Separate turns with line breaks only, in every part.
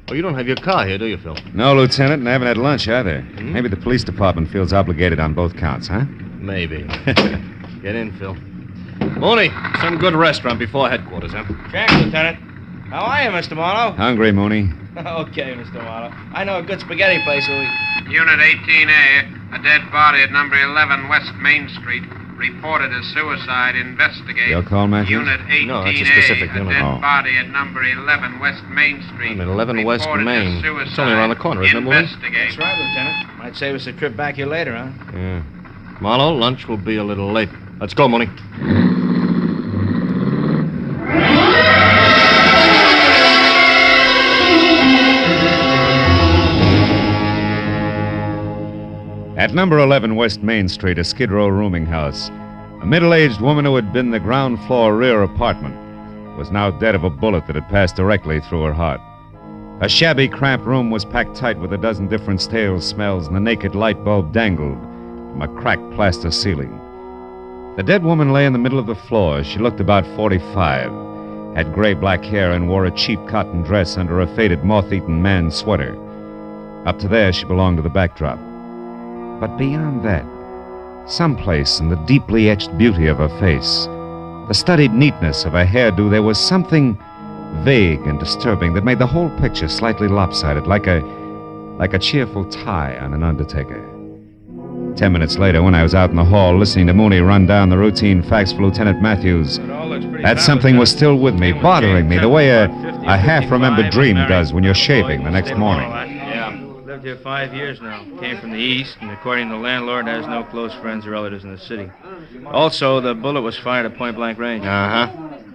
Oh, you don't have your car here, do you, Phil?
No, Lieutenant, and I haven't had lunch either. Maybe the police department feels obligated on both counts, huh?
Maybe. Get in, Phil. Mooney, some good restaurant before headquarters, huh?
Check, Lieutenant. How are you, Mr. Marlowe?
Hungry, Mooney.
Okay, Mr. Marlowe. I know a good spaghetti place.
Unit 18A, a dead body at number 11 West Main Street. Reported as suicide. Investigate.
Your call, Matthews?
Unit 18A,
No, that's a specific unit.
dead body at number 11 West Main Street.
I'm at 11 West
Reported
Main.
as suicide.
It's only around the corner, isn't it, Mooney?
Investigate.
That's right, Lieutenant. Might save us a trip back here later, huh?
Yeah. Marlowe, lunch will be a little late. Let's go, Mooney.
At number 11 West Main Street, a Skid Row rooming house, a middle-aged woman who had been in the ground floor rear apartment was now dead of a bullet that had passed directly through her heart. A shabby, cramped room was packed tight with a dozen different stale smells, and the naked light bulb dangled from a cracked plaster ceiling. The dead woman lay in the middle of the floor. She looked about 45, had gray-black hair, and wore a cheap cotton dress under a faded, moth-eaten man's sweater. Up to there, she belonged to the backdrop. But beyond that, someplace in the deeply etched beauty of her face, the studied neatness of her hairdo, there was something vague and disturbing that made the whole picture slightly lopsided, like a cheerful tie on an undertaker. 10 minutes later, when I was out in the hall listening to Mooney run down the routine facts for Lieutenant Matthews, that something was still with me, bothering me, the way a half-remembered dream does when you're shaving the next morning.
Lived here 5 years now. Came from the east, and according to the landlord, has no close friends or relatives in the city. Also, the bullet was fired at point-blank range.
Uh-huh.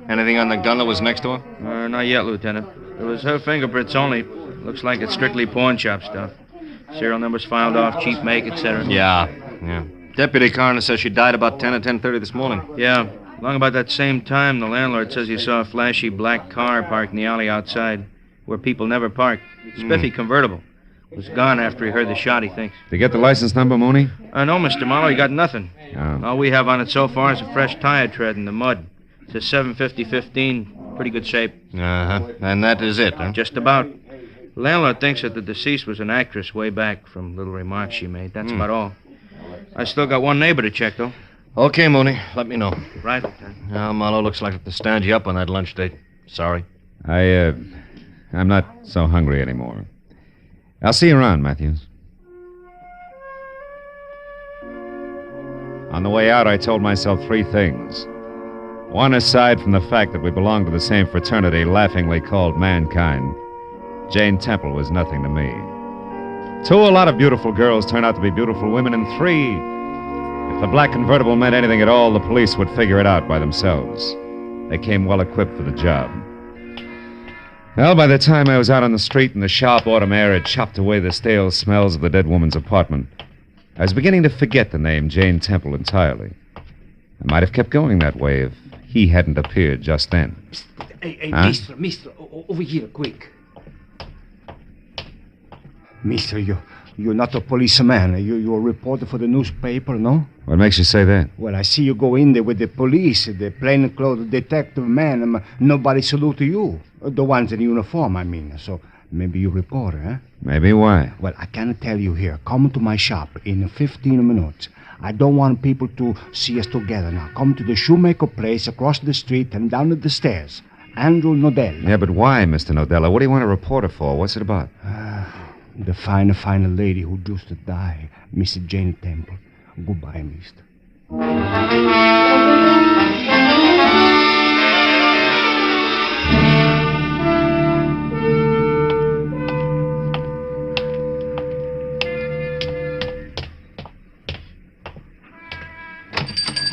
Anything on the gun that was next to her?
Not yet, Lieutenant. It was her fingerprints only. Looks like it's strictly pawn shop stuff. Serial numbers filed off, cheap make, etc.
Yeah. Deputy coroner says she died about 10 or 10:30 this morning.
Yeah. Along about that same time, the landlord says he saw a flashy black car parked in the alley outside, where people never park. Spiffy convertible. Was gone after he heard the shot, he thinks.
Did you get the license number, Mooney?
No, Mr. Marlowe, he got nothing.
Oh.
All we have on it so far is a fresh tire tread in the mud. It's a 750-15, pretty good shape.
Uh-huh. And that is it, huh?
Just about. The landlord thinks that the deceased was an actress way back from little remarks she made. That's about all. I still got one neighbor to check, though.
Okay, Mooney. Let me know.
Right, Lieutenant.
Now, Marlowe, looks like I have to stand you up on that lunch date. Sorry.
I'm not so hungry anymore. I'll see you around, Matthews. On the way out, I told myself 3 things. One, aside from the fact that we belonged to the same fraternity laughingly called mankind, Jane Temple was nothing to me. 2, a lot of beautiful girls turn out to be beautiful women. And 3, if the black convertible meant anything at all, the police would figure it out by themselves. They came well equipped for the job. Well, by the time I was out on the street and the sharp autumn air had chopped away the stale smells of the dead woman's apartment, I was beginning to forget the name Jane Temple entirely. I might have kept going that way if he hadn't appeared just then.
Hey,
Huh?
mister, over here, quick. Mister, you're not a policeman. You're a reporter for the newspaper, no?
What makes you say that?
Well, I see you go in there with the police, the plainclothes detective man. Nobody salute you. The ones in uniform, I mean. So maybe you're a reporter, huh?
Maybe. Why?
Well, I can tell you here. Come to my shop in 15 minutes. I don't want people to see us together now. Come to the shoemaker place across the street and down the stairs. Andrew Nodell.
Yeah, but why, Mr. Nodella? What do you want a reporter for? What's it about?
The fine lady who used to die, Miss Jane Temple. Goodbye, mister.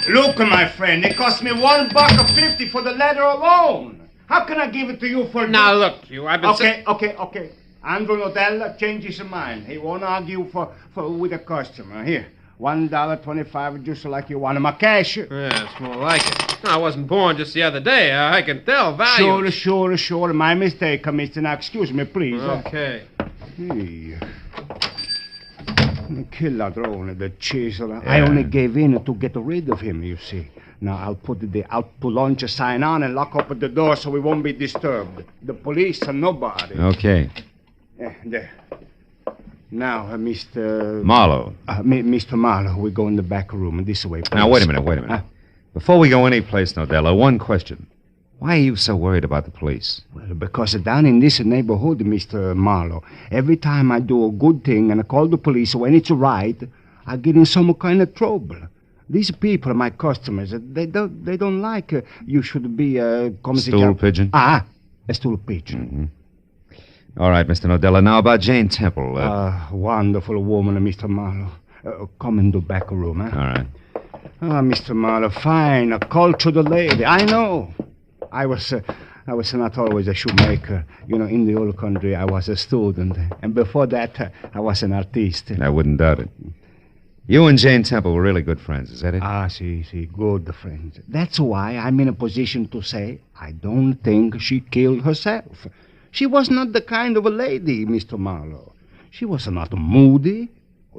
Look, my friend, it cost me $1.50 for the letter alone. How can I give it to you for...
Now, look, I've been...
Okay. Andrew Nodell changes his mind. He won't argue with a customer. Here, $1.25, just like you want him. A cash.
Yeah, it's more like it. No, I wasn't born just the other day. I can tell value.
Sure. My mistake, mister. Now, excuse me, please.
Okay.
Hey. Che ladrone, the chisel. Yeah. I only gave in to get rid of him, you see. Now, I'll put the out to lunch sign on and lock up the door so we won't be disturbed. The police and nobody.
Okay.
There. Now, Mr.
Marlowe.
Mr. Marlowe, we go in the back room. This way, please.
Now, wait a minute. Before we go any place, Nodella, one question. Why are you so worried about the police?
Well, because down in this neighborhood, Mr. Marlowe, every time I do a good thing and I call the police when it's right, I get in some kind of trouble. These people are my customers. They don't like you should be a...
Stool pigeon?
A stool pigeon.
Mm-hmm. All right, Mr. Nodella. Now about Jane Temple.
Wonderful woman, Mr. Marlowe. Come in the back room, huh?
All right.
Mr. Marlowe, fine, a cultured lady. I know. I was not always a shoemaker. You know, in the old country, I was a student. And before that, I was an artist.
I wouldn't doubt it. You and Jane Temple were really good friends, is that it?
See, good friends. That's why I'm in a position to say I don't think she killed herself. She was not the kind of a lady, Mr. Marlowe. She was not moody.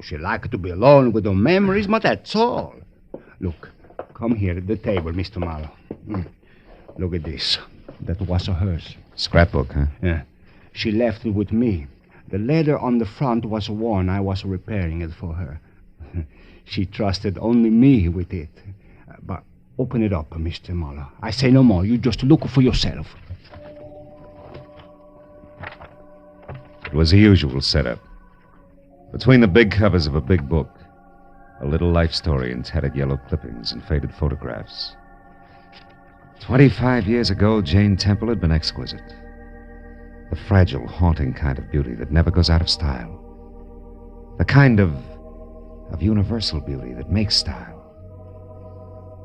She liked to be alone with her memories, but that's all. Look, come here at the table, Mr. Marlowe. Look at this. That was hers.
Scrapbook, huh?
Yeah. She left it with me. The leather on the front was worn. I was repairing it for her. She trusted only me with it. But open it up, Mr. Marlowe. I say no more. You just look for yourself.
It was the usual setup. Between the big covers of a big book, a little life story in tattered yellow clippings and faded photographs. 25 years ago, Jane Temple had been exquisite. The fragile, haunting kind of beauty that never goes out of style. The kind of universal beauty that makes style.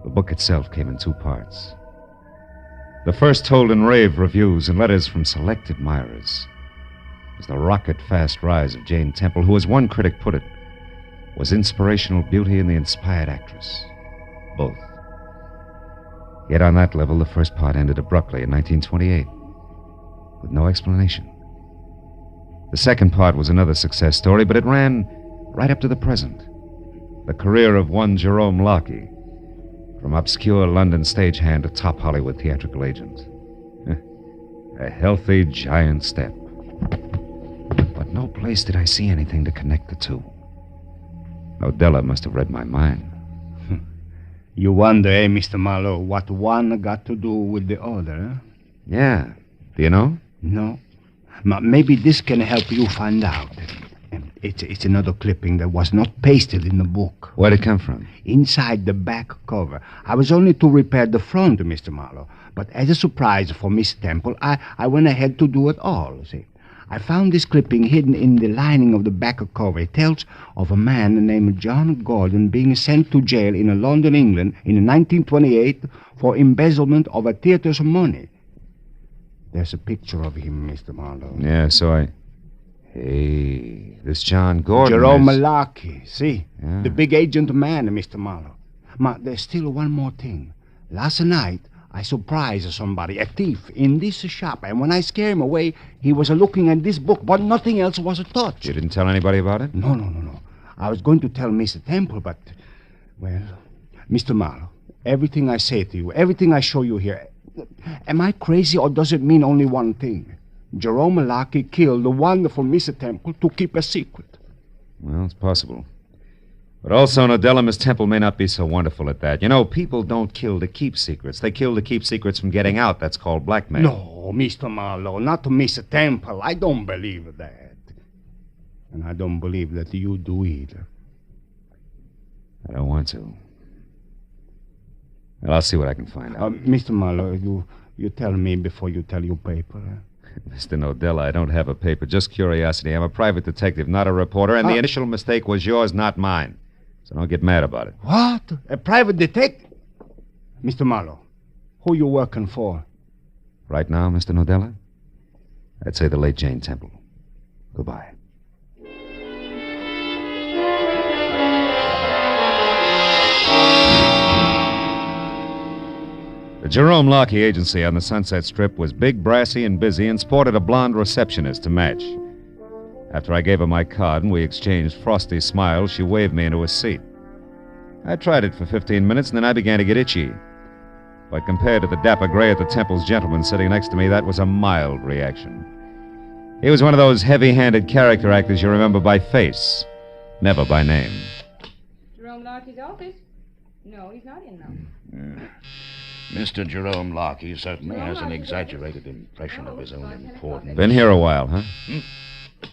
The book itself came in 2 parts. The first told in rave reviews and letters from select admirers. It was the rocket-fast rise of Jane Temple, who, as one critic put it, was inspirational beauty and the inspired actress. Both. Yet on that level, the first part ended abruptly in 1928, with no explanation. The second part was another success story, but it ran right up to the present. The career of one Jerome Lockey, from obscure London stagehand to top Hollywood theatrical agent. A healthy, giant step. But no place did I see anything to connect the two. Nodella must have read my mind.
You wonder, Mr. Marlowe, what one got to do with the other, huh?
Yeah. Do you know?
No. Maybe this can help you find out. It's another clipping that was not pasted in the book.
Where'd it come from?
Inside the back cover. I was only to repair the front, Mr. Marlowe. But as a surprise for Miss Temple, I went ahead to do it all, see. I found this clipping hidden in the lining of the back cover. It tells of a man named John Gordon being sent to jail in London, England in 1928 for embezzlement of a theater's money. There's a picture of him, Mr. Marlowe.
Yeah, so Hey, this John Gordon
Jerome
is...
Lockey, see?
Yeah.
The big agent man, Mr. Marlowe. There's still one more thing. Last night, I surprised somebody, a thief, in this shop, and when I scared him away, he was looking at this book, but nothing else was touched.
You didn't tell anybody about it?
No. I was going to tell Mr. Temple, but, well, Mr. Marlowe, everything I say to you, everything I show you here, am I crazy or does it mean only one thing? Jerome Lockey killed the wonderful Mr. Temple to keep a secret.
Well, it's possible. But also, Nodella, Miss Temple may not be so wonderful at that. You know, people don't kill to keep secrets. They kill to keep secrets from getting out. That's called blackmail.
No, Mr. Marlowe, not to Mr. Temple. I don't believe that. And I don't believe that you do either.
I don't want to. Well, I'll see what I can find out.
Mr. Marlowe, you tell me before you tell your paper.
Mr. Nodella, I don't have a paper, just curiosity. I'm a private detective, not a reporter, and the initial mistake was yours, not mine. So don't get mad about it.
What? A private detective? Mr. Marlowe, who you working for?
Right now, Mr. Nodella? I'd say the late Jane Temple. Goodbye. The Jerome Lockey agency on the Sunset Strip was big, brassy, and busy, and sported a blonde receptionist to match. After I gave her my card and we exchanged frosty smiles, she waved me into a seat. I tried it for 15 minutes, and then I began to get itchy. But compared to the dapper gray at the Temple's gentleman sitting next to me, that was a mild reaction. He was one of those heavy-handed character actors you remember by face, never by name.
Jerome Lockie's office? No, he's not in now.
Mr. Jerome Lockey certainly has an exaggerated impression of his own importance.
Been here a while, huh?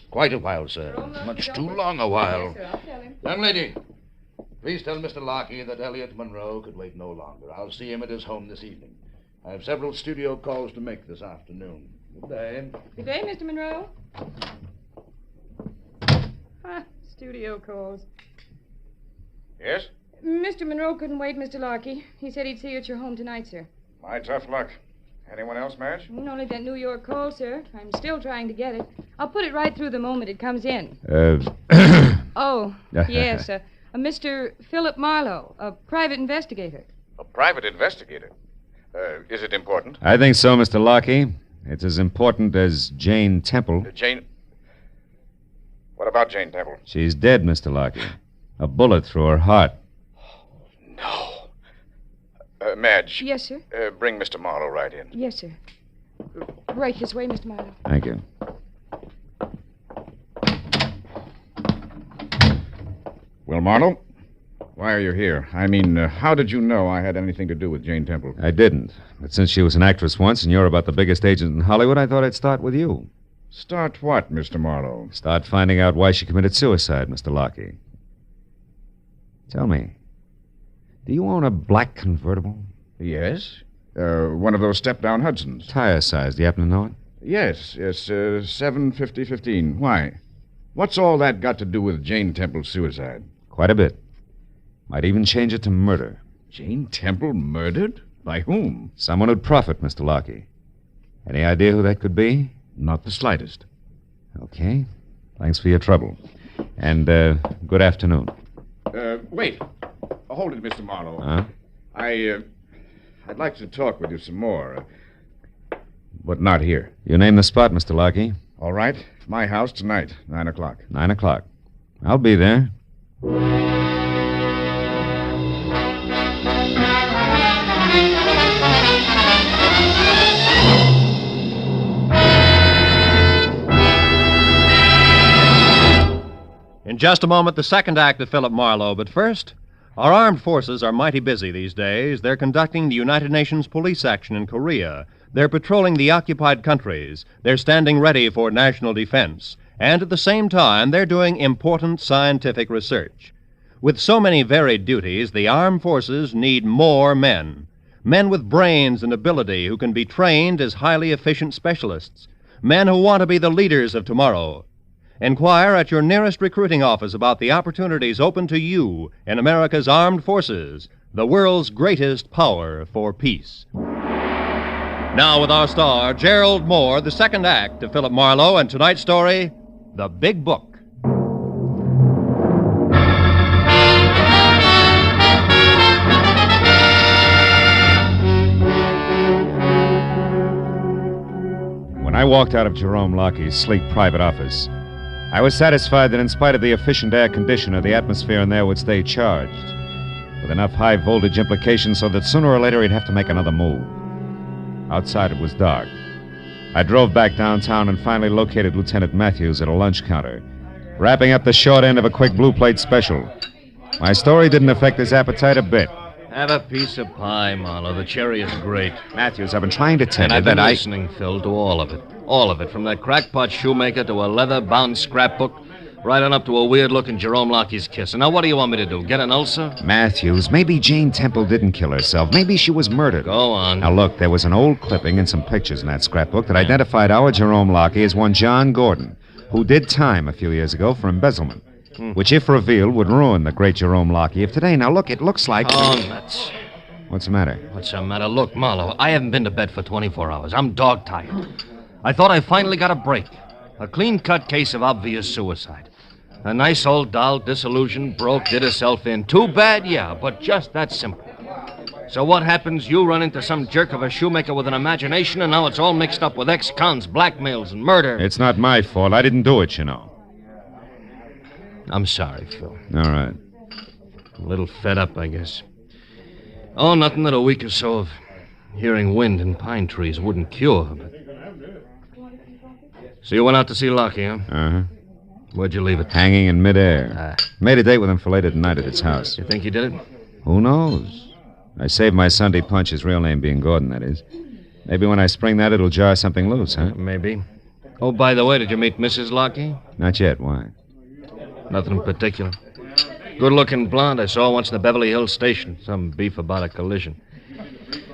Quite a while, sir. Much too long a while.
Yes, sir, I'll tell him.
Young lady, please tell Mr. Lockey that Elliot Monroe could wait no longer. I'll see him at his home this evening. I have several studio calls to make this afternoon. Good day.
Good day, Mr. Monroe. Studio calls.
Yes?
Mr. Monroe couldn't wait, Mr. Lockey. He said he'd see you at your home tonight, sir.
My tough luck. Anyone else, Madge?
Only that New York call, sir. I'm still trying to get it. I'll put it right through the moment it comes in. Oh, yes. A Mr. Philip Marlowe, a private investigator.
A private investigator. Is it important?
I think so, Mr. Lockey. It's as important as Jane Temple.
Jane? What about Jane Temple?
She's dead, Mr. Lockey. A bullet through her heart.
No. Madge.
Yes, sir.
Bring Mr. Marlowe right in.
Yes, sir. Right this way, Mr. Marlowe.
Thank you.
Well, Marlowe, why are you here? I mean, how did you know I had anything to do with Jane Temple?
I didn't. But since she was an actress once and you're about the biggest agent in Hollywood, I thought I'd start with you.
Start what, Mr. Marlowe?
Start finding out why she committed suicide, Mr. Lockey. Tell me, do you own a black convertible?
Yes. One of those step-down Hudsons.
Tire size, do you happen to know it?
Yes, 750-15. Why? What's all that got to do with Jane Temple's suicide?
Quite a bit. Might even change it to murder.
Jane Temple murdered? By whom?
Someone who'd profit, Mr. Lockey. Any idea who that could be?
Not the slightest.
Okay. Thanks for your trouble. And, good afternoon.
Wait. Hold it, Mr. Marlowe.
Huh?
I'd like to talk with you some more. But not here.
You name the spot, Mr. Lockey.
All right. My house tonight, 9 o'clock.
9 o'clock. I'll be there.
In just a moment, the second act of Philip Marlowe. But first, our armed forces are mighty busy these days. They're conducting the United Nations police action in Korea. They're patrolling the occupied countries. They're standing ready for national defense. And at the same time, they're doing important scientific research. With so many varied duties, the armed forces need more men. Men with brains and ability who can be trained as highly efficient specialists. Men who want to be the leaders of tomorrow. Inquire at your nearest recruiting office about the opportunities open to you in America's armed forces, the world's greatest power for peace. Now with our star, Gerald Moore, the second act of Philip Marlowe, and tonight's story, The Big Book.
When I walked out of Jerome Lockey's sleek private office, I was satisfied that in spite of the efficient air conditioner, the atmosphere in there would stay charged, with enough high-voltage implications so that sooner or later he'd have to make another move. Outside, it was dark. I drove back downtown and finally located Lieutenant Matthews at a lunch counter, wrapping up the short end of a quick blue plate special. My story didn't affect his appetite a bit.
Have a piece of pie, Marlowe. The cherry is great.
Matthews, I've been trying to tell
And
you
I've been
that
listening, Phil, to all of it. All of it, from that crackpot shoemaker to a leather-bound scrapbook, right on up to a weird-looking Jerome Lockey's kiss. And now what do you want me to do, get an ulcer?
Matthews, maybe Jane Temple didn't kill herself. Maybe she was murdered.
Go on.
Now, look, there was an old clipping and some pictures in that scrapbook that identified our Jerome Lockey as one John Gordon, who did time a few years ago for embezzlement, which, if revealed, would ruin the great Jerome Lockey of today. Now, look, it looks like...
Oh, nuts.
What's the matter?
What's the matter? Look, Marlowe, I haven't been to bed for 24 hours. I'm dog-tired. I thought I finally got a break. A clean-cut case of obvious suicide. A nice old doll, disillusioned, broke, did herself in. Too bad, yeah, but just that simple. So what happens? You run into some jerk of a shoemaker with an imagination, and now it's all mixed up with ex-cons, blackmails, and murder.
It's not my fault. I didn't do it, you know.
I'm sorry, Phil.
All right.
A little fed up, I guess. Oh, nothing that a week or so of hearing wind in pine trees wouldn't cure, but...
So you went out to see Lockheed, huh?
Uh-huh.
Where'd you leave it?
Hanging in midair. Made a date with him for later tonight at his house.
You think he did it?
Who knows? I saved my Sunday punch, his real name being Gordon, that is. Maybe when I spring that, it'll jar something loose, huh?
Maybe. Oh, by the way, did you meet Mrs. Lockheed?
Not yet. Why?
Nothing in particular. Good-looking blonde I saw once in the Beverly Hills station. Some beef about a collision.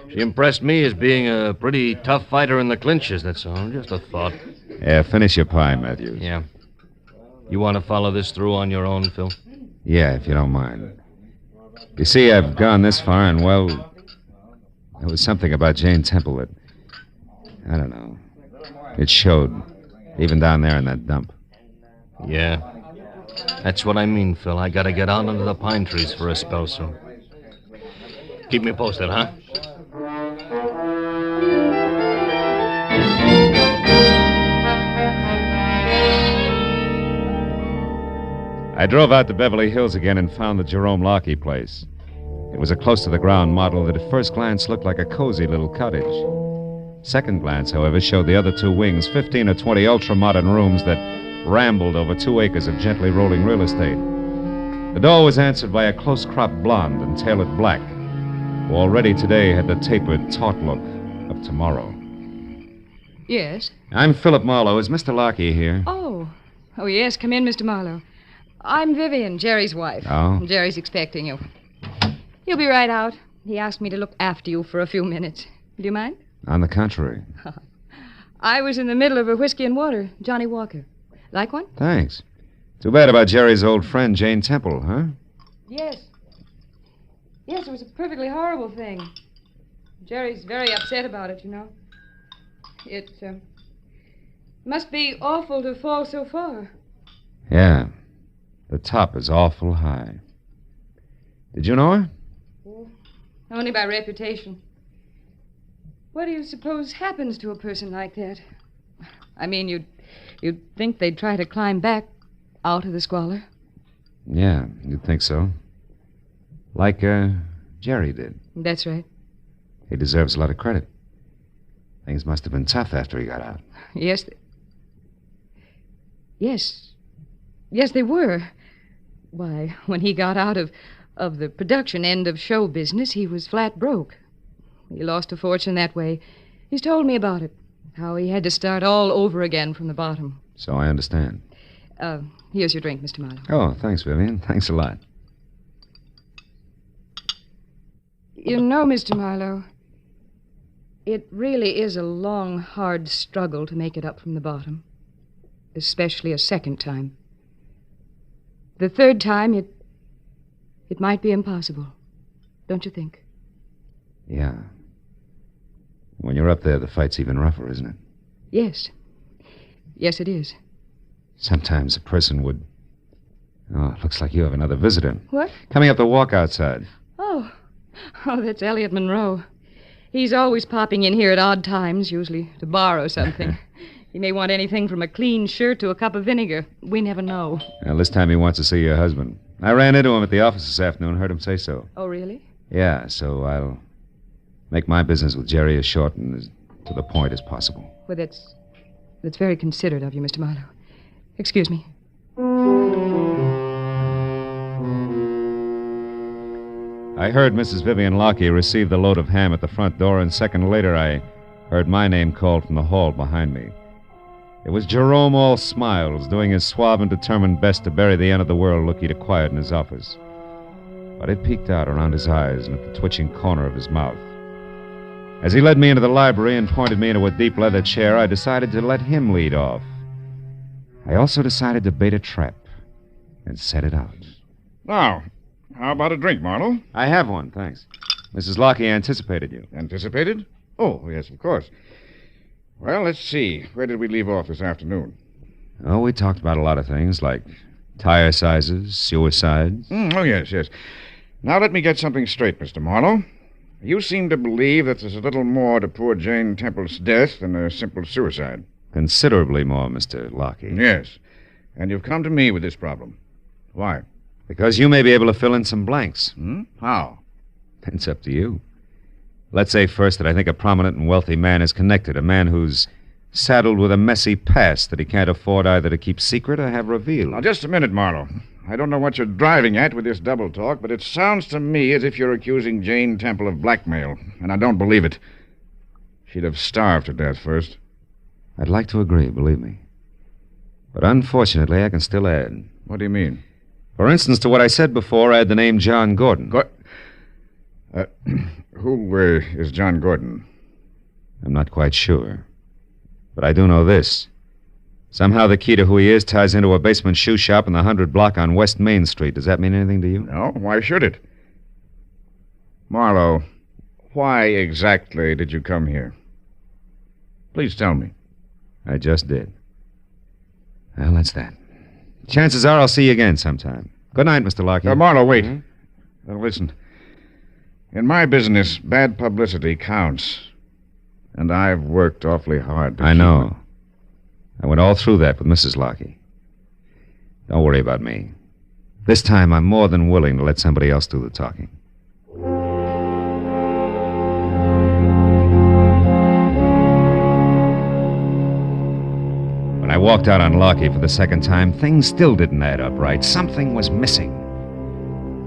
She impressed me as being a pretty tough fighter in the clinches, that's all. Just a thought.
Yeah, finish your pie, Matthews.
Yeah. You want to follow this through on your own, Phil?
Yeah, if you don't mind. You see, I've gone this far, and, well, there was something about Jane Temple that, I don't know. It showed, even down there in that dump.
Yeah. That's what I mean, Phil. I gotta get out under the pine trees for a spell soon. Keep me posted, huh?
I drove out to Beverly Hills again and found the Jerome Lockheed place. It was a close-to-the-ground model that at first glance looked like a cozy little cottage. Second glance, however, showed the other two wings, 15 or 20 ultra-modern rooms that rambled over 2 acres of gently rolling real estate. The door was answered by a close-cropped blonde and tailored black, who already today had the tapered, taut look of tomorrow.
Yes?
I'm Philip Marlowe. Is Mr. Lockheed here?
Oh, yes. Come in, Mr. Marlowe. I'm Vivian, Jerry's wife.
Oh?
Jerry's expecting you. He'll be right out. He asked me to look after you for a few minutes. Do you mind?
On the contrary.
I was in the middle of a whiskey and water. Johnny Walker. Like one?
Thanks. Too bad about Jerry's old friend, Jane Temple, huh?
Yes. Yes, it was a perfectly horrible thing. Jerry's very upset about it, you know. It must be awful to fall so far.
Yeah. The top is awful high. Did you know her?
Only by reputation. What do you suppose happens to a person like that? I mean, you'd think they'd try to climb back out of the squalor.
Yeah, you'd think so. Like Jerry did.
That's right.
He deserves a lot of credit. Things must have been tough after he got out.
Yes. Yes, they were. Why, when he got out of the production end of show business, he was flat broke. He lost a fortune that way. He's told me about it, how he had to start all over again from the bottom.
So I understand.
Here's your drink, Mr. Marlowe.
Oh, thanks, Vivian. Thanks a lot.
You know, Mr. Marlowe, it really is a long, hard struggle to make it up from the bottom, especially a second time. The third time, it might be impossible, don't you think?
Yeah. When you're up there, the fight's even rougher, isn't it?
Yes. Yes, it is.
Sometimes a person would... Oh, it looks like you have another visitor.
What?
Coming up the walk outside.
Oh, that's Elliot Monroe. He's always popping in here at odd times, usually to borrow something. He may want anything from a clean shirt to a cup of vinegar. We never know.
Well, this time he wants to see your husband. I ran into him at the office this afternoon, heard him say so.
Oh, really?
Yeah, so I'll make my business with Jerry as short and as to the point as possible.
Well, that's very considerate of you, Mr. Marlowe. Excuse me.
I heard Mrs. Vivian Lockheed receive the load of ham at the front door, and a second later I heard my name called from the hall behind me. It was Jerome, all smiles, doing his suave and determined best to bury the end of the world look he'd acquired in his office. But it peeked out around his eyes and at the twitching corner of his mouth. As he led me into the library and pointed me into a deep leather chair, I decided to let him lead off. I also decided to bait a trap and set it out.
Now, how about a drink, Marlowe?
I have one, thanks. Mrs. Lockheed anticipated you.
Anticipated? Oh, yes, of course. Well, let's see. Where did we leave off this afternoon?
Oh, we talked about a lot of things, like tire sizes, suicides.
Oh, yes. Now let me get something straight, Mr. Marlowe. You seem to believe that there's a little more to poor Jane Temple's death than a simple suicide.
Considerably more, Mr. Lockheed.
Yes. And you've come to me with this problem. Why?
Because you may be able to fill in some blanks.
How?
It's up to you. Let's say first that I think a prominent and wealthy man is connected, a man who's saddled with a messy past that he can't afford either to keep secret or have revealed.
Now, just a minute, Marlowe. I don't know what you're driving at with this double talk, but it sounds to me as if you're accusing Jane Temple of blackmail, and I don't believe it. She'd have starved to death first.
I'd like to agree, believe me. But unfortunately, I can still add.
What do you mean?
For instance, to what I said before, add the name John Gordon.
Who is John Gordon?
I'm not quite sure. But I do know this. Somehow the key to who he is ties into a basement shoe shop in the 100 block on West Main Street. Does that mean anything to you?
No, why should it? Marlowe, why exactly did you come here? Please tell me.
I just did. Well, that's that. Chances are I'll see you again sometime. Good night, Mr. Lockheed.
Marlowe, wait. Now, listen. In my business, bad publicity counts. And I've worked awfully hard to
I know. I went all through that with Mrs. Lockheed. Don't worry about me. This time I'm more than willing to let somebody else do the talking. When I walked out on Lockheed for the second time, things still didn't add up right. Something was missing.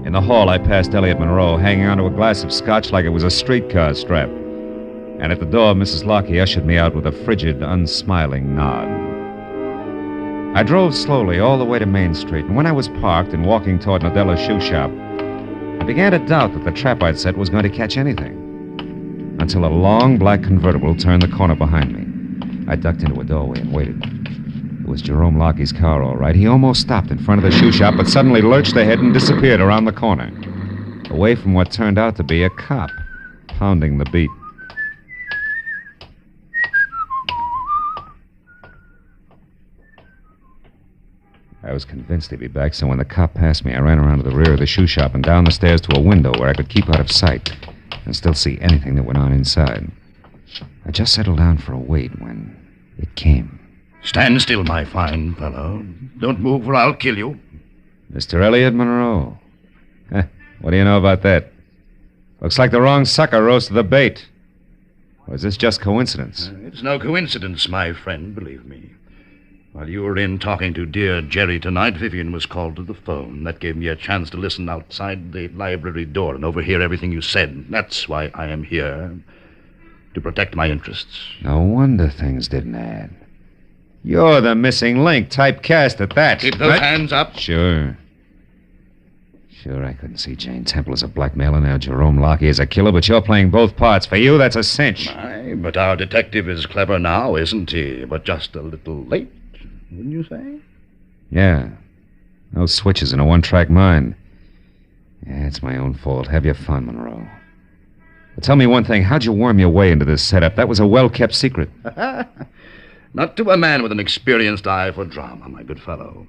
In the hall, I passed Elliot Monroe hanging onto a glass of scotch like it was a streetcar strap. And at the door, Mrs. Lockheed ushered me out with a frigid, unsmiling nod. I drove slowly all the way to Main Street, and when I was parked and walking toward Nadella's shoe shop, I began to doubt that the trap I'd set was going to catch anything. Until a long black convertible turned the corner behind me. I ducked into a doorway and waited. It was Jerome Lockheed's car, all right. He almost stopped in front of the shoe shop, but suddenly lurched ahead and disappeared around the corner, away from what turned out to be a cop, pounding the beat. I was convinced he'd be back, so when the cop passed me, I ran around to the rear of the shoe shop and down the stairs to a window where I could keep out of sight and still see anything that went on inside. I just settled down for a wait when it came.
Stand still, my fine fellow. Don't move or I'll kill you.
Mr. Elliot Monroe. What do you know about that? Looks like the wrong sucker rose to the bait. Or is this just coincidence?
It's no coincidence, my friend, believe me. While you were in talking to dear Jerry tonight, Vivian was called to the phone. That gave me a chance to listen outside the library door and overhear everything you said. That's why I am here, to protect my interests.
No wonder things didn't add. You're the missing link, typecast at that.
Keep those hands up.
Sure, I couldn't see Jane Temple as a blackmailer, now Jerome Lockheed as a killer, but you're playing both parts. For you, that's a cinch.
Aye, but our detective is clever now, isn't he? But just a little late, wouldn't you say?
Yeah. No switches in a one-track mind. Yeah, it's my own fault. Have your fun, Monroe. But tell me one thing. How'd you worm your way into this setup? That was a well-kept secret.
Not to a man with an experienced eye for drama, my good fellow.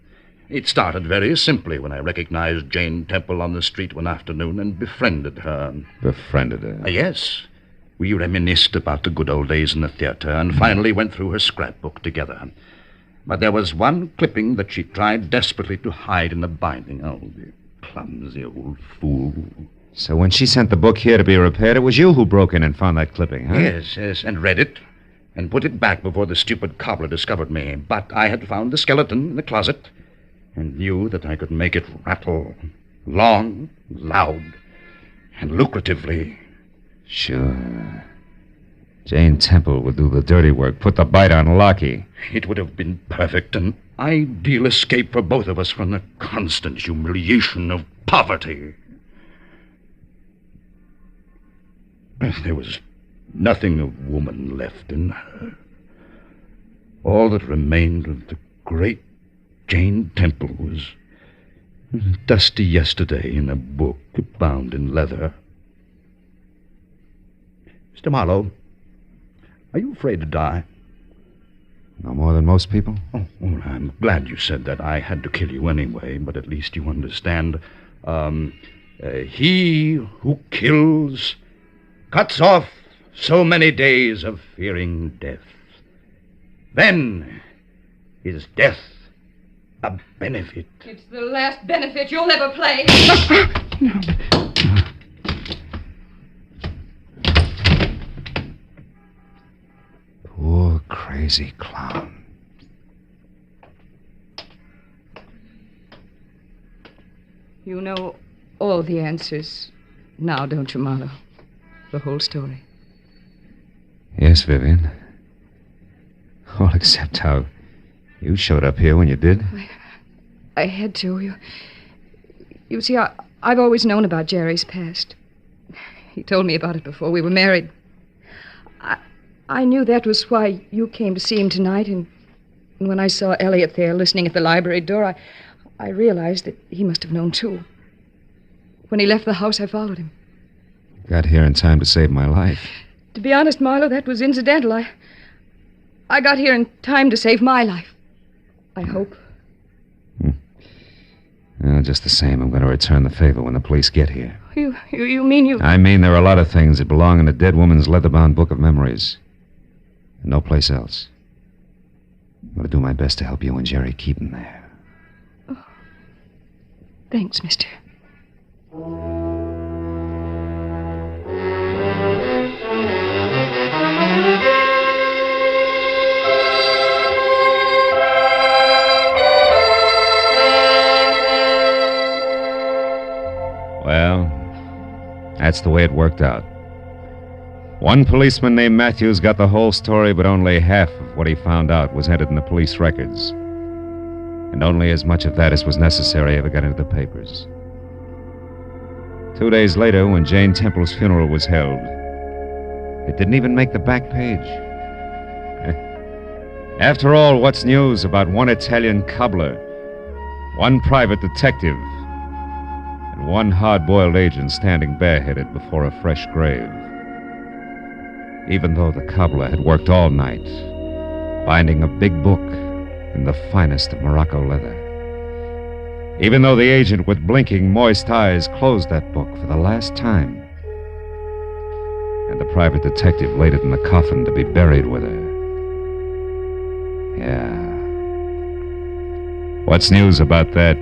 It started very simply when I recognized Jane Temple on the street one afternoon and befriended her.
Befriended her?
Yes. We reminisced about the good old days in the theater and finally went through her scrapbook together. But there was one clipping that she tried desperately to hide in the binding. Oh, the clumsy old fool.
So when she sent the book here to be repaired, it was you who broke in and found that clipping, huh?
Yes, and read it and put it back before the stupid cobbler discovered me. But I had found the skeleton in the closet and knew that I could make it rattle long, loud, and lucratively.
Sure. Jane Temple would do the dirty work, put the bite on Lockheed.
It would have been perfect, an ideal escape for both of us from the constant humiliation of poverty. There was nothing of woman left in her. All that remained of the great Jane Temple was dusty yesterday in a book bound in leather. Mr. Marlowe, are you afraid to die?
No more than most people?
Oh, well, I'm glad you said that. I had to kill you anyway, but at least you understand. He who kills cuts off so many days of fearing death. Then is death a benefit.
It's the last benefit you'll ever play.
Poor crazy crazy clown.
You know all the answers now, don't you, Marlowe? The whole story.
Yes, Vivian. All except how you showed up here when you did.
I had to. You see, I've always known about Jerry's past. He told me about it before we were married. I knew that was why you came to see him tonight, and when I saw Elliot there listening at the library door, I realized that he must have known, too. When he left the house, I followed him.
Got here in time to save my life.
To be honest, Marlowe, that was incidental. I got here in time to save my life. I hope.
Well, just the same, I'm going to return the favor when the police get here.
You mean you...
I mean there are a lot of things that belong in a dead woman's leather-bound book of memories. And no place else. I'm going to do my best to help you and Jerry keep them there.
Oh. Thanks, mister.
Well, that's the way it worked out. One policeman named Matthews got the whole story, but only half of what he found out was entered in the police records. And only as much of that as was necessary ever got into the papers. 2 days later, when Jane Temple's funeral was held, it didn't even make the back page. After all, what's news about one Italian cobbler, one private detective, and one hard-boiled agent standing bareheaded before a fresh grave? Even though the cobbler had worked all night, binding a big book in the finest of Morocco leather. Even though the agent with blinking, moist eyes closed that book for the last time. And the private detective laid it in the coffin to be buried with her. Yeah. What's news about that?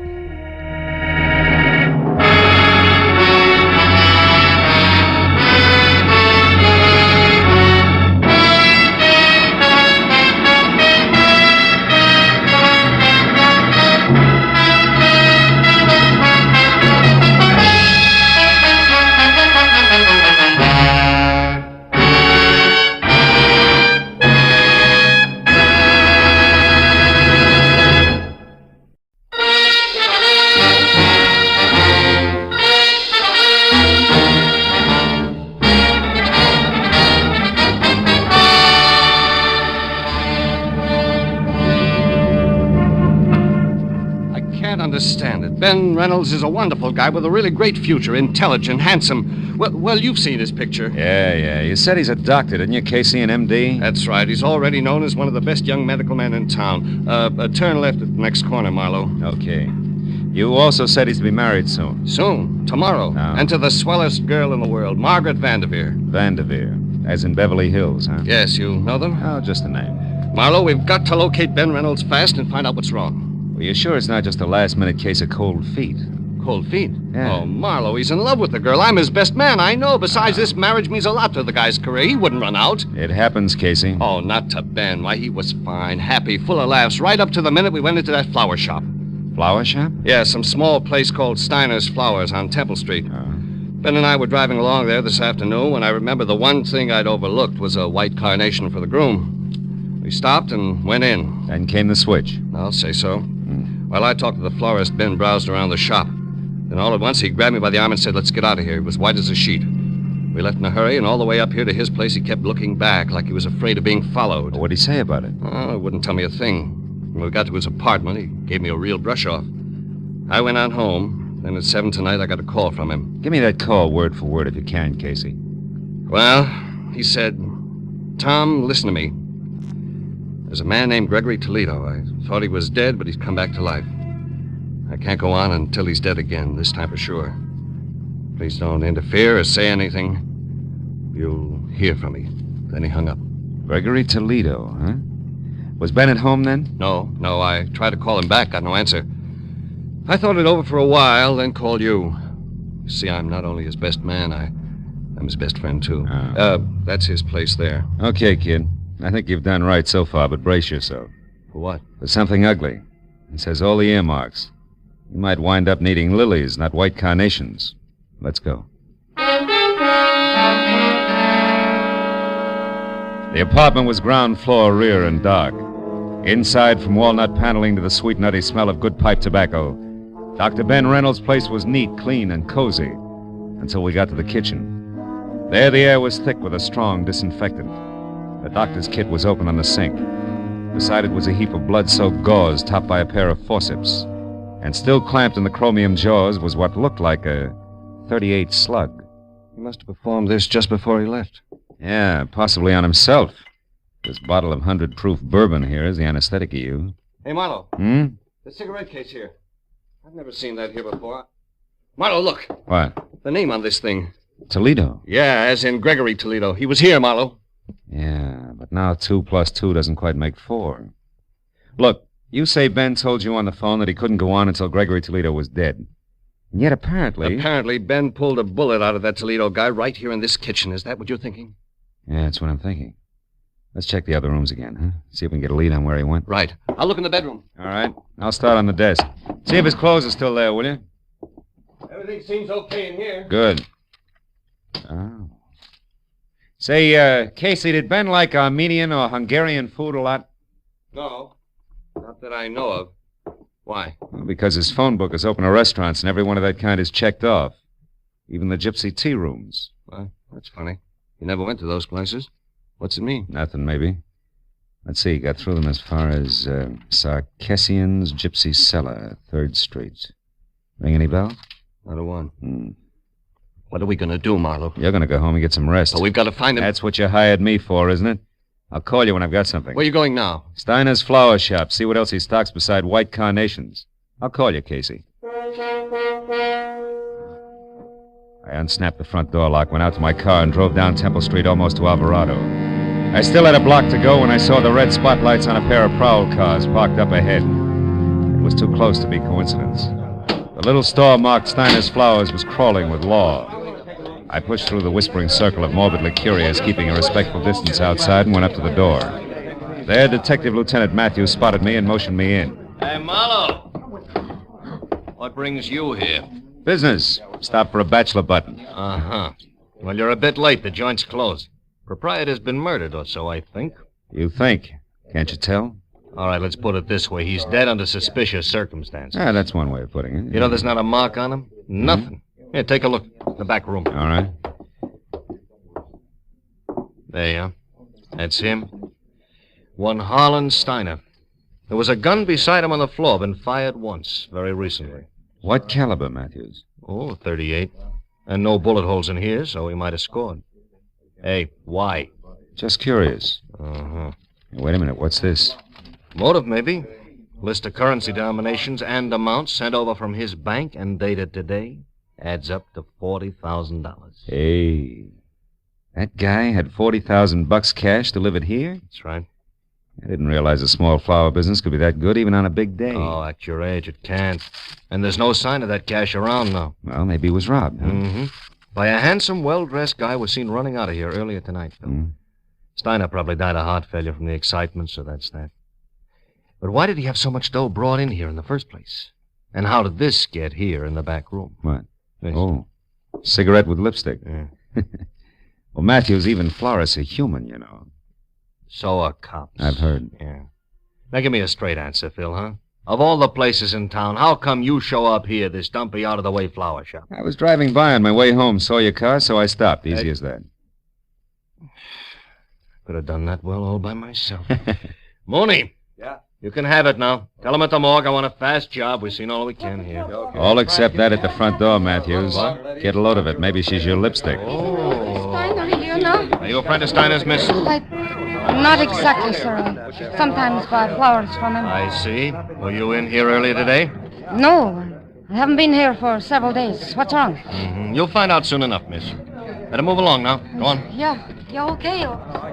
Understand it. Ben Reynolds is a wonderful guy with a really great future, intelligent, handsome. Well, you've seen his picture.
Yeah. You said he's a doctor, didn't you, Casey, an MD?
That's right. He's already known as one of the best young medical men in town. Turn left at the next corner, Marlowe.
Okay. You also said he's to be married soon.
Soon. Tomorrow.
Oh.
And to the swellest girl in the world, Margaret Vanderveer.
Vanderveer. As in Beverly Hills, huh?
Yes, you know them?
Oh, just a name.
Marlowe, we've got to locate Ben Reynolds fast and find out what's wrong.
Well, you sure it's not just a last-minute case of cold feet?
Cold feet?
Yeah.
Oh, Marlowe, he's in love with the girl. I'm his best man, I know. Besides, this marriage means a lot to the guy's career. He wouldn't run out.
It happens, Casey.
Oh, not to Ben. Why, he was fine, happy, full of laughs, right up to the minute we went into that flower shop.
Flower shop?
Yeah, some small place called Steiner's Flowers on Temple Street. Ben and I were driving along there this afternoon when I remember the one thing I'd overlooked was a white carnation for the groom. We stopped and went in.
And came the switch.
I'll say so. While I talked to the florist, Ben browsed around the shop. Then all at once, he grabbed me by the arm and said, "Let's get out of here." He was white as a sheet. We left in a hurry, and all the way up here to his place, he kept looking back like he was afraid of being followed.
What'd he say about it?
Oh, he wouldn't tell me a thing. When we got to his apartment, he gave me a real brush-off. I went on home. Then at 7 tonight, I got a call from him.
Give me that call word for word if you can, Casey.
Well, he said, "Tom, listen to me. There's a man named Gregory Toledo. I thought he was dead, but he's come back to life. I can't go on until he's dead again, this time for sure. Please don't interfere or say anything. You'll hear from me." Then he hung up.
Gregory Toledo, huh? Was Ben at home then?
No. I tried to call him back, got no answer. I thought it over for a while, then called you. You see, I'm not only his best man, I'm his best friend, too.
Oh.
That's his place there.
Okay, kid. I think you've done right so far, but brace yourself.
For what?
For something ugly. It says all the earmarks. You might wind up needing lilies, not white carnations. Let's go. The apartment was ground floor, rear, and dark. Inside, from walnut paneling to the sweet, nutty smell of good pipe tobacco, Dr. Ben Reynolds' place was neat, clean, and cozy until we got to the kitchen. There, the air was thick with a strong disinfectant. The doctor's kit was open on the sink. Beside it was a heap of blood-soaked gauze topped by a pair of forceps. And still clamped in the chromium jaws was what looked like a .38 slug.
He must have performed this just before he left.
Yeah, possibly on himself. This bottle of 100-proof bourbon here is the anesthetic he used.
Hey, Marlowe.
Hmm?
The cigarette case here. I've never seen that here before. Marlowe, look.
What?
The name on this thing.
Toledo.
Yeah, as in Gregory Toledo. He was here, Marlowe.
Yeah, but now 2 plus 2 doesn't quite make 4. Look, you say Ben told you on the phone that he couldn't go on until Gregory Toledo was dead. And yet apparently...
Apparently, Ben pulled a bullet out of that Toledo guy right here in this kitchen. Is that what you're thinking?
Yeah, that's what I'm thinking. Let's check the other rooms again, huh? See if we can get a lead on where he went.
Right. I'll look in the bedroom.
All right. I'll start on the desk. See if his clothes are still there, will you?
Everything seems okay in here.
Good. Oh. Say, Casey, did Ben like Armenian or Hungarian food a lot?
No. Not that I know of. Why?
Well, because his phone book is open to restaurants, and every one of that kind is checked off. Even the gypsy tea rooms.
Well, that's funny. He never went to those places. What's it mean?
Nothing, maybe. Let's see, got through them as far as Sarkessian's Gypsy Cellar, 3rd Street. Ring any bell?
Not a one. What are we going to do, Marlowe?
You're going to go home and get some rest.
But we've got to find him.
That's what you hired me for, isn't it? I'll call you when I've got something.
Where are you going now?
Steiner's flower shop. See what else he stocks beside white carnations. I'll call you, Casey. I unsnapped the front door lock, went out to my car, and drove down Temple Street almost to Alvarado. I still had a block to go when I saw the red spotlights on a pair of prowl cars parked up ahead. It was too close to be coincidence. The little store marked Steiner's Flowers was crawling with law. I pushed through the whispering circle of morbidly curious, keeping a respectful distance outside, and went up to the door. There, Detective Lieutenant Matthews spotted me and motioned me in.
Hey, Marlowe. What brings you here?
Business. Stop for a bachelor button.
Uh-huh. Well, you're a bit late. The joint's closed. Proprietor's been murdered or so, I think.
You think? Can't you tell?
All right, let's put it this way. He's dead under suspicious circumstances.
Ah, that's one way of putting it.
You know there's not a mark on him? Nothing. Here, take a look. The back room.
All right.
There you are. That's him. One Harlan Steiner. There was a gun beside him on the floor, been fired once, very recently.
What caliber, Matthews?
Oh, 38. And no bullet holes in here, so he might have scored. Hey, why?
Just curious.
Uh-huh.
Wait a minute, what's this?
Motive, maybe. List of currency denominations and amounts sent over from his bank and dated today adds up to $40,000.
Hey, that guy had $40,000 cash delivered here?
That's right.
I didn't realize a small flower business could be that good even on a big day.
Oh, at your age, it can't. And there's no sign of that cash around now.
Well, maybe he was robbed, huh?
Mm-hmm. By a handsome, well-dressed guy was seen running out of here earlier tonight, Phil. Steiner probably died of heart failure from the excitement, so that's that. But why did he have so much dough brought in here in the first place? And how did this get here in the back room?
What?
This.
Oh, cigarette with lipstick.
Yeah.
Well, Matthews, even florists are human, you know.
So are cops.
I've heard.
Yeah. Now give me a straight answer, Phil, huh? Of all the places in town, how come you show up here, this dumpy, out-of-the-way flower shop?
I was driving by on my way home, saw your car, so I stopped. Easy as that.
Could have done that well all by myself. Mooney. Yeah? You can have it now. Tell him at the morgue I want a fast job. We've seen all we can here. Okay.
All except that at the front door, Matthews. What? Get a load of it. Maybe she's your lipstick.
Oh.
Steiner, you know?
Are you a friend of Steiner's, miss?
Not exactly, sir. Sometimes buy flowers from him.
I see. Were you in here earlier today?
No. I haven't been here for several days. What's wrong?
Mm-hmm. You'll find out soon enough, miss. Better move along now. Go on.
Yeah. You okay?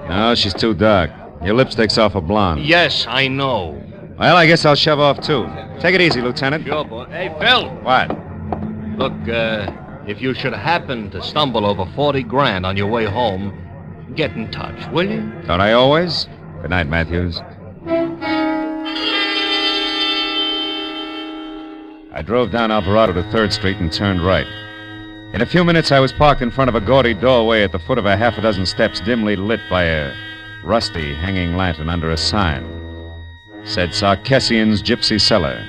No, she's too dark. Your lipstick's awful blonde.
Yes, I know.
Well, I guess I'll shove off, too. Take it easy, Lieutenant.
Sure, boy. Hey, Phil.
What?
Look, if you should happen to stumble over 40 grand on your way home, get in touch, will you?
Don't I always? Good night, Matthews. I drove down Alvarado to 3rd Street and turned right. In a few minutes, I was parked in front of a gaudy doorway at the foot of a half a dozen steps dimly lit by a rusty hanging lantern under a sign. It said Sarkessian's Gypsy Cellar.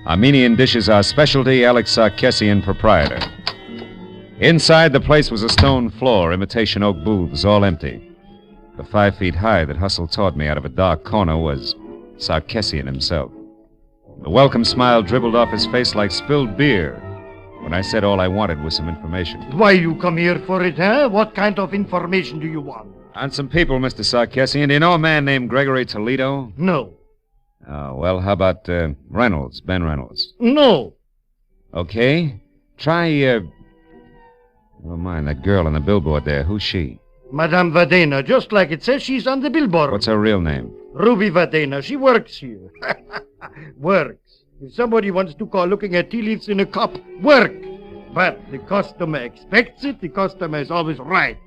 Armenian dishes are specialty, Alex Sarkessian, proprietor. Inside, the place was a stone floor, imitation oak booths, all empty. The 5 feet high that hustled toward me out of a dark corner was Sarkessian himself. The welcome smile dribbled off his face like spilled beer when I said all I wanted was some information.
Why you come here for it, huh? What kind of information do you want?
On some people, Mr. Sarkessian. Do you know a man named Gregory Toledo?
No.
Oh, well, how about Reynolds, Ben Reynolds?
No.
Okay. Try, never mind, that girl on the billboard there. Who's she?
Madame Vadena, just like it says, she's on the billboard.
What's her real name?
Ruby Vadena. She works here. Works. If somebody wants to call looking at tea leaves in a cup, work. But the customer expects it. The customer is always right.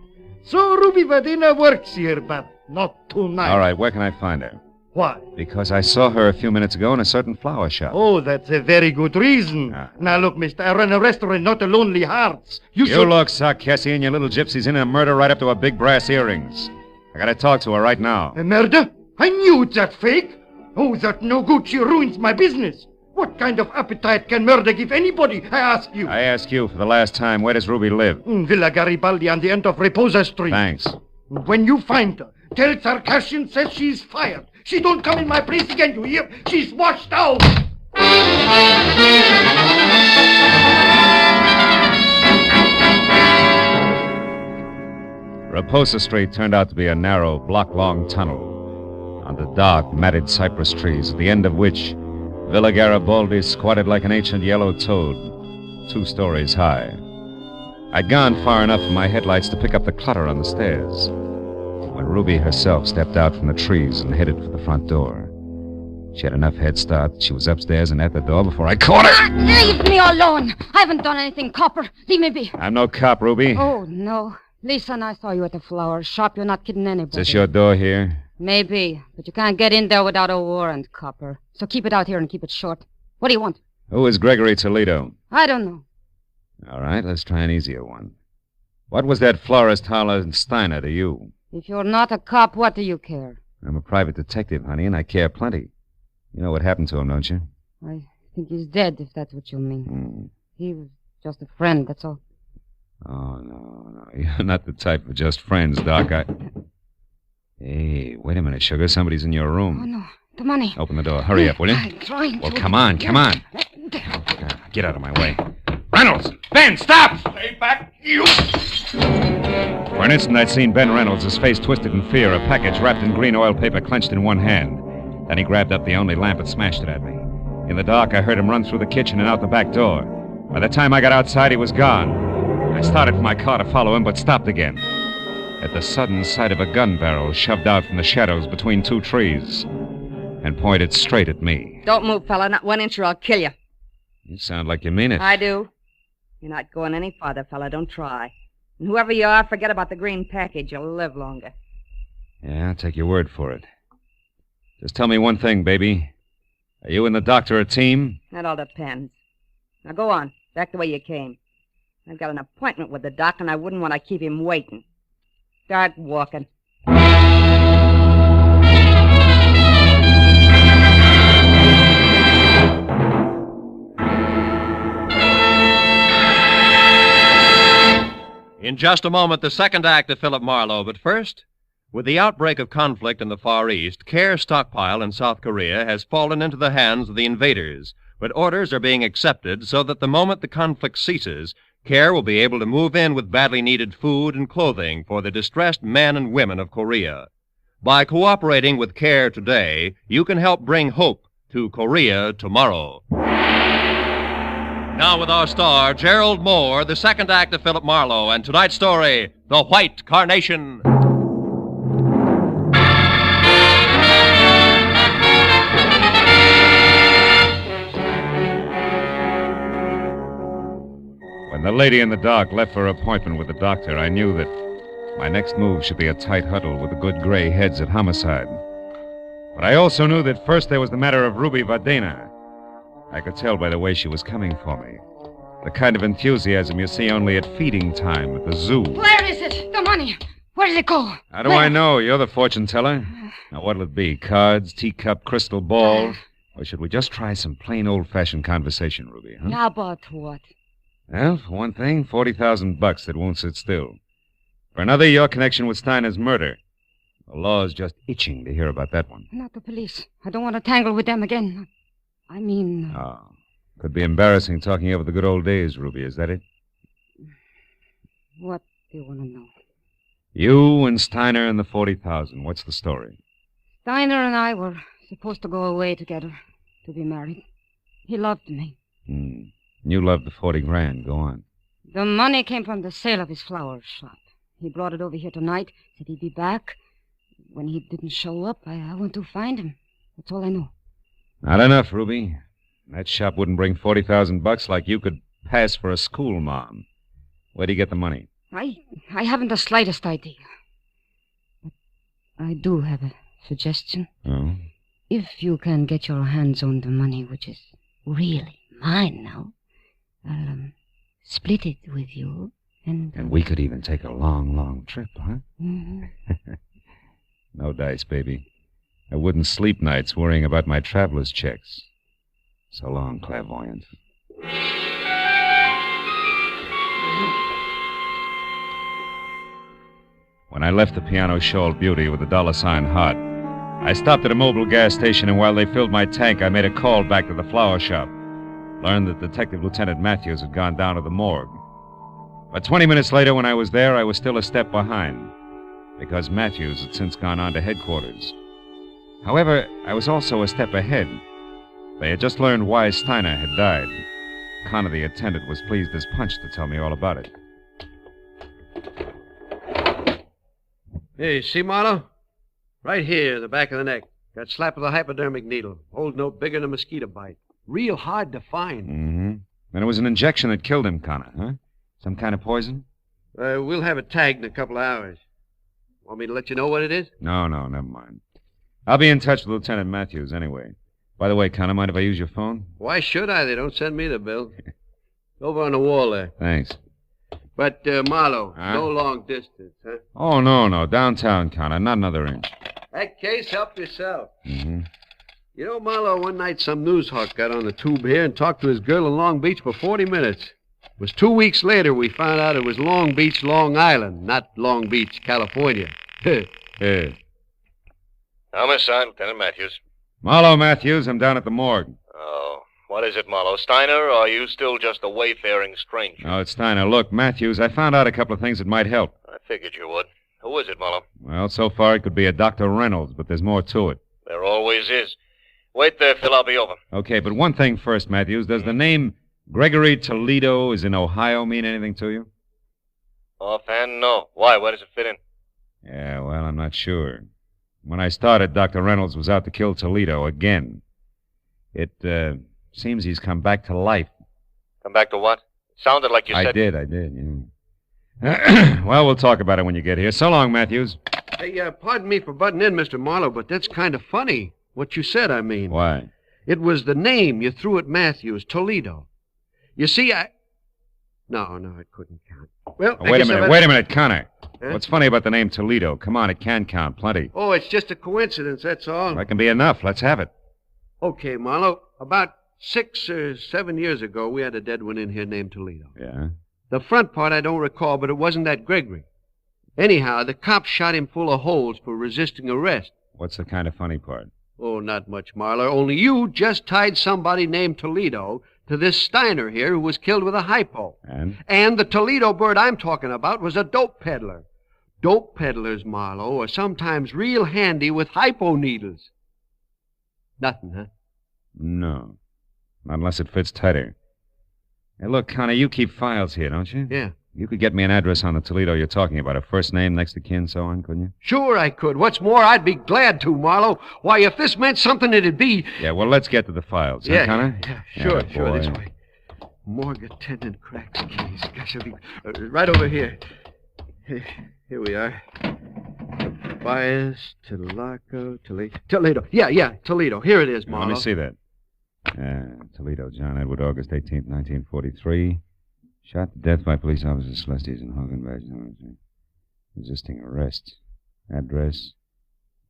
So Ruby Vadena works here, but not tonight.
All right, where can I find her?
Why?
Because I saw her a few minutes ago in a certain flower shop.
Oh, that's a very good reason. Now, look, mister, I run a restaurant, not a Lonely Hearts. You
look, Sarkessian, you little gypsy's in a murder right up to her big brass earrings. I gotta talk to her right now.
A murder? I knew it's that fake. Oh, that no good. She ruins my business. What kind of appetite can murder give anybody, I ask you?
I ask you for the last time, where does Ruby live?
Villa Garibaldi on the end of Reposa Street.
Thanks.
When you find her, tell Sarkessian says she's fired. She don't come in my place again, you hear? She's washed out.
Reposa Street turned out to be a narrow, block-long tunnel under dark, matted cypress trees, at the end of which Villa Garibaldi squatted like an ancient yellow toad, 2 stories high. I'd gone far enough in my headlights to pick up the clutter on the stairs when Ruby herself stepped out from the trees and headed for the front door. She had enough head start that she was upstairs and at the door before I caught her.
Leave me alone. I haven't done anything, Copper. Leave me be.
I'm no cop, Ruby.
Oh, no. Lisa and I saw you at the flower shop. You're not kidding anybody.
Is this your door here?
Maybe, but you can't get in there without a warrant, Copper. So keep it out here and keep it short. What do you want?
Who is Gregory Toledo?
I don't know.
All right, let's try an easier one. What was that florist Harlan Steiner to you?
If you're not a cop, what do you care?
I'm a private detective, honey, and I care plenty. You know what happened to him, don't you?
I think he's dead, if that's what you mean. He was just a friend, that's all.
Oh, no. You're not the type for just friends, Doc. Hey, wait a minute, sugar. Somebody's in your room.
Oh, no. The money.
Open the door. Hurry up, will you?
I'm trying to.
Well, come on. Get out of my way. Reynolds! Ben, stop!
Stay back, you!
For an instant, I'd seen Ben Reynolds, his face twisted in fear, a package wrapped in green oil paper clenched in one hand. Then he grabbed up the only lamp and smashed it at me. In the dark, I heard him run through the kitchen and out the back door. By the time I got outside, he was gone. I started for my car to follow him, but stopped again at the sudden sight of a gun barrel shoved out from the shadows between 2 trees and pointed straight at me.
Don't move, fella. Not 1 inch or I'll kill you.
You sound like you mean it.
I do. You're not going any farther, fella. Don't try. And whoever you are, forget about the green package. You'll live longer.
Yeah, I'll take your word for it. Just tell me one thing, baby. Are you and the doctor a team?
That all depends. Now go on. Back the way you came. I've got an appointment with the doc, and I wouldn't want to keep him waiting. Start walking.
In just a moment, the second act of Philip Marlowe. But first, with the outbreak of conflict in the Far East, Care's stockpile in South Korea has fallen into the hands of the invaders. But orders are being accepted so that the moment the conflict ceases, Care will be able to move in with badly needed food and clothing for the distressed men and women of Korea. By cooperating with Care today, you can help bring hope to Korea tomorrow. Now with our star, Gerald Moore, the second act of Philip Marlowe, and tonight's story, The White Carnation.
When the lady in the dark left for her appointment with the doctor, I knew that my next move should be a tight huddle with the good gray heads of homicide. But I also knew that first there was the matter of Ruby Vadena. I could tell by the way she was coming for me. The kind of enthusiasm you see only at feeding time at the zoo.
Where is it? The money. Where did it go?
How do I know? You're the fortune teller. Now, what'll it be? Cards, teacup, crystal ball? Or should we just try some plain old-fashioned conversation, Ruby, huh?
How about what?
Well, for one thing, $40,000 that won't sit still. For another, your connection with Steiner's murder. The law's just itching to hear about that one.
Not the police. I don't want to tangle with them again. I mean...
Oh. Could be embarrassing talking over the good old days, Ruby. Is that it?
What do you want to know?
You and Steiner and the 40,000. What's the story?
Steiner and I were supposed to go away together, to be married. He loved me.
You loved the 40 grand. Go on.
The money came from the sale of his flower shop. He brought it over here tonight, said he'd be back. When he didn't show up, I went to find him. That's all I know.
Not enough, Ruby. That shop wouldn't bring $40,000 like you could pass for a school mom. Where'd he get the money?
I haven't the slightest idea. But I do have a suggestion.
Oh?
If you can get your hands on the money, which is really mine now, I'll split it with you.
And we could even take a long, long trip, huh?
Mm-hmm.
No dice, baby. I wouldn't sleep nights worrying about my traveler's checks. So long, clairvoyant. When I left the piano-shawled beauty with the $sign heart, I stopped at a mobile gas station, and while they filled my tank, I made a call back to the flower shop. Learned that Detective Lieutenant Matthews had gone down to the morgue. But 20 minutes later, when I was there, I was still a step behind, because Matthews had since gone on to headquarters. However, I was also a step ahead. They had just learned why Steiner had died. Connor, the attendant, was pleased as punch to tell me all about it.
Hey, see, Marlowe? Right here, the back of the neck. Got slap of the hypodermic needle. Holes no bigger than a mosquito bite. Real hard to find.
Mm-hmm. And it was an injection that killed him, Connor, huh? Some kind of poison?
We'll have it tagged in a couple of hours. Want me to let you know what it is?
No, never mind. I'll be in touch with Lieutenant Matthews anyway. By the way, Connor, mind if I use your phone?
Why should I? They don't send me the bill. Over on the wall there.
Thanks.
But, Marlowe, no long distance, huh?
Oh, no. Downtown, Connor. Not another inch.
That case, help yourself.
Mm-hmm.
You know, Marlowe, one night some news hawk got on the tube here and talked to his girl in Long Beach for 40 minutes. It was 2 weeks later we found out it was Long Beach, Long Island, not Long Beach, California.
Hey.
Homicide, Lieutenant Matthews.
Marlowe Matthews, I'm down at the morgue.
Oh, what is it, Marlowe? Steiner, or are you still just a wayfaring stranger?
No, it's Steiner. Look, Matthews, I found out a couple of things that might help.
I figured you would. Who is it, Marlowe?
Well, so far it could be a Dr. Reynolds, but there's more to it.
There always is. Wait there, Phil. I'll be over.
Okay, but one thing first, Matthews. Does the name Gregory Toledo is in Ohio mean anything to you?
Offhand, no. Why? Where does it fit in?
Yeah, well, I'm not sure. When I started, Dr. Reynolds was out to kill Toledo again. It seems he's come back to life.
Come back to what? It sounded like you said...
I did, yeah. Well, we'll talk about it when you get here. So long, Matthews.
Hey, pardon me for butting in, Mr. Marlowe, but that's kind of funny. What you said, I mean.
Why?
It was the name you threw at Matthews, Toledo. You see, No, it couldn't count. Well,
wait a minute, Connor. Huh? What's funny about the name Toledo? Come on, it can count plenty.
Oh, it's just a coincidence, that's all.
That can be enough. Let's have it.
Okay, Marlowe. About 6 or 7 years ago, we had a dead one in here named Toledo.
Yeah?
The front part I don't recall, but it wasn't that Gregory. Anyhow, the cops shot him full of holes for resisting arrest.
What's the kind of funny part?
Oh, not much, Marlowe. Only you just tied somebody named Toledo to this Steiner here who was killed with a hypo. And the Toledo bird I'm talking about was a dope peddler. Dope peddlers, Marlowe, are sometimes real handy with hypo needles. Nothing, huh?
No. Not unless it fits tighter. Hey, look, Connor, you keep files here, don't you?
Yeah.
You could get me an address on the Toledo you're talking about, a first name, next of kin, so on, couldn't you?
Sure I could. What's more, I'd be glad to, Marlowe. Why, if this meant something, it'd be...
Yeah, well, let's get to the files, huh, Connor?
Yeah, sure, this way. Morgue attendant cracked the keys. Gosh, I'll be... right over here. Here we are. Bias, Toledo. Yeah, Toledo. Here it is, Marlowe.
Let me see that. Toledo, John Edward, August 18th, 1943. Shot to death by police officers Celestes and Hogan. Resisting arrest. Address,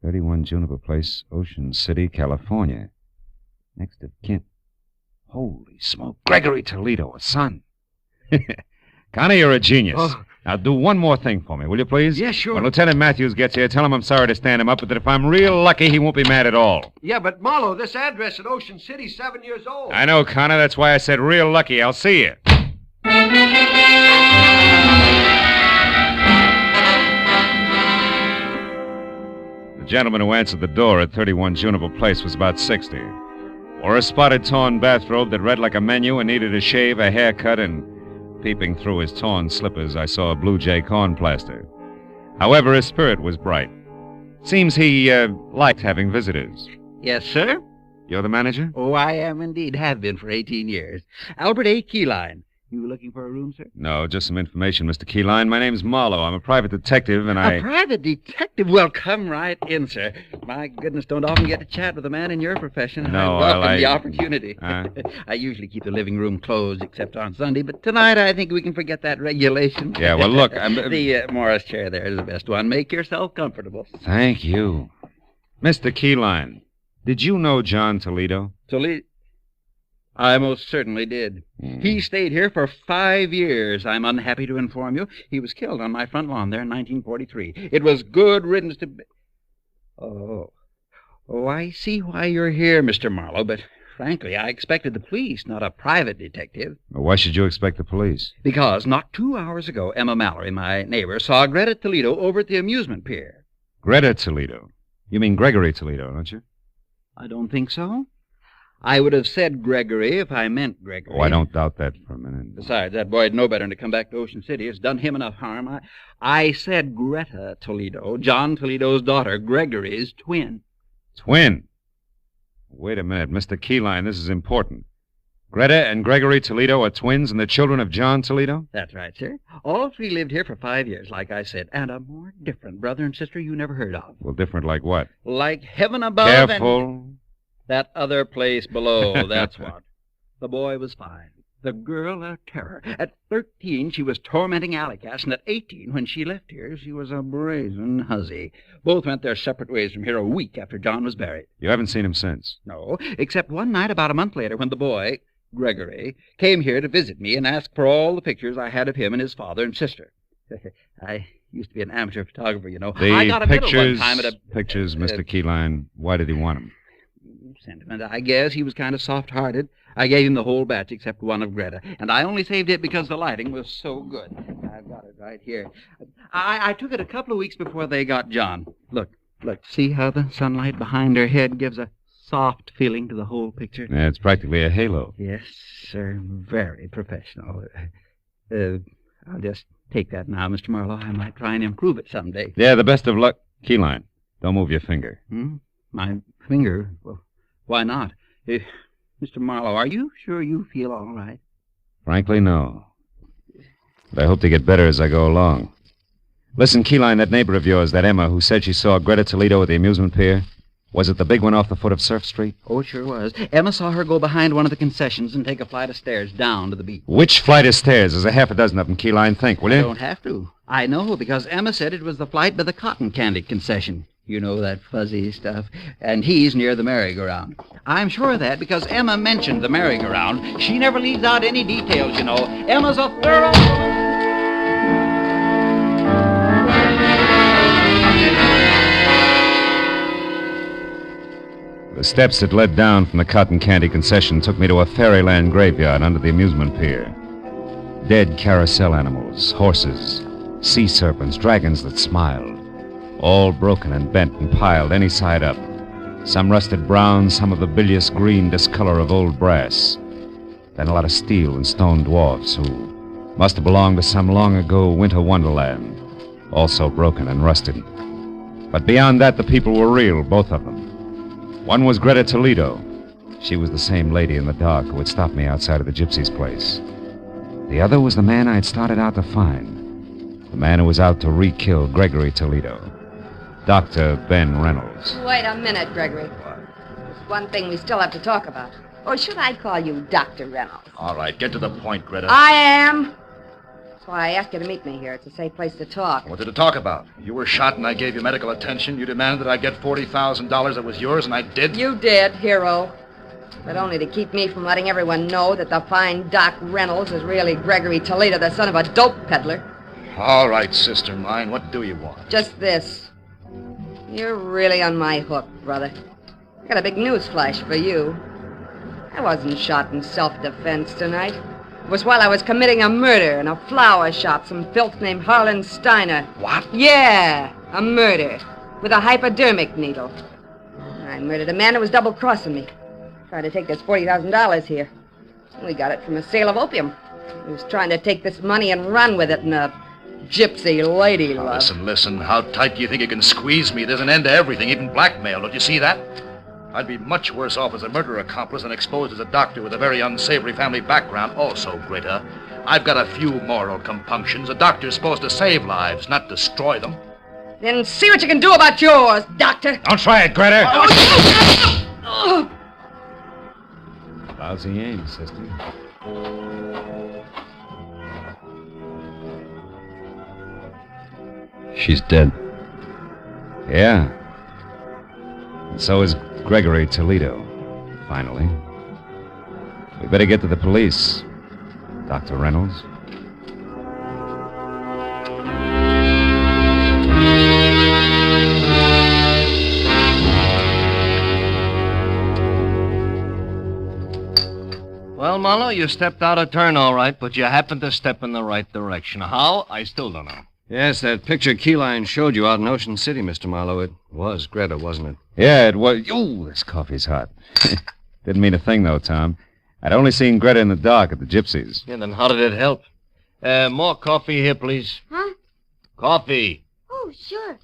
31 Juniper Place, Ocean City, California. Next of kin. Holy smoke. Gregory Toledo, a son. Connie, you're a genius.
Oh.
Now, do one more thing for me, will you, please?
Yeah, sure.
When Lieutenant Matthews gets here, tell him I'm sorry to stand him up, but that if I'm real lucky, he won't be mad at all.
Yeah, but Marlowe, this address at Ocean City's 7 years old.
I know, Connor. That's why I said real lucky. I'll see you. The gentleman who answered the door at 31 Juniper Place was about 60. Wore a spotted torn bathrobe that read like a menu and needed a shave, a haircut, and peeping through his torn slippers, I saw a Blue Jay corn plaster. However, his spirit was bright. Seems he liked having visitors.
Yes, sir.
You're the manager?
Oh, I am indeed. Have been for 18 years. Albert A. Keyline. You looking for a room, sir?
No, just some information, Mr. Keyline. My name's Marlowe. I'm a private detective, and
A private detective? Well, come right in, sir. My goodness, don't often get to chat with a man in your profession.
No,
I welcome the opportunity. I usually keep the living room closed except on Sunday, but tonight I think we can forget that regulation.
Yeah, well, look,
the Morris chair there is the best one. Make yourself comfortable.
Thank you. Mr. Keyline, did you know John Toledo?
Toledo? I most certainly did. He stayed here for 5 years, I'm unhappy to inform you. He was killed on my front lawn there in 1943. It was good riddance to... Oh, I see why you're here, Mr. Marlowe, but frankly, I expected the police, not a private detective.
Well, why should you expect the police?
Because not 2 hours ago, Emma Mallory, my neighbor, saw Greta Toledo over at the amusement pier.
Greta Toledo? You mean Gregory Toledo, don't you?
I don't think so. I would have said Gregory if I meant Gregory.
Oh, I don't doubt that for a minute.
Besides, that boy'd know better than to come back to Ocean City. It's done him enough harm. I said Greta Toledo, John Toledo's daughter, Gregory's twin.
Twin? Wait a minute, Mr. Keyline, this is important. Greta and Gregory Toledo are twins and the children of John Toledo?
That's right, sir. All three lived here for 5 years, like I said, and a more different brother and sister you never heard of.
Well, different like what?
Like heaven above
Careful.
That other place below, that's what. The boy was fine. The girl a terror. At 13, she was tormenting alley cats, and at 18, when she left here, she was a brazen hussy. Both went their separate ways from here a week after John was buried.
You haven't seen him since?
No, except one night about a month later when the boy, Gregory, came here to visit me and asked for all the pictures I had of him and his father and sister. I used to be an amateur photographer, you know. I got a medal one time at a...
Pictures, Mr. Keyline, why did he want them?
Sentiment, I guess. He was kind of soft-hearted. I gave him the whole batch except one of Greta, and I only saved it because the lighting was so good. I've got it right here. I took it a couple of weeks before they got John. Look. See how the sunlight behind her head gives a soft feeling to the whole picture?
Yeah, it's practically a halo.
Yes, sir. Very professional. I'll just take that now, Mr. Marlowe. I might try and improve it someday.
Yeah, the best of luck. Keyline, don't move your finger.
My finger? Well, why not? Mr. Marlowe, are you sure you feel all right?
Frankly, no. But I hope to get better as I go along. Listen, Keyline, that neighbor of yours, that Emma, who said she saw Greta Toledo at the amusement pier, was it the big one off the foot of Surf Street?
Oh, it sure was. Emma saw her go behind one of the concessions and take a flight of stairs down to the beach.
Which flight of stairs? There's a half a dozen of them, Keyline. Think, will you?
You don't have to. I know, because Emma said it was the flight by the cotton candy concession. You know, that fuzzy stuff. And he's near the merry-go-round. I'm sure of that because Emma mentioned the merry-go-round. She never leaves out any details, you know. Emma's a thorough...
The steps that led down from the cotton candy concession took me to a fairyland graveyard under the amusement pier. Dead carousel animals, horses, sea serpents, dragons that smiled. All broken and bent and piled any side up. Some rusted brown, some of the bilious green discolor of old brass. Then a lot of steel and stone dwarfs who must have belonged to some long ago winter wonderland. Also broken and rusted. But beyond that, the people were real, both of them. One was Greta Toledo. She was the same lady in the dark who had stopped me outside of the gypsy's place. The other was the man I had started out to find. The man who was out to re-kill Gregory Toledo. Dr. Ben Reynolds.
Wait a minute, Gregory. There's one thing we still have to talk about. Or should I call you Dr. Reynolds?
All right, get to the point, Greta.
I am. That's why I asked you to meet me here. It's a safe place to talk.
What did it talk about? You were shot and I gave you medical attention. You demanded that I get $40,000 that was yours, and I did.
You did, hero. But only to keep me from letting everyone know that the fine Doc Reynolds is really Gregory Toledo, the son of a dope peddler.
All right, sister mine. What do you want?
Just this. You're really on my hook, brother. I got a big news flash for you. I wasn't shot in self-defense tonight. It was while I was committing a murder in a flower shop, some filth named Harlan Steiner.
What?
Yeah, a murder. With a hypodermic needle. I murdered a man who was double-crossing me. Trying to take this $40,000 here. We got it from a sale of opium. He was trying to take this money and run with it in a gypsy lady love.
Listen. How tight do you think you can squeeze me? There's an end to everything, even blackmail. Don't you see that? I'd be much worse off as a murder accomplice than exposed as a doctor with a very unsavory family background. Also, Greta, I've got a few moral compunctions. A doctor's supposed to save lives, not destroy them.
Then see what you can do about yours, Doctor.
Don't try it, Greta.
Oh.
Lousy aim, sister.
She's dead.
Yeah. And so is Gregory Toledo, finally. We better get to the police, Dr. Reynolds.
Well, Marlowe, you stepped out of turn all right, but you happened to step in the right direction. How? I still don't know.
Yes, that picture Keyline showed you out in Ocean City, Mr. Marlowe. It was Greta, wasn't it?
Yeah, it was. Ooh, this coffee's hot. Didn't mean a thing, though, Tom. I'd only seen Greta in the dark at the Gypsies.
Yeah, then how did it help? More coffee here, please.
Huh?
Coffee.
Oh, sure.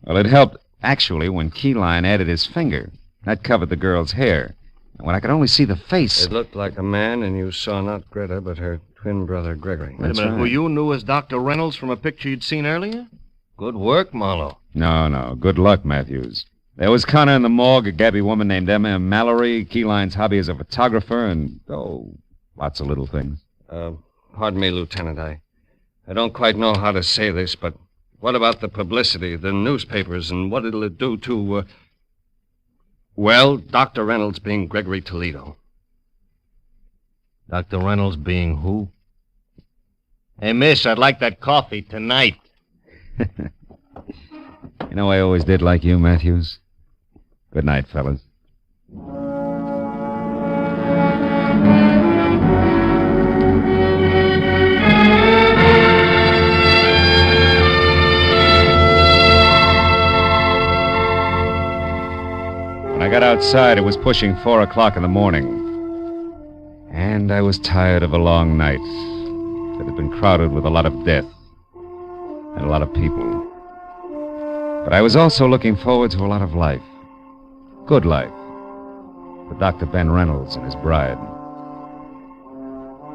Well, it helped, actually, when Keyline added his finger. That covered the girl's hair. And when I could only see the face...
It looked like a man, and you saw not Greta, but her twin brother, Gregory.
Wait a minute, who you knew as Dr. Reynolds from a picture you'd seen earlier? Good work, Marlowe.
No. Good luck, Matthews. There was Connor in the morgue, a gabby woman named Emma Mallory. Keyline's hobby as a photographer, and, lots of little things.
Pardon me, Lieutenant. I don't quite know how to say this, but what about the publicity, the newspapers, and what it'll do to, well, Dr. Reynolds being Gregory Toledo.
Dr. Reynolds being who? Hey, miss, I'd like that coffee tonight.
You know, I always did like you, Matthews. Good night, fellas. When I got outside, it was pushing 4 o'clock in the morning. And I was tired of a long night that had been crowded with a lot of death and a lot of people. But I was also looking forward to a lot of life. Good life. For Dr. Ben Reynolds and his bride.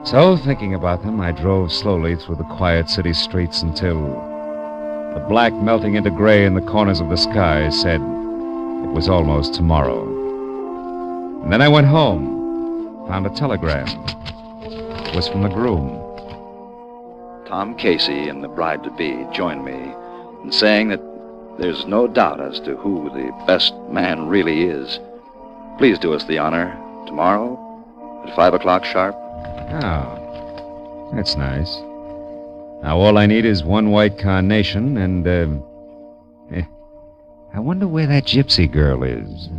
So, thinking about them, I drove slowly through the quiet city streets until the black melting into gray in the corners of the sky said it was almost tomorrow. And then I went home, found a telegram. It was from the groom.
Tom Casey and the bride-to-be joined me in saying that there's no doubt as to who the best man really is. Please do us the honor tomorrow at 5 o'clock sharp.
Oh, that's nice. Now, all I need is one white carnation and, I wonder where that gypsy girl is.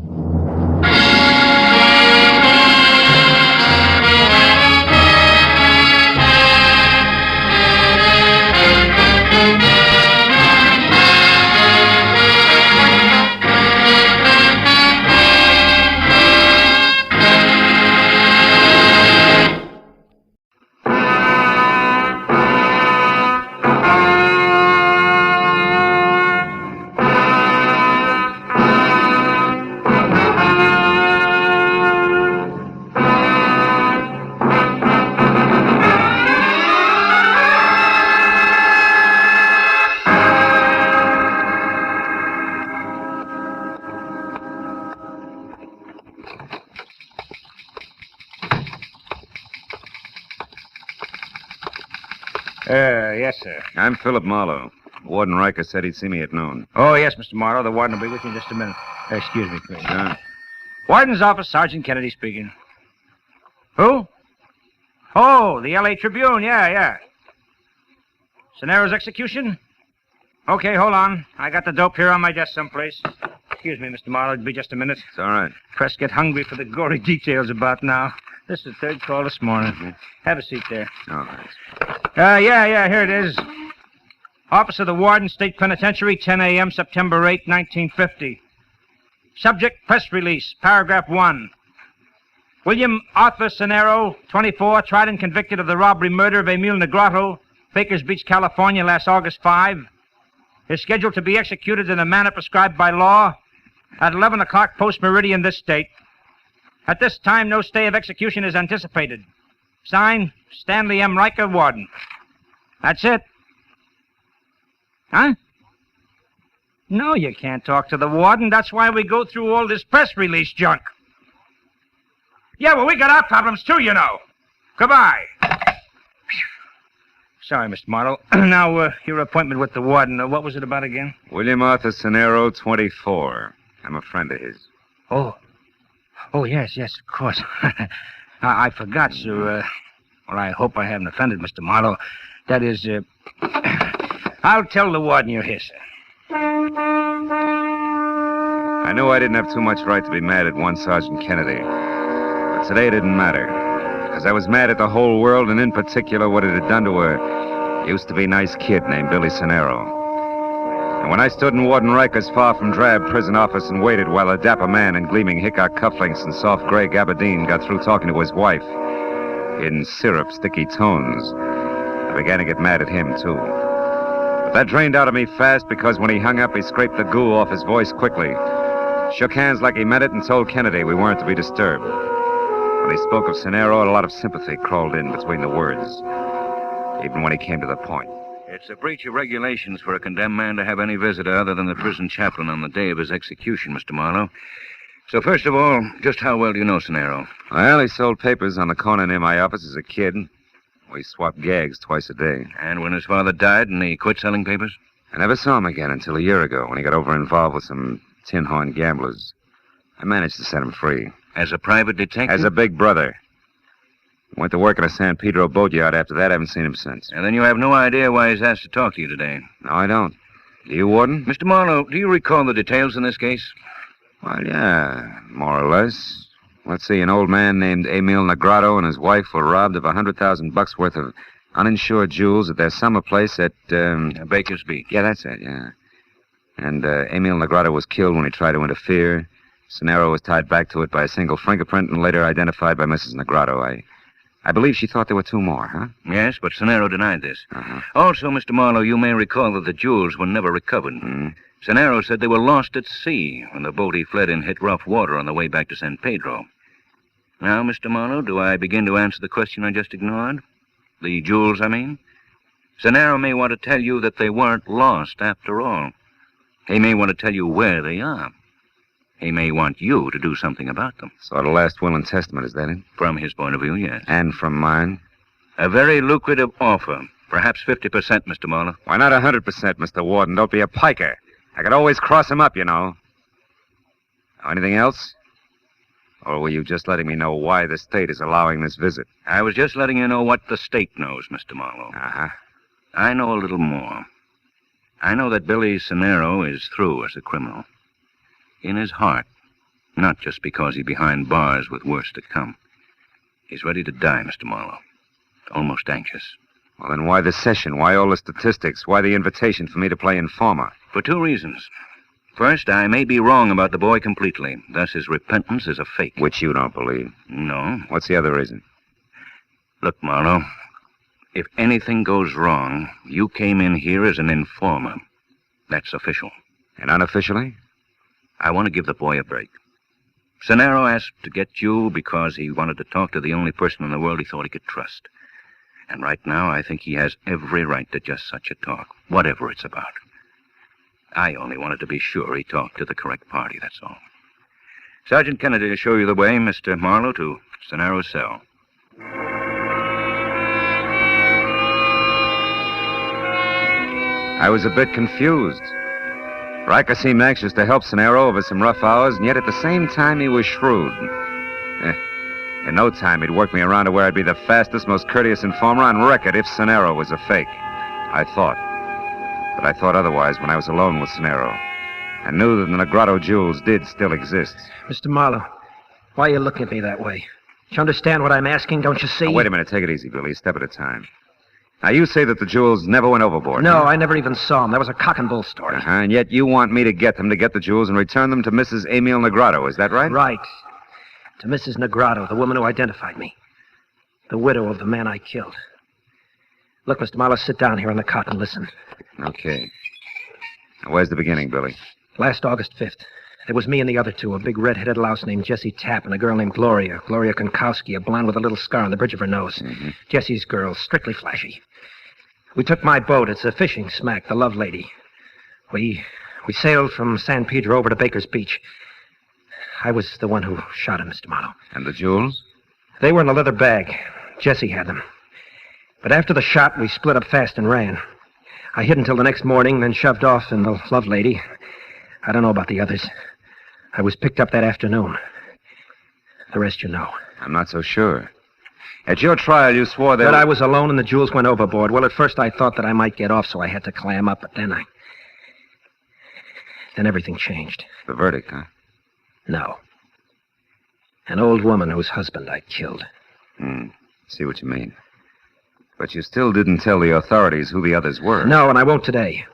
Yes, sir.
I'm Philip Marlowe. Warden Riker said he'd see me at noon.
Oh, yes, Mr. Marlowe. The warden will be with you in just a minute. Excuse me, please.
Sure.
Warden's office, Sergeant Kennedy speaking. Who? Oh, the L.A. Tribune. Yeah. Cenaro's execution? Okay, hold on. I got the dope here on my desk someplace. Excuse me, Mr. Marlowe. It'll be just a minute.
It's all right.
Press get hungry for the gory details about now. This is the third call this morning. Mm-hmm. Have a seat there.
Oh, thanks.
Yeah, here it is. Office of the Warden, State Penitentiary, 10 a.m., September 8, 1950. Subject, press release, paragraph 1. William Arthur Cenaro, 24, tried and convicted of the robbery murder of Emil Negrato, Bakers Beach, California, last August 5. Is scheduled to be executed in a manner prescribed by law at 11 o'clock post-meridian this date. At this time, no stay of execution is anticipated. Signed, Stanley M. Riker, Warden. That's it. Huh? No, you can't talk to the warden. That's why we go through all this press release junk. Yeah, well, we got our problems, too, you know. Goodbye. Sorry, Mr. Marlowe. Now, your appointment with the warden, what was it about again?
William Arthur Cenaro, 24. I'm a friend of his.
Oh, yes, of course. I forgot, sir. Well, I hope I haven't offended Mr. Marlowe. That is, I'll tell the warden you're here, sir.
I knew I didn't have too much right to be mad at one Sergeant Kennedy. But today it didn't matter. Because I was mad at the whole world, and in particular what it had done to a used-to-be nice kid named Billy Cenaro. And when I stood in Warden Riker's far from drab prison office and waited while a dapper man in gleaming Hickok cufflinks and soft gray gabardine got through talking to his wife in syrup, sticky tones, I began to get mad at him, too. But that drained out of me fast because when he hung up, he scraped the goo off his voice quickly, shook hands like he meant it, and told Kennedy we weren't to be disturbed. When he spoke of Cenaro, a lot of sympathy crawled in between the words, even when he came to the point.
It's a breach of regulations for a condemned man to have any visitor other than the prison chaplain on the day of his execution, Mr. Marlowe. So first of all, just how well do you know Cenaro?
Well, he sold papers on the corner near my office as a kid. We swapped gags twice a day.
And when his father died and he quit selling papers?
I never saw him again until a year ago when he got over-involved with some tin horn gamblers. I managed to set him free.
As a private detective?
As a big brother. Went to work in a San Pedro boatyard after that. I haven't seen him since.
And then you have no idea why he's asked to talk to you today?
No, I don't. Do you, Warden?
Mr. Marlowe, do you recall the details in this case?
Well, yeah, more or less. Let's see, an old man named Emil Negrato and his wife were robbed of $100,000 worth of uninsured jewels at their summer place at,
Baker's Beach.
Yeah, that's it, yeah. And Emil Negrato was killed when he tried to interfere. Cenaro was tied back to it by a single fingerprint and later identified by Mrs. Negrato. I believe she thought there were two more, huh?
Yes, but Cenaro denied this.
Uh-huh.
Also, Mr. Marlowe, you may recall that the jewels were never recovered.
Mm-hmm.
Cenaro said they were lost at sea when the boat he fled in hit rough water on the way back to San Pedro. Now, Mr. Marlowe, do I begin to answer the question I just ignored? The jewels, I mean? Cenaro may want to tell you that they weren't lost after all. He may want to tell you where they are. He may want you to do something about them.
Sort of last will and testament, is that it?
From his point of view, yes.
And from mine?
A very lucrative offer. Perhaps 50%, Mr. Marlowe.
Why not 100%, Mr. Warden? Don't be a piker. I could always cross him up, you know. Anything else? Or were you just letting me know why the state is allowing this visit?
I was just letting you know what the state knows, Mr. Marlowe.
Uh-huh.
I know a little more. I know that Billy Cenaro is through as a criminal. In his heart. Not just because he's behind bars with worse to come. He's ready to die, Mr. Marlowe. Almost anxious.
Well, then why the session? Why all the statistics? Why the invitation for me to play informer?
For two reasons. First, I may be wrong about the boy completely. Thus, his repentance is a fake.
Which you don't believe.
No.
What's the other reason?
Look, Marlowe, if anything goes wrong, you came in here as an informer. That's official.
And unofficially?
I want to give the boy a break. Cenaro asked to get you because he wanted to talk to the only person in the world he thought he could trust. And right now, I think he has every right to just such a talk, whatever it's about. I only wanted to be sure he talked to the correct party, that's all. Sergeant Kennedy will show you the way, Mr. Marlowe, to Cenaro's cell.
I was a bit confused. Riker seemed anxious to help Cenero over some rough hours, and yet at the same time he was shrewd. In no time, he'd work me around to where I'd be the fastest, most courteous informer on record if Cenero was a fake. I thought. But I thought otherwise when I was alone with Cenero. I knew that the Negrado jewels did still exist.
Mr. Marlowe, why are you looking at me that way? Do you understand what I'm asking? Don't you see?
Oh, wait a minute. Take it easy, Billy. A step at a time. Now, you say that the jewels never went overboard.
No, I never even saw them. That was a cock and bull story.
And yet you want me to get them, to get the jewels, and return them to Mrs. Emil Negrado. Is that right?
Right. To Mrs. Negrado, the woman who identified me. The widow of the man I killed. Look, Mr. Marlowe, sit down here on the cot and listen.
Okay. Now, where's the beginning, Billy?
Last August 5th. It was me and the other two, a big red-headed louse named Jessie Tapp and a girl named Gloria Konkowski, a blonde with a little scar on the bridge of her nose.
Mm-hmm.
Jessie's girl, strictly flashy. We took my boat. It's a fishing smack, the Love Lady. We sailed from San Pedro over to Baker's Beach. I was the one who shot him, Mr. Marlowe.
And the jewels?
They were in a leather bag. Jessie had them. But after the shot, we split up fast and ran. I hid until the next morning, then shoved off in the Love Lady. I don't know about the others. I was picked up that afternoon. The rest you know.
I'm not so sure. At your trial, you swore that...
That I was alone and the jewels went overboard. Well, at first I thought that I might get off, so I had to clam up, but then everything changed.
The verdict, huh?
No. An old woman whose husband I killed.
See what you mean. But you still didn't tell the authorities who the others were.
No, and I won't today.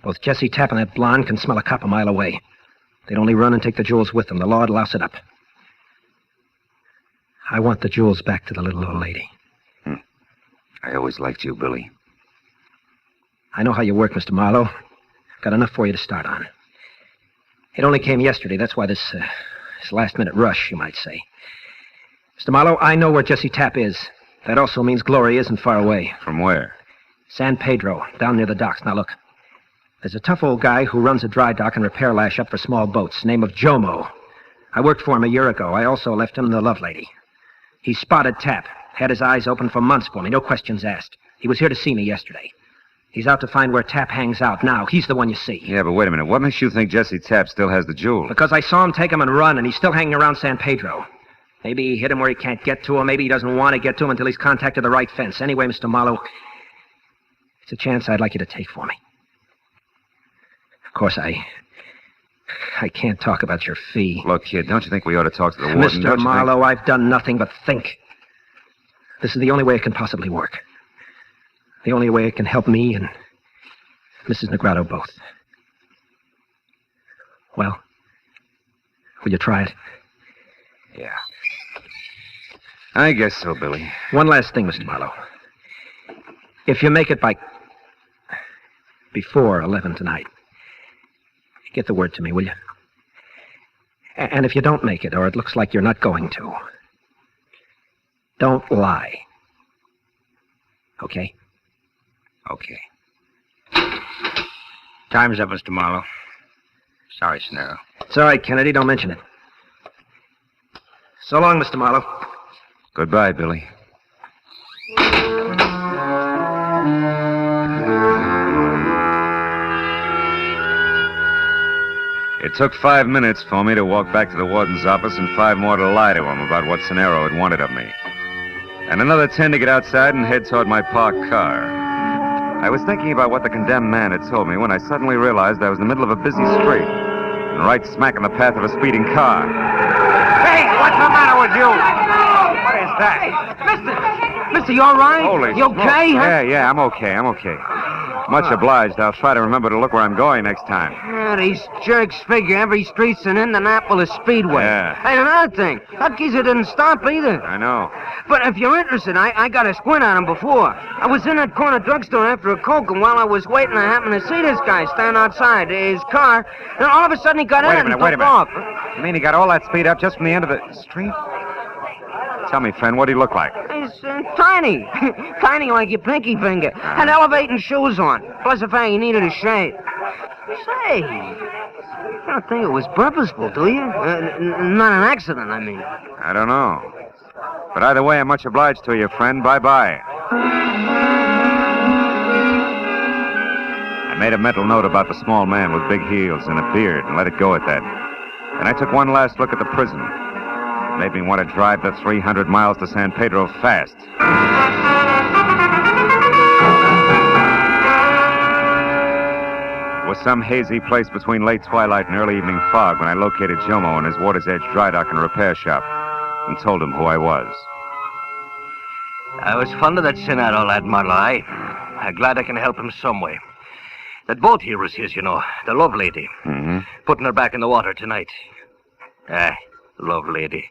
Both Jessie Tapp and that blonde can smell a cop a mile away. They'd only run and take the jewels with them. The law'd louse it up. I want the jewels back to the little old lady.
I always liked you, Billy.
I know how you work, Mr. Marlowe. Got enough for you to start on. It only came yesterday. That's why this last-minute rush, you might say. Mr. Marlowe, I know where Jessie Tapp is. That also means Gloria isn't far away.
From where?
San Pedro, down near the docks. Now, look. There's a tough old guy who runs a dry dock and repair lash up for small boats, name of Jomo. I worked for him a year ago. I also left him the Love Lady. He spotted Tapp, had his eyes open for months for me, no questions asked. He was here to see me yesterday. He's out to find where Tapp hangs out now. He's the one you see.
Yeah, but wait a minute. What makes you think Jessie Tapp still has the jewel?
Because I saw him take him and run, and he's still hanging around San Pedro. Maybe he hit him where he can't get to him. Maybe he doesn't want to get to him until he's contacted the right fence. Anyway, Mr. Marlowe, it's a chance I'd like you to take for me. Of course, I can't talk about your fee.
Look, kid, don't you think we ought to talk to the warden?
Mr. Marlowe, I've done nothing but think. This is the only way it can possibly work. The only way it can help me and Mrs. Negrado both. Well, will you try it?
Yeah. I guess so, Billy.
One last thing, Mr. Marlowe. If you make it before 11 tonight, get the word to me, will you? And if you don't make it, or it looks like you're not going to, don't lie. Okay?
Okay. Time's up, Mr. Marlowe. Sorry, Cenero.
It's all right, Kennedy. Don't mention it. So long, Mr. Marlowe.
Goodbye, Billy. It took 5 minutes for me to walk back to the warden's office and 5 more to lie to him about what Cenero had wanted of me. And another 10 to get outside and head toward my parked car. I was thinking about what the condemned man had told me when I suddenly realized I was in the middle of a busy street and right smack in the path of a speeding car.
Hey, what's the matter with you? What is that?
Mister, you all right?
Holy
You okay,
smoke.
huh?
Yeah, I'm okay. Much obliged. I'll try to remember to look where I'm going next time.
Yeah, these jerks figure every street's an Indianapolis Speedway.
Yeah.
Hey, another thing. That geezer didn't stop either.
I know.
But if you're interested, I got a squint on him before. I was in that corner drugstore after a Coke, and while I was waiting, I happened to see this guy stand outside his car, and all of a sudden he got in and took off.
You mean he got all that speed up just from the end of the street? Tell me, friend, what did he look like?
He's tiny. Tiny like your pinky finger. Had elevating shoes on. Plus the fact he needed a shave. Say, you don't think it was purposeful, do you? Not an accident, I mean.
I don't know. But either way, I'm much obliged to you, friend. Bye-bye. And made a mental note about the small man with big heels and a beard and let it go at that. Then I took one last look at the prison. It made me want to drive the 300 miles to San Pedro fast. It was some hazy place between late twilight and early evening fog when I located Jomo in his Water's Edge dry dock and repair shop and told him who I was.
I was fond of that Senado lad, Marlowe. I'm glad I can help him some way. That boat here was his, you know, the love lady.
Mm-hmm.
Putting her back in the water tonight. Love lady.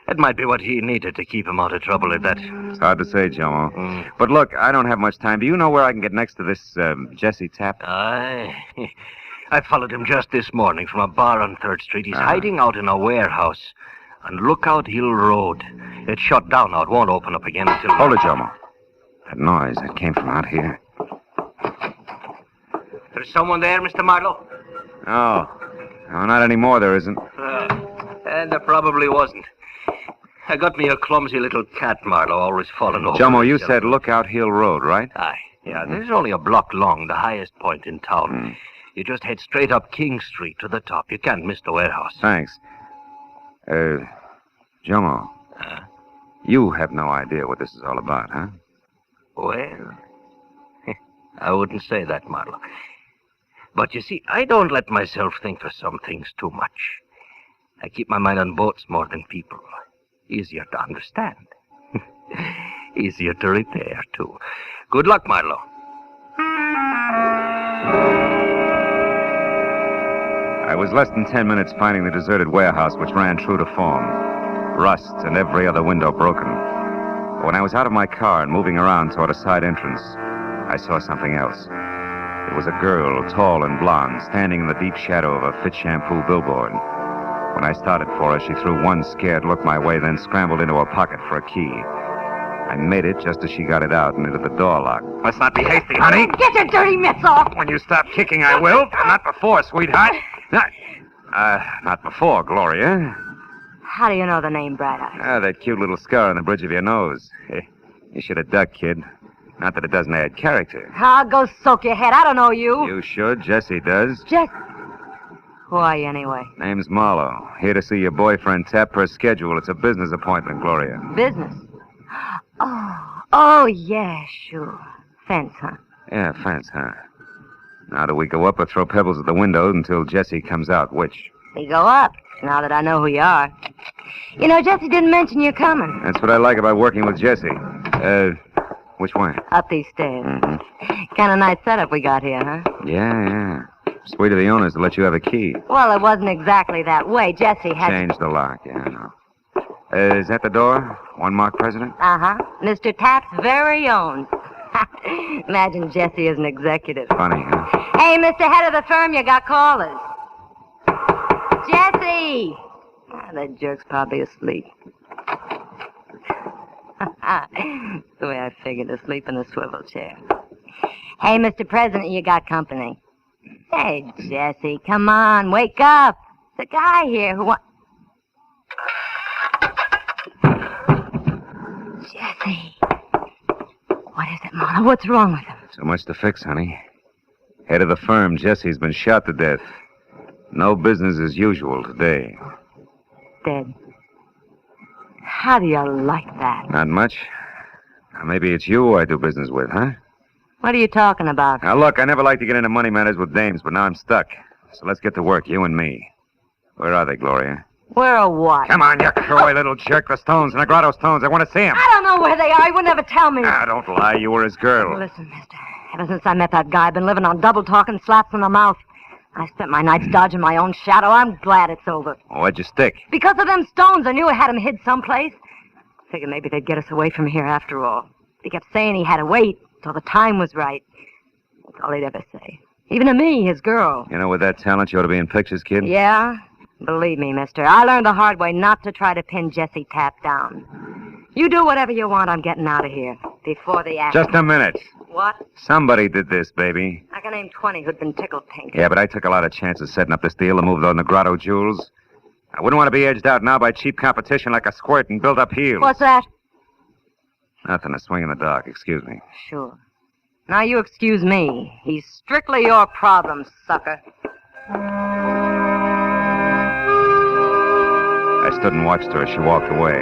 That might be what he needed to keep him out of trouble at that.
It's hard to say, Jomo. But look, I don't have much time. Do you know where I can get next to this Jesse Tapp?
I followed him just this morning from a bar on 3rd Street. He's hiding out in a warehouse on Lookout Hill Road. It's shut down now. It won't open up again until...
Hold it, Jomo. That noise, that came from out here.
There's someone there, Mr. Marlowe?
Oh. No, not anymore, there isn't.
And there probably wasn't. I got me a clumsy little cat, Marlowe, always falling over.
Jomo, you said Lookout Hill Road, right?
Aye. Yeah, this is only a block long, the highest point in town. You just head straight up King Street to the top. You can't miss the warehouse.
Thanks. Jomo. You have no idea what this is all about, huh?
Well, I wouldn't say that, Marlowe. But you see, I don't let myself think for some things too much. I keep my mind on boats more than people. Easier to understand. Easier to repair, too. Good luck, Marlowe.
I was less than 10 minutes finding the deserted warehouse, which ran true to form. Rust and every other window broken. When I was out of my car and moving around toward a side entrance, I saw something else. It was a girl, tall and blonde, standing in the deep shadow of a Fit Shampoo billboard. When I started for her, she threw one scared look my way, then scrambled into her pocket for a key. I made it just as she got it out and into the door lock.
Let's not be hasty, honey.
Get your dirty mitts off!
When you stop kicking, I will. Not before, sweetheart.
Not before, Gloria.
How do you know the name Bright Eye?
That cute little scar on the bridge of your nose. You should have ducked, kid. Not that it doesn't add character.
I'll go soak your head. I don't know you.
You should. Jesse does.
Who are you, anyway?
Name's Marlowe. Here to see your boyfriend Tapp per schedule. It's a business appointment, Gloria.
Business? Oh, yeah, sure. Fence, huh?
Yeah, fence, huh? Now do we go up or throw pebbles at the window until Jesse comes out? Which?
We go up, now that I know who you are. You know, Jesse didn't mention you're coming.
That's what I like about working with Jesse. Which way?
Up these stairs. Kind of nice setup we got here, huh?
Yeah. Sweet of the owners to let you have a key.
Well, it wasn't exactly that way. Jesse had...
Changed the lock, yeah, I know. Is that the door? One mark president?
Uh-huh. Mr. Tapp's very own. Imagine Jesse as an executive.
Funny, huh?
Hey, Mr. Head of the firm, you got callers. Jesse! That jerk's probably asleep. The way I figured, asleep in a swivel chair. Hey, Mr. President, you got company. Hey, Jesse, come on, wake up. There's a guy here who wants... Jesse. What is it, Marlowe? What's wrong with him?
So much to fix, honey. Head of the firm, Jesse's been shot to death. No business as usual today.
Dead. How do you like that?
Not much. Now, maybe it's you I do business with, huh?
What are you talking about?
Now, look, I never like to get into money matters with dames, but now I'm stuck. So let's get to work, you and me. Where are they, Gloria?
Where or what?
Come on, you coy little jerk. The stones, the grotto stones. I want to see them.
I don't know where they are. He would never tell me.
Ah, don't lie. You were his girl.
Listen, mister. Ever since I met that guy, I've been living on double talk and slaps in the mouth. I spent my nights dodging my own shadow. I'm glad it's over.
Why'd you stick?
Because of them stones. I knew I had them hid someplace. Figured maybe they'd get us away from here after all. He kept saying he had to wait till the time was right. That's all he'd ever say. Even to me, his girl.
You know, with that talent, you ought to be in pictures, kid.
Yeah? Believe me, mister, I learned the hard way not to try to pin Jesse Tapp down. You do whatever you want, I'm getting out of here. Before the action.
Just a minute.
What?
Somebody did this, baby.
I can name 20 who'd been tickled pink.
Yeah, but I took a lot of chances setting up this deal to move those Negrado jewels. I wouldn't want to be edged out now by cheap competition like a squirt and build up heels.
What's that?
Nothing, a swing in the dark, excuse me.
Sure. Now you excuse me. He's strictly your problem, sucker.
I stood and watched her as she walked away.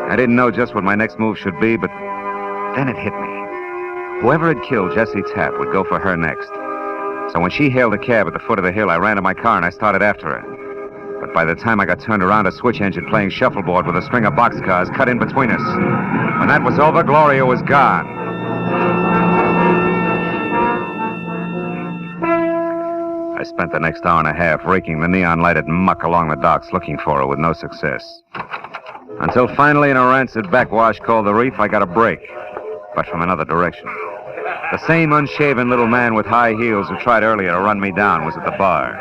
I didn't know just what my next move should be, but then it hit me. Whoever had killed Jessie Tapp would go for her next. So when she hailed a cab at the foot of the hill, I ran to my car and I started after her. But by the time I got turned around, a switch engine playing shuffleboard with a string of boxcars cut in between us. When that was over, Gloria was gone. I spent the next hour and a half raking the neon-lighted muck along the docks looking for her with no success. Until finally, in a rancid backwash called the Reef, I got a break, but from another direction. The same unshaven little man with high heels who tried earlier to run me down was at the bar,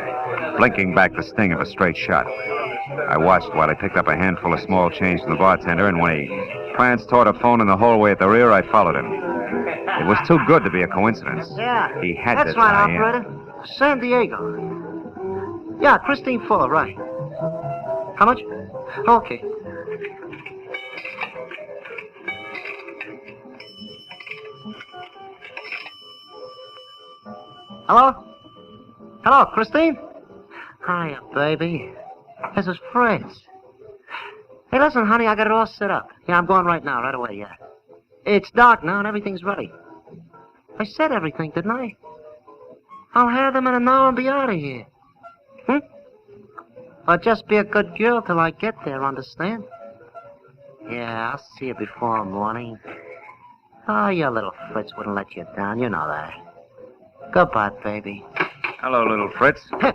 blinking back the sting of a straight shot. I watched while he picked up a handful of small change from the bartender, and when he pranced toward a phone in the hallway at the rear, I followed him. It was too good to be a coincidence.
Yeah.
He had
That's
to
right,
tie in.
operator. San Diego. Yeah, Christine Fuller, right. How much? Okay. Hello? Hello, Christine? Hiya, baby. This is Fritz. Hey, listen, honey, I got it all set up. Yeah, I'm going right now, right away, yeah. It's dark now and everything's ready. I said everything, didn't I? I'll have them in an hour and be out of here. Or just be a good girl till I get there, understand? Yeah, I'll see you before morning. Oh, your little Fritz wouldn't let you down, you know that. Goodbye, baby.
Hello, little Fritz.
Hey,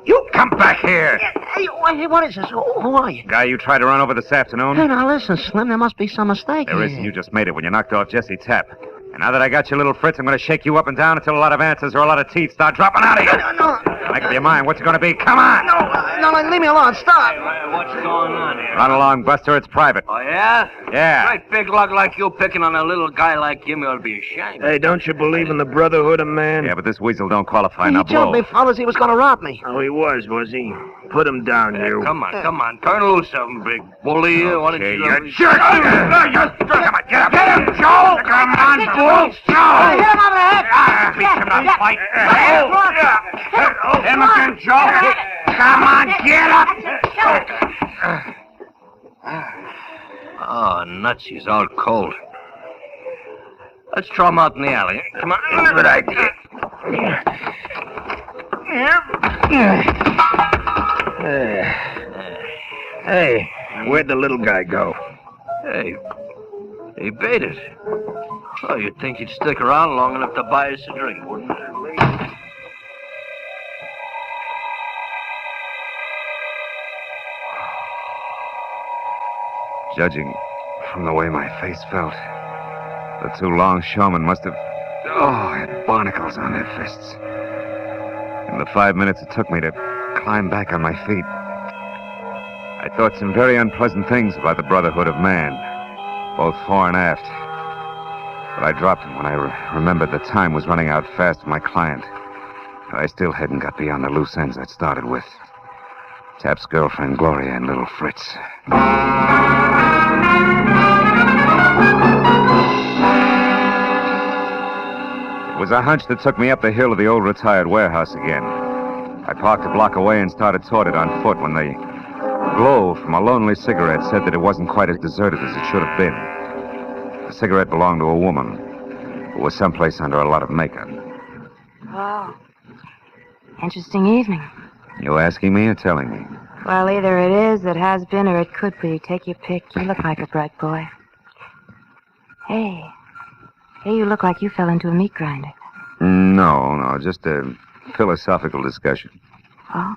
you
Come back here.
Hey, what is this? Who are you?
Guy you tried to run over this afternoon?
Hey, now listen, Slim, there must be some mistake
There
here.
isn't. You just made it when you knocked off Jessie Tapp. And now that I got you, little Fritz, I'm going to shake you up and down until a lot of answers or a lot of teeth start dropping out of you.
No.
Make up your mind. What's it going to be? Come on.
No, leave me alone. Stop.
What's going on here?
Run along, Buster. It's private.
Oh, yeah?
Yeah.
Great big lug like you picking on a little guy like him, you'll be ashamed.
Hey, don't you believe in the brotherhood of man?
Yeah, but this weasel don't qualify.
He
Now
told
blow.
me, fellas, he was going to rob me.
Oh, he was he? Put him down, you.
Come on. Turn loose of him, big bully. Why don't you...
You jerk! Come on, get up! Get him, Joe! Come on, fool! Joe!
Hit him over the head!
Beat him up, fight! Him again, Joe! Come on, get up!
Oh, nuts, he's all cold. Let's throw him out in the alley. Come on.
Good idea. Hey, where'd the little guy go?
Hey, he baited. Oh, you'd think he'd stick around long enough to buy us a drink, wouldn't you?
Judging from the way my face felt, the two longshoremen must have, had barnacles on their fists. In the 5 minutes it took me to climb back on my feet, I thought some very unpleasant things about the brotherhood of man, both fore and aft. But I dropped them when I remembered the time was running out fast for my client. And I still hadn't got beyond the loose ends I'd started with. Tapp's girlfriend, Gloria, and little Fritz. It was a hunch that took me up the hill to the old retired warehouse again. I parked a block away and started toward it on foot when the glow from a lonely cigarette said that it wasn't quite as deserted as it should have been. The cigarette belonged to a woman who was someplace under a lot of makeup.
Oh. Interesting evening.
You asking me or telling me?
Well, either it is, it has been, or it could be. Take your pick. You look like a bright boy. Hey, you look like you fell into a meat grinder.
No, just a philosophical discussion.
Oh?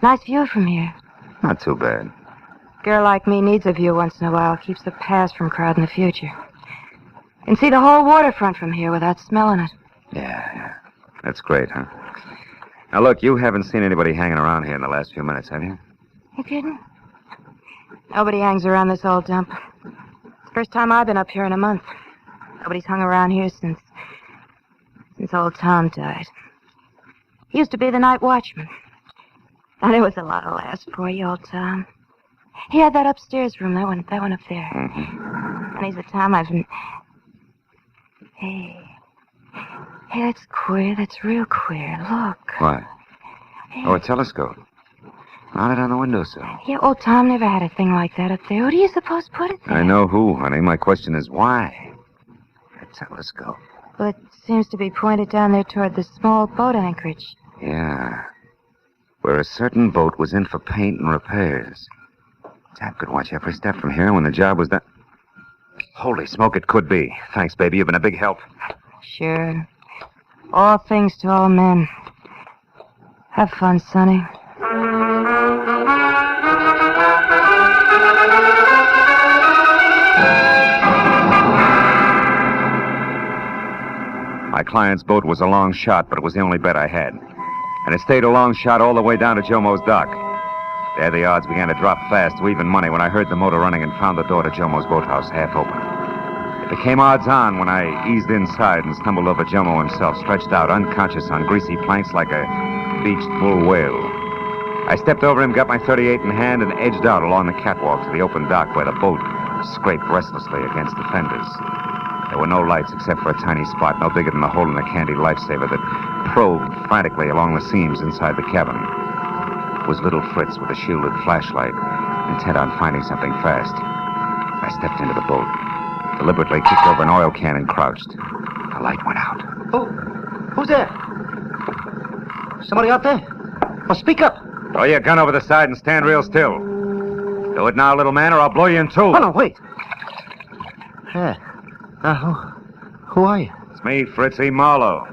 Nice view from here.
Not too bad.
Girl like me needs a view once in a while. Keeps the past from crowding the future. Can see the whole waterfront from here without smelling it.
Yeah. That's great, huh? Now, look, you haven't seen anybody hanging around here in the last few minutes, have you?
You kidding? Nobody hangs around this old dump. It's the first time I've been up here in a month. Nobody's hung around here since old Tom died. He used to be the night watchman. And it was a lot of laughs for you, old Tom. He had that upstairs room, that one up there.
Mm-hmm.
And he's the Tom I've been...
Hey, that's queer. That's real queer. Look.
What? Oh, a telescope. Mounted on the windowsill.
Yeah, old Tom never had a thing like that up there. Who do you suppose put it there?
I know who, honey. My question is why? A telescope.
Well, it seems to be pointed down there toward the small boat anchorage.
Yeah. Where a certain boat was in for paint and repairs. Tap could watch every step from here when the job was done. Holy smoke, it could be. Thanks, baby. You've been a big help.
Sure. All things to all men. Have fun, Sonny.
My client's boat was a long shot, but it was the only bet I had. And it stayed a long shot all the way down to Jomo's dock. There the odds began to drop fast to even money when I heard the motor running and found the door to Jomo's boathouse half open. It became odds on when I eased inside and stumbled over Jomo himself, stretched out unconscious on greasy planks like a beached bull whale. I stepped over him, got my .38 in hand, and edged out along the catwalk to the open dock where the boat scraped restlessly against the fenders. There were no lights except for a tiny spot no bigger than the hole in the candy lifesaver that probed frantically along the seams inside the cabin. It was little Fritz with a shielded flashlight, intent on finding something fast. I stepped into the boat, deliberately kicked over an oil can and crouched. The light went out.
Who's there? Somebody out there? Well, speak up.
Throw your gun over the side and stand real still. Do it now, little man, or I'll blow you in two.
Oh, no, wait. Yeah. Who are you?
It's me, Fritzy Marlowe.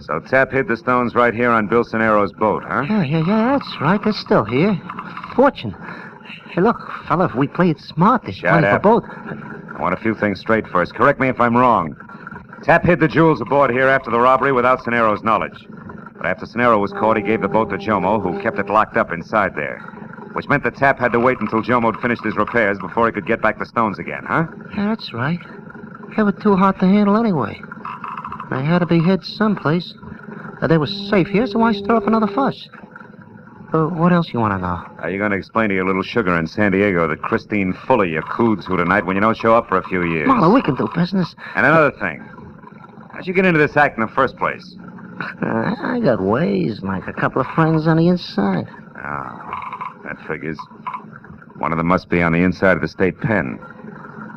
So Tap hid the stones right here on Bill Sonero's boat, huh?
Yeah, that's right. They're still here. Fortune. Hey, look, fella, if we play it smart, there's plenty for both.
I want a few things straight first. Correct me if I'm wrong. Tap hid the jewels aboard here after the robbery without Sonero's knowledge. But after Sonero was caught, he gave the boat to Jomo, who kept it locked up inside there. Which meant that Tap had to wait until Jomo'd finished his repairs before he could get back the stones again, huh?
Yeah, that's right. They were too hard to handle anyway. They had to be hid someplace. They were safe here, so why stir up another fuss? What else you want to know?
Are you going to explain to your little sugar in San Diego that Christine Fuller you cooed to tonight when you don't show up for a few years?
Marlowe, we can do business.
And another thing. How'd you get into this act in the first place?
I got ways, like a couple of friends on the inside.
Oh, that figures. One of them must be on the inside of the state pen.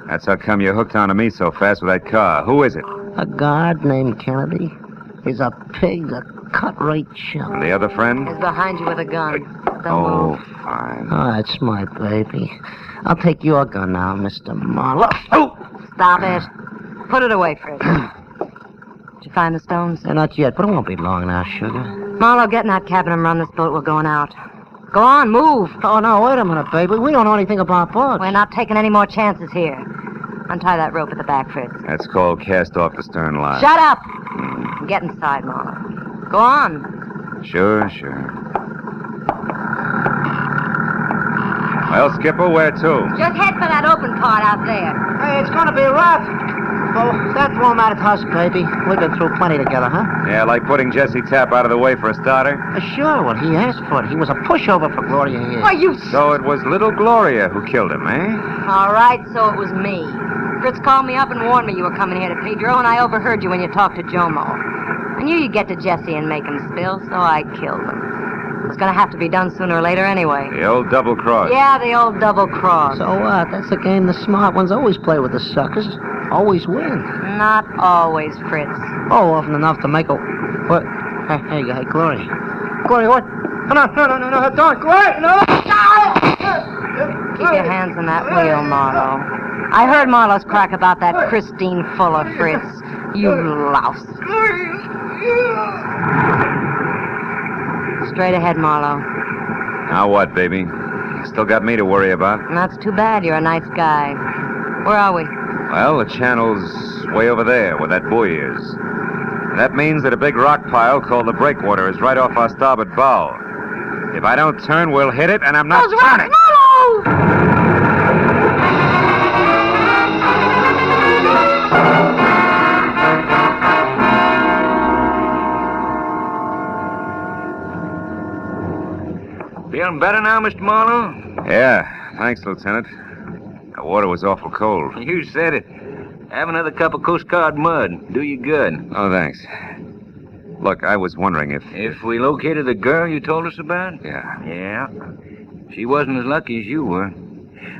That's how come you hooked onto me so fast with that car. Who is it?
A guard named Kennedy. He's a pig, a cut-rate chump.
And the other friend?
He's behind you with a gun.
Oh, fine.
Oh, that's my baby. I'll take your gun now, Mr. Marlowe. Oh!
Stop it. Put it away, Fritz. Did you find the stones?
Not yet, but it won't be long now, sugar.
Marlowe, get in that cabin and run this boat. We're going out. Go on, move.
Oh, no, wait a minute, baby. We don't know anything about boats.
We're not taking any more chances here. Untie that rope at the back, Fritz.
That's called cast off the stern line.
Shut up! Get inside, Marlowe. Go on.
Sure. Well, Skipper, where to?
Just head for that open part out there.
Hey, it's gonna be rough. Well, that won't matter to us, baby. We've been through plenty together, huh?
Yeah, like putting Jesse Tapp out of the way for a starter?
Sure, well, he asked for it. He was a pushover for Gloria here.
Why, you...
So it was little Gloria who killed him, eh?
All right, so it was me. Fritz called me up and warned me you were coming here to Pedro, and I overheard you when you talked to Jomo. I knew you'd get to Jesse and make him spill, so I killed him. It was going to have to be done sooner or later anyway.
The old double cross.
Yeah, the old double cross.
So what? That's a game the smart ones always play with the suckers. Always win.
Not always, Fritz.
Oh, often enough to make a... What? Hey, Gloria. Gloria, what? No, don't, Gloria, no!
Keep your hands on that wheel, Marlowe. I heard Marlowe's crack about that Christine Fuller, Fritz. You louse. Straight ahead, Marlowe.
Now what, baby? You still got me to worry about.
That's too bad. You're a nice guy. Where are we?
Well, the channel's way over there where that buoy is. And that means that a big rock pile called the breakwater is right off our starboard bow. If I don't turn, we'll hit it, and I'm not turning.
Feeling better now, Mr. Marlowe?
Yeah, thanks, Lieutenant. The water was awful cold.
You said it.
Have another cup of Coast Guard mud. Do you good.
Oh, thanks. Look, I was wondering if...
If we located the girl you told us about?
Yeah.
Yeah. She wasn't as lucky as you were.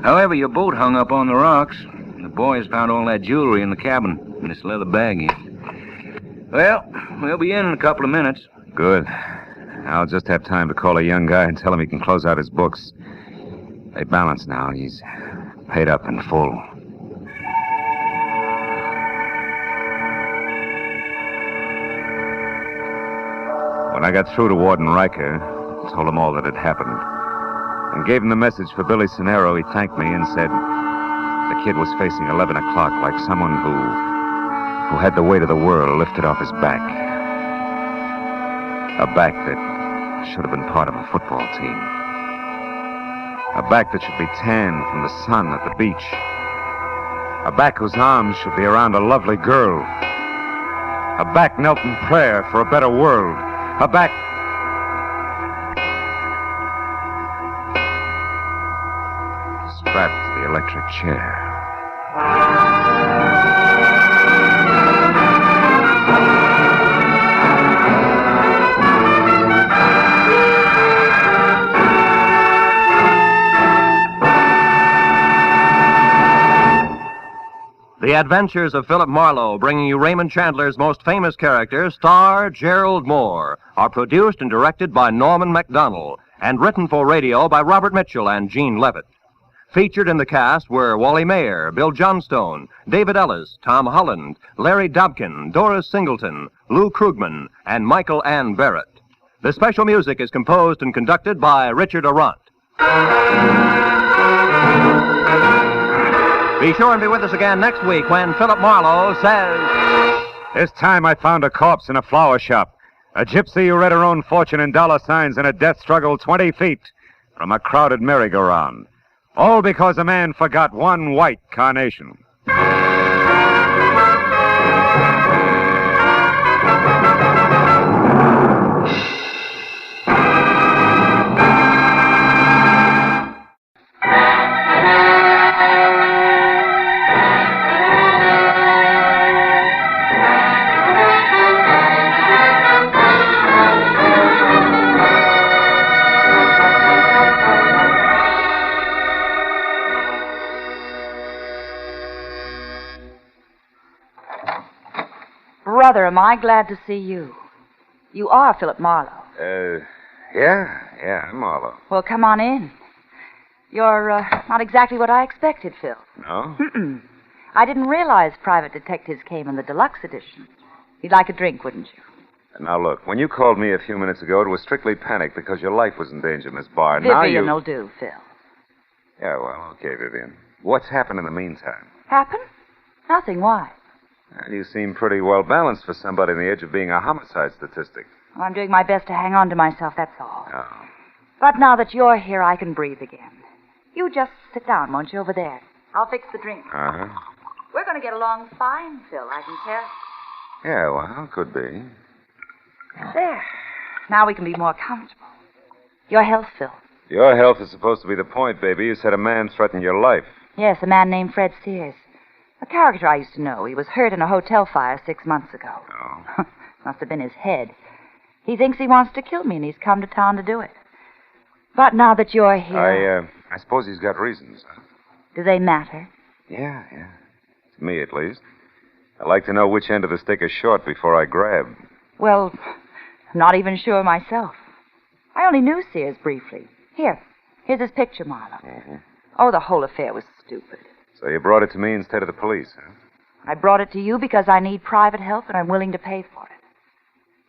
However, your boat hung up on the rocks. The boys found all that jewelry in the cabin, in this leather baggie. Well, we'll be in a couple of minutes.
Good. I'll just have time to call a young guy and tell him he can close out his books. They balance now. He's paid up in full. When I got through to Warden Riker, told him all that had happened, and gave him the message for Billy Sonero, he thanked me and said the kid was facing 11 o'clock like someone who had the weight of the world lifted off his back. A back that should have been part of a football team. A back that should be tanned from the sun at the beach. A back whose arms should be around a lovely girl. A back knelt in prayer for a better world. A back... strapped to the electric chair.
The Adventures of Philip Marlowe, bringing you Raymond Chandler's most famous character, star Gerald Moore, are produced and directed by Norman MacDonald and written for radio by Robert Mitchell and Gene Levitt. Featured in the cast were Wally Mayer, Bill Johnstone, David Ellis, Tom Holland, Larry Dobkin, Doris Singleton, Lou Krugman, and Michael Ann Barrett. The special music is composed and conducted by Richard Arant. Be sure and be with us again next week when Philip Marlowe says...
This time I found a corpse in a flower shop. A gypsy who read her own fortune in dollar signs in a death struggle 20 feet from a crowded merry-go-round. All because a man forgot one white carnation.
Brother, am I glad to see you. You are Philip Marlowe.
Yeah, I'm Marlowe.
Well, come on in. You're not exactly what I expected, Phil.
No?
Mm-mm. I didn't realize private detectives came in the deluxe edition. You'd like a drink, wouldn't you?
Now, look, when you called me a few minutes ago, it was strictly panic because your life was in danger, Miss Barr. Now
Vivian will do, Phil.
Yeah, well, okay, Vivian. What's happened in the meantime?
Happen? Nothing. Why?
Well, you seem pretty well balanced for somebody on the edge of being a homicide statistic.
Well, I'm doing my best to hang on to myself, that's all.
Oh.
But now that you're here, I can breathe again. You just sit down, won't you, over there? I'll fix the drink.
Uh-huh.
We're going to get along fine, Phil, I can tell.
Yeah, well, could be.
There. Now we can be more comfortable. Your health, Phil.
Your health is supposed to be the point, baby. You said a man threatened your life.
Yes, a man named Fred Sears. A character I used to know. He was hurt in a hotel fire 6 months ago.
Oh.
Must have been his head. He thinks he wants to kill me, and he's come to town to do it. But now that you're here...
I suppose he's got reasons, huh?
Do they matter?
Yeah. To me, at least. I'd like to know which end of the stick is short before I grab.
Well, I'm not even sure myself. I only knew Sears briefly. Here's his picture, Marlowe.
Mm-hmm.
Oh, the whole affair was stupid.
So you brought it to me instead of the police, huh?
I brought it to you because I need private help and I'm willing to pay for it.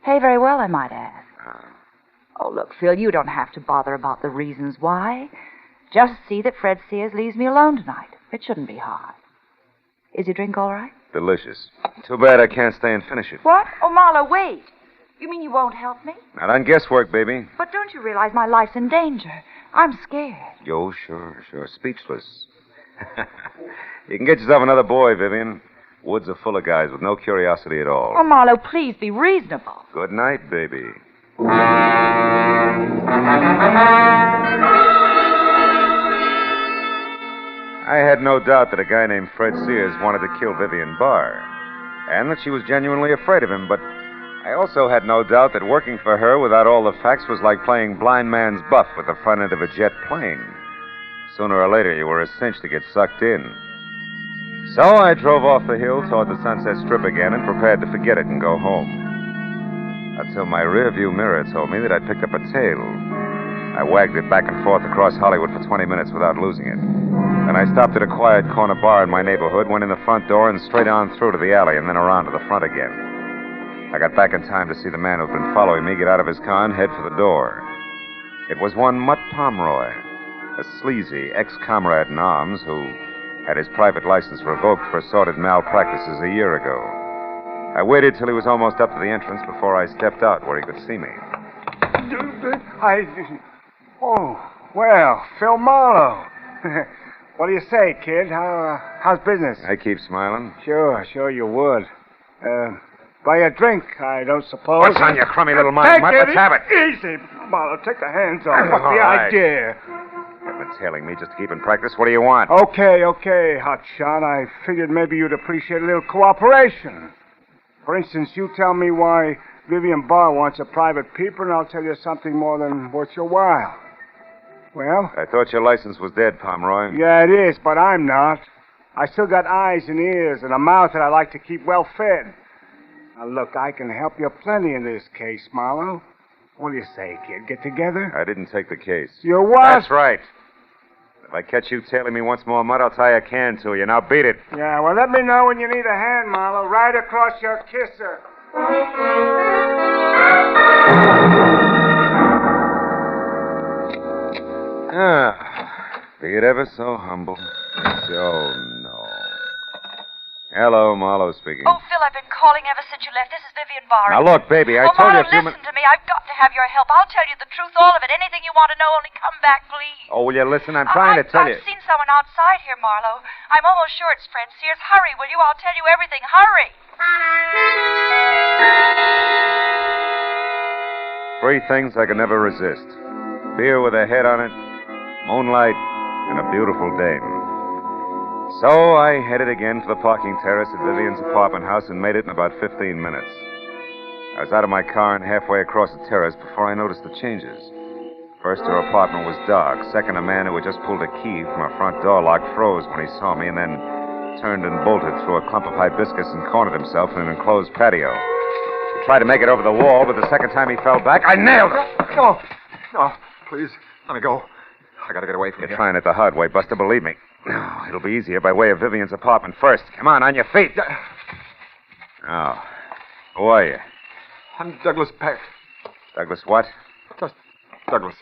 Pay very well, I might add. Oh, look, Phil, you don't have to bother about the reasons why. Just see that Fred Sears leaves me alone tonight. It shouldn't be hard. Is your drink all right?
Delicious. Too bad I can't stay and finish it.
What? Oh, Marlowe, wait. You mean you won't help me?
Not on guesswork, baby.
But don't you realize my life's in danger? I'm scared.
Yo, sure. Speechless. You can get yourself another boy, Vivian. Woods are full of guys with no curiosity at all.
Oh, Marlowe, please be reasonable.
Good night, baby. I had no doubt that a guy named Fred Sears wanted to kill Vivian Barr, and that she was genuinely afraid of him, but I also had no doubt that working for her without all the facts was like playing blind man's buff with the front end of a jet plane. Sooner or later, you were a cinch to get sucked in. So I drove off the hill toward the Sunset Strip again and prepared to forget it and go home. Until my rearview mirror told me that I'd picked up a tail. I wagged it back and forth across Hollywood for 20 minutes without losing it. Then I stopped at a quiet corner bar in my neighborhood, went in the front door, and straight on through to the alley, and then around to the front again. I got back in time to see the man who'd been following me get out of his car and head for the door. It was one Mutt Pomeroy, a sleazy ex-comrade in arms who had his private license revoked for sordid malpractices a year ago. I waited till he was almost up to the entrance before I stepped out where he could see me.
Oh, well, Phil Marlowe. What do you say, kid? How's business?
I keep smiling.
Sure you would. Buy a drink, I don't suppose.
What's on your crummy little mind, Mutt? Let's have it.
Easy, Marlowe. Take the hands off. What's
All
the
right.
idea?
You've been tailing me just to keep in practice. What do you want?
Okay, hotshot. I figured maybe you'd appreciate a little cooperation. For instance, you tell me why Vivian Barr wants a private peeper, and I'll tell you something more than worth your while. Well?
I thought your license was dead, Pomeroy.
Yeah, it is, but I'm not. I still got eyes and ears and a mouth that I like to keep well fed. Now, look, I can help you plenty in this case, Marlowe. What do you say, kid? Get together?
I didn't take the case.
You what?
That's right. If I catch you tailing me once more, Mutt, I'll tie a can to you. Now beat it.
Yeah, well, let me know when you need a hand, Marlowe. Right across your kisser.
Be it ever so humble. Oh, no. Hello, Marlowe speaking.
Oh, Phil, I've been calling ever since you left. This is Vivian Barr.
Now, look, baby, I told you a few minutes...
listen to me. I've got to have your help. I'll tell you the truth, all of it. Anything you want to know, only come back, please.
Oh, will you listen? I'm trying to tell you.
I've seen someone outside here, Marlowe. I'm almost sure it's Fred Sears. Hurry, will you? I'll tell you everything. Hurry.
3 things I could never resist. Beer with a head on it, moonlight, and a beautiful dame. So I headed again for the parking terrace at Vivian's apartment house and made it in about 15 minutes. I was out of my car and halfway across the terrace before I noticed the changes. First, her apartment was dark. Second, a man who had just pulled a key from a front door lock froze when he saw me and then turned and bolted through a clump of hibiscus and cornered himself in an enclosed patio. He tried to make it over the wall, but the second time he fell back, I nailed him.
No, please, let me go. I gotta get away from here.
You're trying it the hard way, Buster, believe me. No, it'll be easier by way of Vivian's apartment first. Come on your feet. Now, who are you?
I'm Douglas Peck.
Douglas what?
Just Douglas.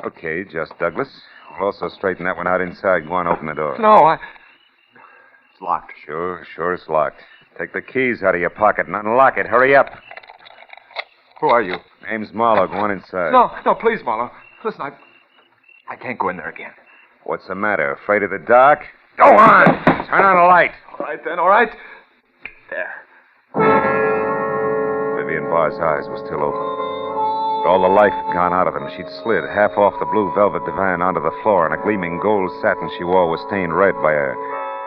Okay, just Douglas. We'll also straighten that one out inside. Go on, open the door.
No, it's locked.
Sure it's locked. Take the keys out of your pocket and unlock it. Hurry up.
Who are you?
Name's Marlowe. Go on inside.
No, please, Marlowe. Listen, I can't go in there again.
What's the matter? Afraid of the dark? Go on! Turn on the light.
All right, then, all right. There.
Vivian Barr's eyes were still open. But all the life had gone out of them. She'd slid half off the blue velvet divan onto the floor, and a gleaming gold satin she wore was stained red by a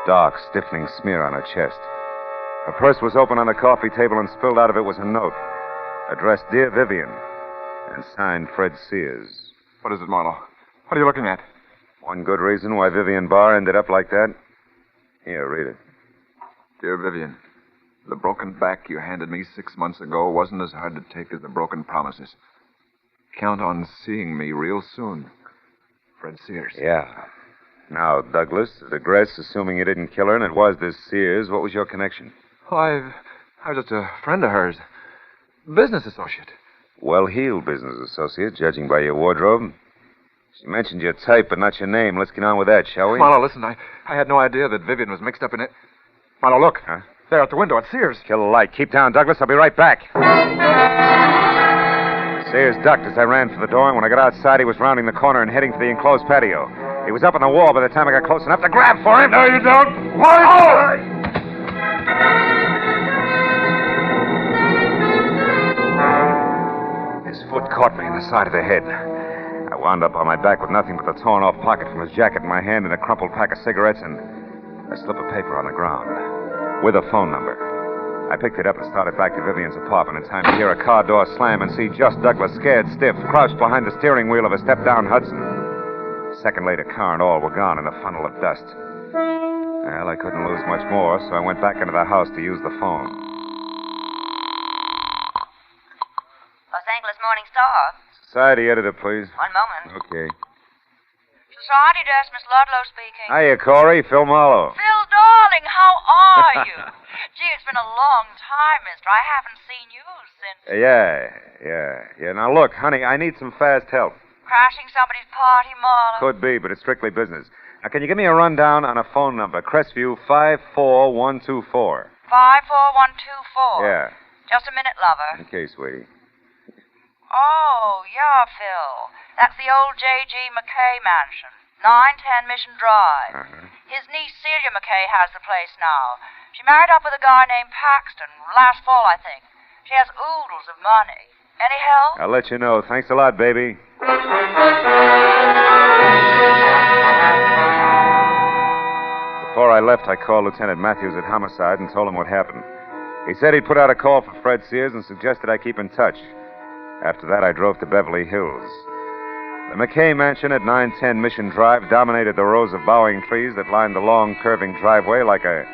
dark, stiffening smear on her chest. Her purse was open on the coffee table, and spilled out of it was a note addressed Dear Vivian and signed Fred Sears.
What is it, Marlowe? What are you looking at?
One good reason why Vivian Barr ended up like that. Here, read it.
Dear Vivian, the broken back you handed me 6 months ago wasn't as hard to take as the broken promises. Count on seeing me real soon. Fred Sears.
Yeah. Now, Douglas, the digress, assuming you didn't kill her and it was this Sears, what was your connection?
Oh, I was just a friend of hers. Business associate.
Well-heeled business associate, judging by your wardrobe. She mentioned your type, but not your name. Let's get on with that, shall we?
Marlowe, listen, I had no idea that Vivian was mixed up in it. Marlowe, look.
Huh?
There at the window at Sears.
Kill the light. Keep down, Douglas. I'll be right back. Sears ducked as I ran for the door, and when I got outside, he was rounding the corner and heading for the enclosed patio. He was up on the wall by the time I got close enough to grab for him.
No, you don't. What? Oh!
His foot caught me in the side of the head. I wound up on my back with nothing but the torn-off pocket from his jacket in my hand and a crumpled pack of cigarettes and a slip of paper on the ground with a phone number. I picked it up and started back to Vivian's apartment in time to hear a car door slam and see just Douglas, scared stiff, crouched behind the steering wheel of a step-down Hudson. A second later, car and all were gone in a funnel of dust. Well, I couldn't lose much more, so I went back into the house to use the phone.
Los Angeles Morning Star.
Society editor, please.
One moment.
Okay.
Society desk, Miss Ludlow speaking.
Hiya, Corey. Phil Marlowe.
Phil, darling, how are you? Gee, it's been a long time, mister. I haven't seen you since...
Yeah. Now, look, honey, I need some fast help.
Crashing somebody's party, Marlowe.
Could be, but it's strictly business. Now, can you give me a rundown on a phone number? Crestview 54124.
54124.
Yeah.
Just a minute, lover.
Okay, sweetie.
Oh, yeah, Phil. That's the old J.G. McKay mansion. 910 Mission Drive.
Uh-huh.
His niece Celia McKay has the place now. She married up with a guy named Paxton last fall, I think. She has oodles of money. Any help?
I'll let you know. Thanks a lot, baby. Before I left, I called Lieutenant Matthews at Homicide and told him what happened. He said he'd put out a call for Fred Sears and suggested I keep in touch. After that, I drove to Beverly Hills. The McKay Mansion at 910 Mission Drive dominated the rows of bowing trees that lined the long, curving driveway like a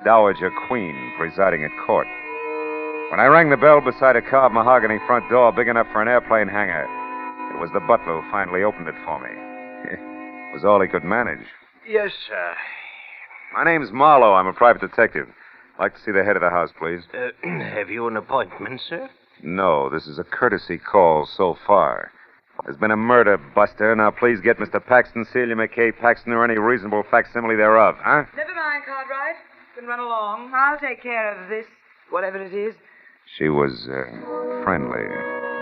dowager queen presiding at court. When I rang the bell beside a carved mahogany front door big enough for an airplane hangar, it was the butler who finally opened it for me. It was all he could manage.
Yes, sir.
My name's Marlowe. I'm a private detective. I'd like to see the head of the house, please.
Have you an appointment, sir?
No, this is a courtesy call so far. There's been a murder, Buster. Now, please get Mr. Paxton, Celia McKay Paxton, or any reasonable facsimile thereof, huh?
Never mind, Cartwright. You can run along. I'll take care of this, whatever it is.
She was friendly,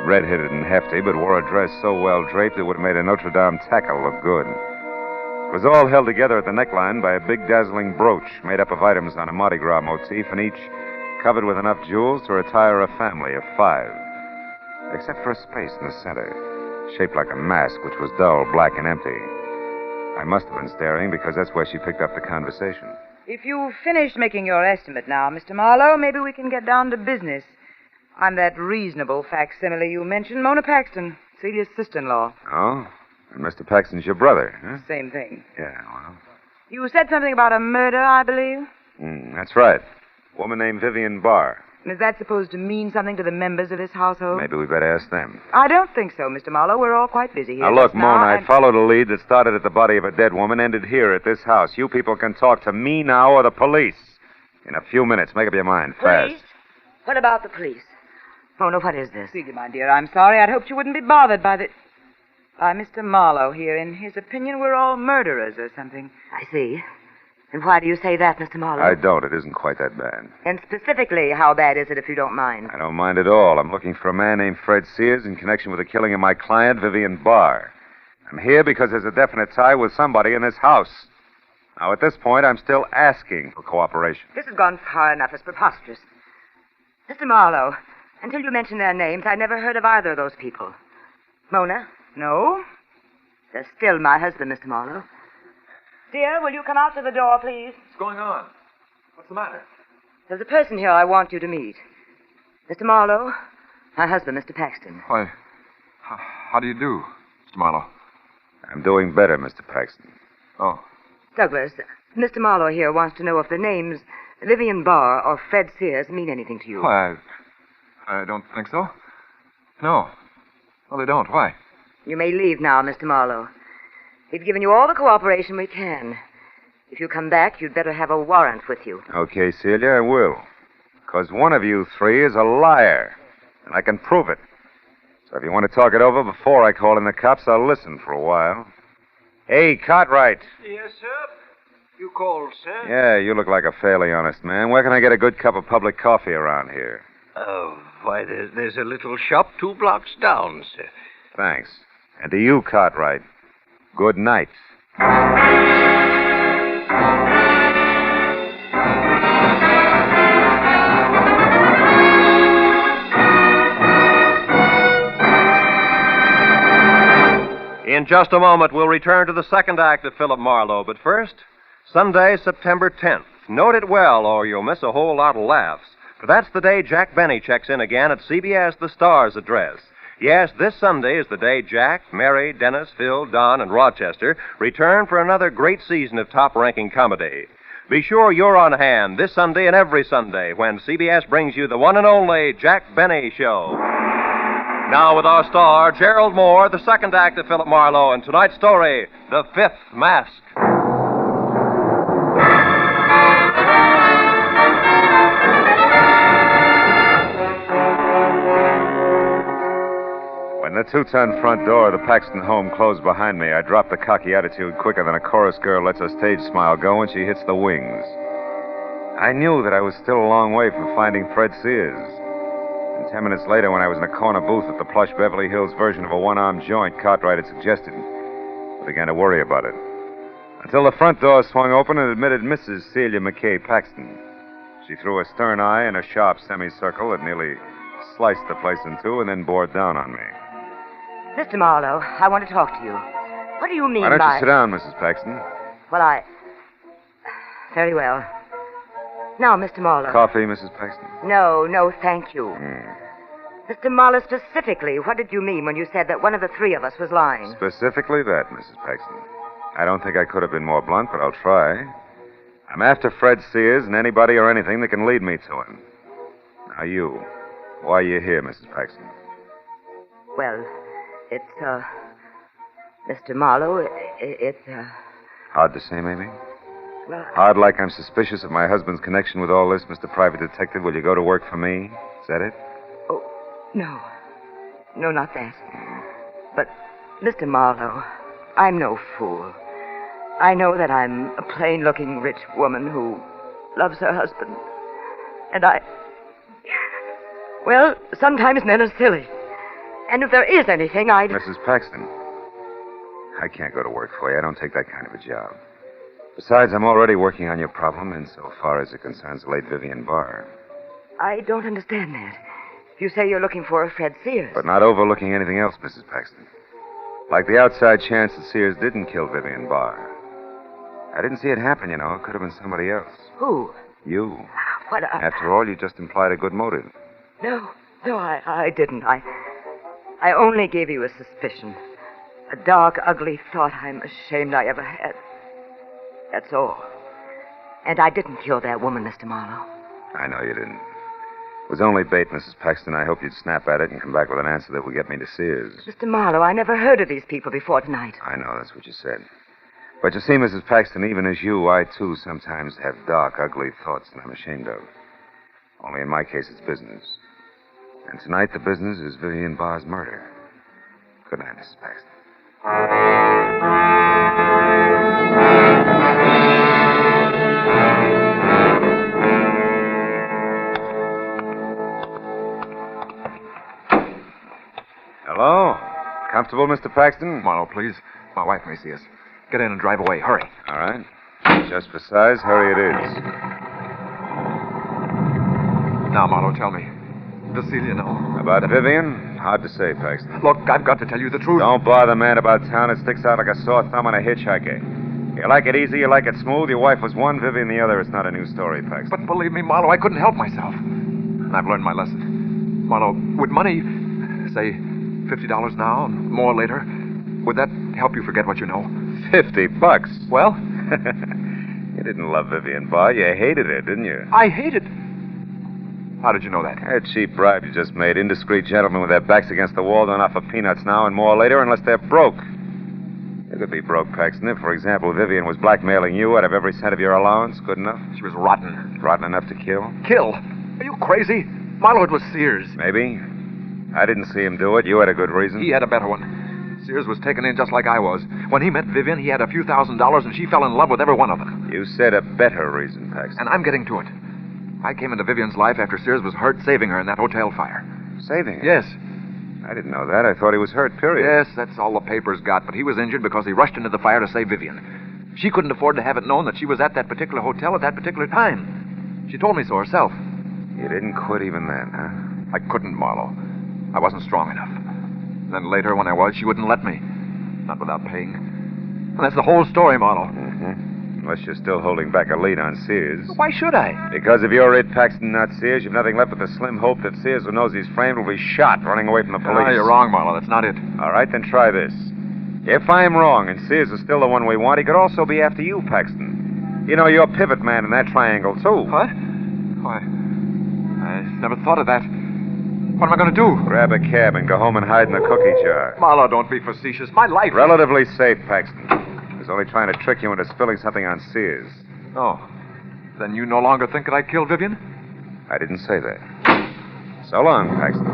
red-headed and hefty, but wore a dress so well draped it would have made a Notre Dame tackle look good. It was all held together at the neckline by a big dazzling brooch made up of items on a Mardi Gras motif, and each covered with enough jewels to retire a family of 5. Except for a space in the center, shaped like a mask, which was dull, black, and empty. I must have been staring because that's where she picked up the conversation.
If you've finished making your estimate now, Mr. Marlowe, maybe we can get down to business. I'm that reasonable facsimile you mentioned, Mona Paxton, Celia's sister-in-law.
Oh? And Mr. Paxton's your brother, huh?
Same thing.
Yeah, well.
You said something about a murder, I believe?
That's right. A woman named Vivian Barr.
Is that supposed to mean something to the members of this household?
Maybe we better ask them.
I don't think so, Mr. Marlowe. We're all quite busy here.
Now, look,
just now,
Mona,
and...
I followed a lead that started at the body of a dead woman, ended here at this house. You people can talk to me now or the police. In a few minutes. Make up your mind, fast.
Police? What about the police? Mona, what is this? Celia, my dear, I'm sorry. I'd hoped you wouldn't be bothered by Mr. Marlowe here. In his opinion, we're all murderers or something.
I see. And why do you say that, Mr. Marlowe?
I don't. It isn't quite that bad.
And specifically, how bad is it, if you don't mind?
I don't mind at all. I'm looking for a man named Fred Sears in connection with the killing of my client, Vivian Barr. I'm here because there's a definite tie with somebody in this house. Now, at this point, I'm still asking for cooperation.
This has gone far enough. It's preposterous.
Mr. Marlowe, until you mentioned their names, I never heard of either of those people. Mona?
No?
They're still my husband, Mr. Marlowe.
Dear, will you come out to the door, please?
What's going on? What's the matter?
There's a person here I want you to meet. Mr. Marlowe, my husband, Mr. Paxton.
Why, how do you do, Mr. Marlowe?
I'm doing better, Mr. Paxton.
Oh.
Douglas, Mr. Marlowe here wants to know if the names Vivian Barr or Fred Sears mean anything to you.
Why, I don't think so. No. Well, they don't. Why?
You may leave now, Mr. Marlowe. We've given you all the cooperation we can. If you come back, you'd better have a warrant with you.
Okay, Celia, I will. Because one of you 3 is a liar, and I can prove it. So if you want to talk it over before I call in the cops, I'll listen for a while. Hey, Cartwright.
Yes, sir? You called, sir?
Yeah, you look like a fairly honest man. Where can I get a good cup of public coffee around here?
Why, there's a little shop 2 blocks down, sir.
Thanks. And to you, Cartwright, good night.
In just a moment, we'll return to the second act of Philip Marlowe. But first, Sunday, September 10th. Note it well, or you'll miss a whole lot of laughs. For that's the day Jack Benny checks in again at CBS The Star's address. Yes, this Sunday is the day Jack, Mary, Dennis, Phil, Don, and Rochester return for another great season of top-ranking comedy. Be sure you're on hand this Sunday and every Sunday when CBS brings you the one and only Jack Benny Show. Now with our star, Gerald Moore, the second act of Philip Marlowe, and tonight's story, The Fifth Mask.
When the two-ton front door of the Paxton home closed behind me, I dropped the cocky attitude quicker than a chorus girl lets her stage smile go when she hits the wings. I knew that I was still a long way from finding Fred Sears. And 10 minutes later, when I was in a corner booth at the plush Beverly Hills version of a one-armed joint Cartwright had suggested, I began to worry about it. Until the front door swung open and admitted Mrs. Celia McKay Paxton. She threw a stern eye and a sharp semicircle that nearly sliced the place in two and then bore down on me.
Mr. Marlowe, I want to talk to you. What do you mean by...
Why don't you sit down, Mrs. Paxton?
Well, Very well. Now, Mr. Marlowe.
Coffee, Mrs. Paxton?
No, thank you. Mr. Marlowe, specifically, what did you mean when you said that one of the three of us was lying?
Specifically that, Mrs. Paxton. I don't think I could have been more blunt, but I'll try. I'm after Fred Sears and anybody or anything that can lead me to him. Now, you. Why are you here, Mrs. Paxton?
Well, it's, Mr. Marlowe, it's,
Hard to say, maybe?
Well,
Hard like I'm suspicious of my husband's connection with all this, Mr. Private Detective. Will you go to work for me? Is that it?
Oh, no. No, not that. But, Mr. Marlowe, I'm no fool. I know that I'm a plain-looking rich woman who loves her husband. And well, sometimes men are silly. And if there is anything,
Mrs. Paxton, I can't go to work for you. I don't take that kind of a job. Besides, I'm already working on your problem insofar as it concerns the late Vivian Barr.
I don't understand that. You say you're looking for a Fred Sears.
But not overlooking anything else, Mrs. Paxton. Like the outside chance that Sears didn't kill Vivian Barr. I didn't see it happen, you know. It could have been somebody else.
Who?
You.
What?
After all, you just implied a good motive.
No, I didn't. I only gave you a suspicion. A dark, ugly thought I'm ashamed I ever had. That's all. And I didn't kill that woman, Mr. Marlowe.
I know you didn't. It was only bait, Mrs. Paxton. I hope you'd snap at it and come back with an answer that would get me to Sears.
Mr. Marlowe, I never heard of these people before tonight.
I know, that's what you said. But you see, Mrs. Paxton, even as you, I, too, sometimes have dark, ugly thoughts that I'm ashamed of. Only in my case, it's business. And tonight, the business is Vivian Barr's murder. Good night, Mrs. Paxton. Hello? Comfortable, Mr. Paxton?
Marlowe, please. My wife may see us. Get in and drive away. Hurry.
All right. Just for size, hurry it is.
Now, Marlowe, tell me. Does Celia know?
About Vivian? Hard to say, Paxton.
Look, I've got to tell you the truth.
Don't bother, man, about town. It sticks out like a sore thumb on a hitchhiker. You like it easy, you like it smooth. Your wife was one, Vivian the other. It's not a new story, Paxton.
But believe me, Marlowe, I couldn't help myself. And I've learned my lesson. Marlowe, would money, say, $50 now and more later, would that help you forget what you know?
$50?
Well?
You didn't love Vivian Barr. You hated her, didn't you?
I hated... How did you know that?
A cheap bribe you just made. Indiscreet gentlemen with their backs against the wall don't offer peanuts now and more later unless they're broke. You could be broke, Paxton, if, for example, Vivian was blackmailing you out of every cent of your allowance. Good enough?
She was rotten.
Rotten enough to kill?
Kill? Are you crazy? Marlowe, it was Sears.
Maybe. I didn't see him do it. You had a good reason.
He had a better one. Sears was taken in just like I was. When he met Vivian, he had a few $1,000s, and she fell in love with every one of them.
You said a better reason, Paxton.
And I'm getting to it. I came into Vivian's life after Sears was hurt saving her in that hotel fire.
Saving her?
Yes.
I didn't know that. I thought he was hurt, period.
Yes, that's all the papers got, but he was injured because he rushed into the fire to save Vivian. She couldn't afford to have it known that she was at that particular hotel at that particular time. She told me so herself.
You didn't quit even then, huh?
I couldn't, Marlowe. I wasn't strong enough. Then later, when I was, she wouldn't let me. not without paying. And that's the whole story, Marlowe.
Mm-hmm. Unless you're still holding back a lead on Sears.
Why should I?
Because if you're it, Paxton, not Sears, you've nothing left but the slim hope that Sears, who knows he's framed, will be shot running away from the police.
Ah, you're wrong, Marlowe. That's not it.
All right, then try this. If I'm wrong and Sears is still the one we want, he could also be after you, Paxton. You know, you're pivot man in that triangle, too.
What? Why, I never thought of that. What am I going to do?
Grab a cab and go home and hide in the cookie jar.
Marlowe, don't be facetious. My life...
Relatively safe, Paxton. I was only trying to trick you into spilling something on Sears.
Oh. Then you no longer think that I killed Vivian?
I didn't say that. So long, Paxton.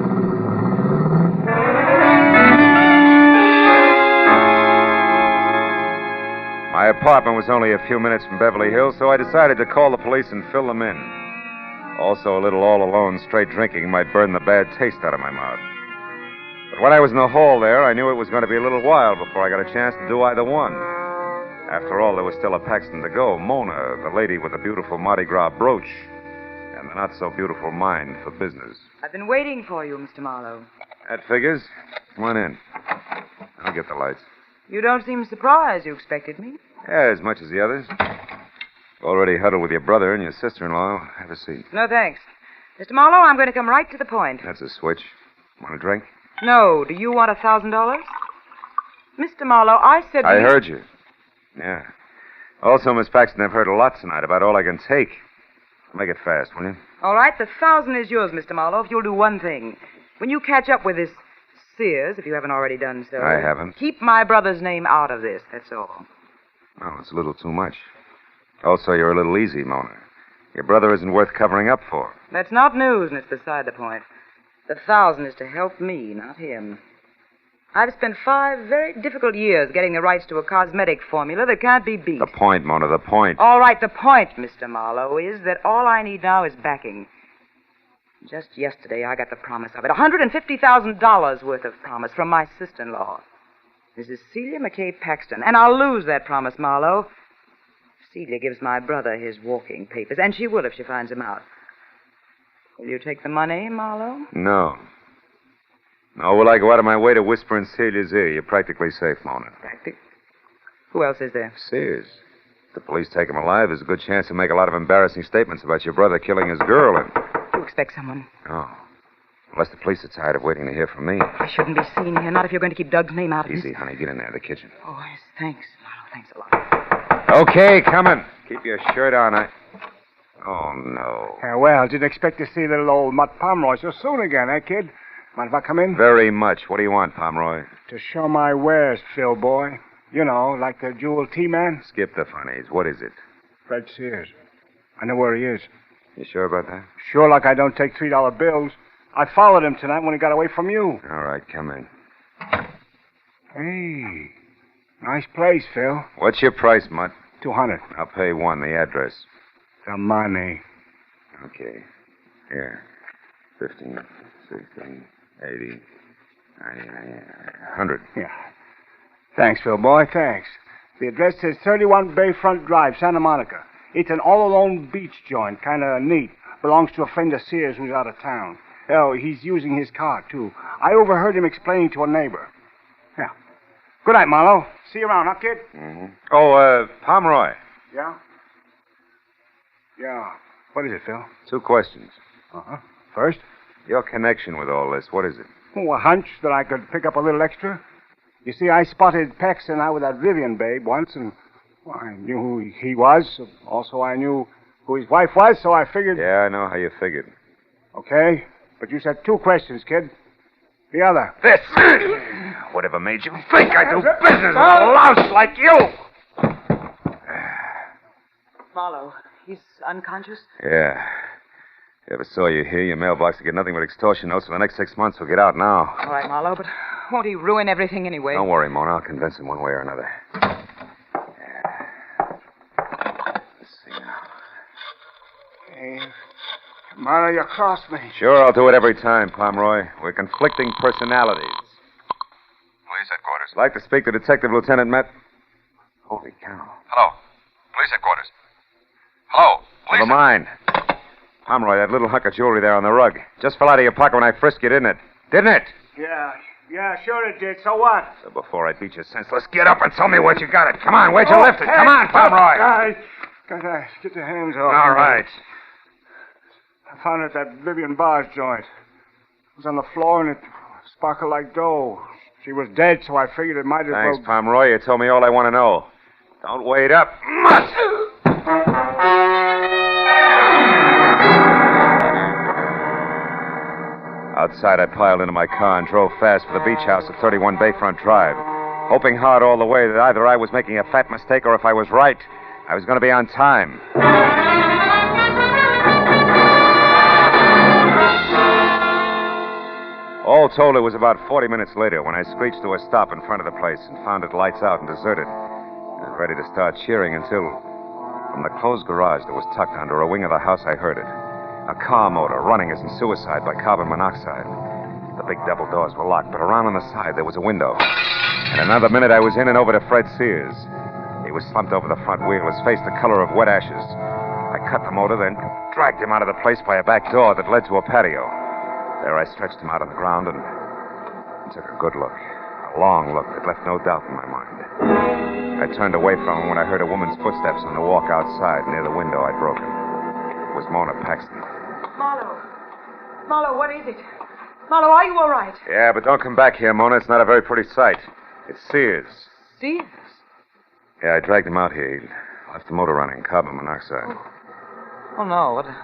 My apartment was only a few minutes from Beverly Hills, so I decided to call the police and fill them in. Also, a little all-alone straight drinking might burn the bad taste out of my mouth. But when I was in the hall there, I knew it was going to be a little while before I got a chance to do either one. After all, there was still a Paxton to go. Mona, the lady with the beautiful Mardi Gras brooch, and the not-so-beautiful mind for business.
I've been waiting for you, Mr. Marlowe.
That figures. Come on in. I'll get the lights.
You don't seem surprised you expected me.
Yeah, as much as the others. Already huddled with your brother and your sister-in-law. Have a seat.
No, thanks. Mr. Marlowe, I'm going to come right to the point.
That's a switch. Want a drink?
No. Do you want $1,000? Mr. Marlowe, I said...
I heard you. Yeah. Also, Miss Paxton, I've heard a lot tonight about all I can take. Make it fast, will you?
All right, the 1,000 is yours, Mr. Marlowe, if you'll do one thing. When you catch up with this Sears, if you haven't already done so...
I haven't.
Keep my brother's name out of this, that's all.
Oh, it's a little too much. Also, you're a little easy, Mona. Your brother isn't worth covering up for.
That's not news, and it's beside the point. The 1,000 is to help me, not him. I've spent 5 very difficult years getting the rights to a cosmetic formula that can't be beat.
The point, Mona, the point.
All right, the point, Mr. Marlowe, is that all I need now is backing. Just yesterday, I got the promise of it. $150,000 worth of promise from my sister-in-law, Mrs. Celia McKay Paxton. And I'll lose that promise, Marlowe. Celia gives my brother his walking papers, and she will if she finds him out. Will you take the money, Marlowe?
No. Nor will I go out of my way to whisper in Celia's ear. You're practically safe, Mona.
Who else is there?
Sears. If the police take him alive, there's a good chance he'll make a lot of embarrassing statements about your brother killing his girl and...
You expect someone?
Oh. Unless the police are tired of waiting to hear from me.
I shouldn't be seen here, not if you're going to keep Doug's name out of it.
Easy, honey. Get in there, the kitchen.
Oh, yes, thanks, Marlowe. Thanks a lot.
Okay, coming. Keep your shirt on. Oh, no.
Well, didn't expect to see little old Mutt Pomeroy so soon again, eh, kid? Mind if I come in?
Very much. What do you want, Pomeroy?
To show my wares, Phil boy. You know, like the jewel tea man.
Skip the funnies. What is it?
Fred Sears. I know where he is.
You sure about that?
Sure, like I don't take $3 bills. I followed him tonight when he got away from you.
All right, come in.
Hey, nice place, Phil.
What's your price, Mutt?
$200.
I'll pay $1. The address.
The money.
Okay. Here. 15, 16, 80, 90, 100.
Yeah. Thanks, Phil boy, thanks. The address says 31 Bayfront Drive, Santa Monica. It's an all-alone beach joint, kind of neat. Belongs to a friend of Sears who's out of town. Oh, he's using his car, too. I overheard him explaining to a neighbor. Yeah. Good night, Marlowe. See you around, huh, kid?
Mm-hmm. Oh, Pomeroy.
Yeah? Yeah. What is it, Phil?
2 questions.
Uh-huh. First?
Your connection with all this, what is it?
Oh, a hunch that I could pick up a little extra. You see, I spotted Paxton out with that Vivian babe once, and well, I knew who he was. Also, I knew who his wife was, so I figured...
Yeah, I know how you figured.
Okay, but you said 2 questions, kid. The other.
This! Whatever made you think I do business with a louse like you?
Marlowe, he's unconscious?
Yeah. If I ever saw you here, your mailbox would get nothing but extortion notes for the next 6 months. We'll get out now.
All right, Marlowe, but won't he ruin everything anyway?
Don't worry, Mona. I'll convince him one way or another. Let's see now.
Hey, Marlowe, you crossed me.
Sure, I'll do it every time, Pomeroy. We're conflicting personalities.
Police headquarters.
I'd like to speak to Detective Lieutenant Met. Holy cow.
Hello. Police headquarters. Hello. Police.
Never mind. Pomeroy, that little hunk of jewelry there on the rug. Just fell out of your pocket when I frisked you, didn't it? Didn't it?
Yeah, Yeah, sure it did. So what?
So before I beat you senseless, get up and tell me where'd you got it. Come on, where'd you lift it? Come on, Pomeroy.
Gotta get the hands off.
All right.
I found it at that Vivian Barr's joint. It was on the floor and it sparkled like dough. She was dead, so I figured it might as well...
Thanks, Pomeroy. You told me all I want to know. Don't wait up. Outside, I piled into my car and drove fast for the beach house at 31 Bayfront Drive, hoping hard all the way that either I was making a fat mistake or if I was right, I was going to be on time. All told, it was about 40 minutes later when I screeched to a stop in front of the place and found it lights out and deserted. I was ready to start cheering until, from the closed garage that was tucked under a wing of the house, I heard it. A car motor running as in suicide by carbon monoxide. The big double doors were locked, but around on the side there was a window. In another minute, I was in and over to Fred Sears. He was slumped over the front wheel, his face the color of wet ashes. I cut the motor, then dragged him out of the place by a back door that led to a patio. There I stretched him out on the ground and took a good look. A long look that left no doubt in my mind. I turned away from him when I heard a woman's footsteps on the walk outside near the window I'd broken. It was Mona Paxton.
Marlowe, what is it? Marlowe, are you all right?
Yeah, but don't come back here, Mona. It's not a very pretty sight. It's Sears.
Sears?
Yeah, I dragged him out here. He left the motor running, carbon monoxide.
Oh, no. What a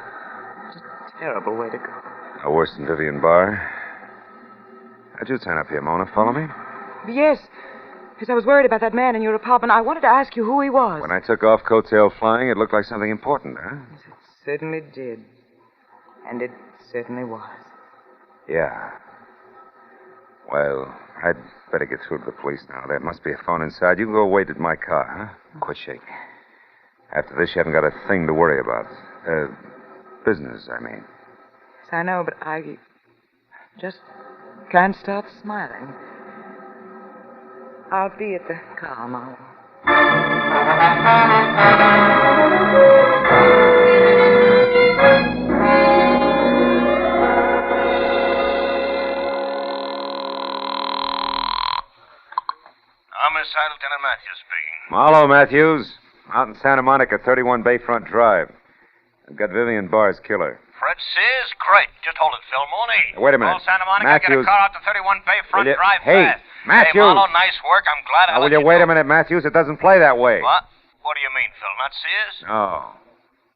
terrible way to go.
No worse than Vivian Barr. How'd you turn up here, Mona? Follow me?
Yes. Because I was worried about that man in your apartment. I wanted to ask you who he was.
When I took off coattail flying, it looked like something important, huh?
It certainly did. And it certainly was.
Yeah. Well, I'd better get through to the police now. There must be a phone inside. You can go wait at my car, huh? Quit shaking. After this, you haven't got a thing to worry about. Business, I mean.
Yes, I know, but I just can't stop smiling. I'll be at the car, Marlowe.
Homicide, Lieutenant Matthews speaking.
Marlowe, Matthews. Out in Santa Monica, 31 Bayfront Drive. I've got Vivian Barr's killer.
Fred Sears? Great. Just hold it, Phil Mooney.
Wait a minute.
Call Santa Monica,
Matthews.
get a car out to 31 Bayfront
Will you-
Drive
Hey,
fast.
Matthews.
Hey, Marlowe, nice work. I'm glad I
Now, will
let
you wait a minute, Matthews? It doesn't play that way.
What? What do you mean, Phil? Not Sears?
Oh.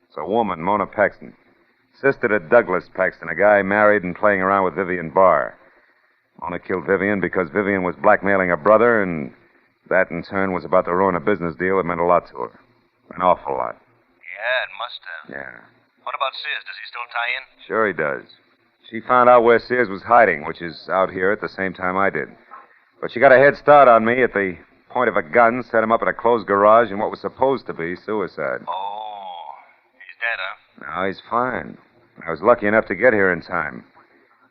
It's a woman, Mona Paxton. Sister to Douglas Paxton, a guy married and playing around with Vivian Barr. Mona killed Vivian because Vivian was blackmailing her brother, and that, in turn, was about to ruin a business deal that meant a lot to her. An awful lot.
Yeah, it must have.
Yeah.
What about Sears? Does he still tie in?
Sure he does. She found out where Sears was hiding, which is out here at the same time I did. But she got a head start on me at the point of a gun, set him up in a closed garage in what was supposed to be suicide.
Oh, he's dead, huh?
No, he's fine. I was lucky enough to get here in time.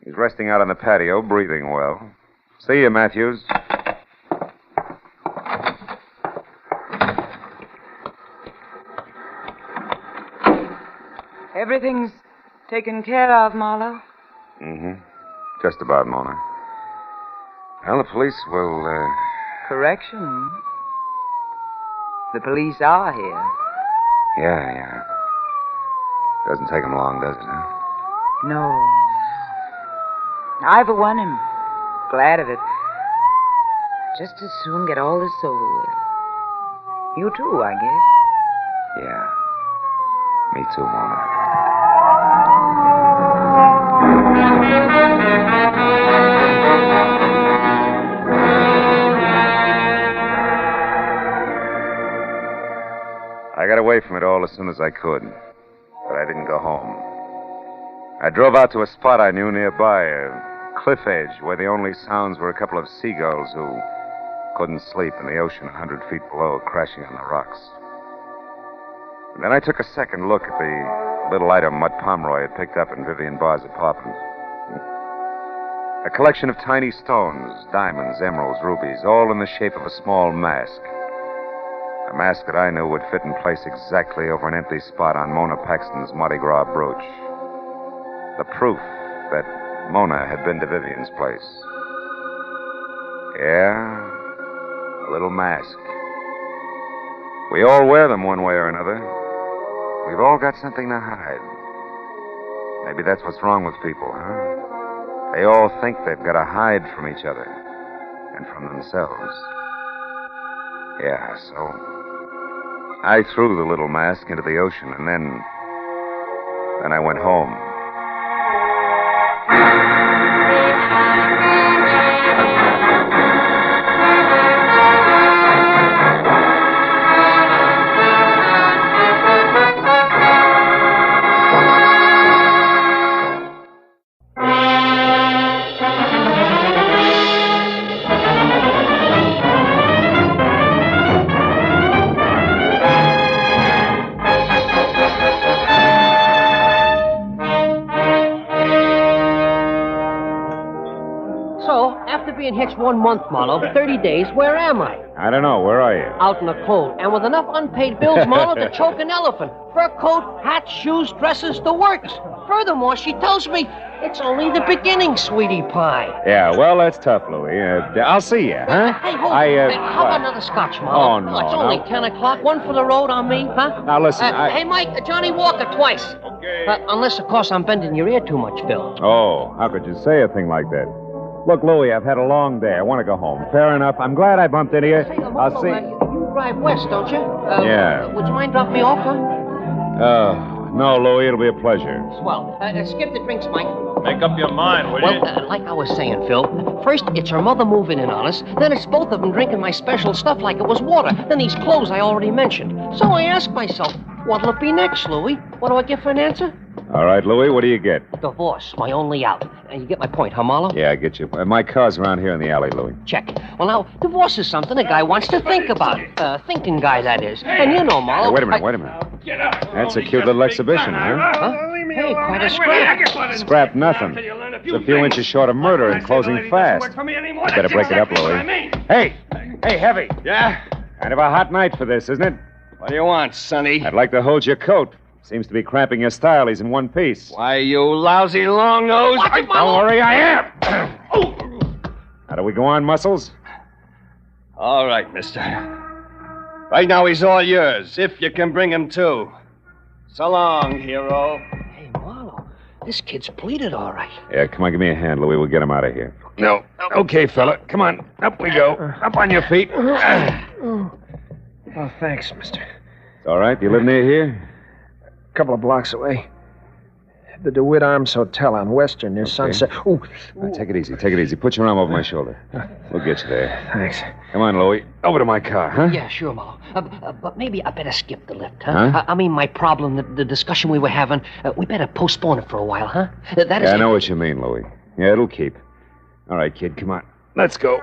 He's resting out on the patio, breathing well. See you, Matthews.
Everything's taken care of, Marlowe.
Mm-hmm. Just about, Mona. Well, the police will,
Correction. The police are here.
Yeah. Doesn't take them long, does it, huh?
No. I, for one, am glad of it. Just as soon get all this over with. You too, I guess.
Yeah. Me too, Mona. I got away from it all as soon as I could, but I didn't go home. I drove out to a spot I knew nearby, a cliff edge where the only sounds were a couple of seagulls who couldn't sleep in the ocean 100 feet below, crashing on the rocks. And then I took a second look at the little item Mutt Pomeroy had picked up in Vivian Barr's apartment. A collection of tiny stones, diamonds, emeralds, rubies, all in the shape of a small mask. A mask that I knew would fit in place exactly over an empty spot on Mona Paxton's Mardi Gras brooch. The proof that Mona had been to Vivian's place. Yeah, a little mask. We all wear them one way or another. We've all got something to hide. Maybe that's what's wrong with people, huh? They all think they've got to hide from each other and from themselves. Yeah, so I threw the little mask into the ocean, and then I went home.
Being hitched 1 month, Marlowe. 30 days. Where am I?
I don't know. Where are you?
Out in the cold. And with enough unpaid bills, Marlowe, to choke an elephant. Fur coat, hat, shoes, dresses, the works. Furthermore, she tells me it's only the beginning, sweetie pie.
Yeah, well, that's tough, Louie. I'll see you, huh?
Hey, hold on. How about another scotch, Marlowe?
Oh, no.
It's only 10 o'clock. One for the road on me, huh?
Now, listen,
Hey, Mike, Johnny Walker twice. Okay. Unless, of course, I'm bending your ear too much, Phil.
Oh, how could you say a thing like that? Look, Louie, I've had a long day. I want to go home. Fair enough. I'm glad I bumped into you. I'll see.
You drive west, don't you?
Yeah.
Would you mind dropping me off, huh?
No, Louie, it'll be a pleasure.
Swell. Skip the drinks, Mike.
Make up your mind, will you?
Well, like I was saying, Phil, first it's her mother moving in on us, then it's both of them drinking my special stuff like it was water, then these clothes I already mentioned. So I ask myself, what'll it be next, Louie? What do I get for an answer?
All right, Louie, what do you get?
Divorce, my only out. And you get my point, huh, Marlowe?
Yeah, I get you. My car's around here in the alley, Louie.
Check. Well, now, divorce is something a guy wants to think about. Thinking guy, that is. And you know, Marlowe...
Hey, wait a minute. That's a cute little exhibition, huh?
Hey, quite a scrap.
Scrap nothing. It's a few inches short of murder and closing fast. Better break it up, Louie. Hey, Heavy.
Yeah?
Kind of a hot night for this, isn't it?
What do you want, Sonny?
I'd like to hold your coat. Seems to be cramping your style. He's in one piece.
Why, you lousy long nose.
Don't worry, I am. How do we go on, Muscles?
All right, mister. Right now, he's all yours, if you can bring him to. So long, hero.
Hey, Marlowe, this kid's pleaded all right.
Yeah, come on, give me a hand, Louie. We'll get him out of here.
No.
Okay, fella. Come on. Up we go. Up on your feet.
Oh, thanks, mister.
It's all right. You live near here?
A couple of blocks away. The DeWitt Arms Hotel on Western near Sunset. Ooh.
Take it easy. Take it easy. Put your arm over my shoulder. We'll get you there.
Thanks.
Come on, Louie. Over to my car, huh?
Yeah, sure, Marlowe. But maybe I better skip the lift, huh? I mean, my problem, the discussion we were having, we better postpone it for a while, huh? That is...
Yeah, I know what you mean, Louie. Yeah, it'll keep. All right, kid, come on. Let's go.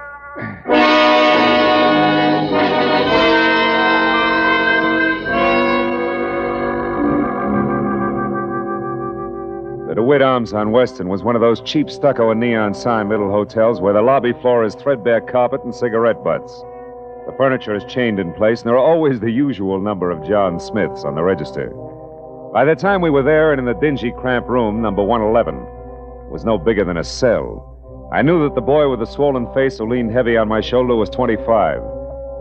The DeWitt Arms on Weston was one of those cheap stucco and neon sign little hotels where the lobby floor is threadbare carpet and cigarette butts. The furniture is chained in place, and there are always the usual number of John Smiths on the register. By the time we were there and in the dingy, cramped room, number 111, it was no bigger than a cell. I knew that the boy with the swollen face who leaned heavy on my shoulder was 25.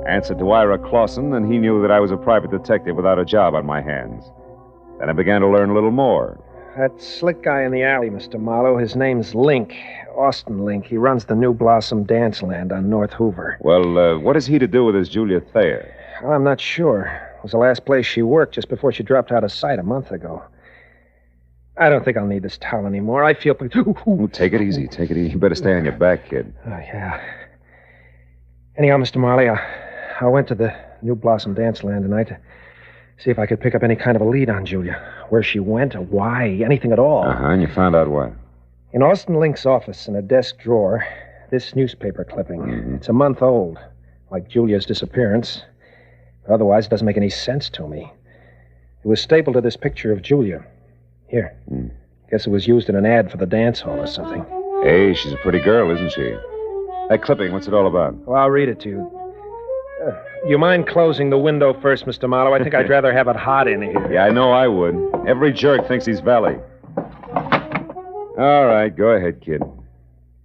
Answered to Ira Clausen, and he knew that I was a private detective without a job on my hands. Then I began to learn a little more.
That slick guy in the alley, Mr. Marlowe, his name's Link. Austin Link. He runs the New Blossom Dance Land on North Hoover.
Well, what has he to do with this Julia Thayer?
Well, I'm not sure. It was the last place she worked just before she dropped out of sight a month ago. I don't think I'll need this towel anymore. I feel...
Ooh, take it easy. Take it easy. You better stay on your back, kid.
Oh, yeah. Anyhow, Mr. Marley, I went to the New Blossom Dance Land tonight to see if I could pick up any kind of a lead on Julia. Where she went or why, anything at all.
And you found out what?
In Austin Link's office, in a desk drawer, this newspaper clipping. Mm-hmm. It's a month old, like Julia's disappearance. Otherwise, it doesn't make any sense to me. It was stapled to this picture of Julia. Here. Guess it was used in an ad for the dance hall or something.
Hey, she's a pretty girl, isn't she? That clipping, what's it all about?
Well, I'll read it to you. You mind closing the window first, Mr. Marlowe? I think I'd rather have it hot in here.
Yeah, I know I would. Every jerk thinks he's valet. All right, go ahead, kid.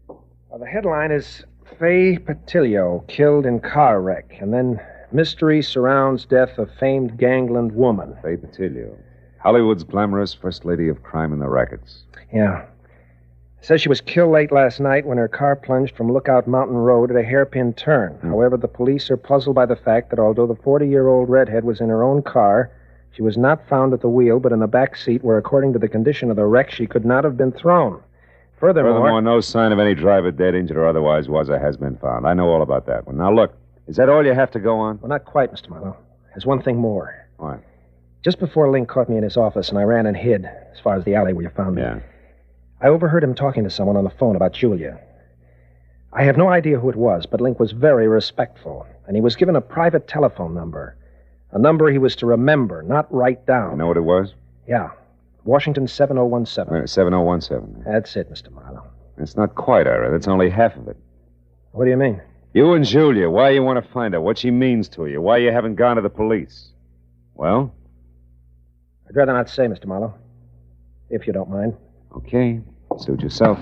Well, the headline is Faye Patillo killed in car wreck, and then mystery surrounds death of famed gangland woman.
Faye Patillo. Hollywood's glamorous first lady of crime in the rackets.
Yeah. Says she was killed late last night when her car plunged from Lookout Mountain Road at a hairpin turn. However, the police are puzzled by the fact that although the 40-year-old redhead was in her own car, she was not found at the wheel, but in the back seat where, according to the condition of the wreck, she could not have been thrown. Furthermore,
no sign of any driver dead, injured, or otherwise was or has been found. I know all about that one. Now, look, is that all you have to go on?
Well, not quite, Mr. Marlowe. There's one thing more.
What?
Just before Link caught me in his office and I ran and hid, as far as the alley where you found me, I overheard him talking to someone on the phone about Julia. I have no idea who it was, but Link was very respectful, and he was given a private telephone number. A number he was to remember, not write down.
You know what it was?
Yeah. Washington 7017.
7017.
That's it, Mr. Marlowe.
It's not quite, Ira. That's only half of it.
What do you mean?
You and Julia, why you want to find out, what she means to you, why you haven't gone to the police. Well?
I'd rather not say, Mr. Marlowe. If you don't mind.
Okay. Suit yourself.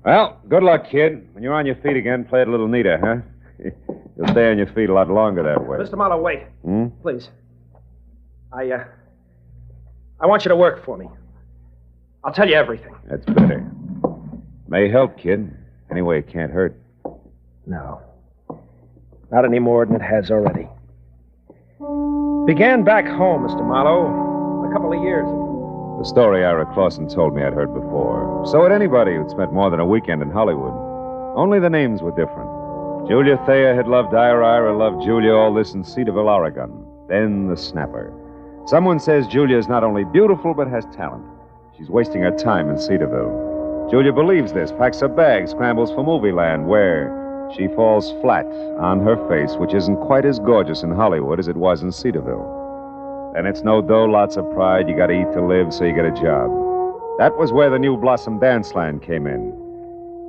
Well, good luck, kid. When you're on your feet again, play it a little neater, huh? You'll stay on your feet a lot longer that way.
Mr. Marlowe, wait. Please. I want you to work for me. I'll tell you everything.
That's better. May help, kid. Anyway, it can't hurt.
No. Not any more than it has already. Began back home, Mr. Marlowe, a couple of years ago.
The story Ira Clausen told me I'd heard before. So had anybody who'd spent more than a weekend in Hollywood. Only the names were different. Julia Thayer had loved Ira loved Julia, all this in Cedarville, Oregon. Then the snapper. Someone says Julia's not only beautiful, but has talent. She's wasting her time in Cedarville. Julia believes this, packs her bag, scrambles for movie land, where she falls flat on her face, which isn't quite as gorgeous in Hollywood as it was in Cedarville. Then it's no dough, lots of pride. You gotta eat to live, so you get a job. That was where the New Blossom Dance Land came in.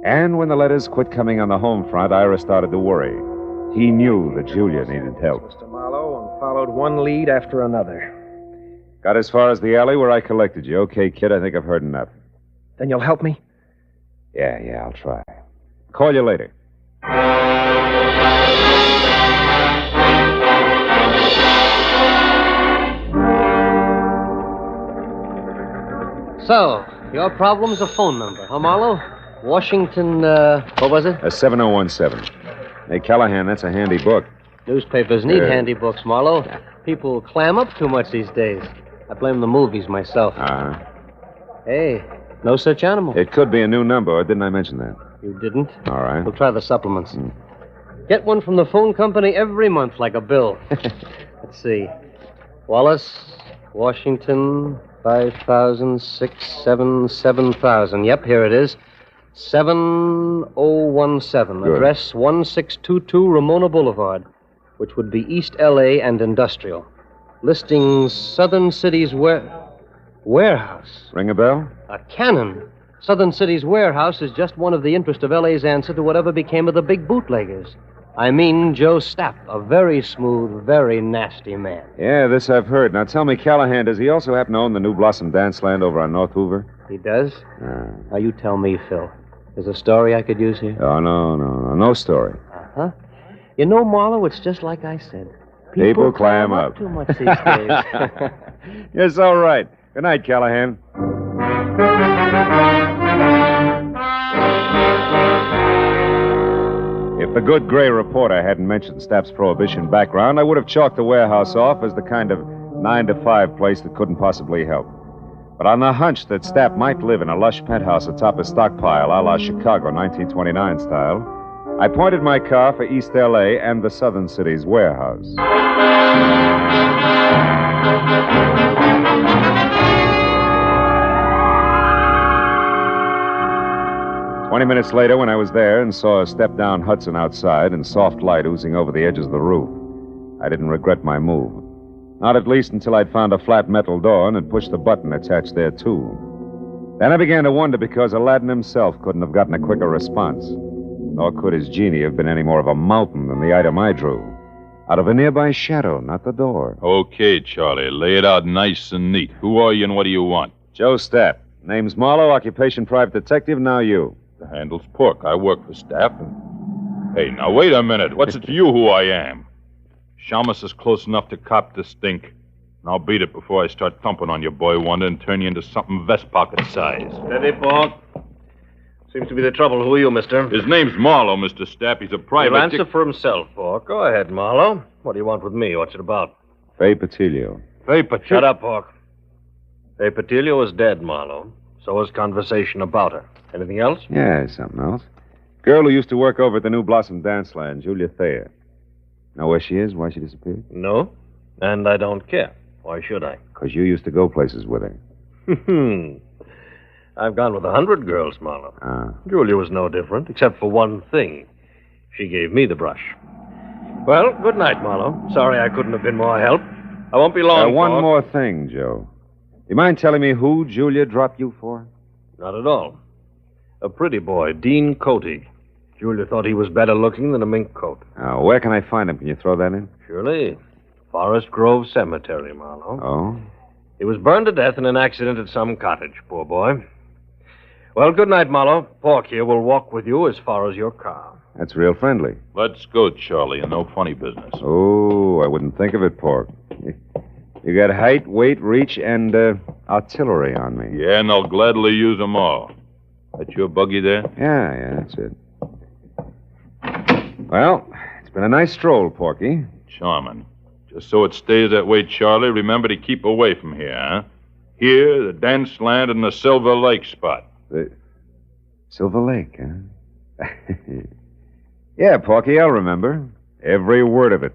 And when the letters quit coming on the home front, Ira started to worry. He knew that Julia needed help.
Mr. Marlowe, and followed one lead after another.
Got as far as the alley where I collected you. Okay, kid, I think I've heard enough.
Then you'll help me?
Yeah, I'll try. Call you later.
So, your problem's a phone number, huh, Marlowe? Washington, what was it?
7017. Hey, Callahan, that's a handy book.
Newspapers need handy books, Marlowe. People clam up too much these days. I blame the movies myself. Hey, no such animal.
It could be a new number, or didn't I mention that?
You didn't?
All right.
We'll try the supplements. Get one from the phone company every month like a bill. Let's see. Wallace, Washington, 5,000, 6, 7, 7,000. Yep, here it is. 7017.
Good.
Address 1622 Ramona Boulevard, which would be East L.A. and Industrial. Listings Southern City's warehouse.
Ring a bell?
A cannon. Southern City's warehouse is just one of the interest of L.A.'s answer to whatever became of the big bootleggers. I mean Joe Stapp, a very smooth, very nasty man.
Yeah, this I've heard. Now tell me, Callahan, does he also happen to own the New Blossom Dance Land over on North Hoover?
He does? Now you tell me, Phil. There's a story I could use here?
Oh, no story.
Uh-huh. You know, Marlowe, it's just like I said.
People clam up.
Too much these days.
Yes, all right. Good night, Callahan. If the good gray reporter hadn't mentioned Stapp's prohibition background, I would have chalked the warehouse off as the kind of 9-to-5 place that couldn't possibly help. But on the hunch that Stapp might live in a lush penthouse atop a stockpile a la Chicago 1929 style, I pointed my car for East L.A. and the Southern City's warehouse. 20 minutes later, when I was there and saw a step-down Hudson outside and soft light oozing over the edges of the roof, I didn't regret my move. Not at least until I'd found a flat metal door and had pushed the button attached there, too. Then I began to wonder because Aladdin himself couldn't have gotten a quicker response. Nor could his genie have been any more of a mountain than the item I drew. Out of a nearby shadow, not the door.
Okay, Charlie. Lay it out nice and neat. Who are you and what do you want?
Joe Stapp. Name's Marlowe, occupation private detective, now you.
The handle's pork. I work for Stapp, and Hey, now wait a minute. What's it to you who I am? Shamus is close enough to cop the stink. And I'll beat it before I start thumping on your boy Wonder and turn you into something vest pocket size.
Steady, Pork. Seems to be the trouble. Who are you, mister?
His name's Marlowe, Mr. Stapp. He's a private...
He'll answer for himself, Pork. Go ahead, Marlowe. What do you want with me? What's it about?
Faye Patilio.
Faye Patilio?
Shut up, Pork. Faye Patilio is dead, Marlowe. So is conversation about her. Anything else?
Yeah, something else. Girl who used to work over at the New Blossom Dance Land, Julia Thayer. Know where she is? Why she disappeared?
No. And I don't care. Why should I?
Because you used to go places with her.
I've gone with 100 girls, Marlowe.
Ah.
Julia was no different, except for one thing. She gave me the brush. Well, good night, Marlowe. Sorry I couldn't have been more help. I won't be long.
One
Pork.
more thing, Joe. You mind telling me who Julia dropped you for?
Not at all. A pretty boy, Dean Cotig. Julia thought he was better looking than a mink coat.
Now, where can I find him? Can you throw that in?
Surely. Forest Grove Cemetery, Marlowe.
Oh?
He was burned to death in an accident at some cottage, poor boy. Well, good night, Marlowe. Pork here will walk with you as far as your car.
That's real friendly.
Let's go, Charlie, and no funny business.
Oh, I wouldn't think of it, Pork. You got height, weight, reach, and artillery on me.
Yeah, and I'll gladly use them all. That your buggy there?
Yeah, that's it. Well, it's been a nice stroll, Porky.
Charming. Just so it stays that way, Charlie, remember to keep away from here, huh? Here, the dance land, and the Silver Lake spot.
The Silver Lake, huh? Yeah, Porky, I'll remember. Every word of it.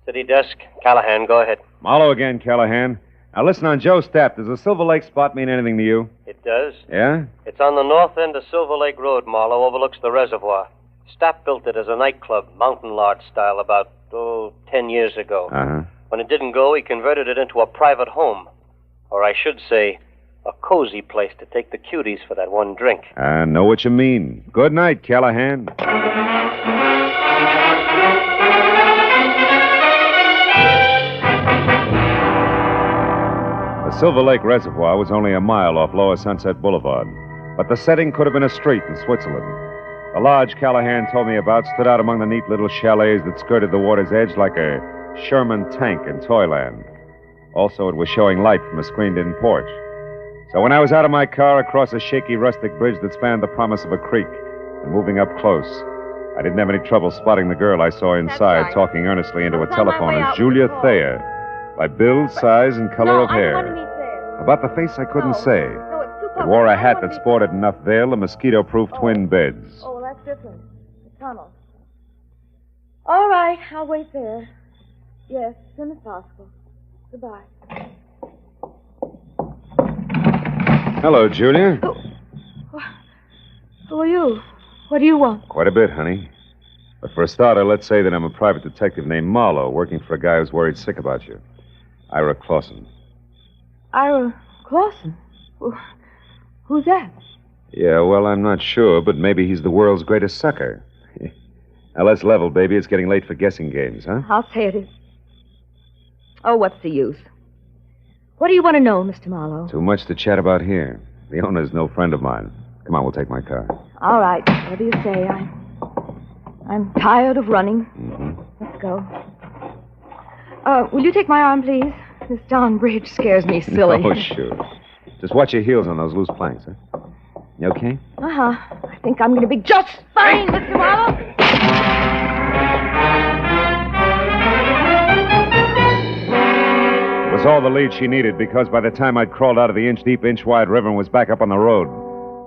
City desk. Callahan, go ahead.
Marlowe again, Callahan. Now listen, on Joe Stapp, does the Silver Lake spot mean anything to you?
It does.
Yeah?
It's on the north end of Silver Lake Road, Marlowe, overlooks the reservoir. Stapp built it as a nightclub, mountain lodge style, about, 10 years ago.
Uh-huh.
When it didn't go, he converted it into a private home. Or I should say, a cozy place to take the cuties for that one drink.
I know what you mean. Good night, Callahan. The Silver Lake Reservoir was only a mile off Lower Sunset Boulevard, but the setting could have been a street in Switzerland. The lodge Callahan told me about stood out among the neat little chalets that skirted the water's edge like a Sherman tank in Toyland. Also, it was showing light from a screened-in porch. So when I was out of my car across a shaky rustic bridge that spanned the promise of a creek and moving up close, I didn't have any trouble spotting the girl I saw inside talking earnestly into a telephone as Julia Thayer, by build, size, and color of hair. About the face, I couldn't say. It wore a hat that sported enough veil and mosquito-proof twin beds.
Oh, well, that's different. The tunnel. All right, I'll wait there. Yes, as soon as possible. Goodbye.
Hello, Julia.
Who are you? What do you want?
Quite a bit, honey. But for a starter, let's say that I'm a private detective named Marlowe working for a guy who's worried sick about you. Ira Clausen.
Ira Clausen? Who's that?
Yeah, well, I'm not sure, but maybe he's the world's greatest sucker. Now, let's level, baby. It's getting late for guessing games, huh?
I'll say it is. Oh, what's the use? What do you want to know, Mr. Marlowe?
Too much to chat about here. The owner's no friend of mine. Come on, we'll take my car.
All right, whatever you say. I'm tired of running.
Mm-hmm.
Let's go. Will you take my arm, please? This darn bridge scares me silly.
Oh, sure. Just watch your heels on those loose planks, huh? You okay?
Uh-huh. I think I'm going to be just fine, Mr. Marlowe.
It was all the lead she needed because by the time I'd crawled out of the inch-deep, inch-wide river and was back up on the road,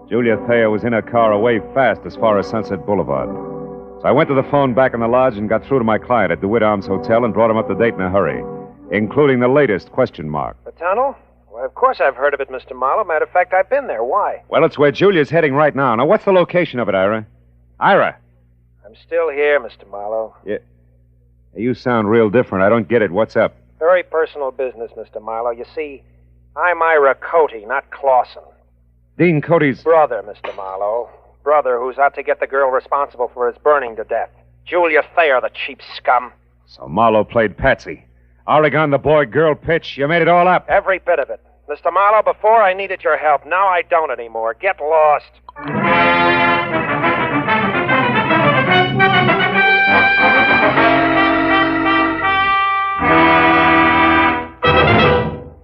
Julia Thayer was in her car away fast as far as Sunset Boulevard. So I went to the phone back in the lodge and got through to my client at DeWitt Arms Hotel and brought him up to date in a hurry, including the latest question mark.
The tunnel? Well, of course I've heard of it, Mr. Marlowe. Matter of fact, I've been there. Why?
Well, it's where Julia's heading right now. Now, what's the location of it, Ira? Ira!
I'm still here, Mr. Marlowe.
Yeah. You sound real different. I don't get it. What's up?
Very personal business, Mr. Marlowe. You see, I'm Ira Coty, not Clausen.
Dean Cody's
brother, Mr. Marlowe. Brother who's out to get the girl responsible for his burning to death. Julia Thayer, the cheap scum.
So Marlowe played Patsy.
Oregon, the boy-girl pitch. You made it all up.
Every bit of it. Mr. Marlowe, before I needed your help. Now I don't anymore. Get lost.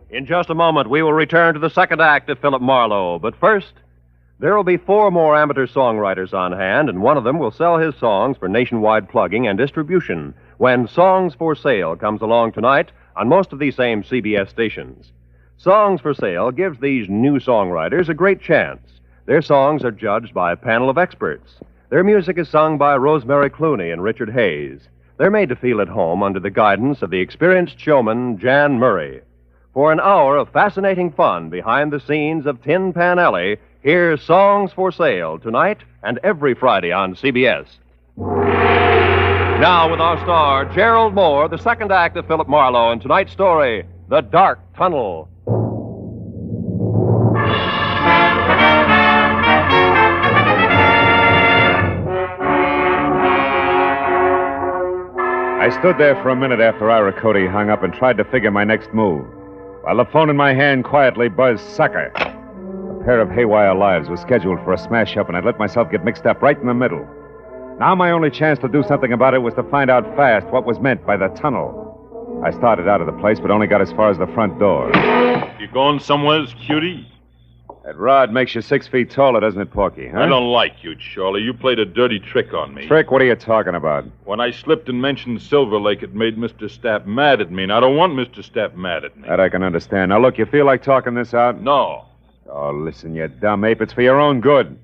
In just a moment, we will return to the second act of Philip Marlowe. But first, there will be 4 more amateur songwriters on hand, and one of them will sell his songs for nationwide plugging and distribution when Songs for Sale comes along tonight on most of these same CBS stations. Songs for Sale gives these new songwriters a great chance. Their songs are judged by a panel of experts. Their music is sung by Rosemary Clooney and Richard Hayes. They're made to feel at home under the guidance of the experienced showman Jan Murray. For an hour of fascinating fun behind the scenes of Tin Pan Alley, here's Songs for Sale tonight and every Friday on CBS. Now with our star, Gerald Moore, the second act of Philip Marlowe, and tonight's story, The Dark Tunnel.
I stood there for a minute after Ira Cody hung up and tried to figure my next move, while the phone in my hand quietly buzzed sucker. A pair of haywire lives was scheduled for a smash-up, and I'd let myself get mixed up right in the middle. Now my only chance to do something about it was to find out fast what was meant by the tunnel. I started out of the place, but only got as far as the front door.
You going somewheres, cutie?
That rod makes you 6 feet taller, doesn't it, Porky? Huh?
I don't like you, Charlie. You played a dirty trick on me.
Trick? What are you talking about?
When I slipped and mentioned Silver Lake, it made Mr. Stapp mad at me, and I don't want Mr. Stapp mad at me.
That I can understand. Now, look, you feel like talking this out?
No.
Oh, listen, you dumb ape. It's for your own good.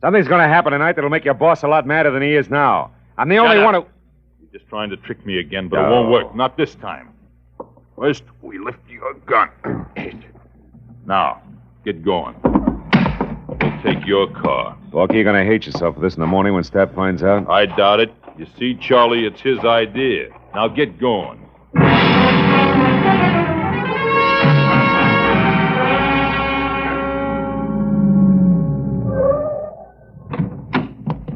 Something's going to happen tonight that'll make your boss a lot madder than he is now. I'm the only one who...
You're just trying to trick me again, but it won't work. Not this time. First, we lift your gun. Now, get going. We'll take your car.
Porky, you're going to hate yourself for this in the morning when Stapp finds out?
I doubt it. You see, Charlie, it's his idea. Now get going.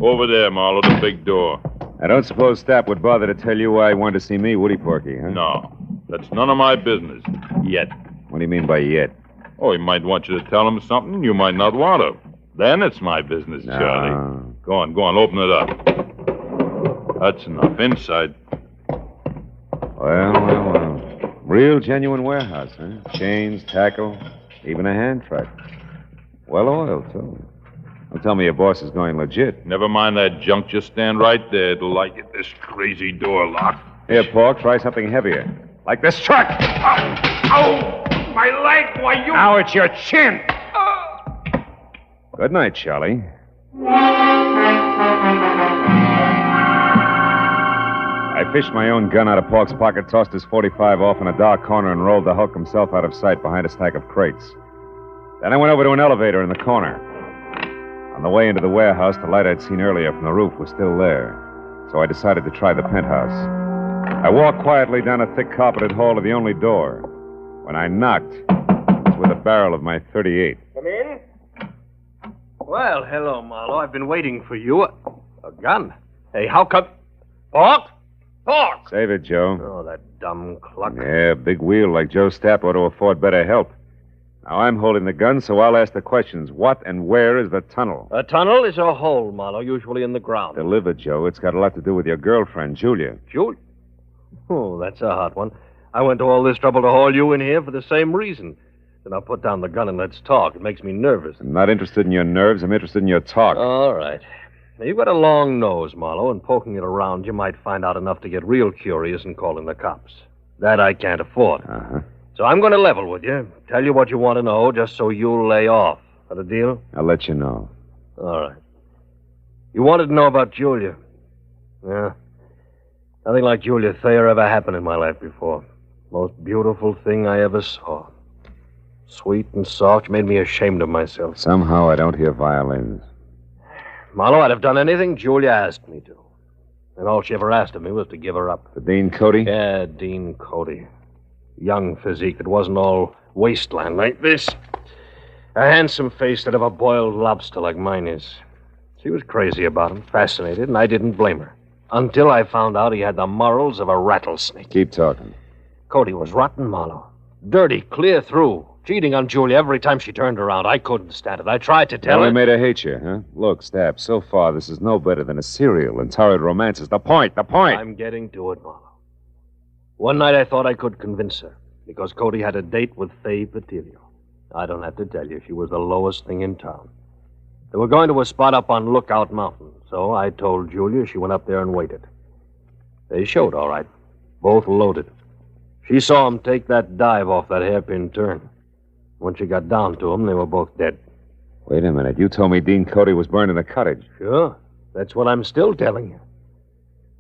Over there, Marlowe, the big door.
I don't suppose Stapp would bother to tell you why he wanted to see me, would he, Porky, huh?
No. That's none of my business. Yet.
What do you mean by yet?
Oh, he might want you to tell him something you might not want to. Then it's my business, Charlie. Go on, open it up. That's enough. Inside.
Well. Real genuine warehouse, huh? Chains, tackle, even a hand truck. Well oiled, too. Don't tell me your boss is going legit.
Never mind that junk. Just stand right there. It'll like it. This crazy door lock.
Here, Pork, try something heavier. Like this truck.
Ow! My leg, why you...
Now it's your chin. Good night, Charlie. I fished my own gun out of Pork's pocket, tossed his .45 off in a dark corner, and rolled the Hulk himself out of sight behind a stack of crates. Then I went over to an elevator in the corner. On the way into the warehouse, the light I'd seen earlier from the roof was still there, so I decided to try the penthouse. I walked quietly down a thick carpeted hall to the only door. When I knocked, it was with the barrel of my .38.
Come in. Well, hello, Marlowe. I've been waiting for you. A gun? Hey, how come... Pork? Pork!
Save it, Joe.
Oh, that dumb cluck.
Yeah, big wheel like Joe Stapp ought to afford better help. Now, I'm holding the gun, so I'll ask the questions. What and where is the tunnel?
A tunnel is a hole, Marlowe, usually in the ground.
Delivered, Joe. It's got a lot to do with your girlfriend, Julia.
Julia? Oh, that's a hot one. I went to all this trouble to haul you in here for the same reason. Then I'll put down the gun and let's talk. It makes me nervous.
I'm not interested in your nerves. I'm interested in your talk.
All right. Now, you've got a long nose, Marlowe, and poking it around, you might find out enough to get real curious and call in the cops. That I can't afford.
Uh-huh.
So I'm going to level with you, tell you what you want to know, just so you'll lay off. That a deal?
I'll let you know.
All right. You wanted to know about Julia. Yeah. Nothing like Julia Thayer ever happened in my life before. Most beautiful thing I ever saw. Sweet and soft, made me ashamed of myself.
Somehow I don't hear violins.
Marlowe, I'd have done anything Julia asked me to. And all she ever asked of me was to give her up.
The Dean Cody?
Yeah, Dean Cody. Young physique that wasn't all wasteland like this. A handsome face that of a boiled lobster like mine is. She was crazy about him, fascinated, and I didn't blame her. Until I found out he had the morals of a rattlesnake.
Keep talking.
Cody was rotten, Marlowe. Dirty, clear through. Cheating on Julia every time she turned around. I couldn't stand it. I tried to tell her.
Only made her hate you, huh? Look, Stab, so far this is no better than a serial and torrid romances. The point.
I'm getting to it, Marlowe. One night I thought I could convince her, because Cody had a date with Faye Patilio. I don't have to tell you, she was the lowest thing in town. They were going to a spot up on Lookout Mountain, so I told Julia. She went up there and waited. They showed, all right. Both loaded. She saw him take that dive off that hairpin turn. When she got down to him, they were both dead.
Wait a minute. You told me Dean Cody was burned in a cottage.
Sure. That's what I'm still telling you.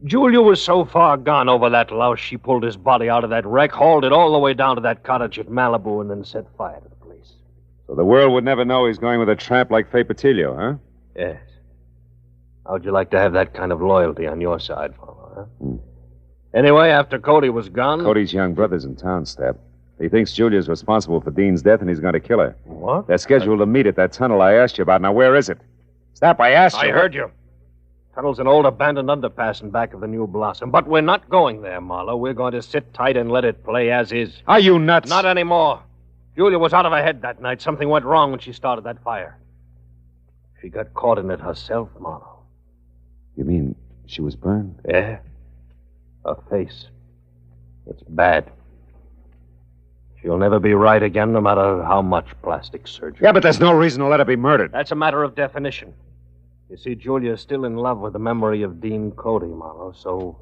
Julia was so far gone over that louse, she pulled his body out of that wreck, hauled it all the way down to that cottage at Malibu, and then set fire to the place.
So the world would never know he's going with a tramp like Faye Patilio, huh?
Yes. How'd you like to have that kind of loyalty on your side, Farmer, huh? Anyway, after Cody was gone...
Cody's young brother's in town, Step. He thinks Julia's responsible for Dean's death, and he's going to kill her.
What?
They're scheduled to meet at that tunnel I asked you about. Now, where is it? Step, I asked you.
I heard you. Tunnel's an old abandoned underpass in back of the New Blossom. But we're not going there, Marlowe. We're going to sit tight and let it play as is.
Are you nuts?
Not anymore. Julia was out of her head that night. Something went wrong when she started that fire. She got caught in it herself, Marlowe.
You mean she was burned?
Yeah. Her face. It's bad. She'll never be right again, no matter how much plastic surgery.
Yeah, but there's no reason to let her be murdered.
That's a matter of definition. You see, Julia's still in love with the memory of Dean Cody, Marlowe, so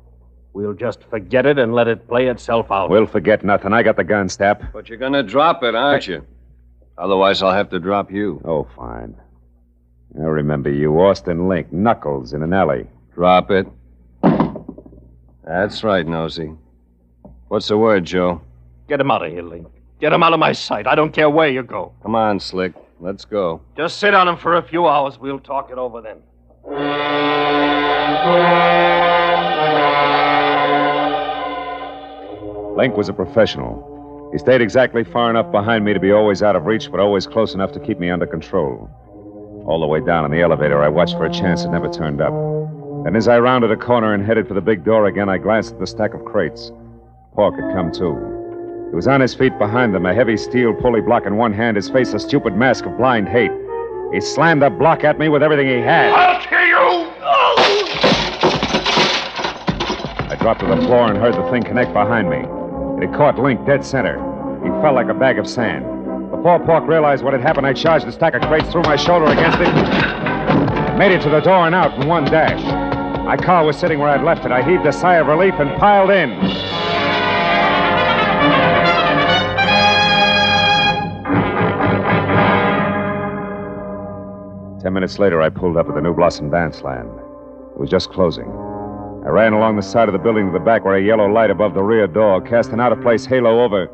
we'll just forget it and let it play itself out.
We'll forget nothing. I got the gun, Stap.
But you're going to drop it, aren't you? Otherwise, I'll have to drop you.
Oh, fine. I remember you, Austin Link, Knuckles in an alley.
Drop it. That's right, Nosy. What's the word, Joe?
Get him out of here, Link. Get him out of my sight. I don't care where you go.
Come on, Slick. Let's go.
Just sit on him for a few hours. We'll talk it over then.
Link was a professional. He stayed exactly far enough behind me to be always out of reach, but always close enough to keep me under control. All the way down in the elevator, I watched for a chance that never turned up. And as I rounded a corner and headed for the big door again, I glanced at the stack of crates. Pork had come, too. He was on his feet behind them, a heavy steel pulley block in one hand, his face a stupid mask of blind hate. He slammed the block at me with everything he had.
I'll kill you!
I dropped to the floor and heard the thing connect behind me. It had caught Link dead center. He fell like a bag of sand. Before Pork realized what had happened, I charged the stack of crates, threw my shoulder against it, made it to the door and out in one dash. My car was sitting where I'd left it. I heaved a sigh of relief and piled in. 10 minutes later, I pulled up at the New Blossom Dance Land. It was just closing. I ran along the side of the building to the back where a yellow light above the rear door cast an out-of-place halo over...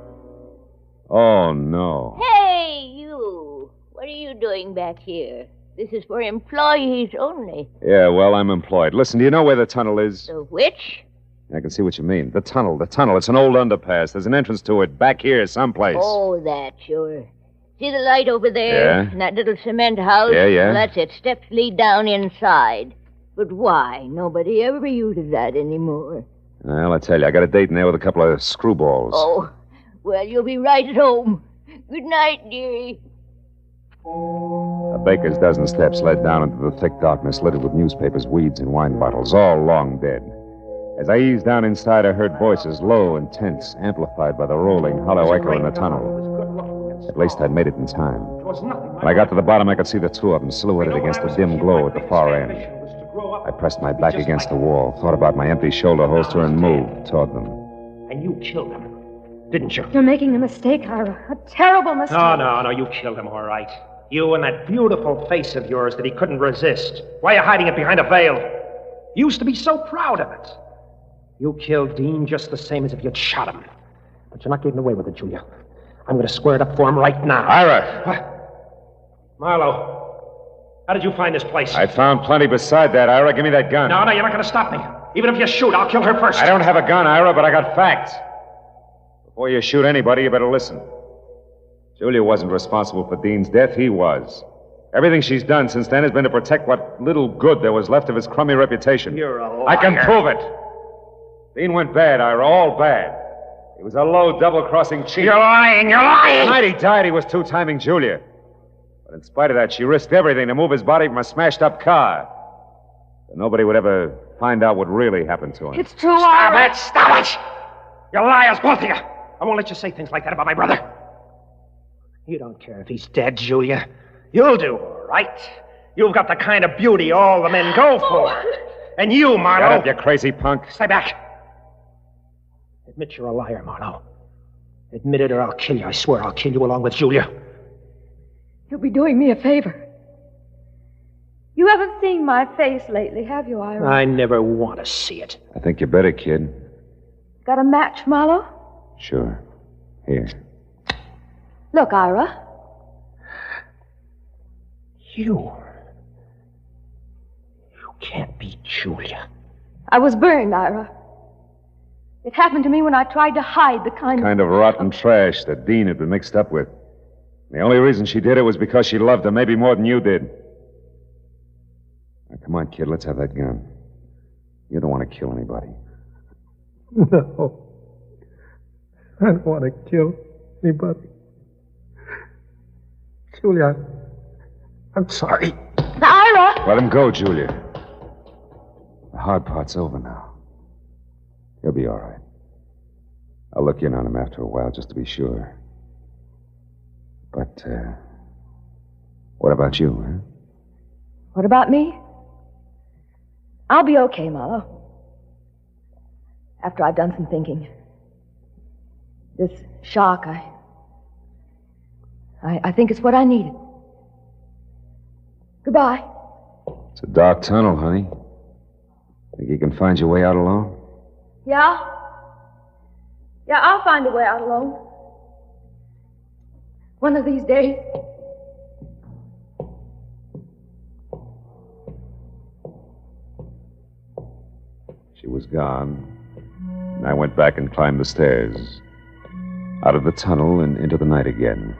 Oh, no.
Hey, you! What are you doing back here? This is for employees only.
Yeah, well, I'm employed. Listen, do you know where the tunnel is?
The which?
I can see what you mean. The tunnel. It's an old underpass. There's an entrance to it back here someplace.
Oh, that, sure. See the light over there?
Yeah.
In that little cement house?
Yeah.
Well, that's it. Steps lead down inside. But why? Nobody ever uses that anymore.
Well, I tell you, I got a date in there with a couple of screwballs.
Oh, well, you'll be right at home. Good night, dearie.
A baker's dozen steps led down into the thick darkness littered with newspapers, weeds, and wine bottles, all long dead. As I eased down inside, I heard voices, low and tense, amplified by the rolling, hollow echo in the tunnel. At least I'd made it in time. When I got to the bottom, I could see the two of them silhouetted against the dim glow at the far end. I pressed my back against the wall, thought about my empty shoulder holster, and moved toward them.
And you killed him, didn't you?
You're making a mistake, Ira. A terrible mistake.
No, you killed him, all right. You and that beautiful face of yours that he couldn't resist. Why are you hiding it behind a veil? You used to be so proud of it. You killed Dean just the same as if you'd shot him. But you're not getting away with it, Julia. I'm going to square it up for him right now.
Ira!
What? Marlowe, how did you find this place?
I found plenty beside that, Ira. Give me that gun.
No, you're not going to stop me. Even if you shoot, I'll kill her first.
I don't have a gun, Ira, but I got facts. Before you shoot anybody, you better listen. Julia wasn't responsible for Dean's death. He was. Everything she's done since then has been to protect what little good there was left of his crummy reputation.
You're a liar.
I can prove it. Dean went bad, Ira, all bad.
He was a low, double-crossing cheat.
You're lying! You're lying!
The night he died, he was two-timing Julia. But in spite of that, she risked everything to move his body from a smashed-up car. So nobody would ever find out what really happened to him.
It's true,
Stop it! Stop it! You liars, both of you! I won't let you say things like that about my brother. You don't care if he's dead, Julia. You'll do all right. You've got the kind of beauty all the men go for. And you, Marlowe...
Shut up, you crazy punk.
Stay back. Admit you're a liar, Marlowe. Admit it or I'll kill you. I swear I'll kill you along with Julia.
You'll be doing me a favor. You haven't seen my face lately, have you, Ira?
I never want to see it.
I think you better, kid.
Got a match, Marlowe?
Sure. Here.
Look, Ira.
You can't be Julia.
I was burned, Ira. It happened to me when I tried to hide the
kind of rotten trash that Dean had been mixed up with. The only reason she did it was because she loved him, maybe more than you did. Now, come on, kid, let's have that gun. You don't want to kill anybody.
No. I don't want to kill anybody. Julia, I'm sorry.
Ira!
Let him go, Julia. The hard part's over now. He'll be all right. I'll look in on him after a while just to be sure. But, what about you, huh?
What about me? I'll be okay, Marlowe. After I've done some thinking. This shock, I think it's what I needed. Goodbye.
It's a dark tunnel, honey. Think you can find your way out alone?
Yeah? Yeah, I'll find a way out alone. One of these days.
She was gone, and I went back and climbed the stairs, out of the tunnel and into the night again.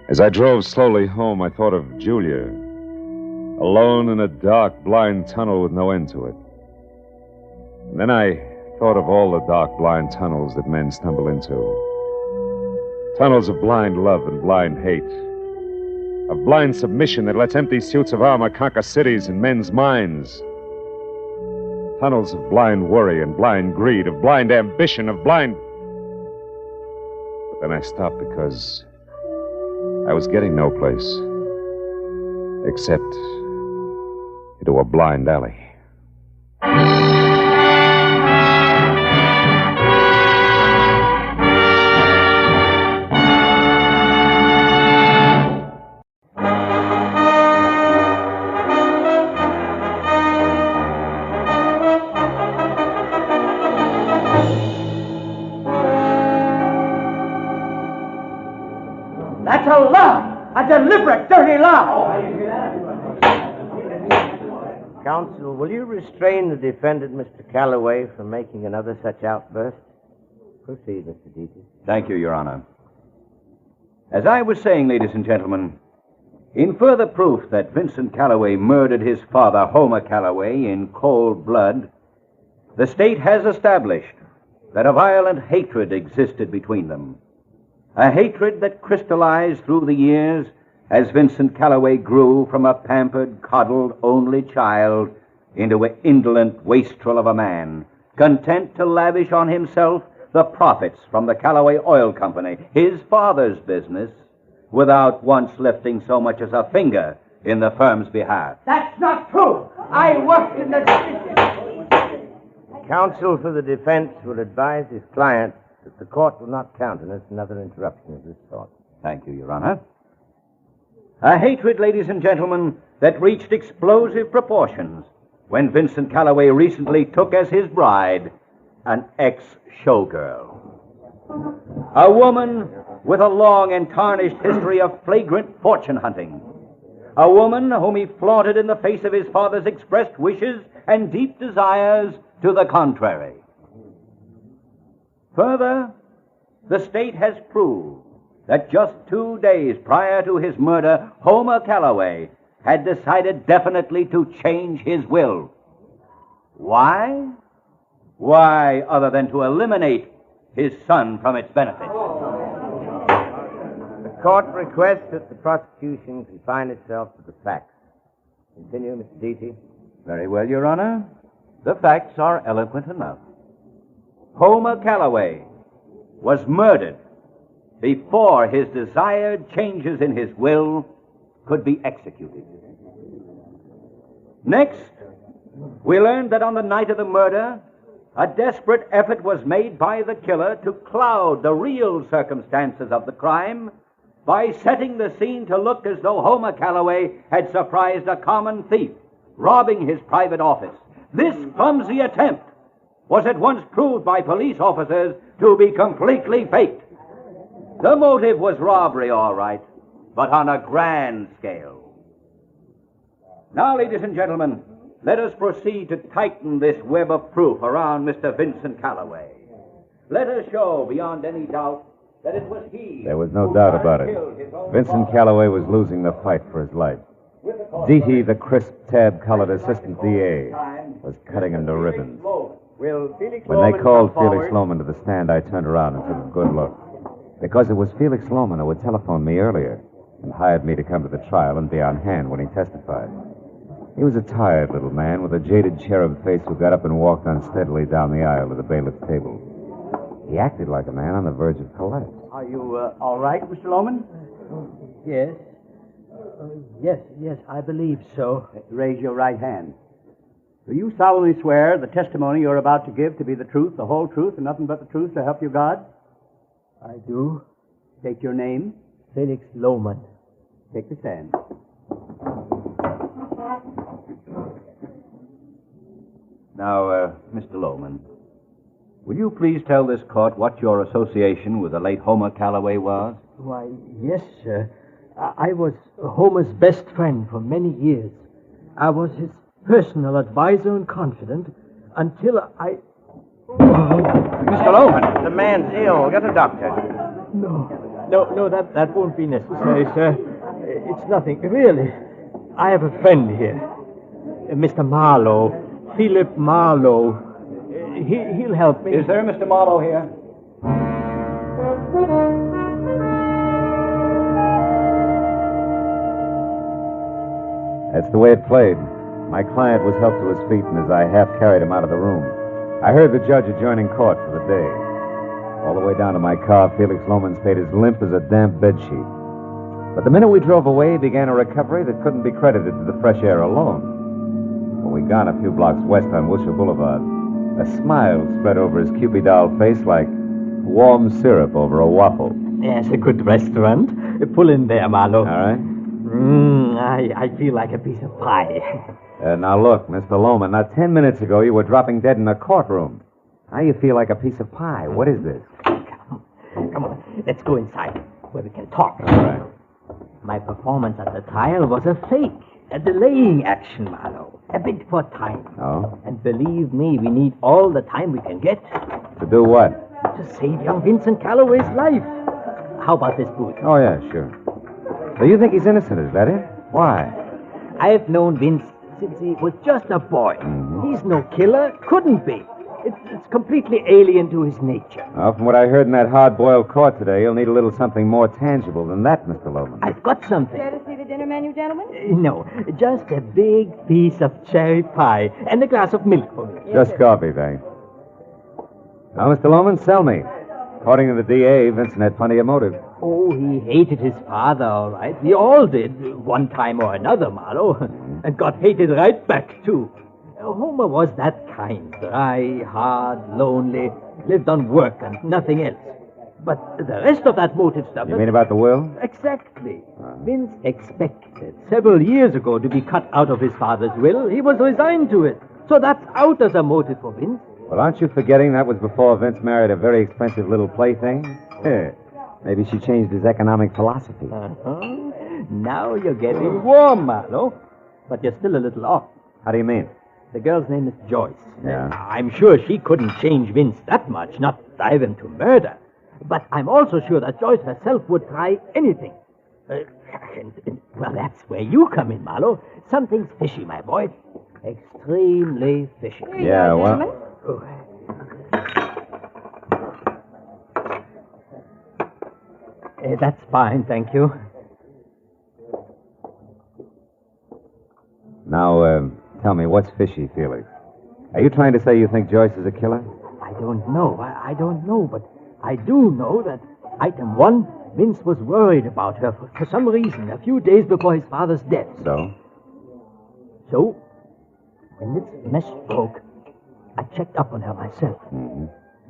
As I drove slowly home, I thought of Julia, alone in a dark, blind tunnel with no end to it. And then I thought of all the dark, blind tunnels that men stumble into. Tunnels of blind love and blind hate. Of blind submission that lets empty suits of armor conquer cities and men's minds. Tunnels of blind worry and blind greed, of blind ambition, of blind... But then I stopped because I was getting no place. Except into a blind alley.
That's a lie! A deliberate, dirty lie!
Counsel, will you restrain the defendant, Mr. Calloway, from making another such outburst? Proceed, Mr. Deaton.
Thank you, Your Honor. As I was saying, ladies and gentlemen, in further proof that Vincent Calloway murdered his father, Homer Calloway, in cold blood, the state has established that a violent hatred existed between them. A hatred that crystallized through the years as Vincent Calloway grew from a pampered, coddled, only child into an indolent wastrel of a man, content to lavish on himself the profits from the Calloway Oil Company, his father's business, without once lifting so much as a finger in the firm's behalf.
That's not true! I worked in the...
Counsel for the defense will advise his client that the court will not countenance another interruption of this sort.
Thank you, Your Honor. A hatred, ladies and gentlemen, that reached explosive proportions when Vincent Calloway recently took as his bride an ex-showgirl. A woman with a long and tarnished history of flagrant fortune hunting. A woman whom he flaunted in the face of his father's expressed wishes and deep desires to the contrary. Further, the state has proved that just 2 days prior to his murder, Homer Calloway had decided definitely to change his will. Why? Why, other than to eliminate his son from its benefits.
The court requests that the prosecution confine itself to the facts. Continue, Mr. Deity.
Very well, Your Honor. The facts are eloquent enough. Homer Calloway was murdered before his desired changes in his will could be executed. Next, we learned that on the night of the murder, a desperate effort was made by the killer to cloud the real circumstances of the crime by setting the scene to look as though Homer Calloway had surprised a common thief, robbing his private office. This clumsy attempt was at once proved by police officers to be completely faked. The motive was robbery, all right, but on a grand scale. Now, ladies and gentlemen, let us proceed to tighten this web of proof around Mr. Vincent Calloway. Let us show beyond any doubt that it was he.
There was no doubt about it. Vincent Calloway was losing the fight for his life. Deity, the crisp, tab-colored assistant DA, was cutting him to ribbons. When they called Felix Lohman to the stand, I turned around and took a good look. Because it was Felix Lohman who had telephoned me earlier and hired me to come to the trial and be on hand when he testified. He was a tired little man with a jaded cherub face who got up and walked unsteadily down the aisle to the bailiff's table. He acted like a man on the verge of collapse.
Are you all right, Mr. Lohman? Yes. Yes, I believe so. Raise your right hand. Do you solemnly swear the testimony you're about to give to be the truth, the whole truth, and nothing but the truth to help you God? I do. State your name. Felix Lohman. Take the stand.
Now, Mr. Lohman, will you please tell this court what your association with the late Homer Calloway was?
Why, yes, sir. I was Homer's best friend for many years. I was his personal advisor and confidant until I...
Mr. Lohman, the man's ill. Get a doctor.
No, that won't be necessary, sir. It's nothing. Really, I have a friend here. Mr. Marlowe. Philip Marlowe. He'll help me.
Is there Mr. Marlowe here?
That's the way it played. My client was helped to his feet, and as I half carried him out of the room, I heard the judge adjourning court for the day. All the way down to my car, Felix Lohman stayed as limp as a damp bedsheet. But the minute we drove away, he began a recovery that couldn't be credited to the fresh air alone. When we'd gone a few blocks west on Wilshire Boulevard, a smile spread over his Cupid doll face like warm syrup over a waffle.
Yes, a good restaurant. Pull in there, Marlowe.
All right.
I feel like a piece of pie.
Now look, Mr. Lohman, now 10 minutes ago you were dropping dead in a courtroom. Now you feel like a piece of pie. What is this?
Come on, let's go inside where we can talk.
All right.
My performance at the trial was a fake, a delaying action, Marlowe. A bit for time.
Oh?
And believe me, we need all the time we can get.
To do what?
To save young Vincent Calloway's life. How about this booth?
Oh, yeah, sure. So you think he's innocent, is that it? Why?
I've known Vince since he was just a boy.
Mm-hmm.
He's no killer. Couldn't be. It's completely alien to his nature.
Well, from what I heard in that hard-boiled court today, you'll need a little something more tangible than that, Mr. Lohman.
I've got something.
Care to see the dinner menu, gentlemen?
No, just a big piece of cherry pie and a glass of milk for me.
Just coffee, thanks. Now, Mr. Lohman, sell me. According to the DA, Vincent had plenty of motive.
Oh, he hated his father, all right. We all did, one time or another, Marlowe. And got hated right back, too. Homer was that kind. Dry, hard, lonely, lived on work and nothing else. But the rest of that motive stuff...
You mean about the will?
Exactly. Vince expected several years ago to be cut out of his father's will. He was resigned to it. So that's out as a motive for Vince.
Well, aren't you forgetting that was before Vince married a very expensive little plaything? Maybe she changed his economic philosophy.
Now you're getting warm, Marlowe. But you're still a little off.
How do you mean?
The girl's name is Joyce.
Yeah.
I'm sure she couldn't change Vince that much, not drive him to murder. But I'm also sure that Joyce herself would try anything. Well, that's where you come in, Marlowe. Something's fishy, my boy. Extremely fishy.
Yeah, well...
That's fine, thank you.
Now, tell me, what's fishy, Felix? Are you trying to say you think Joyce is a killer?
I don't know. I don't know, but I do know that item 1, Vince was worried about her for some reason a few days before his father's death. So, when this mess broke, I checked up on her myself.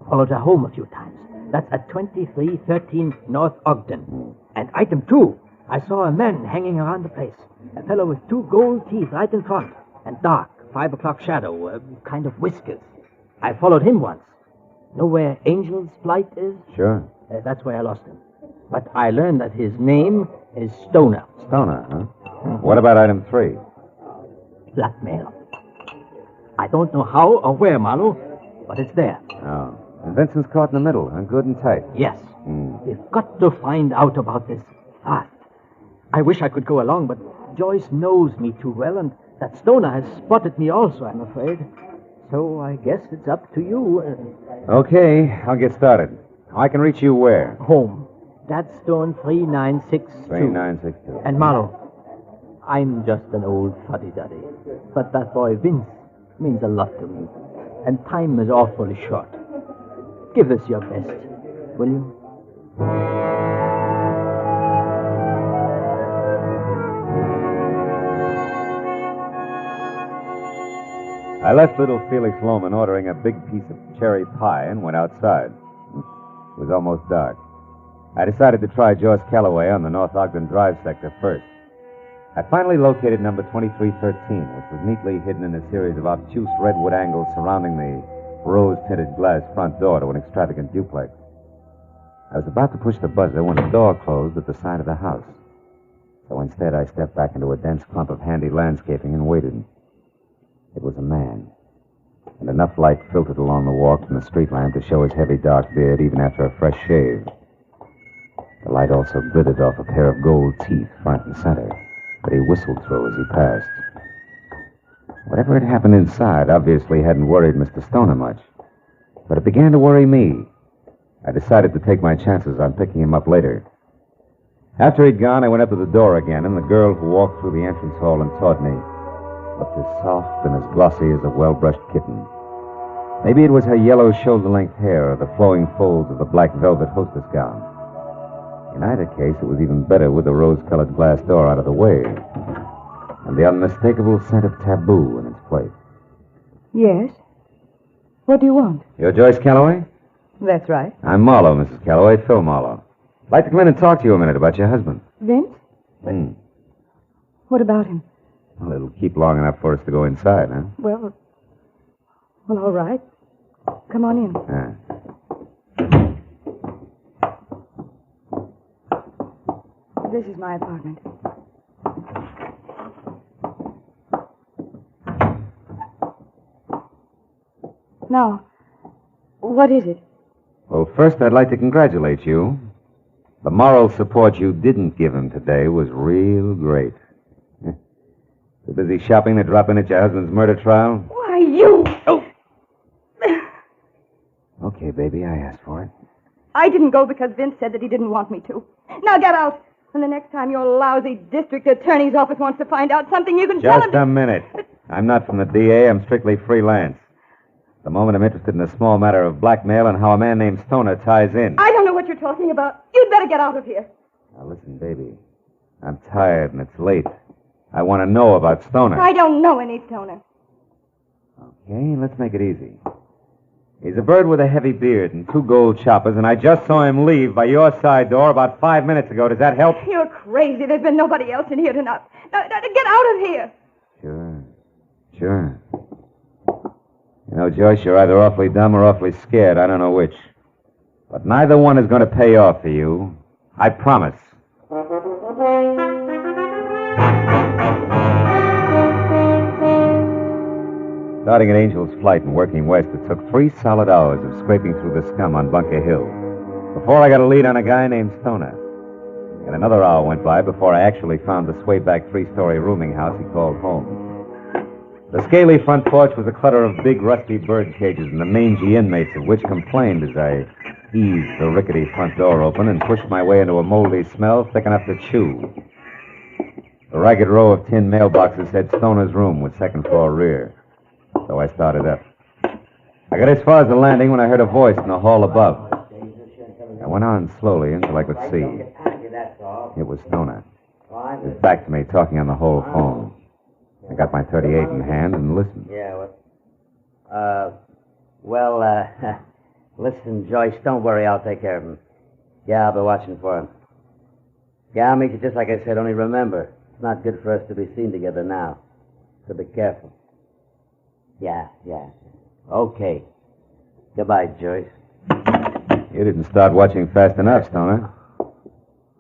Followed her home a few times. That's at 2313 North Ogden. And item 2, I saw a man hanging around the place. A fellow with 2 gold teeth right in front. And dark, 5 o'clock shadow, kind of whiskers. I followed him once. Know where Angel's Flight is?
Sure.
That's where I lost him. But I learned that his name is Stoner.
Stoner, huh? What about item 3?
Blackmail. I don't know how or where, Marlowe, but it's there.
Oh. And Vincent's caught in the middle, huh? Good and tight.
Yes. We've got to find out about this fast. I wish I could go along, but Joyce knows me too well, and that Stoner has spotted me also, I'm afraid. So I guess it's up to you.
Okay, I'll get started. I can reach you where?
Home. That's Stone 3962.
3962.
And Marlowe, I'm just an old fuddy-duddy. But that boy Vince means a lot to me. And time is awfully short. Give us your best, will you?
I left little Felix Loman ordering a big piece of cherry pie and went outside. It was almost dark. I decided to try Joyce Calloway on the North Ogden Drive sector first. I finally located number 2313, which was neatly hidden in a series of obtuse redwood angles surrounding the rose-tinted glass front door to an extravagant duplex. I was about to push the buzzer when a door closed at the side of the house. So instead, I stepped back into a dense clump of handy landscaping and waited. It was a man, and enough light filtered along the walk from the street lamp to show his heavy dark beard even after a fresh shave. The light also glittered off a pair of gold teeth front and center that he whistled through as he passed. Whatever had happened inside obviously hadn't worried Mr. Stoner much, but it began to worry me. I decided to take my chances on picking him up later. After he'd gone, I went up to the door again, and the girl who walked through the entrance hall and taught me looked as soft and as glossy as a well-brushed kitten. Maybe it was her yellow shoulder-length hair or the flowing folds of the black velvet hostess gown. In either case, it was even better with the rose-colored glass door out of the way and the unmistakable scent of taboo in its place.
Yes? What do you want?
You're Joyce Calloway?
That's right.
I'm Marlowe, Mrs. Calloway, Phil Marlowe. I'd like to come in and talk to you a minute about your husband.
Vince? What about him?
Well, it'll keep long enough for us to go inside, huh?
Well, all right. Come on in. This is my apartment. Now, what is it?
Well, first, I'd like to congratulate you. The moral support you didn't give him today was real great. Too busy shopping to drop in at your husband's murder trial?
Why, you... Oh!
Okay, baby, I asked for it.
I didn't go because Vince said that he didn't want me to. Now get out. And the next time your lousy district attorney's office wants to find out something, you can tell him...
Just a minute. I'm not from the DA. I'm strictly freelance. At the moment, I'm interested in a small matter of blackmail and how a man named Stoner ties in.
I don't know what you're talking about. You'd better get out of here.
Now, listen, baby. I'm tired and it's late. I want to know about Stoner.
I don't know any Stoner.
Okay, let's make it easy. He's a bird with a heavy beard and 2 gold choppers, and I just saw him leave by your side door about 5 minutes ago. Does that help?
You're crazy. There's been nobody else in here tonight. Now, get out of here.
Sure. You know, Joyce, you're either awfully dumb or awfully scared. I don't know which. But neither one is going to pay off for you. I promise. Starting at Angel's Flight and working west, it took 3 solid hours of scraping through the scum on Bunker Hill before I got a lead on a guy named Stoner. And another hour went by before I actually found the sway-back 3-story rooming house he called home. The scaly front porch was a clutter of big, rusty bird cages and the mangy inmates of which complained as I eased the rickety front door open and pushed my way into a moldy smell thick enough to chew. A ragged row of tin mailboxes said Stoner's room with second floor rear. So I started up. I got as far as the landing when I heard a voice in the hall above. I went on slowly until I could see. It was Stoner. He was back to me, talking on the whole phone. I got my .38 in hand and listened.
Yeah, listen, Joyce, don't worry, I'll take care of him. Yeah, I'll be watching for him. Yeah, I'll meet you just like I said, only remember, it's not good for us to be seen together now. So be careful. Yeah. Okay. Goodbye, Joyce.
You didn't start watching fast enough, Stoner.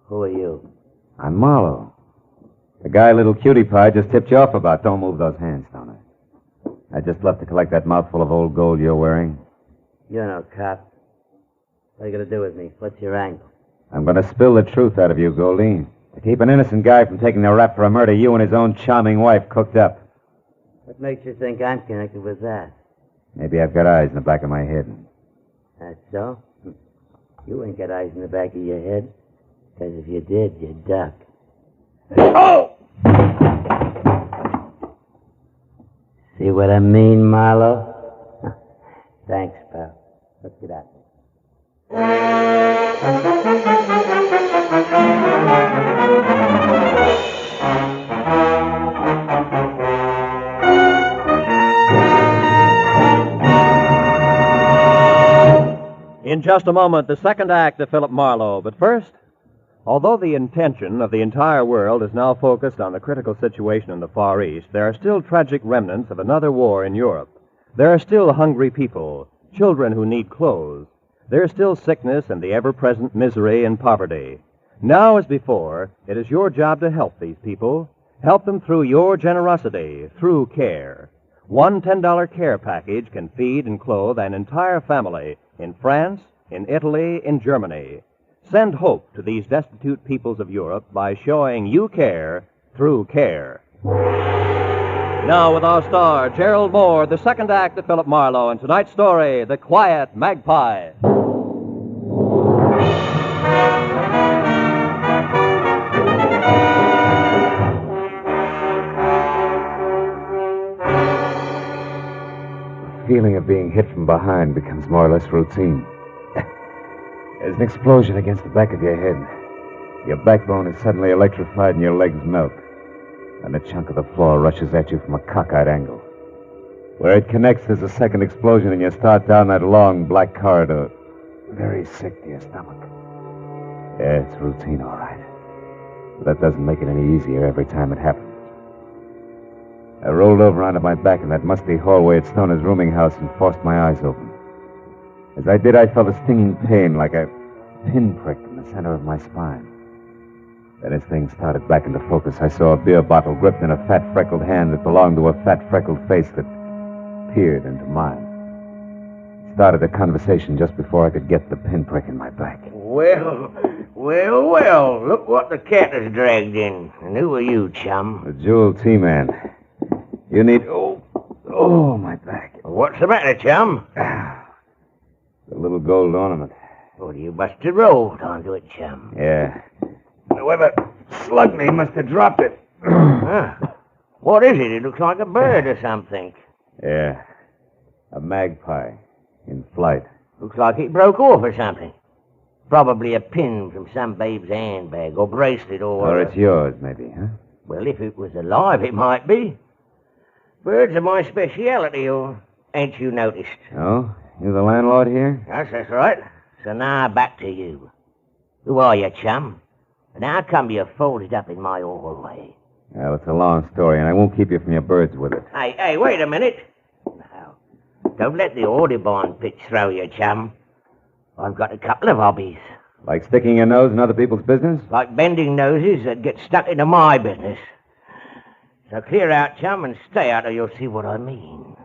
Who are you?
I'm Marlowe. The guy little cutie pie just tipped you off about. Don't move those hands, Stoner. I just left to collect that mouthful of old gold you're wearing.
You're no cop. What are you going to do with me? What's your angle?
I'm going to spill the truth out of you, Goldie. To keep an innocent guy from taking the rap for a murder you and his own charming wife cooked up.
What makes you think I'm connected with that?
Maybe I've got eyes in the back of my head.
That's so? You ain't got eyes in the back of your head. Because if you did, you'd duck. Oh! See what I mean, Marlowe? Thanks, pal. Let's get out.
In just a moment, the second act of Philip Marlowe. But first, although the intention of the entire world is now focused on the critical situation in the Far East, there are still tragic remnants of another war in Europe. There are still hungry people, children who need clothes. There is still sickness and the ever-present misery and poverty. Now as before, it is your job to help these people. Help them through your generosity, through care. One $10 care package can feed and clothe an entire family in France, in Italy, in Germany. Send hope to these destitute peoples of Europe by showing you care through care. Now with our star, Gerald Moore, the second act of Philip Marlowe, and tonight's story, The Quiet Magpie.
The feeling of being hit from behind becomes more or less routine. There's an explosion against the back of your head. Your backbone is suddenly electrified and your legs melt. And a chunk of the floor rushes at you from a cockeyed angle. Where it connects, there's a second explosion and you start down that long black corridor. Very sick to your stomach. Yeah, it's routine, all right. But that doesn't make it any easier every time it happens. I rolled over onto my back in that musty hallway at Stoner's rooming house and forced my eyes open. As I did, I felt a stinging pain like a pinprick in the center of my spine. Then as things started back into focus, I saw a beer bottle gripped in a fat, freckled hand that belonged to a fat, freckled face that peered into mine. Started a conversation just before I could get the pinprick in my back.
Well, look what the cat has dragged in. And who are you, chum?
The Jewel T-Man. You need... Oh, my back.
What's the matter, chum?
The little gold ornament.
Well, you must have rolled onto it, chum.
Yeah. Whoever slugged me must have dropped it.
What is it? It looks like a bird or something.
Yeah. A magpie in flight.
Looks like it broke off or something. Probably a pin from some babe's handbag or bracelet or...
Or it's yours, maybe, huh?
Well, if it was alive, it might be. Birds are my speciality, or ain't you noticed?
Oh? You the landlord here?
Yes, that's right. So now back to you. Who are you, chum? And how come you're folded up in my hallway?
Well, it's a long story, and I won't keep you from your birds with it.
Hey, wait a minute. Now, don't let the Audubon pitch throw you, chum. I've got a couple of hobbies.
Like sticking your nose in other people's business?
Like bending noses that get stuck into my business. So clear out, chum, and stay out or you'll see what I mean.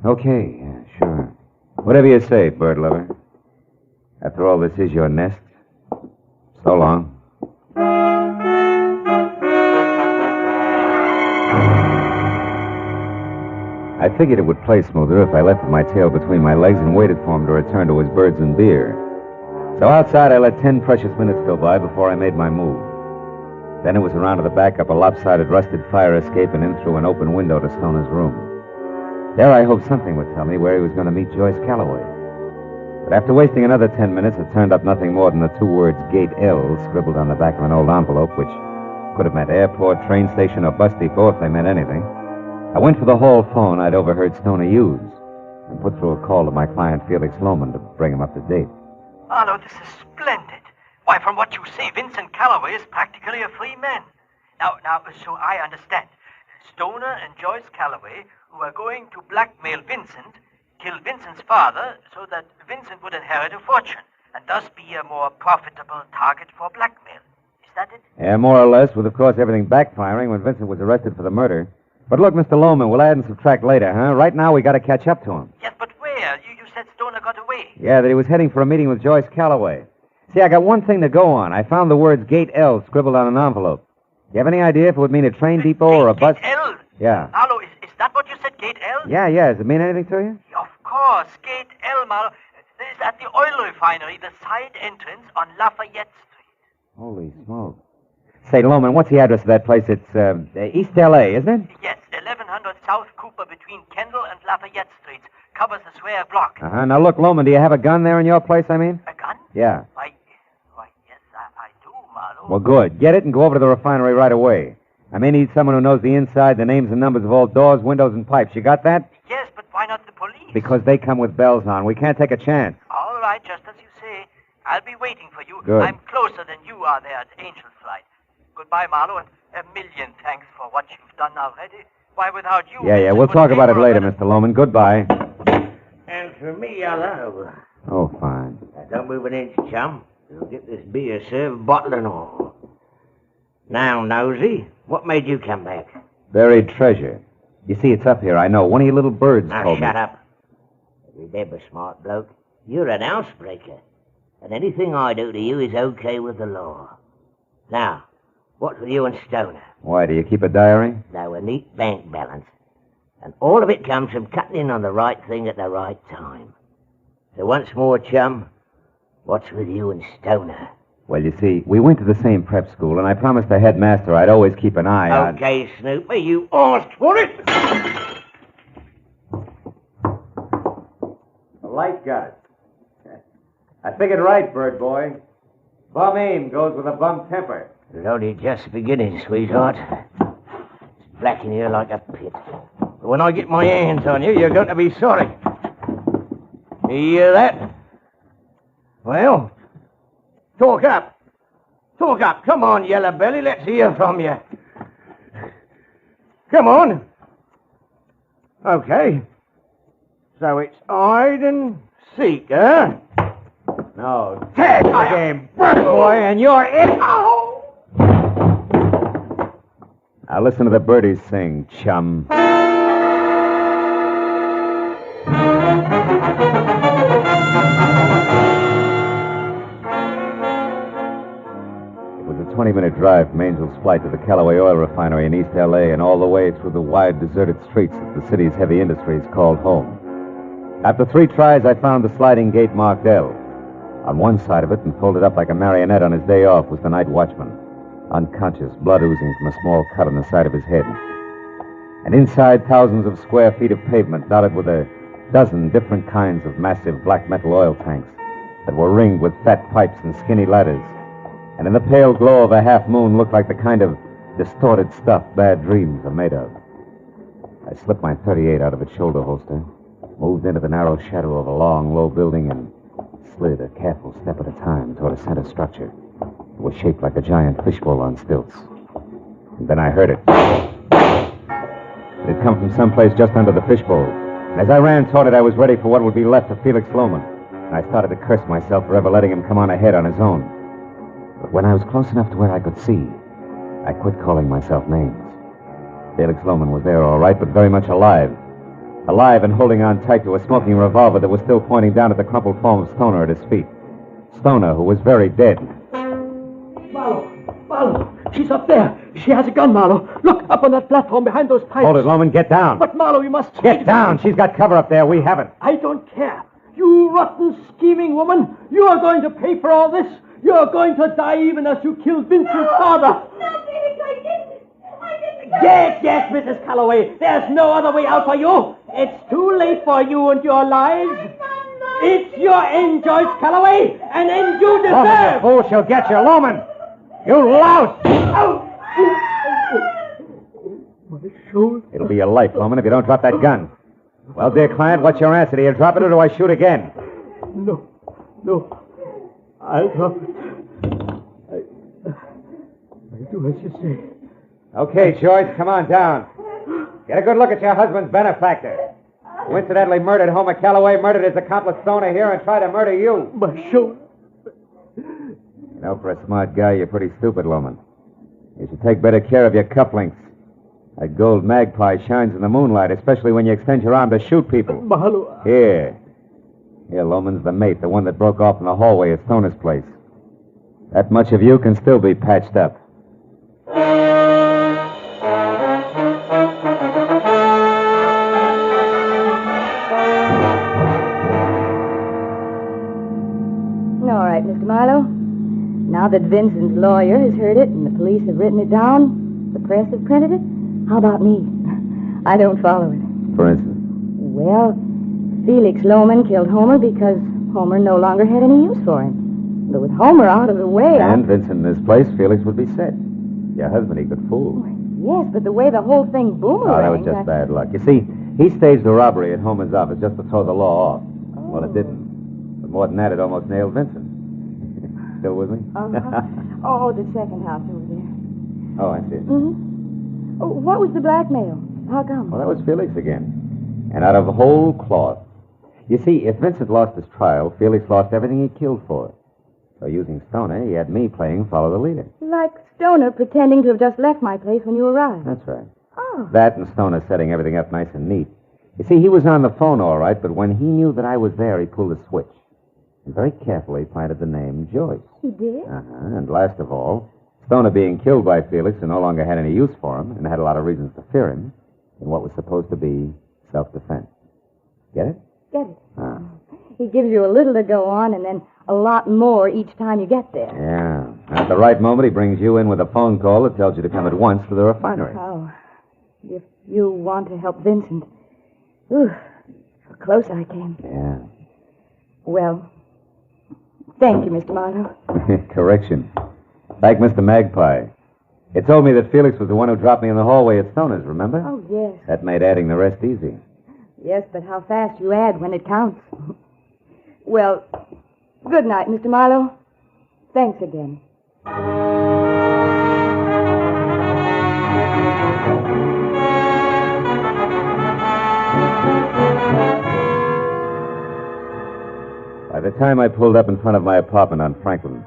Okay, yeah, sure. Whatever you say, bird lover. After all, this is your nest. So long. I
I figured it would play smoother if I left my tail between my legs and waited for him to return to his birds and beer. So outside, I let 10 precious minutes go by before I made my move. Then it was around to the back up a lopsided, rusted fire escape and in through an open window to Stoner's room. There I hoped something would tell me where he was going to meet Joyce Calloway. But after wasting another 10 minutes, it turned up nothing more than the 2 words Gate L scribbled on the back of an old envelope, which could have meant airport, train station, or bus depot if they meant anything. I went for the hall phone I'd overheard Stoner use and put through a call to my client Felix Lohman to bring him up to date.
Marlowe, this is splendid. Why, from what you say, Vincent Calloway is practically a free man. Now, so I understand. Stoner and Joyce Calloway, who are going to blackmail Vincent, kill Vincent's father so that Vincent would inherit a fortune and thus be a more profitable target for blackmail. Is that it?
Yeah, more or less, with, of course, everything backfiring when Vincent was arrested for the murder. But look, Mr. Lohman, we'll add and subtract later, huh? Right now, we got to catch up to him.
Yes, but where? You said Stoner got away.
Yeah, that he was heading for a meeting with Joyce Calloway. See, I got one thing to go on. I found the words Gate L scribbled on an envelope. You have any idea if it would mean a train depot or a bus?
Gate L?
Yeah.
Marlowe, is that what you said, Gate L?
Yeah. Does it mean anything to you?
Of course, Gate L, Marlowe. It's at the oil refinery, the side entrance on Lafayette Street.
Holy smoke. Say, Lohman, what's the address of that place? It's East L.A., isn't it?
Yes, 1100 South Cooper between Kendall and Lafayette Streets. Covers the square block.
Uh-huh. Now, look, Lohman, do you have a gun there in your place, I mean?
A gun?
Yeah.
Why, yes, I do, Marlowe.
Well, good. Get it and go over to the refinery right away. I may need someone who knows the inside, the names and numbers of all doors, windows, and pipes. You got that?
Yes, but why not the police?
Because they come with bells on. We can't take a chance.
All right, just as you say. I'll be waiting for you.
Good.
I'm closer than you are there at Angel Flight. Goodbye, Marlowe, and a million thanks for what you've done already. Why, without you...
Yeah, we'll talk about it later, Mr. Lohman. Goodbye.
And for me, hello.
Oh, fine.
Now, don't move an inch, chum. You'll get this beer served, bottle and all. Now, Nosy, what made you come back?
Buried treasure. You see, it's up here, I know. One of your little birds
Now,
told me.
shut up. Remember, smart bloke, you're an housebreaker. And anything I do to you is okay with the law. Now, what's with you and Stoner?
Why, do you keep a diary?
Now, a neat bank balance. And all of it comes from cutting in on the right thing at the right time. So once more, chum, what's with you and Stoner?
Well, you see, we went to the same prep school, and I promised the headmaster I'd always keep an eye on...
Okay, Snooper, you asked for it.
A light gun. I figured right, bird boy. Bum aim goes with a bum temper.
It's only just beginning, sweetheart. It's black in here like a pit. But when I get my hands on you, you're going to be sorry. You hear that? Well, talk up. Talk up. Come on, Yellow Belly. Let's hear from you. Come on. Okay. So it's hide and seek, huh?
No.
Tag game, bird boy, and you're it. Oh!
Now listen to the birdies sing, chum. It was a 20-minute drive from Angel's Flight to the Callaway Oil Refinery in East L.A. and all the way through the wide, deserted streets that the city's heavy industries called home. After 3 tries, I found the sliding gate marked L. On one side of it, and folded up like a marionette on his day off, was the night watchman, unconscious, blood oozing from a small cut on the side of his head. And inside, thousands of square feet of pavement dotted with a dozen different kinds of massive black metal oil tanks that were ringed with fat pipes and skinny ladders, and in the pale glow of a half moon looked like the kind of distorted stuff bad dreams are made of. I slipped my .38 out of its shoulder holster, moved into the narrow shadow of a long, low building, and slid a careful step at a time toward a center structure. It was shaped like a giant fishbowl on stilts. And then I heard it. It had come from someplace just under the fishbowl. And as I ran toward it, I was ready for what would be left of Felix Lohman. And I started to curse myself for ever letting him come on ahead on his own. But when I was close enough to where I could see, I quit calling myself names. Felix Lohman was there all right, but very much alive. Alive and holding on tight to a smoking revolver that was still pointing down at the crumpled form of Stoner at his feet. Stoner, who was very dead.
Marlowe,
Marlowe, she's up there. She has a gun, Marlowe. Look, up on that platform behind those pipes.
Hold it, Loman. Get down.
But, Marlowe, you must...
Get down. She's got cover up there. We haven't.
I don't care. You rotten, scheming woman. You are going to pay for all this. You're going to die even as you killed Vincent's father.
No, Felix, I didn't.
Yes, Mrs. Calloway. There's no other way out for you. It's too late for you and your lies. It's your end, Joyce Calloway, an end you deserve.
Loman, you fool. She'll get you. Loman. You louse.
My shoulder.
It'll be your life, Loman, if you don't drop that gun. Well, dear client, what's your answer? Do you drop it or do I shoot again?
No. I'll drop it. I do as you say.
Okay, Joyce, come on down. Get a good look at your husband's benefactor, who incidentally murdered Homer Calloway, murdered his accomplice Stoner here, and tried to murder you.
My shoulder.
You know, for a smart guy, you're pretty stupid, Loman. You should take better care of your cufflinks. That gold Magpie shines in the moonlight, especially when you extend your arm to shoot people.
Marlowe.
Here, Loman's the mate, the one that broke off in the hallway at Stoner's place. That much of you can still be patched up.
All right, Mr. Marlowe. Now that Vincent's lawyer has heard it and the police have written it down, the press have printed it, how about me? I don't follow it.
For instance?
Well, Felix Loman killed Homer because Homer no longer had any use for him. But with Homer out of the way...
And Vincent in his place, Felix would be set. Your husband he could fool.
Yes, but the way the whole thing boomeranged...
Oh, that was just bad luck. You see, he staged a robbery at Homer's office just to throw the law off. Well, it didn't. But more than that, it almost nailed Vincent. Still with me?
Oh, the second house over there.
Oh, I see.
Mm-hmm. Oh, what was the blackmail? How come?
Well, that was Felix again. And out of whole cloth. You see, if Vincent lost his trial, Felix lost everything he killed for. So using Stoner, he had me playing follow the leader.
Like Stoner pretending to have just left my place when you arrived.
That's right.
Oh.
That and Stoner setting everything up nice and neat. You see, he was on the phone all right, but when he knew that I was there, he pulled a switch. And very carefully planted the name Joyce.
He did?
And last of all, Stoner being killed by Felix and no longer had any use for him and had a lot of reasons to fear him in what was supposed to be self-defense. Get it?
Get it. He gives you a little to go on and then a lot more each time you get there.
Yeah. At the right moment, he brings you in with a phone call that tells you to come at once to the refinery.
Oh, if you want to help Vincent. Ooh, how close I came.
Yeah.
Well, thank you, Mr. Marlowe.
Correction. Like Mr. Magpie. It told me that Felix was the one who dropped me in the hallway at Stoner's, remember?
Oh, yes.
That made adding the rest easy.
Yes, but how fast you add when it counts. Well, good night, Mr. Marlowe. Thanks again.
By the time I pulled up in front of my apartment on Franklin,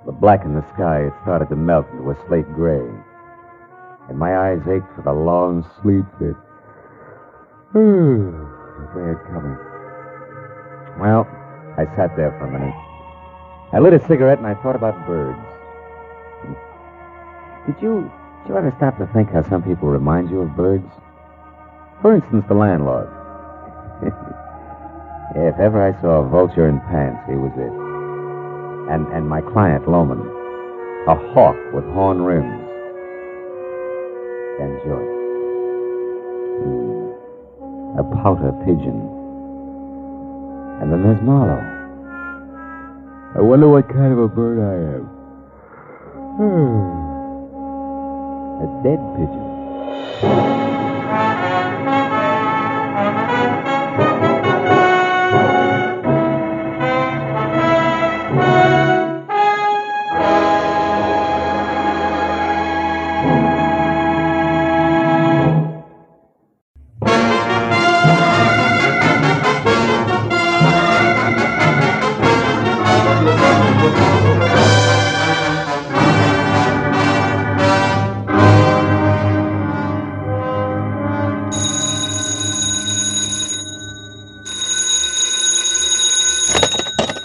the black in the sky had started to melt into a slate gray. And my eyes ached for the long sleep that they had coming. Well, I sat there for a minute. I lit a cigarette and I thought about birds. Did you ever stop to think how some people remind you of birds? For instance, the landlord. If ever I saw a vulture in pants, he was it. And my client, Loman, a hawk with horn rims. And Joyce. A pouter pigeon. And then there's Marlowe. I wonder what kind of a bird I am. A dead pigeon.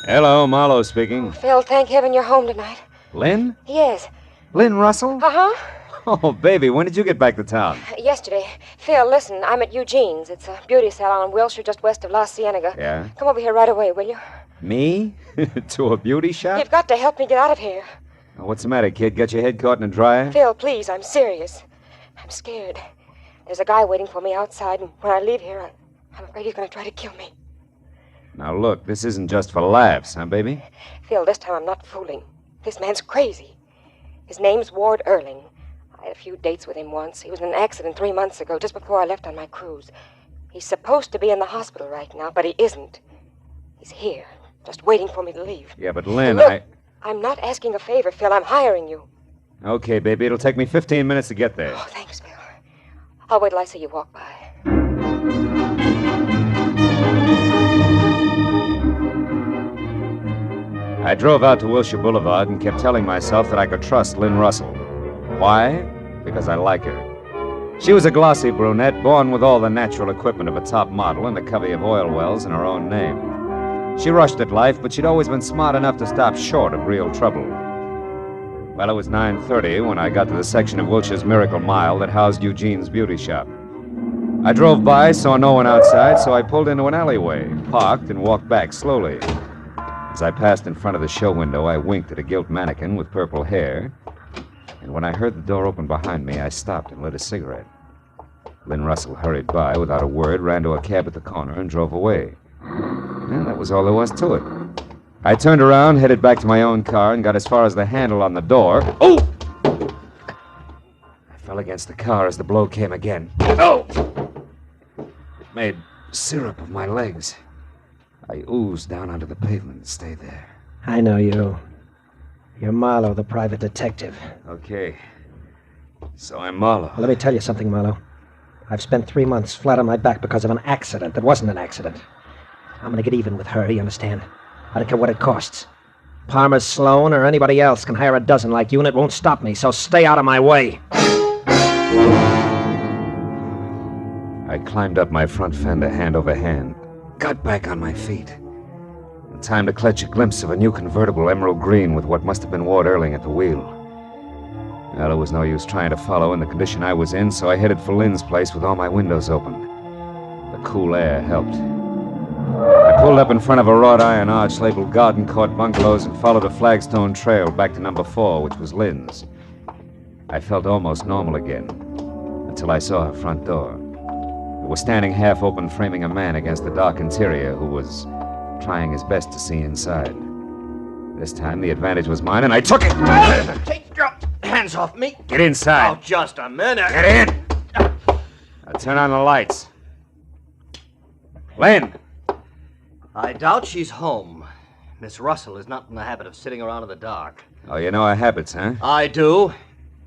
Hello, Marlowe speaking.
Phil, thank heaven you're home tonight.
Lynn?
Yes.
Lynn Russell?
Uh-huh.
Oh, baby, when did you get back to town?
Yesterday. Phil, listen, I'm at Eugene's. It's a beauty salon in Wilshire just west of La Cienega.
Yeah?
Come over here right away, will you?
Me? To a beauty shop?
You've got to help me get out of here.
What's the matter, kid? Got your head caught in a dryer?
Phil, please, I'm serious. I'm scared. There's a guy waiting for me outside, and when I leave here, I'm afraid he's going to try to kill me.
Now, look, this isn't just for laughs, huh, baby?
Phil, this time I'm not fooling. This man's crazy. His name's Ward Erling. I had a few dates with him once. He was in an accident 3 months ago, just before I left on my cruise. He's supposed to be in the hospital right now, but he isn't. He's here, just waiting for me to leave.
Yeah, but Lynn,
Look, I'm not asking a favor, Phil. I'm hiring you.
Okay, baby, it'll take me 15 minutes to get there.
Oh, thanks, Phil. I'll wait till I see you walk by.
I drove out to Wilshire Boulevard and kept telling myself that I could trust Lynn Russell. Why? Because I like her. She was a glossy brunette, born with all the natural equipment of a top model and a covey of oil wells in her own name. She rushed at life, but she'd always been smart enough to stop short of real trouble. Well, it was 9:30 when I got to the section of Wilshire's Miracle Mile that housed Eugene's beauty shop. I drove by, saw no one outside, so I pulled into an alleyway, parked, and walked back slowly. As I passed in front of the show window, I winked at a gilt mannequin with purple hair, and when I heard the door open behind me, I stopped and lit a cigarette. Lynn Russell hurried by without a word, ran to a cab at the corner, and drove away. Well, that was all there was to it. I turned around, headed back to my own car, and got as far as the handle on the door. Oh! I fell against the car as the blow came again. Oh! It made syrup of my legs. I oozed down onto the pavement and stayed there.
I know you. You're Marlowe, the private detective.
Okay. So I'm Marlowe.
Well, let me tell you something, Marlowe. I've spent 3 months flat on my back because of an accident that wasn't an accident. I'm going to get even with her, you understand? I don't care what it costs. Palmer Sloan or anybody else can hire a dozen like you, and it won't stop me, so stay out of my way.
I climbed up my front fender hand over hand, got back on my feet. In time to catch a glimpse of a new convertible emerald green with what must have been Ward Erling at the wheel. Well, it was no use trying to follow in the condition I was in, so I headed for Lynn's place with all my windows open. The cool air helped. I pulled up in front of a wrought iron arch labeled Garden Court Bungalows and followed a flagstone trail back to number 4, which was Lynn's. I felt almost normal again, until I saw her front door. It was standing half open, framing a man against the dark interior who was trying his best to see inside. This time, the advantage was mine, and I took it!
Take your hands off me.
Get inside.
Oh, just a minute.
Get in! Now turn on the lights. Lynn!
I doubt she's home. Miss Russell is not in the habit of sitting around in the dark.
Oh, you know her habits, huh?
I do.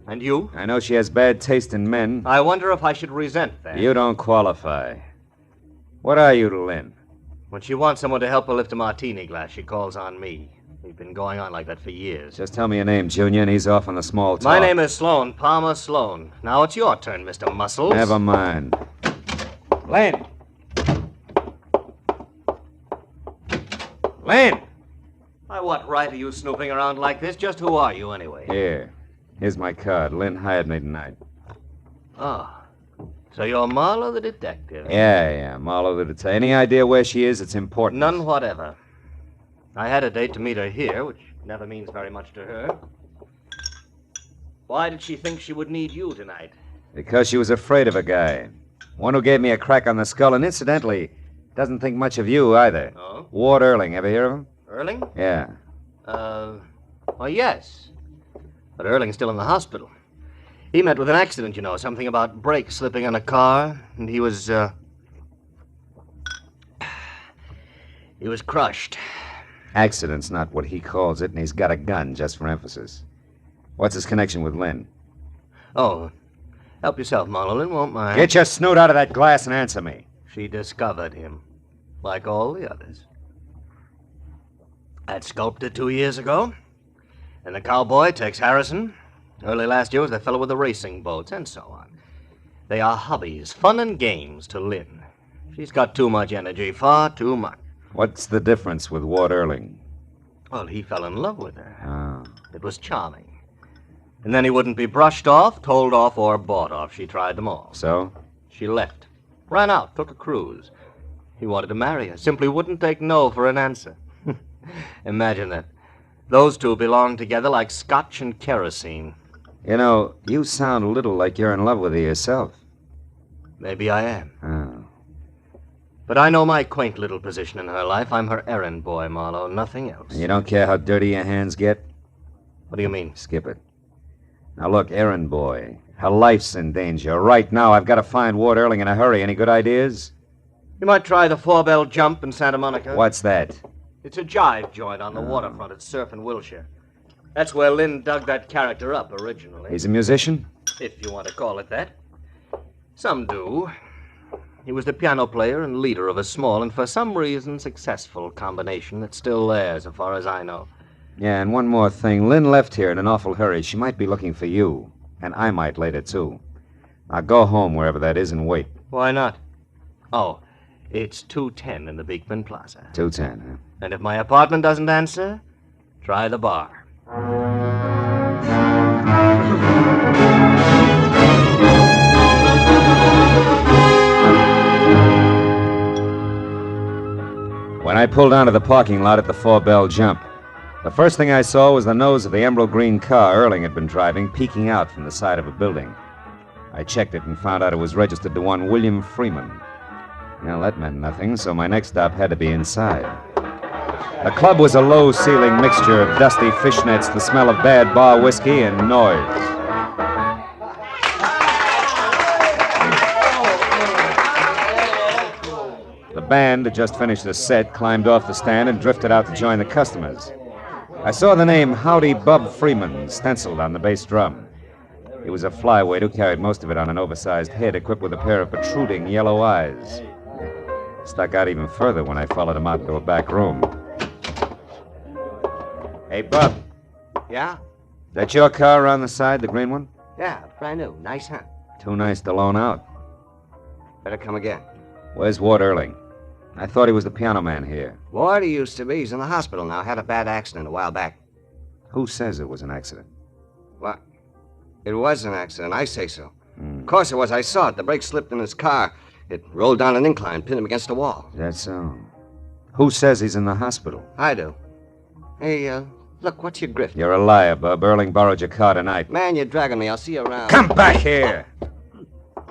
And you?
I know she has bad taste in men.
I wonder if I should resent that.
You don't qualify. What are you to Lynn?
When she wants someone to help her lift a martini glass, she calls on me. We've been going on like that for years.
Just tell me your name, Junior, and he's off on the small talk.
My name is Sloan, Palmer Sloan. Now it's your turn, Mr. Muscles.
Never mind. Lynn! Lynn!
By what right are you snooping around like this? Just who are you, anyway?
Here's my card. Lynn hired me tonight.
Oh. So you're Marlowe the detective?
Yeah, Marlowe the detective. Any idea where she is? It's important.
None whatever. I had a date to meet her here, which never means very much to her. Why did she think she would need you tonight?
Because she was afraid of a guy. One who gave me a crack on the skull, and incidentally, doesn't think much of you either.
Oh?
Ward Erling. Ever hear of him?
Erling?
Yeah.
Well, yes. But Erling's still in the hospital. He met with an accident, you know, something about brakes slipping on a car, and he was crushed.
Accident's not what he calls it, and he's got a gun, just for emphasis. What's his connection with Lynn?
Oh, help yourself, Marlowe. Lynn won't mind.
Get your snoot out of that glass and answer me.
She discovered him, like all the others. That sculptor 2 years ago, and the cowboy, Tex Harrison. Early last year was the fellow with the racing boats, and so on. They are hobbies, fun and games to Lynn. She's got too much energy, far too much.
What's the difference with Ward Erling?
Well, he fell in love with her.
Oh.
It was charming.
And then he wouldn't be brushed off, told off, or bought off. She tried them all.
So?
She left. Ran out, took a cruise. He wanted to marry her. Simply wouldn't take no for an answer. Imagine that. Those two belong together like scotch and kerosene.
You know, you sound a little like you're in love with her yourself.
Maybe I am.
Oh.
But I know my quaint little position in her life. I'm her errand boy, Marlowe, nothing else.
And you don't care how dirty your hands get?
What do you mean?
Skip it. Now look, errand boy, her life's in danger. Right now, I've got to find Ward Earling in a hurry. Any good ideas?
You might try the 4-bell jump in Santa Monica.
What's that?
It's a jive joint on the waterfront at Surf and Wilshire. That's where Lynn dug that character up originally.
He's a musician?
If you want to call it that. Some do. He was the piano player and leader of a small and for some reason successful combination that's still there, so far as I know.
Yeah, and one more thing. Lynn left here in an awful hurry. She might be looking for you. And I might later, too. Now go home, wherever that is, and wait.
Why not? Oh, it's 210 in the Beekman Plaza.
210, huh?
And if my apartment doesn't answer, try the bar.
When I pulled onto the parking lot at the 4-bell jump, the first thing I saw was the nose of the emerald green car Earling had been driving peeking out from the side of a building. I checked it and found out it was registered to one William Freeman. Well, that meant nothing, so my next stop had to be inside. The club was a low-ceiling mixture of dusty fishnets, the smell of bad bar whiskey, and noise. The band had just finished the set, climbed off the stand, and drifted out to join the customers. I saw the name Howdy Bub Freeman stenciled on the bass drum. He was a flyweight who carried most of it on an oversized head equipped with a pair of protruding yellow eyes. Stuck out even further when I followed him out to a back room. Hey, Bub.
Yeah?
That your car around the side, the green one?
Yeah, brand new. Nice, huh?
Too nice to loan out.
Better come again.
Where's Ward Earling? I thought he was the piano man here.
Ward, he used to be. He's in the hospital now. Had a bad accident a while back.
Who says it was an accident?
What? It was an accident. I say so. Of course it was. I saw it. The brake slipped in his car. It rolled down an incline, pinned him against a wall.
That's so. Who says he's in the hospital?
I do. Hey, look, what's your grift?
You're a liar, Bub. Earling borrowed your car tonight.
Man, you're dragging me. I'll see you around.
Come back here!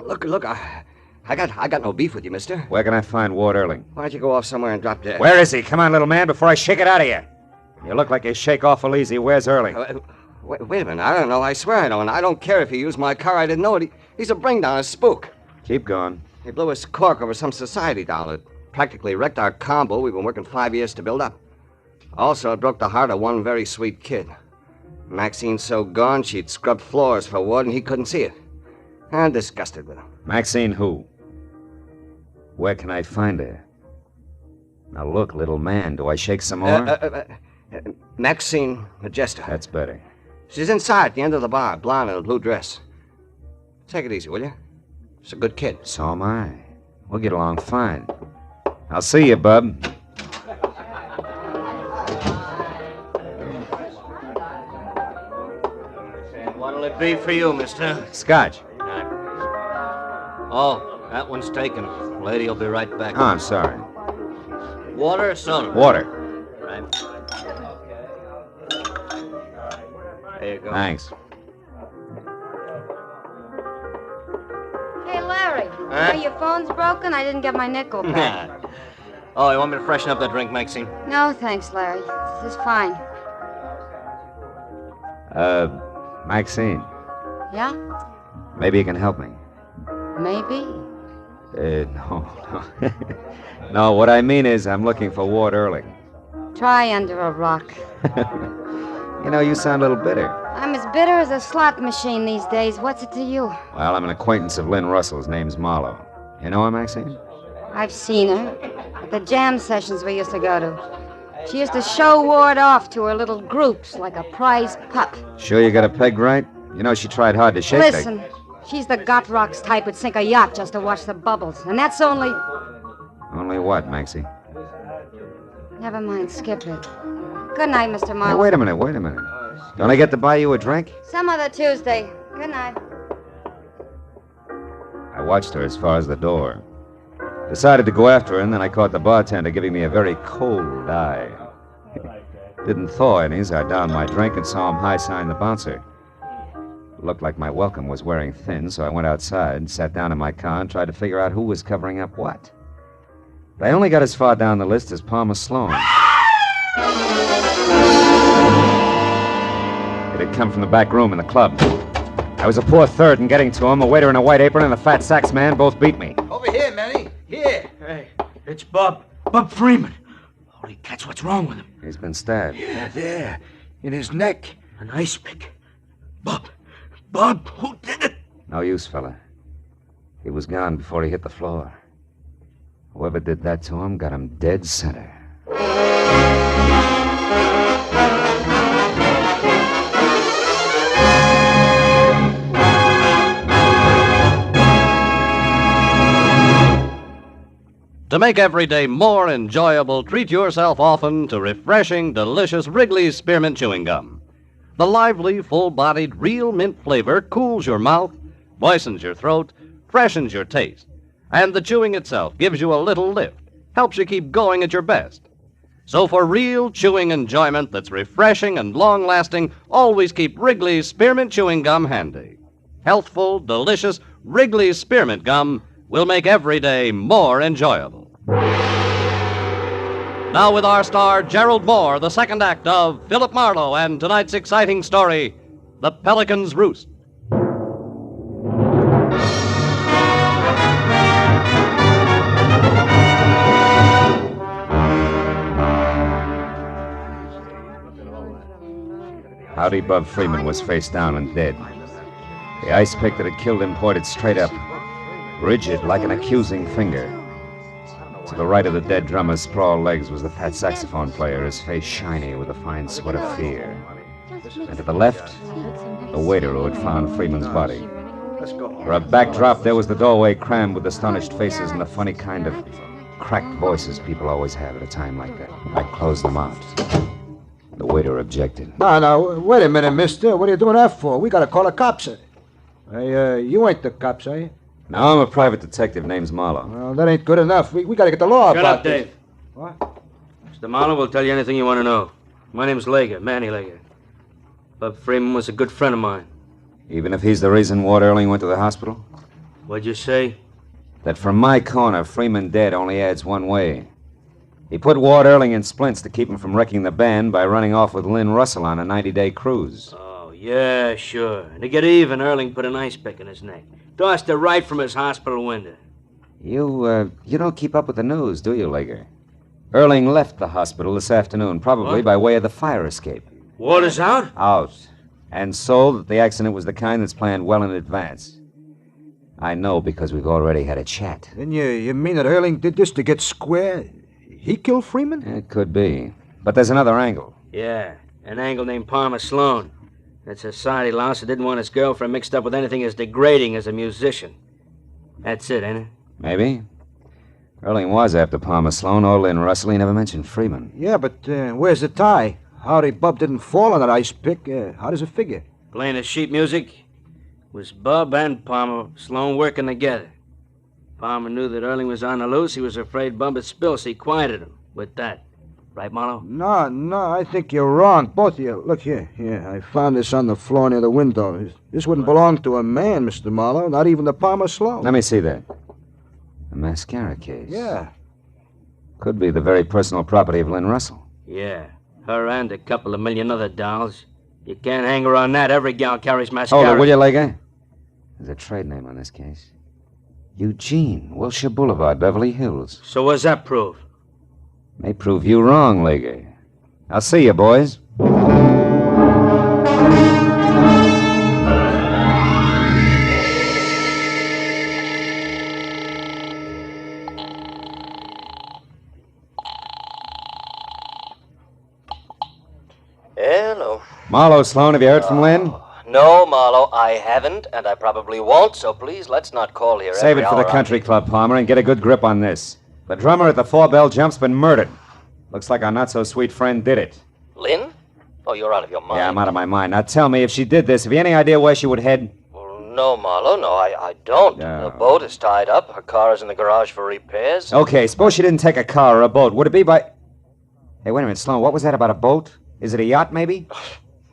Look, I got no beef with you, mister.
Where can I find Ward Earling?
Why don't you go off somewhere and drop dead?
Where is he? Come on, little man, before I shake it out of you. You look like you shake awful easy. Where's Earling?
Wait a minute. I don't know. I swear I don't. I don't care if he used my car. I didn't know it. He's a bring-down, a spook.
Keep going.
He blew his cork over some society doll. It practically wrecked our combo we've been working 5 years to build up. Also, it broke the heart of one very sweet kid. Maxine's so gone, she'd scrubbed floors for Ward, and he couldn't see it. I'm disgusted with him.
Maxine who? Where can I find her? Now look, little man, do I shake some more?
Maxine Majesta.
That's better.
She's inside at the end of the bar, blonde in a blue dress. Take it easy, will you? She's a good kid.
So am I. We'll get along fine. I'll see you, Bub.
What'll it be for you, mister?
Scotch.
Oh, that one's taken. Lady'll be right back.
Oh, I'm sorry.
Water or soda?
Water.
Right. There you go.
Thanks.
Hey, Larry.
Huh?
Your phone's broken? I didn't get my nickel back.
Oh, you want me to freshen up that drink, Maxine?
No, thanks, Larry. This is fine.
Maxine.
Yeah?
Maybe you can help me.
Maybe.
No. No, what I mean is I'm looking for Ward Earling.
Try under a rock.
You know, you sound a little bitter.
I'm as bitter as a slot machine these days. What's it to you?
Well, I'm an acquaintance of Lynn Russell's. Name's Marlowe. You know her, Maxine?
I've seen her at the jam sessions we used to go to. She used to show Ward off to her little groups like a prize pup.
Sure you got it pegged right? You know, she tried hard to shake
Listen, she's the gut rocks type who'd sink a yacht just to watch the bubbles. And that's only...
Only what, Maxie?
Never mind, skip it. Good night, Mr.
Hey,
Marlowe.
wait a minute.
Don't I get to buy you a drink?
Some other Tuesday. Good night.
I watched her as far as the door. Decided to go after her, and then I caught the bartender giving me a very cold eye. Didn't thaw any as I downed my drink and saw him high-sign the bouncer. It looked like my welcome was wearing thin, so I went outside, sat down in my car, and tried to figure out who was covering up what. But I only got as far down the list as Palmer Sloan. It had come from the back room in the club. I was a poor third in getting to him. A waiter in a white apron and a fat sax man both beat me.
Over here, Manny. Here. Hey, it's Bob. Bob Freeman. Holy cats, what's wrong with him?
He's been stabbed.
Yeah, there. In his neck. An ice pick. Bob, who did it?
No use, fella. He was gone before he hit the floor. Whoever did that to him got him dead center.
To make every day more enjoyable, treat yourself often to refreshing, delicious Wrigley's Spearmint Chewing Gum. The lively, full-bodied, real mint flavor cools your mouth, moistens your throat, freshens your taste. And the chewing itself gives you a little lift, helps you keep going at your best. So for real chewing enjoyment that's refreshing and long-lasting, always keep Wrigley's Spearmint Chewing Gum handy. Healthful, delicious Wrigley's Spearmint Gum will make every day more enjoyable. Now with our star, Gerald Moore, the second act of Philip Marlowe and tonight's exciting story, The Pelican's Roost.
Howdy Bub Freeman was face down and dead. The ice pick that had killed him pointed straight up, rigid like an accusing finger. To the right of the dead drummer's sprawled legs was the fat saxophone player, his face shiny with a fine sweat of fear. And to the left, the waiter who had found Freeman's body. For a backdrop, there was the doorway crammed with astonished faces and the funny kind of cracked voices people always have at a time like that. I closed them out. The waiter objected.
Now, wait a minute, mister. What are you doing that for? We gotta call the cops. Hey, you ain't the cops, are you?
No, I'm a private detective. Name's Marlowe.
Well, that ain't good enough. We gotta get the law
Shut
about
up,
this.
Dave.
What?
Mr. Marlowe will tell you anything you want to know. My name's Lager, Manny Lager. Bub Freeman was a good friend of mine.
Even if he's the reason Ward Erling went to the hospital?
What'd you say?
That from my corner, Freeman dead only adds one way. He put Ward Erling in splints to keep him from wrecking the band by running off with Lynn Russell on a 90-day cruise.
Oh, yeah, sure. And to get even, Erling put an ice pick in his neck. Tossed it right from his hospital window.
You don't keep up with the news, do you, Lager? Erling left the hospital this afternoon, probably by way of the fire escape.
Water's out?
Out. And so that the accident was the kind that's planned well in advance. I know because we've already had a chat.
Then you mean that Erling did this to get square? He killed Freeman?
It could be. But there's another angle.
Yeah, an angle named Palmer Sloan. That society louse who didn't want his girlfriend mixed up with anything as degrading as a musician. That's it, ain't it?
Maybe. Erling was after Palmer Sloan or Lynn Russell. He never mentioned Freeman.
Yeah, but where's the tie? Howdy Bub didn't fall on that ice pick. How does it figure?
Playing his sheet music was Bub and Palmer Sloan working together. Palmer knew that Erling was on the loose. He was afraid Bub would spill, so he quieted him with that. Right, Marlowe?
No, I think you're wrong. Both of you. Look here. I found this on the floor near the window. This wouldn't belong to a man, Mr. Marlowe, not even the Palmer Sloan.
Let me see that. A mascara case.
Yeah.
Could be the very personal property of Lynn Russell.
Yeah, her and a couple of million other dolls. You can't hang her on that. Every gal carries mascara.
Hold it, will you, Lager? There's a trade name on this case. Eugene, Wilshire Boulevard, Beverly Hills.
So what's that prove?
May prove you wrong, Lager. I'll see you, boys.
Hello.
Marlowe, Sloan, have you heard from Lynn?
No, Marlowe, I haven't, and I probably won't, so please let's not call here
Save
every
it for the
hour.
country club, Palmer, and get a good grip on this. The drummer at the Four Bell Jump's been murdered. Looks like our not-so-sweet friend did it.
Lynn?
Oh, you're out of your mind.
Yeah, I'm out of my mind. Now tell me, if she did this, have you any idea where she would head?
Well, no, Marlowe, no, I don't. The boat is tied up. Her car is in the garage for repairs.
Okay, suppose she didn't take a car or a boat. Would it be by... Hey, wait a minute, Sloan. What was that about a boat? Is it a yacht, maybe?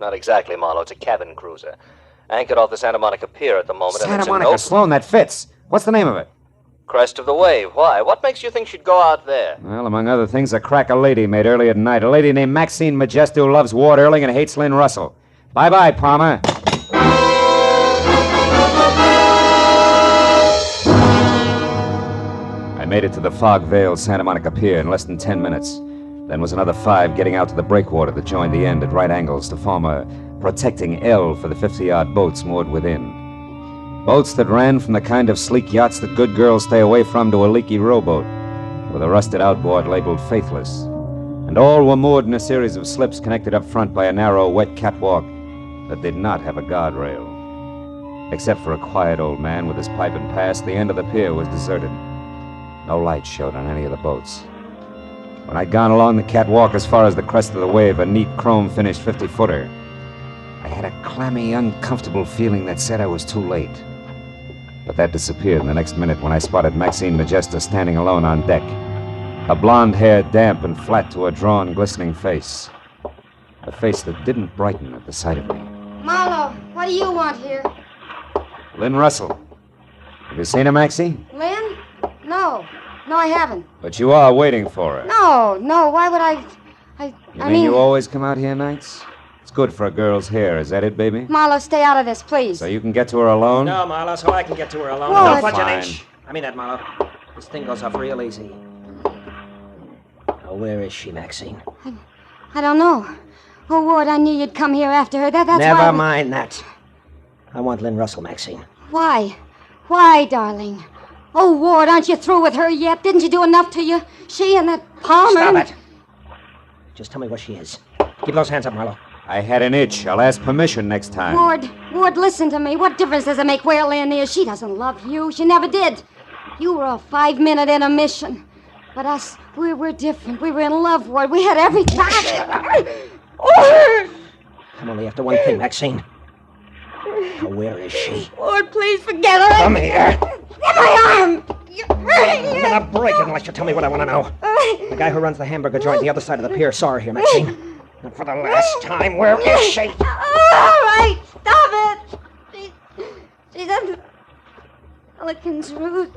Not exactly, Marlowe. It's a cabin cruiser. Anchored off the Santa Monica Pier at the moment.
Santa Monica, Sloan, that fits. What's the name of it?
Crest of the Wave. Why? What makes you think she'd go out there?
Well, among other things, a crack a lady made early at night. A lady named Maxine Majesto who loves Ward Earling and hates Lynn Russell. Bye-bye, Palmer. I made it to the fog-veiled Santa Monica Pier in less than 10 minutes. Then was another 5 getting out to the breakwater that joined the end at right angles to form a protecting L for the 50-yard boats moored within. Boats that ran from the kind of sleek yachts that good girls stay away from to a leaky rowboat with a rusted outboard labeled Faithless. And all were moored in a series of slips connected up front by a narrow, wet catwalk that did not have a guardrail. Except for a quiet old man with his pipe and pass, the end of the pier was deserted. No light showed on any of the boats. When I'd gone along the catwalk as far as the crest of the wave, a neat chrome-finished 50-footer, I had a clammy, uncomfortable feeling that said I was too late. But that disappeared in the next minute when I spotted Maxine Majesta standing alone on deck. A blonde hair damp and flat to a drawn, glistening face. A face that didn't brighten at the sight of me.
Marlowe, what do you want here?
Lynn Russell. Have you seen her, Maxie?
Lynn? No, I haven't.
But you are waiting for her.
No, why would I...
You mean you always come out here nights? It's good for a girl's hair, is that it, baby?
Marlowe, stay out of this, please.
So you can get to her alone?
No, Marlowe, so I can get to her alone.
What?
Don't budge an
Fine.
inch. I mean that, Marlowe. This thing goes off real easy. Now, where is she, Maxine?
I don't know. Oh, Ward, I knew you'd come here after her. That's
Never
why...
mind that. I want Lynn Russell, Maxine.
Why? Why, darling? Oh, Ward, aren't you through with her yet? Didn't you do enough to you? She and that Palmer...
Stop it. Just tell me where she is. Keep those hands up, Marlowe.
I had an itch. I'll ask permission next time.
Ward, listen to me. What difference does it make where Lynn is? She doesn't love you. She never did. You were a 5-minute intermission. But us, we're different. We were in love, Ward. We had everything.
I'm only after one thing, Maxine. Now, where is she?
Ward, please forget her.
Come here.
Get my arm. You're hurting
I'm gonna break it unless you tell me what I want to know. The guy who runs the hamburger joint on the other side of the pier saw her here, Maxine. And for the last time, where is she?
All right, stop it. She's at the Pelican's Roost.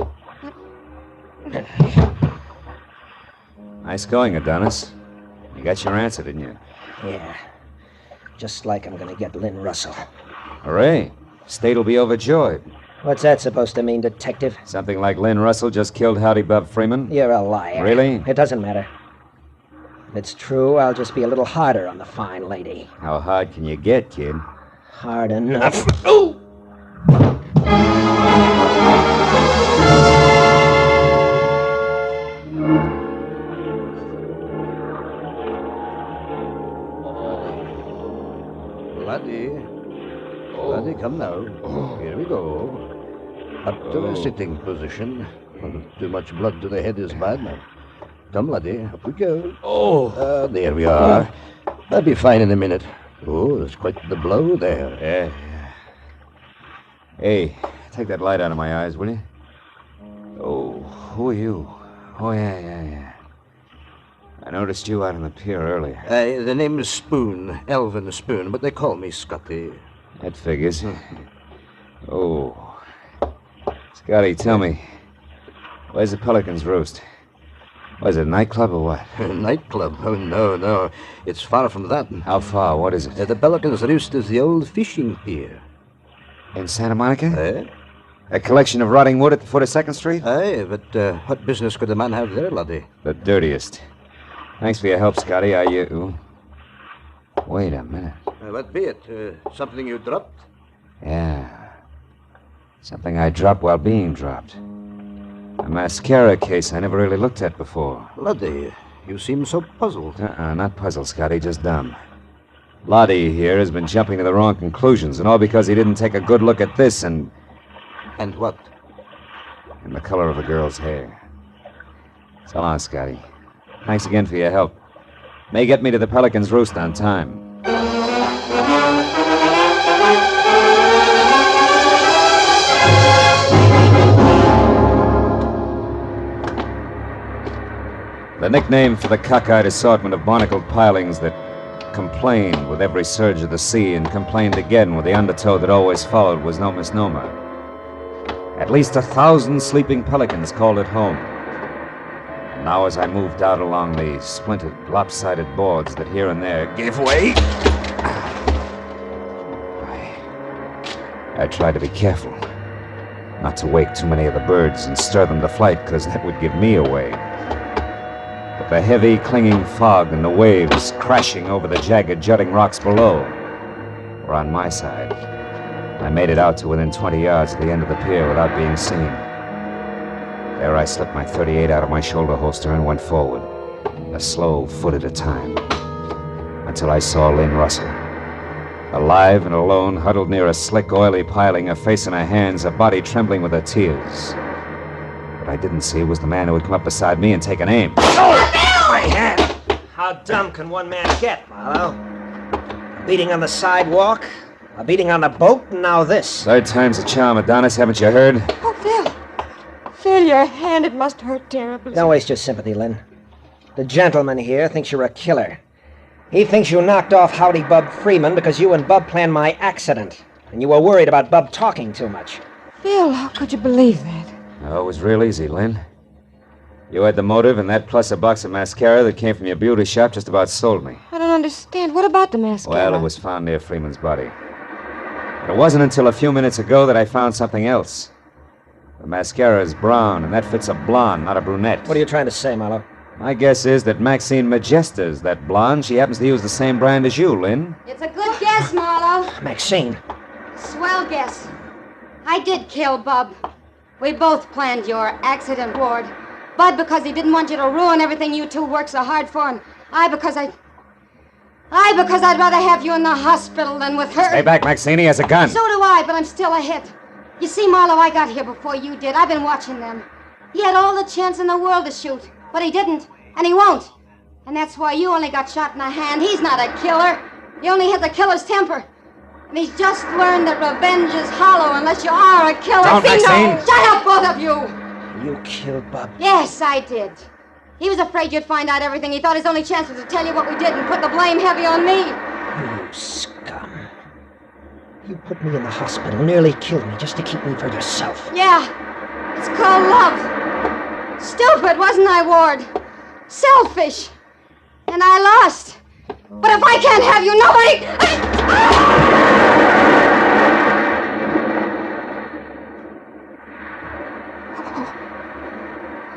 Nice going, Adonis. You got your answer, didn't you?
Yeah. Just like I'm gonna get Lynn Russell.
Hooray. State'll be overjoyed.
What's that supposed to mean, Detective?
Something like Lynn Russell just killed Howdy Bub Freeman?
You're a liar.
Really?
It doesn't matter. If it's true, I'll just be a little harder on the fine lady.
How hard can you get, kid?
Hard enough.
Oh, Laddie, come now. Here we go. Up to the sitting position. Too much blood to the head is bad now. Come, laddie, up we go. There we are. That'll be fine in a minute. Oh, there's quite the blow there.
Yeah. Hey, take that light out of my eyes, will you? Oh, who are you? Oh, yeah. I noticed you out on the pier earlier.
The name is Spoon, Elvin Spoon, but they call me Scotty.
That figures. Oh. Scotty, tell me, where's the Pelican's Roost? Was it a nightclub or what?
Nightclub? Oh, no. It's far from that.
How far? What is it?
The Pelican's Roost is the old fishing pier.
In Santa Monica? A collection of rotting wood at the foot of 2nd Street?
Aye, but what business could a man have there, laddie?
The dirtiest. Thanks for your help, Scotty. Wait a minute.
What be it? Something you dropped?
Yeah. Something I dropped while being dropped. A mascara case I never really looked at before.
Laddie, you seem so puzzled.
Not puzzled, Scotty, just dumb. Lottie here has been jumping to the wrong conclusions, and all because he didn't take a good look at this and...
And what?
And the color of a girl's hair. So long, Scotty. Thanks again for your help. May get me to the Pelican's Roost on time. The nickname for the cockeyed assortment of barnacled pilings that complained with every surge of the sea and complained again with the undertow that always followed was no misnomer. At least 1,000 sleeping pelicans called it home. And now as I moved out along the splintered, lopsided boards that here and there gave way, I tried to be careful, not to wake too many of the birds and stir them to flight, because that would give me away. But the heavy, clinging fog and the waves crashing over the jagged, jutting rocks below were on my side. I made it out to within 20 yards of the end of the pier without being seen. There I slipped my .38 out of my shoulder holster and went forward, a slow foot at a time, until I saw Lynn Russell. Alive and alone, huddled near a slick, oily piling, her face in her hands, her body trembling with her tears. What I didn't see was the man who had come up beside me and taken aim.
My hand! How dumb can one man get, Marlowe? A beating on the sidewalk, a beating on the boat, and now this.
Third time's a charm, Adonis, haven't you heard?
Oh, Phil. Phil, your hand, it must hurt terribly.
Don't waste your sympathy, Lynn. The gentleman here thinks you're a killer. He thinks you knocked off Howdy Bub Freeman because you and Bub planned my accident, and you were worried about Bub talking too much.
Phil, how could you believe that?
Oh, it was real easy, Lynn. You had the motive, and that plus a box of mascara that came from your beauty shop just about sold me.
I don't understand. What about the mascara?
Well, it was found near Freeman's body. But it wasn't until a few minutes ago that I found something else. The mascara is brown, and that fits a blonde, not a brunette.
What are you trying to say, Marlowe?
My guess is that Maxine Majesta's that blonde. She happens to use the same brand as you, Lynn.
It's a good guess, Marlowe.
Maxine.
Swell guess. I did kill Bub. We both planned your accident, Ward. Bud because he didn't want you to ruin everything you two worked so hard for, and I because I'd rather have you in the hospital than with her.
Stay back, Maxine. He has a gun.
So do I, but I'm still a hit. You see, Marlowe, I got here before you did. I've been watching them. He had all the chance in the world to shoot, but he didn't, and he won't. And that's why you only got shot in the hand. He's not a killer. You only hit the killer's temper. And he's just learned that revenge is hollow unless you are a killer.
Don't, Maxine.
No. Shut up, both of you.
You killed Bub.
Yes, I did. He was afraid you'd find out everything. He thought his only chance was to tell you what we did and put the blame heavy on me.
You scum. You put me in the hospital, nearly killed me just to keep me for yourself.
Yeah, it's called love. Stupid, wasn't I, Ward? Selfish. And I lost. But if I can't have you, nobody...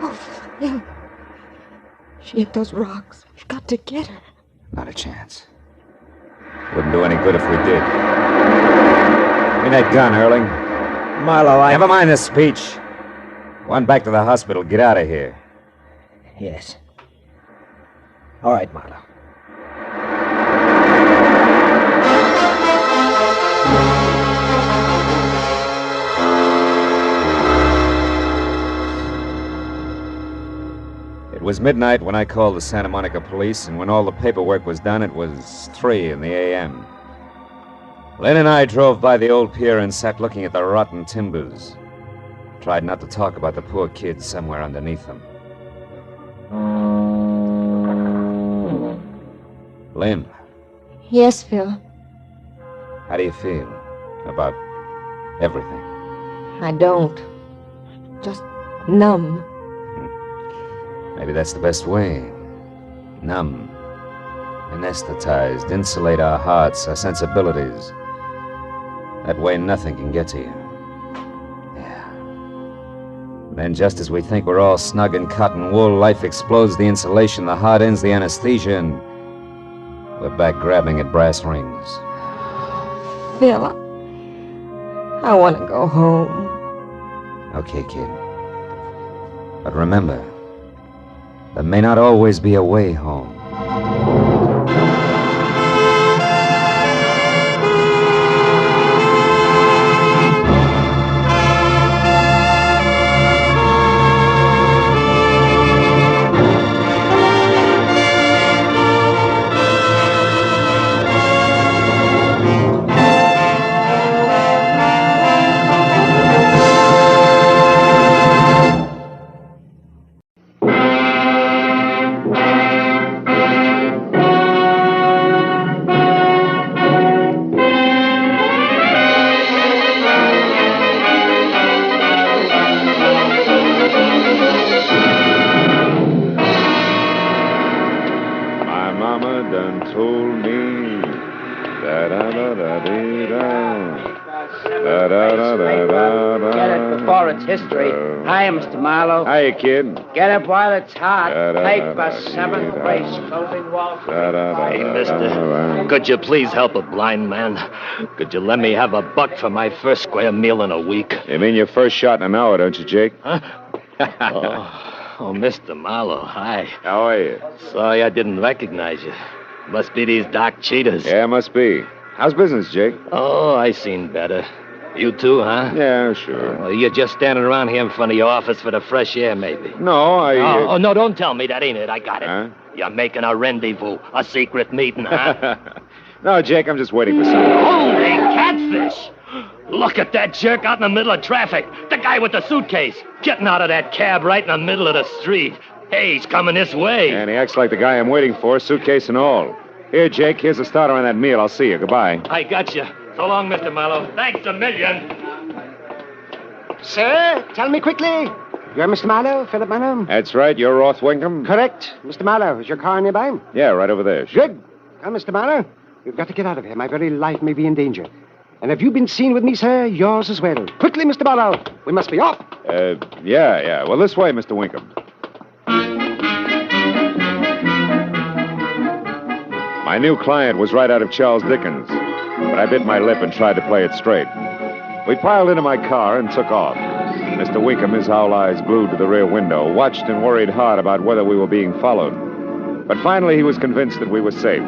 Oh, Phil. She hit those rocks. We've got to get her.
Not a chance. Wouldn't do any good if we did. Give me that gun, Erling.
Marlowe,
Never mind this speech. Go on back to the hospital. Get out of here.
Yes. All right, Marlowe.
It was midnight when I called the Santa Monica police, and when all the paperwork was done, it was 3 in the a.m. Lynn and I drove by the old pier and sat looking at the rotten timbers. Tried not to talk about the poor kids somewhere underneath them. Lynn,
Yes, Phil.
how do you feel about everything?
I don't. Just numb.
Maybe that's the best way. Numb. Anesthetized. Insulate our hearts, our sensibilities. That way nothing can get to you. Yeah. Then just as we think we're all snug in cotton wool, life explodes the insulation, the heart ends the anesthesia, and we're back grabbing at brass rings.
Phil, I want to go home.
Okay, kid. But remember, there may not always be a way home. mama done told me. Da-da-da-da-dee-da. Da-da-da-da-da-da.
Get it before it's history. Hiya, Mr. Marlowe.
Hiya, kid.
Get it while it's hot. Paper, 7th race, closing wall.
Hey, mister, could you please help a blind man? Could you let me have $1 for my first square meal in a week?
You mean your first shot in an hour, don't you, Jake?
Huh? Oh, Mr. Marlowe, hi.
How are you?
Sorry I didn't recognize you. Must be these dark cheetahs.
Yeah, must be. How's business, Jake?
Oh, I seen better. You too, huh?
Yeah, sure.
Well, you're just standing around here in front of your office for the fresh air, maybe.
No,
Oh, no, don't tell me that ain't it. I got it.
Huh?
You're making a rendezvous, a secret meeting, huh?
No, Jake, I'm just waiting for someone.
Holy catfish! Look at that jerk out in the middle of traffic. The guy with the suitcase. Getting out of that cab right in the middle of the street. Hey, he's coming this way.
And he acts like the guy I'm waiting for, suitcase and all. Here, Jake, here's a starter on that meal. I'll see you. Goodbye.
I got you. So long, Mr. Marlowe. Thanks a million.
Sir, tell me quickly. You're Mr. Marlowe, Philip Marlowe?
That's right. You're Roth Winkham?
Correct. Mr. Marlowe, is your car nearby?
Yeah, right over there.
Good. Now, Mr. Marlowe, you've got to get out of here. My very life may be in danger. And if you've been seen with me, sir, yours as well. Quickly, Mr. Marlowe. We must be off.
Yeah. Well, this way, Mr. Winkham. My new client was right out of Charles Dickens, but I bit my lip and tried to play it straight. We piled into my car and took off. Mr. Winkham, his owl eyes glued to the rear window, watched and worried hard about whether we were being followed. But finally, he was convinced that we were safe.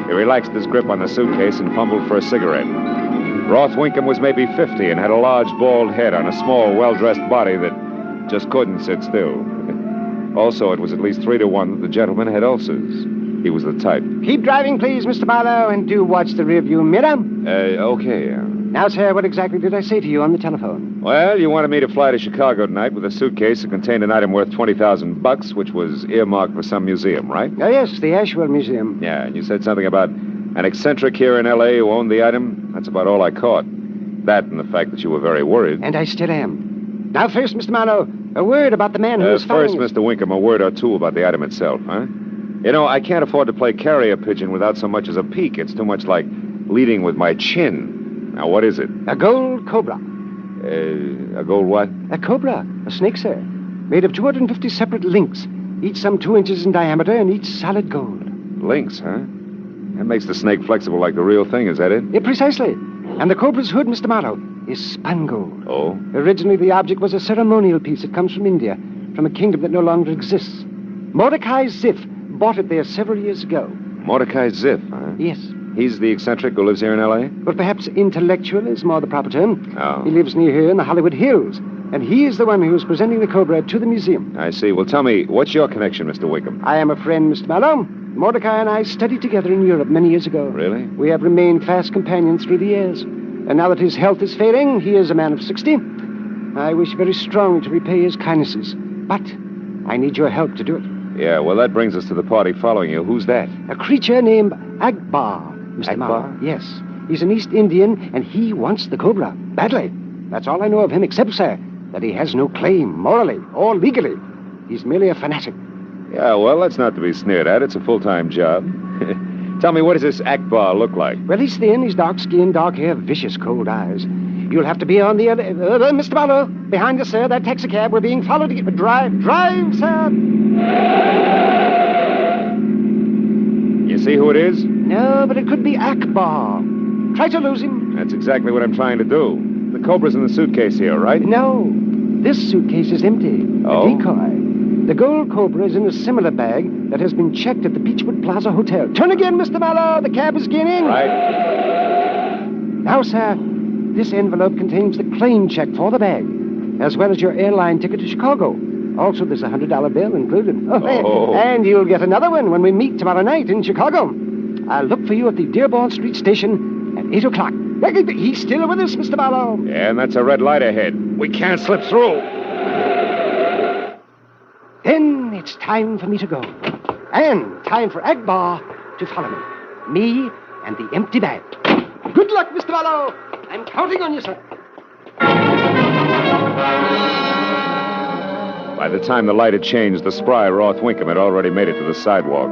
He relaxed his grip on the suitcase and fumbled for a cigarette. Roth Winkham was maybe 50 and had a large, bald head on a small, well-dressed body that just couldn't sit still. Also, it was at least 3 to 1 that the gentleman had ulcers. He was the type.
Keep driving, please, Mr. Marlowe, and do watch the rearview mirror.
Okay.
Now, sir, what exactly did I say to you on the telephone?
Well, you wanted me to fly to Chicago tonight with a suitcase that contained an item worth $20,000, which was earmarked for some museum, right?
Oh, yes, the Asheville Museum.
Yeah, and you said something about an eccentric here in L.A. who owned the item. That's about all I caught. That and the fact that you were very worried.
And I still am. Now, first, Mr. Marlowe, a word about the man who was
First,
found...
Mr. Winkham, a word or two about the item itself, huh? You know, I can't afford to play carrier pigeon without so much as a peek. It's too much like leading with my chin. Now, what is it?
A gold cobra.
A gold what?
A cobra. A snake, sir. Made of 250 separate links, each some 2 inches in diameter and each solid gold.
Links, huh? That makes the snake flexible like the real thing, is that it?
Yeah, precisely. And the cobra's hood, Mr. Marlowe, is spun gold.
Oh?
Originally, the object was a ceremonial piece. It comes from India, from a kingdom that no longer exists. Mordecai Ziff bought it there several years ago.
Mordecai Ziff, huh?
Yes.
He's the eccentric who lives here in L.A.?
But perhaps intellectual is more the proper term.
Oh.
He lives near here in the Hollywood Hills, and he is the one who is presenting the cobra to the museum.
I see. Well, tell me, what's your connection, Mr. Wickham?
I am a friend, Mr. Marlowe. Mordecai and I studied together in Europe many years ago.
Really?
We have remained fast companions through the years. And now that his health is failing, he is a man of 60. I wish very strongly to repay his kindnesses, but I need your help to do it.
Yeah, well, that brings us to the party following you. Who's that?
A creature named Akbar, Mr.
Akbar?
Marlowe. Yes. He's an East Indian, and he wants the cobra, badly. That's all I know of him, except, sir, that he has no claim, morally or legally. He's merely a fanatic.
Yeah, well, that's not to be sneered at. It's a full-time job. Tell me, what does this Akbar look like?
Well, he's thin, he's dark-skinned, dark hair, vicious, cold eyes. You'll have to be on the... Mr. Marlowe, behind us, sir, that taxicab. We're being followed to get... Drive, sir!
You see who it is?
No, but it could be Akbar. Try to lose him.
That's exactly what I'm trying to do. The cobra's in the suitcase here, right?
No, this suitcase is empty.
Oh?
A decoy. The gold cobra is in a similar bag that has been checked at the Beechwood Plaza Hotel. Turn again, Mr. Marlowe. The cab is gaining.
Right.
Now, sir, this envelope contains the claim check for the bag, as well as your airline ticket to Chicago. Also, there's a $100 bill included.
Oh.
And you'll get another one when we meet tomorrow night in Chicago. I'll look for you at the Dearborn Street station at 8 o'clock. He's still with us, Mr. Marlowe.
Yeah, and that's a red light ahead. We can't slip through.
Then it's time for me to go. And time for Akbar to follow me. Me and the empty bag. Good luck, Mr. Marlowe. I'm counting on you, sir.
By the time the light had changed, the spry Roth Winkham had already made it to the sidewalk.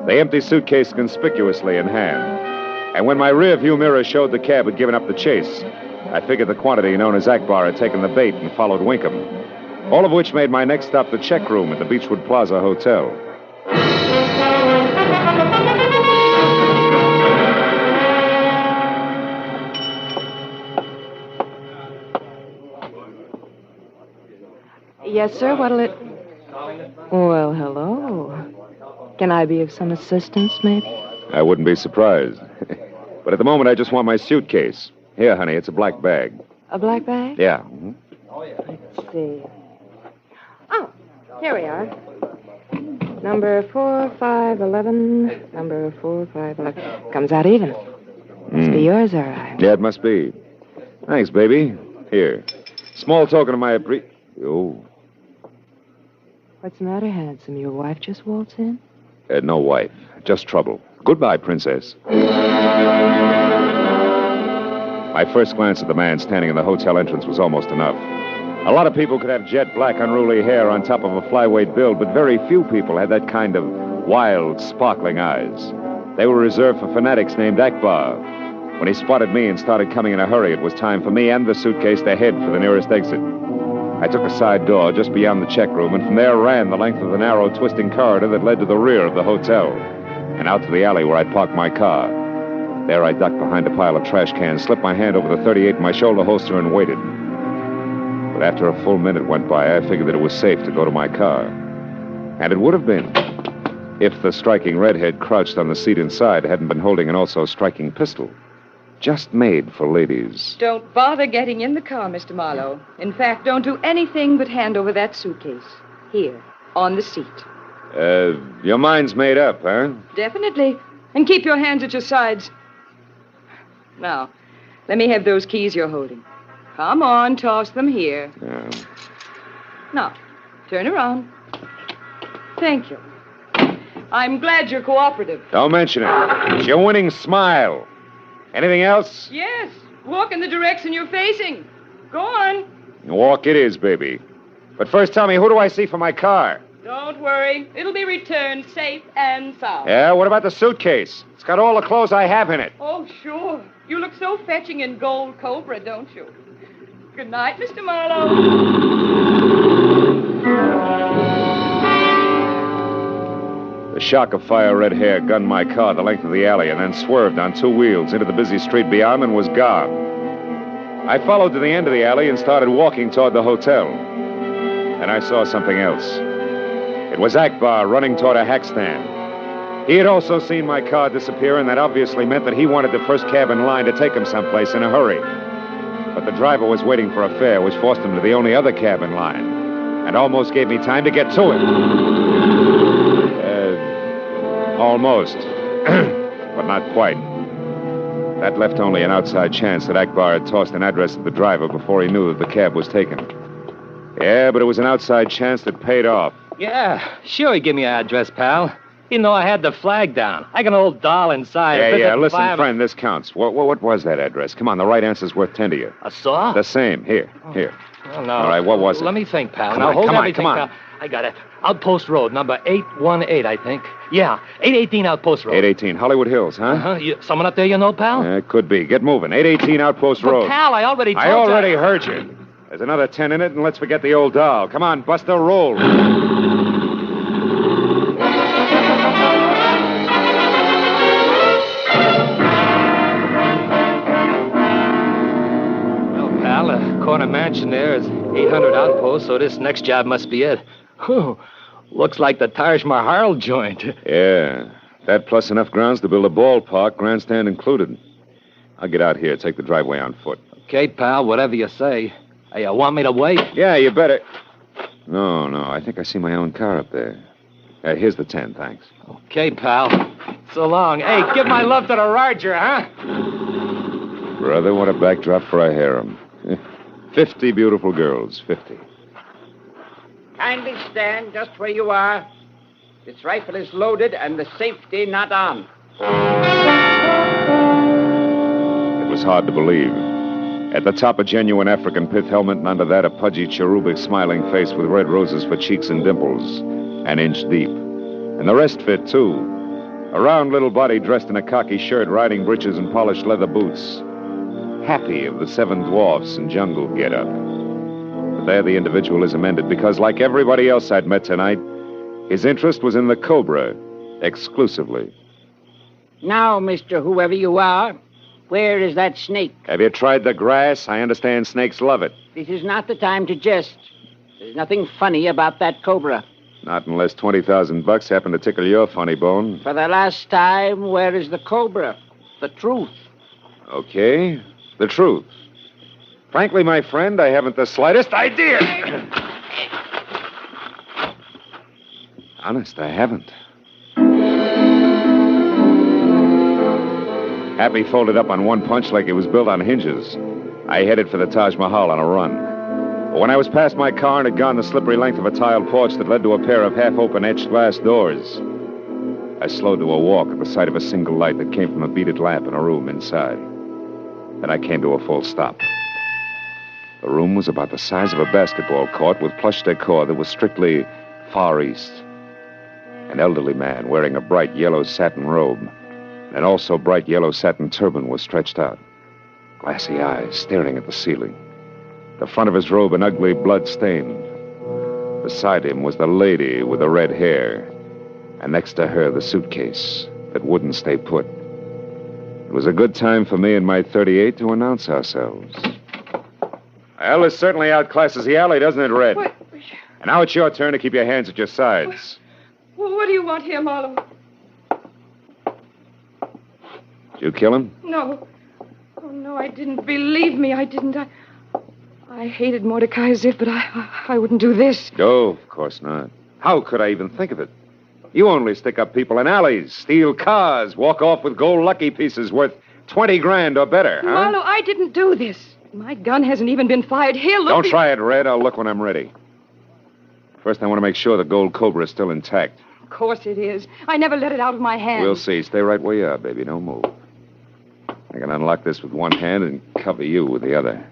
the empty suitcase conspicuously in hand. And when my rear view mirror showed the cab had given up the chase, I figured the quantity known as Akbar had taken the bait and followed Winkham. All of which made my next stop the check room at the Beechwood Plaza Hotel.
Yes, sir. What'll it... Well, hello. Can I be of some assistance, maybe?
I wouldn't be surprised. But at the moment, I just want my suitcase. Here, honey, it's a black bag.
A black bag?
Yeah.
Let's see. Oh, here we are. Number 4511. Number 4511. Comes out even. Must be yours, all right.
Yeah, it must be. Thanks, baby. Here. Small token of my Oh.
What's the matter, handsome? Your wife just waltzed in?
No wife. Just trouble. Goodbye, princess. My first glance at the man standing in the hotel entrance was almost enough. A lot of people could have jet black, unruly hair on top of a flyweight build, but very few people had that kind of wild, sparkling eyes. They were reserved for fanatics named Akbar. When he spotted me and started coming in a hurry, it was time for me and the suitcase to head for the nearest exit. I took a side door just beyond the check room, and from there ran the length of the narrow, twisting corridor that led to the rear of the hotel, and out to the alley where I'd parked my car. There I ducked behind a pile of trash cans, slipped my hand over the .38 in my shoulder holster, and waited. But after a full minute went by, I figured that it was safe to go to my car. And it would have been, if the striking redhead crouched on the seat inside hadn't been holding an also-striking pistol. Just made for ladies.
Don't bother getting in the car, Mr. Marlowe. In fact, don't do anything but hand over that suitcase. Here, on the seat.
Your mind's made up, huh?
Definitely. And keep your hands at your sides. Now, let me have those keys you're holding. Come on, toss them here.
Yeah.
Now, turn around. Thank you. I'm glad you're cooperative.
Don't mention it. It's your winning smile. Anything else?
Yes. Walk in the direction you're facing. Go on.
Walk it is, baby. But first tell me, who do I see for my car?
Don't worry. It'll be returned safe and sound.
Yeah, what about the suitcase? It's got all the clothes I have in it.
Oh, sure. You look so fetching in gold Cobra, don't you? Good night, Mr. Marlowe.
The shock of fire red hair gunned my car the length of the alley and then swerved on two wheels into the busy street beyond and was gone. I followed to the end of the alley and started walking toward the hotel. And I saw something else. It was Akbar running toward a hack stand. He had also seen my car disappear, and that obviously meant that he wanted the first cab in line to take him someplace in a hurry. But the driver was waiting for a fare, which forced him to the only other cab in line, and almost gave me time to get to him. Almost. But not quite. That left only an outside chance that Akbar had tossed an address to the driver before he knew that the cab was taken. Yeah, but it was an outside chance that paid off.
Yeah, sure he gave me an address, pal. Even though I had the flag down. I got an old doll inside.
Yeah, listen, friend, this counts. What was that address? Come on, the right answer's worth 10 to you.
A saw?
The same. Here.
Well, no.
All right, what was it?
Let me think, pal.
Come
now,
on,
hold
come on,
everything,
come on.
pal. I got it. Outpost Road, number 818, I think. Yeah, 818 Outpost Road.
818, Hollywood Hills, huh?
Uh-huh. Someone up there you know, pal?
It could be. Get moving. 818 Outpost
But,
Road.
pal, I already told you.
I already heard you. There's another 10 in it, and let's forget the old doll. Come on, Buster, roll.
Corner mansion there is 800 outposts, so this next job must be it. Whew, looks like the Taj Mahal joint.
Yeah, that plus enough grounds to build a ballpark, grandstand included. I'll get out here, take the driveway on foot.
Okay, pal, whatever you say. Hey, you want me to wait?
Yeah, you better. No, I think I see my own car up there. Here's the 10, thanks.
Okay, pal. So long. Hey, give my love to the Roger, huh?
Brother, what a backdrop for a harem. 50 beautiful girls, 50.
Kindly stand just where you are. This rifle is loaded and the safety not on.
It was hard to believe. At the top, a genuine African pith helmet, and under that, a pudgy, cherubic, smiling face with red roses for cheeks and dimples, an inch deep. And the rest fit, too. A round little body dressed in a khaki shirt, riding breeches, and polished leather boots. Happy of the 7 dwarfs and jungle get-up. But there the individualism ended, because like everybody else I'd met tonight, his interest was in the Cobra, exclusively.
Now, Mr. Whoever you are, where is that snake?
Have you tried the grass? I understand snakes love it.
This is not the time to jest. There's nothing funny about that Cobra.
Not unless $20,000 happen to tickle your funny bone.
For the last time, where is the Cobra? The truth.
Okay, the truth. Frankly, my friend, I haven't the slightest idea. Honest, I haven't. Happy folded up on one punch like it was built on hinges. I headed for the Taj Mahal on a run. But when I was past my car and had gone the slippery length of a tiled porch that led to a pair of half-open etched glass doors, I slowed to a walk at the sight of a single light that came from a beaded lamp in a room inside. Then I came to a full stop. The room was about the size of a basketball court with plush decor that was strictly Far East. An elderly man wearing a bright yellow satin robe and also bright yellow satin turban was stretched out. Glassy eyes staring at the ceiling. The front of his robe an ugly blood stain. Beside him was the lady with the red hair, and next to her the suitcase that wouldn't stay put. It was a good time for me and my .38 to announce ourselves. Well, this certainly outclasses the alley, doesn't it, Red?
What?
And now it's your turn to keep your hands at your sides.
What do you want here, Marlowe?
Did you kill him?
No. Oh, no, I didn't. Believe me, I didn't. I hated Mordecai as if, but I wouldn't do this.
No, of course not. How could I even think of it? You only stick up people in alleys, steal cars, walk off with gold lucky pieces worth 20 grand or better, huh?
Marlowe, I didn't do this. My gun hasn't even been fired. Here, look.
Don't try it, Red. I'll look when I'm ready. First, I want to make sure the gold Cobra is still intact.
Of course it is. I never let it out of my hand.
We'll see. Stay right where you are, baby. Don't move. I can unlock this with one hand and cover you with the other.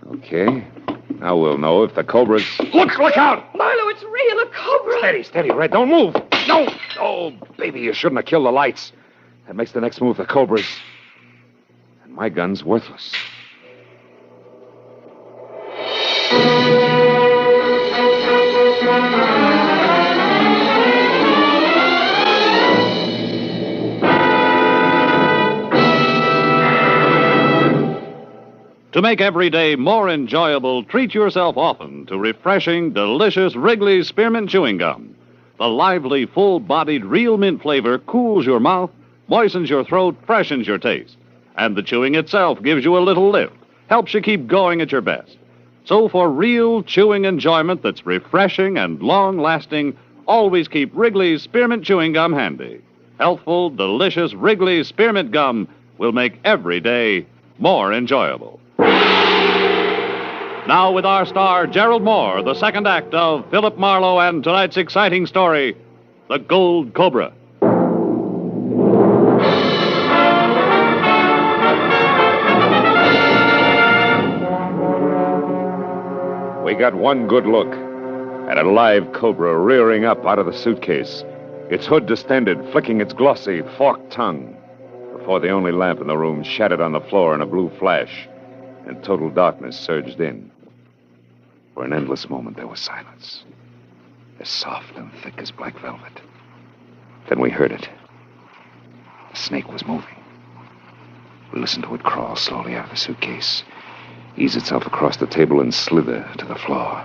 Okay. Now we'll know if the Cobra's... Look out!
Marlowe, it's real, a Cobra.
Steady, Red. Don't move. No. Oh, baby, you shouldn't have killed the lights. That makes the next move the Cobra's. And my gun's worthless.
To make every day more enjoyable, treat yourself often to refreshing, delicious Wrigley's Spearmint Chewing Gum. The lively, full-bodied, real mint flavor cools your mouth, moistens your throat, freshens your taste. And the chewing itself gives you a little lift, helps you keep going at your best. So for real chewing enjoyment that's refreshing and long-lasting, always keep Wrigley's Spearmint Chewing Gum handy. Healthful, delicious Wrigley's Spearmint Gum will make every day more enjoyable. Now with our star, Gerald Moore, the second act of Philip Marlowe and tonight's exciting story, The Gold Cobra.
We got one good look at a live Cobra rearing up out of the suitcase, its hood distended, flicking its glossy, forked tongue, before the only lamp in the room shattered on the floor in a blue flash, and total darkness surged in. For an endless moment, there was silence, as soft and thick as black velvet. Then we heard it. The snake was moving. We listened to it crawl slowly out of the suitcase, ease itself across the table, and slither to the floor.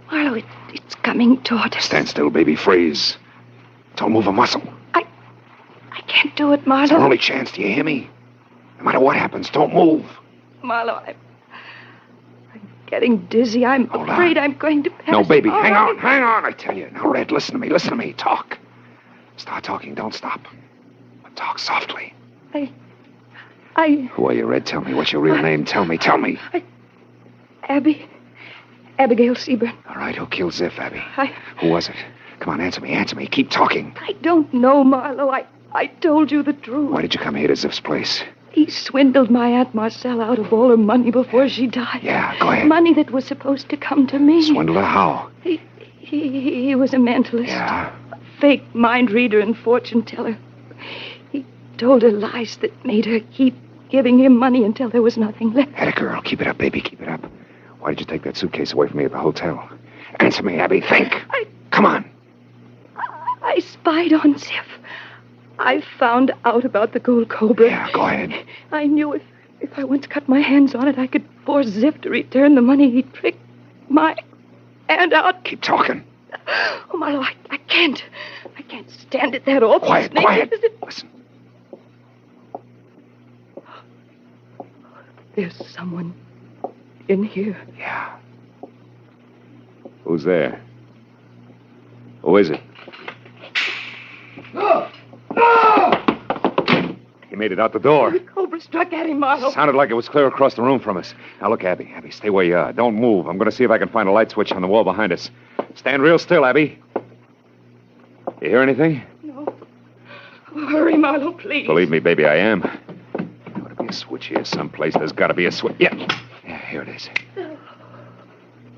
Marlowe, it's coming toward us.
Stand still, baby. Freeze. Don't move a muscle.
I can't do it, Marlowe.
It's our only chance. Do you hear me? No matter what happens, don't move.
Marlowe, I'm getting dizzy. I'm afraid I'm going to pass.
No, baby, hang on, I tell you. Now, Red, listen to me. Talk. Start talking, don't stop. But talk softly. Who are you, Red? Tell me. What's your real name? Tell me.
Abigail Seaburn.
All right, who killed Ziff, Abby? Who was it? Come on, answer me. Keep talking.
I don't know, Marlowe. I told you the truth.
Why did you come here to Ziff's place?
He swindled my Aunt Marcella out of all her money before she died.
Yeah, go ahead.
Money that was supposed to come to me.
Swindled her how?
He was a mentalist.
Yeah.
A fake mind reader and fortune teller. He told her lies that made her keep giving him money until there was nothing left.
Atta girl, keep it up, baby, keep it up. Why did you take that suitcase away from me at the hotel? Answer me, Abby, think. Come on.
I spied on Ziff. I found out about the gold Cobra.
Yeah, go ahead.
I knew if I once cut my hands on it, I could force Ziff to return the money he tricked my aunt out.
Keep talking.
Oh, Marlowe, I can't. I can't stand it that awful.
Quiet, quiet. Listen.
There's someone in here.
Yeah. Who's there? Who is it?
No! No!
He made it out the door.
The Cobra struck at him, Marlowe.
Sounded like it was clear across the room from us. Now, look, Abby. Abby, stay where you are. Don't move. I'm going to see if I can find a light switch on the wall behind us. Stand real still, Abby. You hear anything?
No. Oh, hurry, Marlowe, please.
Believe me, baby, I am. There ought to be a switch here someplace. There's got to be a switch. Yeah, here it is.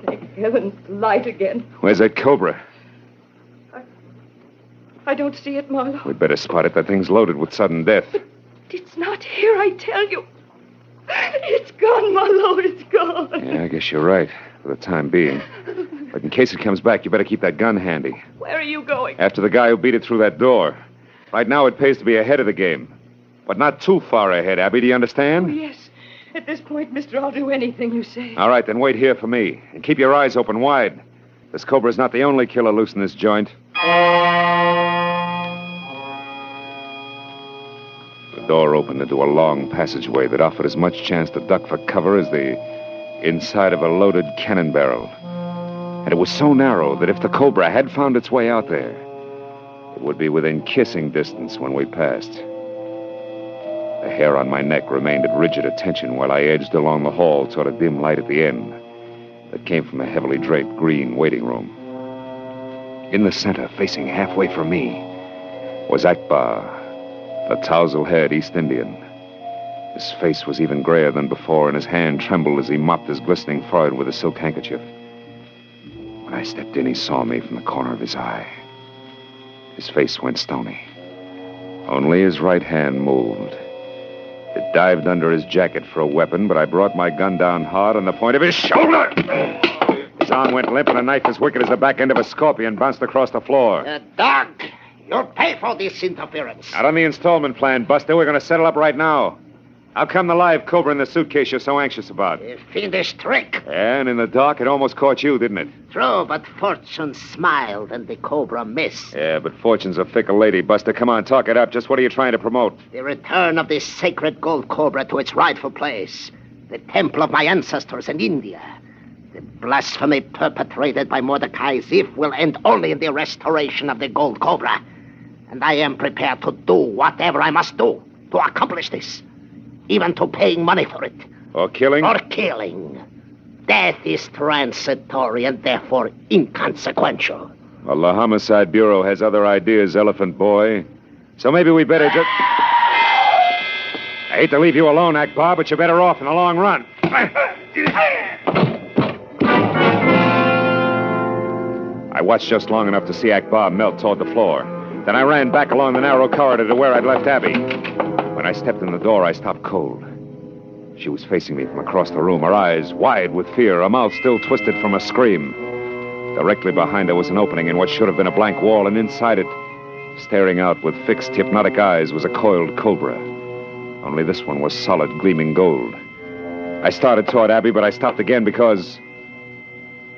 Thank heavens, light again.
Where's that Cobra?
I don't see it, Marlowe.
We'd better spot it. That thing's loaded with sudden death.
It's not here, I tell you. It's gone, Marlowe, it's gone.
Yeah, I guess you're right, for the time being. But in case it comes back, you better keep that gun handy.
Where are you going?
After the guy who beat it through that door. Right now, it pays to be ahead of the game. But not too far ahead, Abby, do you understand?
Oh, yes. At this point, mister, I'll do anything you say.
All right, then wait here for me. And keep your eyes open wide. This Cobra's not the only killer loose in this joint. The door opened into a long passageway that offered as much chance to duck for cover as the inside of a loaded cannon barrel. And it was so narrow that if the Cobra had found its way out there, it would be within kissing distance when we passed. The hair on my neck remained at rigid attention while I edged along the hall toward a dim light at the end that came from a heavily draped green waiting room. In the center, facing halfway from me, was Akbar, the tousle-haired East Indian. His face was even grayer than before, and his hand trembled as he mopped his glistening forehead with a silk handkerchief. When I stepped in, he saw me from the corner of his eye. His face went stony. Only his right hand moved. It dived under his jacket for a weapon, but I brought my gun down hard on the point of his shoulder. His arm went limp, and a knife as wicked as the back end of a scorpion bounced across the floor.
Doc, you'll pay for this interference.
Not on the installment plan, Buster. We're going to settle up right now. How come the live Cobra in the suitcase you're so anxious about?
A fiendish trick.
Yeah, and in the dark, it almost caught you, didn't it?
True, but fortune smiled and the Cobra missed.
Yeah, but fortune's a fickle lady, Buster. Come on, talk it up. Just what are you trying to promote?
The return of this sacred gold Cobra to its rightful place. The temple of my ancestors in India. The blasphemy perpetrated by Mordecai Ziff will end only in the restoration of the gold Cobra. And I am prepared to do whatever I must do to accomplish this. Even to paying money for it.
Or killing?
Or killing. Death is transitory and therefore inconsequential.
Well, the Homicide Bureau has other ideas, Elephant Boy. So maybe we better just... I hate to leave you alone, Akbar, but you're better off in the long run. I watched just long enough to see Akbar melt toward the floor. Then I ran back along the narrow corridor to where I'd left Abby. When I stepped in the door, I stopped cold. She was facing me from across the room, her eyes wide with fear, her mouth still twisted from a scream. Directly behind her was an opening in what should have been a blank wall, and inside it, staring out with fixed, hypnotic eyes, was a coiled Cobra. Only this one was solid, gleaming gold. I started toward Abby, but I stopped again because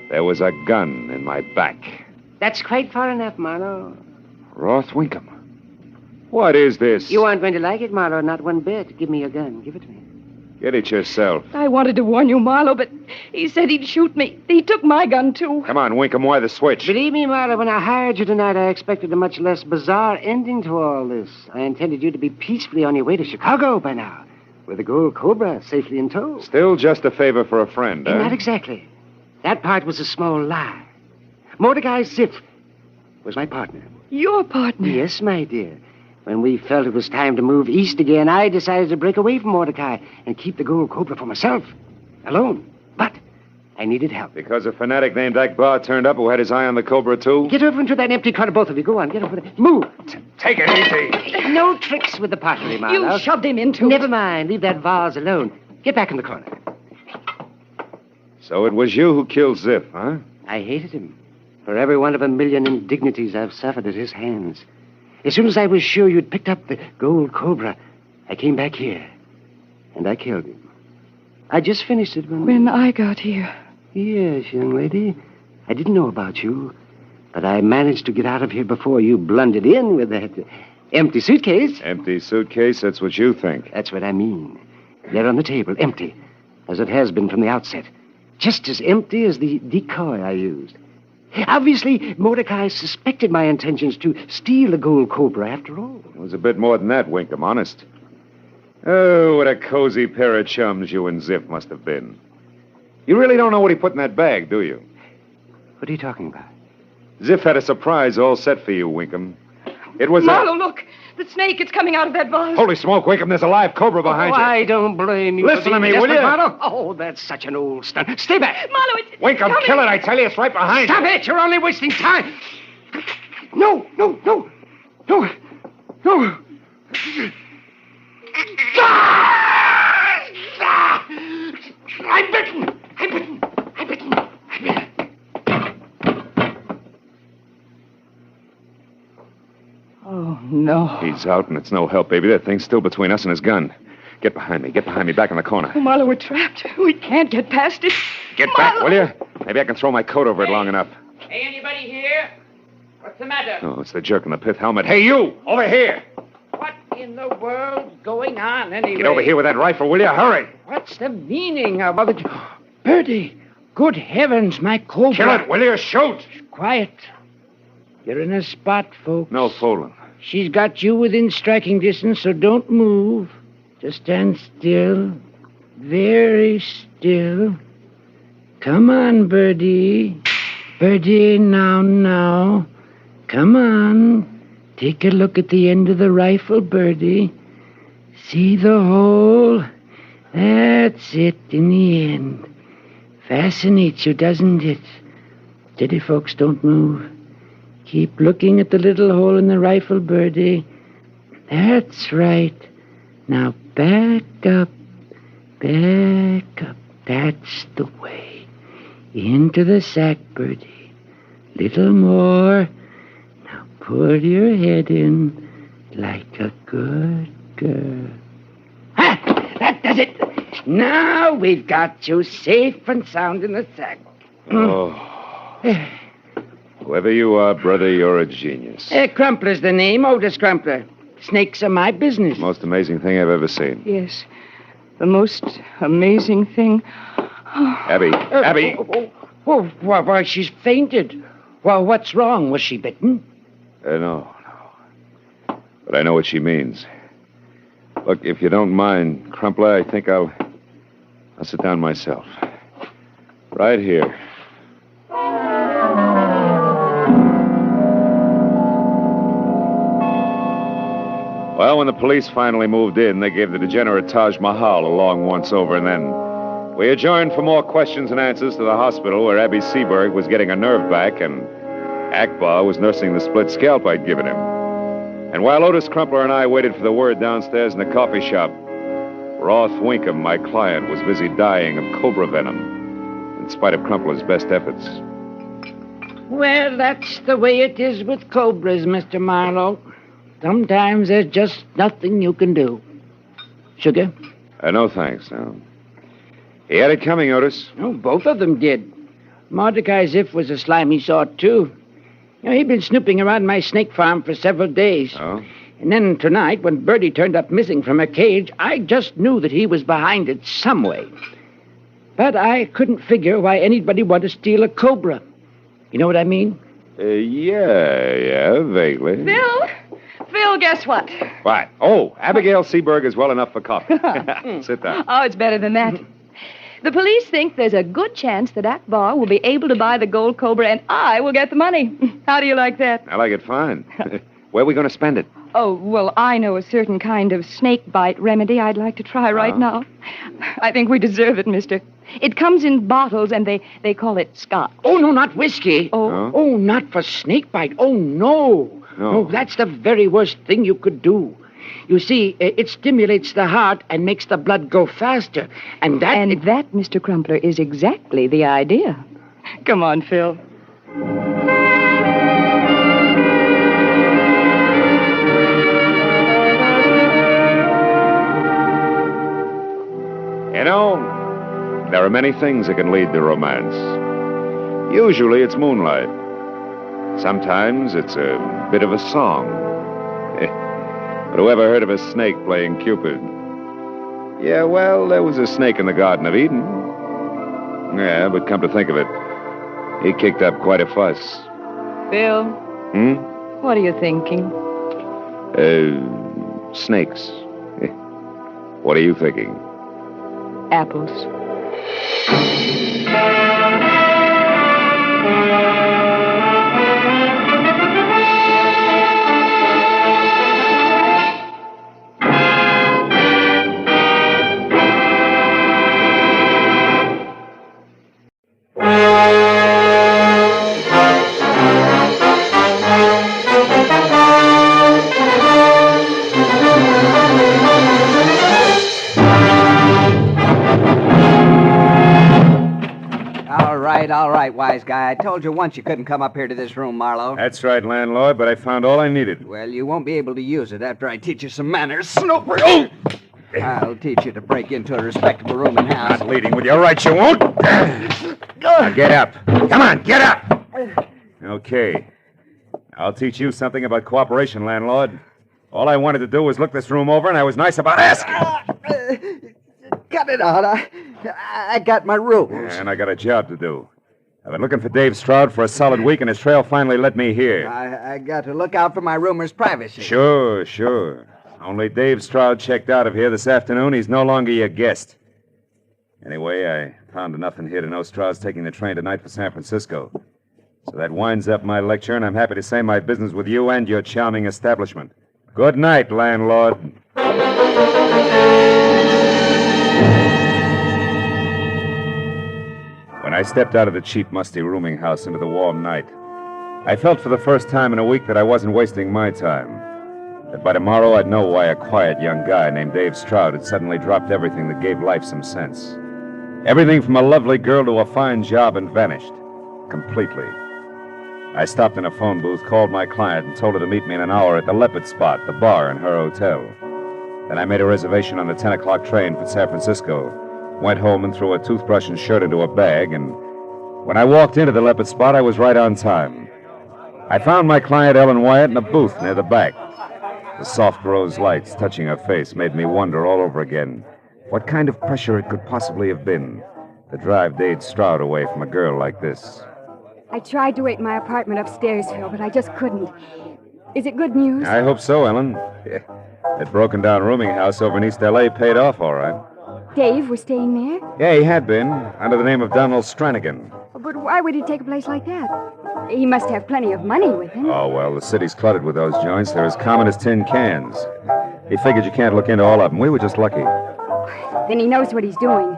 there was a gun in my back.
That's quite far enough, Marlowe.
Roth Winkham. What is this?
You aren't going to like it, Marlowe, not one bit. Give me your gun. Give it to me.
Get it yourself.
I wanted to warn you, Marlowe, but he said he'd shoot me. He took my gun, too.
Come on, Winkham, why the switch?
Believe me, Marlowe, when I hired you tonight, I expected a much less bizarre ending to all this. I intended you to be peacefully on your way to Chicago by now, with the gold Cobra safely in tow.
Still just a favor for a friend, huh?
Not exactly. That part was a small lie. Mordecai Ziff was my partner.
Your partner?
Yes, my dear. When we felt it was time to move east again, I decided to break away from Mordecai and keep the gold Cobra for myself, alone. But I needed help.
Because a fanatic named Akbar turned up who had his eye on the Cobra, too?
Get over into that empty car, both of you. Go on, get over there. Move.
Take it easy.
No tricks with the pottery, Marlowe.
You shoved him into
Never mind. Leave that vase alone. Get back in the corner.
So it was you who killed Ziff, huh?
I hated him. For every one of a million indignities I've suffered at his hands. As soon as I was sure you'd picked up the gold Cobra, I came back here. And I killed him. I just finished it
when I got here.
Yes, young lady. I didn't know about you. But I managed to get out of here before you blundered in with that empty suitcase.
Empty suitcase? That's what you think.
That's what I mean. There on the table, empty. As it has been from the outset. Just as empty as the decoy I used. Obviously, Mordecai suspected my intentions to steal the gold Cobra after all.
It was a bit more than that, Winkham, honest. Oh, what a cozy pair of chums you and Ziff must have been. You really don't know what he put in that bag, do you?
What are you talking about?
Ziff had a surprise all set for you, Winkham. It was
Marlowe, look! The snake, it's coming out of that vase.
Holy smoke, Winkham, there's a live Cobra behind you.
I don't blame you.
Listen to me, will you?
Marlowe. Oh, that's such an old stunt. Stay back.
Marlowe, it's
Winkham,
coming.
kill it, I tell you, it's right behind
Stop
you.
it, you're only wasting time. No. I'm bitten.
Oh, no.
He's out, and it's no help, baby. That thing's still between us and his gun. Get behind me, back in the corner.
Oh, Marlowe, we're trapped. We can't get past it.
Get back, will you? Maybe I can throw my coat over it long enough.
Hey, anybody here? What's the matter?
Oh, it's the jerk in the pith helmet. Hey, you! Over here!
What in the world's going on, anyway?
Get over here with that rifle, will you? Hurry!
What's the meaning of all the... Birdie! Good heavens, my Cobra.
Kill it, will you? Shoot!
Quiet. You're in a spot, folks.
No fooling.
She's got you within striking distance, so don't move. Just stand still. Very still. Come on, Birdie. Birdie, now. Come on. Take a look at the end of the rifle, Birdie. See the hole? That's it in the end. Fascinates you, doesn't it? Steady, folks, don't move. Keep looking at the little hole in the rifle, Birdie. That's right. Now back up. That's the way. Into the sack, Birdie. Little more. Now put your head in like a good girl. Ha! That does it. Now we've got you safe and sound in the sack.
Oh. Whoever you are, brother, you're a genius.
Crumpler's the name, Otis Crumpler. Snakes are my business.
Most amazing thing I've ever seen.
Yes. The most amazing thing.
Abby. Abby!
Why, she's fainted. Well, what's wrong? Was she bitten?
No. But I know what she means. Look, if you don't mind, Crumpler, I think I'll sit down myself. Right here. Well, when the police finally moved in, they gave the degenerate Taj Mahal a long once-over, and then we adjourned for more questions and answers to the hospital where Abby Seaberg was getting a nerve back and Akbar was nursing the split scalp I'd given him. And while Otis Crumpler and I waited for the word downstairs in the coffee shop, Roth Winkham, my client, was busy dying of cobra venom, in spite of Crumpler's best efforts.
Well, that's the way it is with cobras, Mr. Marlowe. Sometimes there's just nothing you can do. Sugar?
No, thanks. No. He had it coming, Otis.
Oh, both of them did. Mordecai Ziff was a slimy sort, too. He'd been snooping around my snake farm for several days.
Oh?
And then tonight, when Birdie turned up missing from her cage, I just knew that he was behind it some way. But I couldn't figure why anybody wanted to steal a cobra. You know what I mean?
Yeah, vaguely.
Phil, guess what?
What? Oh, Abigail Seaberg is well enough for coffee. Sit down.
Oh, it's better than that. The police think there's a good chance that Akbar will be able to buy the gold cobra and I will get the money. How do you like that?
I like it fine.
Where are we going to spend it?
Oh, well, I know a certain kind of snake bite remedy I'd like to try right now. I think we deserve it, mister. It comes in bottles, and they call it scotch.
Oh, no, not whiskey.
Oh?
Oh, not for snake bite. Oh, no. No, that's the very worst thing you could do. You see, it stimulates the heart and makes the blood go faster. And that...
And that, Mr. Crumpler, is exactly the idea. Come on, Phil.
You know, there are many things that can lead to romance. Usually it's moonlight. Sometimes it's a bit of a song. But whoever heard of a snake playing Cupid? Yeah, well, there was a snake in the Garden of Eden. Yeah, but come to think of it, he kicked up quite a fuss.
Phil? What are you thinking?
Snakes. What are you thinking?
Apples.
All right, wise guy. I told you once you couldn't come up here to this room, Marlowe.
That's right, landlord, but I found all I needed.
Well, you won't be able to use it after I teach you some manners. Snoper! Oh! I'll teach you to break into a respectable room and house.
Not leading with your right, you won't. Now get up. Come on, get up. Okay. I'll teach you something about cooperation, landlord. All I wanted to do was look this room over, and I was nice about asking.
Cut it out. I got my rules.
And I got a job to do. I've been looking for Dave Stroud for a solid week, and his trail finally led me here.
I got to look out for my roomers' privacy.
Sure. Only Dave Stroud checked out of here this afternoon. He's no longer your guest. Anyway, I found enough in here to know Stroud's taking the train tonight for San Francisco. So that winds up my lecture, and I'm happy to say my business with you and your charming establishment. Good night, landlord. When I stepped out of the cheap, musty rooming house into the warm night, I felt for the first time in a week that I wasn't wasting my time. That by tomorrow I'd know why a quiet young guy named Dave Stroud had suddenly dropped everything that gave life some sense. Everything from a lovely girl to a fine job and vanished. Completely. I stopped in a phone booth, called my client, and told her to meet me in an hour at the Leopard Spot, the bar in her hotel. Then I made a reservation on the 10 o'clock train for San Francisco. Went home and threw a toothbrush and shirt into a bag, and when I walked into the Leopard Spot, I was right on time. I found my client, Ellen Wyatt, in a booth near the back. The soft rose lights touching her face made me wonder all over again what kind of pressure it could possibly have been to drive Dave Stroud away from a girl like this.
I tried to wait in my apartment upstairs, Phil, but I just couldn't. Is it good news?
I hope so, Ellen. That broken-down rooming house over in East L.A. paid off all right.
Dave was staying there?
Yeah, he had been, under the name of Donald Stranigan.
But why would he take a place like that? He must have plenty of money with him.
Oh, well, the city's cluttered with those joints. They're as common as tin cans. He figured you can't look into all of them. We were just lucky.
Then he knows what he's doing.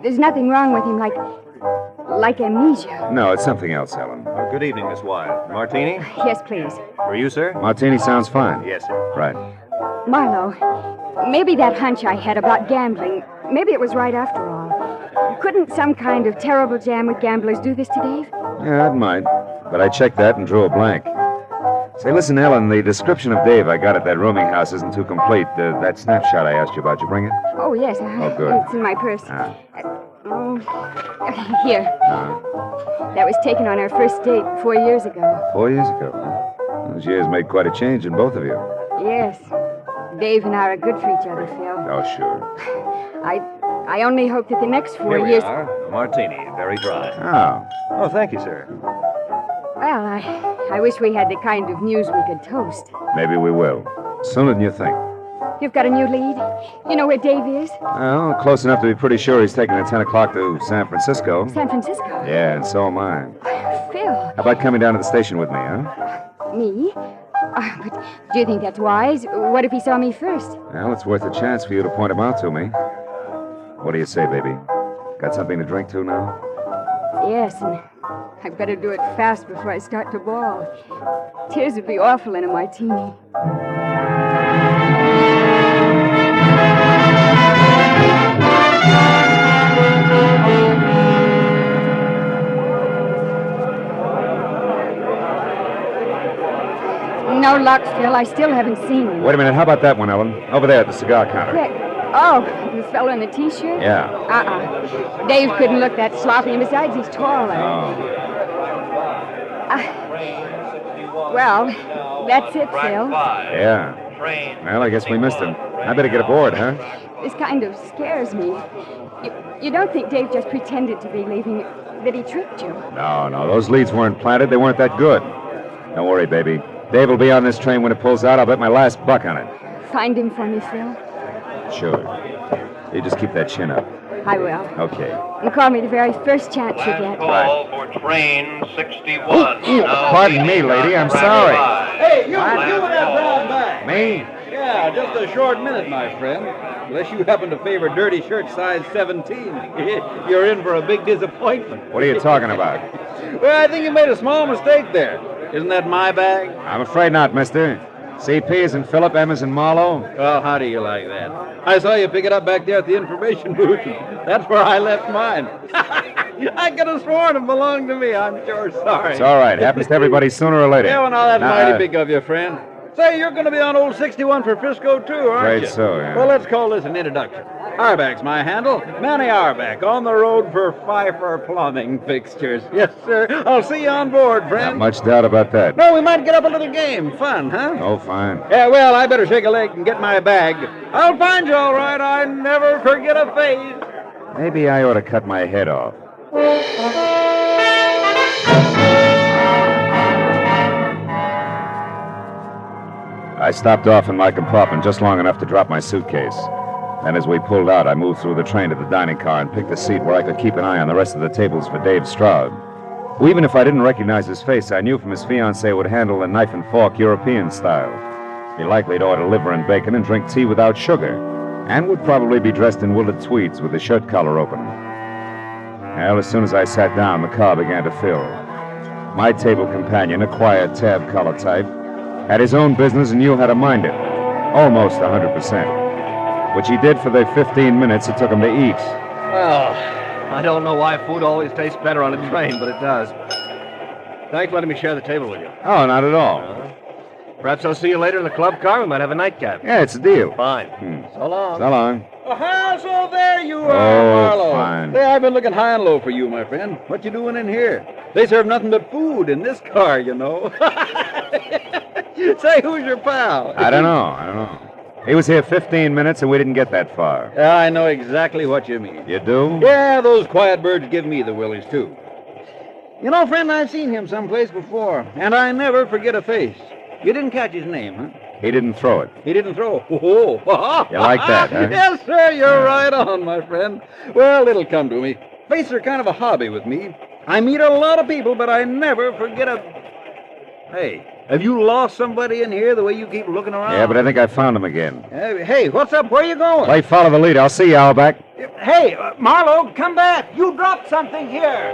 There's nothing wrong with him like amnesia.
No, it's something else, Ellen.
Good evening, Miss Wyatt. Martini?
Yes, please.
For you, sir?
Martini sounds fine.
Yes, sir.
Right.
Marlowe, maybe that hunch I had about gambling, maybe it was right after all. Couldn't some kind of terrible jam with gamblers do this to Dave?
Yeah, it might. But I checked that and drew a blank. Say, listen, Ellen, the description of Dave I got at that rooming house isn't too complete. That snapshot I asked you about, you bring it?
Oh, yes.
Oh, good.
It's in my purse. Here. That was taken on our first date 4 years ago.
4 years ago, huh? Those years made quite a change in both of you.
Yes. Dave and I are good for each other, Phil.
Oh, sure.
I only hope that the next 4
Here
years...
we are. Martini, very dry.
Oh.
Oh, thank you, sir.
Well, I wish we had the kind of news we could toast.
Maybe we will. Sooner than you think.
You've got a new lead? You know where Dave is?
Well, close enough to be pretty sure he's taking the 10 o'clock to San Francisco.
San Francisco?
Yeah, and so am I.
Phil.
How about coming down to the station with me, huh?
Me? But do you think that's wise? What if he saw me first?
Well, it's worth a chance for you to point him out to me. What do you say, baby? Got something to drink to now?
Yes, and I'd better do it fast before I start to bawl. Tears would be awful in a martini. No luck, Phil. I still haven't seen him.
Wait a minute. How about that one, Ellen? Over there at the cigar counter.
Oh, the fellow in the T-shirt?
Yeah.
Dave couldn't look that sloppy, and besides, he's taller.
Oh.
Well, that's it, Phil.
Yeah. Well, I guess we missed him. I better get aboard, huh?
This kind of scares me. You don't think Dave just pretended to be leaving, that he tricked you?
No. Those leads weren't planted. They weren't that good. Don't worry, baby. Dave will be on this train when it pulls out. I'll bet my last buck on it.
Find him for me, Phil.
Sure. You just keep that chin up.
I will.
Okay.
And call me the very first chance you get.
Call for train 61.
Pardon me, lady. I'm sorry.
Hey, you with that brown bag.
Me?
Yeah, just a short minute, my friend. Unless you happen to favor dirty shirt size 17. You're in for a big disappointment.
What are you talking about?
Well, I think you made a small mistake there. Isn't that my bag?
I'm afraid not, mister. CP isn't Philip, M isn't Marlowe.
Well, how do you like that? I saw you pick it up back there at the information booth. That's where I left mine. I could have sworn it belonged to me. I'm sure sorry.
It's all right. Happens to everybody sooner or later.
Yeah, well, now that's mighty big of you, friend. Say, you're going to be on old 61 for Frisco, too, aren't you?
Afraid so, yeah.
Well, let's call this an introduction. Auerbach's my handle. Manny Auerbach, on the road for Pfeiffer Plumbing Fixtures. Yes, sir. I'll see you on board, friend.
Not much doubt about that.
No, we might get up a little game. Fun, huh?
Oh, fine.
Yeah, well, I better shake a leg and get my bag. I'll find you all right. I never forget a face.
Maybe I ought to cut my head off. I stopped off in my compartment just long enough to drop my suitcase. Then as we pulled out, I moved through the train to the dining car and picked a seat where I could keep an eye on the rest of the tables for Dave Stroud. Well, even if I didn't recognize his face, I knew from his fiancée would handle the knife and fork European style. Be likely to order liver and bacon and drink tea without sugar, and would probably be dressed in wooled tweeds with the shirt collar open. Well, as soon as I sat down, the car began to fill. My table companion, a quiet tab collar type, had his own business and knew how to mind it. Almost 100%. Which he did for the 15 minutes it took him to eat.
Well, I don't know why food always tastes better on a train, but it does. Thanks for letting me share the table with you.
Oh, not at all.
Perhaps I'll see you later in the club car. We might have a nightcap.
Yeah, it's a deal.
Fine. So long.
So long.
So there you are,
Oh,
Marlowe.
fine.
Hey, I've been looking high and low for you, my friend. What you doing in here? They serve nothing but food in this car, you know. Say, who's your pal?
I don't know. He was here 15 minutes and we didn't get that far.
Yeah, I know exactly what you mean.
You do?
Yeah, those quiet birds give me the willies, too. You know, friend, I've seen him someplace before, and I never forget a face. You didn't catch his name, huh?
He didn't throw it.
He didn't throw. Oh.
You like that, huh?
Yes, sir, you're right on, my friend. Well, it'll come to me. Faces are kind of a hobby with me. I meet a lot of people, but I never forget a... Hey, have you lost somebody in here the way you keep looking around?
Yeah, but I think I found him again.
Hey, what's up? Where are you going?
Play follow the lead. I'll see you, Auerbach.
Hey, Marlowe, come back. You dropped something here.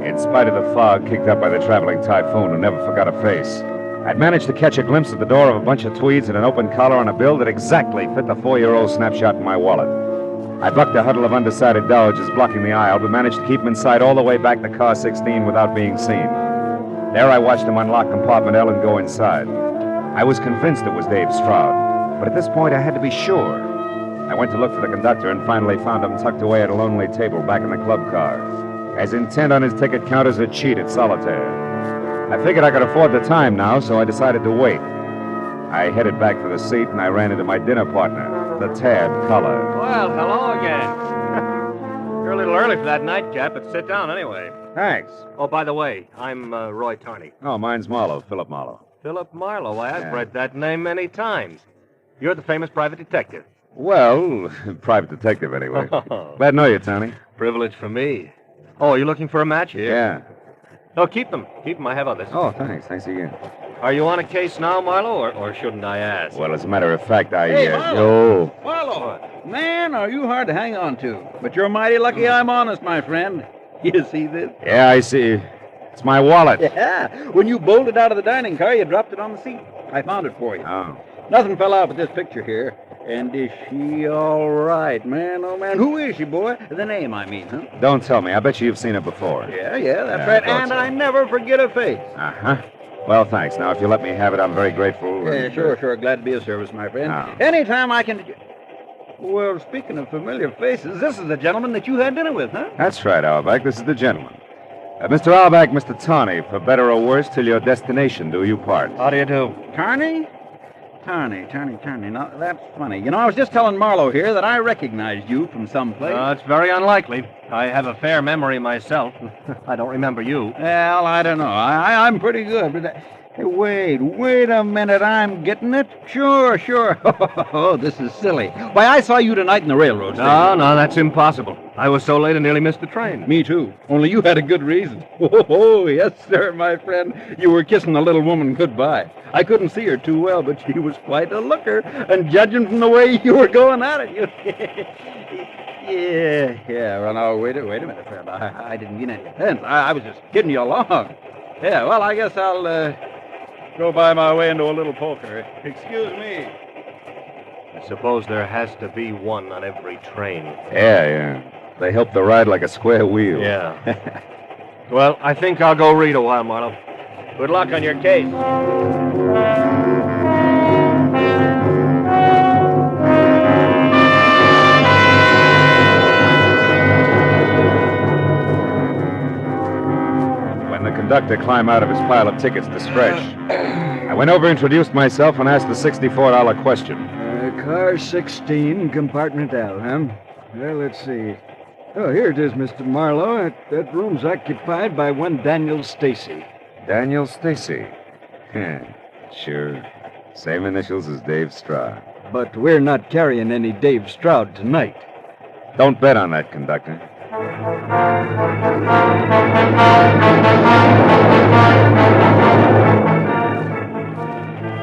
In spite of the fog kicked up by the traveling typhoon who never forgot a face, I'd managed to catch a glimpse at the door of a bunch of tweeds and an open collar on a bill that exactly fit the 4-year-old snapshot in my wallet. I bucked a huddle of undecided dowagers blocking the aisle, but managed to keep them inside all the way back to car 16 without being seen. There I watched them unlock compartment L and go inside. I was convinced it was Dave Stroud, but at this point I had to be sure. I went to look for the conductor and finally found him tucked away at a lonely table back in the club car, as intent on his ticket count as a cheat at solitaire. I figured I could afford the time now, so I decided to wait. I headed back for the seat, and I ran into my dinner partner, the Tad Collar.
Well, hello again. You're a little early for that nightcap, but sit down anyway.
Thanks.
Oh, by the way, I'm Roy Tarney.
Oh, mine's Marlowe, Philip Marlowe.
Philip Marlowe. I've read that name many times. You're the famous private detective.
Well, private detective, anyway. Glad to know you, Tony.
Privilege for me. Oh, you looking for a match here?
Yeah.
No, keep them. Keep them. I have others.
Oh, thanks. Thanks again.
Are you on a case now, Marlowe, or shouldn't I ask?
Well, as a matter of fact,
Hey,
Yo.
Marlowe! Man, are you hard to hang on to. But you're mighty lucky I'm honest, my friend. You see this?
Yeah, I see. It's my wallet.
Yeah. When you bolted out of the dining car, you dropped it on the seat. I found it for you.
Oh.
Nothing fell out but this picture here. And is she all right, man? Oh, man. Who is she, boy? The name, I mean, huh?
Don't tell me. I bet you've seen her before.
Yeah, that's
Yeah,
right.
I thought
And
so.
I never forget a face.
Uh-huh. Well, thanks. Now, if you let me have it, I'm very grateful.
Yeah,
and,
sure. Glad to be of service, my friend.
Oh.
Anytime I can... Well, speaking of familiar faces, this is the gentleman that you had dinner with, huh?
That's right, Auerbach. This is the gentleman. Mr. Auerbach, Mr. Tawney, for better or worse, till your destination do you part.
How do you do?
Carney? Tarney. Now, that's funny. You know, I was just telling Marlowe here that I recognized you from someplace.
It's very unlikely. I have a fair memory myself. I don't remember you.
Well, I don't know. I'm pretty good, but... Hey, wait a minute. I'm getting it? Sure. Oh, this is silly. Why, I saw you tonight in the railroad station.
No, that's impossible. I was so late I nearly missed the train.
Me too. Only you had a good reason. Oh, yes, sir, my friend. You were kissing the little woman goodbye. I couldn't see her too well, but she was quite a looker. And judging from the way you were going at it, you... Yeah. Well, now, wait a minute, friend. I didn't mean any offense. I was just kidding you along. Yeah, well, I guess I'll go by my way into a little poker. Excuse me.
I suppose there has to be one on every train.
Yeah. They help the ride like a square wheel.
Yeah. Well, I think I'll go read a while, Marlowe. Good luck on your case.
When the conductor climbed out of his pile of tickets to stretch, I went over, introduced myself, and asked the $64 question.
Car 16, compartment L, huh? Well, let's see. Oh, here it is, Mr. Marlowe. That room's occupied by one Daniel Stacy.
Daniel Stacy? Sure. Same initials as Dave Stroud.
But we're not carrying any Dave Stroud tonight.
Don't bet on that, conductor.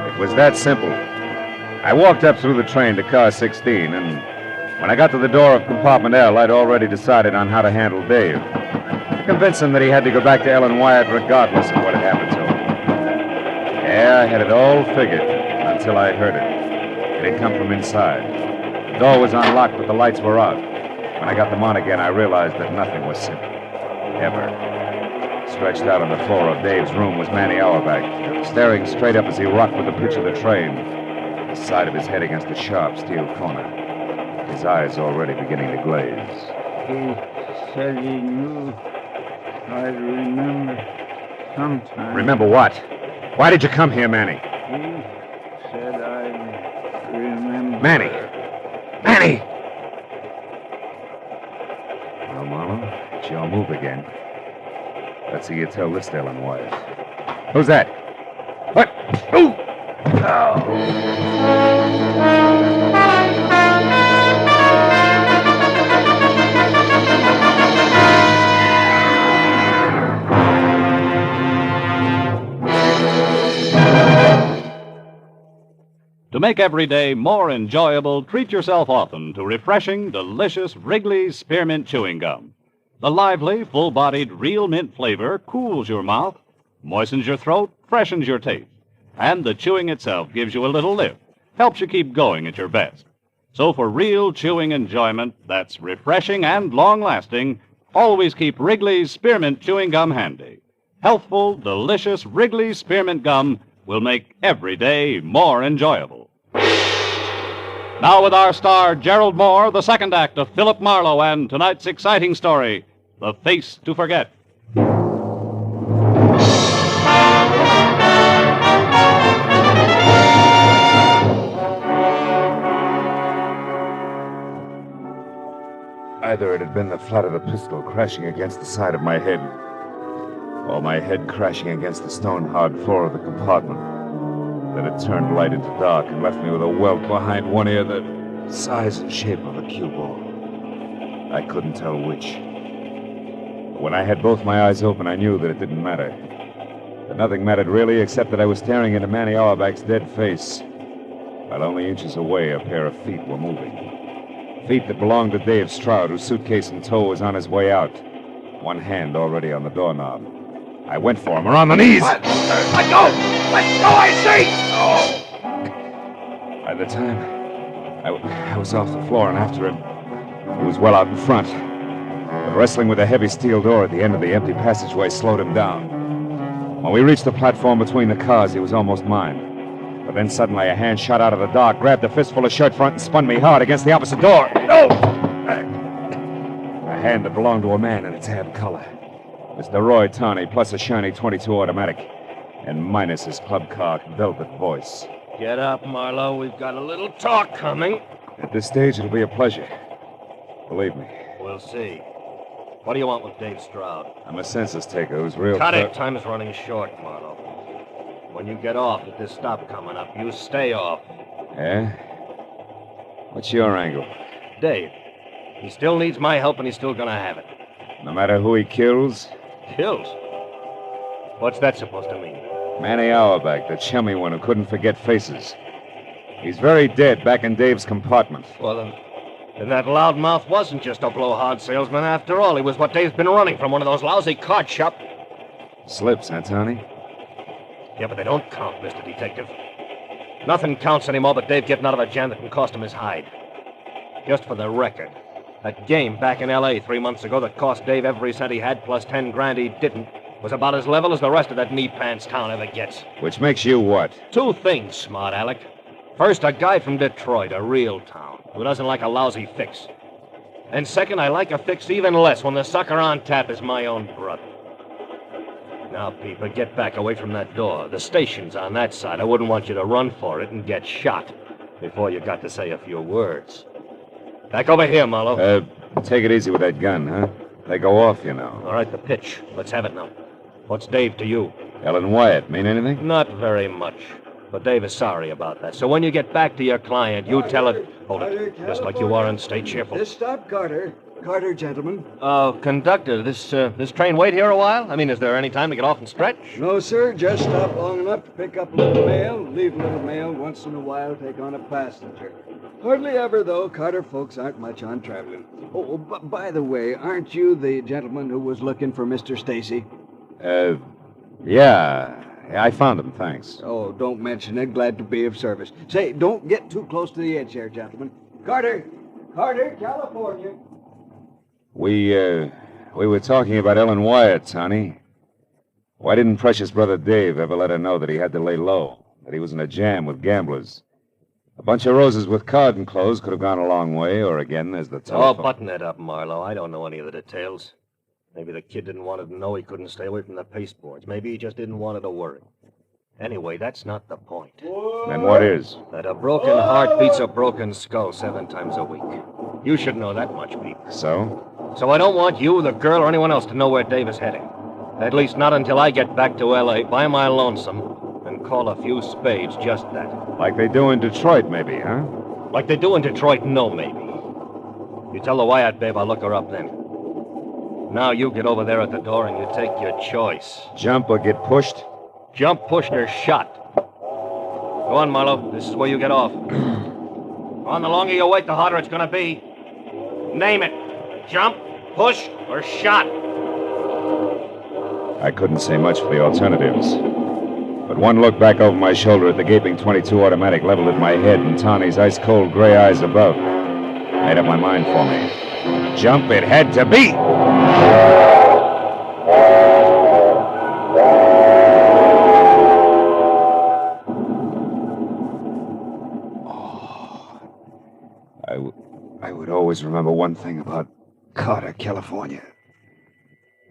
It was that simple. I walked up through the train to car 16, and when I got to the door of compartment L, I'd already decided on how to handle Dave. Convince him that he had to go back to Ellen Wyatt regardless of what had happened to him. Yeah, I had it all figured until I heard it. It had come from inside. The door was unlocked, but the lights were out. When I got them on again, I realized that nothing was simple. Ever. Stretched out on the floor of Dave's room was Manny Auerbach, staring straight up as he rocked with the pitch of the train, the side of his head against a sharp steel corner, his eyes already beginning to glaze.
He said he knew I'd remember sometime.
Remember what? Why did you come here, Manny?
He said I'd remember...
Manny! Manny! Well, Marlowe, it's your move again. Let's see you tell this to Ellen Wyatt. Who's that? What? Ooh!
To make every day more enjoyable, treat yourself often to refreshing, delicious Wrigley's Spearmint Chewing Gum. The lively, full-bodied, real mint flavor cools your mouth, moistens your throat, freshens your taste. And the chewing itself gives you a little lift, helps you keep going at your best. So for real chewing enjoyment that's refreshing and long-lasting, always keep Wrigley's Spearmint Chewing Gum handy. Healthful, delicious Wrigley's Spearmint Gum will make every day more enjoyable. Now with our star, Gerald Moore, the second act of Philip Marlowe and tonight's exciting story, The Face to Forget.
Either it had been the flat of the pistol crashing against the side of my head, or my head crashing against the stone-hard floor of the compartment, that had turned light into dark and left me with a welt behind one ear that
Size and shape of a cue ball. I couldn't tell which. But when I had both my eyes open, I knew that it didn't matter. That nothing mattered really, except that I was staring into Manny Auerbach's dead face. While only inches away, a pair of feet were moving. Feet that belonged to Dave Stroud, whose suitcase in tow was on his way out. One hand already on the doorknob. I went for him, around the knees.
Let go! Let go, I say!
Oh! By the time I was off the floor and after him, he was well out in front. But wrestling with a heavy steel door at the end of the empty passageway slowed him down. When we reached the platform between the cars, he was almost mine. But then suddenly a hand shot out of the dark, grabbed a fistful of shirt front, and spun me hard against the opposite door. No! A hand that belonged to a man in a tan color. Mr. Roy Tawney, plus a shiny .22 automatic. And minus his club car velvet voice.
Get up, Marlowe. We've got a little talk coming.
At this stage, it'll be a pleasure. Believe me.
We'll see. What do you want with Dave Stroud?
I'm a census taker who's real...
Cut it. Time is running short, Marlowe. When you get off at this stop coming up, you stay off.
Yeah? What's your angle?
Dave. He still needs my help, and he's still gonna have it.
No matter who he kills?
Kills? What's that supposed to mean?
Manny Auerbach, the chummy one who couldn't forget faces. He's very dead back in Dave's compartment.
Well, then that loudmouth wasn't just a blowhard salesman after all. He was what Dave's been running from, one of those lousy card shop...
Slips, huh, Tony?
Yeah, but they don't count, Mr. Detective. Nothing counts anymore but Dave getting out of a jam that can cost him his hide. Just for the record, that game back in L.A. 3 months ago that cost Dave every cent he had plus 10 grand he didn't was about as level as the rest of that knee-pants town ever gets.
Which makes you what?
2 things, smart Alec. First, a guy from Detroit, a real town, who doesn't like a lousy fix. And second, I like a fix even less when the sucker on tap is my own brother. Now, Peeper, get back away from that door. The station's on that side. I wouldn't want you to run for it and get shot before you got to say a few words. Back over here, Marlowe.
Take it easy with that gun, huh? They go off, you know.
All right, the pitch. Let's have it now. What's Dave to you?
Ellen Wyatt. Mean anything?
Not very much. But Dave is sorry about that. So when you get back to your client, you tell it... Hold it. Just like you are and stay cheerful.
This stop, Carter. Carter, gentlemen.
Conductor, this train wait here a while? I mean, is there any time to get off and stretch?
No, sir. Just stop long enough to pick up a little mail, leave a little mail, once in a while take on a passenger. Hardly ever, though. Carter folks aren't much on traveling. Oh, by the way, aren't you the gentleman who was looking for Mr. Stacy?
Yeah, I found him, thanks.
Oh, don't mention it. Glad to be of service. Say, don't get too close to the edge there, gentlemen. Carter, California.
We were talking about Ellen Wyatt, Tony. Why didn't precious brother Dave ever let her know that he had to lay low, that he was in a jam with gamblers? A bunch of roses with card enclosed could have gone a long way, or again, there's the telephone.
Oh, button that up, Marlowe. I don't know any of the details. Maybe the kid didn't want her to know he couldn't stay away from the pasteboards. Maybe he just didn't want her to worry. Anyway, that's not the point.
Then what is?
That a broken heart beats a broken skull 7 times a week. You should know that much, Pete.
So?
So I don't want you, the girl, or anyone else to know where Dave is heading. At least not until I get back to L.A. by my lonesome and call a few spades just that.
Like they do in Detroit, maybe, huh?
Like they do in Detroit, no, maybe. You tell the Wyatt babe I'll look her up then. Now you get over there at the door and you take your choice.
Jump or get pushed?
Jump, pushed, or shot. Go on, Marlowe. This is where you get off. On, the longer you wait, the harder it's gonna be. Name it. Jump, push, or shot.
I couldn't say much for the alternatives. But one look back over my shoulder at the gaping .22 automatic leveled at my head and Tawny's ice-cold gray eyes above made up my mind for me. Jump it had to be! I would always remember one thing about Carter, California.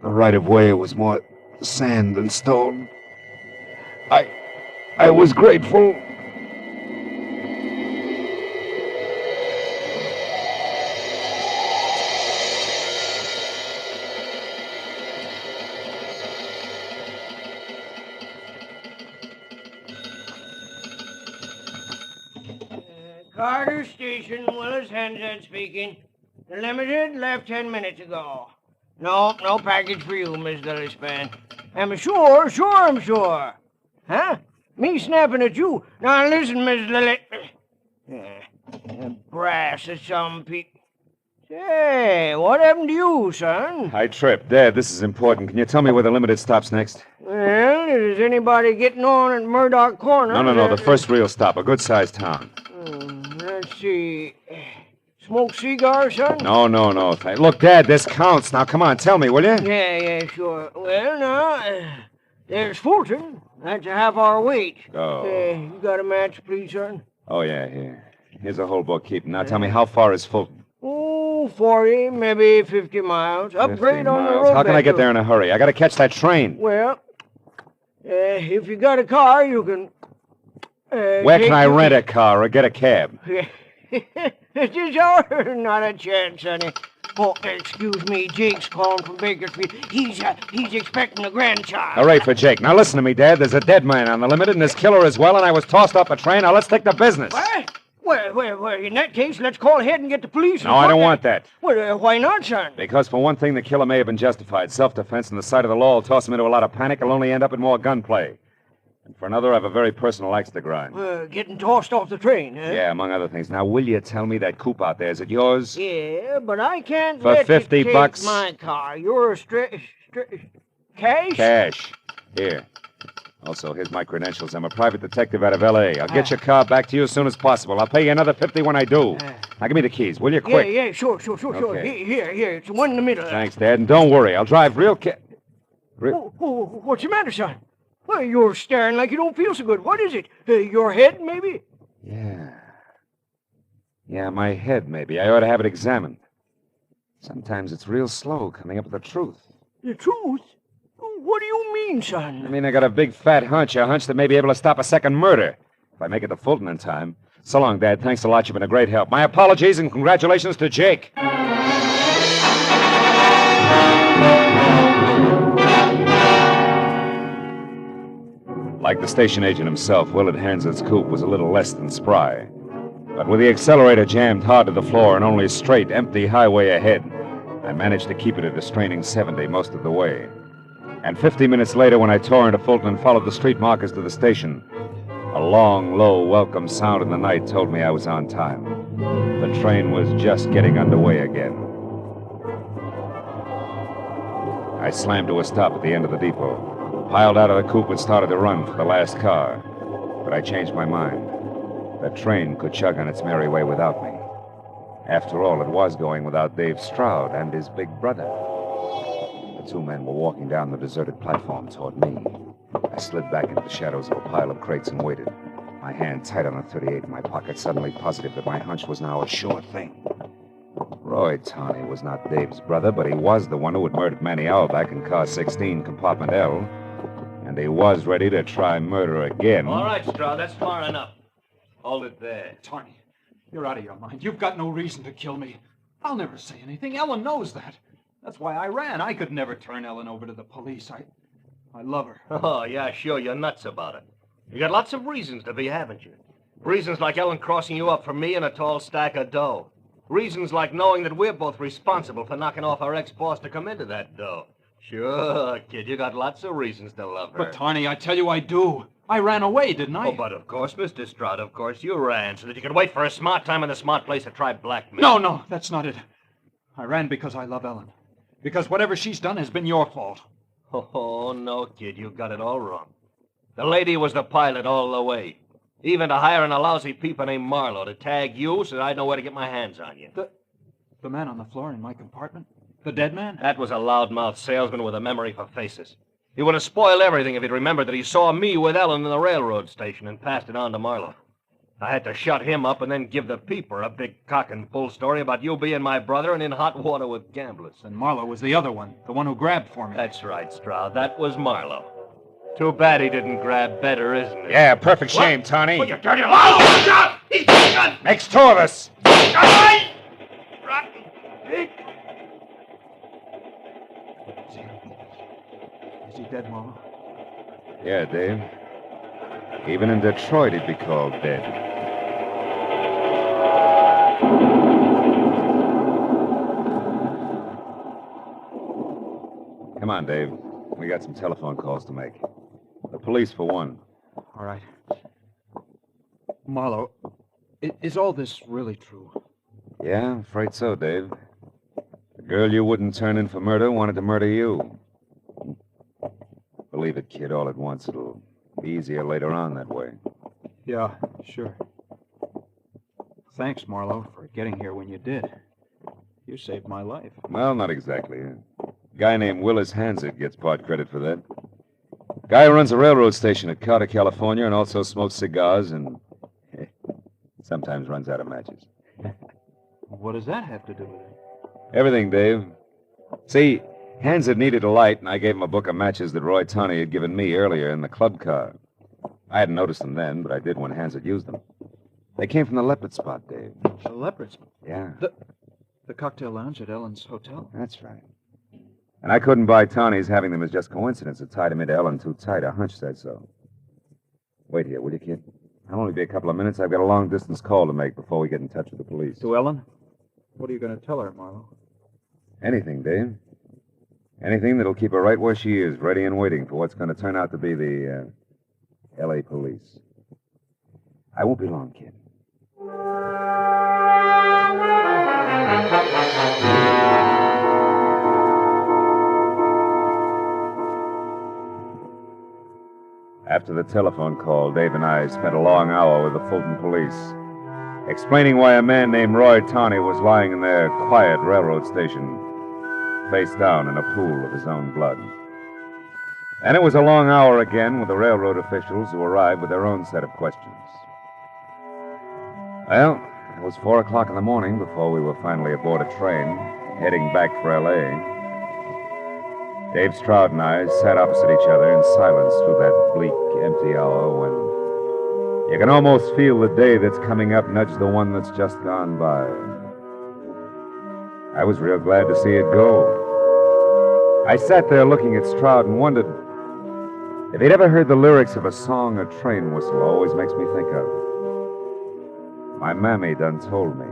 The right-of-way was more sand than stone. I was grateful.
Carter Station, Willis, Hansen speaking. The Limited left 10 minutes ago. No package for you, Miss Lillispan. I'm sure, I'm sure. Huh? Me snapping at you. Now listen, Miss Lily. The brass of some people. Say, what happened to you, son?
I tripped. Dad, this is important. Can you tell me where the Limited stops next?
Well, is anybody getting on at Murdoch Corner?
No. The first real stop. A good-sized town.
Let's see. Smoke cigar, son?
No. Look, Dad, this counts. Now, come on, tell me, will you?
Yeah, sure. Well, now, there's Fulton. That's a half-hour wait.
Go.
You got a match, please, son?
Oh, yeah, here. Here's a whole bookkeeping. Now, tell me, how far is Fulton?
40, maybe 50 miles. Upgrade
50
on the
miles.
road.
How can I get there in a hurry? I got to catch that train.
Well, if you got a car, you can...
Where can I rent a car or get a cab?
Not a chance, sonny. Oh, excuse me, Jake's calling from Bakersfield. He's expecting a grandchild.
Hooray for Jake. Now listen to me, Dad. There's a dead man on the Limited and his killer as well, and I was tossed off a train. Now let's take the business.
What? Well, in that case, let's call ahead and get the police.
No, I don't want that.
Well, why not, son?
Because for one thing, the killer may have been justified. Self-defense and the sight of the law will toss him into a lot of panic. It'll only end up in more gunplay. And for another, I have a very personal axe to grind.
Getting tossed off the train, huh?
Yeah, among other things. Now, will you tell me that coupe out there, is it yours?
Yeah, but I can't
For
let
$50
you take
bucks?
my car. You're cash?
Cash. Here. Also, here's my credentials. I'm a private detective out of L.A. I'll get your car back to you as soon as possible. I'll pay you another $50 when I do. Now, give me the keys, will you? Quick.
Yeah, sure.
Okay.
Here. It's the one in the middle.
Thanks, Dad. And don't worry. I'll drive real
What's the matter, son? Well, you're staring like you don't feel so good. What is it? Your head, maybe?
Yeah, my head, maybe. I ought to have it examined. Sometimes it's real slow coming up with the truth.
The truth? What do you mean, son?
I mean, I got a big fat hunch, a hunch that may be able to stop a second murder. If I make it to Fulton in time. So long, Dad. Thanks a lot. You've been a great help. My apologies and congratulations to Jake. Like the station agent himself, Willard Hansard's coupe was a little less than spry. But with the accelerator jammed hard to the floor and only a straight, empty highway ahead, I managed to keep it at a straining 70 most of the way. And 50 minutes later, when I tore into Fulton and followed the street markers to the station, a long, low, welcome sound in the night told me I was on time. The train was just getting underway again. I slammed to a stop at the end of the depot, piled out of the coupe and started to run for the last car. But I changed my mind. The train could chug on its merry way without me. After all, it was going without Dave Stroud and his big brother. The two men were walking down the deserted platform toward me. I slid back into the shadows of a pile of crates and waited, my hand tight on the .38 in my pocket, suddenly positive that my hunch was now a sure thing. Roy Tawney was not Dave's brother, but he was the one who had murdered Manny Auerbach in car 16, compartment L. And he was ready to try murder again.
All right, Stroud, that's far enough. Hold it there.
Tawney, you're out of your mind. You've got no reason to kill me. I'll never say anything. Ellen knows that. That's why I ran. I could never turn Ellen over to the police. I love her.
Oh, yeah, sure, you're nuts about it. You got lots of reasons to be, haven't you? Reasons like Ellen crossing you up for me and a tall stack of dough. Reasons like knowing that we're both responsible for knocking off our ex-boss to come into that dough. Sure, kid, you got lots of reasons to love her.
But, Tawney, I tell you I do. I ran away, didn't I?
Oh, but of course, Mr. Stroud, of course you ran so that you could wait for a smart time and a smart place to try blackmail.
No, that's not it. I ran because I love Ellen. Because whatever she's done has been your fault.
Oh, no, kid, you got it all wrong. The lady was the pilot all the way. Even to hiring a lousy peeper named Marlowe to tag you so that I'd know where to get my hands on you.
The man on the floor in my compartment? The dead man?
That was a loudmouth salesman with a memory for faces. He would have spoiled everything if he'd remembered that he saw me with Ellen in the railroad station and passed it on to Marlowe. I had to shut him up and then give the peeper a big cock and bull story about you being my brother and in hot water with gamblers.
And Marlowe was the other one, the one who grabbed for me.
That's right, Stroud. That was Marlowe. Too bad he didn't grab better, isn't it?
Yeah, perfect shame, Tawney.
Oh, you dirty louse! Shot! He's got
Makes two of us.
Rotten pig! Is he dead, Marlowe?
Yeah, Dave. Even in Detroit, he'd be called dead. Come on, Dave. We got some telephone calls to make. The police, for one.
All right. Marlowe, is all this really true?
Yeah, I'm afraid so, Dave. The girl you wouldn't turn in for murder wanted to murder you. Believe it, kid, all at once. It'll be easier later on that way.
Yeah, sure. Thanks, Marlowe, for getting here when you did. You saved my life.
Well, not exactly. A guy named Willis Hansett gets part credit for that. Guy who runs a railroad station at Carter, California, and also smokes cigars and sometimes runs out of matches.
What does that have to do with it?
Everything, Dave. See, Hansett needed a light, and I gave him a book of matches that Roy Tawney had given me earlier in the club car. I hadn't noticed them then, but I did when Hansett used them. They came from the Leopard Spot, Dave.
The Leopard Spot?
Yeah.
The cocktail lounge at Ellen's hotel?
That's right. And I couldn't buy Tawney's having them as just coincidence. It tied him into Ellen too tight. A hunch said so. Wait here, will you, kid? I'll only be a couple of minutes. I've got a long-distance call to make before we get in touch with the police.
To Ellen? What are you going to tell her, Marlowe?
Anything, Dave. Anything that'll keep her right where she is, ready and waiting for what's going to turn out to be the L.A. police. I won't be long, kid. After the telephone call, Dave and I spent a long hour with the Fulton police, explaining why a man named Roy Tawney was lying in their quiet railroad station, face down in a pool of his own blood. And it was a long hour again with the railroad officials who arrived with their own set of questions. Well, it was 4 o'clock in the morning before we were finally aboard a train, heading back for L.A. Dave Stroud and I sat opposite each other in silence through that bleak, empty hour when you can almost feel the day that's coming up nudge the one that's just gone by. I was real glad to see it go. I sat there looking at Stroud and wondered if he'd ever heard the lyrics of a song a train whistle always makes me think of. My mammy done told me.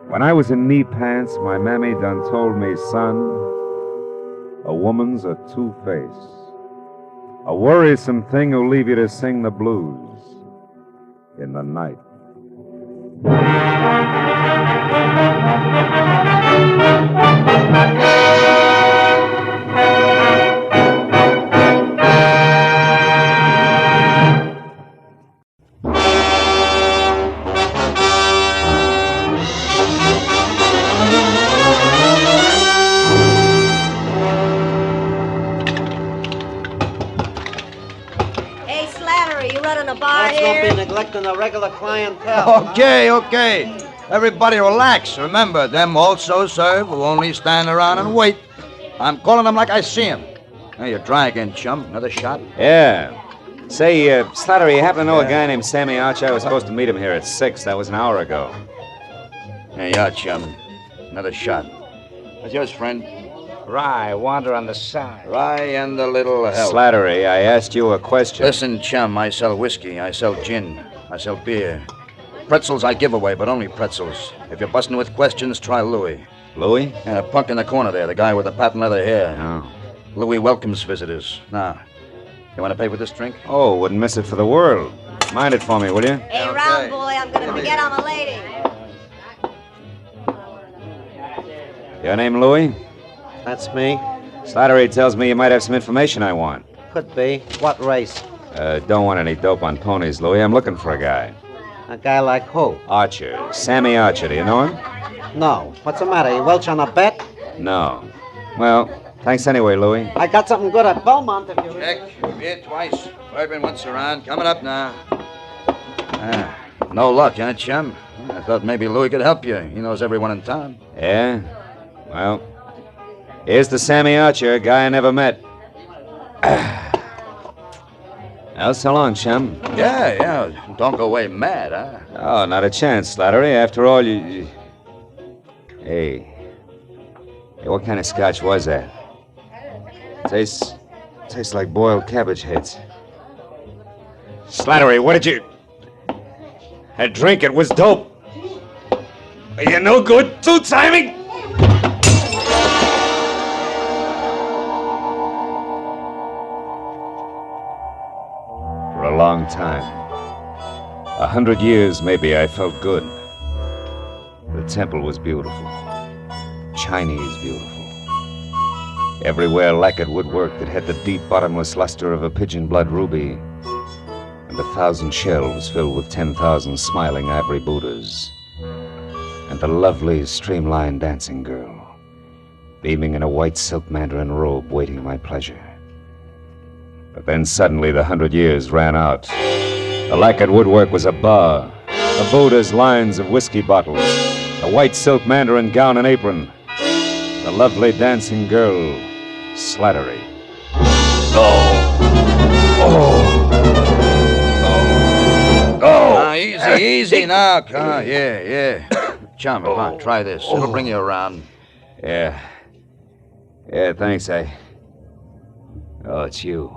When I was in knee pants, my mammy done told me, son, a woman's a two-face, a worrisome thing who'll leave you to sing the blues in the night.
Neglecting the regular clientele.
Okay. Everybody relax. Remember, them also serve who only stand around and wait. I'm calling them like I see them. Hey, you're dry again, chum. Another shot?
Yeah. Say, Slattery, you happen to know a guy named Sammy Arch? I was supposed to meet him here at 6. That was an hour ago.
Hey, yeah, chum. Another shot. What's yours, friend?
Rye, wander on the side.
Rye and a little help.
Slattery, I asked you a question.
Listen, chum, I sell whiskey, I sell gin, I sell beer. Pretzels I give away, but only pretzels. If you're busting with questions, try Louie.
Louie?
Yeah, a punk in the corner there, the guy with the patent leather hair.
Oh.
Louie welcomes visitors. Now, you want to pay for this drink?
Oh, wouldn't miss it for the world. Mind it for me, will you?
Hey, round boy, I'm going to forget I'm a lady.
Your name Louie?
That's me.
Slattery tells me you might have some information I want.
Could be. What race?
Don't want any dope on ponies, Louie. I'm looking for a guy.
A guy like who?
Archer. Sammy Archer. Do you know him?
No. What's the matter? You welch on a bet?
No. Well, thanks anyway, Louie.
I got something good at Belmont if you...
Check. Beer twice. Bourbon once around. Coming up now. No luck, huh, chum? I thought maybe Louie could help you. He knows everyone in town.
Yeah? Well, here's the Sammy Archer, guy I never met. Well, so long, chum.
Yeah. Don't go away mad, huh?
Oh, not a chance, Slattery. After all, you... Hey, what kind of scotch was that? Tastes like boiled cabbage heads. Slattery, what did you... That drink, it was dope. Are you no good? Two-timing? long time. 100 years, maybe, I felt good. The temple was beautiful. Chinese beautiful. Everywhere lacquered woodwork that had the deep, bottomless luster of a pigeon blood ruby, and 1,000 shelves filled with 10,000 smiling ivory Buddhas, and a lovely, streamlined dancing girl, beaming in a white silk mandarin robe, waiting my pleasure. But then suddenly the 100 years ran out. The lacquered woodwork was a bar, the Buddha's lines of whiskey bottles, the white silk mandarin gown and apron, the lovely dancing girl, Slattery.
Easy now. Yeah. Chum, come on, try this. It'll bring you around.
Yeah, thanks, Oh, it's you.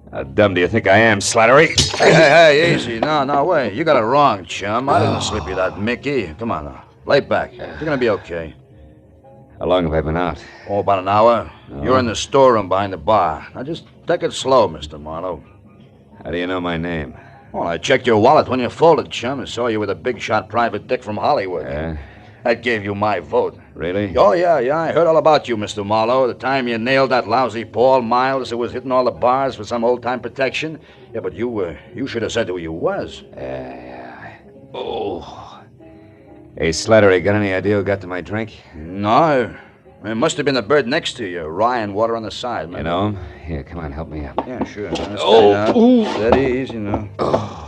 How dumb do you think I am, Slattery?
Hey, easy. No, wait. You got it wrong, chum. I didn't slip you that Mickey. Come on now. Lay back. You're gonna be okay.
How long have I been out?
Oh, about an hour. Oh. You're in the storeroom behind the bar. Now just take it slow, Mr. Marlowe.
How do you know my name?
Well, I checked your wallet when you folded, chum, and saw you with a big-shot private dick from Hollywood.
Yeah?
That gave you my vote.
Really?
Oh, yeah. I heard all about you, Mr. Marlowe. The time you nailed that lousy Paul Miles who was hitting all the bars for some old-time protection. Yeah, but you should have said who you was.
Yeah. Oh. Hey, Slattery, got any idea who got to my drink?
No. It must have been the bird next to you. Rye and water on the side, man.
You know him? Here, come on, help me up.
Yeah, sure. Steady, easy now.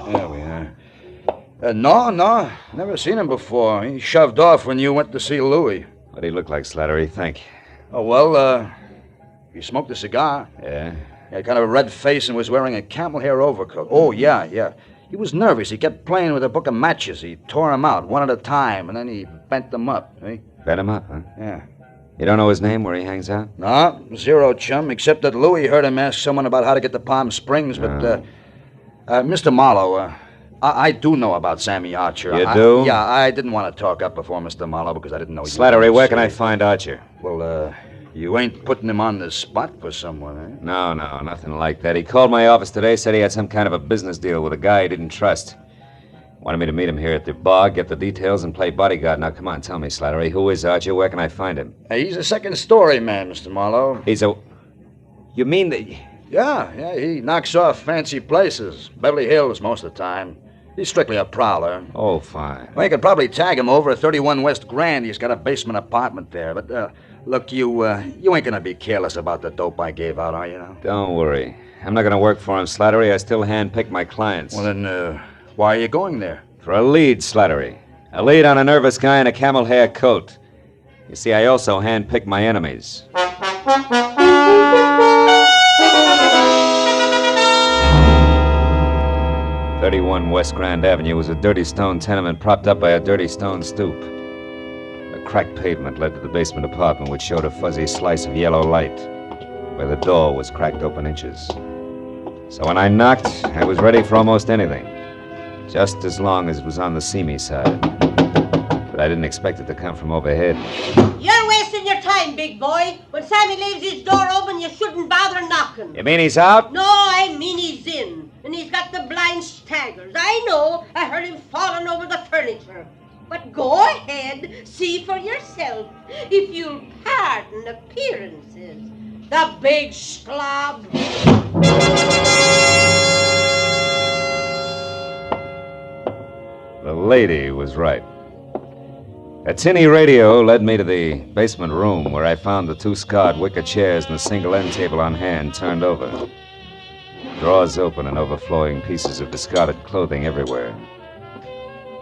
There we are. No. Never seen him before. He shoved off when you went to see Louis.
What'd he look like, Slattery, think?
Oh, well, he smoked a cigar.
Yeah?
He had kind of a red face and was wearing a camel hair overcoat. Oh, yeah. He was nervous. He kept playing with a book of matches. He tore them out one at a time, and then he bent them up. Eh?
Bent them up, huh?
Yeah.
You don't know his name, where he hangs out?
No, zero, chum, except that Louis heard him ask someone about how to get to Palm Springs, but, Mr. Marlowe, I do know about Sammy Archer.
You do?
Yeah, I didn't want to talk up before Mr. Marlowe because I didn't know you.
Slattery, where can I find Archer?
Well, you ain't putting him on the spot for someone, eh?
No, nothing like that. He called my office today, said he had some kind of a business deal with a guy he didn't trust. Wanted me to meet him here at the bar, get the details, and play bodyguard. Now, come on, tell me, Slattery, who is Archer? Where can I find him?
He's a second-story man, Mr. Marlowe.
He's a... You mean that...
Yeah, he knocks off fancy places. Beverly Hills most of the time. He's strictly a prowler.
Oh, fine.
Well, you could probably tag him over at 31 West Grand. He's got a basement apartment there. But, look, you ain't gonna be careless about the dope I gave out, are you? Now?
Don't worry. I'm not gonna work for him, Slattery. I still handpick my clients.
Well, then, why are you going there?
For a lead, Slattery. A lead on a nervous guy in a camel hair coat. You see, I also handpick my enemies. 31 West Grand Avenue was a dirty stone tenement propped up by a dirty stone stoop. A cracked pavement led to the basement apartment, which showed a fuzzy slice of yellow light, where the door was cracked open inches. So when I knocked, I was ready for almost anything, just as long as it was on the see-me side. But I didn't expect it to come from overhead.
You're wasting your time, big boy. When Sammy leaves his door open, you shouldn't bother knocking.
You mean he's out?
No, I mean he's in. And he's got the blind staggers. I know. I heard him falling over the furniture. But go ahead, see for yourself, if you'll pardon appearances. The big slob.
The lady was right. A tinny radio led me to the basement room, where I found the two scarred wicker chairs and the single end table on hand turned over. Drawers open and overflowing pieces of discarded clothing everywhere.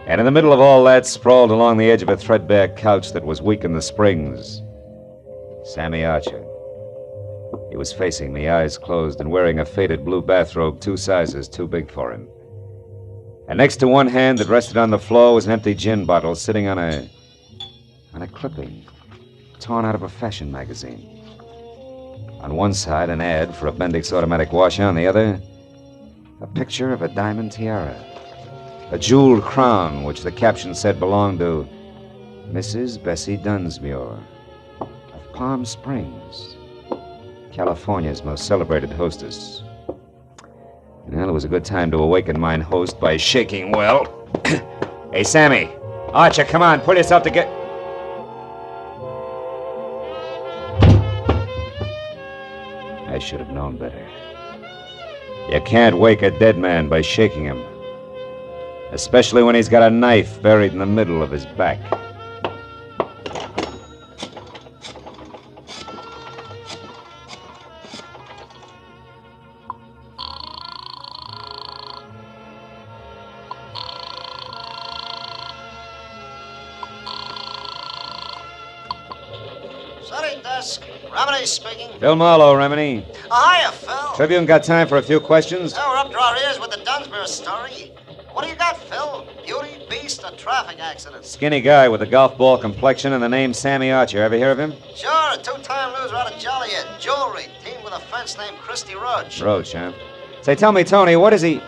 And in the middle of all that, sprawled along the edge of a threadbare couch that was weak in the springs, Sammy Archer. He was facing me, eyes closed, and wearing a faded blue bathrobe 2 sizes too big for him. And next to one hand that rested on the floor was an empty gin bottle sitting on a clipping torn out of a fashion magazine. On one side, an ad for a Bendix automatic washer. On the other, a picture of a diamond tiara. A jeweled crown, which the caption said belonged to Mrs. Bessie Dunsmuir of Palm Springs, California's most celebrated hostess. Well, it was a good time to awaken mine host by shaking well. Hey, Sammy. Archer, come on, pull yourself together. I should have known better. You can't wake a dead man by shaking him. Especially when he's got a knife buried in the middle of his back.
City desk. Remedy speaking.
Phil Marlowe, Remedy.
Oh, hiya, Phil.
Tribune got time for a few questions?
Oh, we're up to our ears with the Dunsmuir story. What do you got, Phil? Beauty, beast, or traffic accident?
Skinny guy with a golf ball complexion and the name Sammy Archer. Ever hear of him?
Sure, a two-time loser out of Joliet. Jewelry, teamed with a fence named Christy Roach.
Roach, huh? Say, tell me, Tony, what is he...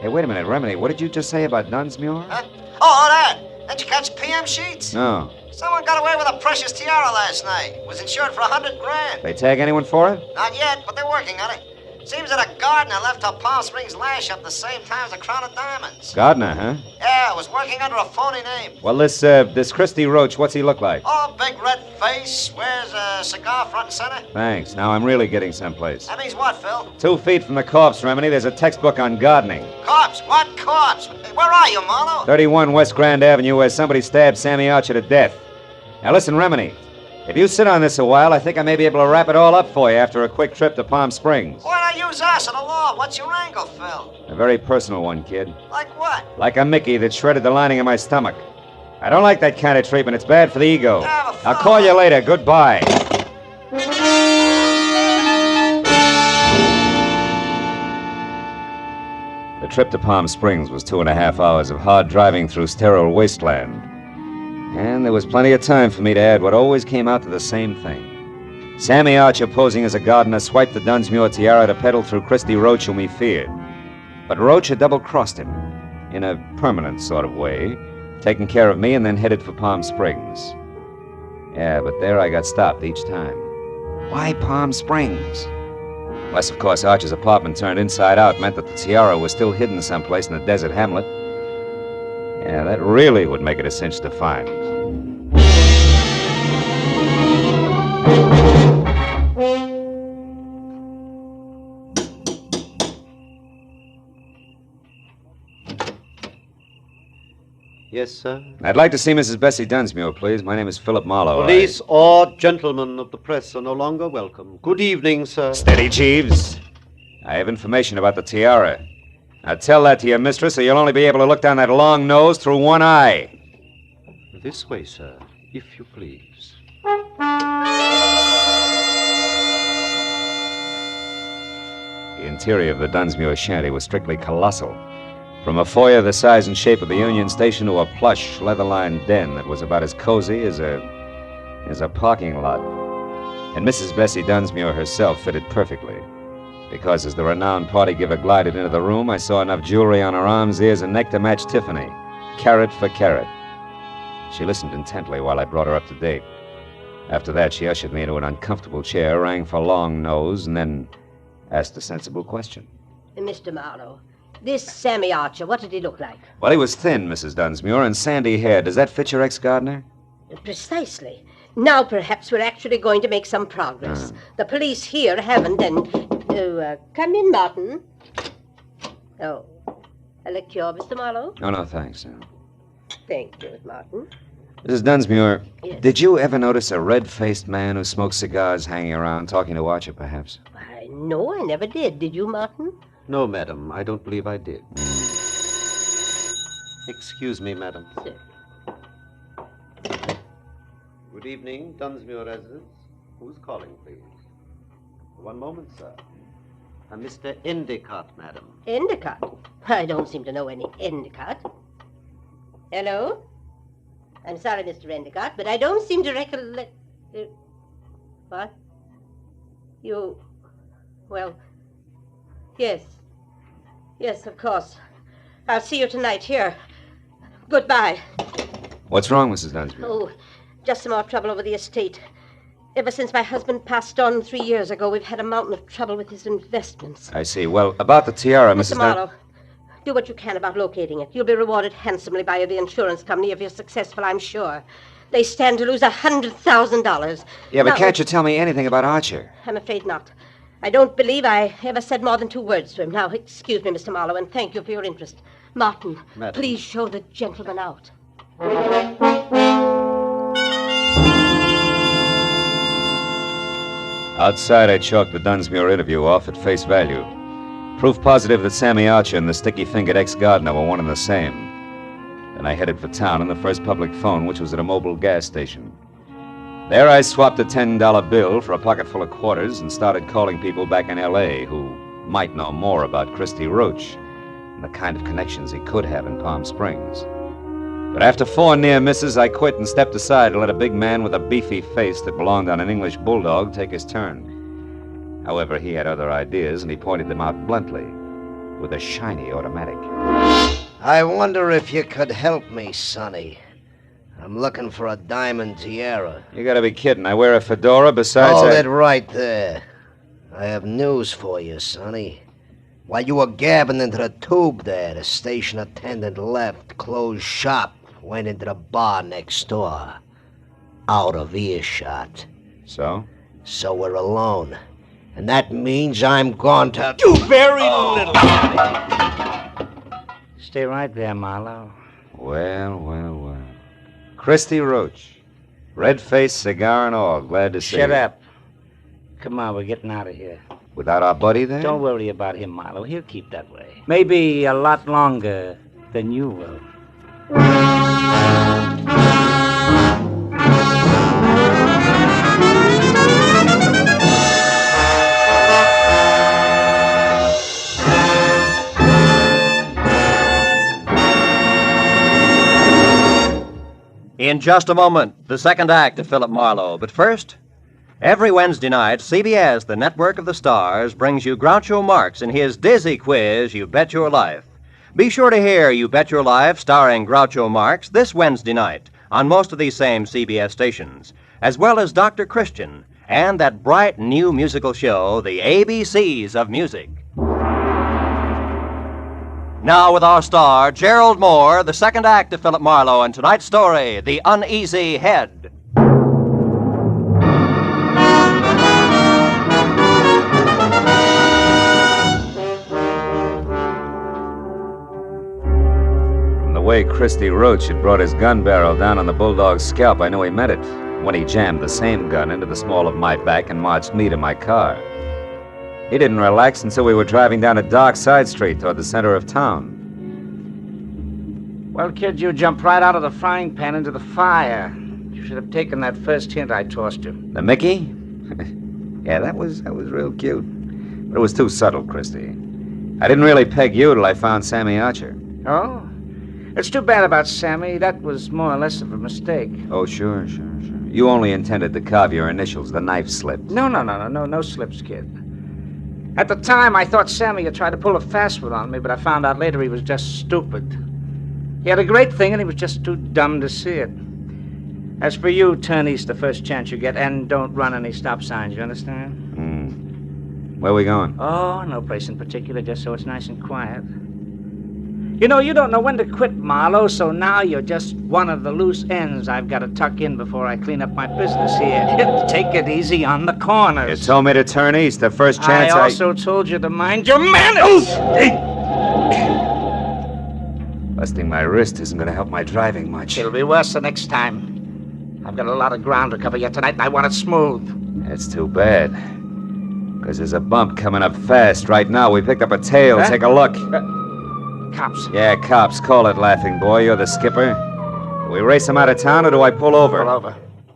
Hey, wait a minute, Remedy. What did you just say about Dunsmuir?
Huh? Oh, that. Didn't you catch PM sheets?
No.
Someone got away with a precious tiara last night. Was insured for $100,000.
They tag anyone for it?
Not yet, but they're working on it. Seems that a gardener left her Palm Springs lash up the same time as a crown of diamonds.
Gardner, huh?
Yeah, was working under a phony name.
Well, this Christy Roach, what's he look like?
Oh, big red face, wears a cigar front and center.
Thanks. Now I'm really getting someplace.
That means what, Phil?
2 feet from the corpse, Remedy, there's a textbook on gardening.
Corpse? What corpse? Hey, where are you, Marlowe?
31 West Grand Avenue, where somebody stabbed Sammy Archer to death. Now listen, Remedy. If you sit on this a while, I think I may be able to wrap it all up for you after a quick trip to Palm Springs.
Why not use us or the law? What's your angle, Phil?
A very personal one, kid.
Like what?
Like a Mickey that shredded the lining of my stomach. I don't like that kind of treatment. It's bad for the ego. I'll call you later. Goodbye. The trip to Palm Springs was 2.5 hours of hard driving through sterile wasteland. And there was plenty of time for me to add what always came out to the same thing. Sammy Archer, posing as a gardener, swiped the Dunsmuir tiara to peddle through Christy Roach, whom he feared. But Roach had double-crossed him, in a permanent sort of way, taken care of me and then headed for Palm Springs. Yeah, but there I got stopped each time. Why Palm Springs? Unless, of course, Archer's apartment turned inside out meant that the tiara was still hidden someplace in the desert hamlet. Yeah, that really would make it a cinch to find.
Yes, sir?
I'd like to see Mrs. Bessie Dunsmuir, please. My name is Philip Marlowe.
Police or gentlemen of the press are no longer welcome. Good evening, sir.
Steady, Jeeves. I have information about the tiara. Now tell that to your mistress, or you'll only be able to look down that long nose through one eye.
This way, sir, if you please.
The interior of the Dunsmuir shanty was strictly colossal. From a foyer the size and shape of the Union Station to a plush, leather-lined den that was about as cozy as a parking lot. And Mrs. Bessie Dunsmuir herself fitted perfectly. Because as the renowned party giver glided into the room, I saw enough jewelry on her arms, ears, and neck to match Tiffany, carat for carat. She listened intently while I brought her up to date. After that, she ushered me into an uncomfortable chair, rang for Long Nose, and then asked a sensible question.
Mr. Marlowe, this Sammy Archer, what did he look like?
Well, he was thin, Mrs. Dunsmuir, and sandy hair. Does that fit your ex-gardener?
Precisely. Now perhaps we're actually going to make some progress. The police here haven't, and... come in, Martin. Oh, a liqueur, Mr. Marlowe?
Oh, no, thanks.
Thank you, Martin.
Mrs. Dunsmuir,
Yes.
Did you ever notice a red-faced man who smoked cigars hanging around, talking to Archer, perhaps?
Why, no, I never did. Did you, Martin?
No, madam, I don't believe I did. Excuse me, madam.
Sir.
Good evening, Dunsmuir residence. Who's calling, please? One moment, sir. Mr. Endicott, madam.
Endicott? I don't seem to know any Endicott. Hello? I'm sorry, Mr. Endicott, but I don't seem to recollect... what? You... well... yes. Yes, of course. I'll see you tonight here. Goodbye.
What's wrong, Mrs. Dunsmuir?
Oh, just some more trouble over the estate. Ever since my husband passed on 3 years ago, we've had a mountain of trouble with his investments.
I see. Well, about the tiara,
Mr.
Mrs.
Marlowe, do what you can about locating it. You'll be rewarded handsomely by the insurance company if you're successful, I'm sure. They stand to lose $100,000.
Yeah, but
Now,
can't you tell me anything about Archer?
I'm afraid not. I don't believe I ever said more than 2 words to him. Now, excuse me, Mr. Marlowe, and thank you for your interest. Martin,
Madam.
please show the gentleman out.
Outside, I chalked the Dunsmuir interview off at face value. Proof positive that Sammy Archer and the sticky-fingered ex-gardener were one and the same. Then I headed for town on the first public phone, which was at a mobile gas station. There I swapped a $10 bill for a pocket full of quarters and started calling people back in L.A. who might know more about Christy Roach and the kind of connections he could have in Palm Springs. But after 4 near misses, I quit and stepped aside to let a big man with a beefy face that belonged on an English bulldog take his turn. However, he had other ideas, and he pointed them out bluntly, with a shiny automatic.
I wonder if you could help me, Sonny. I'm looking for a diamond tiara.
You gotta be kidding. I wear a fedora besides
Hold it right there. I have news for you, Sonny. While you were gabbing into the tube there, the station attendant left, closed shop, went into the bar next door. Out of earshot.
So?
So we're alone. And that means I'm going to...
You very little... Stay right there, Marlowe.
Well. Christy Roach. Red face, cigar and all. Glad to see you.
Shut up. Come on, we're getting out of here.
Without our buddy there?
Don't worry about him, Marlowe. He'll keep that way. Maybe a lot longer than you will.
In just a moment, the second act of Philip Marlowe. But first, every Wednesday night, CBS, the network of the stars, brings you Groucho Marx in his dizzy quiz, You Bet Your Life. Be sure to hear You Bet Your Life starring Groucho Marx this Wednesday night on most of these same CBS stations, as well as Dr. Christian and that bright new musical show, The ABCs of Music. Now with our star, Gerald Moore, the second act of Philip Marlowe, and tonight's story, The Uneasy Head.
From the way Christy Roach had brought his gun barrel down on the bulldog's scalp, I knew he meant it when he jammed the same gun into the small of my back and marched me to my car. He didn't relax until we were driving down a dark side street toward the center of town.
Well, kid, you jumped right out of the frying pan into the fire. You should have taken that first hint I tossed you.
The Mickey? Yeah, that was real cute. But it was too subtle, Christy. I didn't really peg you till I found Sammy Archer.
Oh? It's too bad about Sammy. That was more or less of a mistake.
Oh, sure. You only intended to carve your initials. The knife slipped.
No slips, kid. At the time, I thought Sammy had tried to pull a fast one on me, but I found out later he was just stupid. He had a great thing, and he was just too dumb to see it. As for you, turn east the first chance you get, and don't run any stop signs, you understand?
Where we going?
Oh, no place in particular, just so it's nice and quiet. You know, you don't know when to quit, Marlowe, so now you're just one of the loose ends I've got to tuck in before I clean up my business here. Take it easy on the corners.
You told me to turn east the first chance
I also told you to mind your manners!
Busting my wrist isn't going to help my driving much.
It'll be worse the next time. I've got a lot of ground to cover yet tonight, and I want it smooth.
That's too bad. Because there's a bump coming up fast. Right now, we picked up a tail.
Huh?
Take a look.
Cops.
Yeah, cops. Call it, laughing boy. You're the skipper. Do we race them out of town, or do I pull over?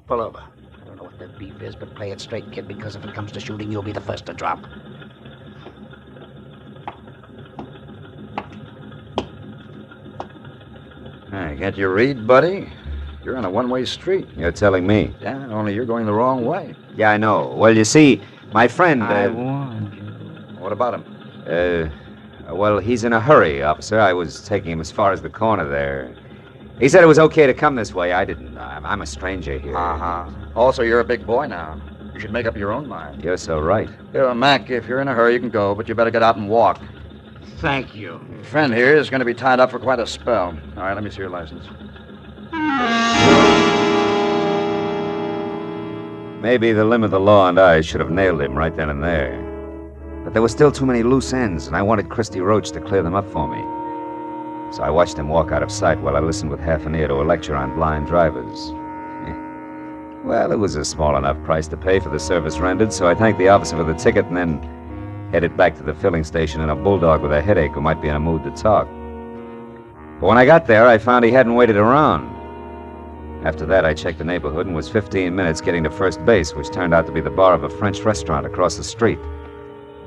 Pull over. I don't know what that beef is, but play it straight, kid, because if it comes to shooting, you'll be the first to drop.
I got your read, buddy. You're on a one-way street.
You're telling me.
Yeah, only you're going the wrong way.
Yeah, I know. Well, you see, my friend...
I warned you.
What about him?
Well, he's in a hurry, officer. I was taking him as far as the corner there.
He said it was okay to come this way. I didn't. I'm a stranger here.
Uh-huh. Also, you're a big boy now. You should make up your own mind.
You're so right.
Here, Mac, if you're in a hurry, you can go, but you better get out and walk.
Thank you.
Your friend here is going to be tied up for quite a spell. All right, let me see your license.
Maybe the limb of the law and I should have nailed him right then and there. But there were still too many loose ends, and I wanted Christy Roach to clear them up for me. So I watched him walk out of sight while I listened with half an ear to a lecture on blind drivers. Well, it was a small enough price to pay for the service rendered, so I thanked the officer for the ticket and then headed back to the filling station in a bulldog with a headache who might be in a mood to talk. But when I got there, I found he hadn't waited around. After that, I checked the neighborhood and was 15 minutes getting to first base, which turned out to be the bar of a French restaurant across the street,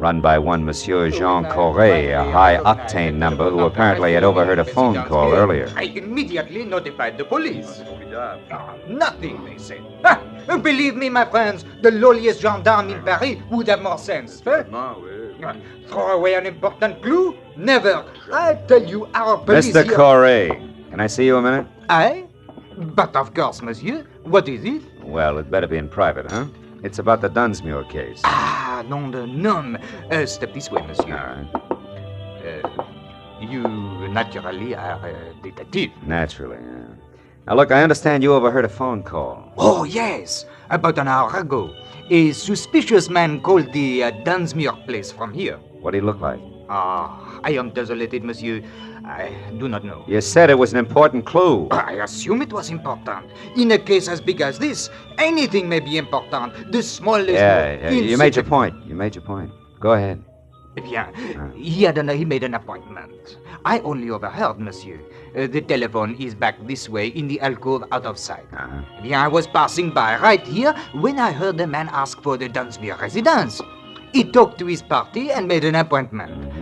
run by one Monsieur Jean Corret, a high-octane number who apparently had overheard a phone call earlier.
I immediately notified the police. Nothing, they said. Believe me, my friends, the lowliest gendarme in Paris would have more sense. Throw away an important clue? Never. I tell you, our police...
Mr. Corret, can I see you a minute?
I? But of course, monsieur. What is it?
Well, it better be in private, huh? It's about the Dunsmuir case.
Ah, nom de nom. Step this way, monsieur.
All
right. You naturally are a detective.
Naturally, yeah. Now, look, I understand you overheard a phone call.
Oh, yes. About an hour ago. A suspicious man called the Dunsmuir place from here.
What did he look like?
Ah, I am desolated, monsieur. I do not know.
You said it was an important clue.
I assume it was important. In a case as big as this, anything may be important. The smallest...
Yeah, you made your point. You made your point. Go ahead.
Bien. He made an appointment. I only overheard, monsieur. The telephone is back this way in the alcove out of sight. Bien, I was passing by right here when I heard the man ask for the Dunsmuir residence. He talked to his party and made an appointment.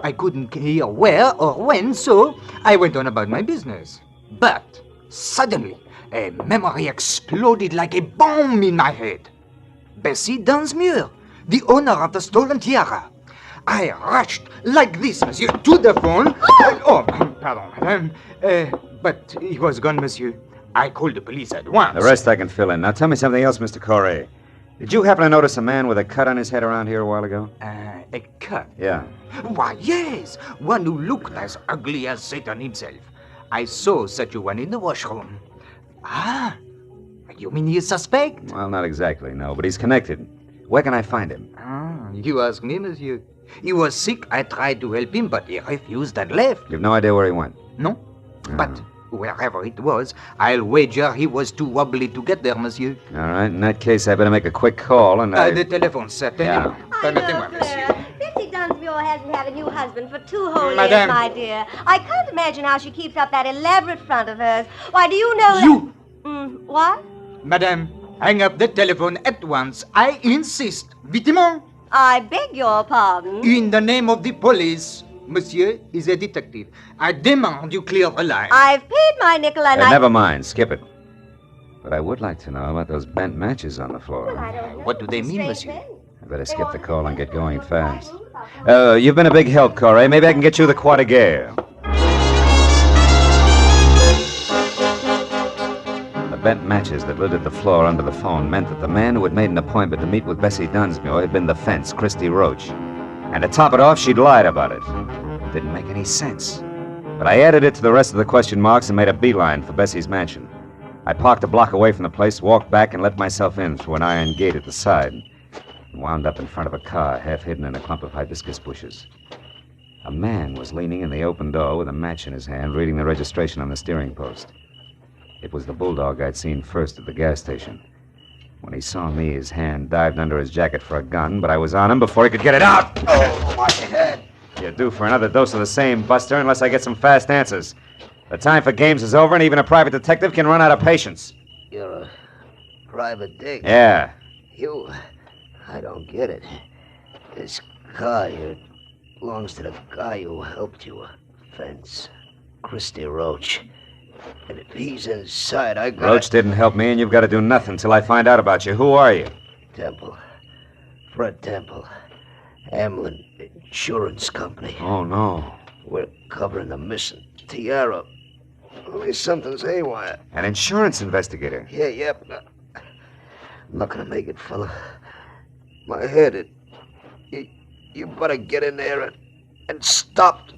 I couldn't hear where or when, so I went on about my business. But suddenly, a memory exploded like a bomb in my head. Bessie Dunsmuir, the owner of the stolen tiara. I rushed like this, monsieur, to the phone. Pardon, madame. But he was gone, monsieur. I called the police at once.
The rest I can fill in. Now tell me something else, Mr. Corret. Did you happen to notice a man with a cut on his head around here a while ago?
A cut?
Yeah.
Why, yes. One who looked as ugly as Satan himself. I saw such a one in the washroom. Ah, you mean he's suspect?
Well, not exactly, no, but he's connected. Where can I find him?
You ask me, monsieur. He was sick. I tried to help him, but he refused and left.
You've no idea where he went?
No. But wherever it was, I'll wager he was too wobbly to get there, monsieur.
All right, in that case, I better make a quick call and
The telephone's set.
Yeah.
Permettez-moi, monsieur.
Bessie Dunsmuir hasn't had a new husband for 2 whole
Madame.
years, my dear. I can't imagine how she keeps up that elaborate front of hers. Why, do you know
You!
What?
Madame, hang up the telephone at once. I insist. Vitement.
I beg your pardon.
In the name of the police, monsieur is a detective. I demand you clear the line.
I've paid my nickel and
Never mind, skip it. But I would like to know about those bent matches on the floor.
What do they mean, monsieur?
I better skip the call and get going fast. You've been a big help, Corey. Maybe I can get you the Croix de Guerre. The bent matches that littered the floor under the phone meant that the man who had made an appointment to meet with Bessie Dunsmuir had been the fence, Christy Roach. And to top it off, she'd lied about it. Didn't make any sense. But I added it to the rest of the question marks and made a beeline for Bessie's mansion. I parked a block away from the place, walked back, and let myself in through an iron gate at the side. And wound up in front of a car, half hidden in a clump of hibiscus bushes. A man was leaning in the open door with a match in his hand, reading the registration on the steering post. It was the bulldog I'd seen first at the gas station. When he saw me, his hand dived under his jacket for a gun, but I was on him before he could get it out. Oh, my head. You're due for another dose of the same, Buster, unless I get some fast answers. The time for games is over, and even a private detective can run out of patience.
You're a private dick.
Yeah.
I don't get it. This car here belongs to the guy who helped you. Fence. Christy Roach. And if he's inside, I got...
Roach didn't help me, and you've got to do nothing till I find out about you. Who are you?
Temple. Fred Temple. Hamlin Insurance Company.
Oh, no.
We're covering the missing tiara.
At least something's haywire.
An insurance investigator.
Yeah, but I'm not gonna make it, fella. My head, you better get in there and stop.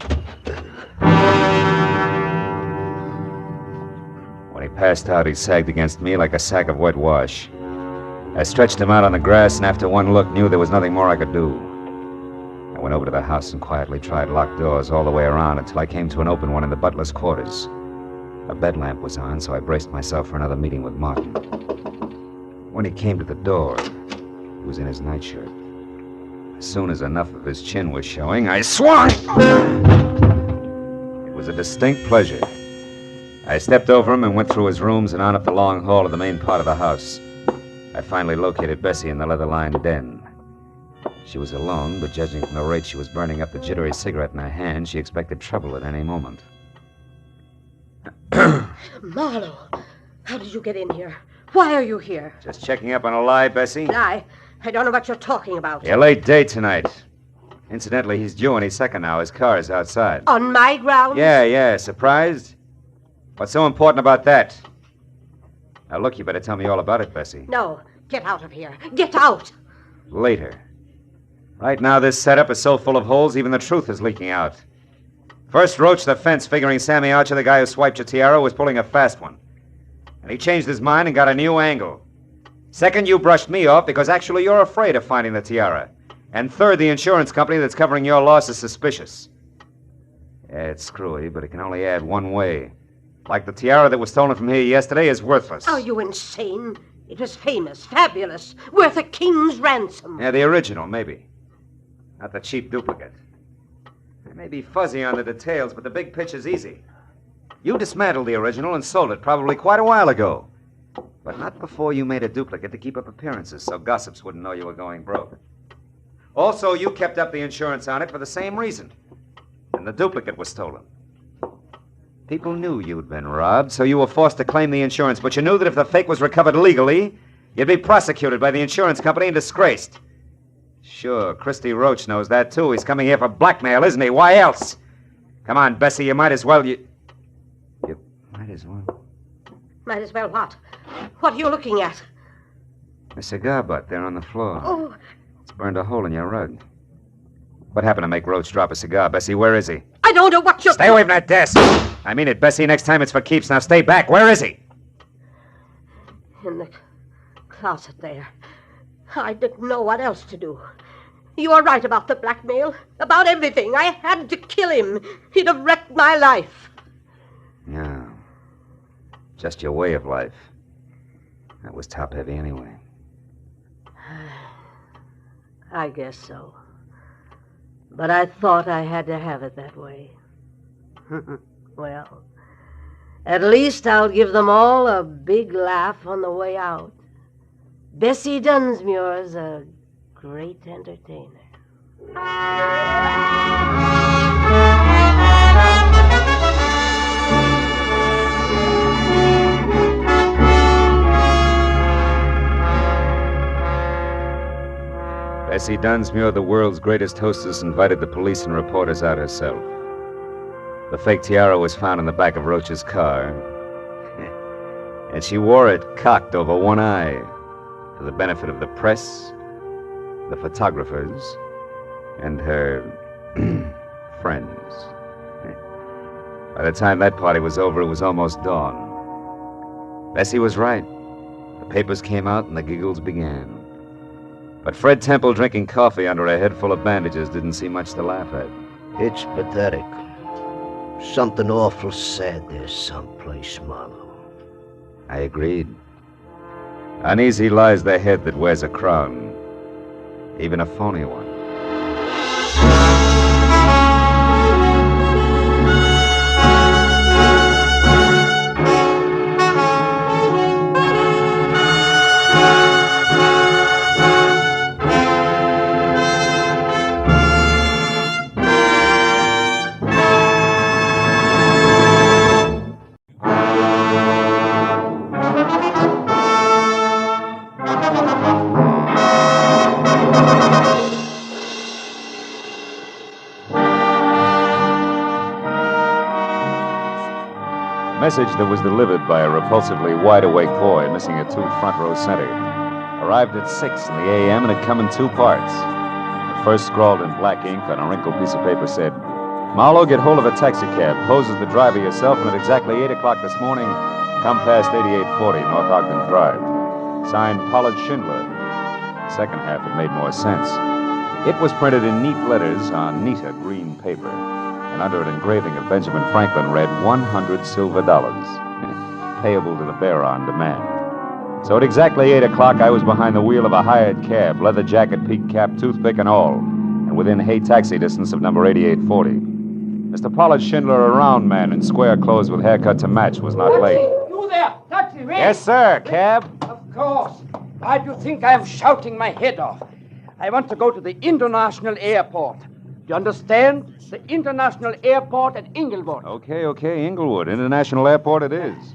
When he passed out, he sagged against me like a sack of whitewash. I stretched him out on the grass, and after one look, knew there was nothing more I could do. I went over to the house and quietly tried locked doors all the way around until I came to an open one in the butler's quarters. A bed lamp was on, so I braced myself for another meeting with Martin. When he came to the door, he was in his nightshirt. As soon as enough of his chin was showing, I swung! It was a distinct pleasure. I stepped over him and went through his rooms and on up the long hall of the main part of the house. I finally located Bessie in the leather-lined den. She was alone, but judging from the rate she was burning up the jittery cigarette in her hand, she expected trouble at any moment.
Marlowe, how did you get in here? Why are you here?
Just checking up on a lie, Bessie?
Lie? I don't know what you're talking about.
A late day tonight. Incidentally, he's due any second now. His car is outside.
On my grounds?
Yeah. Surprised? What's so important about that? Now, look, you better tell me all about it, Bessie.
No. Get out of here. Get out.
Later. Right now, this setup is so full of holes, even the truth is leaking out. First, Roach the fence, figuring Sammy Archer, the guy who swiped your tiara, was pulling a fast one. And he changed his mind and got a new angle. Second, you brushed me off because actually you're afraid of finding the tiara. And third, the insurance company that's covering your loss is suspicious. Yeah, it's screwy, but it can only add one way. Like the tiara that was stolen from here yesterday is worthless.
Are you insane? It was famous, fabulous, worth a king's ransom.
Yeah, the original, maybe. Not the cheap duplicate. I may be fuzzy on the details, but the big picture's easy. You dismantled the original and sold it probably quite a while ago. But not before you made a duplicate to keep up appearances so gossips wouldn't know you were going broke. Also, you kept up the insurance on it for the same reason. And the duplicate was stolen. People knew you'd been robbed, so you were forced to claim the insurance, but you knew that if the fake was recovered legally, you'd be prosecuted by the insurance company and disgraced. Sure, Christy Roach knows that, too. He's coming here for blackmail, isn't he? Why else? Come on, Bessie, you might as well... You might as well...
Might as well what? What are you looking at?
A cigar butt there on the floor.
Oh.
It's burned a hole in your rug. What happened to make Roach drop a cigar, Bessie? Where is he?
I don't know what you're...
Stay away from that desk! I mean it, Bessie. Next time it's for keeps. Now stay back. Where is he?
In the closet there. I didn't know what else to do. You are right about the blackmail. About everything. I had to kill him. He'd have wrecked my life.
Yeah. Just your way of life. That was top-heavy anyway.
I guess so. But I thought I had to have it that way. Well, at least I'll give them all a big laugh on the way out. Bessie Dunsmuir's a great entertainer.
Bessie Dunsmuir, the world's greatest hostess, invited the police and reporters out herself. The fake tiara was found in the back of Roach's car, and she wore it cocked over one eye for the benefit of the press, the photographers, and her friends. By the time that party was over, it was almost dawn. Bessie was right. The papers came out and the giggles began. But Fred Temple drinking coffee under a head full of bandages didn't see much to laugh at.
It's pathetic. Something awful sad there someplace, Marlowe.
I agreed. Uneasy lies the head that wears a crown, even a phony one. Message that was delivered by a repulsively wide-awake boy missing a 2 front row center. Arrived at 6 in the a.m. and had come in 2 parts. The first, scrawled in black ink on a wrinkled piece of paper, said, Marlowe, get hold of a taxicab. Pose as the driver yourself, and at exactly 8 o'clock this morning, come past 8840 North Ogden Drive. Signed, Pollard Schindler. The second half had made more sense. It was printed in neat letters on neater green paper, and under an engraving of Benjamin Franklin read 100 silver dollars, payable to the bearer on demand. So at exactly 8 o'clock, I was behind the wheel of a hired cab, leather jacket, peak cap, toothpick, and all, and within taxi distance of number 8840. Mr. Pollard Schindler, a round man in square clothes with haircut to match, was not late.
You there! Taxi, wait!
Yes, sir. Cab?
Of course. Why do you think I am shouting my head off? I want to go to the international airport. Do you understand? The international airport at Inglewood.
Okay, Inglewood. International Airport it is.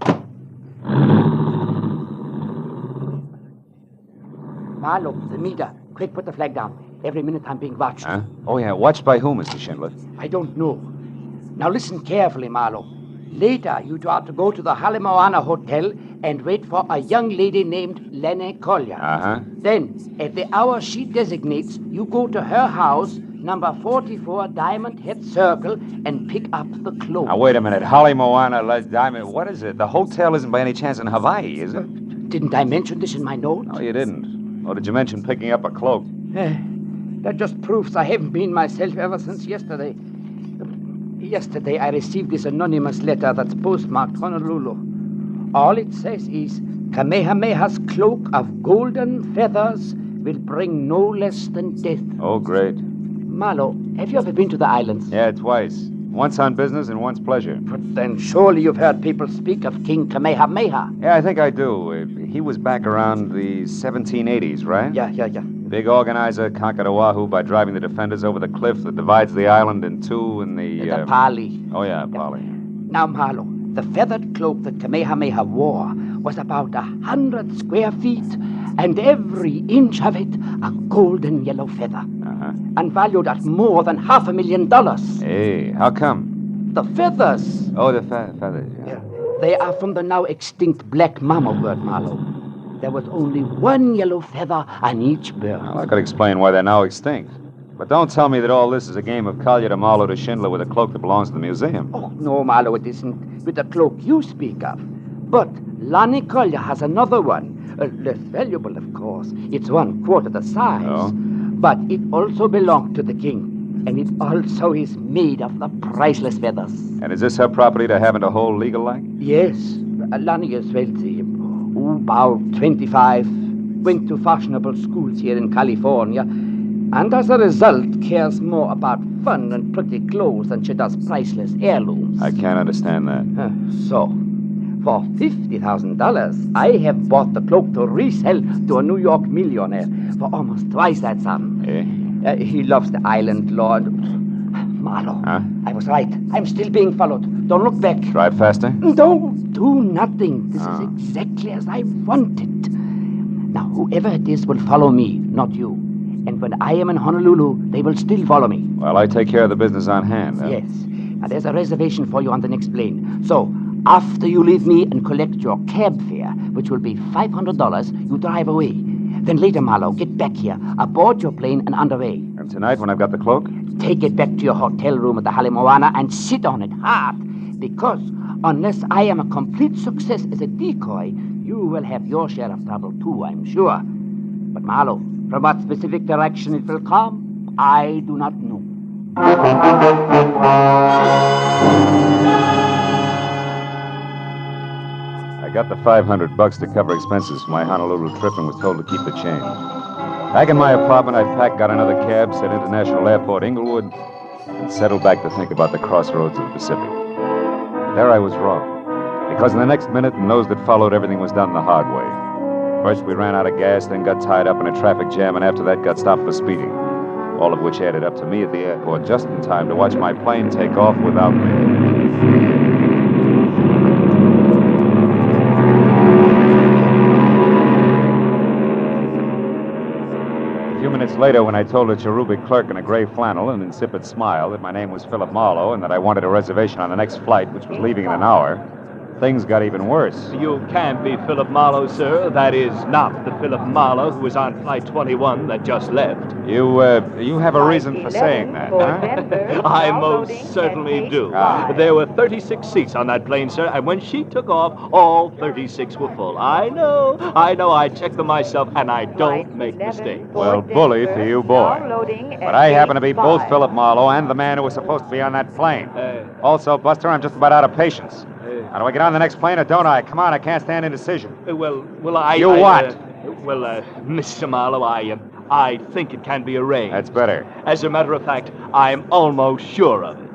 Marlowe, the meter. Quick, put the flag down. Every minute I'm being watched.
Huh? Oh, yeah. Watched by who, Mr. Schindler?
I don't know. Now listen carefully, Marlowe. Later, you are to go to the Kamehameha Hotel and wait for a young lady named Lenny Collier.
Uh-huh.
Then, at the hour she designates, you go to her house, number 44 Diamond Head Circle, and pick up the cloak.
Now, wait a minute. Holly Moana, Diamond, what is it? The hotel isn't by any chance in Hawaii, is it?
Didn't I mention this in my note?
No, you didn't. Or did you mention picking up a cloak?
That just proves I haven't been myself ever since yesterday. Yesterday, I received this anonymous letter that's postmarked Honolulu. All it says is, Kamehameha's cloak of golden feathers will bring no less than death.
Oh, great.
Marlowe, have you ever been to the islands?
Yeah, twice. Once on business and once pleasure.
But then surely you've heard people speak of King Kamehameha.
Yeah, I think I do. He was back around the 1780s, right?
Yeah.
Big organizer, conquered Oahu by driving the defenders over the cliff that divides the island in two in the...
The Pali.
Oh, yeah, Pali.
Now, Marlowe, the feathered cloak that Kamehameha wore was about 100 square feet, and every inch of it a golden yellow feather.
Uh-huh.
And valued at more than $500,000.
Hey, how come?
The feathers.
Oh, the feathers, yeah.
They are from the now extinct black mama bird, Marlowe. There was only one yellow feather on each bird.
Well, I could explain why they're now extinct. But don't tell me that all this is a game of Collier to Marlowe to Schindler with a cloak that belongs to the museum.
Oh, no, Marlowe, it isn't with the cloak you speak of. But Lonnie Collier has another one. Less valuable, of course. It's 1/4 the size.
Oh?
But it also belonged to the king. And it also is made of the priceless feathers.
And is this her property to have and to hold legal like?
Yes. Lonnie is wealthy. About 25. Went to fashionable schools here in California. And as a result, cares more about fun and pretty clothes than she does priceless heirlooms.
I can't understand that.
So, for $50,000, I have bought the cloak to resell to a New York millionaire for almost twice that sum.
Eh?
He loves the island, Lord. Marlowe, I was right. I'm still being followed. Don't look back.
Drive faster?
Don't do nothing. This is exactly as I want it. Now, whoever it is will follow me, not you. And when I am in Honolulu, they will still follow me.
Well, I take care of the business on hand. Huh?
Yes. Now, there's a reservation for you on the next plane. So, after you leave me and collect your cab fare, which will be $500, you drive away. Then later, Marlowe, get back here, aboard your plane and underway.
And tonight, when I've got the cloak?
Take it back to your hotel room at the Kamehameha and sit on it hard. Because unless I am a complete success as a decoy, you will have your share of trouble too, I'm sure. But Marlowe, from what specific direction it will come, I do not know.
I got the $500 to cover expenses for my Honolulu trip and was told to keep the change. Back in my apartment, I packed, got another cab, said International Airport, Inglewood, and settled back to think about the crossroads of the Pacific. There I was wrong, because in the next minute and those that followed, everything was done the hard way. First, we ran out of gas, then got tied up in a traffic jam, and after that, got stopped for speeding. All of which added up to me at the airport just in time to watch my plane take off without me. A few minutes later, when I told a cherubic clerk in a gray flannel and insipid smile that my name was Philip Marlowe and that I wanted a reservation on the next flight, which was leaving in an hour, things got even worse.
You can't be Philip Marlowe, sir. That is not the Philip Marlowe who was on Flight 21 that just left.
You have a reason for saying that, huh?
I most certainly do. There were 36 seats on that plane, sir, and when she took off, all 36 were full. I know. I checked them myself, and I don't make mistakes.
Well, bully for you, boy. But I happen to be both Philip Marlowe and the man who was supposed to be on that plane. Also, Buster, I'm just about out of patience. Now, do I get on the next plane or don't I? Come on, I can't stand indecision.
Well, Mr. Marlowe, I think it can be arranged.
That's better.
As a matter of fact, I'm almost sure of it.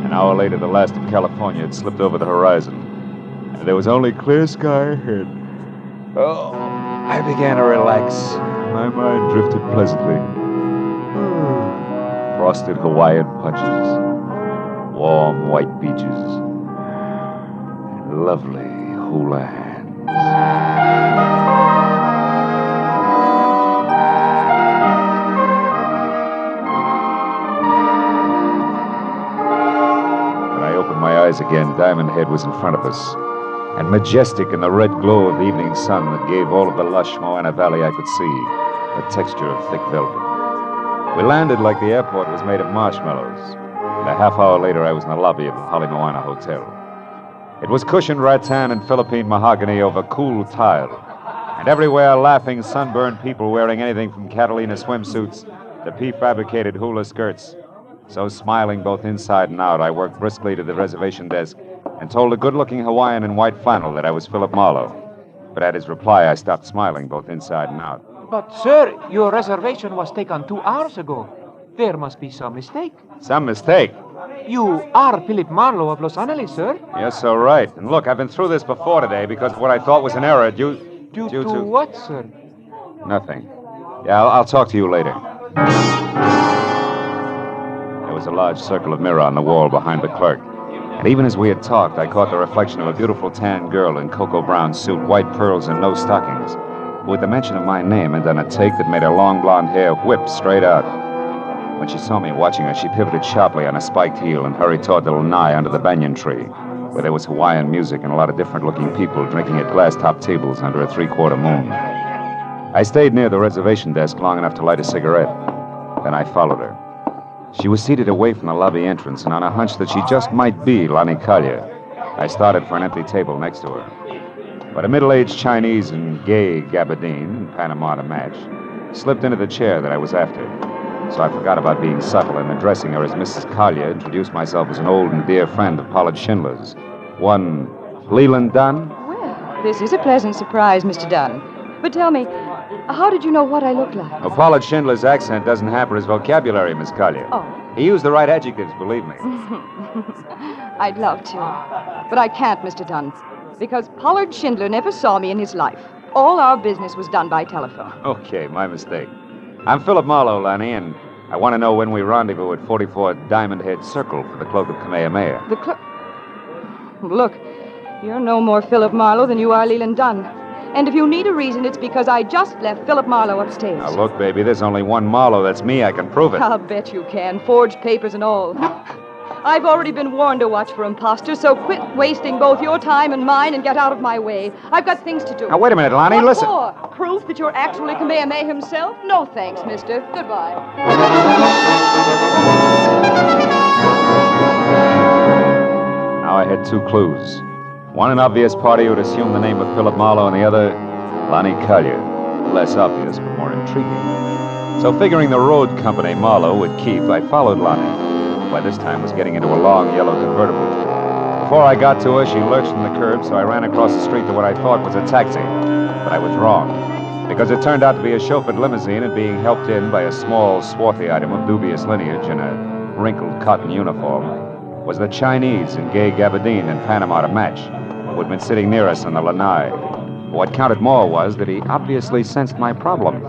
An hour later, the last of California had slipped over the horizon, and there was only clear sky ahead. Oh, I began to relax. My mind drifted pleasantly. Frosted Hawaiian punches, warm white beaches, and lovely hula hands. My eyes again, Diamond Head was in front of us, and majestic in the red glow of the evening sun that gave all of the lush Moana Valley I could see the texture of thick velvet. We landed like the airport was made of marshmallows, and a half hour later I was in the lobby of the Holly Moana Hotel. It was cushioned rattan and Philippine mahogany over cool tile, and everywhere laughing, sunburned people wearing anything from Catalina swimsuits to prefabricated hula skirts. So smiling both inside and out, I worked briskly to the reservation desk and told a good-looking Hawaiian in white flannel that I was Philip Marlowe. But at his reply, I stopped smiling both inside and out.
But, sir, your reservation was taken 2 hours ago. There must be some mistake.
Some mistake?
You are Philip Marlowe of Los Angeles, sir.
Yes, so right. And look, I've been through this before today because of what I thought was an error due
to what, sir?
Nothing. Yeah, I'll talk to you later. There was a large circle of mirror on the wall behind the clerk. And even as we had talked, I caught the reflection of a beautiful tan girl in cocoa brown suit, white pearls, and no stockings, who at the mention of my name had done a take that made her long blonde hair whip straight out. When she saw me watching her, she pivoted sharply on a spiked heel and hurried toward the lanai under the banyan tree, where there was Hawaiian music and a lot of different-looking people drinking at glass-topped tables under a three-quarter moon. I stayed near the reservation desk long enough to light a cigarette. Then I followed her. She was seated away from the lobby entrance, and on a hunch that she just might be Lani Kalia, I started for an empty table next to her. But a middle-aged Chinese in gay gabardine, Panama to match, slipped into the chair that I was after. So I forgot about being subtle and addressing her as Mrs. Kalia, introduced myself as an old and dear friend of Pollard Schindler's. One Leland Dunn?
Well, this is a pleasant surprise, Mr. Dunn. But tell me, how did you know what I look like?
Well, Pollard Schindler's accent doesn't hamper his vocabulary, Miss Kalia.
Oh.
He used the right adjectives, believe me.
I'd love to. But I can't, Mr. Dunn, because Pollard Schindler never saw me in his life. All our business was done by telephone.
Okay, my mistake. I'm Philip Marlowe, Lani, and I want to know when we rendezvous at 44 Diamond Head Circle for the Cloak of Kamehameha.
The cloak? Look, you're no more Philip Marlowe than you are Leland Dunn. And if you need a reason, it's because I just left Philip Marlowe upstairs.
Now, look, baby, there's only one Marlowe. That's me. I can prove it.
I'll bet you can. Forged papers and all. I've already been warned to watch for imposters, so quit wasting both your time and mine and get out of my way. I've got things to do.
Now, wait a minute, Lani,
what
listen.
For? Proof that you're actually Kamehameha himself? No thanks, mister. Goodbye.
Now I had two clues. One, an obvious party who had assumed the name of Philip Marlowe, and the other, Lani Kalia. Less obvious, but more intriguing. So figuring the road company Marlowe would keep, I followed Lani. By this time was getting into a long yellow convertible. Before I got to her, she lurched from the curb, so I ran across the street to what I thought was a taxi. But I was wrong, because it turned out to be a chauffeured limousine and being helped in by a small, swarthy item of dubious lineage in a wrinkled cotton uniform was the Chinese in gay gabardine and Panama to match, who had been sitting near us on the lanai. What counted more was that he obviously sensed my problem.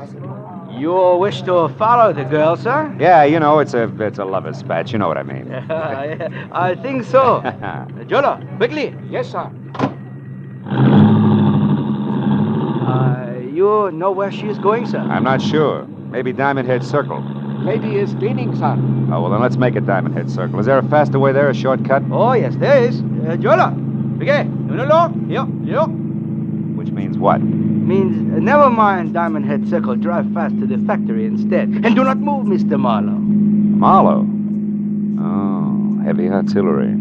You wish to follow the girl, sir?
Yeah, you know, it's a lover's spat. You know what I mean.
I think so. Jolo, quickly.
Yes, sir.
You know where she is going, sir?
I'm not sure. Maybe Diamond Head Circle.
Lady is cleaning, sir.
Oh, well, then let's make it Diamond Head Circle. Is there a faster way there, a shortcut?
Oh, yes, there is. Jolo,
Which means what?
Means never mind Diamond Head Circle. Drive fast to the factory instead. And do not move, Mr. Marlowe.
Marlowe? Oh, heavy artillery.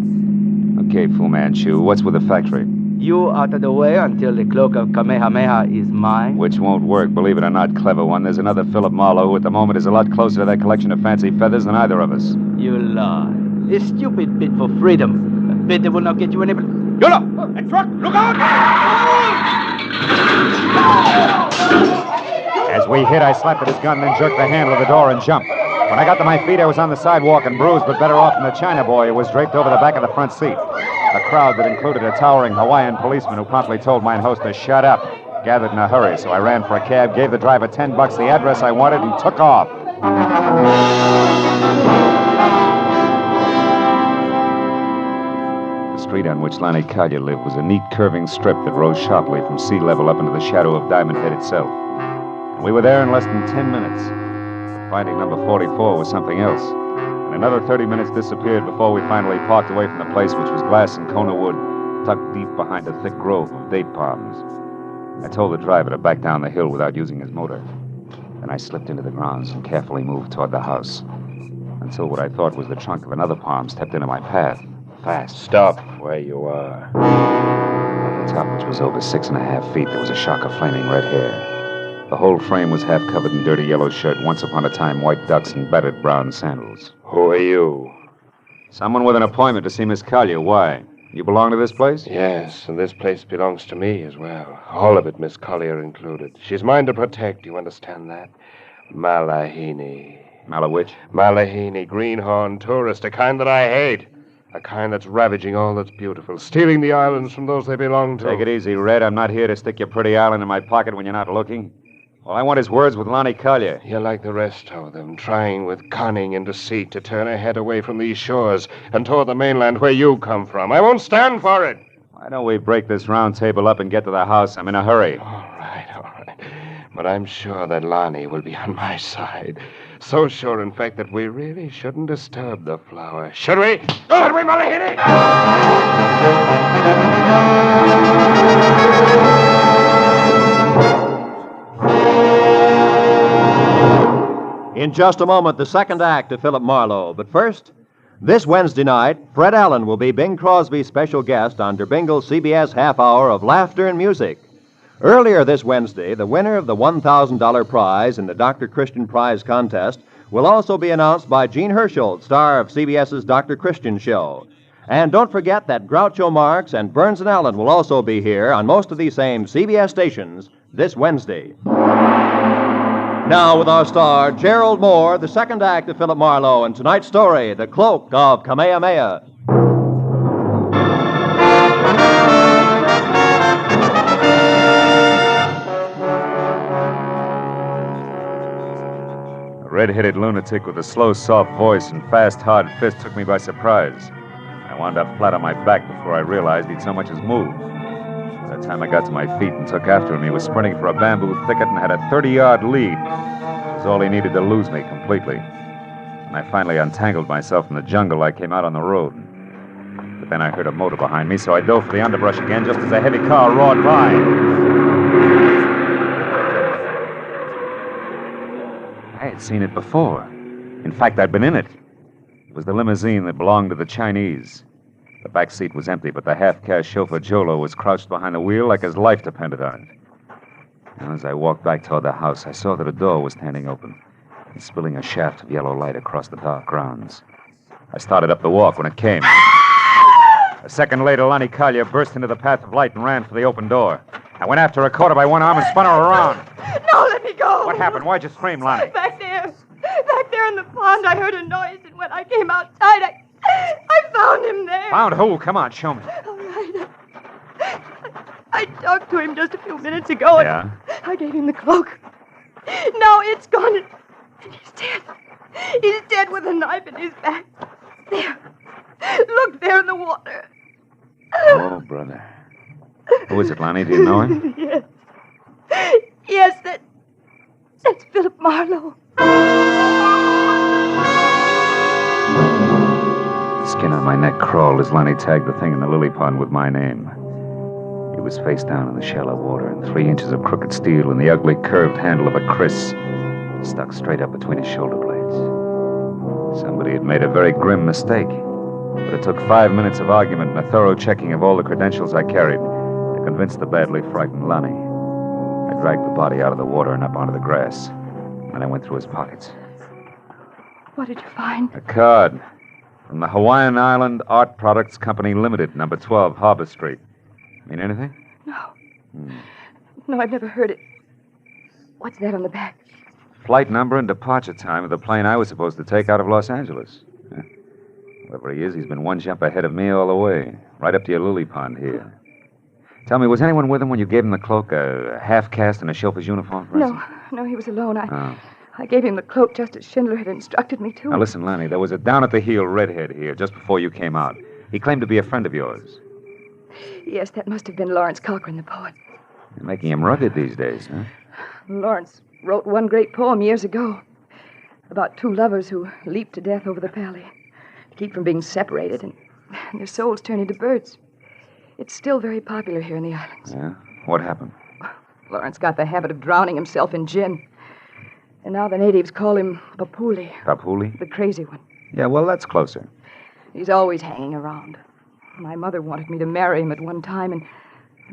Okay, Fu Manchu, what's with the factory?
You out of the way until the cloak of Kamehameha is mine.
Which won't work, believe it or not, clever one. There's another Philip Marlowe who at the moment is a lot closer to that collection of fancy feathers than either of us.
You lie. A stupid bid for freedom. A bid that will not get you any... Yola! That truck! Look out!
As we hit, I slapped at his gun, then jerked the handle of the door and jumped. When I got to my feet, I was on the sidewalk and bruised, but better off than the China boy who was draped over the back of the front seat. A crowd that included a towering Hawaiian policeman who promptly told mine host to shut up, gathered in a hurry, so I ran for a cab, gave the driver $10, the address I wanted, and took off. The street on which Lonnie Collier lived was a neat curving strip that rose sharply from sea level up into the shadow of Diamond Head itself. And we were there in less than 10 minutes. But finding number 44 was something else. And another 30 minutes disappeared before we finally parked away from the place, which was glass and Kona wood, tucked deep behind a thick grove of date palms. I told the driver to back down the hill without using his motor. Then I slipped into the grounds and carefully moved toward the house, until what I thought was the trunk of another palm stepped into my path. Fast.
Stop where you are.
At the top, which was over 6.5 feet, there was a shock of flaming red hair. The whole frame was half covered in dirty yellow shirt, once upon a time white ducks and battered brown sandals.
Who are you?
Someone with an appointment to see Miss Collier. Why? You belong to this place?
Yes, and this place belongs to me as well. All of it, Miss Collier included. She's mine to protect, you understand that? Malahini.
Malawitch?
Malahini, greenhorn tourist, a kind that I hate. A kind that's ravaging all that's beautiful, stealing the islands from those they belong to.
Take it easy, Red. I'm not here to stick your pretty island in my pocket when you're not looking. All I want is words with Lonnie Collier.
You're like the rest of them, trying with cunning and deceit to turn her head away from these shores and toward the mainland where you come from. I won't stand for it.
Why don't we break this round table up and get to the house? I'm in a hurry.
All right. But I'm sure that Lonnie will be on my side. So sure, in fact, that we really shouldn't disturb the flower. Should we? Should we, Malahini?
In just a moment, the second act of Philip Marlowe. But first, this Wednesday night, Fred Allen will be Bing Crosby's special guest on Der Bingle's CBS half hour of laughter and music. Earlier this Wednesday, the winner of the $1,000 prize in the Dr. Christian Prize contest will also be announced by Gene Herschel, star of CBS's Dr. Christian Show. And don't forget that Groucho Marx and Burns and Allen will also be here on most of these same CBS stations this Wednesday. Now with our star, Gerald Moore, the second act of Philip Marlowe, and tonight's story, The Cloak of Kamehameha.
A red-headed lunatic with a slow, soft voice and fast, hard fist took me by surprise. I wound up flat on my back before I realized he'd so much as moved. By the time I got to my feet and took after him, he was sprinting for a bamboo thicket and had a 30-yard lead, which was all he needed to lose me completely. When I finally untangled myself from the jungle, I came out on the road. But then I heard a motor behind me, so I dove for the underbrush again just as a heavy car roared by. I had seen it before. In fact, I'd been in it. It was the limousine that belonged to the Chinese. The back seat was empty, but the half-caste chauffeur Jolo was crouched behind the wheel like his life depended on it. And as I walked back toward the house, I saw that a door was standing open and spilling a shaft of yellow light across the dark grounds. I started up the walk when it came. A second later, Lonnie Collier burst into the path of light and ran for the open door. I went after her, caught her by one arm, and spun her around.
No, let me go.
What happened? Why'd you scream, Lonnie?
Back there in the pond, I heard a noise, and when I came outside, I found him there.
Found who? Come on, show me.
All right. I talked to him just a few minutes ago.
Yeah?
I gave him the cloak. Now it's gone. And he's dead. He's dead with a knife in his back. There. Look there in the water.
Oh, brother. Who is it, Lonnie? Do you know him?
Yes. Yes, that's Philip Marlowe.
The skin on my neck crawled as Lonnie tagged the thing in the lily pond with my name. He was face down in the shallow water, and 3 inches of crooked steel and the ugly curved handle of a kriss stuck straight up between his shoulder blades. Somebody had made a very grim mistake, but it took 5 minutes of argument and a thorough checking of all the credentials I carried to convince the badly frightened Lonnie. I dragged the body out of the water and up onto the grass, and I went through his pockets.
What did you find?
A card from the Hawaiian Island Art Products Company Limited, number 12, Harbor Street. Mean anything?
No. No, I've never heard it. What's that on the back?
Flight number and departure time of the plane I was supposed to take out of Los Angeles. Whoever he is, he's been one jump ahead of me all the way, right up to your lily pond here. Tell me, was anyone with him when you gave him the cloak, a half-caste and a chauffeur's uniform, for instance?
No, he was alone. I gave him the cloak just as Schindler had instructed me to.
Now listen, Lanny, there was a down-at-the-heel redhead here just before you came out. He claimed to be a friend of yours.
Yes, that must have been Lawrence Cochran, the poet.
You're making him rugged these days, huh?
Lawrence wrote one great poem years ago about 2 lovers who leaped to death over the valley to keep from being separated, and their souls turned into birds. It's still very popular here in the islands.
Yeah? What happened?
Lawrence got the habit of drowning himself in gin. And now the natives call him Papuli.
Papuli?
The crazy one.
Yeah, well, that's closer.
He's always hanging around. My mother wanted me to marry him at one time, and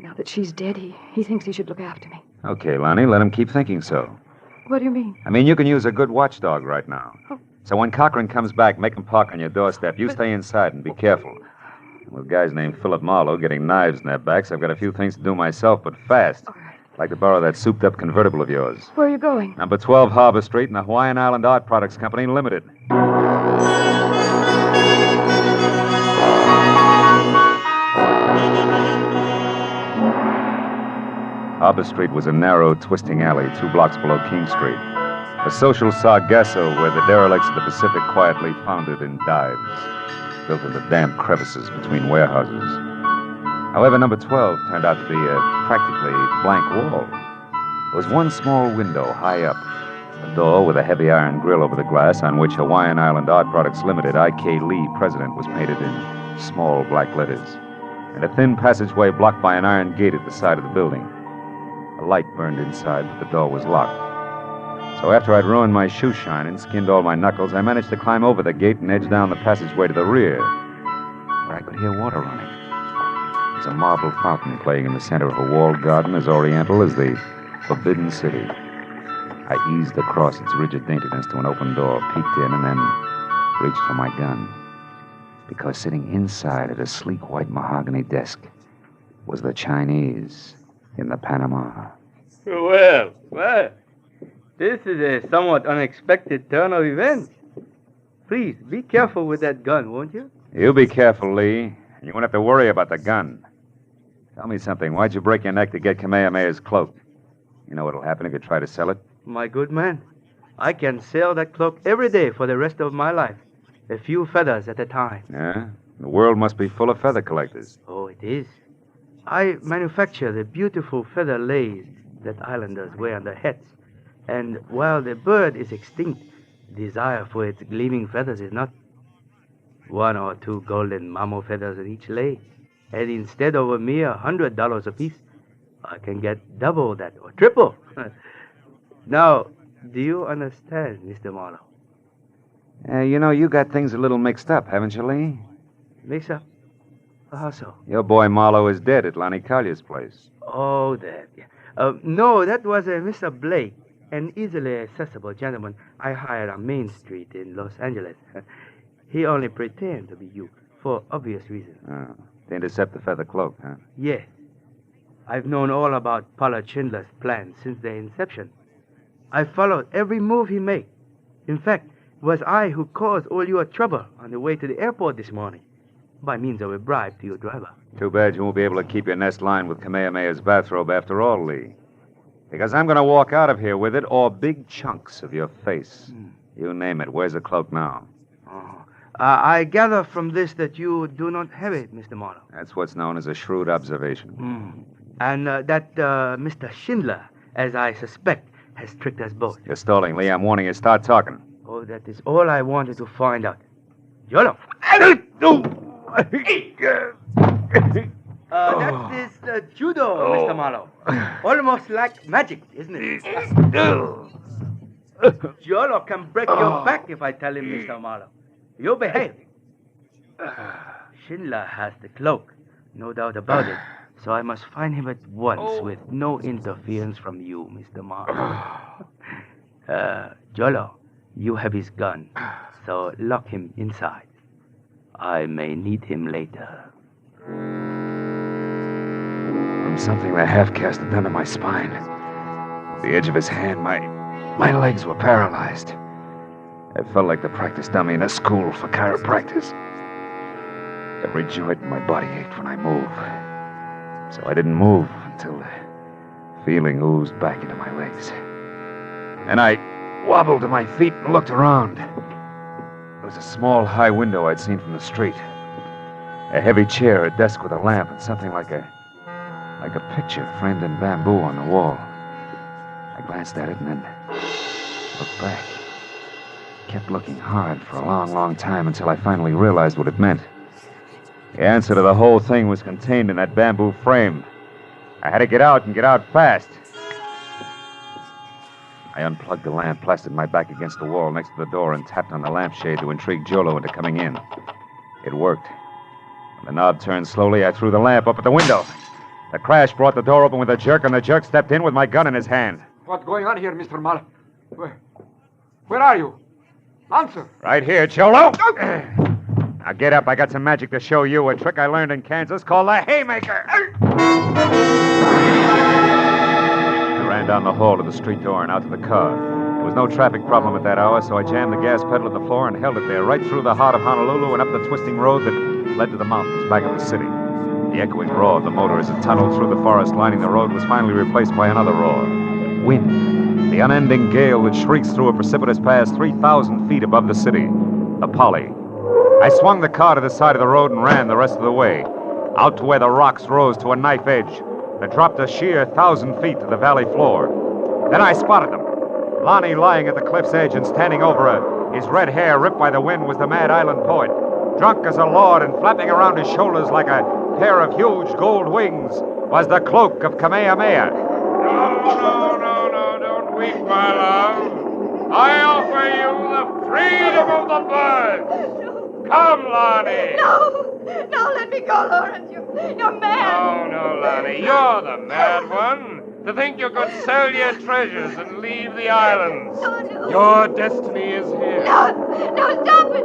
now that she's dead, he thinks he should look after me.
Okay, Lonnie, let him keep thinking so.
What do you mean?
I mean, you can use a good watchdog right now. So when Cochran comes back, make him park on your doorstep. You stay inside and be careful. With guys named Philip Marlowe getting knives in their backs, I've got a few things to do myself, but fast.
All right.
I'd like to borrow that souped-up convertible of yours.
Where are you going?
Number 12 Harbor Street in the Hawaiian Island Art Products Company Limited. Harbor Street was a narrow, twisting alley 2 blocks below King Street. A social sargasso where the derelicts of the Pacific quietly foundered in dives, built into damp crevices between warehouses. However, number 12 turned out to be a practically blank wall. There was one small window high up, a door with a heavy iron grill over the glass on which Hawaiian Island Art Products Limited, I.K. Lee, President, was painted in small black letters, and a thin passageway blocked by an iron gate at the side of the building. A light burned inside, but the door was locked. So after I'd ruined my shoe shine and skinned all my knuckles, I managed to climb over the gate and edge down the passageway to the rear, where I could hear water running. There's a marble fountain playing in the center of a walled garden as oriental as the Forbidden City. I eased across its rigid daintiness to an open door, peeked in, and then reached for my gun. Because sitting inside at a sleek white mahogany desk was the Chinese in the Panama.
Well, this is a somewhat unexpected turn of events. Please, be careful with that gun, won't you?
You be careful, Lee. You won't have to worry about the gun. Tell me something. Why'd you break your neck to get Kamehameha's cloak? You know what'll happen if you try to sell it?
My good man, I can sell that cloak every day for the rest of my life. A few feathers at a time.
Yeah? The world must be full of feather collectors.
Oh, it is. I manufacture the beautiful feather lace that islanders wear on their hats. And while the bird is extinct, desire for its gleaming feathers is not. 1 or 2 golden mamo feathers in each lay. And instead of a mere $100 apiece, I can get double that or triple. Now, do you understand, Mr. Marlowe?
You know, you got things a little mixed up, haven't you, Lee?
Mix up? How so?
Your boy Marlowe is dead at Lonnie Collier's place.
Oh, that. No, that was Mr. Blake, an easily accessible gentleman I hired on Main Street in Los Angeles. He only pretended to be you, for obvious reasons.
Oh, to intercept the feather cloak, huh?
Yes. I've known all about Pollard Schindler's plans since their inception. I followed every move he made. In fact, it was I who caused all your trouble on the way to the airport this morning, by means of a bribe to your driver.
Too bad you won't be able to keep your nest lined with Kamehameha's bathrobe after all, Lee.
Because I'm going to walk out of here with it or big chunks of your face. You name it. Where's the cloak now?
I gather from this that you do not have it, Mr. Marlowe.
That's what's known as a shrewd observation.
And that Mr. Schindler, as I suspect, has tricked us both.
You're stalling, Lee. I'm warning you. Start talking.
Oh, that is all I wanted to find out. Yolo! That is judo, Mr. Marlowe. Almost like magic, isn't it? Jolo can break your back if I tell him, Mr. Marlowe. You behave. Schindler has the cloak, no doubt about it. So I must find him at once with no interference from you, Mr. Marlowe. Jolo, you have his gun, so lock him inside. I may need him later.
From something the half-caste had done to my spine. The edge of his hand, my legs were paralyzed. I felt like the practice dummy in a school for chiropractors. Every joint in my body ached when I moved. So I didn't move until the feeling oozed back into my legs. And I wobbled to my feet and looked around. There was a small high window I'd seen from the street. A heavy chair, a desk with a lamp, and something like a picture framed in bamboo on the wall. I glanced at it and then looked back. Kept looking hard for a long, long time until I finally realized what it meant. The answer to the whole thing was contained in that bamboo frame. I had to get out and get out fast. I unplugged the lamp, plastered my back against the wall next to the door, and tapped on the lampshade to intrigue Jolo into coming in. It worked. When the knob turned slowly, I threw the lamp up at the window. The crash brought the door open with a jerk, and the jerk stepped in with my gun in his hand.
What's going on here, Mr. Marlowe? Where are you? Answer.
Right here, Cholo. Now get up. I got some magic to show you. A trick I learned in Kansas called the haymaker. I ran down the hall to the street door and out to the car. There was no traffic problem at that hour, so I jammed the gas pedal to the floor and held it there right through the heart of Honolulu and up the twisting road that led to the mountains back of the city. The echoing roar of the motor as it tunneled through the forest lining the road was finally replaced by another roar. Wind. The unending gale that shrieks through a precipitous pass 3,000 feet above the city. The Polly. I swung the car to the side of the road and ran the rest of the way, out to where the rocks rose to a knife edge that dropped a sheer 1,000 feet to the valley floor. Then I spotted them. Lonnie lying at the cliff's edge and standing over her, his red hair ripped by the wind, was the mad island poet. Drunk as a lord and flapping around his shoulders like a pair of huge gold wings was the cloak of Kamehameha.
No, don't weep, my love. I offer you the freedom of the birds. Come, Lonnie.
No, let me go, Lawrence. You're mad.
No, Lonnie, you're the mad one. To think you could sell your treasures and leave the islands.
No.
Your destiny is here.
No, stop it.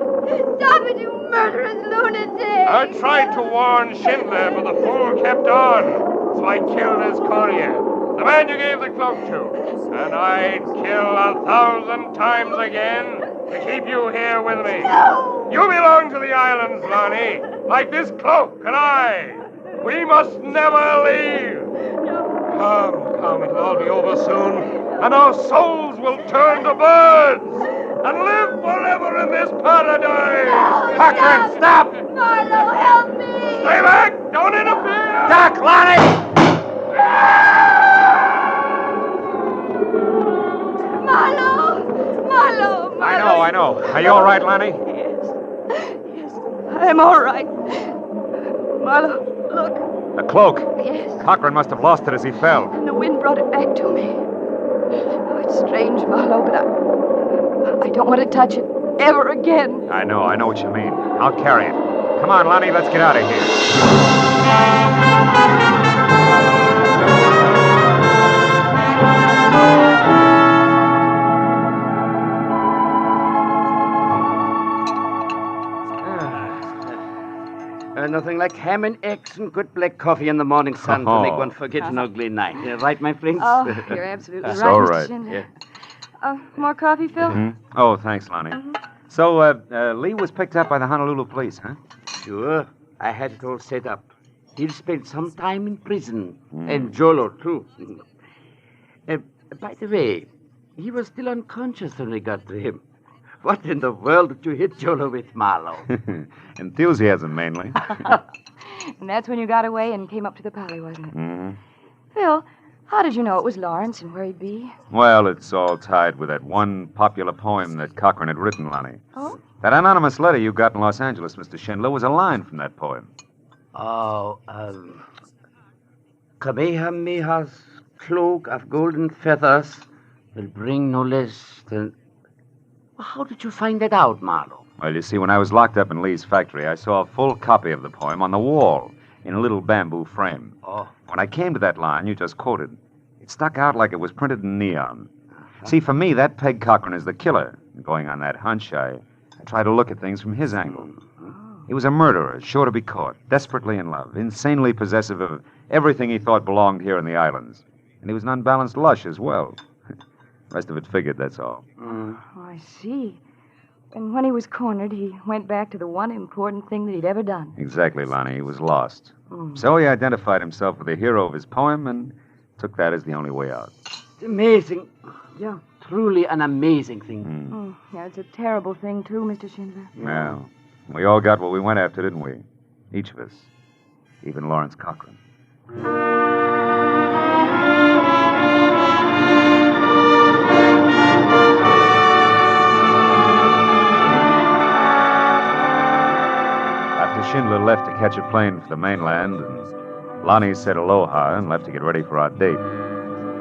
Stop it, you murderous lunatic.
I tried to warn Schindler, but the fool kept on. So I killed his courier, the man you gave the cloak to. And I'd kill 1,000 times again to keep you here with me.
No.
You belong to the islands, Lonnie, like this cloak and I. We must never leave. Come, it'll all be over soon, and our souls will turn to birds and live forever in this paradise.
Cochran, stop!
Marlowe, help me!
Stay back! Don't interfere!
Duck, Lonnie!
Marlowe!
I know. Are you all right, Lonnie?
Yes, I'm all right. Marlowe, look.
The cloak.
Yes.
Cochran must have lost it as he fell.
And the wind brought it back to me. Oh, it's strange, Marlowe, but I don't want to touch it ever again.
I know what you mean. I'll carry it. Come on, Lonnie, let's get out of here.
Nothing like ham and eggs and good black coffee in the morning sun to make one forget an ugly night. Right, my friends?
Oh, you're absolutely right,
all
Mr.
right.
Schindler. More coffee, Phil?
Mm-hmm. Oh, thanks, Lonnie. So, Lee was picked up by the Honolulu police, huh?
Sure. I had it all set up. He'll spend some time in prison. And Jolo, too.
By the way, he was still unconscious when we got to him. What in the world did you hit Jolo with, Marlowe?
Enthusiasm, mainly.
And that's when you got away and came up to the Pally, wasn't it?
Mm-hmm.
Phil, how did you know it was Lawrence and where he'd be?
Well, it's all tied with that one popular poem that Cochran had written, Lonnie.
Oh?
That anonymous letter you got in Los Angeles, Mr. Schindler, was a line from that poem.
Oh, Kamehameha's cloak of golden feathers will bring no less than... How did you find that out, Marlowe?
Well, you see, when I was locked up in Lee's factory, I saw a full copy of the poem on the wall in a little bamboo frame.
Oh.
When I came to that line you just quoted, it stuck out like it was printed in neon. See, for me, that Peg Cochran is the killer. Going on that hunch, I tried to look at things from his angle. He was a murderer, sure to be caught, desperately in love, insanely possessive of everything he thought belonged here in the islands. And he was an unbalanced lush as well. The rest of it figured, that's all.
Oh, I see. And when he was cornered, he went back to the one important thing that he'd ever done.
Exactly, Lonnie. He was lost. So he identified himself with the hero of his poem and took that as the only way out.
It's amazing. Yeah, truly an amazing thing.
Oh, yeah, it's a terrible thing, too, Mr. Schindler.
Well, we all got what we went after, didn't we? Each of us. Even Lawrence Cochran. After Schindler left to catch a plane for the mainland, and Lonnie said aloha and left to get ready for our date,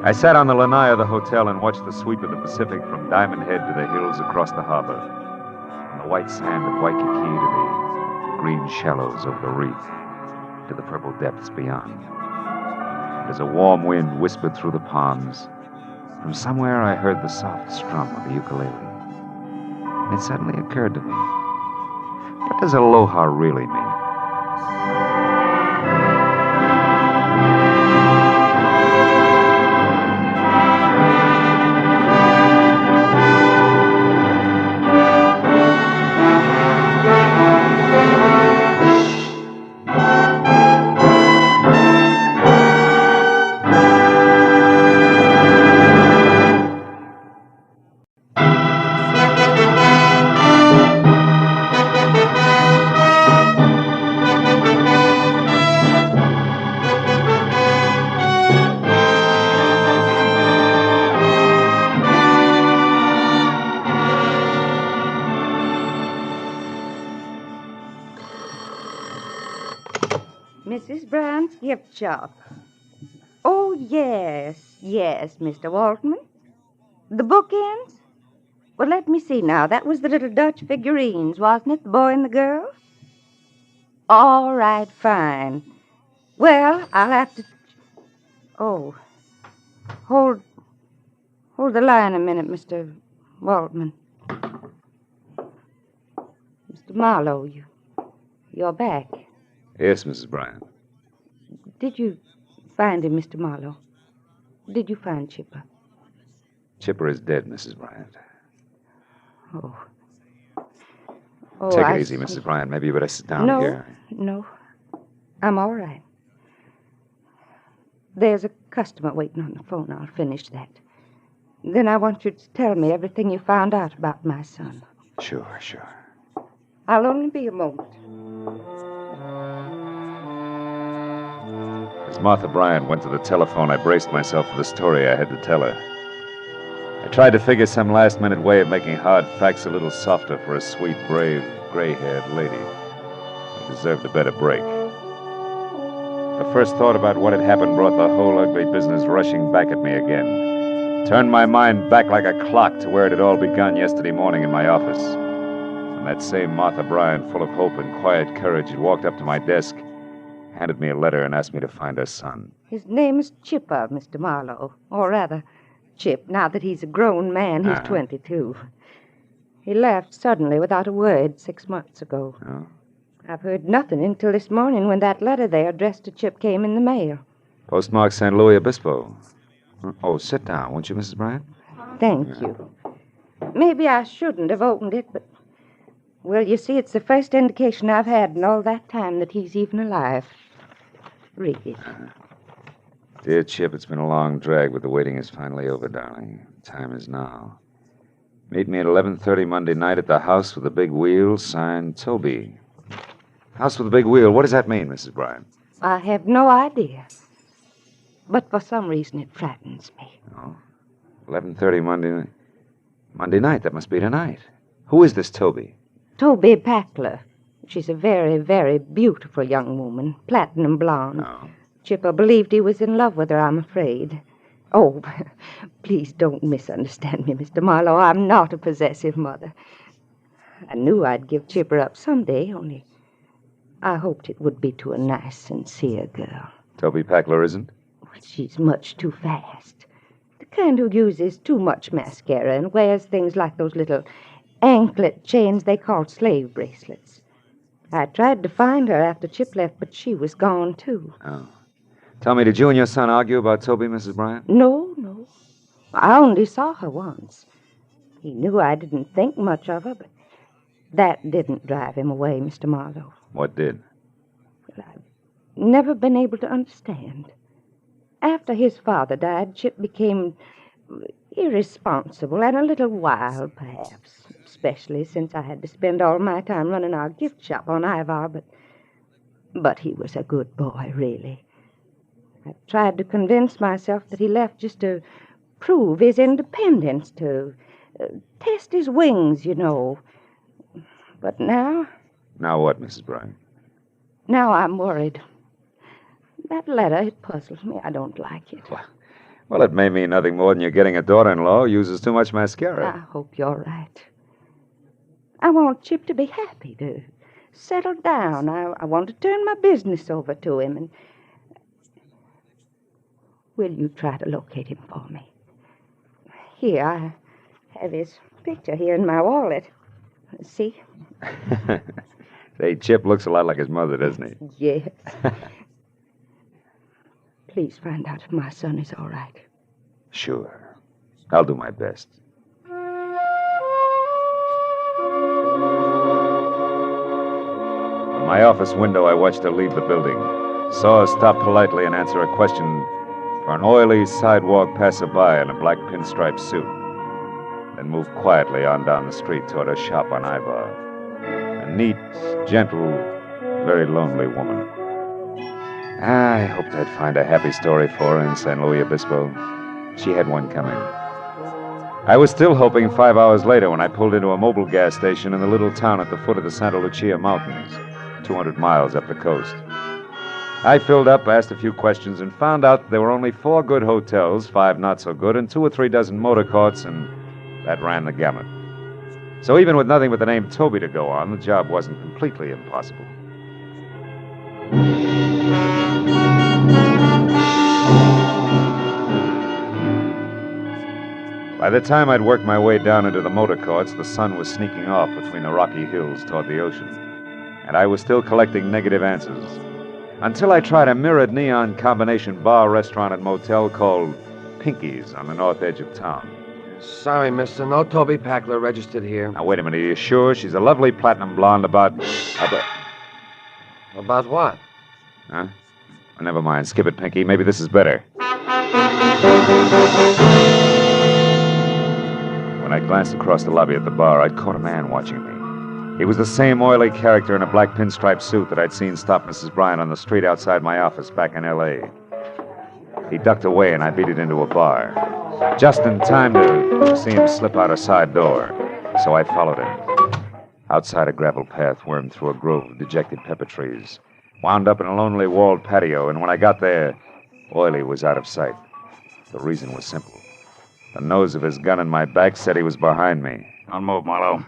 I sat on the lanai of the hotel and watched the sweep of the Pacific from Diamond Head to the hills across the harbor, from the white sand of Waikiki to the green shallows over the reef, to the purple depths beyond. As a warm wind whispered through the palms, from somewhere I heard the soft strum of the ukulele. And it suddenly occurred to me, what does aloha really mean?
Mrs. Brown's gift shop. Oh, yes, Mr. Waltman. The bookends? Well, let me see now. That was the little Dutch figurines, wasn't it? The boy and the girl? All right, fine. Well, I'll have to... Oh. Hold the line a minute, Mr. Waltman. Mr. Marlowe, you're back.
Yes, Mrs. Bryant.
Did you find him, Mr. Marlowe? Did you find Chipper?
Chipper is dead, Mrs. Bryant.
Oh,
Take
I
it easy,
see.
Mrs. Bryant. Maybe you better sit down
No,
here.
no. I'm all right. There's a customer waiting on the phone. I'll finish that. Then I want you to tell me everything you found out about my son.
Sure.
I'll only be a moment.
As Martha Bryant went to the telephone, I braced myself for the story I had to tell her. I tried to figure some last-minute way of making hard facts a little softer for a sweet, brave, gray-haired lady who deserved a better break. The first thought about what had happened brought the whole ugly business rushing back at me again. Turned my mind back like a clock to where it had all begun yesterday morning in my office. And that same Martha Bryant, full of hope and quiet courage, had walked up to my desk, handed me a letter, and asked me to find her son.
His name is Chipper, Mr. Marlowe. Or rather, Chip, now that he's a grown man. He's 22. He left suddenly without a word 6 months ago.
Oh?
I've heard nothing until this morning when that letter there addressed to Chip came in the mail.
Postmark St. Louis Obispo. Oh, sit down, won't you, Mrs. Bryant?
Thank you. Maybe I shouldn't have opened it, but... Well, you see, it's the first indication I've had in all that time that he's even alive. Read it.
Dear Chip, it's been a long drag, but the waiting is finally over, darling. Time is now. Meet me at 11:30 Monday night at the House with the Big Wheel, signed Toby. House with the Big Wheel. What does that mean, Mrs. Bryan?
I have no idea. But for some reason it frightens me.
Oh. 11:30 Monday night. That must be tonight. Who is this Toby?
Toby Packler. She's a very, very beautiful young woman, platinum blonde.
Oh.
Chipper believed he was in love with her, I'm afraid. Oh, please don't misunderstand me, Mr. Marlowe. I'm not a possessive mother. I knew I'd give Chipper up someday, only I hoped it would be to a nice, sincere girl.
Toby Packler isn't?
She's much too fast. The kind who uses too much mascara and wears things like those little anklet chains they call slave bracelets. I tried to find her after Chip left, but she was gone, too.
Oh. Tell me, did you and your son argue about Toby, Mrs. Bryan?
No. I only saw her once. He knew I didn't think much of her, but that didn't drive him away, Mr. Marlowe.
What did?
Well, I've never been able to understand. After his father died, Chip became irresponsible and a little wild, perhaps, especially since I had to spend all my time running our gift shop on Ivar, but he was a good boy, really. I tried to convince myself that he left just to prove his independence, to test his wings, you know. But now...
Now what, Mrs. Bryan?
Now I'm worried. That letter, it puzzles me. I don't like it.
Well, it may mean nothing more than you're getting a daughter-in-law who uses too much mascara.
I hope you're right. I want Chip to be happy, to settle down. I want to turn my business over to him, and... Will you try to locate him for me? Here, I have his picture here in my wallet. See?
Say, Chip looks a lot like his mother, doesn't he?
Yes. Please find out if my son is all right.
Sure. I'll do my best. From my office window, I watched her leave the building. Saw her stop politely and answer a question for an oily sidewalk passerby in a black pinstripe suit. Then moved quietly on down the street toward her shop on Ivar. A neat, gentle, very lonely woman. I hoped I'd find a happy story for her in San Luis Obispo. She had one coming. I was still hoping 5 hours later when I pulled into a mobile gas station in the little town at the foot of the Santa Lucia Mountains, 200 miles up the coast. I filled up, asked a few questions, and found out there were only 4 good hotels, 5 not so good, and 2 or 3 dozen motor courts, and that ran the gamut. So even with nothing but the name Toby to go on, the job wasn't completely impossible. By the time I'd worked my way down into the motor courts, the sun was sneaking off between the rocky hills toward the ocean, and I was still collecting negative answers. Until I tried a mirrored neon combination bar, restaurant, and motel called Pinky's on the north edge of town.
Sorry, mister. No Toby Packler registered here.
Now, wait a minute. Are you sure? She's a lovely platinum blonde about...
About what?
Huh? Oh, never mind. Skip it, Pinky. Maybe this is better. When I glanced across the lobby at the bar, I'd caught a man watching me. He was the same oily character in a black pinstripe suit that I'd seen stop Mrs. Bryan on the street outside my office back in L.A. He ducked away, and I beat it into a bar. Just in time to see him slip out a side door. So I followed him. Outside a gravel path wormed through a grove of dejected pepper trees. Wound up in a lonely walled patio, and when I got there, Oily was out of sight. The reason was simple. The nose of his gun in my back said he was behind me.
Don't move, Marlowe.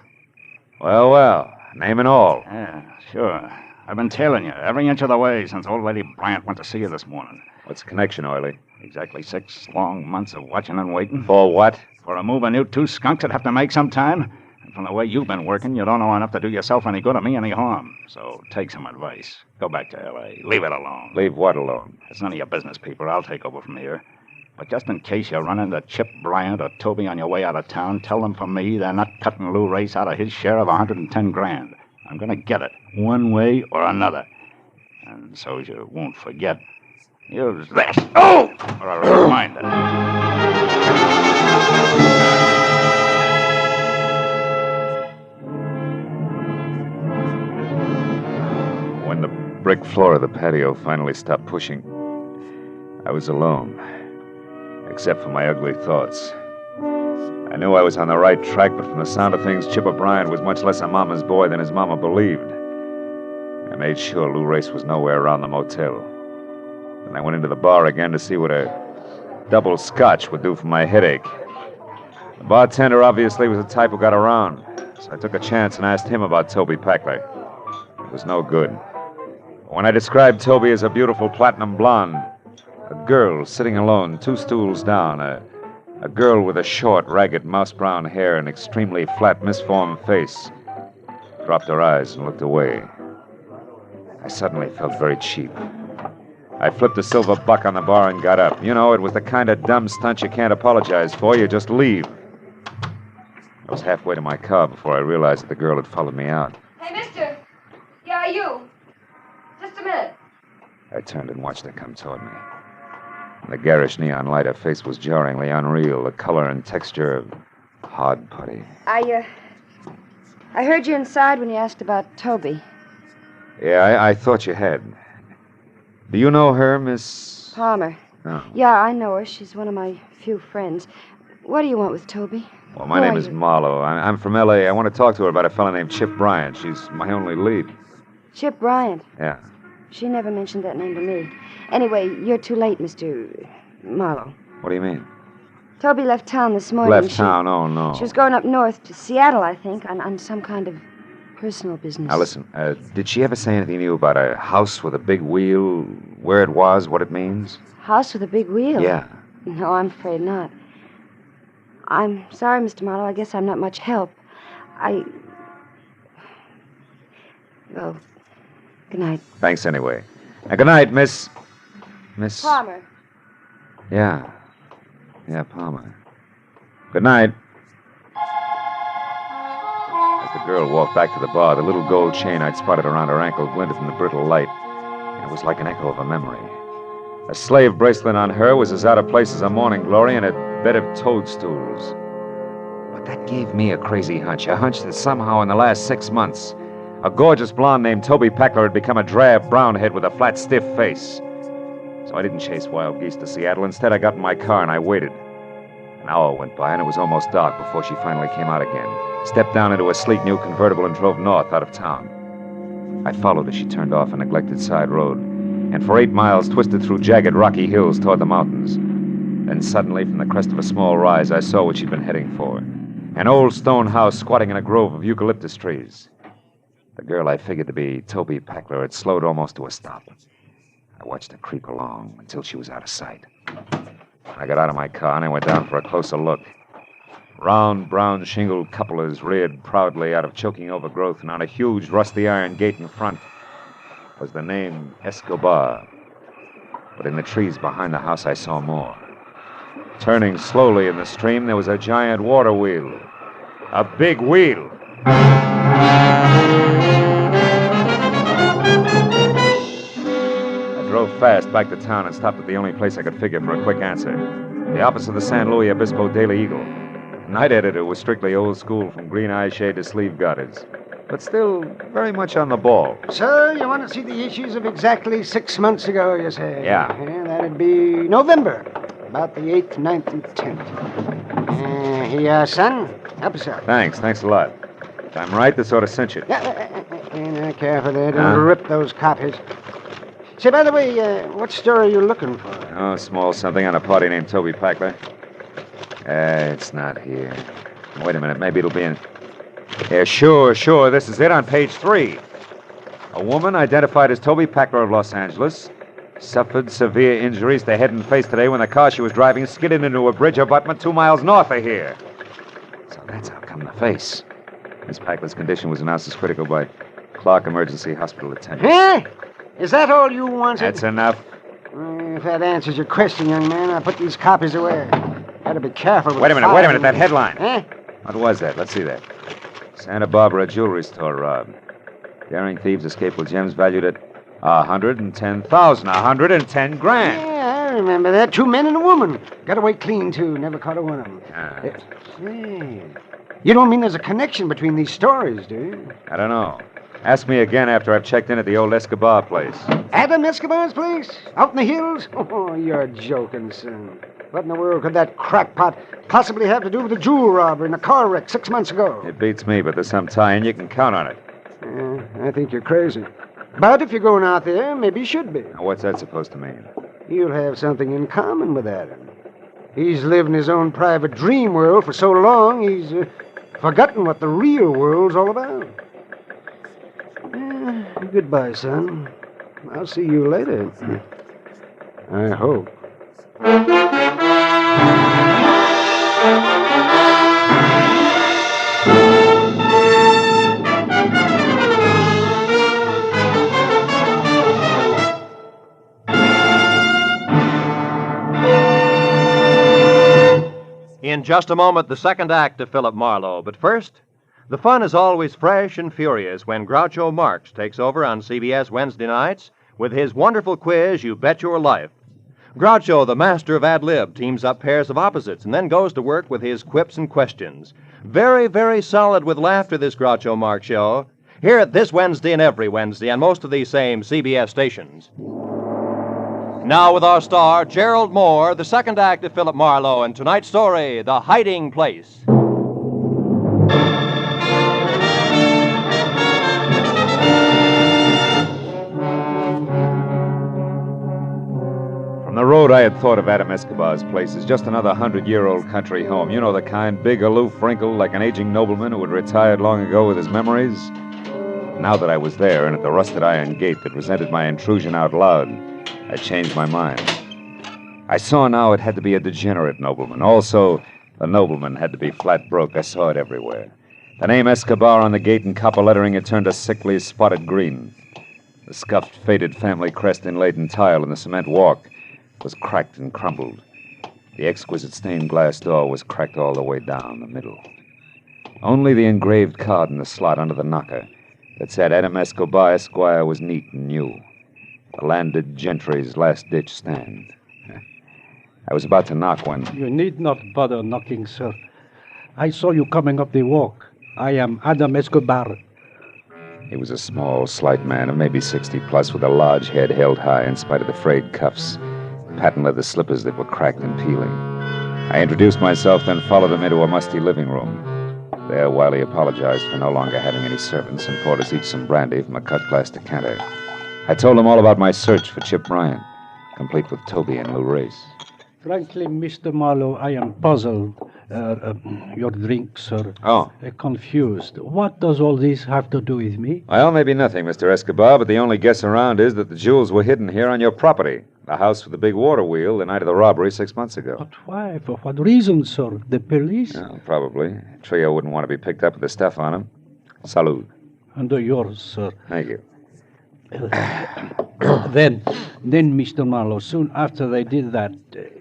Well, name and all.
Yeah, sure. I've been tailing you every inch of the way since old Lady Bryant went to see you this morning.
What's the connection, Oily?
Exactly 6 long months of watching and waiting.
For what?
For a move you 2 skunks would have to make some time. And from the way you've been working, you don't know enough to do yourself any good or me any harm. So take some advice. Go back to L.A. Leave it alone.
Leave what alone?
It's none of your business, people. I'll take over from here. But just in case you run into Chip Bryant or Toby on your way out of town, tell them from me they're not cutting Lou Race out of his share of $110,000. I'm going to get it, one way or another. And so you won't forget, Use this. Oh! For a reminder.
When the brick floor of the patio finally stopped pushing, I was alone, except for my ugly thoughts. I knew I was on the right track, but from the sound of things, Chip O'Brien was much less a mama's boy than his mama believed. I made sure Lou Race was nowhere around the motel. Then I went into the bar again to see what a double scotch would do for my headache. The bartender obviously was the type who got around, so I took a chance and asked him about Toby Packler. It was no good. When I described Toby as a beautiful platinum blonde, a girl sitting alone 2 stools down, a girl with a short, ragged, mouse-brown hair and extremely flat, misformed face, dropped her eyes and looked away. I suddenly felt very cheap. I flipped a silver buck on the bar and got up. You know, it was the kind of dumb stunt you can't apologize for. You just leave. I was halfway to my car before I realized that the girl had followed me out.
Hey, mister. Yeah, you. Just a minute.
I turned and watched her come toward me. In the garish neon light, her face was jarringly unreal, the color and texture of hard putty.
I heard you inside when you asked about Toby.
Yeah, I thought you had. Do you know her, Miss...
Palmer.
Oh.
Yeah, I know her. She's one of my few friends. What do you want with Toby?
Well, my name is Marlowe. I'm from L.A. I want to talk to her about a fellow named Chip Bryant. She's my only lead.
Chip Bryant.
Yeah.
She never mentioned that name to me. Anyway, you're too late, Mr. Marlowe.
What do you mean?
Toby left town this morning.
Left town? Oh, no.
She was going up north to Seattle, I think, on some kind of personal business.
Now, listen, did she ever say anything to you about a house with a big wheel, where it was, what it means?
House with a big wheel?
Yeah.
No, I'm afraid not. I'm sorry, Mr. Marlowe. I guess I'm not much help. Well, good night.
Thanks anyway. Now, good night, Miss...
Palmer.
Yeah. Yeah, Palmer. Good night. As the girl walked back to the bar, the little gold chain I'd spotted around her ankle glinted in the brittle light. And it was like an echo of a memory. A slave bracelet on her was as out of place as a morning glory in a bed of toadstools. But that gave me a crazy hunch. A hunch that somehow in the last 6 months, a gorgeous blonde named Toby Packler had become a drab brown head with a flat, stiff face. So I didn't chase wild geese to Seattle. Instead, I got in my car and I waited. An hour went by and it was almost dark before she finally came out again, stepped down into a sleek new convertible and drove north out of town. I followed as she turned off a neglected side road, and for 8 miles twisted through jagged rocky hills toward the mountains. Then suddenly, from the crest of a small rise, I saw what she'd been heading for. An old stone house squatting in a grove of eucalyptus trees. The girl I figured to be Toby Packler had slowed almost to a stop. I watched her creep along until she was out of sight. I got out of my car and I went down for a closer look. Round, brown shingled cupolas reared proudly out of choking overgrowth, and on a huge rusty iron gate in front was the name Escobar. But in the trees behind the house I saw more. Turning slowly in the stream, there was a giant water wheel. A big wheel. I drove fast back to town and stopped at the only place I could figure for a quick answer. The office of the San Luis Obispo Daily Eagle. The night editor was strictly old school, from green eye shade to sleeve garters, but still very much on the ball.
So, you want to see the issues of exactly 6 months ago, you say?
Yeah.
That'd be November. About the 8th, 9th, and 10th. Here you are, son. Help yourself.
Thanks a lot. If I'm right, this ought to cinch it.
Careful there. Don't rip those copies. Say, by the way, what story are you looking for?
Oh, small something on a party named Toby Packler. It's not here. Wait a minute, maybe it'll be in... Yeah, sure, this is it on page 3. A woman identified as Toby Packler of Los Angeles suffered severe injuries to head and face today when the car she was driving skidded into a bridge abutment 2 miles north of here. So that's how come the face. Miss Packler's condition was announced as critical by Clark Emergency Hospital attendants.
Huh? Is that all you wanted?
That's enough.
If that answers your question, young man, I'll put these copies away. Gotta be careful with
Wait a minute, that headline.
Huh?
What was that? Let's see that. Santa Barbara jewelry store robbed. Daring thieves escaped with gems valued at 110,000. 110 grand.
Yeah, I remember that. 2 men and a woman. Got away clean, too. Never caught a one of them. Say, you don't mean there's a connection between these stories, do you?
I don't know. Ask me again after I've checked in at the old Escobar place.
Adam Escobar's place? Out in the hills? Oh, you're joking, son. What in the world could that crackpot possibly have to do with a jewel robbery and a car wreck 6 months ago?
It beats me, but there's some tie, and you can count on it.
Yeah, I think you're crazy. But if you're going out there, maybe you should be.
Now, what's that supposed to mean?
You'll have something in common with Adam. He's lived in his own private dream world for so long, he's forgotten what the real world's all about. Goodbye, son. I'll see you later. I hope.
In just a moment, the second act of Philip Marlowe. But first, the fun is always fresh and furious when Groucho Marx takes over on CBS Wednesday nights with his wonderful quiz, You Bet Your Life. Groucho, the master of ad-lib, teams up pairs of opposites and then goes to work with his quips and questions. Very, very solid with laughter, this Groucho Marx show. Hear it this Wednesday and every Wednesday on most of these same CBS stations. Now with our star, Gerald Moore, the second act of Philip Marlowe, and tonight's story, The Hiding Place.
From the road, I had thought of Adam Escobar's place as just another 100-year-old country home. You know the kind, big, aloof, wrinkled, like an aging nobleman who had retired long ago with his memories. Now that I was there and at the rusted iron gate that resented my intrusion out loud, I changed my mind. I saw now it had to be a degenerate nobleman. Also, the nobleman had to be flat broke. I saw it everywhere. The name Escobar on the gate in copper lettering had turned a sickly, spotted green. The scuffed, faded family crest inlaid in tile in the cement walk was cracked and crumbled. The exquisite stained glass door was cracked all the way down the middle. Only the engraved card in the slot under the knocker that said Adam Escobar, Esquire, was neat and new. The landed gentry's last-ditch stand. I was about to knock when...
You need not bother knocking, sir. I saw you coming up the walk. I am Adam Escobar.
He was a small, slight man of maybe 60-plus with a large head held high in spite of the frayed cuffs, patent leather slippers that were cracked and peeling. I introduced myself, then followed him into a musty living room. There, Wiley apologized for no longer having any servants and poured us each some brandy from a cut-glass decanter. I told him all about my search for Chip Bryant, complete with Toby and Lou Race.
Frankly, Mr. Marlowe, I am puzzled. Your drink, sir.
Oh.
Confused. What does all this have to do with me?
Well, maybe nothing, Mr. Escobar, but the only guess around is that the jewels were hidden here on your property. The house with the big water wheel the night of the robbery 6 months ago.
But why? For what reason, sir? The police?
Well, probably. Trio wouldn't want to be picked up with the stuff on him. Salud.
Under yours, sir.
Thank you.
Then, Mr. Marlowe, soon after they did that,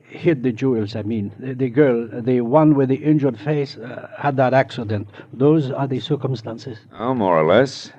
hid the jewels, I mean, the girl, the one with the injured face, had that accident. Those are the circumstances.
Oh, more or less.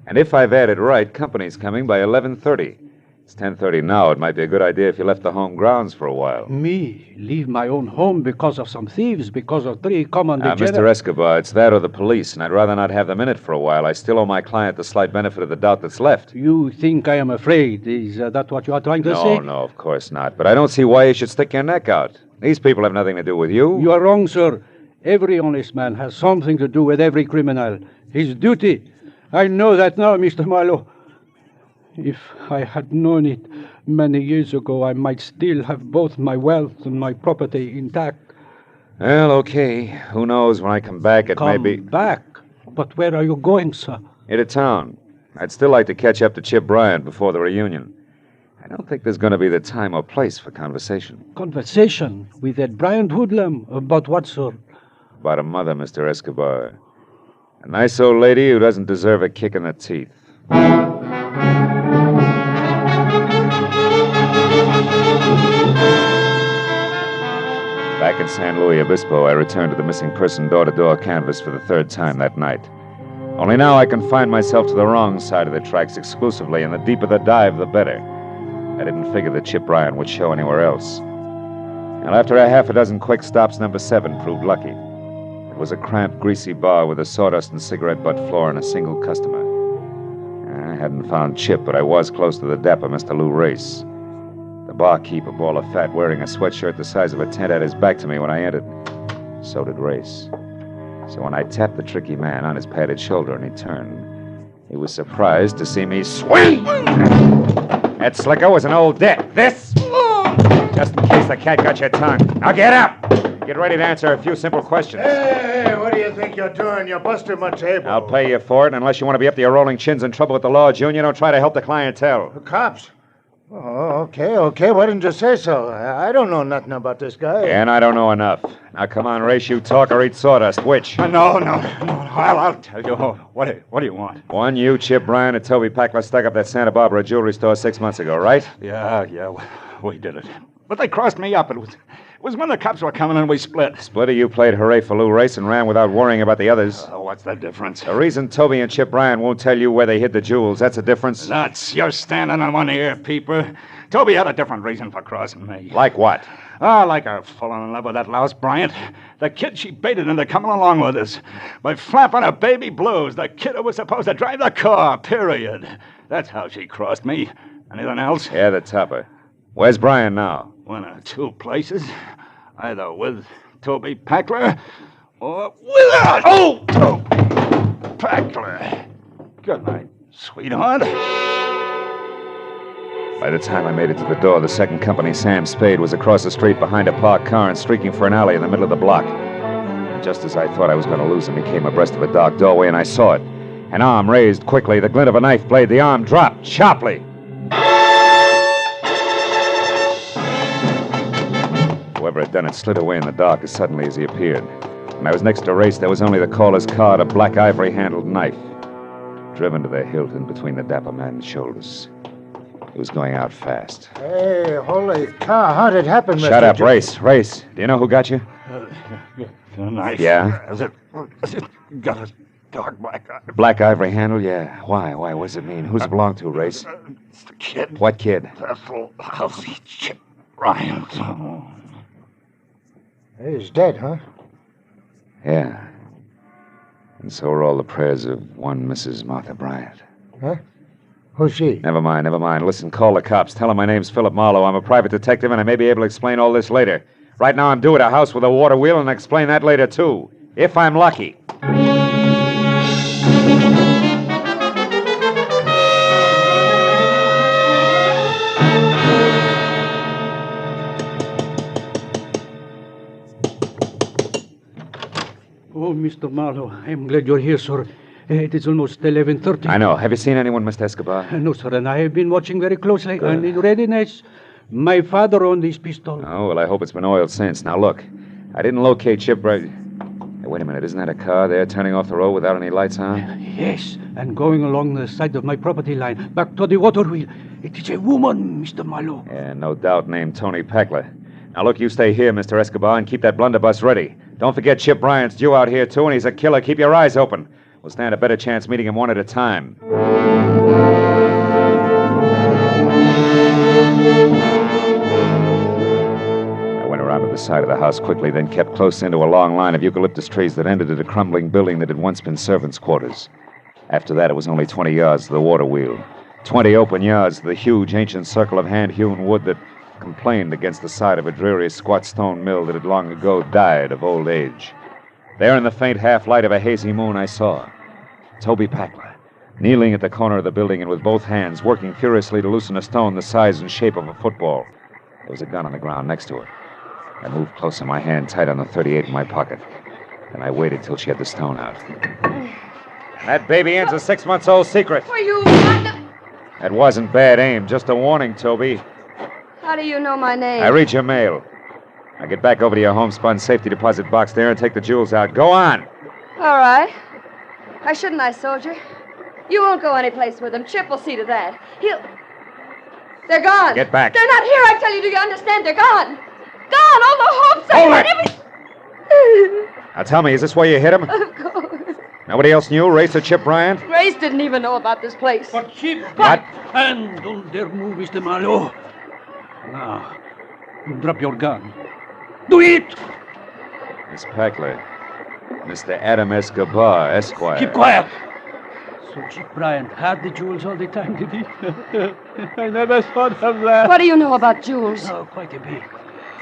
And if I've added right, company's coming by 11:30. It's 10:30 now. It might be a good idea if you left the home grounds for a while.
Me? Leave my own home because of some thieves, because of 3 common degenerates?
Mr. Escobar, it's that or the police, and I'd rather not have them in it for a while. I still owe my client the slight benefit of the doubt that's left.
You think I am afraid? Is that what you are trying to say?
No, of course not. But I don't see why you should stick your neck out. These people have nothing to do with you.
You are wrong, sir. Every honest man has something to do with every criminal. His duty. I know that now, Mr. Marlowe. If I had known it many years ago, I might still have both my wealth and my property intact.
Well, okay. Who knows? When I come back, it may be...
Come back? But where are you going, sir?
Into town. I'd still like to catch up to Chip Bryant before the reunion. I don't think there's going to be the time or place for conversation.
Conversation? With that Bryant hoodlum? About what, sir?
About a mother, Mr. Escobar. A nice old lady who doesn't deserve a kick in the teeth. Back in San Luis Obispo, I returned to the missing person door-to-door canvass for the 3rd time that night. Only now I confined myself to the wrong side of the tracks exclusively, and the deeper the dive, the better. I didn't figure that Chip Bryan would show anywhere else. And after a half a dozen quick stops, number 7 proved lucky. It was a cramped, greasy bar with a sawdust and cigarette butt floor and a single customer. I hadn't found Chip, but I was close to the dapper Mr. Lou Race. The barkeep, a ball of fat, wearing a sweatshirt the size of a tent, had his back to me when I entered. So did Race. So when I tapped the tricky man on his padded shoulder and he turned, he was surprised to see me swing! That slicker was an old debt. This? Just in case the cat got your tongue. Now get up! Get ready to answer a few simple questions.
Hey, what do you think you're doing? You're busting my table.
I'll pay you for it, and unless you want to be up to your rolling chins in trouble with the law, Junior, don't try to help the clientele.
The cops? Oh, okay. Why didn't you say so? I don't know nothing about this guy.
And I don't know enough. Now, come on, Race, you talk or eat sawdust. Which?
No. I'll tell you. What do you want?
One, you, Chip Bryan, and Toby Packler stuck up that Santa Barbara jewelry store 6 months ago, right?
Yeah, we did it. But they crossed me up. It was when the cops were coming and we split.
Split, or you played hooray for Lou Race and ran without worrying about the others?
What's the difference?
The reason Toby and Chip Bryan won't tell you where they hid the jewels, that's a difference?
Nuts. You're standing on one ear, peeper. Toby had a different reason for crossing me.
Like what?
Like her falling in love with that louse Bryant. The kid she baited into coming along with us. By flapping her baby blues, the kid who was supposed to drive the car, period. That's how she crossed me. Anything else?
Yeah, the topper. Where's Bryan now?
One of two places. Either with Toby Packler or without. Oh! Packler. Good night, sweetheart.
By the time I made it to the door, the second company, Sam Spade, was across the street behind a parked car and streaking for an alley in the middle of the block. And just as I thought I was going to lose him, he came abreast of a dark doorway, and I saw it. An arm raised quickly, the glint of a knife blade. The arm dropped sharply. Whoever had done it slid away in the dark as suddenly as he appeared. When I was next to Race, there was only the caller's card, a black ivory-handled knife, driven to the hilt in between the dapper man's shoulders. It was going out fast.
Hey, holy cow, how did it happen, Mr.
Shut up, Race. Race, do you know who got you?
The knife.
Yeah?
Has it got a dark black eye?
Black ivory handle, yeah. Why? What does it mean? Who's it belong to, Race?
It's the kid.
What kid?
That little lousy Chip Bryan.
He's dead, huh?
Yeah. And so are all the prayers of one Mrs. Martha Bryant.
Huh? Who's she?
Never mind. Listen, call the cops. Tell them my name's Philip Marlowe. I'm a private detective, and I may be able to explain all this later. Right now, I'm due at a house with a water wheel, and I'll explain that later, too. If I'm lucky.
Oh, Mr. Marlowe, I'm glad you're here, sir. It is almost 11:30.
I know. Have you seen anyone, Mr. Escobar?
No, sir, and I have been watching very closely. And in readiness, my father owned this pistol.
Oh, well, I hope it's been oiled since. Now, look, I didn't locate Chip Bryan. Hey, wait a minute. Isn't that a car there turning off the road without any lights on?
Yes, and going along the side of my property line, back to the water wheel. It is a woman, Mr. Marlowe.
Yeah, no doubt, named Tony Packler. Now, look, you stay here, Mr. Escobar, and keep that blunderbuss ready. Don't forget Chip Bryant's due out here, too, and he's a killer. Keep your eyes open. We'll stand a better chance meeting him one at a time. I went around to the side of the house quickly, then kept close into a long line of eucalyptus trees that ended at a crumbling building that had once been servants' quarters. After that, it was only 20 yards to the water wheel. 20 open yards to the huge, ancient circle of hand-hewn wood that complained against the side of a dreary, squat stone mill that had long ago died of old age. There in the faint half-light of a hazy moon, I saw Toby Packler, kneeling at the corner of the building and with both hands working furiously to loosen a stone the size and shape of a football. There was a gun on the ground next to it. I moved closer, my hand tight on the .38 in my pocket. Then I waited till she had the stone out. That baby Ann's a 6-month-old secret.
Were you...
That wasn't bad aim, just a warning, Toby.
How do you know my name?
I read your mail. Now get back over to your homespun safety deposit box there and take the jewels out. Go on.
All right. Why shouldn't I, soldier? You won't go anyplace with them. Chip will see to that. They're gone.
Get back.
They're not here, I tell you. Do you understand? They're gone. Gone. All the hopes I
Hold
had.
it! Now tell me, is this where you hit him?
Of course.
Nobody else knew? Race or Chip Bryant?
Grace didn't even know about this place.
But Chip...
What?
And don't dare move, Mr. Marlowe. Now, drop your gun. Do it!
Miss Packler. Mr. Adam Escobar, Esquire.
Keep quiet. So Chip Bryant had the jewels all the time, did he? I never thought of that.
What do you know about jewels?
Oh, quite a bit.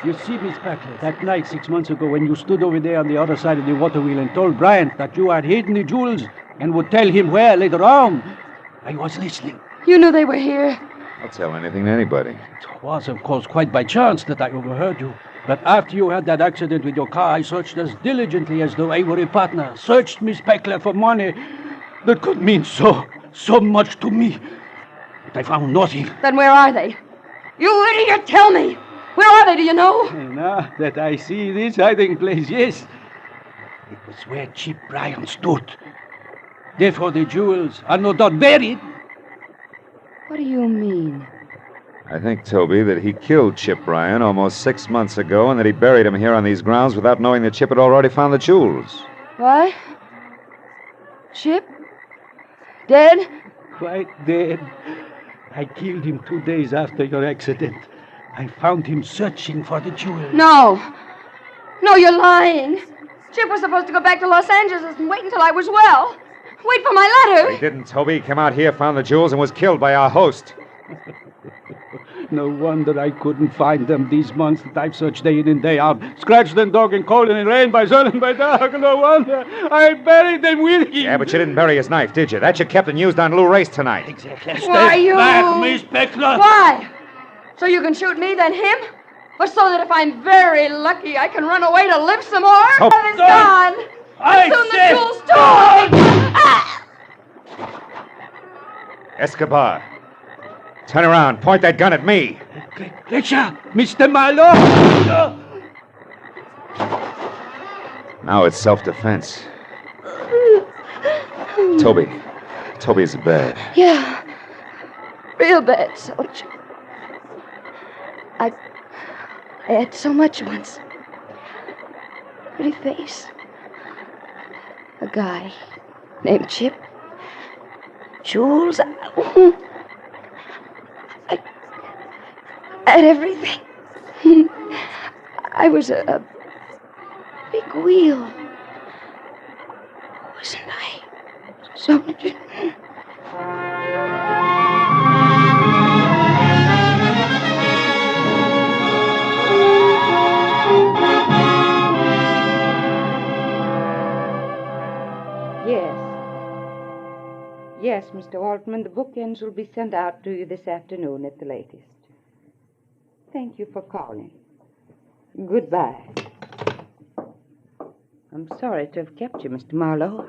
You see, Miss Packler, that night 6 months ago when you stood over there on the other side of the water wheel and told Bryant that you had hidden the jewels and would tell him where later on, I was listening.
You knew they were here.
I'll tell anything to anybody.
It was, of course, quite by chance that I overheard you. But after you had that accident with your car, I searched as diligently as though I were a partner. Searched Miss Packler for money that could mean so much to me. But I found nothing.
Then where are they? You idiot, tell me! Where are they, do you know?
Now that I see this hiding place, yes. It was where Chip Bryant stood. Therefore the jewels are no doubt buried.
What do you mean?
I think, Toby, that he killed Chip Bryant almost 6 months ago and that he buried him here on these grounds without knowing that Chip had already found the jewels.
What? Chip? Dead?
Quite dead. I killed him 2 days after your accident. I found him searching for the jewels.
No. No, you're lying. Chip was supposed to go back to Los Angeles and wait until I was well. Wait for my letter.
He didn't, Toby. He came out here, found the jewels, and was killed by our host.
No wonder I couldn't find them these months that I've searched day in and day out. Scratched and dog and cold and in rain by sun and by dark. No wonder I buried them with him.
Yeah, but you didn't bury his knife, did you? That you kept and used on Lou Race tonight.
Exactly.
Why, you...
back, Miss Packler.
Why? So you can shoot me, then him? Or so that if I'm very lucky, I can run away to live some more?
Oh,
Heaven's gone. And soon the jewel's stolen. Ah!
Escobar. Turn around. Point that gun at me.
Letcha, Mr. Marlowe.
Now it's self-defense. Toby. Toby's bad.
Yeah. Real bad, soldier. I had so much once. Pretty face. A guy named Chip. Jewels. I had everything. I was a big wheel. Wasn't I, soldier?
Yes, Mr. Altman, the bookends will be sent out to you this afternoon at the latest. Thank you for calling. Goodbye. I'm sorry to have kept you, Mr. Marlowe.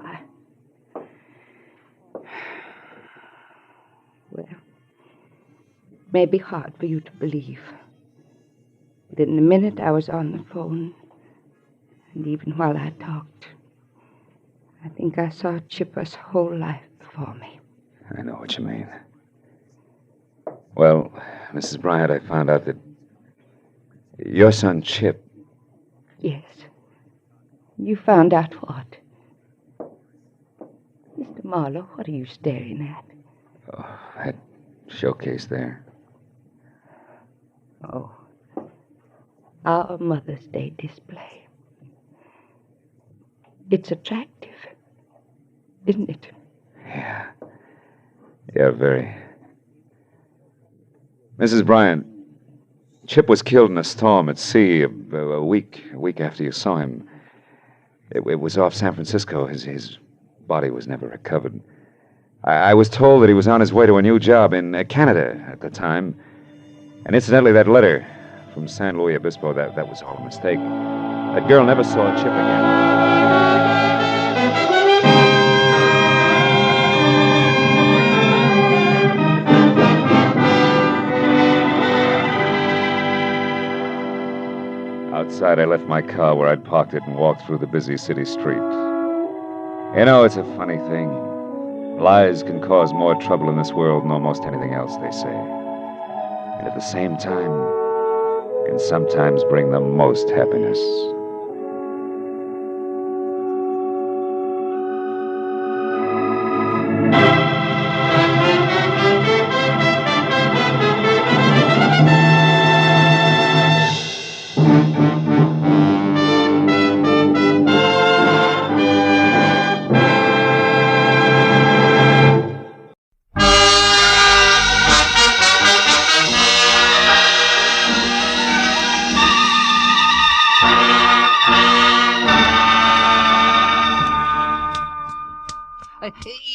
Well, it may be hard for you to believe. But in the minute I was on the phone, and even while I talked, I think I saw Chipper's whole life before me.
I know what you mean. Well, Mrs. Bryant, I found out that your son, Chip...
Yes. You found out what? Mr. Marlowe, what are you staring at?
Oh, that showcase there.
Oh. Our Mother's Day display. It's attractive, isn't it?
Yeah. Yeah, very. Mrs. Bryant, Chip was killed in a storm at sea a week after you saw him. It was off San Francisco. His body was never recovered. I was told that he was on his way to a new job in Canada at the time. And incidentally, that letter from San Luis Obispo, that was all a mistake. That girl never saw Chip again. Outside, I left my car where I'd parked it and walked through the busy city street. You know, it's a funny thing. Lies can cause more trouble in this world than almost anything else, they say. And at the same time, can sometimes bring the most happiness.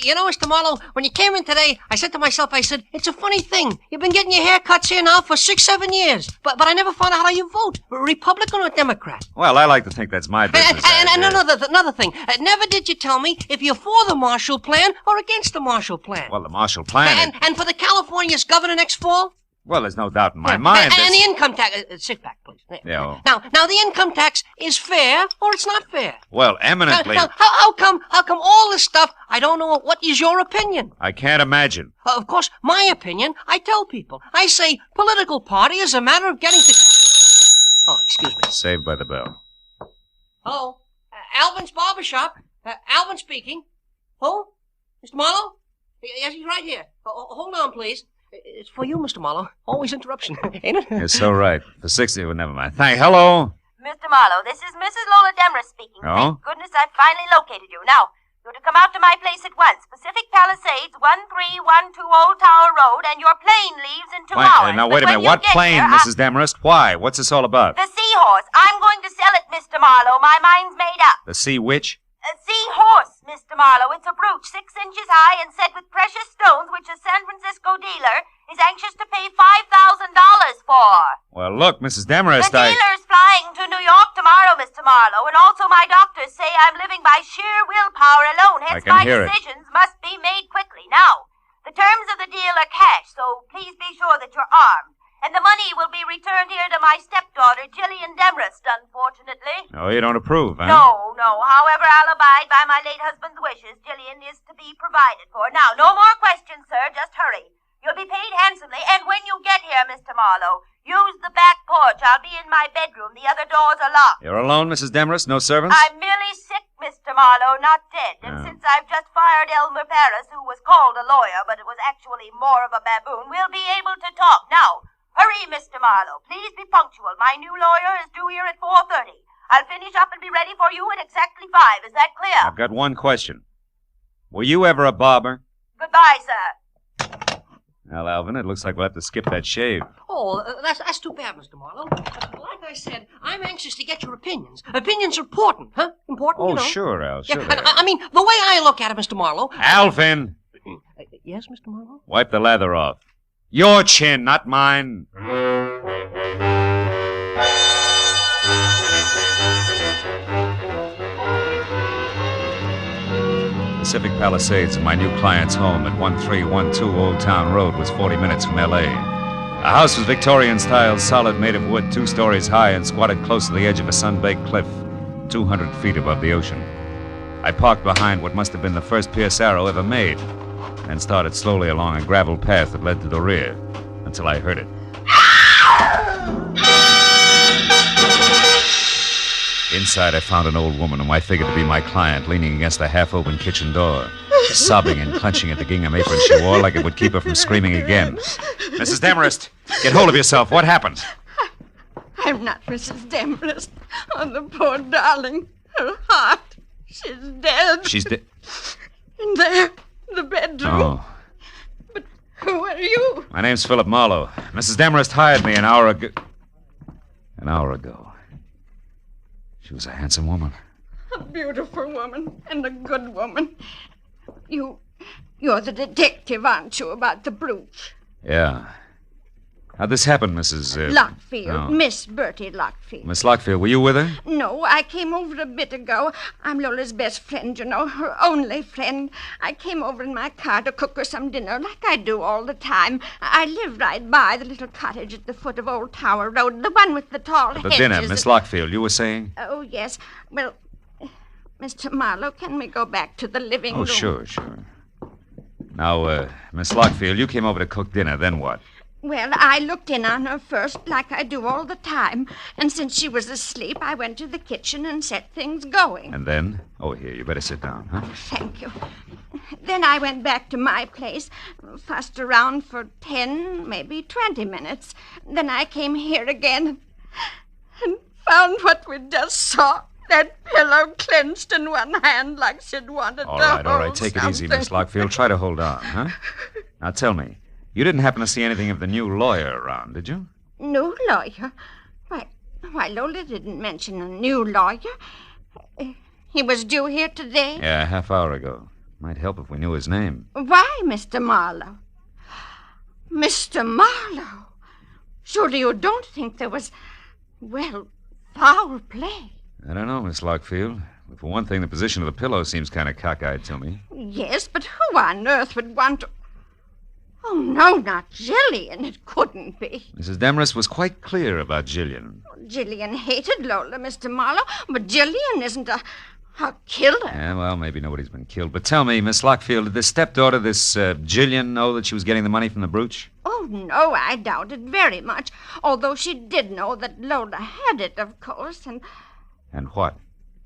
You know, Mr. Marlowe, when you came in today, I said to myself, it's a funny thing. You've been getting your haircuts here now for 6-7 years. But I never found out how you vote, Republican or Democrat.
Well, I like to think that's my business.
And another thing. Never did you tell me if you're for the Marshall Plan or against the Marshall Plan.
Well, the Marshall Plan...
And for the California's governor next fall?
Well, there's no doubt in my mind.
And the income tax... sit back, please.
Yeah.
Now, the income tax is fair or it's not fair?
Well, eminently...
Now, how come all this stuff, I don't know, what is your opinion?
I can't imagine.
Of course, my opinion, I tell people. I say political party is a matter of getting to... Oh, excuse me.
Saved by the bell.
Hello? Alvin's Barbershop. Alvin speaking. Who? Mr. Marlowe? Yes, he's right here. Hold on, please. It's for you, Mr. Marlowe. Always interruption, ain't it?
You're so right. For 60, well, never mind. Hello?
Mr. Marlowe, this is Mrs. Lola Demarest speaking.
Oh?
Thank goodness I finally located you. Now, you're to come out to my place at once. Pacific Palisades, 1312 Old Tower Road, and your plane leaves in 2 hours.
Now,
But
wait a
when
minute.
you
What
get
plane,
here,
Mrs. Demarest? Why? What's this all about?
The Seahorse. I'm going to sell it, Mr. Marlowe. My mind's made up.
The Sea Witch?
A Seahorse, Mr. Marlowe. It's a brooch 6 inches high and set with precious stones, which a San Francisco dealer is anxious to pay $5,000 for.
Well, look, Mrs. Demarest,
The dealer's flying to New York tomorrow, Mr. Marlowe, and also my doctors say I'm living by sheer willpower alone, hence
can
my
hear it.
decisions must be made quickly. Now, the terms of the deal are cash, so please be sure that you're armed. And the money will be returned here to my stepdaughter, Jillian Demarest, unfortunately.
Oh, you don't approve, huh?
No. However, I'll abide by my late husband's wishes. Jillian is to be provided for. Now, no more questions, sir. Just hurry. You'll be paid handsomely. And when you get here, Mr. Marlowe, use the back porch. I'll be in my bedroom. The other doors are locked.
You're alone, Mrs. Demarest? No servants?
I'm merely sick, Mr. Marlowe, not dead. And since I've just fired Elmer Paris, who was called a lawyer, but it was actually more of a baboon, we'll be able to talk. Now, hurry, Mr. Marlowe. Please be punctual. My new lawyer is due here at 4:30. I'll finish up and be ready for you at exactly 5. Is that clear?
I've got one question. Were you ever a barber?
Goodbye, sir.
Well, Alvin, it looks like we'll have to skip that shave.
Oh, that's too bad, Mr. Marlowe. Like I said, I'm anxious to get your opinions. Opinions are important, huh? Important,
Oh,
you know?
sure, Al, sure.
Yeah, I mean, the way I look at it, Mr. Marlowe...
Alvin!
Yes, Mr. Marlowe?
Wipe the lather off. Your chin, not mine. Pacific Palisades and my new client's home at 1312 Old Town Road was 40 minutes from L.A. The house was Victorian style, solid, made of wood, 2 stories high, and squatted close to the edge of a sun-baked cliff, 200 feet above the ocean. I parked behind what must have been the first Pierce Arrow ever made, and started slowly along a gravel path that led to the rear, until I heard it. Inside, I found an old woman whom I figured to be my client, leaning against the half-open kitchen door, sobbing and clenching at the gingham apron she wore like it would keep her from screaming again. Mrs. Demarest, get hold of yourself. What happened?
I'm not Mrs. Demarest. Oh, the poor darling. Her heart. She's dead.
She's dead.
In there, the bedroom.
Oh.
But who are you?
My name's Philip Marlowe. Mrs. Demarest hired me an hour ago. She was a handsome woman.
A beautiful woman and a good woman. You're the detective, aren't you, about the brooch?
Yeah. How'd this happen, Mrs.
Lockfield.
Oh.
Miss Bertie Lockfield.
Miss Lockfield, were you with her?
No, I came over a bit ago. I'm Lola's best friend, you know, her only friend. I came over in my car to cook her some dinner, like I do all the time. I live right by the little cottage at the foot of Old Tower Road, the one with the tall
The
hedges.
dinner, Miss Lockfield, you were saying?
Oh, yes. Well, Mr. Marlowe, can we go back to the living room?
Oh, sure. Now, Miss Lockfield, you came over to cook dinner, then what?
Well, I looked in on her first, like I do all the time. And since she was asleep, I went to the kitchen and set things going.
And then? Oh, here, you better sit down, huh?
Thank you. Then I went back to my place, fussed around for 10, maybe 20 minutes. Then I came here again and found what we just saw. That pillow clenched in one hand like she'd wanted to
All
hold
right, take it easy, Miss Lockfield. Try to hold on, huh? Now, tell me, you didn't happen to see anything of the new lawyer around, did you?
New lawyer? Why, Lola didn't mention a new lawyer. He was due here today?
Yeah, a half hour ago. Might help if we knew his name.
Why, Mr. Marlowe? Mr. Marlowe, surely you don't think there was, well, foul play?
I don't know, Miss Lockfield. But for one thing, the position of the pillow seems kind of cockeyed to me.
Yes, but who on earth would want to... Oh, no, not Jillian. It couldn't be.
Mrs. Demarest was quite clear about Jillian.
Jillian hated Lola, Mr. Marlowe, but Jillian isn't a killer.
Yeah, well, maybe nobody's been killed. But tell me, Miss Lockfield, did this stepdaughter, this Jillian, know that she was getting the money from the brooch?
Oh, no, I doubt it very much. Although she did know that Lola had it, of course, and
what?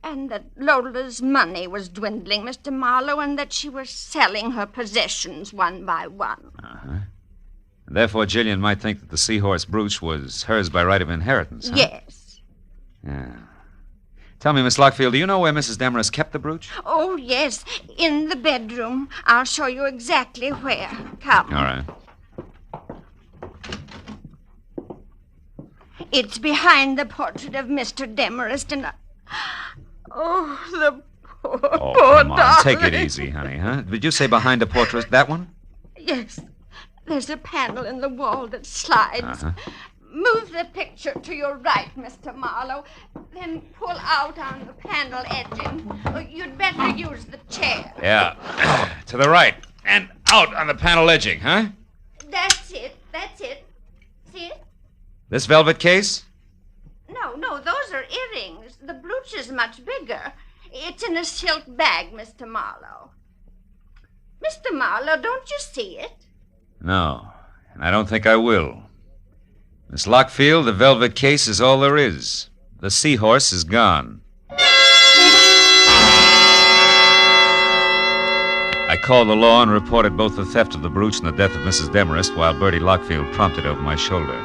And that Lola's money was dwindling, Mr. Marlowe, and that she was selling her possessions one by one.
Uh-huh. And therefore, Jillian might think that the Seahorse brooch was hers by right of inheritance, huh?
Yes.
Yeah. Tell me, Miss Lockfield, do you know where Mrs. Demarest kept the brooch?
Oh, yes, in the bedroom. I'll show you exactly where. Come.
All right.
It's behind the portrait of Mr. Demarest, and... Oh, the poor,
Oh,
poor
come on.
darling.
Take it easy, honey, huh? Did you say behind a portrait? That one?
Yes. There's a panel in the wall that slides.
Uh-huh.
Move the picture to your right, Mr. Marlowe. Then pull out on the panel edging. You'd better use the chair.
Yeah. To the right. And out on the panel edging, huh?
That's it. That's it. See it?
This velvet case?
No, those are earrings. The brooch is much bigger. It's in a silk bag, Mr. Marlowe. Mr. Marlowe, don't you see it?
No, and I don't think I will. Miss Lockfield, the velvet case is all there is. The Seahorse is gone. I called the law and reported both the theft of the brooch and the death of Mrs. Demarest while Bertie Lockfield prompted over my shoulder.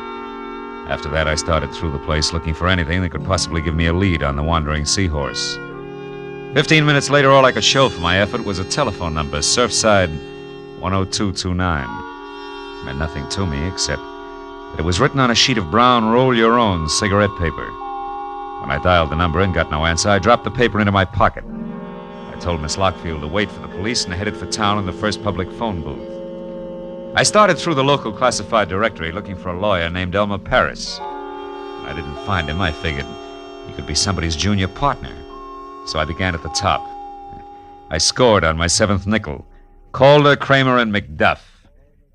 After that, I started through the place looking for anything that could possibly give me a lead on the wandering Seahorse. 15 minutes later, all I could show for my effort was a telephone number, Surfside 10229. It meant nothing to me except that it was written on a sheet of brown roll-your-own cigarette paper. When I dialed the number and got no answer, I dropped the paper into my pocket. I told Miss Lockfield to wait for the police and headed for town in the first public phone booth. I started through the local classified directory looking for a lawyer named Elmer Paris. When I didn't find him, I figured he could be somebody's junior partner. So I began at the top. I scored on my seventh nickel. Calder, Kramer, and McDuff.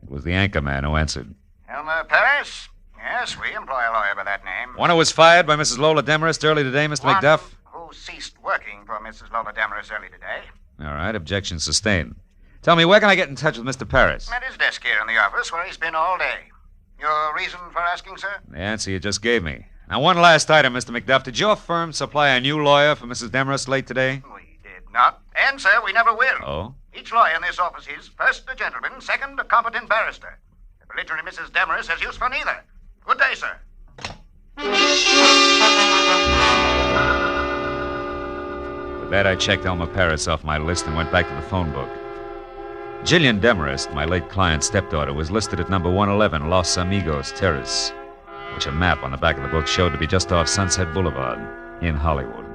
It was the anchorman who answered.
Elmer Paris? Yes, we employ a lawyer by that name.
One who was fired by Mrs. Lola Demarest early today, Mr. McDuff?
Who ceased working for Mrs. Lola Demarest early today.
All right, objection sustained. Tell me, where can I get in touch with Mr. Paris?
At his desk here in the office, where he's been all day. Your reason for asking, sir?
The answer you just gave me. Now, one last item, Mr. McDuff. Did your firm supply a new lawyer for Mrs. Demarest late today?
We did not. And, sir, we never will.
Oh?
Each lawyer in this office is, first, a gentleman, second, a competent barrister. The belligerent Mrs. Demarest has use for neither. Good day, sir.
With that, I checked Elmer Paris off my list and went back to the phone book. Jillian Demarest, my late client's stepdaughter, was listed at number 111 Los Amigos Terrace, which a map on the back of the book showed to be just off Sunset Boulevard in Hollywood.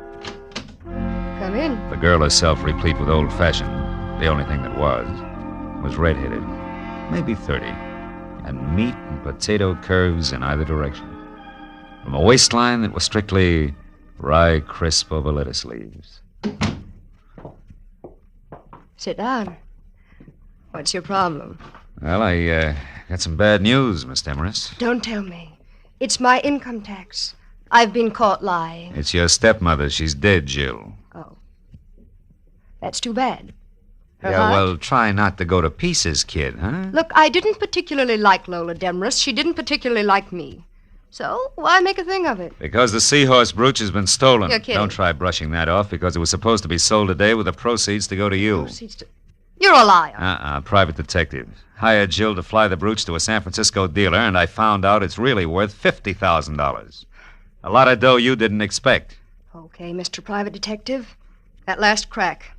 Come in.
The girl herself, replete with old-fashioned, the only thing that was red-headed, maybe 30, and meat and potato curves in either direction. From a waistline that was strictly rye crisp over lettuce leaves.
Sit down. What's your problem?
Well, I got some bad news, Miss Demarest.
Don't tell me. It's my income tax. I've been caught lying.
It's your stepmother. She's dead, Jill.
Oh. That's too bad. Her
Yeah,
heart?
well, try not to go to pieces, kid, huh?
Look, I didn't particularly like Lola Demarest. She didn't particularly like me. So, why make a thing of it?
Because the Seahorse brooch has been stolen.
You're kidding.
Don't try brushing that off because it was supposed to be sold today with the proceeds to go to you.
You're a liar.
Private detective. Hired Jill to fly the brooch to a San Francisco dealer, and I found out it's really worth $50,000. A lot of dough you didn't expect.
Okay, Mr. Private Detective. That last crack.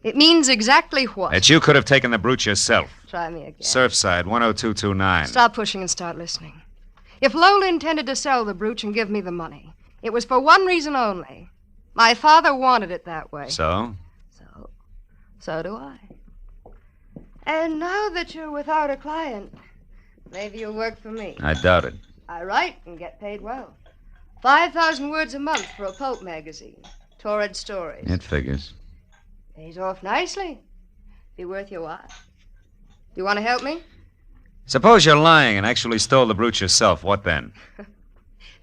It means exactly what?
That you could have taken the brooch yourself.
Try me again.
Surfside 10229.
Stop pushing and start listening. If Lola intended to sell the brooch and give me the money, it was for one reason only. My father wanted it that way.
So?
So do I. And now that you're without a client, maybe you'll work for me.
I doubt it.
I write and get paid well. 5,000 words a month for a pulp magazine. Torrid stories.
It figures.
Pays off nicely. Be worth your while. Do you want to help me?
Suppose you're lying and actually stole the brooch yourself. What then?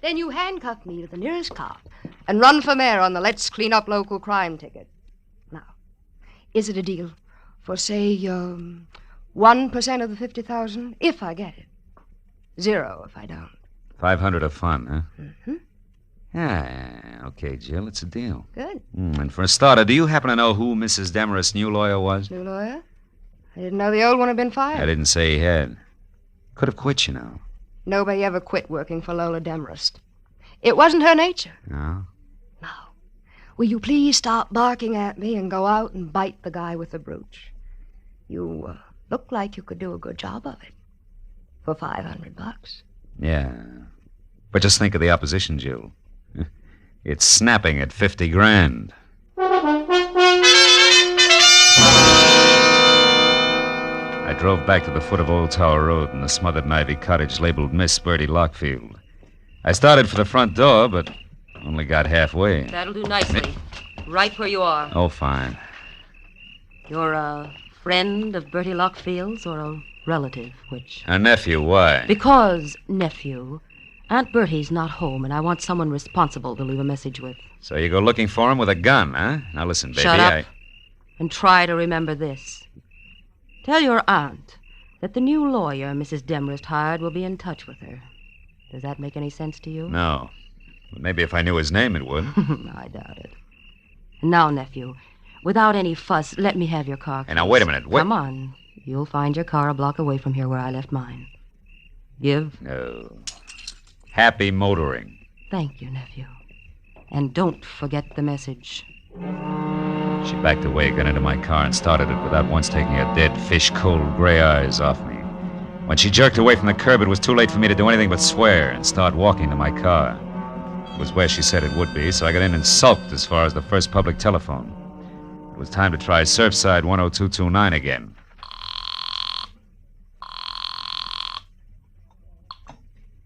Then you handcuff me to the nearest cop and run for mayor on the Let's Clean Up Local Crime ticket. Now, is it a deal for, say, 1% of the 50,000 if I get it? 0 if I don't.
500 of fun, huh?
Mm-hmm.
Yeah, okay, Jill, it's a deal.
Good.
And for a starter, do you happen to know who Mrs. Demarest's new lawyer was?
New lawyer? I didn't know the old one had been fired.
I didn't say he had. Could have quit, you know.
Nobody ever quit working for Lola Demarest. It wasn't her nature.
No?
Will you please stop barking at me and go out and bite the guy with the brooch? You look like you could do a good job of it. For $500.
Yeah. But just think of the opposition, Jill. It's snapping at 50 grand. I drove back to the foot of Old Tower Road in the smothered and ivy cottage labeled Miss Bertie Lockfield. I started for the front door, but only got halfway.
That'll do nicely. Right where you are.
Oh, fine.
You're a friend of Bertie Lockfield's or a relative, which?
A nephew, why?
Because, nephew, Aunt Bertie's not home, and I want someone responsible to leave a message with.
So you go looking for him with a gun, huh? Now listen, baby,
Shut up and try to remember this. Tell your aunt that the new lawyer Mrs. Demarest hired will be in touch with her. Does that make any sense to you?
No. But maybe if I knew his name, it would.
I doubt it. Now, nephew, without any fuss, let me have your car.
Hey, now, wait a minute.
Come on. You'll find your car a block away from here where I left mine. Give?
No. Happy motoring.
Thank you, nephew. And don't forget the message.
She backed away, got into my car, and started it without once taking her dead, fish-cold gray eyes off me. When she jerked away from the curb, it was too late for me to do anything but swear and start walking to my car. It was where she said it would be, so I got in and sulked as far as the first public telephone. It was time to try Surfside 10229 again.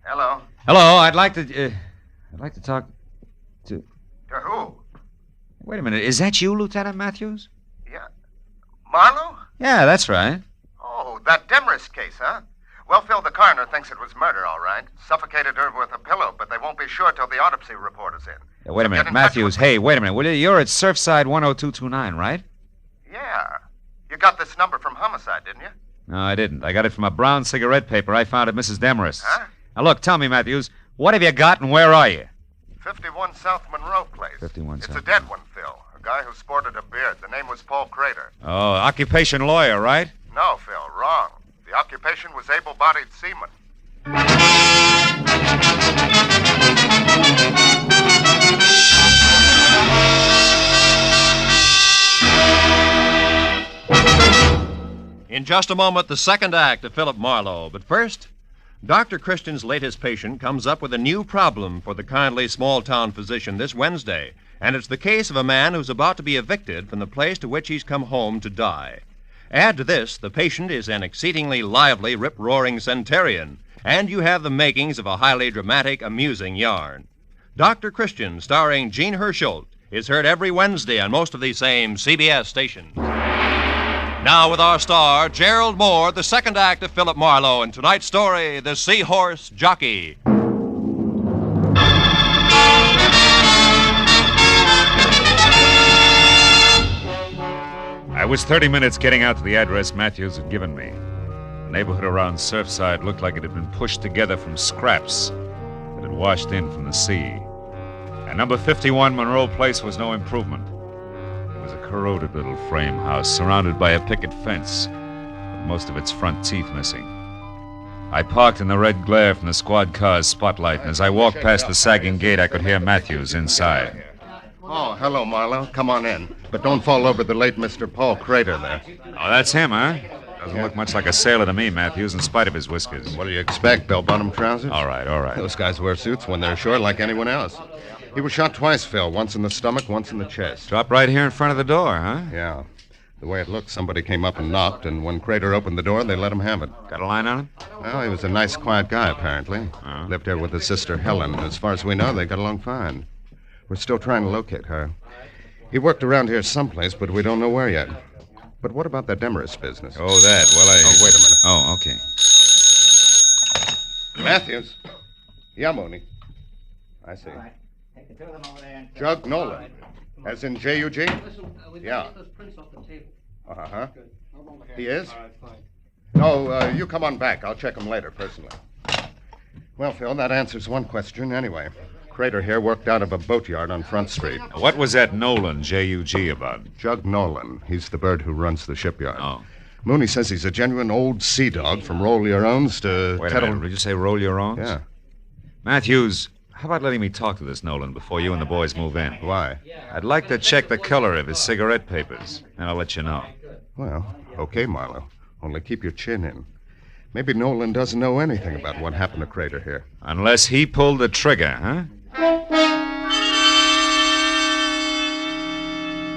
Hello.
Hello, I'd like to talk to...
To who?
Wait a minute, is that you, Lieutenant Matthews?
Yeah. Marlowe?
Yeah, that's right.
Oh, that Demarest case, huh? Well, Phil, the coroner thinks it was murder, all right. Suffocated her with a pillow, but they won't be sure till the autopsy report is in.
Yeah, wait a minute, Matthews. Hey, wait a minute, will you? You're at Surfside 10229, right?
Yeah. You got this number from Homicide, didn't you?
No, I didn't. I got it from a brown cigarette paper I found at Mrs. Demarest's.
Huh?
Now, look, tell me, Matthews, what have you got and where are you?
51 South Monroe Place.
51
It's
South.
a dead one, Phil. A guy who sported a beard. The name was Paul Crater.
Oh, occupation lawyer, right?
No, Phil, wrong. The occupation was able-bodied seaman.
In just a moment, the second act of Philip Marlowe. But first, Dr. Christian's latest patient comes up with a new problem for the kindly small-town physician this Wednesday. And it's the case of a man who's about to be evicted from the place to which he's come home to die. Add to this, the patient is an exceedingly lively, rip-roaring centurion, and you have the makings of a highly dramatic, amusing yarn. Dr. Christian, starring Gene Herschelt, is heard every Wednesday on most of these same CBS stations. Now with our star, Gerald Moore, the second act of Philip Marlowe, and tonight's story, The Seahorse, Jockey.
I was 30 minutes getting out to the address Matthews had given me. The neighborhood around Surfside looked like it had been pushed together from scraps that had washed in from the sea. And number 51 Monroe Place was no improvement. It was a corroded little frame house surrounded by a picket fence, with most of its front teeth missing. I parked in the red glare from the squad car's spotlight, and as I walked past the sagging gate, I could hear Matthews inside.
Oh, hello, Marlowe. Come on in. But don't fall over the late Mr. Paul Crater there.
Oh, that's him, huh? Doesn't look much like a sailor to me, Matthews, in spite of his whiskers.
What do you expect, bell-bottom trousers?
All right.
Those guys wear suits when they're ashore like anyone else. He was shot twice, Phil. Once in the stomach, once in the chest.
Dropped right here in front of the door, huh?
Yeah. The way it looked, somebody came up and knocked, and when Crater opened the door, they let him have it.
Got a line on him?
Well, he was a nice, quiet guy, apparently. Lived here with his sister, Helen. As far as we know, they got along fine. We're still trying to locate her. He worked around here someplace, but we don't know where yet. But what about that Demarest business?
Oh, that. Well,
Oh, wait a minute.
Oh, okay.
Matthews. Yeah, Mooney. I see. Jug Nolan. As in J-U-G? Yeah. Uh-huh. He is? No, you come on back. I'll check him later, personally. Well, Phil, that answers one question anyway. Crater here worked out of a boatyard on Front Street.
What was that Nolan, J-U-G, about?
Jug Nolan. He's the bird who runs the shipyard.
Oh.
Mooney says he's a genuine old sea dog from Roll Your Owns to...
Wait a minute. Did you say Roll Your Owns?
Yeah.
Matthews, how about letting me talk to this Nolan before you and the boys move in?
Why?
I'd like to check the color of his cigarette papers, and I'll let you know.
Well, okay, Marlowe. Only keep your chin in. Maybe Nolan doesn't know anything about what happened to Crater here.
Unless he pulled the trigger, huh?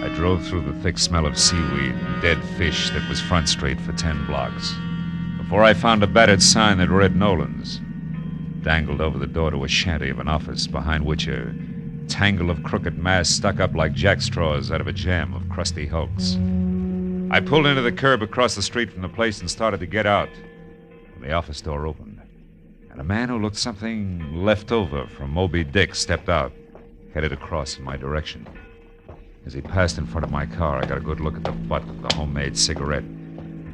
I drove through the thick smell of seaweed and dead fish that was Front Street for 10 blocks before I found a battered sign that read Nolan's, dangled over the door to a shanty of an office behind which a tangle of crooked masts stuck up like jackstraws out of a jam of crusty hulks. I pulled into the curb across the street from the place and started to get out when the office door opened, and a man who looked something left over from Moby Dick stepped out, headed across in my direction. As he passed in front of my car, I got a good look at the butt of the homemade cigarette,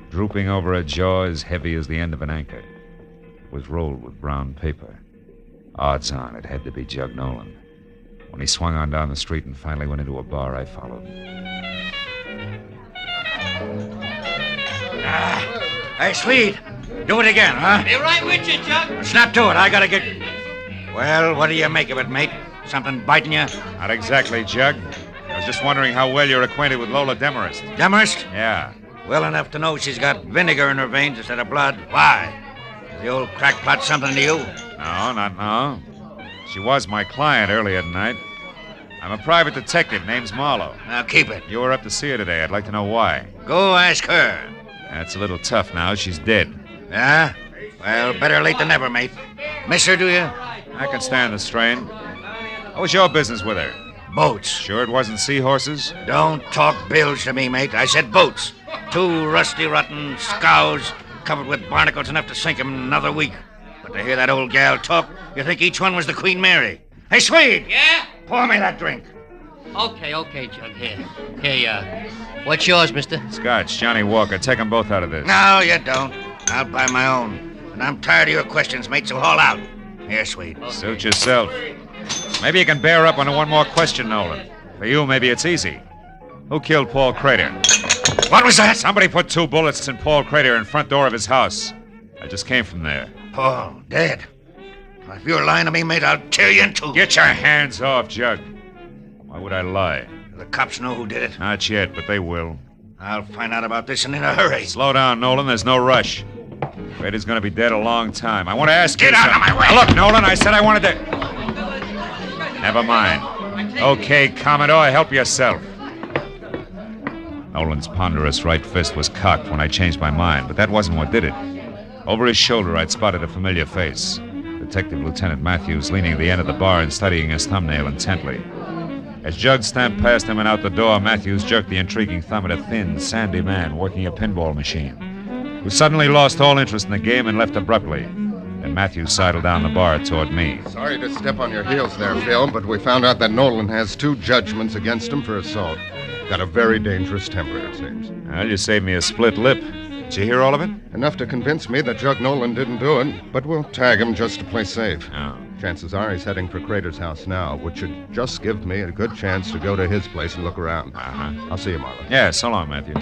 drooping over a jaw as heavy as the end of an anchor. It was rolled with brown paper. Odds on it had to be Jug Nolan. When he swung on down the street and finally went into a bar, I followed.
Hey, Swede, do it again, huh?
Be right with you, Jug.
Snap to it. I gotta get... Well, what do you make of it, mate? Something biting you?
Not exactly, Jug. I was just wondering how well you're acquainted with Lola Demarest.
Demarest?
Yeah.
Well enough to know she's got vinegar in her veins instead of blood. Why? Is the old crackpot something to you?
No, not now. She was my client earlier tonight. I'm a private detective. Name's Marlowe.
Now keep it.
You were up to see her today. I'd like to know why.
Go ask her.
That's a little tough now. She's dead.
Yeah? Well, better late than never, mate. Miss her, do you?
I can stand the strain. What was your business with her?
Boats.
Sure it wasn't seahorses?
Don't talk bilge to me, mate. I said boats. 2 rusty, rotten scows covered with barnacles enough to sink 'em in another week. But to hear that old gal talk, you think each one was the Queen Mary. Hey, Swede!
Yeah?
Pour me that drink.
Okay, Jug. Here, what's yours, mister?
Scotch, Johnny Walker. Take them both out of this.
No, you don't. I'll buy my own. And I'm tired of your questions, mate, so haul out. Here, Swede.
Suit yourself. Maybe you can bear up on one more question, Nolan. For you, maybe it's easy. Who killed Paul Crater?
What was that?
Somebody put 2 bullets in Paul Crater in front door of his house. I just came from there.
Paul, dead. If you're lying to me, mate, I'll tear you in two.
Get your hands off, Jug. Why would I lie?
The cops know who did it.
Not yet, but they will.
I'll find out about this and in a hurry.
Slow down, Nolan. There's no rush. Crater's gonna be dead a long time. I want to ask you...
Get out of my way!
Now, look, Nolan, I said I wanted to... Never mind. Okay, Commodore, help yourself. Nolan's ponderous right fist was cocked when I changed my mind, but that wasn't what did it. Over his shoulder, I'd spotted a familiar face. Detective Lieutenant Matthews leaning at the end of the bar and studying his thumbnail intently. As Jug stamped past him and out the door, Matthews jerked the intriguing thumb at a thin, sandy man working a pinball machine, who suddenly lost all interest in the game and left abruptly. And Matthews sidled down the bar toward me.
Sorry to step on your heels there, Phil, but we found out that Nolan has 2 judgments against him for assault. Got a very dangerous temper, it seems.
Well, you saved me a split lip. Did you hear all of it?
Enough to convince me that Jug Nolan didn't do it, but we'll tag him just to play safe.
Oh.
Chances are he's heading for Crater's house now, which should just give me a good chance to go to his place and look around.
Uh-huh.
I'll see you, Marlowe.
Yeah, so long, Matthew.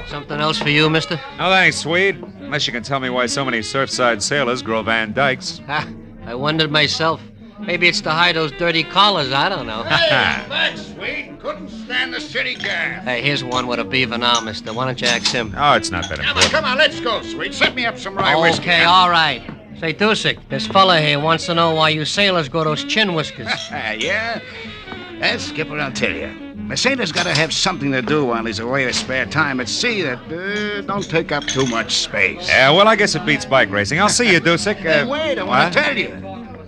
Something else for you, mister?
No, thanks, Swede. Unless you can tell me why so many surfside sailors grow Van Dykes.
Ha! I wondered myself. Maybe it's to hide those dirty collars. I don't know.
Hey, thanks, Swede. Couldn't stand the city gas.
Hey, here's one with a beaver now, mister. Why don't you ask him?
Oh, it's not that important.
Come on, let's go, Swede. Set me up some rye whiskey.
Okay, all right. Say, Dusick, this fella here wants to know why you sailors grow those chin whiskers.
Yeah? Skipper, I'll tell you.
A sailor's got to have something to do while he's away with spare time at sea that don't take up too much space.
Yeah, well, I guess it beats bike racing. I'll see you, Dusek.
Hey, wait, I want to tell you.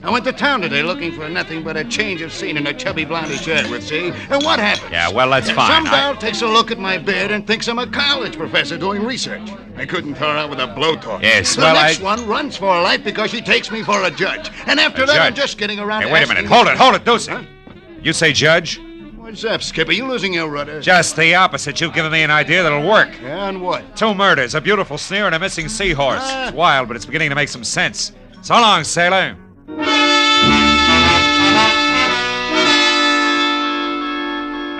I went to town today looking for nothing but a change of scene in a chubby blondie shirt with, see? And what happens?
Yeah, well, that's fine.
Some gal takes a look at my beard and thinks I'm a college professor doing research. I couldn't throw her out with a blowtorch.
Yes,
the
well,
next one runs for her life because she takes me for a judge. And after that, I'm just getting around
Hey,
to
wait a
asking-
minute. Hold it, Dusek. Huh? You say judge?
What's up, Skipper? You losing your rudder?
Just the opposite. You've given me an idea that'll work.
Yeah, and what?
2 murders, a beautiful sneer, and a missing seahorse. It's wild, but it's beginning to make some sense. So long, sailor.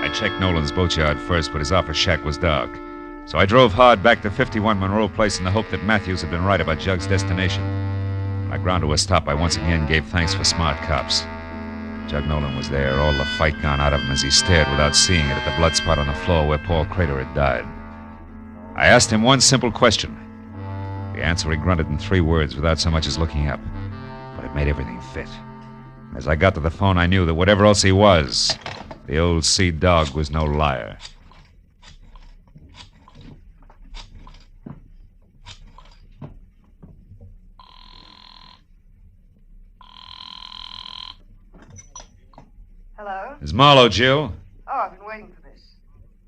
I checked Nolan's boatyard first, but his office shack was dark. So I drove hard back to 51 Monroe Place in the hope that Matthews had been right about Jug's destination. When I ground to a stop, I once again gave thanks for smart cops. Jug Nolan was there, all the fight gone out of him as he stared without seeing it at the blood spot on the floor where Paul Crater had died. I asked him one simple question. The answer he grunted in 3 words without so much as looking up. But it made everything fit. As I got to the phone, I knew that whatever else he was, the old sea dog was no liar.
Hello?
It's Marlowe, Jill.
Oh, I've been waiting for this.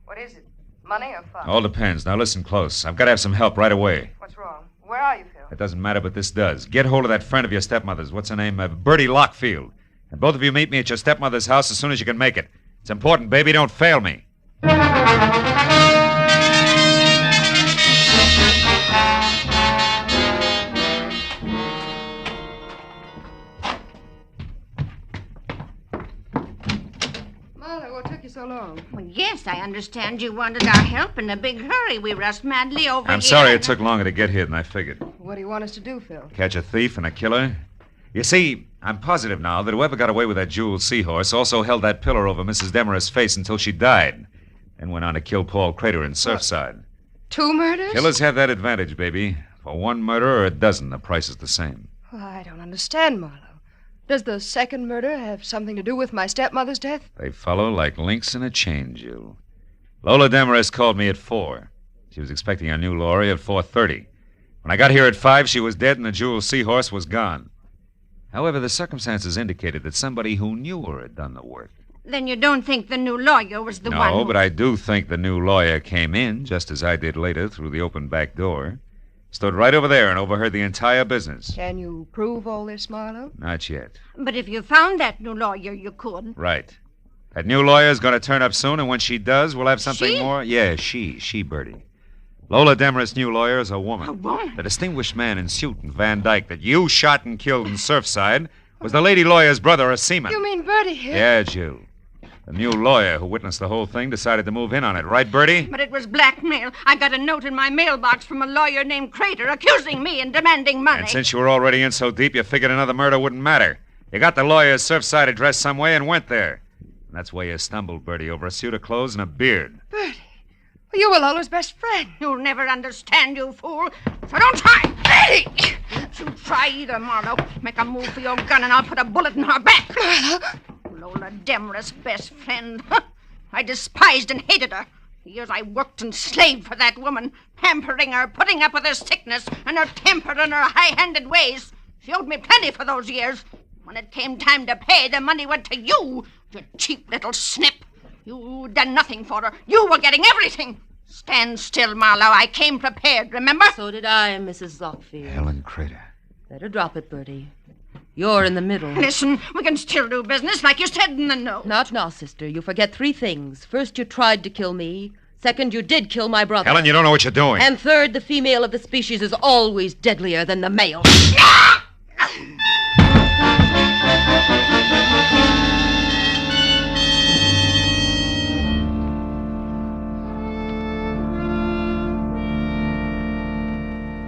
What is it? Money or fun?
All depends. Now listen close. I've got to have some help right away.
What's wrong? Where are you, Phil?
It doesn't matter, but this does. Get hold of that friend of your stepmother's. What's her name? Bertie Lockfield. And both of you meet me at your stepmother's house as soon as you can make it. It's important, baby. Don't fail me.
Marlowe, what took you so long?
Well, yes, I understand you wanted our help in a big hurry. We rushed madly over
I'm
here.
sorry it took longer to get here than I figured.
What do you want us to do, Phil?
Catch a thief and a killer? You see, I'm positive now that whoever got away with that jeweled Seahorse also held that pillar over Mrs. Demarest's face until she died, then went on to kill Paul Crater in Surfside.
2 murders?
Killers have that advantage, baby. For 1 murder or a dozen, the price is the same.
Well, I don't understand, Marlowe. Does the second murder have something to do with my stepmother's death?
They follow like links in a chain, Jill. Lola Demarest called me at 4. She was expecting our new lorry at 4:30. When I got here at 5, she was dead and the jeweled Seahorse was gone. However, the circumstances indicated that somebody who knew her had done the work.
Then you don't think the new lawyer was the one
No,
who...
but I do think the new lawyer came in, just as I did later, through the open back door. Stood right over there and overheard the entire business.
Can you prove all this, Marlowe?
Not yet.
But if you found that new lawyer, you could.
Right. That new lawyer's going to turn up soon, and when she does, we'll have something
She?
more. Yeah, she, Bertie. Lola Demarest's new lawyer is a woman.
A woman?
The distinguished man in suit and Van Dyke that you shot and killed in Surfside was the lady lawyer's brother, a seaman.
You mean Bertie here?
Yeah, Jill. The new lawyer who witnessed the whole thing decided to move in on it, right, Bertie?
But it was blackmail. I got a note in my mailbox from a lawyer named Crater accusing me and demanding money.
And since you were already in so deep, you figured another murder wouldn't matter. You got the lawyer's Surfside address some way and went there. And that's where you stumbled, Bertie, over a suit of clothes and a beard.
Bertie. Well, you were Lola's best friend.
You'll never understand, you fool. So don't try. Bertie! Don't you try either, Marlowe. Make a move for your gun and I'll put a bullet in her back. Lola Demarest's best friend. I despised and hated her. The years I worked and slaved for that woman, pampering her, putting up with her sickness and her temper and her high-handed ways. She owed me plenty for those years. When it came time to pay, the money went to you, you cheap little snip. You'd done nothing for her. You were getting everything. Stand still, Marlowe. I came prepared, remember?
So did I, Mrs. Lockfield.
Helen Crater.
Better drop it, Bertie. You're in the middle.
Listen, we can still do business like you said in the note.
Not now, sister. You forget 3 things. First, you tried to kill me. Second, you did kill my brother.
Helen, you don't know what you're doing.
And third, the female of the species is always deadlier than the male.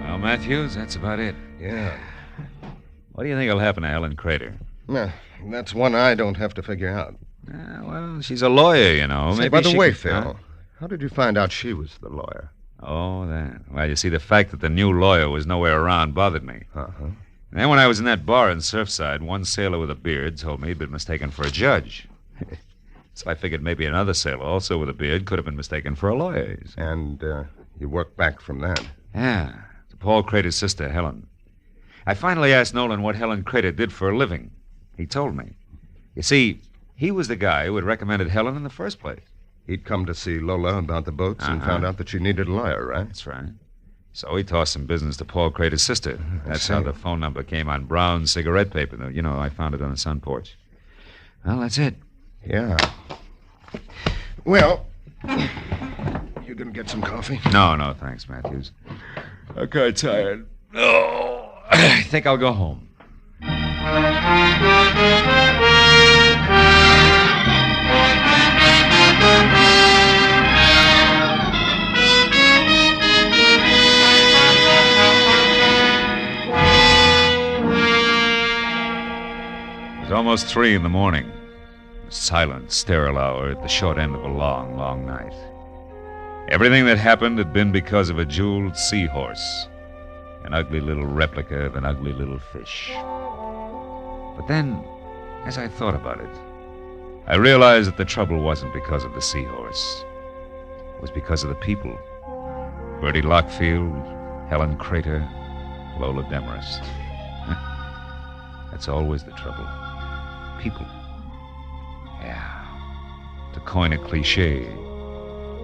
Well, Matthews, that's about it.
Yeah.
What do you think will happen to Helen Crater?
That's one I don't have to figure out.
Well, she's a lawyer, you know.
Say,
Maybe
by the
she
way,
could-
Phil,
Huh?
how did you find out she was the lawyer?
Oh, that. Well, you see, the fact that the new lawyer was nowhere around bothered me.
Uh-huh.
And then when I was in that bar in Surfside, one sailor with a beard told me he'd been mistaken for a judge. So I figured maybe another sailor, also with a beard, could have been mistaken for a lawyer.
And you worked back from that?
Yeah, to Paul Crater's sister, Helen. I finally asked Nolan what Helen Crater did for a living. He told me. You see, he was the guy who had recommended Helen in the first place.
He'd come to see Lola about the boats and found out that she needed a lawyer, right?
That's right. So he tossed some business to Paul Crater's sister. That's how the phone number came on brown cigarette paper. You know, I found it on the sun porch. Well, that's it.
Yeah. Well, you gonna get some coffee?
No, thanks, Matthews. I'm kind of tired. Oh, I think I'll go home. It was almost 3 in the morning. A silent, sterile hour at the short end of a long, long night. Everything that happened had been because of a jeweled seahorse, an ugly little replica of an ugly little fish. But then, as I thought about it, I realized that the trouble wasn't because of the seahorse. It was because of the people. Bertie Lockfield, Helen Crater, Lola Demarest. That's always the trouble. People. Yeah. To coin a cliche,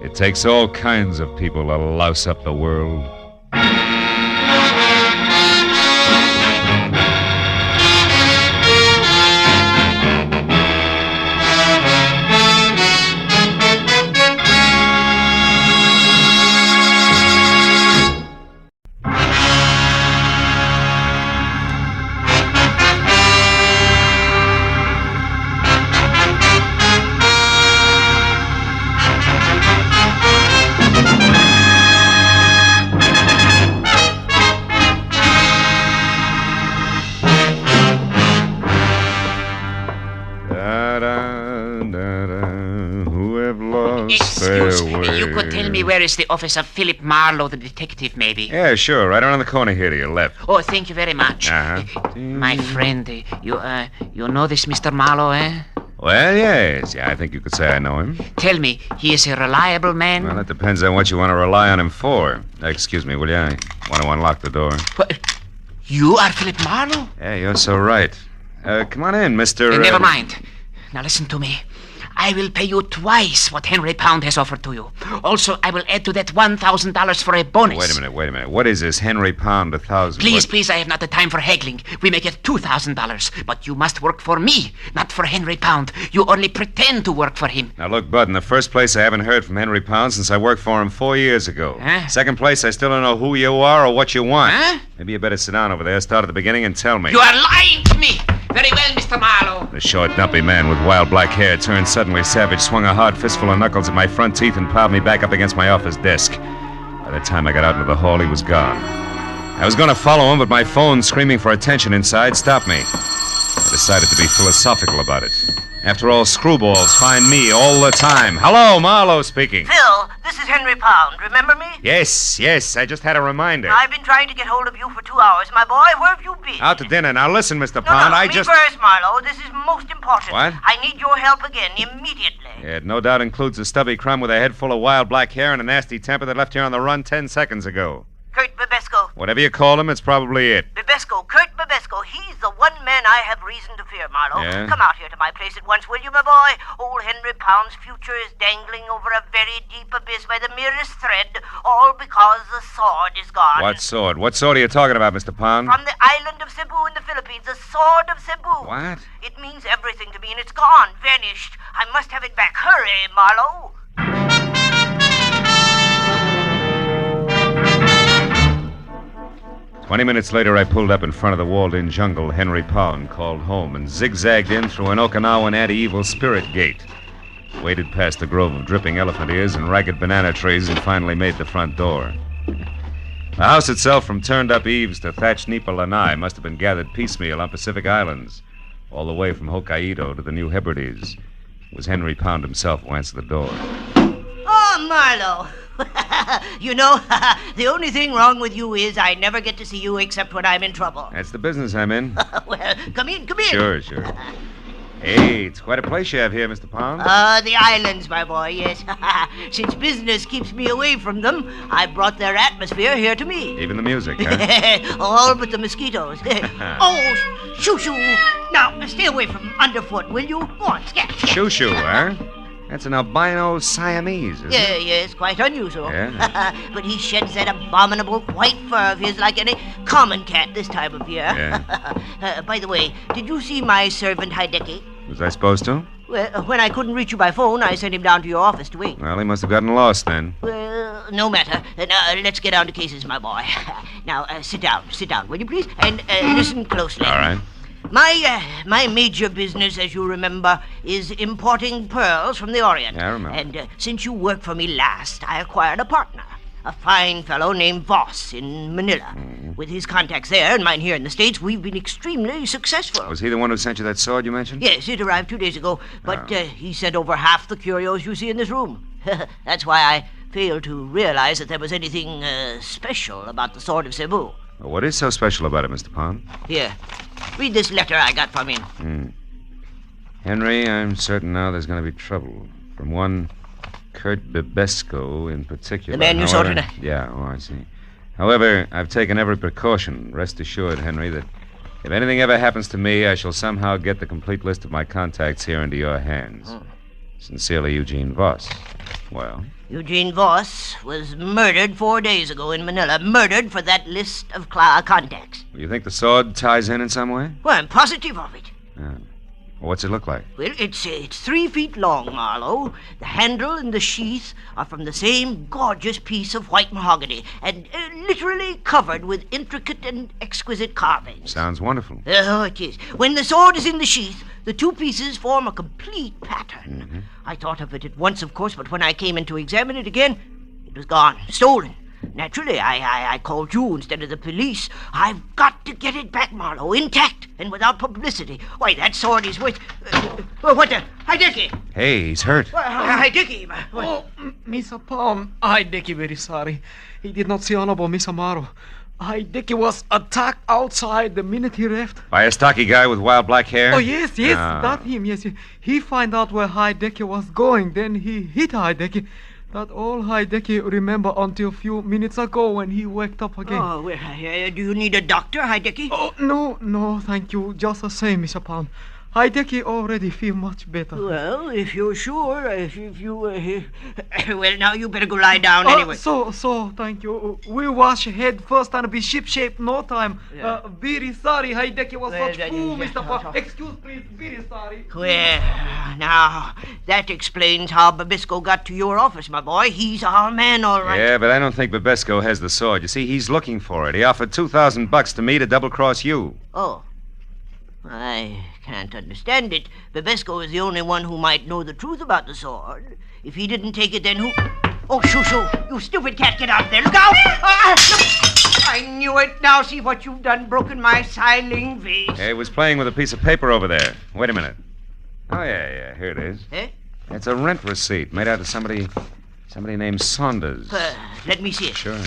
it takes all kinds of people to louse up the world.
Where is the office of Philip Marlowe, the detective, maybe?
Yeah, sure. Right around the corner here to your left.
Oh, thank you very much. My friend, you know this Mr. Marlowe, eh?
Well, yes. Yeah, I think you could say I know him.
Tell me, he is a reliable man?
Well, it depends on what you want to rely on him for. Excuse me, will you? I want to unlock the door.
What? You are Philip Marlowe?
Yeah, you're so right. Come on in, Mr.
Never mind. Now listen to me. I will pay you twice what Henry Pound has offered to you. Also, I will add to that $1,000 for a bonus.
Wait a minute. What is this? Henry Pound, 1,000?
Please, I have not the time for haggling. We make it $2,000. But you must work for me, not for Henry Pound. You only pretend to work for him.
Now, look, Bud, in the first place, I haven't heard from Henry Pound since I worked for him 4 years ago.
Huh?
Second place, I still don't know who you are or what you want.
Huh?
Maybe you better sit down over there, start at the beginning, and tell me.
You are lying to me! Very well, Mr. Marlowe.
The short, dumpy man with wild black hair turned suddenly savage, swung a hard fistful of knuckles at my front teeth, and piled me back up against my office desk. By the time I got out into the hall, he was gone. I was going to follow him, but my phone, screaming for attention inside, stopped me. I decided to be philosophical about it. After all, screwballs find me all the time. Hello, Marlowe speaking.
Phil, this is Henry Pound. Remember me?
Yes. I just had a reminder.
I've been trying to get hold of you for 2 hours. My boy, where have you been?
Out to dinner. Now listen, Mr. Pound,
me first, Marlowe. This is most important.
What?
I need your help again, immediately.
It no doubt includes a stubby crumb with a head full of wild black hair and a nasty temper that left here on the run 10 seconds ago.
Kurt Babesco.
Whatever you call him, it's probably it.
Babesco, Kurt Babesco. He's the one man I have reason to fear, Marlowe.
Yeah?
Come out here to my place at once, will you, my boy? Old Henry Pound's future is dangling over a very deep abyss by the merest thread, all because the sword is gone.
What sword? What sword are you talking about, Mr. Pound?
From the island of Cebu in the Philippines, the sword of Cebu.
What?
It means everything to me, and it's gone, vanished. I must have it back. Hurry, Marlowe.
20 minutes later, I pulled up in front of the walled-in jungle Henry Pound called home and zigzagged in through an Okinawan anti-evil spirit gate. Waded past a grove of dripping elephant ears and ragged banana trees and finally made the front door. The house itself, from turned-up eaves to thatched nipa lanai, must have been gathered piecemeal on Pacific Islands, all the way from Hokkaido to the New Hebrides. It was Henry Pound himself who answered the door.
Oh, Marlowe. You know, the only thing wrong with you is I never get to see you except when I'm in trouble.
That's the business I'm in.
Well, come in.
Sure. Hey, it's quite a place you have here, Mr. Pound.
The islands, my boy, yes. Since business keeps me away from them, I brought their atmosphere here to me.
Even the music, huh?
All but the mosquitoes. Oh, shoo-shoo. Now, stay away from underfoot, will you? Go on, scat.
Shoo-shoo, huh? That's an albino Siamese, isn't it?
Yes, quite unusual.
Yeah.
But he sheds that abominable white fur of his like any common cat this time of year.
Yeah.
By the way, did you see my servant Hideki?
Was I supposed to?
Well, when I couldn't reach you by phone, I sent him down to your office to wait.
Well, he must have gotten lost then.
Well, no matter. Now, let's get down to cases, my boy. Now, sit down, will you please? And listen closely.
All right.
My major business, as you remember, is importing pearls from the Orient.
Yeah, I remember.
And since you worked for me last, I acquired a partner, a fine fellow named Voss in Manila. With his contacts there and mine here in the States, we've been extremely successful.
Was he the one who sent you that sword you mentioned?
Yes, it arrived 2 days ago, but he sent over half the curios you see in this room. That's why I failed to realize that there was anything special about the sword of Cebu.
Well, what is so special about it, Mr. Pond?
Here, read this letter I got from him.
Henry, I'm certain now there's going to be trouble. From one Kurt Bibesco in particular.
The man you saw tonight?
Yeah, I see. However, I've taken every precaution. Rest assured, Henry, that if anything ever happens to me, I shall somehow get the complete list of my contacts here into your hands. Sincerely, Eugene Voss. Well?
Eugene Voss was murdered 4 days ago in Manila. Murdered for that list of contacts.
You think the sword ties in some way?
Well, I'm positive of it.
Well, what's it look like?
Well, it's 3 feet long, Marlowe. The handle and the sheath are from the same gorgeous piece of white mahogany, and literally covered with intricate and exquisite carvings.
Sounds wonderful.
Oh, it is. When the sword is in the sheath, the 2 pieces form a complete pattern. I thought of it at once, of course, but when I came in to examine it again, it was gone, stolen. Naturally, I called you instead of the police. I've got to get it back, Marlowe, intact and without publicity. Why, that sword is worth... what the... Hideki!
Hey, he's hurt.
Hideki!
Oh, Mr. Pound, Hideki very sorry. He did not see Honorable Miss Amaro. Hideki was attacked outside the minute he left.
By a stocky guy with wild black hair?
Oh, yes, that him, yes. He find out where Hideki was going, then he hit Hideki. That all Hideki remember until a few minutes ago when he waked up again.
Oh, well, do you need a doctor, Hideki?
Oh, no, thank you. Just the same, Mr. Pound. Hideki already feel much better.
Well, if you're sure, if you... well, now you better go lie down anyway.
So, thank you. We wash head first and be ship-shape no time. Very sorry, Hideki was such fool, Mr. Pound. Excuse, please, very sorry.
Well, now, that explains how Babisco got to your office, my boy. He's our man, all right.
Yeah, but I don't think Babesco has the sword. You see, he's looking for it. He offered $2,000 to me to double-cross you.
Oh. I can't understand it. Babesco is the only one who might know the truth about the sword. If he didn't take it, then who... Oh, shoo! You stupid cat, get out of there. Look out! Look. I knew it. Now see what you've done. Broken my siling vase.
He was playing with a piece of paper over there. Wait a minute. Oh, yeah. Here it is.
Eh?
It's a rent receipt made out of somebody named Saunders.
Let me see it.
Sure.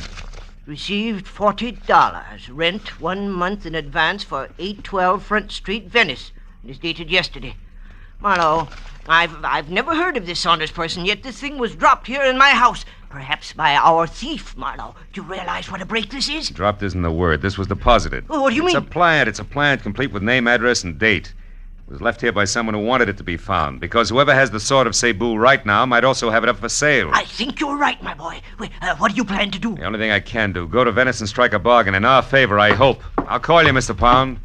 Received $40. Rent 1 month in advance for 812 Front Street, Venice. It is dated yesterday. Marlowe, I've never heard of this Saunders person, yet this thing was dropped here in my house. Perhaps by our thief, Marlowe. Do you realize what a break this is?
Dropped isn't the word. This was deposited.
Oh, what do you mean?
It's a plant complete with name, address, and date. It was left here by someone who wanted it to be found, because whoever has the sword of Cebu right now might also have it up for sale.
I think you're right, my boy. Wait, what do you plan to do?
The only thing I can do, go to Venice and strike a bargain in our favor, I hope. I'll call you, Mr. Pound.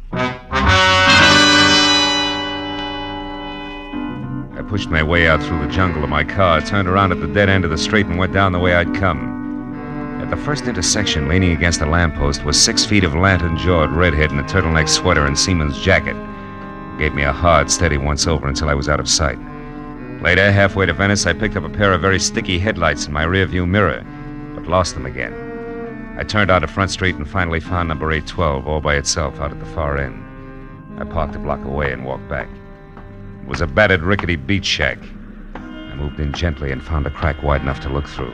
I pushed my way out through the jungle to my car, turned around at the dead end of the street, and went down the way I'd come. At the first intersection, leaning against a lamppost, was 6 feet of lantern-jawed redhead in a turtleneck sweater and seaman's jacket. Gave me a hard, steady once-over until I was out of sight. Later, halfway to Venice, I picked up a pair of very sticky headlights in my rearview mirror, but lost them again. I turned out to Front Street and finally found number 812 all by itself out at the far end. I parked a block away and walked back. It was a battered, rickety beach shack. I moved in gently and found a crack wide enough to look through.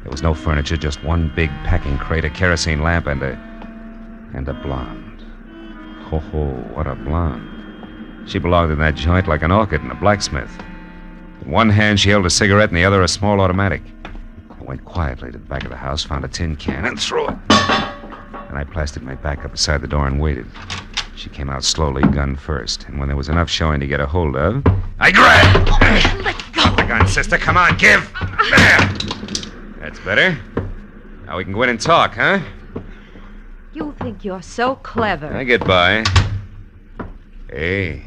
There was no furniture, just one big packing crate, a kerosene lamp, and a blonde. Ho, what a blonde. She belonged in that joint like an orchid in a blacksmith. In one hand, she held a cigarette, in the other, a small automatic. I went quietly to the back of the house, found a tin can, and threw it. Then I plastered my back up beside the door and waited. She came out slowly, gun first, and when there was enough showing to get a hold of, I grabbed!
Let go!
Drop the gun, sister. Come on, give! There! That's better. Now we can go in and talk, huh?
You think you're so clever.
I get by. Hey,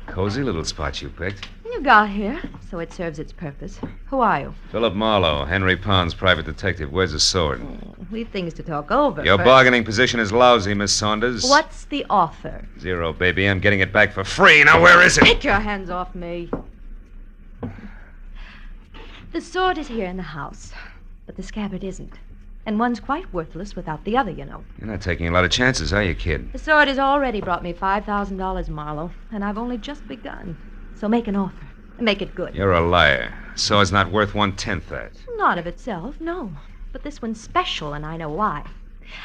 cozy little spot you picked.
You got here, so it serves its purpose. Who are you?
Philip Marlowe, Henry Pond's private detective. Where's the sword?
We've things to talk over.
Your
first.
bargaining position is lousy, Miss Saunders.
What's the offer?
0, baby. I'm getting it back for free. Now, where is it?
Take your hands off me. The sword is here in the house, but the scabbard isn't. And one's quite worthless without the other, you know.
You're not taking a lot of chances, are you, kid?
The sword has already brought me $5,000, Marlowe, and I've only just begun. So make an offer. And make it good.
You're a liar. Sword's not worth 1/10 that.
Not of itself, no. But this one's special, and I know why.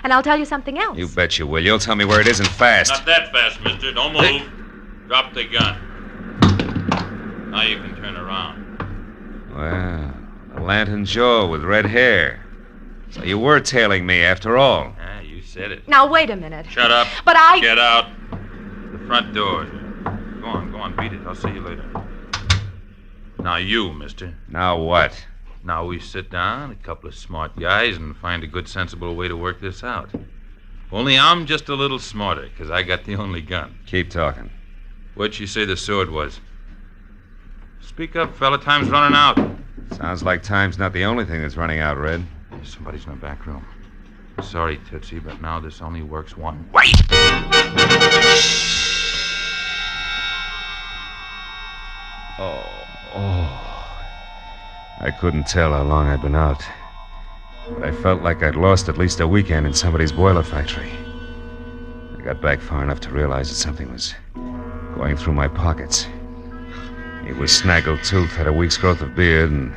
And I'll tell you something else.
You bet you will. You'll tell me where it is and fast.
Not that fast, mister. Don't move. Drop the gun. Now you can turn around.
Well, a lantern Joe with red hair. So you were tailing me after all.
Ah, you said it.
Now, wait a minute.
Shut up.
But I...
Get out. The front door. Go on, beat it. I'll see you later. Now you, mister.
Now what?
Now we sit down, a couple of smart guys, and find a good, sensible way to work this out. Only I'm just a little smarter, because I got the only gun.
Keep talking.
What'd you say the sword was? Speak up, fella. Time's running out.
Sounds like time's not the only thing that's running out, Red.
Somebody's in the back room. Sorry, Tootsie, but now this only works one way.
Oh. I couldn't tell how long I'd been out. But I felt like I'd lost at least a weekend in somebody's boiler factory. I got back far enough to realize that something was going through my pockets. He was snaggle-toothed, had a week's growth of beard, and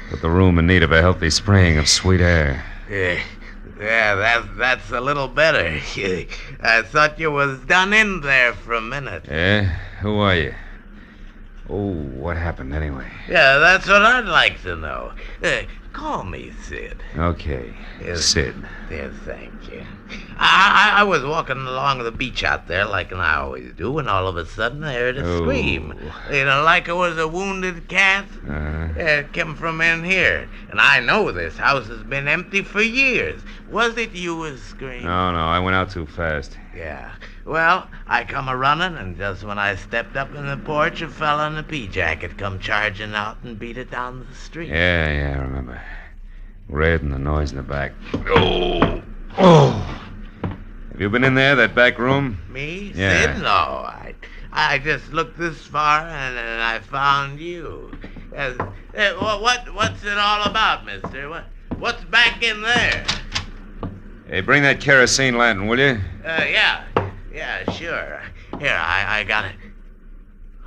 put the room in need of a healthy spraying of sweet air.
Yeah, that's a little better. I thought you was done in there for a minute.
Yeah? Who are you? Oh, what happened anyway?
Yeah, that's what I'd like to know. Call me Sid.
Okay, Sid.
Yes, thank you. I was walking along the beach out there like I always do, and all of a sudden I heard a scream. You know, like it was a wounded cat. It came from in here. And I know this house has been empty for years. Was it you was screaming?
No, I went out too fast.
Yeah. Well, I come a-running, and just when I stepped up in the porch, a fella in a pea-jacket come charging out and beat it down the street.
Yeah, I remember. Red and the noise in the back.
Oh!
Have you been in there, that back room?
Me?
Yeah.
Sid? No, I just looked this far, and I found you. What's it all about, mister? What's back in there?
Hey, bring that kerosene lantern, will you?
Yeah, sure. Here, I got it.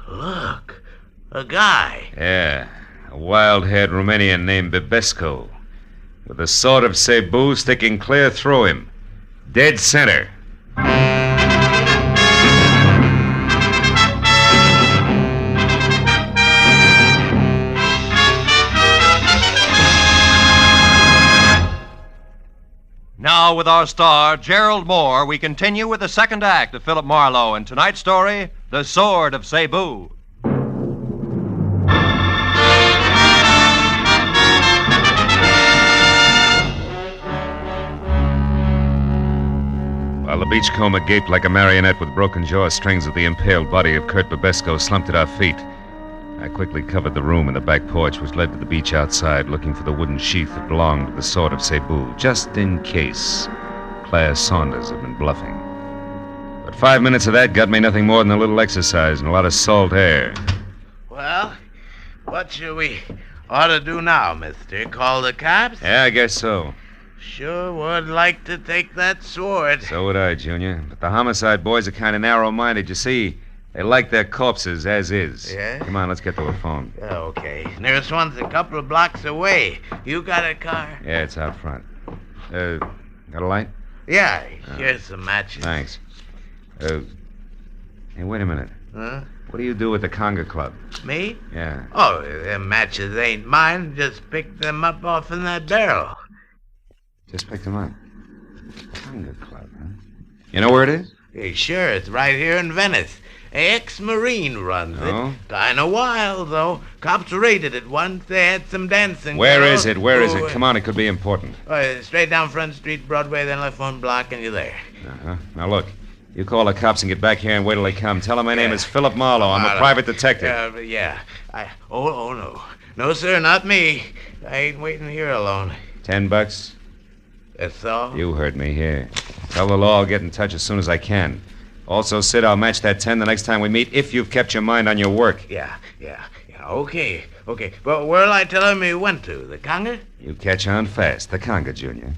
Look, a guy.
Yeah, a wild-haired Romanian named Bibesco, with the sword of Cebu sticking clear through him. Dead center.
Now, with our star, Gerald Moore, we continue with the second act of Philip Marlowe and tonight's story, The Sword of Cebu.
While the beachcomber gaped like a marionette with broken jaw strings at the impaled body of Kurt Bibesco slumped at our feet, I quickly covered the room and the back porch, which led to the beach outside, looking for the wooden sheath that belonged to the sword of Cebu, just in case Claire Saunders had been bluffing. But 5 minutes of that got me nothing more than a little exercise and a lot of salt air.
Well, what should we ought to do now, mister? Call the cops?
Yeah, I guess so.
Sure would like to take that sword.
So would I, Junior. But the homicide boys are kind of narrow-minded. You see, they like their corpses as is.
Yeah?
Come on, let's get to a phone.
Okay. Nearest one's a couple of blocks away. You got a car?
Yeah, it's out front. Got a light?
Yeah, here's some matches.
Thanks. Hey, wait a minute.
Huh?
What do you do with the conga club?
Me?
Yeah.
Oh, them matches ain't mine. Just picked them up off in that barrel.
Just picked them up. Conga club, huh? You know where it is?
Hey, sure, it's right here in Venice. Ex-Marine runs
Oh?
it. Kinda wild, though. Cops raided it once. They had some dancing.
Where
girls.
is it? Where is
Oh,
it? Come on, it could be important.
Straight down Front Street, Broadway, then left one block, and you're there.
Uh-huh. Now, look. You call the cops and get back here and wait till they come. Tell them my name is Philip Marlowe. I'm a private detective.
Yeah. Oh, no. No, sir, not me. I ain't waiting here alone.
$10?
That's all?
You heard me. Here. Tell the law I'll get in touch as soon as I can. Also, Sid, I'll match that 10 the next time we meet if you've kept your mind on your work.
Yeah. Okay. But where'll I tell him he went to? The conga?
You catch on fast. The conga, Junior.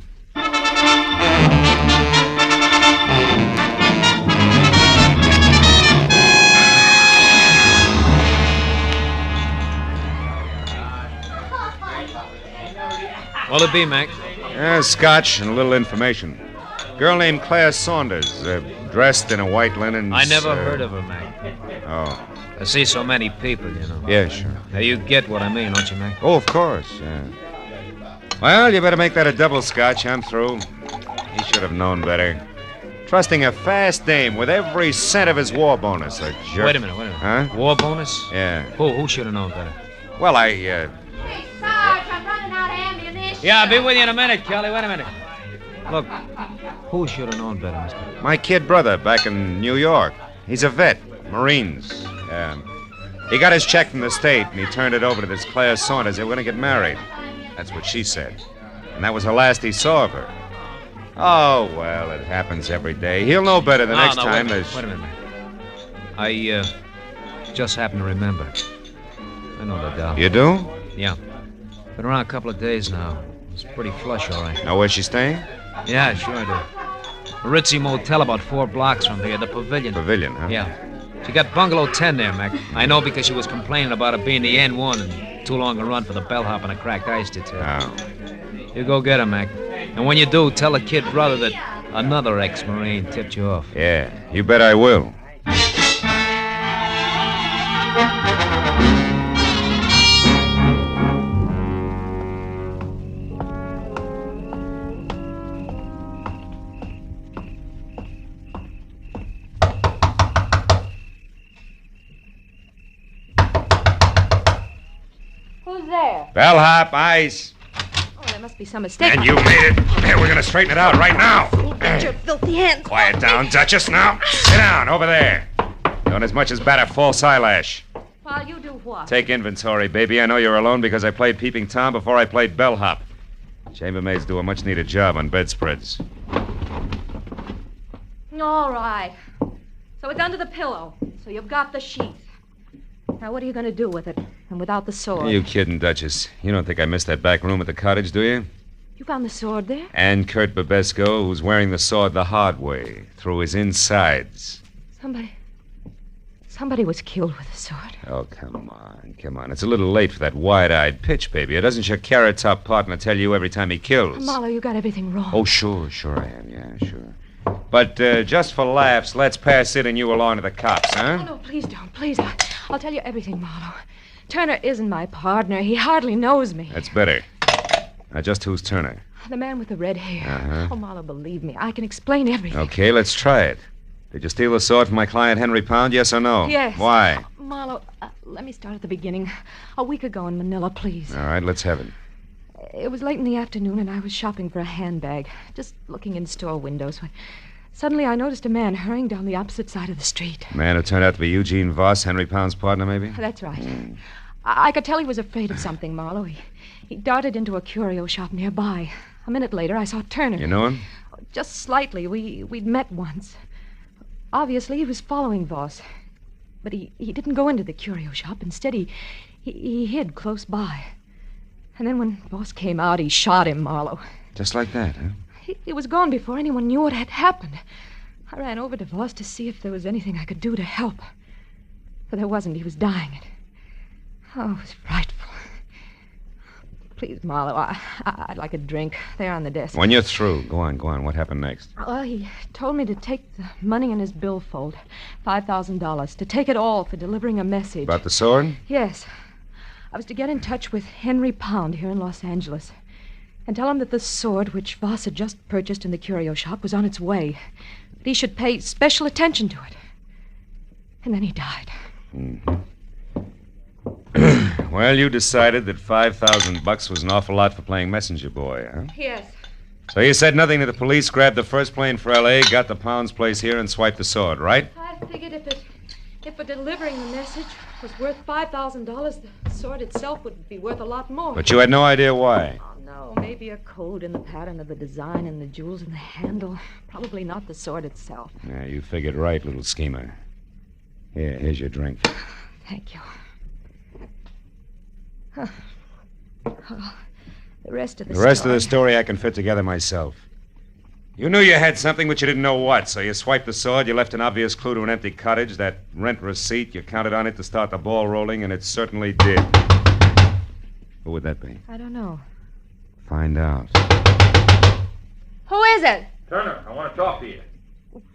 What'll it be, Mac?
Scotch and a little information. Girl named Claire Saunders, dressed in a white linen.
I never heard of her, Mac.
Oh.
I see so many people, you know.
Yeah, sure.
Now, you get what I mean, don't you, Mac?
Oh, of course, yeah. Well, you better make that a double Scotch. I'm through. He should have known better. Trusting a fast dame with every cent of his war bonus, a jerk.
Wait a minute.
Huh?
War bonus?
Yeah.
Who should have known better?
Well,
Sarge, I'm running out of ammunition.
Yeah, I'll be with you in a minute, Kelly. Wait a minute. Look, who should have known better, mister?
My kid brother back in New York. He's a vet, Marines. He got his check from the state, and he turned it over to this Claire Saunders. They were going to get married. That's what she said. And that was the last he saw of her. Oh, well, it happens every day. He'll know better the next time.
Wait a minute. I just happen to remember. I know the doll.
You do?
Yeah. Been around a couple of days now. It's pretty flush, all right.
Know where she's staying?
Yeah, sure I do. A ritzy motel about 4 blocks from here, the Pavilion.
Pavilion, huh?
Yeah. She got bungalow 10 there, Mac. I know because she was complaining about it being the N1 and too long a run for the bellhop and a cracked ice detail.
Oh.
You go get her, Mac. And when you do, tell the kid brother that another ex-Marine tipped you off.
Yeah, you bet I will.
Who's there?
Bellhop, ice.
Oh, there must be some mistake.
And you made it. There, we're going to straighten it out right now.
Get your filthy hands.
Quiet down, Duchess, now. Sit down, over there. Don't as much as bat a false eyelash.
While you do what?
Take inventory, baby. I know you're alone because I played Peeping Tom before I played bellhop. Chambermaids do a much-needed job on bedspreads.
All right. So it's under the pillow. So you've got the sheath. Now, what are you going to do with it? And without the sword?
Are you kidding, Duchess? You don't think I missed that back room at the cottage, do you?
You found the sword there?
And Kurt Babesco, who's wearing the sword the hard way, through his insides.
Somebody was killed with a sword.
Oh, come on. It's a little late for that wide-eyed pitch, baby. Doesn't your carrot-top partner tell you every time he kills?
Marlowe, you got everything wrong.
Oh, sure I am. Yeah, sure. But just for laughs, let's pass Sid and you along to the cops, huh?
Oh, no, please don't. Please, I'll tell you everything, Marlowe. Turner isn't my partner. He hardly knows me.
That's better. Now, just who's Turner?
The man with the red hair.
Uh-huh.
Oh, Marlowe, believe me. I can explain everything.
Okay, let's try it. Did you steal the sword from my client, Henry Pound, yes or no?
Yes.
Why?
Marlowe, let me start at the beginning. A week ago in Manila, please.
All right, let's have it.
It was late in the afternoon, and I was shopping for a handbag, just looking in store windows. Suddenly, I noticed a man hurrying down the opposite side of the street.
A man who turned out to be Eugene Voss, Henry Pound's partner, maybe?
That's right. I could tell he was afraid of something, Marlowe. He darted into a curio shop nearby. A minute later, I saw Turner.
You know him?
Just slightly. We'd met once. Obviously, he was following Voss. But he didn't go into the curio shop. Instead, he hid close by. And then when Voss came out, he shot him, Marlowe.
Just like that, huh?
He was gone before anyone knew what had happened. I ran over to Voss to see if there was anything I could do to help. But there wasn't. He was dying. Oh, it was frightful. Please, Marlowe, I'd like a drink. They're on the desk.
When you're through, go on. What happened next?
Well, he told me to take the money in his billfold, $5,000, to take it all for delivering a message.
About the sword?
Yes. I was to get in touch with Henry Pound here in Los Angeles and tell him that the sword which Voss had just purchased in the curio shop was on its way. That he should pay special attention to it. And then he died.
Mm-hmm. Well, you decided that $5,000 was an awful lot for playing messenger boy, huh?
Yes.
So you said nothing to the police, grabbed the first plane for L.A., got the Pound's place here, and swiped the sword, right?
I figured if delivering the message was worth $5,000, the sword itself would be worth a lot more.
But you had no idea why.
Oh, no. Maybe a code in the pattern of the design and the jewels in the handle. Probably not the sword itself.
Yeah, you figured right, little schemer. Here's your drink.
Thank you. Huh. Oh, the rest of the
story I can fit together myself. You knew you had something, but you didn't know what, so you swiped the sword, you left an obvious clue to an empty cottage, that rent receipt, you counted on it to start the ball rolling, and it certainly did. Who would that be?
I don't know.
Find out.
Who is it?
Turner, I want to talk to you.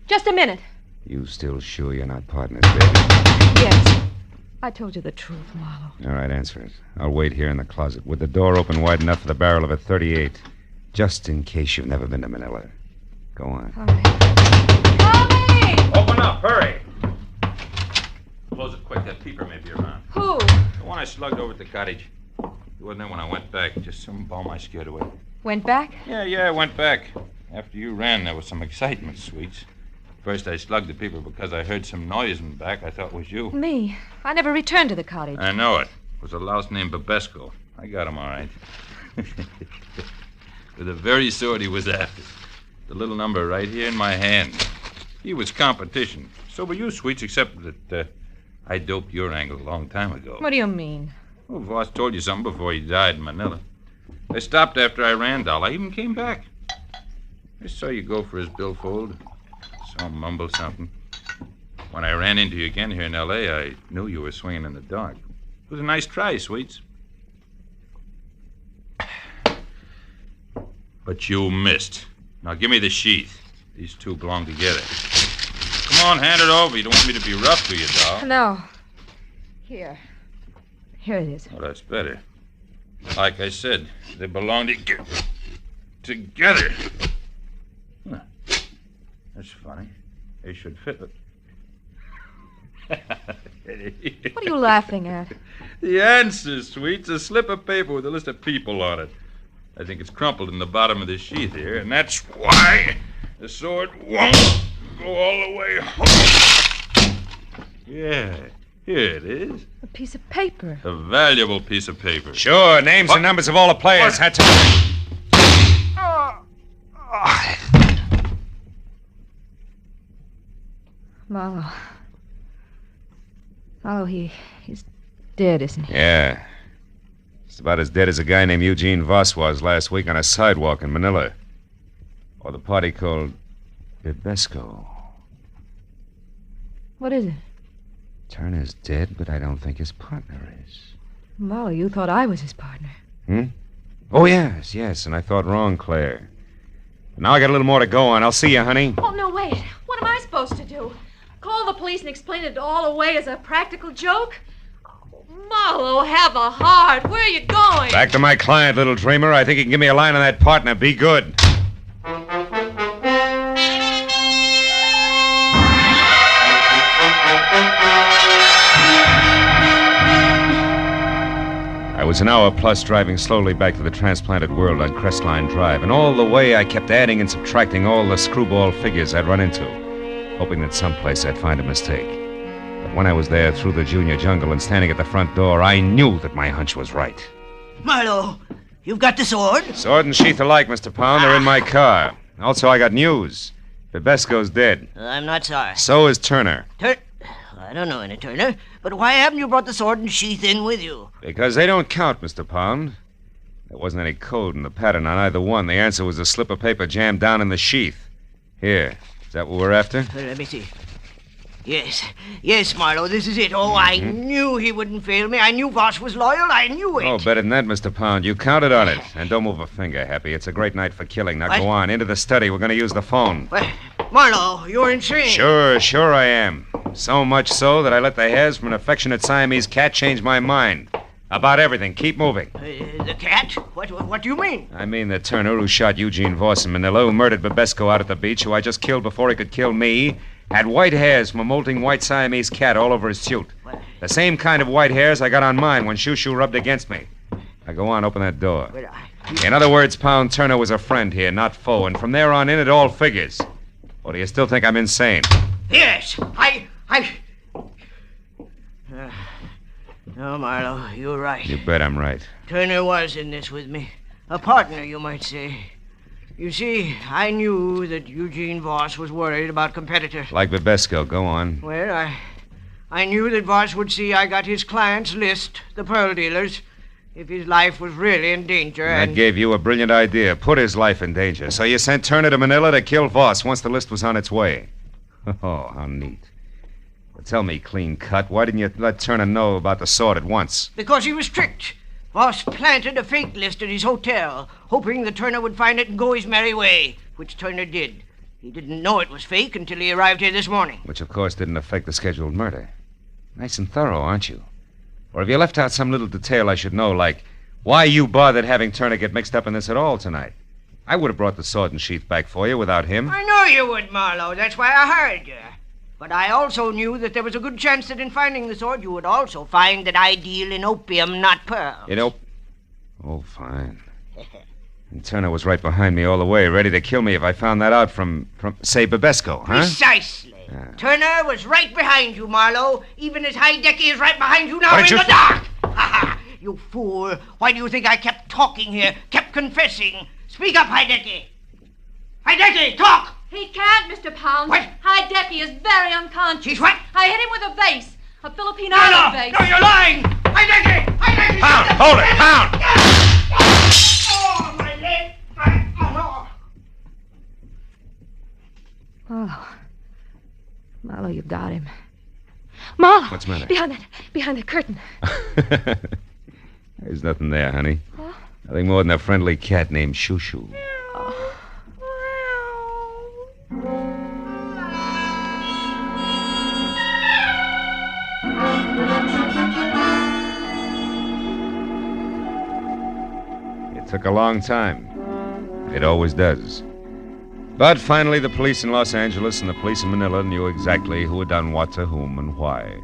Just a minute.
You still sure you're not partners, baby?
Yes. I told you the truth, Marlowe.
All right, answer it. I'll wait here in the closet with the door open wide enough for the barrel of a .38, just in case you've never been to Manila. Go on.
All right.
Open up, hurry. Close it quick, that peeper may be around.
Who?
The one I slugged over at the cottage. He wasn't there when I went back, just some bum I scared away.
Went back?
Yeah, I went back. After you ran, there was some excitement, Sweets. First, I slugged the peeper because I heard some noise in the back. I thought it was you.
Me? I never returned to the cottage.
I know it. It was a louse named Babesco. I got him all right. With the very sword he was after. The little number right here in my hand. He was competition. So were you, Sweets, except that I doped your angle a long time ago.
What do you mean?
Well, Voss told you something before he died in Manila. I stopped after I ran, doll. I even came back. I saw you go for his billfold. Saw him mumble something. When I ran into you again here in L.A., I knew you were swinging in the dark. It was a nice try, Sweets. But you missed. Now give me the sheath. These two belong together. Come on, hand it over. You don't want me to be rough to you, doll.
No. Here it is.
Well, that's better. Like I said, they belong together. Huh. That's funny. They should fit.
What are you laughing at?
The answer, Sweets. A slip of paper with a list of people on it. I think it's crumpled in the bottom of the sheath here, and that's why the sword won't go all the way home. Yeah, here it is.
A piece of paper.
A valuable piece of paper.
Sure, names and numbers of all the players had to...
Marlowe, he's dead, isn't he?
Yeah. Just about as dead as a guy named Eugene Voss was last week on a sidewalk in Manila. Or the party called Babesco.
What is it?
Turner's dead, but I don't think his partner is.
Marlowe, you thought I was his partner.
Oh, yes, and I thought wrong, Claire. Now I got a little more to go on. I'll see you, honey.
Oh, no, wait. What am I supposed to do? Call the police and explain it all away as a practical joke? Oh, Marlowe, have a heart. Where are you going?
Back to my client, little dreamer. I think you can give me a line on that partner. Be good. I was an hour plus driving slowly back to the transplanted world on Crestline Drive, and all the way I kept adding and subtracting all the screwball figures I'd run into, hoping that someplace I'd find a mistake. But when I was there through the junior jungle and standing at the front door, I knew that my hunch was right.
Marlowe, you've got the sword?
Sword and sheath alike, Mr. Pound. They're in my car. Also, I got news. Babesco's dead.
I'm not sorry.
So is Turner.
I don't know any Turner, but why haven't you brought the sword and sheath in with you?
Because they don't count, Mr. Pound. There wasn't any code in the pattern on either one. The answer was a slip of paper jammed down in the sheath. Here. Is that what we're after?
Let me see. Yes, Marlowe, this is it. Oh, I knew he wouldn't fail me. I knew Voss was loyal. I knew it.
Oh, better than that, Mr. Pound. You counted on it. And don't move a finger, Happy. It's a great night for killing. Now go on, into the study. We're going to use the phone.
Marlowe, you're insane.
Sure I am. So much so that I let the hairs from an affectionate Siamese cat change my mind. About everything. Keep moving.
The cat? What do you mean?
I mean the Turner who shot Eugene Voss in Manila, who murdered Babesco out at the beach, who I just killed before he could kill me, had white hairs from a molting white Siamese cat all over his suit. The same kind of white hairs I got on mine when Shoo rubbed against me. Now go on, open that door. In other words, Pound, Turner was a friend here, not foe, and from there on in, it all figures. Or do you still think I'm insane?
Yes, No, Marlowe, you're right.
You bet I'm right.
Turner was in this with me. A partner, you might say. You see, I knew that Eugene Voss was worried about competitors.
Like Babesco, go on.
Well, I knew that Voss would see I got his client's list, the pearl dealers, if his life was really in danger.
That gave you a brilliant idea. Put his life in danger. So you sent Turner to Manila to kill Voss once the list was on its way. Oh, how neat. But tell me, clean cut, why didn't you let Turner know about the sword at once?
Because he was tricked. Voss planted a fake list at his hotel, hoping that Turner would find it and go his merry way, which Turner did. He didn't know it was fake until he arrived here this morning.
Which, of course, didn't affect the scheduled murder. Nice and thorough, aren't you? Or have you left out some little detail I should know, like why you bothered having Turner get mixed up in this at all tonight? I would have brought the sword and sheath back for you without him.
I know you would, Marlowe. That's why I hired you. But I also knew that there was a good chance that in finding the sword, you would also find that I deal in opium, not pearls.
Oh, fine. And Turner was right behind me all the way, ready to kill me if I found that out from say, Babesco, huh?
Precisely.
Yeah.
Turner was right behind you, Marlowe, even as Hideki is right behind you now in the dark. You fool. Why do you think I kept talking here, kept confessing? Speak up, Hideki. Hideki, talk!
He can't, Mr. Pound.
What?
Hideki is very unconscious.
She's what?
I hit him with a vase. A Filipino vase.
No, you're lying! Hideki!
Pound, hold it, Pound!
Oh, my leg! Oh, no.
Marlowe, you've got him. Marlowe!
What's the matter?
Behind the curtain.
There's nothing there, honey. Huh? Nothing more than a friendly cat named Shoo. It took a long time. It always does. But finally, the police in Los Angeles and the police in Manila knew exactly who had done what to whom and why.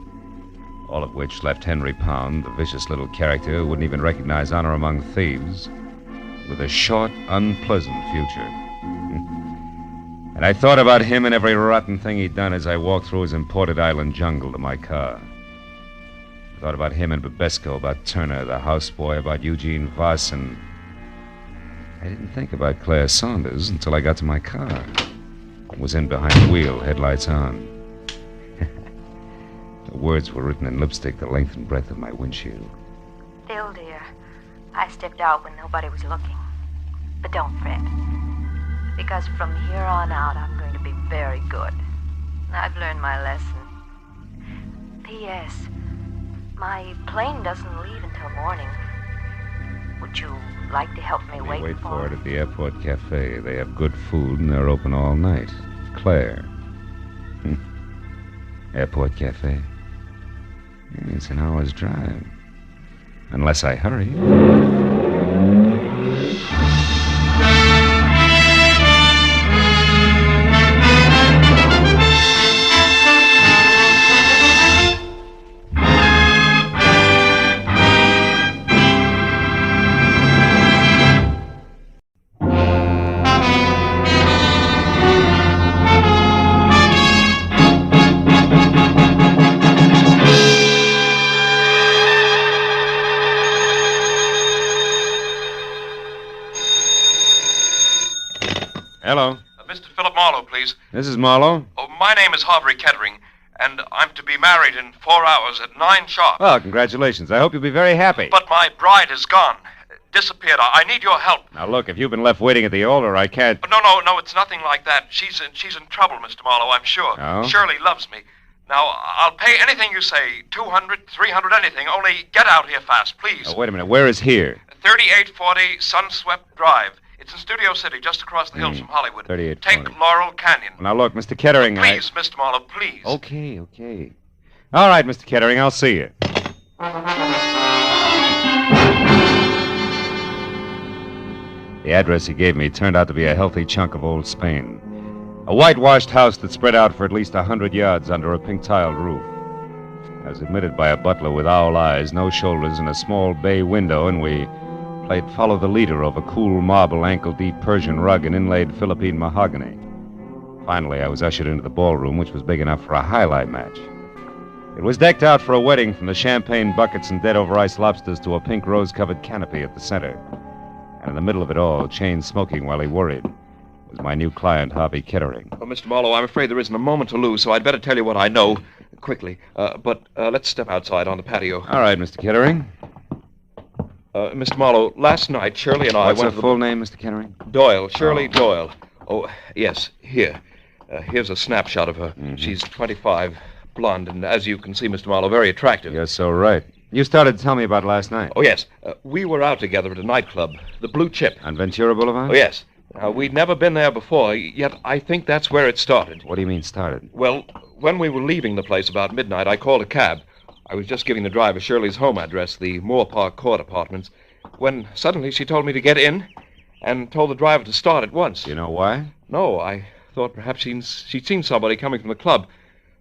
All of which left Henry Pound, the vicious little character who wouldn't even recognize honor among thieves, with a short, unpleasant future. And I thought about him and every rotten thing he'd done as I walked through his imported island jungle to my car. I thought about him and Babesco, about Turner, the houseboy, about Eugene Voss, and I didn't think about Claire Saunders until I got to my car. I was in behind the wheel, headlights on. The words were written in lipstick the length and breadth of my windshield.
Bill, dear, I stepped out when nobody was looking. But don't fret, because from here on out, I'm going to be very good. I've learned my lesson. P.S. My plane doesn't leave until morning. Would you like to help me
wait for it at the airport cafe? They have good food and they're open all night. Claire. Airport cafe. It's an hour's drive. Unless I hurry. Hello.
Mr. Philip Marlowe, please.
This is Marlowe.
Oh, my name is Harvey Kettering, and I'm to be married in 4 hours at 9 sharp.
Well, congratulations. I hope you'll be very happy.
But my bride is gone. Disappeared. I need your help.
Now, look, if you've been left waiting at the altar, I can't...
No, it's nothing like that. She's in trouble, Mr. Marlowe, I'm sure.
Oh?
Shirley loves me. Now, I'll pay anything you say, 200, 300, anything. Only get out here fast, please.
Oh, wait a minute. Where is here?
3840 Sunswept Drive. It's in Studio City, just across the hills from Hollywood.
3840.
Take Laurel Canyon.
Now, look, Mr. Kettering,
Please, Mr. Marlowe, please.
Okay. All right, Mr. Kettering, I'll see you. The address he gave me turned out to be a healthy chunk of old Spain. A whitewashed house that spread out for at least 100 yards under a pink-tiled roof. I was admitted by a butler with owl eyes, no shoulders, and a small bay window, and we played follow the leader over cool marble, ankle-deep Persian rug and inlaid Philippine mahogany. Finally, I was ushered into the ballroom, which was big enough for a highlight match. It was decked out for a wedding, from the champagne buckets and dead-over-ice lobsters to a pink rose-covered canopy at the center. And in the middle of it all, chain smoking while he worried, was my new client, Harvey Kettering.
Oh, Mr. Marlowe, I'm afraid there isn't a moment to lose, so I'd better tell you what I know quickly. But let's step outside on the patio.
All right, Mr. Kettering.
Mr. Marlowe, last night, Shirley and I
What's
went
her
to
full name, Mr. Kettering?
Doyle, Shirley Doyle. Oh, yes, here. Here's a snapshot of her.
Mm-hmm.
She's 25, blonde, and as you can see, Mr. Marlowe, very attractive.
You're so right. You started to tell me about last night.
Oh, yes. We were out together at a nightclub, the Blue Chip.
On Ventura Boulevard?
Oh, yes. We'd never been there before, yet I think that's where it started.
What do you mean, started?
Well, when we were leaving the place about midnight, I called a cab. I was just giving the driver Shirley's home address, the Moore Park Court Apartments, when suddenly she told me to get in and told the driver to start at once.
Do you know why?
No, I thought perhaps she'd seen somebody coming from the club.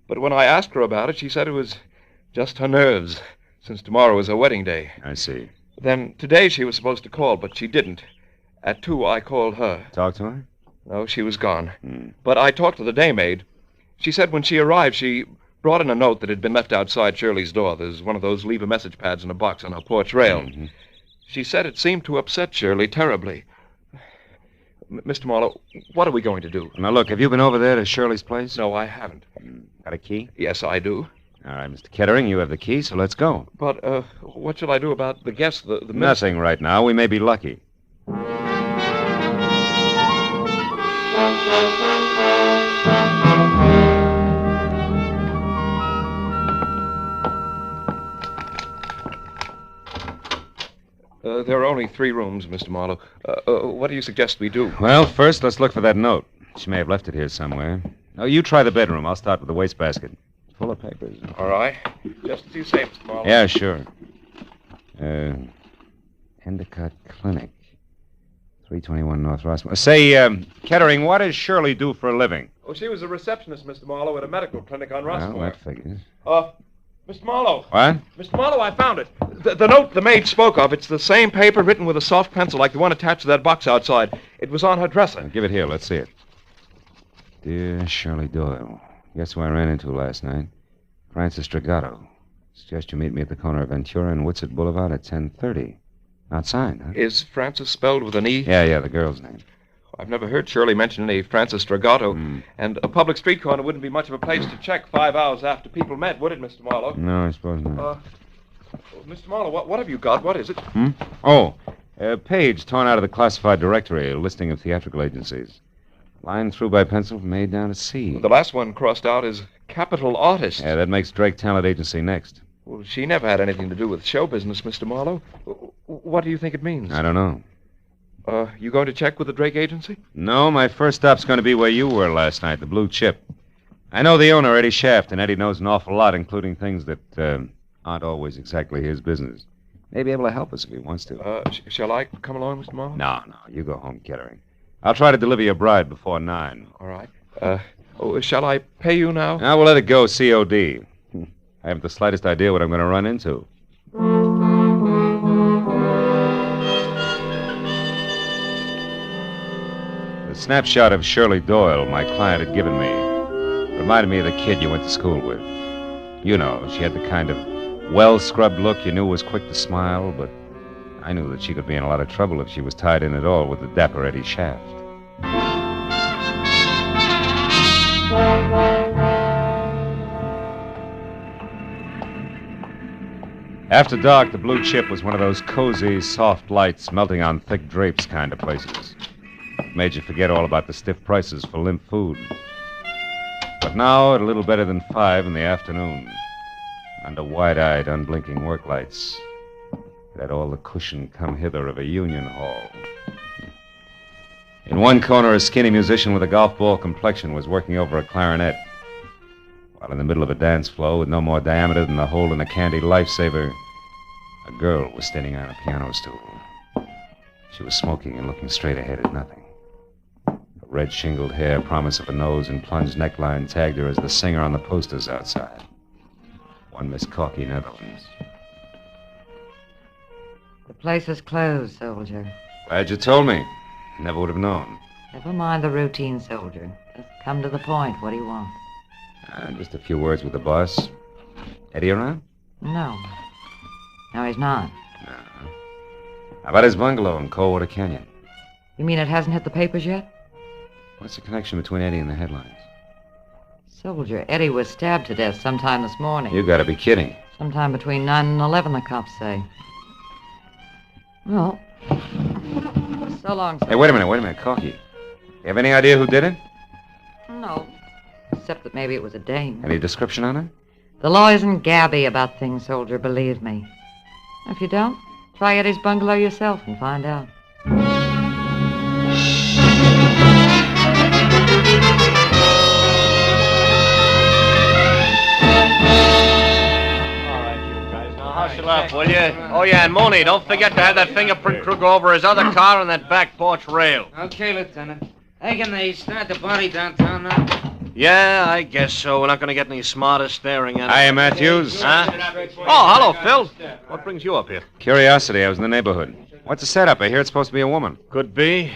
But when I asked her about it, she said it was just her nerves, since tomorrow is her wedding day.
I see.
Then today she was supposed to call, but she didn't. At 2, I called her.
Talk to her?
No, she was gone. But I talked to the daymaid. She said when she arrived, she brought in a note that had been left outside Shirley's door. There's one of those leave-a-message pads in a box on her porch rail.
Mm-hmm.
She said it seemed to upset Shirley terribly. Mr. Marlowe, what are we going to do?
Now, look, have you been over there to Shirley's place?
No, I haven't.
Got a key?
Yes, I do.
All right, Mr. Kettering, you have the key, so let's go.
But, what shall I do about the guests, the
Nothing right now. We may be lucky.
There are only 3 rooms, Mr. Marlowe. What do you suggest we do?
Well, first, let's look for that note. She may have left it here somewhere. Now, you try the bedroom. I'll start with the wastebasket. Full of papers.
All right. Just as you say, Mr. Marlowe.
Yeah, sure. Endicott Clinic. 321 North Rossmore. Say, Kettering, what does Shirley do for a living?
Oh, she was a receptionist, Mr. Marlowe, at a medical clinic on Rossmore.
Well, that figures.
Mr. Marlowe.
What?
Mr. Marlowe, I found it. The note the maid spoke of, it's the same paper written with a soft pencil like the one attached to that box outside. It was on her dresser.
Now, give it here. Let's see it. Dear Shirley Doyle, guess who I ran into last night? Francis Dragato. Suggest you meet me at the corner of Ventura and Woodset Boulevard at 10:30. Not signed, huh?
Is Francis spelled with an E?
Yeah, the girl's name.
I've never heard Shirley mention any Francis Dragato. And a public street corner wouldn't be much of a place to check 5 hours after people met, would it, Mr. Marlowe?
No, I suppose not.
Mr. Marlowe, what have you got? What is it?
Oh, a page torn out of the classified directory, a listing of theatrical agencies. Line through by pencil from A down to C.
The last one crossed out is Capital Artist.
Yeah, that makes Drake Talent Agency next.
Well, she never had anything to do with show business, Mr. Marlowe. What do you think it means?
I don't know.
You going to check with the Drake Agency?
No, my first stop's going to be where you were last night, the Blue Chip. I know the owner, Eddie Shaft, and Eddie knows an awful lot, including things that aren't always exactly his business. May be able to help us if he wants to.
Shall I come along, Mr. Marlowe?
No, you go home, Kettering. I'll try to deliver your bride before 9.
All right. Shall I pay you now?
Now, we'll let it go COD. I haven't the slightest idea what I'm going to run into. The snapshot of Shirley Doyle my client had given me reminded me of the kid you went to school with. You know, she had the kind of well-scrubbed look you knew was quick to smile, but I knew that she could be in a lot of trouble if she was tied in at all with the dapper Eddie Shaft. After dark, the Blue Chip was one of those cozy, soft lights melting on thick drapes kind of places. Made you forget all about the stiff prices for limp food. But But now, at a little better than 5 in the afternoon, under wide-eyed, unblinking work lights, it had all the cushion come hither of a union hall. In one corner, a skinny musician with a golf ball complexion was working over a clarinet, while in the middle of a dance floor, with no more diameter than the hole in a candy lifesaver, a girl was standing on a piano stool. She was smoking and looking straight ahead at nothing. Her red shingled hair, promise of a nose, and plunged neckline tagged her as the singer on the posters outside. One Miss Corky, Netherlands.
The place is closed, soldier.
Glad you told me. Never would have known.
Never mind the routine, soldier. Just come to the point. What do you want?
Just a few words with the boss. Eddie around?
No. No, he's not.
How about his bungalow in Coldwater Canyon?
You mean it hasn't hit the papers yet?
What's the connection between Eddie and the headlines?
Soldier, Eddie was stabbed to death sometime this morning.
You gotta be kidding.
Sometime between 9 and 11, the cops say. Well, so long, sir.
Hey, wait a minute, Corky. You have any idea who did it?
No, except that maybe it was a dame.
Any description on her?
The law isn't gabby about things, soldier, believe me. If you don't, try Eddie's bungalow yourself and find out.
Hush it up, will you? Oh, yeah, and Mooney, don't forget to have that fingerprint crew go over his other car on that back porch rail.
Okay, Lieutenant. Hey, can they start the body downtown now?
Yeah, I guess so. We're not going to get any smarter staring at it.
Hiya, Matthews.
Huh? Oh, hello, Phil. What brings you up here?
Curiosity, I was in the neighborhood. What's the setup? I hear it's supposed to be a woman.
Could be.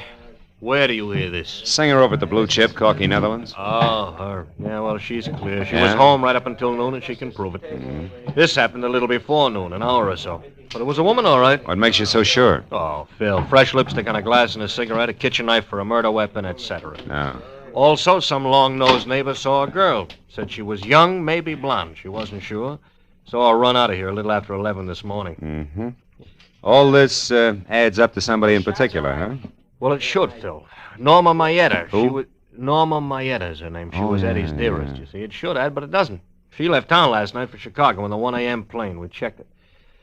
Where do you hear this?
Singer over at the Blue Chip, Corky, Netherlands.
Oh, her. Yeah, well, she's clear. She
Yeah?
was home right up until noon, and she can prove it. This happened a little before noon, an hour or so. But it was a woman, all right.
What makes you so sure?
Oh, Phil, fresh lipstick on a glass and a cigarette, a kitchen knife for a murder weapon, etc.
No.
Also, some long-nosed neighbor saw a girl. Said she was young, maybe blonde. She wasn't sure. Saw her run out of here a little after 11 this morning.
Mm-hmm. All this adds up to somebody in particular, huh?
Well, it should, Phil. Norma Mayetta.
Who?
Norma Mayetta is her name. She
Oh,
was
yeah,
Eddie's dearest,
yeah.
you see. It should add, but it doesn't. She left town last night for Chicago in the 1 a.m. plane. We checked it.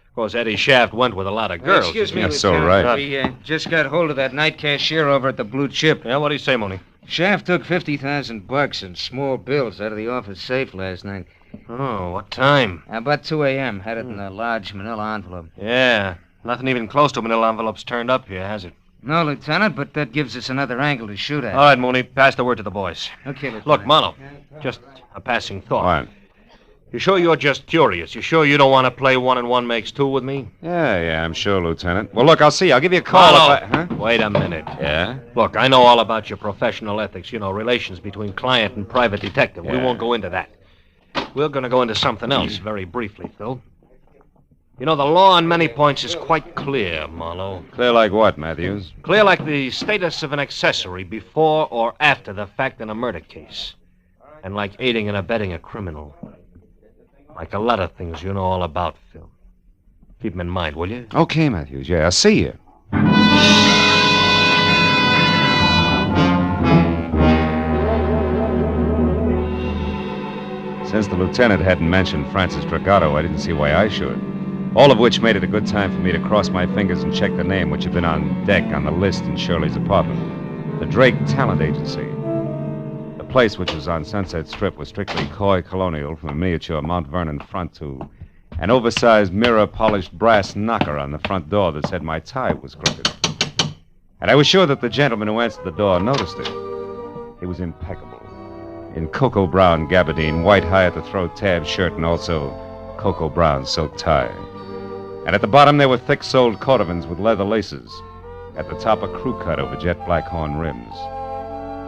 Of course, Eddie Shaft went with a lot of girls.
Excuse me,
That's so
Lieutenant.
right.
We just got hold of that night cashier over at the Blue Chip.
Yeah, what do you say, Mooney?
Shaft took $50,000 in small bills out of the office safe last night.
Oh, what time?
About 2 a.m. Had it in a large manila envelope.
Yeah, nothing even close to manila envelopes turned up here, has it?
No, Lieutenant, but that gives us another angle to shoot at.
All right, Mooney, pass the word to the boys.
Okay, Lieutenant.
Look, Marlowe, just a passing thought.
What?
You sure you're just curious? You sure you don't want to play 1 and 1 makes 2 with me?
Yeah, I'm sure, Lieutenant. Well, look, I'll see you. I'll give you a call
Marlowe,
if I... Huh?
wait a minute.
Yeah?
Look, I know all about your professional ethics, relations between client and private detective. We
Yeah.
won't go into that. We're going to go into something else very briefly, Phil. The law on many points is quite clear, Marlowe.
Clear like what, Matthews?
Clear like the status of an accessory before or after the fact in a murder case. And like aiding and abetting a criminal. Like a lot of things you know all about, Phil. Keep them in mind, will you?
Okay, Matthews. Yeah, I'll see you. Since the lieutenant hadn't mentioned Francis Dragato, I didn't see why I should. All of which made it a good time for me to cross my fingers and check the name, which had been on deck on the list in Shirley's apartment. The Drake Talent Agency. The place, which was on Sunset Strip, was strictly coy colonial, from a miniature Mount Vernon front to an oversized mirror-polished brass knocker on the front door that said my tie was crooked. And I was sure that the gentleman who answered the door noticed it. He was impeccable. In cocoa brown gabardine, white high-at-the-throat tab shirt, and also cocoa brown silk tie. And at the bottom there were thick-soled cordovans with leather laces. At the top, a crew cut over jet black horn rims.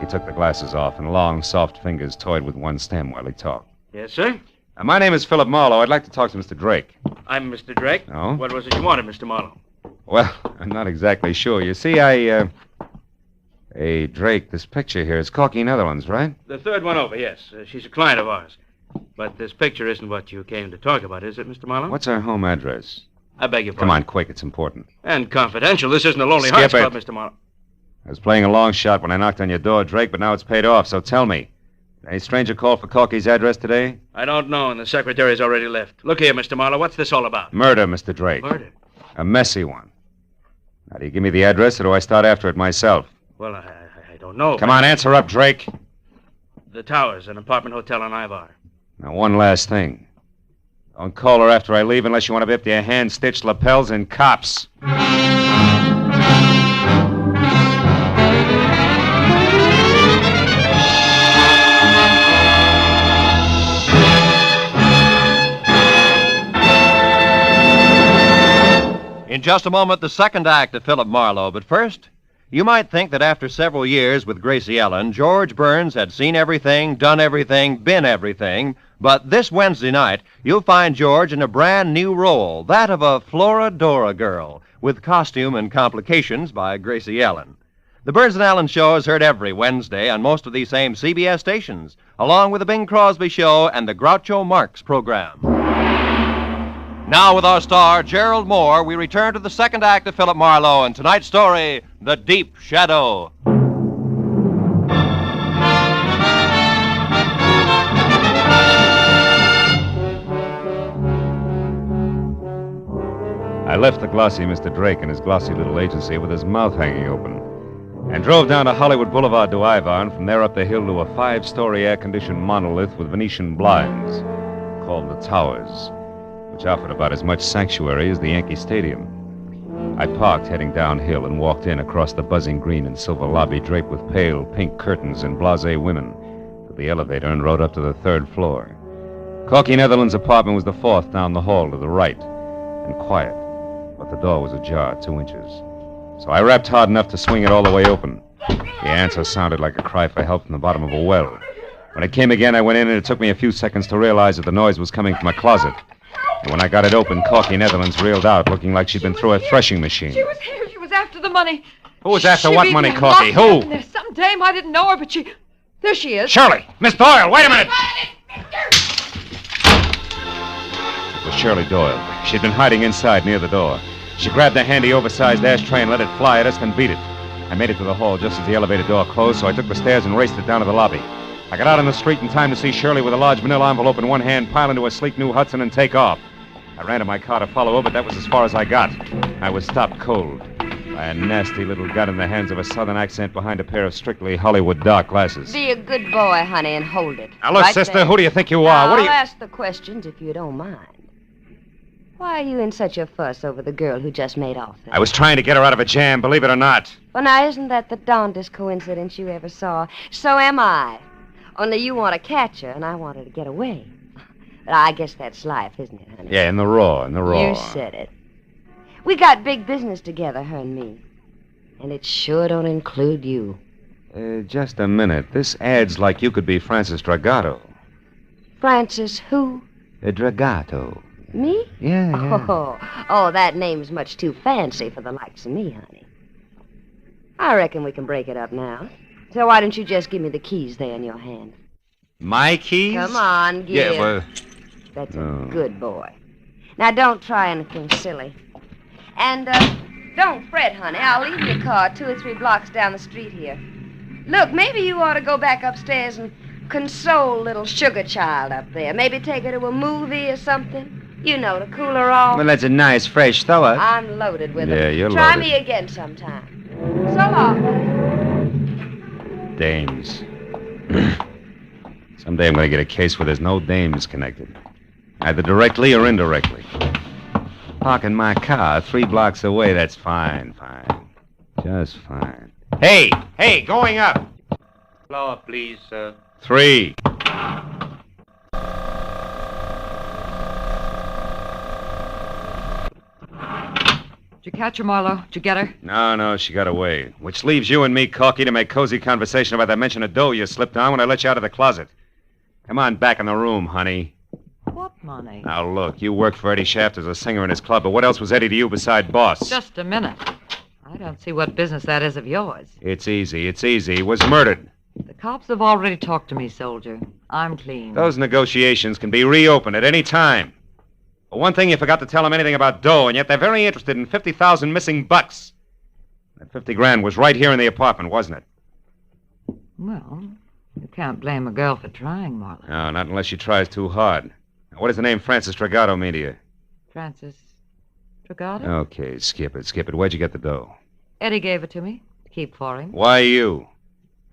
He took the glasses off, and long, soft fingers toyed with one stem while he talked.
Yes, sir?
My name is Philip Marlowe. I'd like to talk to Mr. Drake.
I'm Mr. Drake.
Oh?
What was it you wanted, Mr. Marlowe?
Well, I'm not exactly sure. You see, Hey, Drake, this picture here is Corky, Netherlands, right?
The third one over, yes. She's a client of ours. But this picture isn't what you came to talk about, is it, Mr. Marlowe?
What's our home address?
I beg your pardon.
Come on, quick. It's important.
And confidential. This isn't a Lonely
Skip
Hearts Club,
it.
Mr. Marlowe.
I was playing a long shot when I knocked on your door, Drake, but now it's paid off, so tell me. Any stranger called for Corky's address today?
I don't know, and the secretary's already left. Look here, Mr. Marlowe, what's this all about?
Murder, Mr. Drake.
Murder?
A messy one. Now, do you give me the address, or do I start after it myself?
Well, I don't know.
Come on, answer up, Drake.
The Towers, an apartment hotel on Ivar.
Now, one last thing. Don't call her after I leave unless you want to be up to your hand-stitched lapels and cops.
In just a moment, the second act of Philip Marlowe. But first, you might think that after several years with Gracie Ellen, George Burns had seen everything, done everything, been everything. But this Wednesday night, you'll find George in a brand new role, that of a Florodora girl, with costume and complications by Gracie Ellen. The Burns and Allen Show is heard every Wednesday on most of these same CBS stations, along with the Bing Crosby Show and the Groucho Marx program. Now, with our star, Gerald Moore, we return to the second act of Philip Marlowe and tonight's story, The Deep Shadow.
I left the glossy Mr. Drake and his glossy little agency with his mouth hanging open and drove down to Hollywood Boulevard to Ivar, and from there up the hill to a 5-story air-conditioned monolith with Venetian blinds called the Towers, which offered about as much sanctuary as the Yankee Stadium. I parked heading downhill and walked in across the buzzing green and silver lobby draped with pale pink curtains and blasé women to the elevator and rode up to the 3rd floor. Corky Netherland's apartment was the 4th down the hall to the right, and quiet, but the door was ajar 2 inches. So I rapped hard enough to swing it all the way open. The answer sounded like a cry for help from the bottom of a well. When it came again, I went in, and it took me a few seconds to realize that the noise was coming from a closet. And when I got it open, Corky Netherlands reeled out, looking like she'd been through a threshing machine.
She was here. She was after the money.
Who was after
She
what
beat
money,
me
Corky?
locked up,
Who?
and there's some dame. I didn't know her, but she... There she is.
Shirley! Miss Doyle, wait a minute! It was Shirley Doyle. She'd been hiding inside near the door. She grabbed a handy, oversized ashtray and let it fly at us, then beat it. I made it to the hall just as the elevator door closed, so I took the stairs and raced it down to the lobby. I got out on the street in time to see Shirley with a large manila envelope in one hand pile into a sleek new Hudson and take off. I ran to my car to follow her, but that was as far as I got. I was stopped cold by a nasty little gun in the hands of a southern accent behind a pair of strictly Hollywood dark glasses.
Be a good boy, honey, and hold it.
Now, look,
Right
sister,
there.
who do you think you are?
Now,
What are you...
I'll ask the questions if you don't mind. Why are you in such a fuss over the girl who just made off there?
I was trying to get her out of a jam, believe it or not.
Well, now, isn't that the darndest coincidence you ever saw? So am I. Only you want to catch her, and I want her to get away. But I guess that's life, isn't it, honey?
Yeah, in the raw.
You said it. We got big business together, her and me. And it sure don't include you.
Just a minute. This ad's like you could be Francis Dragato.
Francis who?
Dragato.
Me?
Yeah.
Oh, that name's much too fancy for the likes of me, honey. I reckon we can break it up now. So why don't you just give me the keys there in your hand?
My keys?
Come on, give.
Yeah, well...
That's a good boy. Now, don't try anything silly. And, don't fret, honey. I'll leave your car 2 or 3 blocks down the street here. Look, maybe you ought to go back upstairs and console little sugar child up there. Maybe take her to a movie or something. You know, to cool her off.
Well, that's a nice, fresh thought.
I'm loaded with them.
Yeah, you're
Try
loaded.
me again sometime. So long.
Dames. Someday I'm going to get a case where there's no dames connected. Either directly or indirectly. Parking my car 3 blocks away, that's fine. Just fine. Hey, going up.
Floor, please, sir.
3.
Did you catch her, Marlowe? Did you get her?
No, she got away. Which leaves you and me, Corky, to make cozy conversation about that mention of dough you slipped on when I let you out of the closet. Come on back in the room, honey.
What money?
Now, look, you worked for Eddie Shaft as a singer in his club, but what else was Eddie to you beside boss?
Just a minute. I don't see what business that is of yours.
It's easy. He was murdered.
The cops have already talked to me, soldier. I'm clean.
Those negotiations can be reopened at any time. For one thing, you forgot to tell them anything about dough, and yet they're very interested in 50,000 missing bucks. That 50 grand was right here in the apartment, wasn't it?
Well, You can't blame a girl for trying, Marlowe.
No, not unless she tries too hard. Now, what does the name Francis Dragato mean to you?
Francis Dragato?
Okay, skip it. Where'd you get the dough?
Eddie gave it to me to keep for him.
Why you?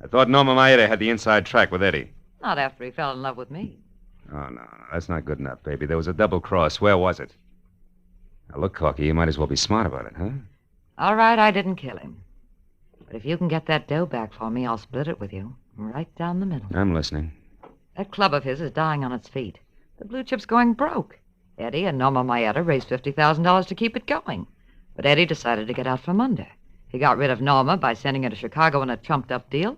I thought Norma Maeda had the inside track with Eddie.
Not after he fell in love with me.
Oh, no, that's not good enough, baby. There was a double cross. Where was it? Now, look, Corky, you might as well be smart about it, huh?
All right, I didn't kill him. But if you can get that dough back for me, I'll split it with you. Right down the middle.
I'm listening.
That club of his is dying on its feet. The blue chip's going broke. Eddie and Norma Maeda raised $50,000 to keep it going. But Eddie decided to get out from under. He got rid of Norma by sending her to Chicago in a trumped-up deal.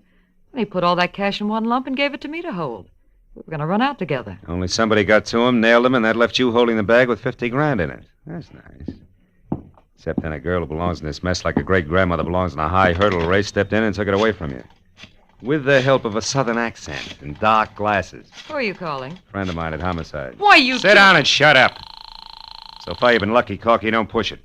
And he put all that cash in one lump and gave it to me to hold. We were going to run out together.
Only somebody got to him, nailed him, and that left you holding the bag with $50,000 in it. That's nice. Except then a girl who belongs in this mess like a great-grandmother belongs in a high hurdle race stepped in and took it away from you. With the help of a southern accent and dark glasses.
Who are you calling?
Friend of mine at Homicide.
Why, you...
Sit down and shut up. So far you've been lucky, Corky. Don't push it.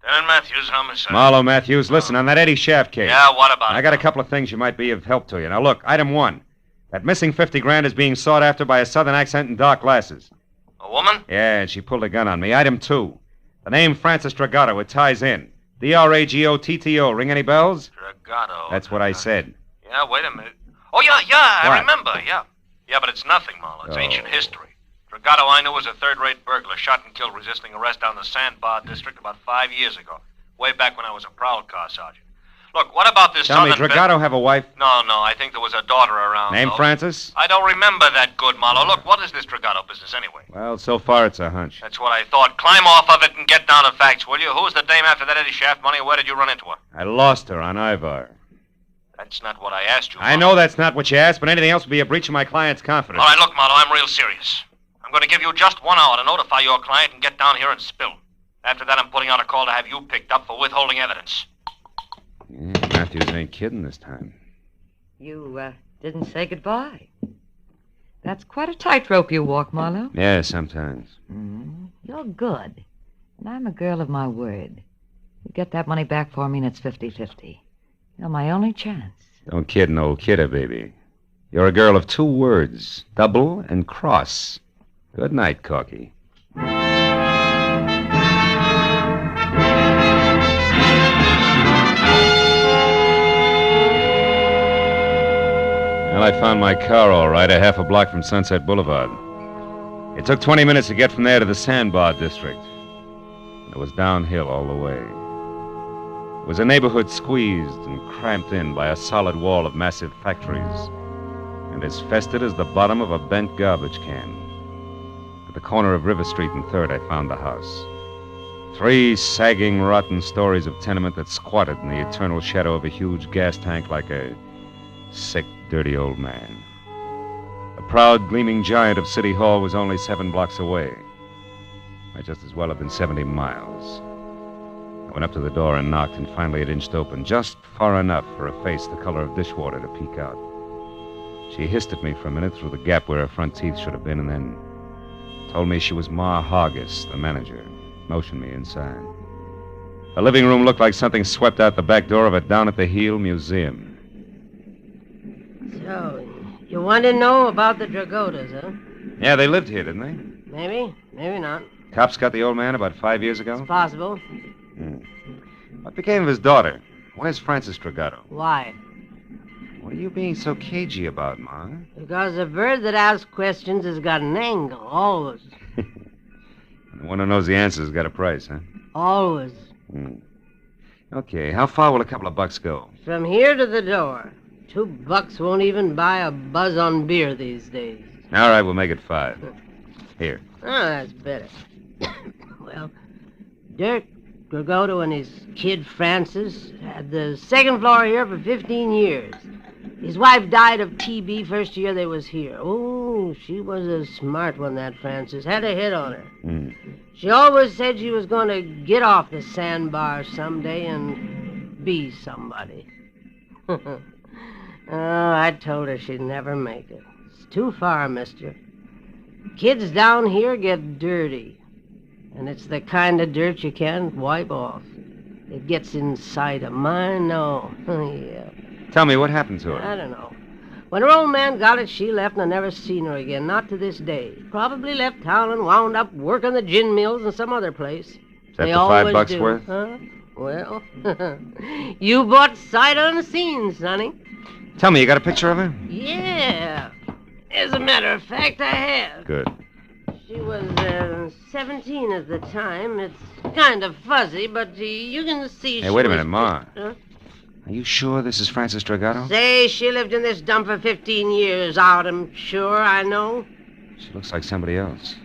Lieutenant Matthews, Homicide.
Marlowe Matthews, listen, on that Eddie Shaft case.
Yeah, what about
I got a couple of things you might be of help to you. Now, look, item 1. That missing $50,000 is being sought after by a southern accent and dark glasses.
A woman?
Yeah, and she pulled a gun on me. Item 2. The name Francis Dragato. It ties in. Dragotto. Ring any bells?
Dragato.
That's what I said.
Yeah, wait a minute. Oh, yeah, I
What?
remember, yeah. Yeah, but it's nothing, Marlowe. It's ancient history. Dragato I knew was a third-rate burglar, shot and killed resisting arrest down the Sandbar district about 5 years ago. Way back when I was a prowl car sergeant. Look, what about this
Tell me,
southern...
Dragato have a wife?
No, I think there was a daughter around.
Name
though.
Francis?
I don't remember that good, Marlowe. Look, what is this Dragato business anyway?
Well, so far it's a hunch.
That's what I thought. Climb off of it and get down to facts, will you? Who's the dame after that Eddie Shaft money, and where did you run into her?
I lost her on Ivar.
That's not what I asked you,
I know that's not what you asked, but anything else would be a breach of my client's confidence.
All right, look, Marlowe, I'm real serious. I'm going to give you just 1 hour to notify your client and get down here and spill. After that, I'm putting out a call to have you picked up for withholding evidence.
Yeah, Matthews ain't kidding this time.
You, didn't say goodbye. That's quite a tightrope you walk, Marlowe.
Yeah, sometimes.
You're good. And I'm a girl of my word. You get that money back for me and it's 50-50. You're my only chance.
Don't kid an old kidder, baby. You're a girl of 2 words. Double and cross. Good night, Corky. Well, I found my car all right, a half a block from Sunset Boulevard. It took 20 minutes to get from there to the Sandbar district. It was downhill all the way. It was a neighborhood squeezed and cramped in by a solid wall of massive factories, and as festered as the bottom of a bent garbage can. At the corner of River Street and 3rd, I found the house. 3 sagging, rotten stories of tenement that squatted in the eternal shadow of a huge gas tank like a sick, dirty old man. The proud, gleaming giant of City Hall was only 7 blocks away. Might just as well have been 70 miles. I went up to the door and knocked, and finally it inched open, just far enough for a face the color of dishwater to peek out. She hissed at me for a minute through the gap where her front teeth should have been, and then told me she was Ma Hargis, the manager, motioned me inside. The living room looked like something swept out the back door of a down-at-the-heel museum.
So, you want to know about the Dragotas, huh?
Yeah, they lived here, didn't they?
Maybe, maybe not.
Cops got the old man about 5 years ago?
It's possible.
What became of his daughter? Where's Francis Dragato?
Why?
What are you being so cagey about, Ma?
Because a bird that asks questions has got an angle, always.
The one who knows the answer's got a price, huh?
Always.
Okay, how far will a couple of bucks go?
From here to the door. $2 won't even buy a buzz on beer these days.
All right, we'll make it 5. Here.
Oh, that's better. Well, Dirk Dragoto and his kid Francis had the 2nd floor here for 15 years. His wife died of TB first year they was here. Oh, she was a smart one, that Francis. Had a hit on her. She always said she was going to get off the sandbar someday and be somebody. Oh, I told her she'd never make it. It's too far, mister. Kids down here get dirty. And it's the kind of dirt you can't wipe off. It gets inside 'em. I know. Yeah.
Tell me, what happened to her?
I don't know. When her old man got it, she left, and I never seen her again, not to this day. Probably left town and wound up working the gin mills in some other place.
Is that the $5 worth?
Huh? Well, you bought sight unseen, Sonny.
Tell me, you got a picture of her?
Yeah. As a matter of fact, I have.
Good.
She was 17 at the time. It's kind of fuzzy, but you can see
Hey,
she
wait a
was
minute, Ma.
Huh?
Are you sure this is Frances Dragato?
Say, she lived in this dump for 15 years. I'm sure I know.
She looks like somebody else.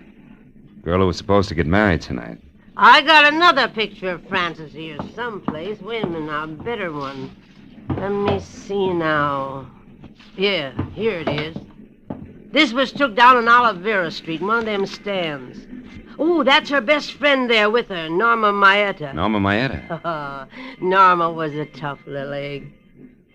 Girl who was supposed to get married tonight.
I got another picture of Frances here someplace. Wait a minute now, a better one. Let me see now. Yeah, here it is. This was took down on Olivera Street, one of them stands. Oh, that's her best friend there with her, Norma Maeta.
Norma Maeta?
Norma was a tough little egg.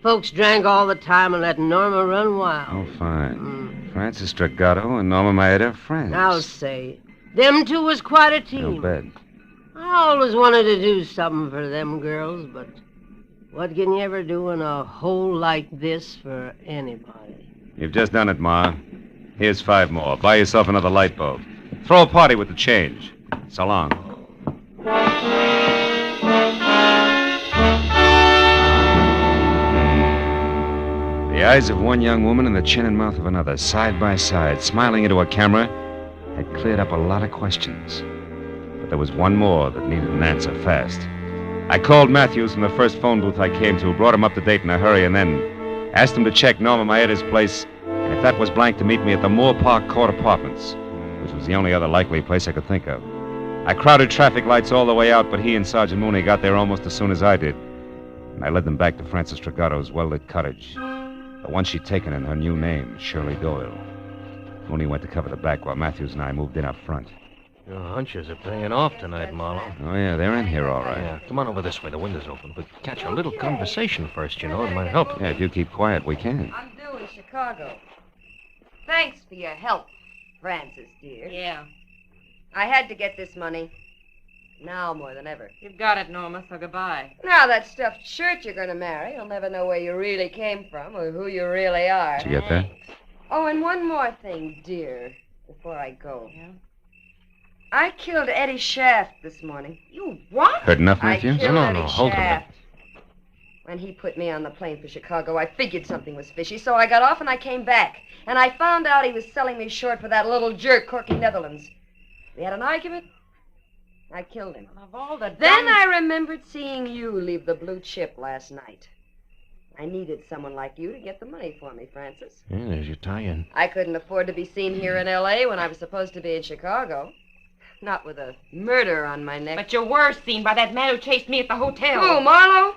Folks drank all the time and let Norma run wild.
Oh, fine. Frances Dragato and Norma Maeta are friends.
I'll say. Them two was quite a team.
No bed.
I always wanted to do something for them girls, but what can you ever do in a hole like this for anybody?
You've just done it, Ma. Here's 5 more. Buy yourself another light bulb. Throw a party with the change. So long. The eyes of one young woman and the chin and mouth of another, side by side, smiling into a camera, had cleared up a lot of questions. But there was one more that needed an answer fast. I called Matthews from the first phone booth I came to, brought him up to date in a hurry, and then asked him to check Norma Maeta's place, and if that was blank, to meet me at the Moore Park Court Apartments, which was the only other likely place I could think of. I crowded traffic lights all the way out, but he and Sergeant Mooney got there almost as soon as I did. And I led them back to Frances Dragato's well-lit cottage. The one she'd taken in her new name, Shirley Doyle. Mooney went to cover the back while Matthews and I moved in up front.
Your hunches are paying off tonight, Marlowe.
Oh, yeah, they're in here all right.
Yeah, come on over this way. The window's open. But catch a little conversation first, you know. It might help.
Yeah, if you keep quiet, we can.
I'm due in Chicago. Thanks for your help, Frances, dear.
Yeah.
I had to get this money. Now more than ever.
You've got it, Norma, so goodbye.
Now that stuffed shirt you're going to marry, you'll never know where you really came from or who you really are.
Did you get that?
Oh, and one more thing, dear, before I go. Yeah? I killed Eddie Shaft this morning.
You what?
Heard enough, Matthews?
I killed Eddie
hold
Shaft. When he put me on the plane for Chicago, I figured something was fishy, so I got off and I came back. And I found out he was selling me short for that little jerk, Corky Netherlands. We had an argument. I killed him.
Of all the
Then I remembered seeing you leave the Blue Chip last night. I needed someone like you to get the money for me, Frances.
Yeah, there's your tie-in.
I couldn't afford to be seen here in L.A. when I was supposed to be in Chicago. Not with a murder on my neck.
But you were seen by that man who chased me at the hotel.
Who, Marlowe?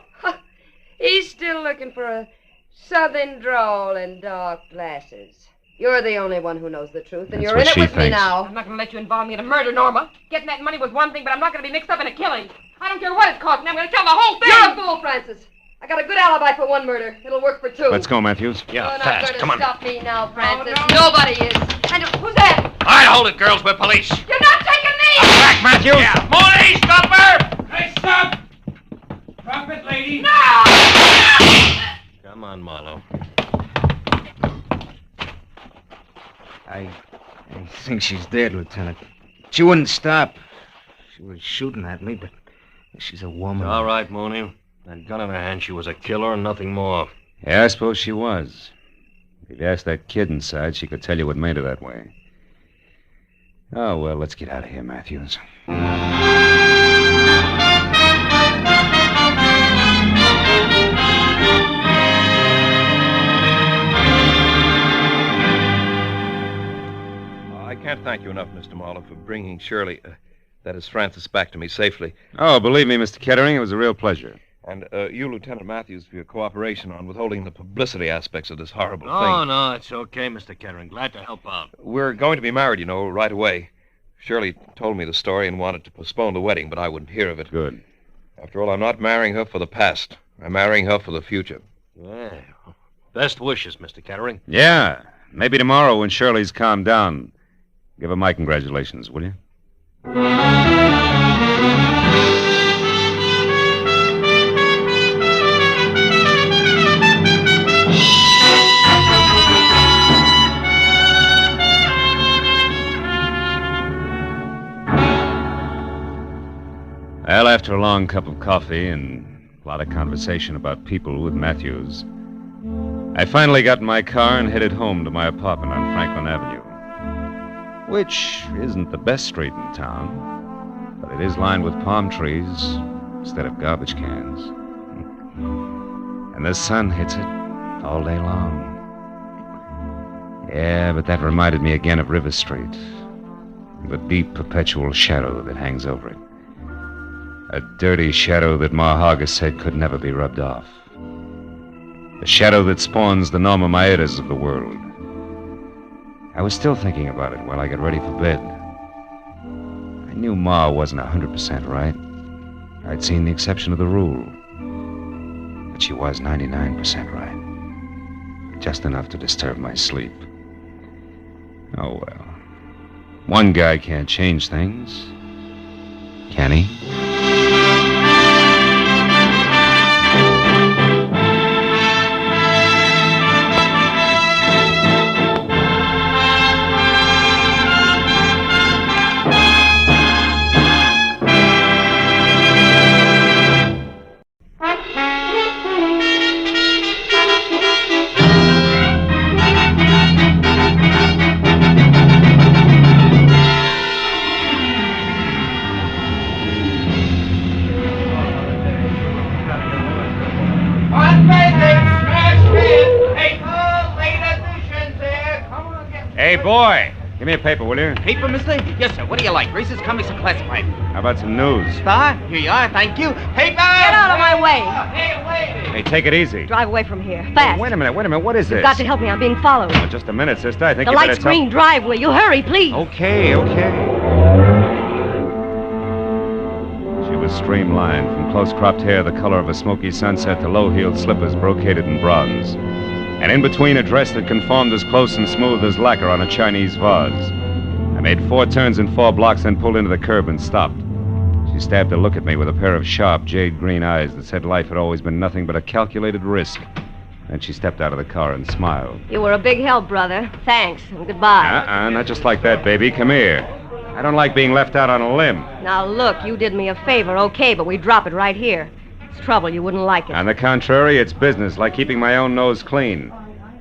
He's still looking for a southern drawl and dark glasses. You're the only one who knows the truth, and you're in it with me now.
I'm not going to let you involve me in a murder, Norma. Getting that money was one thing, but I'm not going to be mixed up in a killing. I don't care what it costs me. I'm going to tell the whole thing.
You're a fool, Frances. I got a good alibi for one murder. It'll work for 2.
Let's go, Matthews.
Yeah,
You're
fast.
not
Come
going to
on.
stop me now, Frances.
Oh, no.
Nobody is. And who's that?
All right, hold it, girls. We're police.
You're not taking me!
Back, Matthews!
Yeah. Mooney, stop her!
Hey, stop! Drop it, lady.
No!
Come on, Marlowe.
I think she's dead, Lieutenant. She wouldn't stop. She was shooting at me, but she's a woman.
All right, Mooney. That gun in her hand, she was a killer and nothing more.
Yeah, I suppose she was. If you asked that kid inside, she could tell you what made her that way. Oh, well, let's get out of here, Matthews.
I can't thank you enough, Mr. Marlowe, for bringing Shirley, that is Frances, back to me safely.
Oh, believe me, Mr. Kettering, it was a real pleasure.
And you, Lieutenant Matthews, for your cooperation on withholding the publicity aspects of this horrible thing.
Oh, no, it's okay, Mr. Kettering. Glad to help out.
We're going to be married, you know, right away. Shirley told me the story and wanted to postpone the wedding, but I wouldn't hear of it.
Good.
After all, I'm not marrying her for the past. I'm marrying her for the future.
Yeah. Best wishes, Mr. Kettering.
Yeah. Maybe tomorrow when Shirley's calmed down. Give her my congratulations, will you? after a long cup of coffee and a lot of conversation about people with Matthews, I finally got in my car and headed home to my apartment on Franklin Avenue, which isn't the best street in town, but it is lined with palm trees instead of garbage cans. And the sun hits it all day long. Yeah, but that reminded me again of River Street, the deep, perpetual shadow that hangs over it. A dirty shadow that Ma Hargis said could never be rubbed off. The shadow that spawns the Norma Maedas of the world. I was still thinking about it while I got ready for bed. I knew Ma wasn't 100% right. I'd seen the exception of the rule. But she was 99% right. Just enough to disturb my sleep. Oh, well. One guy can't change things, can he? Hey, boy, give me a paper, will you?
Paper, mister? Yes, sir. What do you like? Races, comics, or classified?
How about some news?
Star? Here you are. Thank you. Paper!
Get out of my way.
Hey, take it easy.
Drive away from here. Fast.
Wait a minute. What is this?
You've got to help me. I'm being followed.
Oh, just a minute, sister. I think
The
you better
light's green. Drive, will you? Hurry, please.
Okay. She was streamlined, from close-cropped hair the color of a smoky sunset to low-heeled slippers brocaded in bronze. And in between, a dress that conformed as close and smooth as lacquer on a Chinese vase. I made 4 turns in 4 blocks, then pulled into the curb and stopped. She stabbed a look at me with a pair of sharp, jade green eyes that said life had always been nothing but a calculated risk. Then she stepped out of the car and smiled.
You were a big help, brother. Thanks, and goodbye.
Not just like that, baby. Come here. I don't like being left out on a limb.
Now, look, you did me a favor, okay, but we drop it right here. It's trouble. You wouldn't like it.
On the contrary, it's business, like keeping my own nose clean.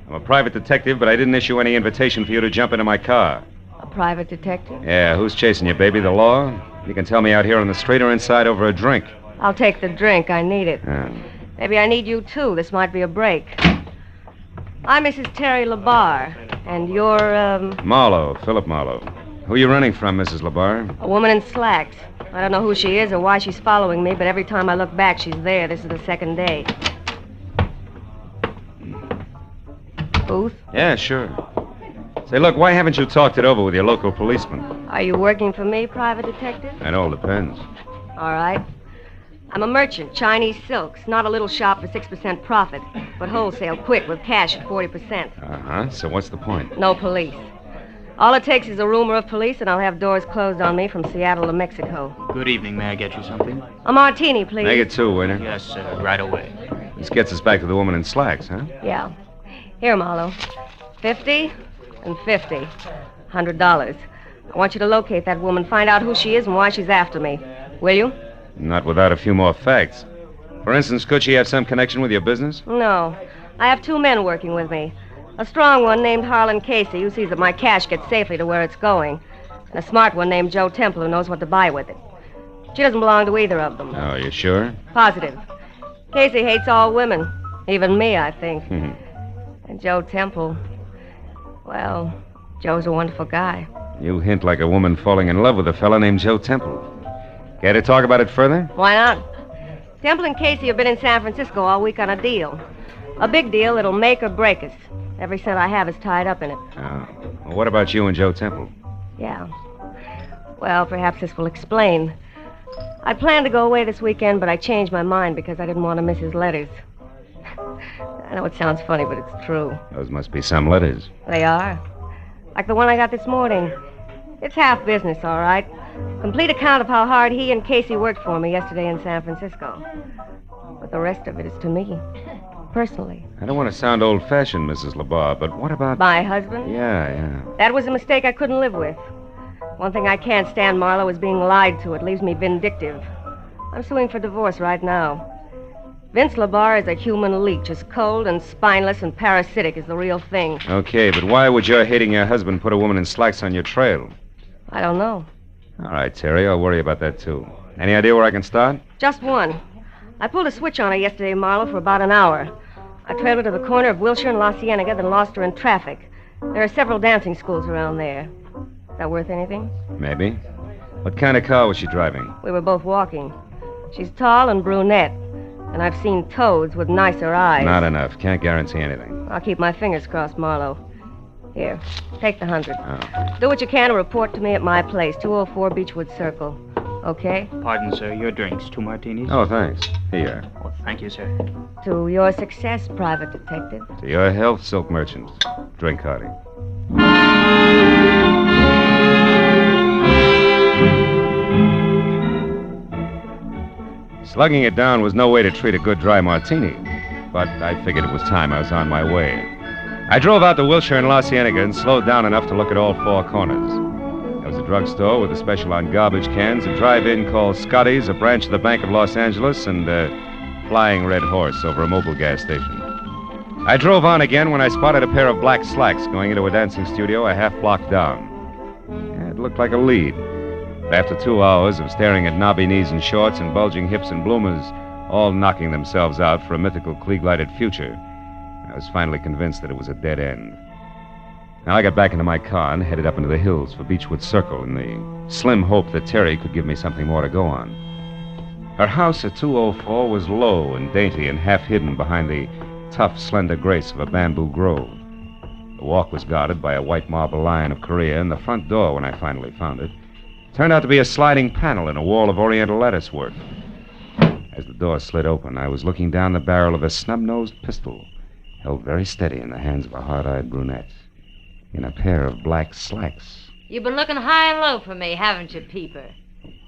I'm a private detective, but I didn't issue any invitation for you to jump into my car.
A private detective?
Yeah, who's chasing you, baby? The law? You can tell me out here on the street or inside over a drink.
I'll take the drink. I need it.
Yeah.
Maybe I need you, too. This might be a break. I'm Mrs. Terry LaBar, and you're,
Marlowe, Philip Marlowe. Who are you running from, Mrs. LaBar?
a woman in slacks. I don't know who she is or why she's following me, but every time I look back, she's there. This is the second day. Booth?
Yeah, sure. Say, look, why haven't you talked it over with your local policeman?
Are you working for me, private detective?
It all depends.
All right. I'm a merchant, Chinese silks. Not a little shop for 6% profit, but wholesale, quick, with cash at 40%.
Uh-huh. So what's the point?
No police. All it takes is a rumor of police, and I'll have doors closed on me from Seattle to Mexico.
Good evening. May I get you something?
A martini, please.
Make it 2, waiter.
Yes, sir. Right away.
This gets us back to the woman in slacks, huh?
Yeah. Here, Marlowe. 50 and 50. $100. I want you to locate that woman, find out who she is and why she's after me. Will you?
Not without a few more facts. For instance, could she have some connection with your business?
No. I have 2 men working with me. A strong one named Harlan Casey, who sees that my cash gets safely to where it's going. And a smart one named Joe Temple, who knows what to buy with it. She doesn't belong to either of them.
Oh, you sure?
Positive. Casey hates all women. Even me, I think. And Joe Temple, well, Joe's a wonderful guy.
You hint like a woman falling in love with a fella named Joe Temple. Care to talk about it further?
Why not? Temple and Casey have been in San Francisco all week on a deal. A big deal that'll make or break us. Every cent I have is tied up in it.
Oh. Well, what about you and Joe Temple?
Yeah. Well, perhaps this will explain. I planned to go away this weekend, but I changed my mind because I didn't want to miss his letters. I know it sounds funny, but it's true.
Those must be some letters.
They are. Like the one I got this morning. It's half business, all right. Complete account of how hard he and Casey worked for me yesterday in San Francisco. But the rest of it is to me, personally.
I don't want to sound old-fashioned, Mrs. LaBar, but what about...
My husband?
Yeah.
That was a mistake I couldn't live with. One thing I can't stand, Marlowe, is being lied to. It leaves me vindictive.
I'm suing for divorce right now. Vince LaBarre is a human leech, as cold and spineless and parasitic as the real thing.
Okay, but why would your hating your husband put a woman in slacks on your trail?
I don't know.
All right, Terry, I'll worry about that, too. Any idea where I can start?
Just one. I pulled a switch on her yesterday, Marlowe, for about an hour. I trailed her to the corner of Wilshire and La Cienega, then lost her in traffic. There are several dancing schools around there. Is that worth anything?
Maybe. What kind of car was she driving?
We were both walking. She's tall and brunette, and I've seen toads with nicer eyes.
Not enough. Can't guarantee anything.
I'll keep my fingers crossed, Marlowe. Here, take the 100.
Oh.
Do what you can to report to me at my place, 204 Beechwood Circle. Okay?
Pardon, sir. Your drinks. 2 martinis?
Oh, thanks. Here.
Oh, thank you, sir.
To your success, Private Detective.
To your health, silk merchant. Drink hearty. Slugging it down was no way to treat a good dry martini, but I figured it was time I was on my way. I drove out to Wilshire and La Cienega and slowed down enough to look at all 4 corners. There was a drugstore with a special on garbage cans, a drive-in called Scotty's, a branch of the Bank of Los Angeles, and a flying red horse over a mobile gas station. I drove on again when I spotted a pair of black slacks going into a dancing studio a half block down. It looked like a lead. But after 2 hours of staring at knobby knees and shorts and bulging hips and bloomers, all knocking themselves out for a mythical Klieg-lighted future, I was finally convinced that it was a dead end. Now I got back into my car and headed up into the hills for Beechwood Circle in the slim hope that Terry could give me something more to go on. Her house at 204 was low and dainty and half hidden behind the tough, slender grace of a bamboo grove. The walk was guarded by a white marble lion of Korea, and the front door, when I finally found it, turned out to be a sliding panel in a wall of Oriental lattice work. As the door slid open, I was looking down the barrel of a snub-nosed pistol, held very steady in the hands of a hard-eyed brunette, in a pair of black slacks.
You've been looking high and low for me, haven't you, Peeper?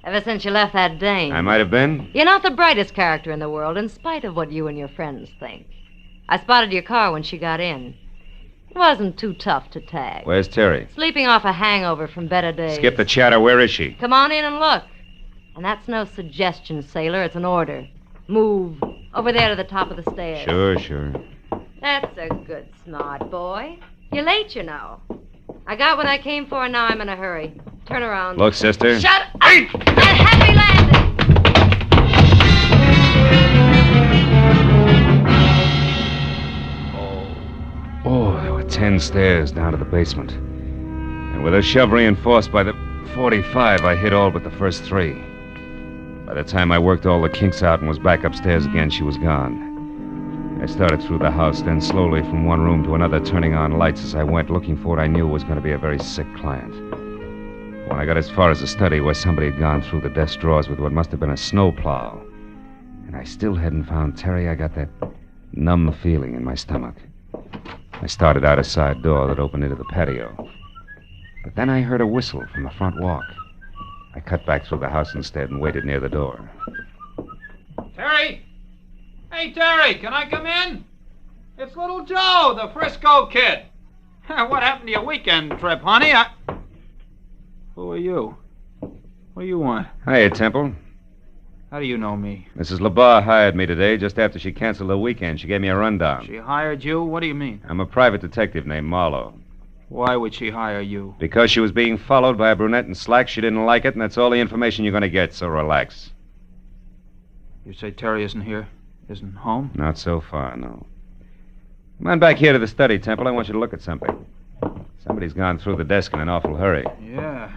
Ever since you left that dame.
I might have been.
You're not the brightest character in the world, in spite of what you and your friends think. I spotted your car when she got in. It wasn't too tough to tag.
Where's Terry?
Sleeping off a hangover from better days.
Skip the chatter. Where is she?
Come on in and look. And that's no suggestion, sailor. It's an order. Move. Over there to the top of the stairs.
Sure.
That's a good, smart boy. You're late, you know. I got what I came for, and now I'm in a hurry. Turn around.
Look, sister.
Shut up! And happy landing!
Oh, there were 10 stairs down to the basement. And with a shove reinforced by the 45, I hit all but the first 3. By the time I worked all the kinks out and was back upstairs again, she was gone. I started through the house, then slowly from one room to another, turning on lights as I went, looking for what I knew was going to be a very sick client. When I got as far as the study, where somebody had gone through the desk drawers with what must have been a snowplow, and I still hadn't found Terry, I got that numb feeling in my stomach. I started out a side door that opened into the patio. But then I heard a whistle from the front walk. I cut back through the house instead and waited near the door.
Terry! Hey, Terry, can I come in? It's little Joe, the Frisco kid. What happened to your weekend trip, honey? Who are you? What do you want?
Hiya, Temple.
How do you know me?
Mrs. LaBarre hired me today just after she canceled the weekend. She gave me a rundown.
She hired you? What do you mean?
I'm a private detective named Marlowe.
Why would she hire you?
Because she was being followed by a brunette in slacks. She didn't like it, and that's all the information you're going to get, so relax.
You say Terry isn't here? Isn't home?
Not so far, no. Come on back here to the study, Temple. I want you to look at something. Somebody's gone through the desk in an awful hurry.
Yeah,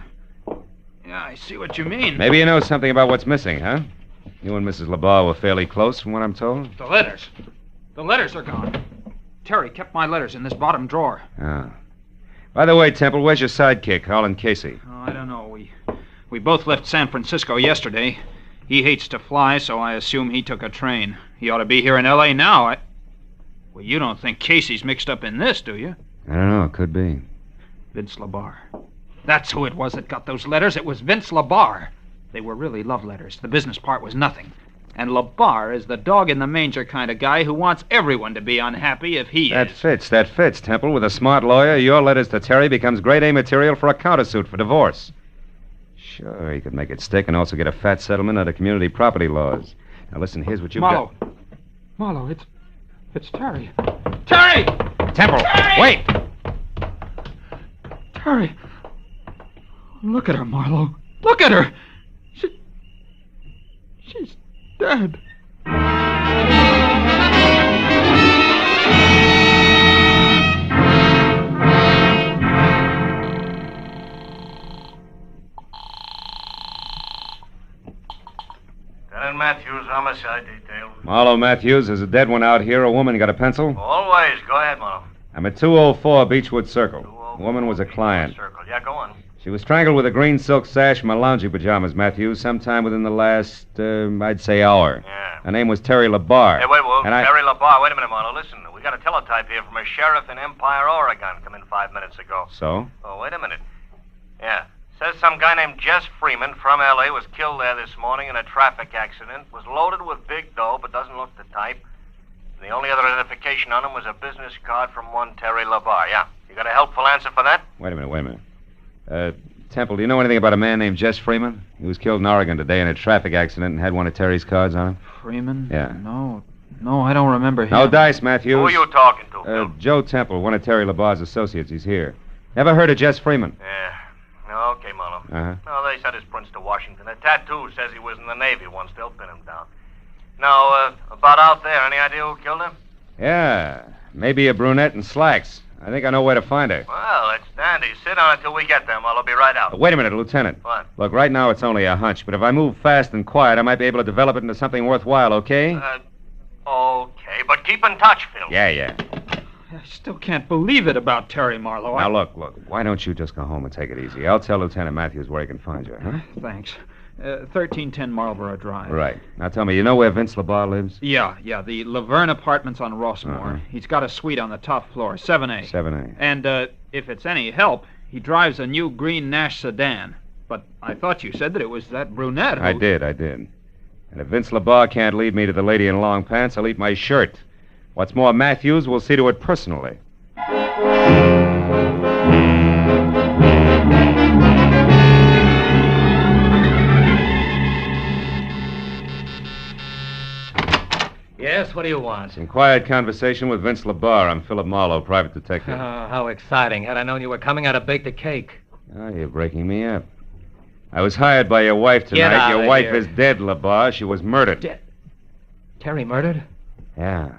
I see what you mean.
Maybe you know something about what's missing, huh? You and Mrs. LaBarre were fairly close, from what I'm told.
The letters. The letters are gone. Terry kept my letters in this bottom drawer.
Ah. By the way, Temple, where's your sidekick, Harlan Casey?
Oh, I don't know. We both left San Francisco yesterday. He hates to fly, so I assume he took a train. He ought to be here in L.A. now. Well, you don't think Casey's mixed up in this, do you?
I don't know. It could be.
Vince LaBarre. That's who it was that got those letters. It was Vince LaBarre. They were really love letters. The business part was nothing. And LaBarre is the dog-in-the-manger kind of guy who wants everyone to be unhappy if he is.
That fits, Temple. With a smart lawyer, your letters to Terry becomes grade A material for a countersuit for divorce. Sure, he could make it stick and also get a fat settlement under community property laws. Now, listen, here's what you've
Marlowe.
got.
Marlowe, it's Terry. Terry!
Temple,
Terry!
wait!
Terry. Look at her, Marlowe. Look at her. She's dead.
Lieutenant Matthews, homicide detail.
Marlowe Matthews, there's a dead one out here. A woman got a pencil?
Always. Go ahead, Marlowe.
I'm at 204 Beechwood Circle. The woman was a client.
Circle. Yeah, go on.
She was strangled with a green silk sash from her loungy pajamas, Matthews, sometime within the last, I'd say, hour.
Yeah.
Her name was Terry LaBarre.
Hey, wait,
And
Terry LaBarre. Wait a minute, Marlowe. Listen, we got a teletype here from a sheriff in Empire, Oregon. Come in 5 minutes ago.
So?
Oh, wait a minute. Yeah. Says some guy named Jess Freeman from L.A. was killed there this morning in a traffic accident. Was loaded with big dough, but doesn't look the type. The only other identification on him was a business card from one Terry LaBarre. Yeah. You got a helpful answer for that?
Wait a minute. Temple, do you know anything about a man named Jess Freeman? He was killed in Oregon today in a traffic accident and had one of Terry's cards on him.
Freeman?
Yeah.
No, I don't remember him.
No dice, Matthews.
Who are you talking to, Phil?
Joe Temple, one of Terry LaBarre's associates. He's here. Never heard of Jess Freeman?
Yeah. Okay, Marlowe.
Uh-huh.
No, they sent his prints to Washington. The tattoo says he was in the Navy once. They'll pin him down. Now, about out there, any idea who killed him?
Yeah. Maybe a brunette in slacks. I think I know where to find her.
Well, that's dandy. Sit on it till we get there, Marlowe. Be right out.
Wait a minute, Lieutenant.
What?
Look, right now it's only a hunch, but if I move fast and quiet, I might be able to develop it into something worthwhile, okay?
Okay, but keep in touch, Phil.
Yeah.
I still can't believe it about Terry Marlowe.
Now, look. Why don't you just go home and take it easy? I'll tell Lieutenant Matthews where he can find you, huh?
Thanks. 1310 Marlborough Drive.
Right. Now, tell me, you know where Vince LaBarre lives?
Yeah, the Laverne Apartments on Rossmore.
Uh-huh.
He's got a suite on the top floor, 7A.
7A.
And, if it's any help, he drives a new green Nash sedan. But I thought you said that it was that brunette who...
I did. And if Vince LaBarre can't lead me to the lady in long pants, I'll eat my shirt. What's more, Matthews will see to it personally.
Yes, what do you want?
Some quiet conversation with Vince LaBarre. I'm Philip Marlowe, private detective.
Oh, how exciting. Had I known you were coming, I'd have baked a cake.
Oh, you're breaking me up. I was hired by your wife tonight.
Get out
Your
of
wife
here.
is dead, LaBarre. She was murdered.
Dead? Terry murdered?
Yeah.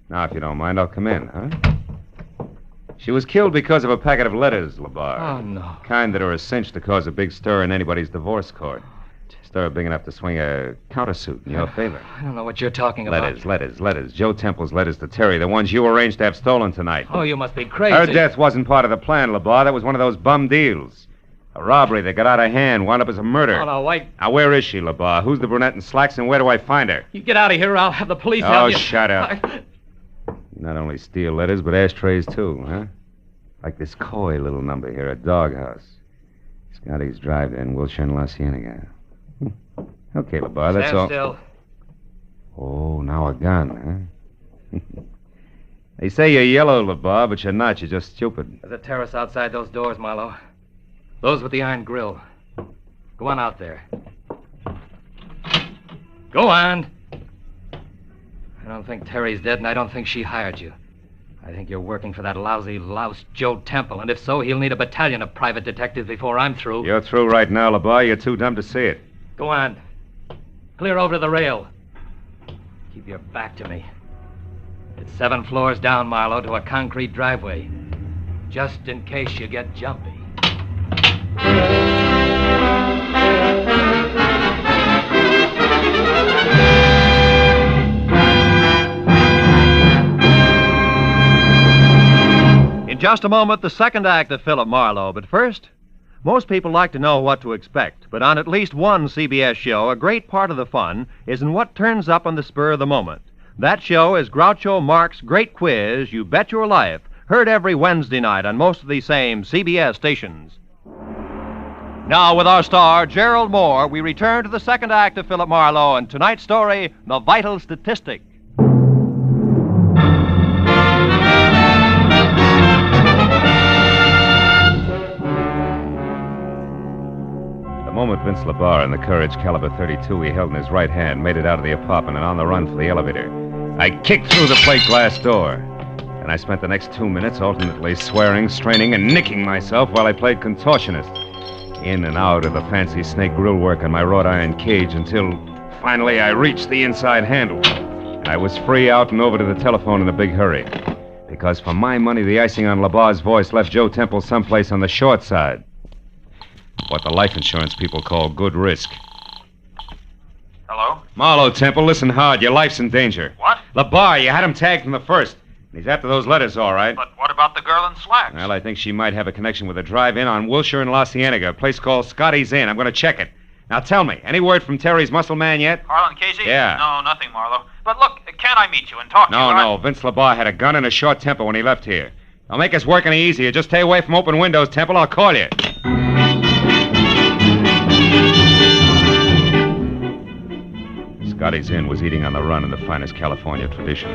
Now, if you don't mind, I'll come in, huh? She was killed because of a packet of letters, LaBarre.
Oh, no.
Kind that are a cinch to cause a big stir in anybody's divorce court. Stir big enough to swing a countersuit in your favor.
I don't know what you're talking about.
Letters. Joe Temple's letters to Terry, the ones you arranged to have stolen tonight.
Oh, you must be crazy.
Her death wasn't part of the plan, LaBarre. That was one of those bum deals. A robbery that got out of hand, wound up as a murder.
Oh, no, wait.
Now, where is she, LaBarre? Who's the brunette in slacks, and where do I find her?
You get out of here, or I'll have the police
Oh,
help you.
shut up. You not only steal letters, but ashtrays, too, huh? Like this coy little number here, a doghouse. Scotty's Drive in Wilshire and La Cienega. Okay, LaBarre, that's all.
Stand still.
Oh, now a gun, huh? They say you're yellow, LaBarre, but you're not. You're just stupid.
There's a terrace outside those doors, Marlowe. Those with the iron grill. Go on out there. Go on. I don't think Terry's dead, and I don't think she hired you. I think you're working for that lousy louse Joe Temple, and if so, he'll need a battalion of private detectives before I'm through.
You're through right now, LaBarre. You're too dumb to see it.
Go on. Clear over to the rail. Keep your back to me. It's 7 floors down, Marlowe, to a concrete driveway. Just in case you get jumpy.
In just a moment, the second act of Philip Marlowe. But first, most people like to know what to expect. But on at least one CBS show, a great part of the fun is in what turns up on the spur of the moment. That show is Groucho Marx's Great Quiz, You Bet Your Life, heard every Wednesday night on most of these same CBS stations. Now, with our star, Gerald Moore, we return to the second act of Philip Marlowe and tonight's story, The Vital Statistic.
moment Vince LeBar and the Courage caliber .32 he held in his right hand made it out of the apartment and on the run for the elevator, I kicked through the plate glass door. And I spent the next 2 minutes alternately swearing, straining, and nicking myself while I played contortionist. In and out of the fancy snake grill work on my wrought iron cage until finally I reached the inside handle. And I was free out and over to the telephone in a big hurry. Because for my money, the icing on LeBar's voice left Joe Temple someplace on the short side. What the life insurance people call good risk.
Hello?
Marlowe, Temple, listen hard. Your life's in danger.
What?
LeBar, you had him tagged from the first. He's after those letters, all right.
But what about the girl in slacks?
Well, I think she might have a connection with a drive-in on Wilshire and La Cienega, a place called Scotty's Inn. I'm going to check it. Now, tell me, any word from Terry's muscle man yet?
Harlan Casey?
Yeah.
No, nothing, Marlowe. But look, can't I meet you and talk to you?
No. Vince LeBar had a gun and a short temper when he left here. Don't make us work any easier. Just stay away from open windows, Temple. I'll call you. Scotty's Inn was eating on the run in the finest California tradition.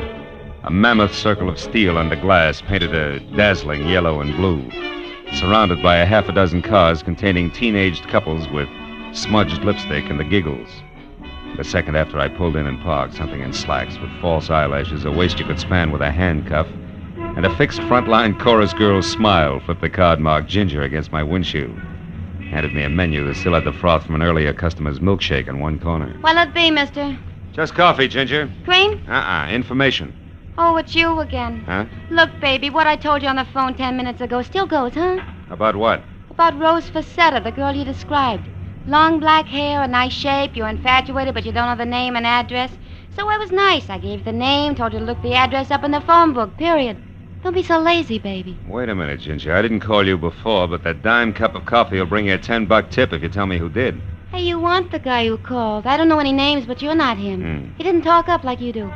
A mammoth circle of steel under glass painted a dazzling yellow and blue, surrounded by a half a dozen cars containing teenaged couples with smudged lipstick and the giggles. The second after I pulled in and parked, something in slacks with false eyelashes, a waist you could span with a handcuff, and a fixed frontline chorus girl's smile flipped the card marked Ginger against my windshield. Handed me a menu that still had the froth from an earlier customer's milkshake in one corner.
What'll it be, mister?
Just coffee, Ginger.
Cream?
Information.
Oh, it's you again.
Huh?
Look, baby, what I told you on the phone 10 minutes ago still goes, huh?
About what?
About Rose Facetta, the girl you described. Long black hair, a nice shape. You're infatuated, but you don't know the name and address. So I was nice. I gave you the name, told you to look the address up in the phone book, period. Don't be so lazy, baby.
Wait a minute, Ginger. I didn't call you before, but that dime cup of coffee will bring you a $10 tip if you tell me who did.
Hey, you want the guy who called. I don't know any names, but you're not him. He didn't talk up like you do.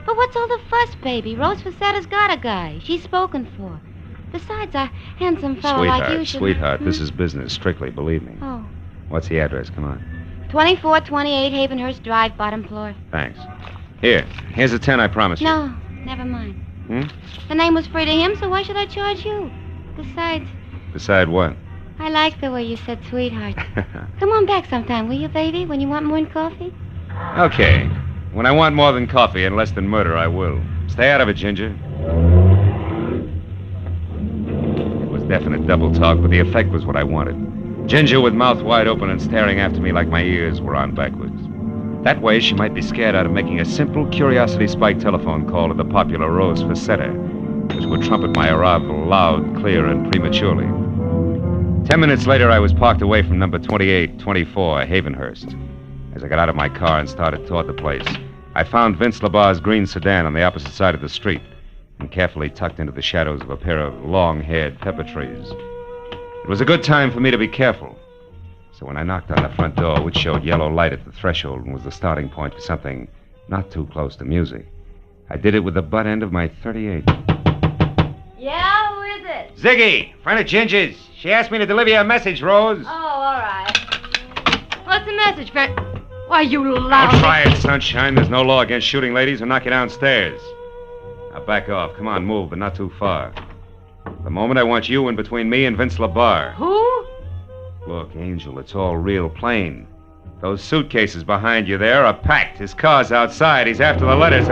But what's all the fuss, baby? Rose Facetta's got a guy. She's spoken for. Besides, a handsome fellow like you should...
Sweetheart, this is business, strictly, believe me.
Oh.
What's the address? Come on.
2428 Havenhurst Drive, bottom floor.
Thanks. Here's the 10 I promised you.
No, never mind. The name was free to him, so why should I charge you? Besides...
Decide what?
I like the way you said sweetheart. Come on back sometime, will you, baby, when you want more than coffee?
Okay. When I want more than coffee and less than murder, I will. Stay out of it, Ginger. It was definite double talk, but the effect was what I wanted. Ginger with mouth wide open and staring after me like my ears were on backwards. That way, she might be scared out of making a simple curiosity-spiked telephone call to the popular Rose Facetta, which would trumpet my arrival loud, clear, and prematurely. 10 minutes later, I was parked away from number 2824, Havenhurst. As I got out of my car and started toward the place, I found Vince LeBar's green sedan on the opposite side of the street and carefully tucked into the shadows of a pair of long-haired pepper trees. It was a good time for me to be careful. So when I knocked on the front door, which showed yellow light at the threshold and was the starting point for something not too close to music, I did it with the butt end of my .38.
Yeah, who is it?
Ziggy, friend of Ginger's. She asked me to deliver you a message, Rose.
Oh, all right. What's the message, friend? Why, you loud...
Don't try it, sunshine. There's no law against shooting ladies who knock you downstairs. Now back off. Come on, move, but not too far. The moment I want you in between me and Vince LeBar.
Who?
Look, Angel, it's all real plain. Those suitcases behind you there are packed. His car's outside. He's after the letters.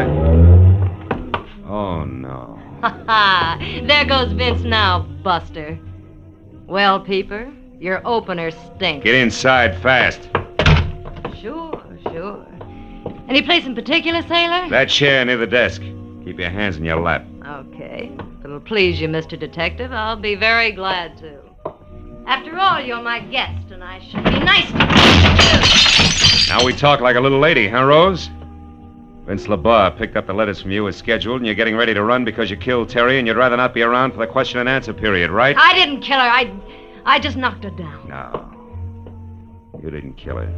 Oh, no.
Ha ha! There goes Vince now, Buster. Well, Peeper, your opener stinks.
Get inside fast.
Sure. Any place in particular, sailor?
That chair near the desk. Keep your hands in your lap.
Okay. If it'll please you, Mr. Detective, I'll be very glad to. After all, you're my guest, and I should be nice to you.
Now we talk like a little lady, huh, Rose? Vince LeBar picked up the letters from you as scheduled, and you're getting ready to run because you killed Terry, and you'd rather not be around for the question and answer period, right?
I didn't kill her. I just knocked her down.
No. You didn't kill her.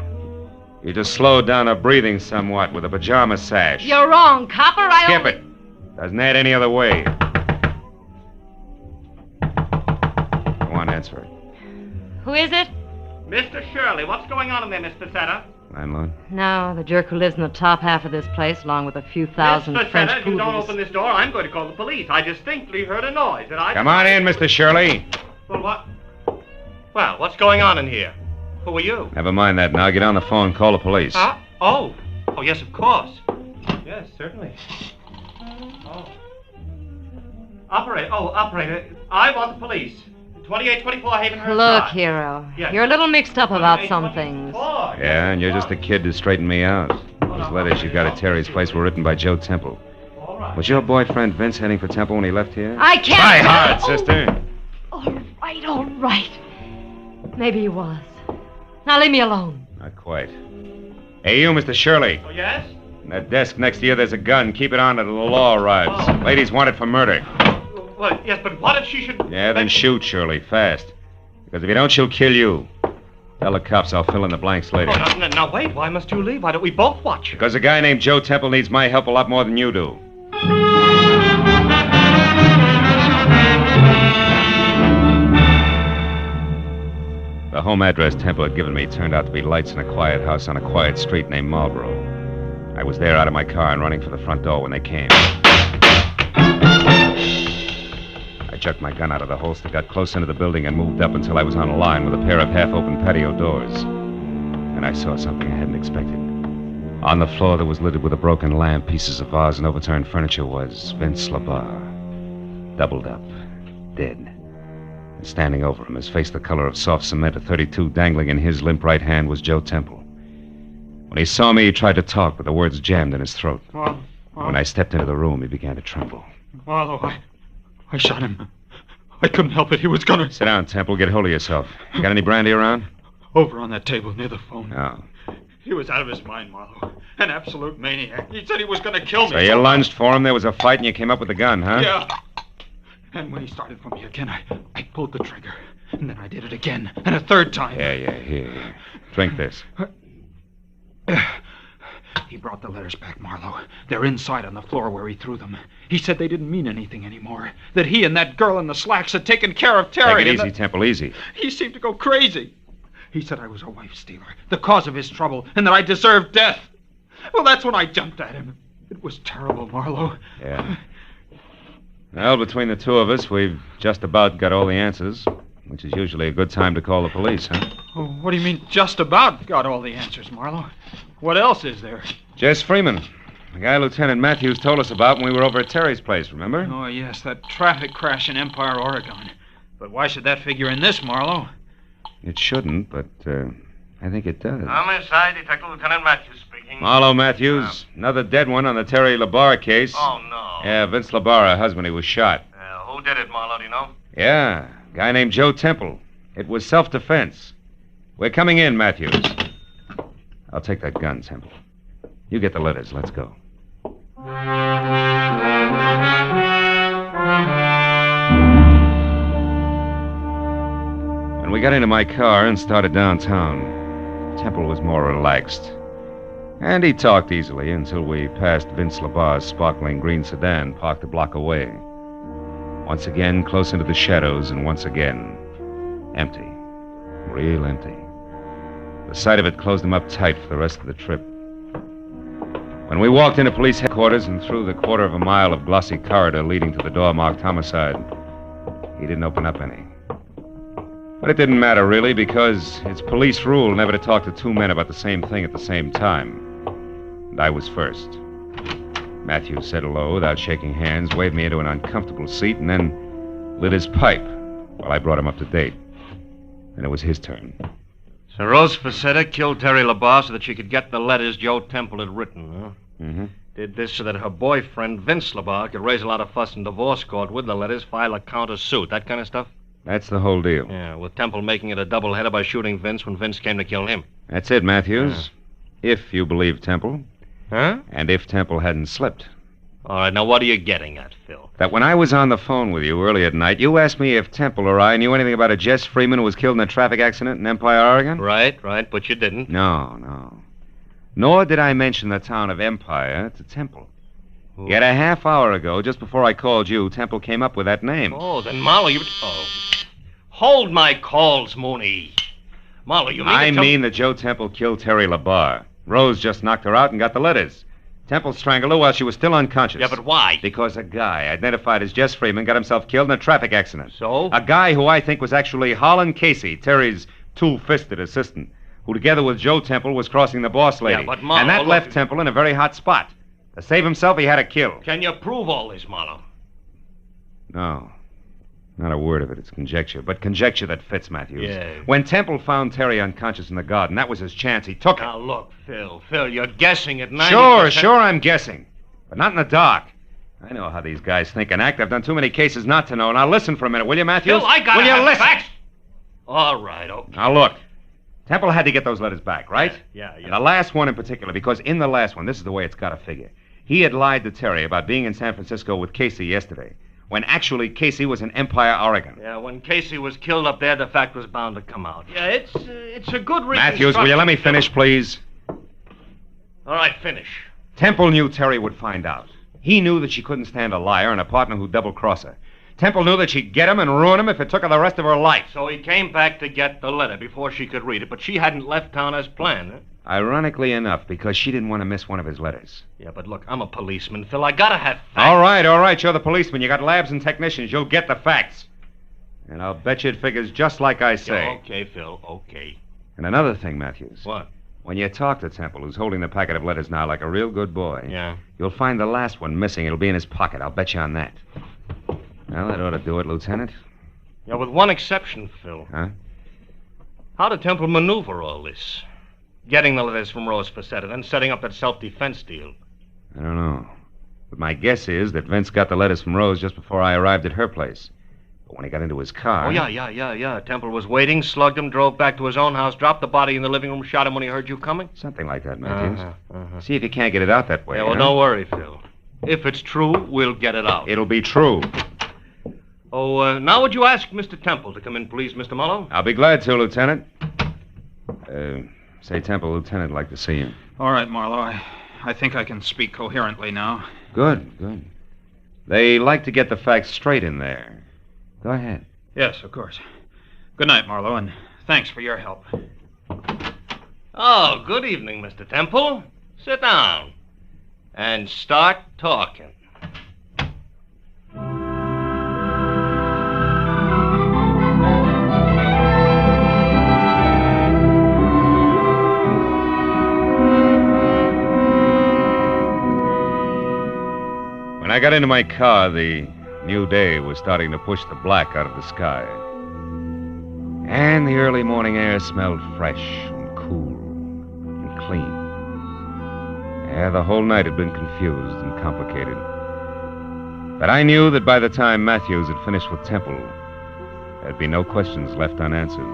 You just slowed down her breathing somewhat with a pajama sash.
You're wrong, copper.
Skip it. Doesn't add any other way. Go on, answer it.
Who is it?
Mr. Shirley, what's going on in there, Miss Facetta?
Landlord?
No, the jerk who lives in the top half of this place, along with a few thousand
Miss Facetta,
French
if you don't
poodles.
open this door, I'm going to call the police. I distinctly heard a noise, and I...
Come on in, Mr. Shirley.
Well, what? Well, what's going on in here?
Who are you?
Never mind that now. Get on the phone. Call the police.
Oh, yes, of course. Yes, certainly. Oh. Operator, I want the police. 2824 Havenhurst
Look,
Drive.
Hero,
Yes.
you're a little mixed up about some things.
Yeah, and you're just a kid to straighten me out. Those letters you got at Terry's place were written by Joe Temple. Was your boyfriend Vince heading for Temple when he left here?
I can't...
Try hard, sister.
All right. Maybe he was. Now leave me alone.
Not quite. Hey, you, Mr. Shirley.
Oh, yes?
In that desk next to you, there's a gun. Keep it on until the law arrives. Lady's wanted for murder.
Well, yes, but what if she should...
Yeah, then shoot, Shirley, fast. Because if you don't, she'll kill you. Tell the cops I'll fill in the blanks later.
Oh, now, wait. Why must you leave? Why don't we both watch her?
Because a guy named Joe Temple needs my help a lot more than you do. The home address Temple had given me turned out to be lights in a quiet house on a quiet street named Marlboro. I was there out of my car and running for the front door when they came. I jerked my gun out of the holster, got close into the building, and moved up until I was on a line with a pair of half-open patio doors. And I saw something I hadn't expected. On the floor that was littered with a broken lamp, pieces of vase, and overturned furniture was Vince LaBarre, doubled up, dead. And standing over him, his face the color of soft cement, a .32 dangling in his limp right hand, was Joe Temple. When he saw me, he tried to talk, but the words jammed in his throat. When I stepped into the room, he began to tremble.
Marlowe, I shot him. I couldn't help it. He was gonna...
Sit down, Temple. Get hold of yourself. You got any brandy around?
Over on that table near the phone.
Oh.
He was out of his mind, Marlowe. An absolute maniac. He said he was gonna kill me.
So you lunged for him, there was a fight, and you came up with the gun, huh?
Yeah. And when he started for me again, I pulled the trigger. And then I did it again. And a third time.
Yeah, here. Drink this.
He brought the letters back, Marlowe. They're inside on the floor where he threw them. He said they didn't mean anything anymore. That he and that girl in the slacks had taken care of Terry.
Take it easy, Temple, easy.
He seemed to go crazy. He said I was a wife stealer, the cause of his trouble, and that I deserved death. Well, that's when I jumped at him. It was terrible, Marlowe.
Yeah. Well, between the two of us, we've just about got all the answers, which is usually a good time to call the police, huh?
Oh, what do you mean, just about got all the answers, Marlowe? What else is there?
Jess Freeman, the guy Lieutenant Matthews told us about when we were over at Terry's place, remember?
Oh, yes, that traffic crash in Empire, Oregon. But why should that figure in this, Marlowe?
It shouldn't, but I think it does.
Homicide, Detective Lieutenant Matthews speaking.
Marlowe Matthews, another dead one on the Terry LaBarre case.
Oh, no.
Yeah, Vince LaBarre, her husband, he was shot.
Who did it, Marlowe, do you know?
Yeah, a guy named Joe Temple. It was self-defense. We're coming in, Matthews. I'll take that gun, Temple. You get the letters. Let's go. When we got into my car and started downtown, Temple was more relaxed. And he talked easily until we passed Vince LaBarre's sparkling green sedan parked a block away. Once again, close into the shadows, and once again, empty. Real empty. The sight of it closed him up tight for the rest of the trip. When we walked into police headquarters and through the quarter of a mile of glossy corridor leading to the door marked homicide, he didn't open up any. But it didn't matter, really, because it's police rule never to talk to two men about the same thing at the same time. And I was first. Matthews said hello without shaking hands, waved me into an uncomfortable seat, and then lit his pipe while I brought him up to date. Then it was his turn.
So Rose Facetta killed Terry LaBarre so that she could get the letters Joe Temple had written, huh?
Mm-hmm.
Did this so that her boyfriend, Vince LaBarre, could raise a lot of fuss in divorce court with the letters, file a counter-suit, that kind of stuff?
That's the whole deal.
Yeah, with Temple making it a doubleheader by shooting Vince when Vince came to kill him.
That's it, Matthews. If you believe Temple.
Huh?
And if Temple hadn't slipped.
All right, now what are you getting at, Phil?
That when I was on the phone with you earlier tonight, you asked me if Temple or I knew anything about a Jess Freeman who was killed in a traffic accident in Empire, Oregon?
Right, but you didn't.
No. Nor did I mention the town of Empire to Temple. Yet a half hour ago, just before I called you, Temple came up with that name.
Oh, then Marlowe, you... Oh. Hold my calls, Mooney. Marlowe, you mean...
I mean that Joe Temple killed Terry LaBarre. Rose just knocked her out and got the letters. Temple strangled her while she was still unconscious.
Yeah, but why?
Because a guy identified as Jess Freeman got himself killed in a traffic accident.
So?
A guy who I think was actually Holland Casey, Terry's two-fisted assistant, who together with Joe Temple was crossing the boss lady.
Yeah, but Marlowe,
and that
look-
left Temple in a very hot spot. To save himself, he had to kill.
Can you prove all this, Marlowe?
No. Not a word of it. It's conjecture. But conjecture that fits, Matthews.
Yeah.
When Temple found Terry unconscious in the garden, that was his chance. He took it.
Now, look, Phil, you're guessing at 90%.
Sure, I'm guessing. But not in the dark. I know how these guys think and act. I've done too many cases not to know. Now, listen for a minute, will you, Matthews?
Phil, I gotta
will you
have
listen?
facts. All right, okay.
Now, look. Temple had to get those letters back, right?
Yeah.
And the last one in particular, because in the last one, this is the way it's got to figure. He had lied to Terry about being in San Francisco with Casey yesterday, when actually Casey was in Empire, Oregon.
Yeah, when Casey was killed up there, the fact was bound to come out. Yeah, it's a good reconstruction.
Matthews, will you let me finish, please?
All right, finish.
Temple knew Terry would find out. He knew that she couldn't stand a liar and a partner who'd double-cross her. Temple knew that she'd get him and ruin him if it took her the rest of her life.
So he came back to get the letter before she could read it, but she hadn't left town as planned, huh?
Ironically enough, because she didn't want to miss one of his letters.
Yeah, but look, I'm a policeman, Phil. I gotta have facts.
All right. You're the policeman. You got labs and technicians. You'll get the facts. And I'll bet you it figures just like I say.
Yeah, okay, Phil, okay.
And another thing, Matthews.
What?
When you talk to Temple, who's holding the packet of letters now like a real good boy,
Yeah.
you'll find the last one missing. It'll be in his pocket. I'll bet you on that. Well, that ought to do it, Lieutenant.
Yeah, with one exception, Phil.
Huh?
How did Temple maneuver all this? Getting the letters from Rose Facetta, then setting up that self-defense deal.
I don't know. But my guess is that Vince got the letters from Rose just before I arrived at her place. But when he got into his car...
Oh, yeah. Temple was waiting, slugged him, drove back to his own house, dropped the body in the living room, shot him when he heard you coming?
Something like that, Matthews. See if you can't get it out that way.
Yeah, well,
huh?
don't worry, Phil. If it's true, we'll get it out.
It'll be true.
Oh, now would you ask Mr. Temple to come in, please, Mr. Marlowe?
I'll be glad to, Lieutenant. Say, Temple, Lieutenant would like to see you.
All right, Marlowe. I think I can speak coherently now.
Good. They like to get the facts straight in there. Go ahead.
Yes, of course. Good night, Marlowe, and thanks for your help.
Oh, good evening, Mr. Temple. Sit down. And start talking.
When I got into my car, the new day was starting to push the black out of the sky. And the early morning air smelled fresh and cool and clean. Yeah, the whole night had been confused and complicated. But I knew that by the time Matthews had finished with Temple, there'd be no questions left unanswered.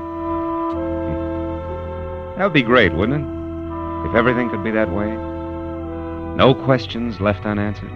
That would be great, wouldn't it? If everything could be that way. No questions left unanswered.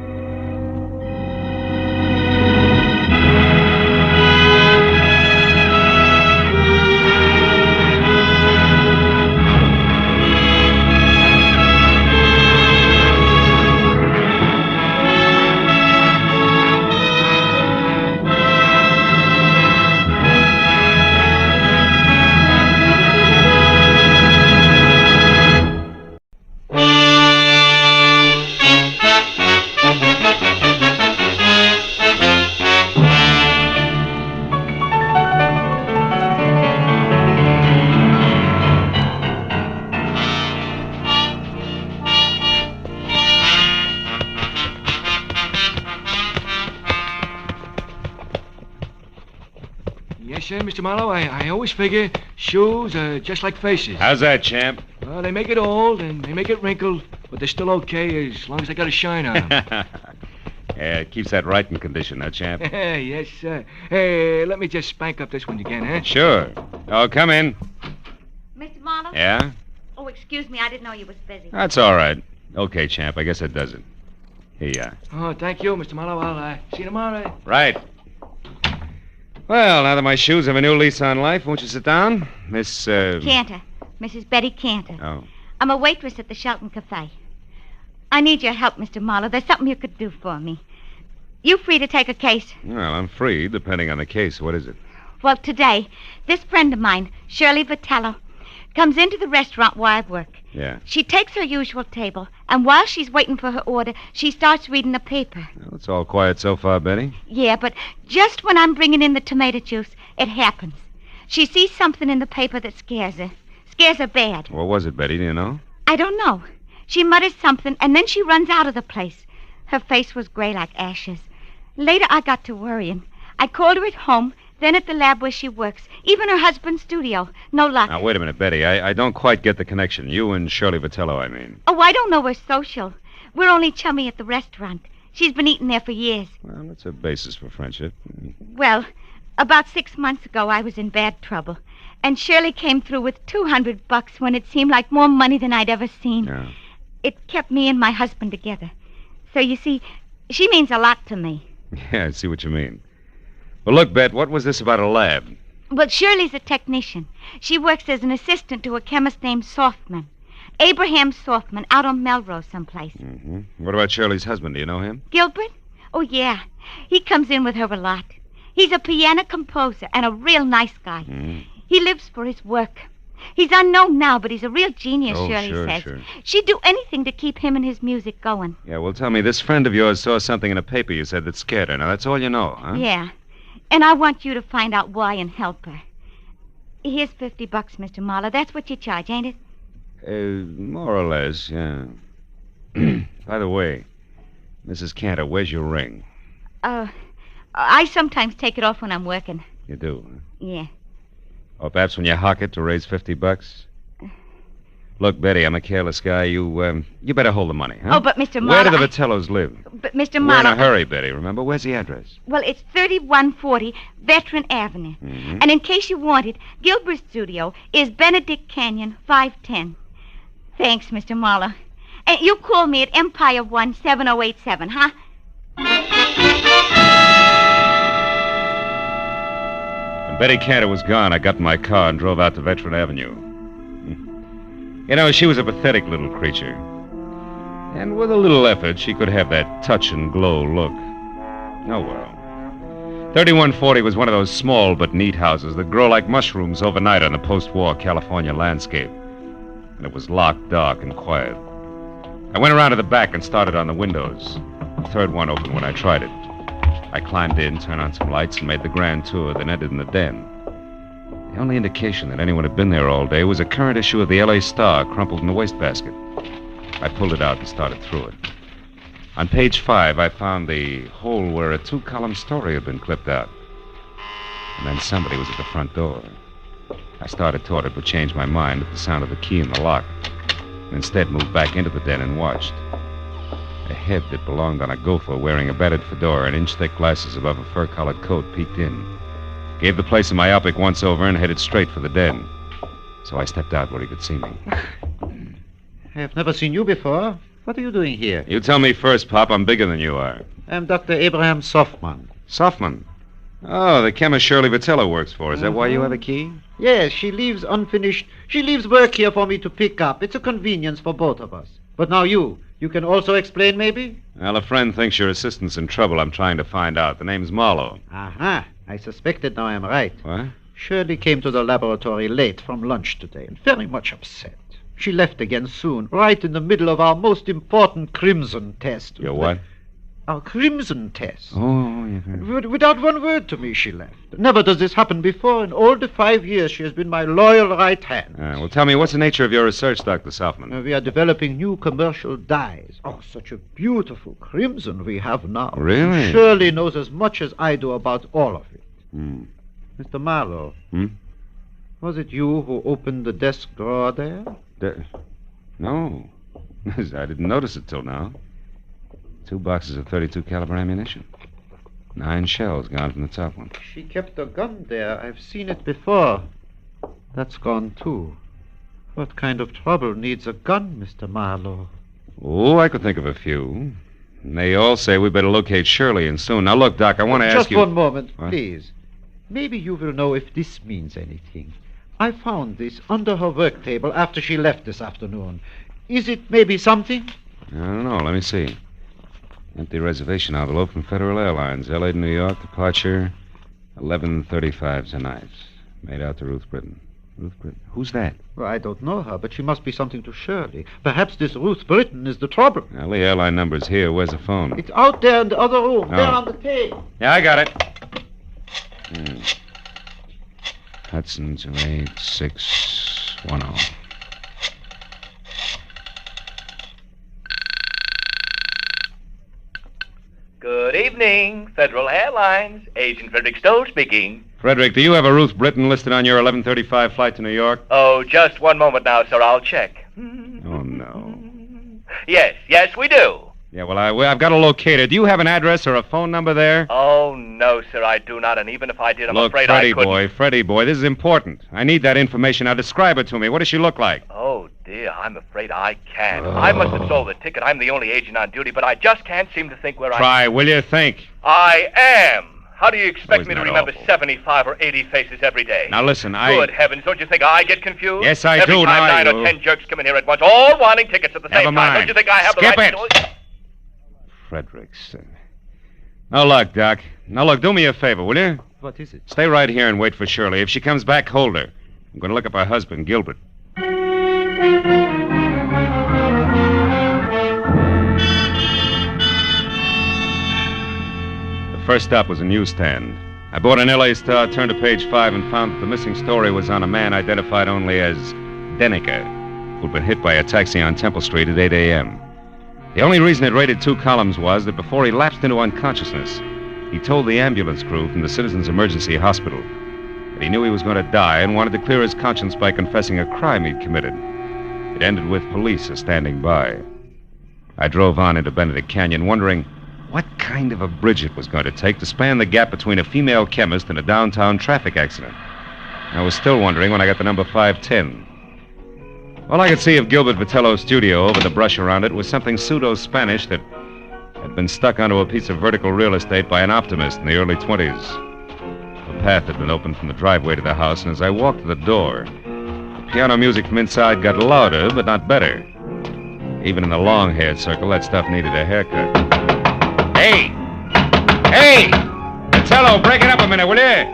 Yes, sir, Mr. Marlowe. I always figure shoes are just like faces.
How's that, champ?
Well, they make it old and they make it wrinkled, but they're still okay as long as they got a shine on them.
Yeah, it keeps that right in condition, huh, champ?
Yes, sir. Hey, let me just spank up this one again, huh?
Sure. Oh, come in.
Mr. Marlowe?
Yeah?
Oh, excuse me. I didn't know you was busy.
That's all right. Okay, champ. I guess that does it. Here you are.
Oh, thank you, Mr. Marlowe. I'll see you tomorrow.
Right. Well, now that my shoes have a new lease on life, won't you sit down? Miss,
Cantor. Mrs. Betty Cantor.
Oh.
I'm a waitress at the Shelton Cafe. I need your help, Mr. Marlowe. There's something you could do for me. You free to take a case?
Well, I'm free, depending on the case. What is it?
Well, today, this friend of mine, Shirley Vitello, comes into the restaurant where I work.
Yeah.
She takes her usual table, and while she's waiting for her order, she starts reading the paper.
Well, it's all quiet so far, Betty.
Yeah, but just when I'm bringing in the tomato juice, it happens. She sees something in the paper that scares her. Scares her bad.
What was it, Betty? Do you know?
I don't know. She mutters something, and then she runs out of the place. Her face was gray like ashes. Later, I got to worrying. I called her at home, then at the lab where she works. Even her husband's studio. No luck.
Now, wait a minute, Betty. I don't quite get the connection. You and Shirley Vitello, I mean.
Oh, I don't know we're social. We're only chummy at the restaurant. She's been eating there for years.
Well, that's a basis for friendship.
Well, about 6 months ago, I was in bad trouble. And Shirley came through with $200 when it seemed like more money than I'd ever seen.
Yeah.
It kept me and my husband together. So, you see, she means a lot to me.
Yeah, I see what you mean. Well, look, Bet, what was this about a lab?
Well, Shirley's a technician. She works as an assistant to a chemist named Softman. Abraham Softman, out on Melrose someplace.
Mm-hmm. What about Shirley's husband? Do you know him?
Gilbert? Oh, yeah. He comes in with her a lot. He's a piano composer and a real nice guy.
Mm.
He lives for his work. He's unknown now, but he's a real genius,
Oh,
Shirley
sure,
says.
sure.
She'd do anything to keep him and his music going.
Yeah, well, tell me, this friend of yours saw something in a paper you said that scared her. Now, that's all you know, huh?
Yeah. And I want you to find out why and help her. Here's $50, Mr. Marlowe. That's what you charge, ain't it?
More or less, yeah. By the way, Mrs. Cantor, where's your ring?
I sometimes take it off when I'm working.
You do, huh?
Yeah.
Or perhaps when you hock it to raise $50? Look, Betty, I'm a careless guy. You better hold the money, huh?
Oh, but Mr. Marlowe...
Where do the Vitellos live?
But Mr.
We're
Marlowe...
in a hurry, Betty, remember? Where's the address?
Well, it's 3140 Veteran Avenue.
Mm-hmm.
And in case you want it, Gilbert's studio is Benedict Canyon, 510. Thanks, Mr. Marlowe. And you call me at Empire 17087, huh?
When Betty Cantor was gone, I got in my car and drove out to Veteran Avenue. You know, she was a pathetic little creature. And with a little effort, she could have that touch and glow look. Oh, well. 3140 was one of those small but neat houses that grow like mushrooms overnight on the post-war California landscape. And it was locked, dark, and quiet. I went around to the back and started on the windows. The third one opened when I tried it. I climbed in, turned on some lights, and made the grand tour, then entered in the den. The only indication that anyone had been there all day was a current issue of the L.A. Star crumpled in the wastebasket. I pulled it out and started through it. On page 5, I found the hole where a 2-column story had been clipped out. And then somebody was at the front door. I started toward it, but changed my mind at the sound of the key in the lock. And instead moved back into the den and watched. A head that belonged on a gopher wearing a battered fedora and inch-thick glasses above a fur-collared coat peeked in. Gave the place a myopic once-over and headed straight for the den. So I stepped out where he could see me.
I have never seen you before. What are you doing here?
You tell me first, Pop. I'm bigger than you are.
I'm Dr. Abraham Softman.
Softman? Oh, the chemist Shirley Vitello works for. Is that why you have a key?
Yes, she leaves unfinished. She leaves work here for me to pick up. It's a convenience for both of us. But now you can also explain, maybe?
Well, a friend thinks your assistant's in trouble. I'm trying to find out. The name's Marlowe.
Aha. I suspected now I'm right.
What?
Shirley came to the laboratory late from lunch today and very much upset. She left again soon, right in the middle of our most important crimson test.
Your what?
Our crimson test.
Oh, yeah.
Without one word to me, she left. Never does this happen before. In all the 5 years, she has been my loyal right hand.
Well, tell me, what's the nature of your research, Dr. Softman?
We are developing new commercial dyes. Oh, such a beautiful crimson we have now.
Really?
Shirley knows as much as I do about all of it.
Hmm.
Mr. Marlowe. Was it you who opened the desk drawer there?
No. I didn't notice it till now. 2 boxes of .32 caliber ammunition. 9 shells gone from the top one.
She kept a gun there. I've seen it before. That's gone, too. What kind of trouble needs a gun, Mr. Marlowe?
Oh, I could think of a few. And they all say we better locate Shirley, and soon. Now, look, Doc, I want to ask you...
Just one moment,
What?
please. Maybe you will know if this means anything. I found this under her work table after she left this afternoon. Is it maybe something?
I don't know. Let me see. Empty reservation envelope from Federal Airlines, L.A. to New York, departure 11:35 tonight. Made out to Ruth Britton. Ruth Britton? Who's that?
Well, I don't know her, but she must be something to Shirley. Perhaps this Ruth Britton is the trouble.
Well, the airline number's here. Where's the phone?
It's out there in the other room, there
Oh.
on the table.
Yeah, I got it. Hudson 28610.
Good evening, Federal Airlines. Agent Frederick Stowe speaking.
Frederick, do you have a Ruth Britton listed on your 11:35 flight to New York?
Oh, just one moment now, sir. I'll check.
Oh, no.
Yes, we do.
Yeah, well, I've got to locate her. Do you have an address or a phone number there?
Oh, no, sir, I do not. And even if I did, I'm
Look,
afraid I couldn't.
Freddie boy, this is important. I need that information. Now, describe her to me. What does she look like?
Oh, dear, I'm afraid I can't. I must have sold the ticket. I'm the only agent on duty, but I just can't seem to think where
Try, will you? Think.
I am. How do you expect me to
that
remember
awful?
75 or 80 faces every day?
Now, listen,
Good heavens, don't you think I get confused?
Yes, I
every
do.
Time
Now I
9
do.
or 10 jerks come in here at once, all wanting tickets at the
Never
same
mind.
time. Don't you think I have
Skip
the right
it.
to...
Frederickson. Now, look, Doc. Now, look, do me a favor, will you?
What is it?
Stay right here and wait for Shirley. If she comes back, hold her. I'm going to look up her husband, Gilbert. The first stop was a newsstand. I bought an L.A. Star, turned to page 5, and found that the missing story was on a man identified only as Denneker, who'd been hit by a taxi on Temple Street at 8 a.m. The only reason it rated 2 columns was that before he lapsed into unconsciousness, he told the ambulance crew from the Citizens Emergency Hospital that he knew he was going to die and wanted to clear his conscience by confessing a crime he'd committed. It ended with police standing by. I drove on into Benedict Canyon, wondering what kind of a bridge it was going to take to span the gap between a female chemist and a downtown traffic accident. I was still wondering when I got to number 510. All I could see of Gilbert Vitello's studio over the brush around it was something pseudo-Spanish that had been stuck onto a piece of vertical real estate by an optimist in the early 20s. The path had been opened from the driveway to the house, and as I walked to the door, the piano music from inside got louder, but not better. Even in the long-haired circle, that stuff needed a haircut. Hey! Hey! Vitello, break it up a minute, will you?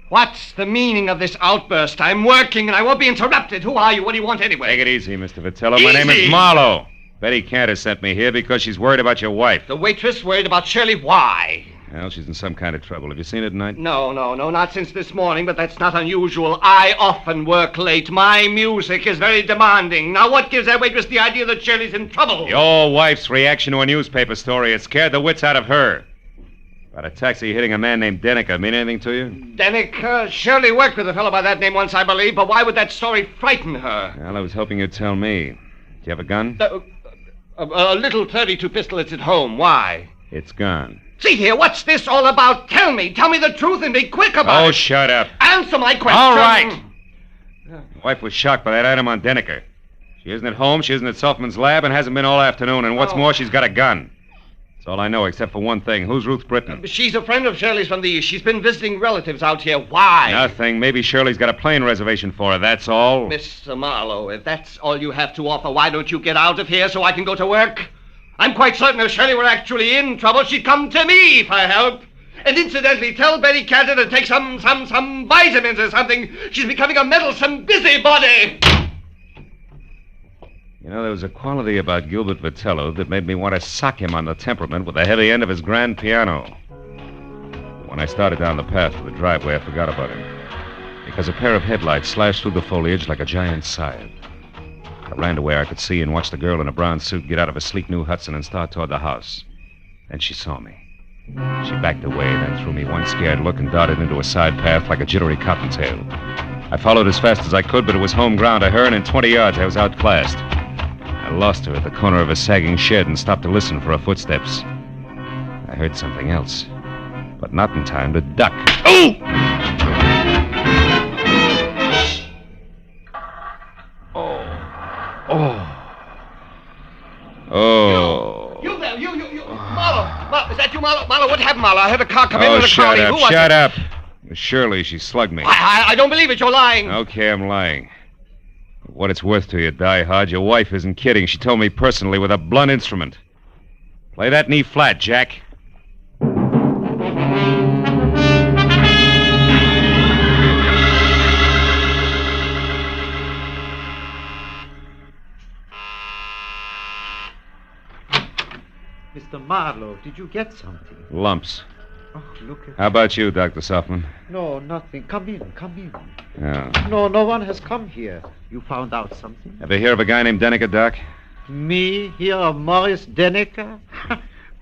What's the meaning of this outburst? I'm working and I won't be interrupted. Who are you? What do you want anyway?
Take it easy, Mr. Vitello. My name is Marlowe. Betty Cantor sent me here because she's worried about your wife.
The waitress worried about Shirley. Why?
Well, she's in some kind of trouble. Have you seen her tonight?
No, not since this morning, but that's not unusual. I often work late. My music is very demanding. Now, what gives that waitress the idea that Shirley's in trouble?
Your wife's reaction to a newspaper story. It scared the wits out of her. About a taxi hitting a man named Denneker. Mean anything to you?
Denneker? Shirley worked with a fellow by that name once, I believe, but why would that story frighten her?
Well, I was hoping you'd tell me. Do you have a gun?
A little .32 pistol. It's at home. Why?
It's gone.
See here, what's this all about? Tell me the truth and be quick about it.
Oh, shut up.
Answer my question.
All right. Your wife was shocked by that item on Denneker. She isn't at home, she isn't at Selfman's lab, and hasn't been all afternoon. And what's more, she's got a gun. That's all I know, except for one thing. Who's Ruth Britton?
She's a friend of Shirley's from the East. She's been visiting relatives out here. Why?
Nothing. Maybe Shirley's got a plane reservation for her, that's all.
Mr. Marlowe, if that's all you have to offer, why don't you get out of here so I can go to work? I'm quite certain if Shirley were actually in trouble, she'd come to me for help. And incidentally, tell Betty Cantor to take some vitamins or something. She's becoming a meddlesome busybody.
You know, there was a quality about Gilbert Vitello that made me want to sock him on the temperament with the heavy end of his grand piano. But when I started down the path to the driveway, I forgot about him. Because a pair of headlights slashed through the foliage like a giant scythe. I ran to where I could see and watched the girl in a brown suit get out of a sleek new Hudson and start toward the house. Then she saw me. She backed away, then threw me one scared look and darted into a side path like a jittery cottontail. I followed as fast as I could, but it was home ground to her, and in 20 yards I was outclassed. I lost her at the corner of a sagging shed and stopped to listen for her footsteps. I heard something else, but not in time to duck. Oh! Oh.
You there, you. Marlowe, is that you, Marlowe? Marlowe, what happened, Marlowe? I heard a car come in with a
shut
crowd.
up,
Who was
shut
it?
up. It was Shirley, she slugged me.
I don't believe it, you're lying.
Okay, I'm lying. For what it's worth to you, Die Hard, your wife isn't kidding. She told me personally with a blunt instrument. Play that knee flat, Jack.
Mr. Marlowe, did you get something?
Lumps.
Oh, look at
How about you, Dr. Softman?
No, nothing. Come in.
Yeah.
No one has come here. You found out something?
Ever hear of a guy named Denneker, Doc?
Me hear of Morris Denneker?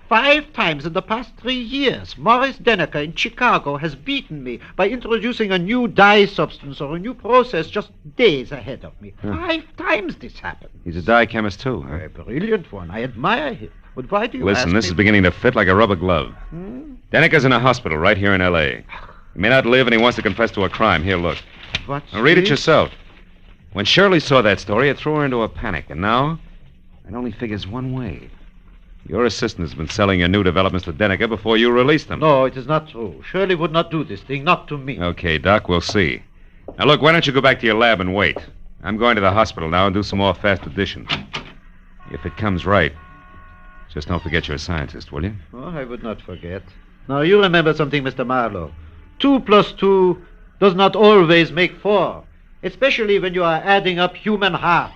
5 times in the past 3 years, Morris Denneker in Chicago has beaten me by introducing a new dye substance or a new process just days ahead of me. 5 times this happened.
He's a dye chemist, too, huh?
A brilliant one. I admire him. But why do you
Listen,
ask
this
me?
is beginning to fit like a rubber glove. Denneker's in a hospital right here in L.A. He may not live, and he wants to confess to a crime. Here, look.
What's
Now, read it
this?
yourself. When Shirley saw that story, it threw her into a panic, and now it only figures one way. Your assistant has been selling your new developments to Denneker before you released them.
No, it is not true. Shirley would not do this thing, not to me.
Okay, Doc, we'll see. Now, look, why don't you go back to your lab and wait? I'm going to the hospital now and do some more fast addition. If it comes right, just don't forget you're a scientist, will you?
Oh, I would not forget. Now, you remember something, Mr. Marlowe. 2 + 2 does not always make 4, especially when you are adding up human hearts.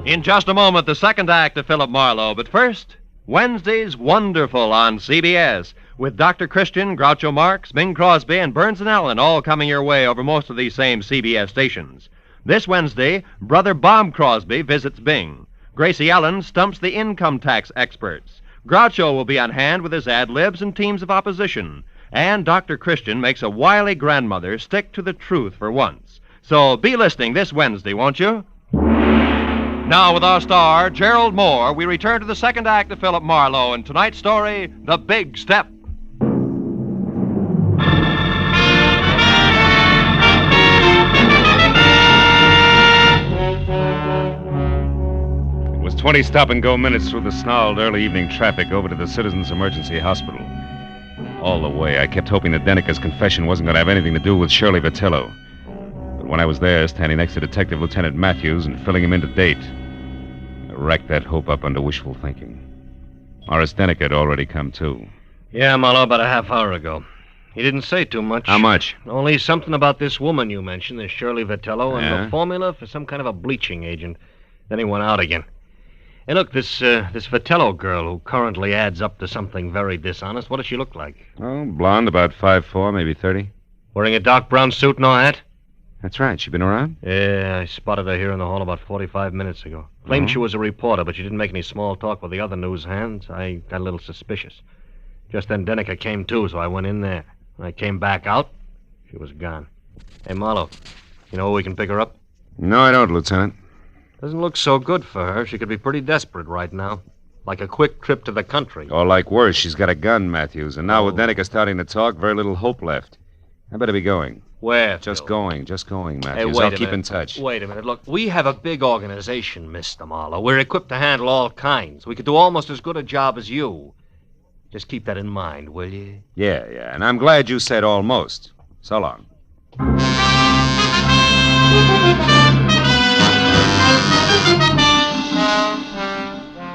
In just a moment, the second act of Philip Marlowe. But first, Wednesday's Wonderful on CBS, with Dr. Christian, Groucho Marx, Bing Crosby, and Burns and Allen all coming your way over most of these same CBS stations. This Wednesday, Brother Bob Crosby visits Bing. Gracie Allen stumps the income tax experts. Groucho will be on hand with his ad-libs and teams of opposition. And Dr. Christian makes a wily grandmother stick to the truth for once. So be listening this Wednesday, won't you? Now, with our star, Gerald Moore, we return to the second act of Philip Marlowe and tonight's story, The Big Step.
It was 20 stop-and-go minutes through the snarled early evening traffic over to the Citizens Emergency Hospital. All the way, I kept hoping that Denneker's confession wasn't going to have anything to do with Shirley Vitello. But when I was there, standing next to Detective Lieutenant Matthews and filling him in to date, I racked that hope up under wishful thinking. Morris Denneker had already come, too.
Yeah, Marlowe, about a half hour ago. He didn't say too much.
How much?
Only something about this woman you mentioned, this Shirley Vitello, and
Yeah?
the formula for some kind of a bleaching agent. Then he went out again. Hey, look, this Vitello girl who currently adds up to something very dishonest, what does she look like?
Oh, blonde, about 5'4", maybe 30.
Wearing a dark brown suit, no hat?
That's right. She been around?
Yeah, I spotted her here in the hall about 45 minutes ago. Claimed she was a reporter, but she didn't make any small talk with the other news hands. I got a little suspicious. Just then Denneker came too, so I went in there. When I came back out, she was gone. Hey, Marlowe, you know where we can pick her up?
No, I don't, Lieutenant.
Doesn't look so good for her. She could be pretty desperate right now. Like a quick trip to the country.
Or like worse, she's got a gun, Matthews. And now with Denneker starting to talk, very little hope left. I better be going.
Where?
Just going, Matthews.
Hey, wait
I'll
a
keep
minute.
in touch.
Wait a minute. Look, we have a big organization, Mr. Marlowe. We're equipped to handle all kinds. We could do almost as good a job as you. Just keep that in mind, will you?
Yeah. And I'm glad you said almost. So long.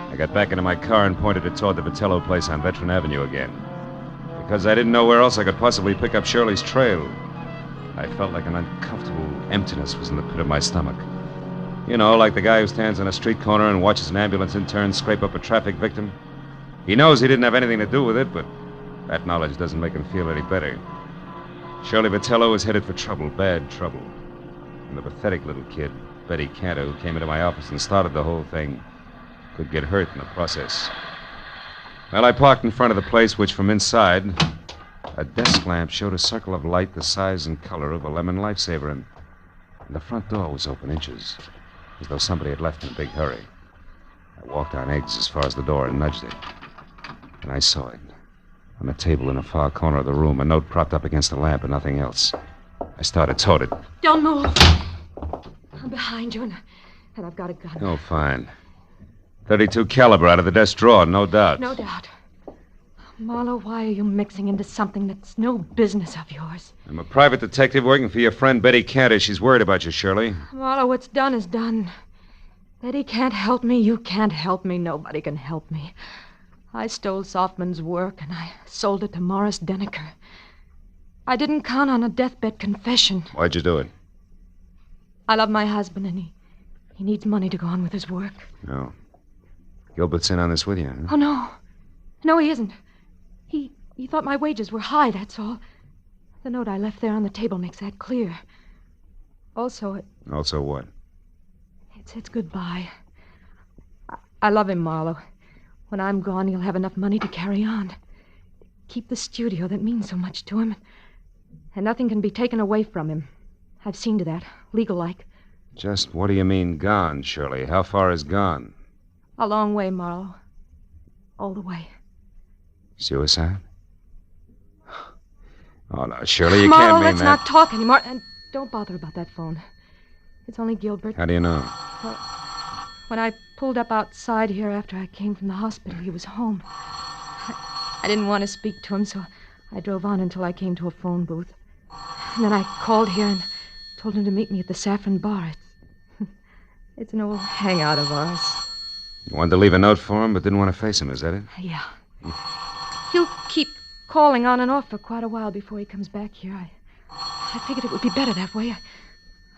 I got back into my car and pointed it toward the Vitello place on Veteran Avenue again. Because I didn't know where else I could possibly pick up Shirley's trail. I felt like an uncomfortable emptiness was in the pit of my stomach. You know, like the guy who stands on a street corner and watches an ambulance intern scrape up a traffic victim. He knows he didn't have anything to do with it, but that knowledge doesn't make him feel any better. Shirley Vitello was headed for trouble, bad trouble. And the pathetic little kid, Betty Cantor, who came into my office and started the whole thing, could get hurt in the process. Well, I parked in front of the place, which from inside, a desk lamp showed a circle of light the size and color of a lemon lifesaver, and the front door was open inches, as though somebody had left in a big hurry. I walked on eggs as far as the door and nudged it. And I saw it. On a table in a far corner of the room, a note propped up against the lamp and nothing else. I started toward it.
Don't move. I'm behind you, and I've got a gun.
Oh, fine. .32 caliber out of the desk drawer, no doubt.
No doubt. Marlowe, why are you mixing into something that's no business of yours?
I'm a private detective working for your friend Betty Cantor. She's worried about you, Shirley.
Marlowe, what's done is done. Betty can't help me. You can't help me. Nobody can help me. I stole Softman's work, and I sold it to Morris Denneker. I didn't count on a deathbed confession.
Why'd you do it?
I love my husband, and he needs money to go on with his work.
No. Gilbert's in on this with you, huh?
Oh, no. No, he isn't. He thought my wages were high, that's all. The note I left there on the table makes that clear. Also,
Also what?
it says goodbye. I love him, Marlowe. When I'm gone, he'll have enough money to carry on. Keep the studio that means so much to him. And nothing can be taken away from him. I've seen to that, legal-like.
Just what do you mean gone, Shirley? How far is gone?
A long way, Marlowe. All the way.
Suicide? Oh, no, Shirley, you
Marlowe,
can't mean
let's
that.
not talk anymore. And don't bother about that phone. It's only Gilbert.
How do you know?
Well, when I pulled up outside here after I came from the hospital, he was home. I didn't want to speak to him, so I drove on until I came to a phone booth. And then I called here and told him to meet me at the Saffron Bar. It's an old hangout of ours.
You wanted to leave a note for him, but didn't want to face him, is that it?
Yeah. He'll keep calling on and off for quite a while before he comes back here. I figured it would be better that way.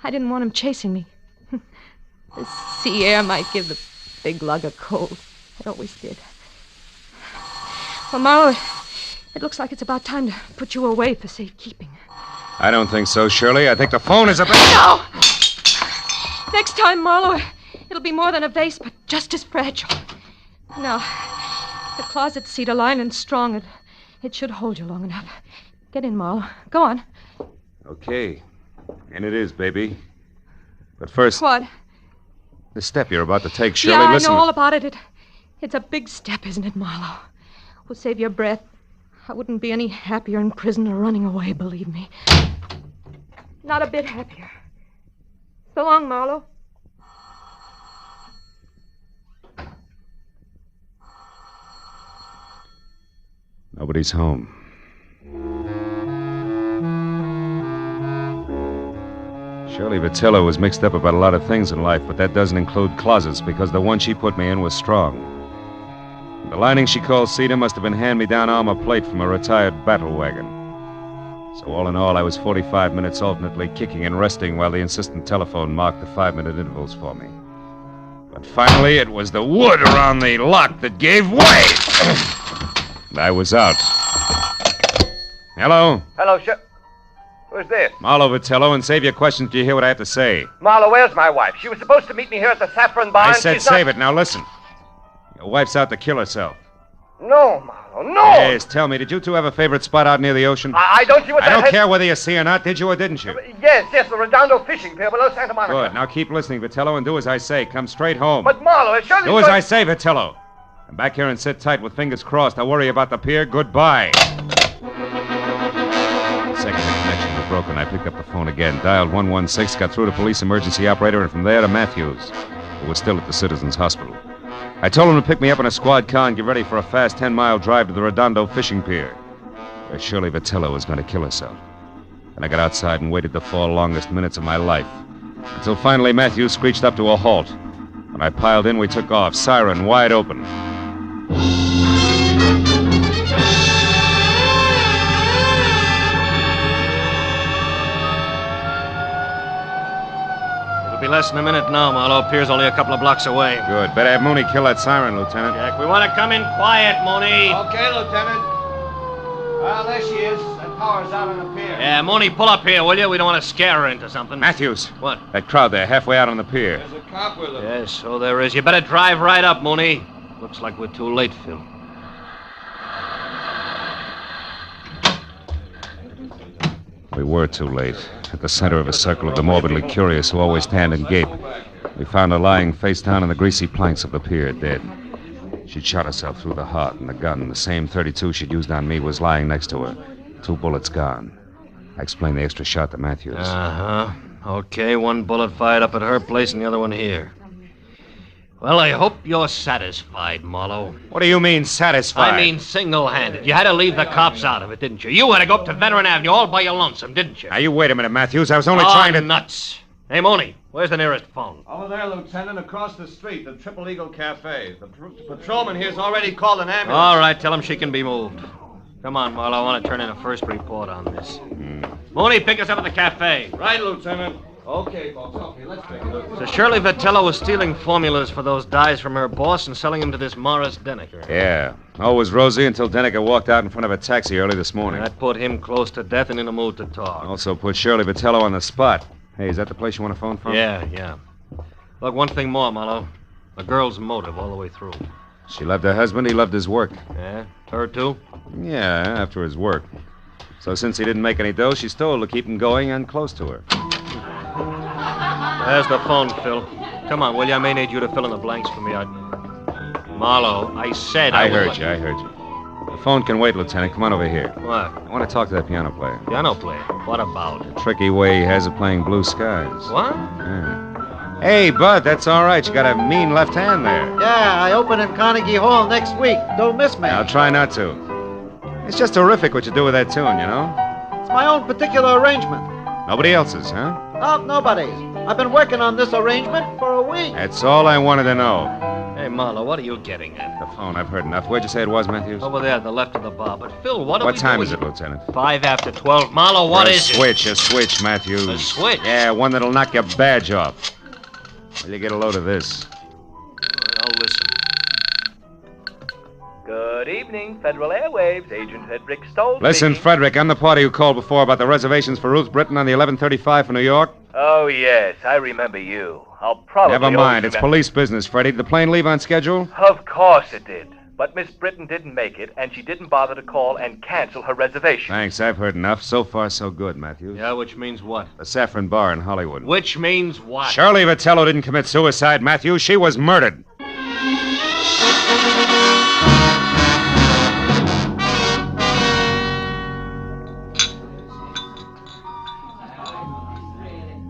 I didn't want him chasing me. The sea air might give the big lug a cold. It always did. Well, Marlowe, it looks like it's about time to put you away for safekeeping.
I don't think so, Shirley. I think the phone is about...
No! Next time, Marlowe, it'll be more than a vase, but just as fragile. Now, the closet's cedar lined and strong. It should hold you long enough. Get in, Marlowe. Go on.
Okay. And it is, baby. But first...
What?
The step you're about to take, Shirley,
yeah,
listen...
I know all about it. It's a big step, isn't it, Marlowe? We'll save your breath. I wouldn't be any happier in prison or running away, believe me. Not a bit happier. So long, Marlowe.
Nobody's home. Shirley Vitello was mixed up about a lot of things in life, but that doesn't include closets, because the one she put me in was strong. The lining she called cedar must have been hand-me-down armor plate from a retired battle wagon. So all in all, I was 45 minutes alternately kicking and resting while the insistent telephone marked the 5-minute intervals for me. But finally, it was the wood around the lock that gave way. I was out. Hello?
Hello, who's this?
Marlowe Vitello, and save your questions till you hear what I have to say.
Marlowe, where's my wife? She was supposed to meet me here at the Saffron Bar.
I
and
said
she's
save
not...
it. Now listen. Your wife's out to kill herself.
No, Marlowe, no!
Yes, tell me, did you two have a favorite spot out near the ocean?
I don't see what
I
that
don't
has...
care whether you see or not. Did you or didn't you?
Yes, the Redondo fishing pier below Santa Monica.
Good. Now keep listening, Vitello, and do as I say. Come straight home.
But, Marlowe, it surely...
Do as I say, Vitello. Come back here and sit tight with fingers crossed. I'll worry about the pier. Goodbye. The second the connection was broken, I picked up the phone again, dialed 116, got through to police emergency operator, and from there to Matthews, who was still at the Citizens Hospital. I told him to pick me up in a squad car and get ready for a fast 10-mile drive to the Redondo fishing pier, where Shirley Vitello was going to kill herself. And I got outside and waited the 4 longest minutes of my life, until finally Matthews screeched up to a halt. When I piled in, we took off, siren wide open.
Be less than a minute now, Marlowe. Pier's only a couple of blocks away.
Good. Better have Mooney kill that siren, Lieutenant.
Jack, we want to come in quiet, Mooney.
Okay, Lieutenant. Well, there she is. That power's out on the pier.
Yeah, Mooney, pull up here, will you? We don't want to scare her into something.
Matthews.
What?
That crowd there, halfway out on the pier.
There's a cop with them.
Yes, so there is. You better drive right up, Mooney. Looks like we're too late, Phil.
We were too late. At the center of a circle of the morbidly curious who always stand and gape, we found her lying face down on the greasy planks of the pier, dead. She'd shot herself through the heart, and the gun, the same .32 she'd used on me, was lying next to her. 2 bullets gone. I explained the extra shot to Matthews.
Uh-huh. Okay, 1 bullet fired up at her place and the other one here. Well, I hope you're satisfied, Marlowe.
What do you mean, satisfied?
I mean single-handed. You had to leave the cops out of it, didn't you? You had to go up to Veteran Avenue all by your lonesome, didn't you?
Now, you wait a minute, Matthews. I was only trying to...
nuts. Hey, Mooney, where's the nearest phone?
Over there, Lieutenant, across the street, the Triple Eagle Cafe. The patrolman here's already called an ambulance.
All right, tell him she can be moved. Come on, Marlowe. I want to turn in a first report on this. Mooney, pick us up at the cafe.
Right, Lieutenant. Okay, folks. Okay, let's take a look.
So Shirley Vitello was stealing formulas for those dyes from her boss and selling them to this Morris Denneker.
Yeah. All was rosy until Denneker walked out in front of a taxi early this morning.
That put him close to death and in a mood to talk.
Also put Shirley Vitello on the spot. Hey, is that the place you want to phone from?
Yeah. Look, one thing more, Marlowe. The girl's motive all the way through.
She loved her husband. He loved his work.
Yeah? Her, too?
Yeah, after his work. So since he didn't make any dough, she stole to keep him going and close to her.
There's the phone, Phil. Come on, will you? I may need you to fill in the blanks for me. Marlowe, I said
I heard you. The phone can wait, Lieutenant. Come on over here.
What?
I want to talk to that piano player.
Piano player? What about?
The tricky way he has of playing Blue Skies.
What?
Yeah. Hey, Bud, that's all right. You got a mean left hand there.
Yeah, I open in Carnegie Hall next week. Don't miss me.
I'll try not to. It's just terrific what you do with that tune, you know?
It's my own particular arrangement.
Nobody else's, huh?
No, nobody's. I've been working on this arrangement for a week.
That's all I wanted to know.
Hey, Marlowe, what are you getting at?
The phone, I've heard enough. Where'd you say it was, Matthews?
Over there, the left of the bar. But, Phil, what are we
What time
doing?
is it, Lieutenant?
5 after 12. Marlowe, what is it?
A switch, Matthews.
A switch?
Yeah, one that'll knock your badge off. Will you get a load of this?
I'll listen.
Good evening, Federal Airwaves. Agent Hedrick Stoll.
Listen,
speaking.
Frederick, I'm the party who called before about the reservations for Ruth Britton on the 11:35 for New York.
Oh, yes, I remember you. I'll probably...
Never mind. It's
remember-
police business, Freddie. Did the plane leave on schedule?
Of course it did. But Miss Britton didn't make it, and she didn't bother to call and cancel her reservation.
Thanks. I've heard enough. So far, so good, Matthews.
Yeah, which means what?
The Saffron Bar in Hollywood.
Which means what?
Shirley Vitello didn't commit suicide, Matthews. She was murdered.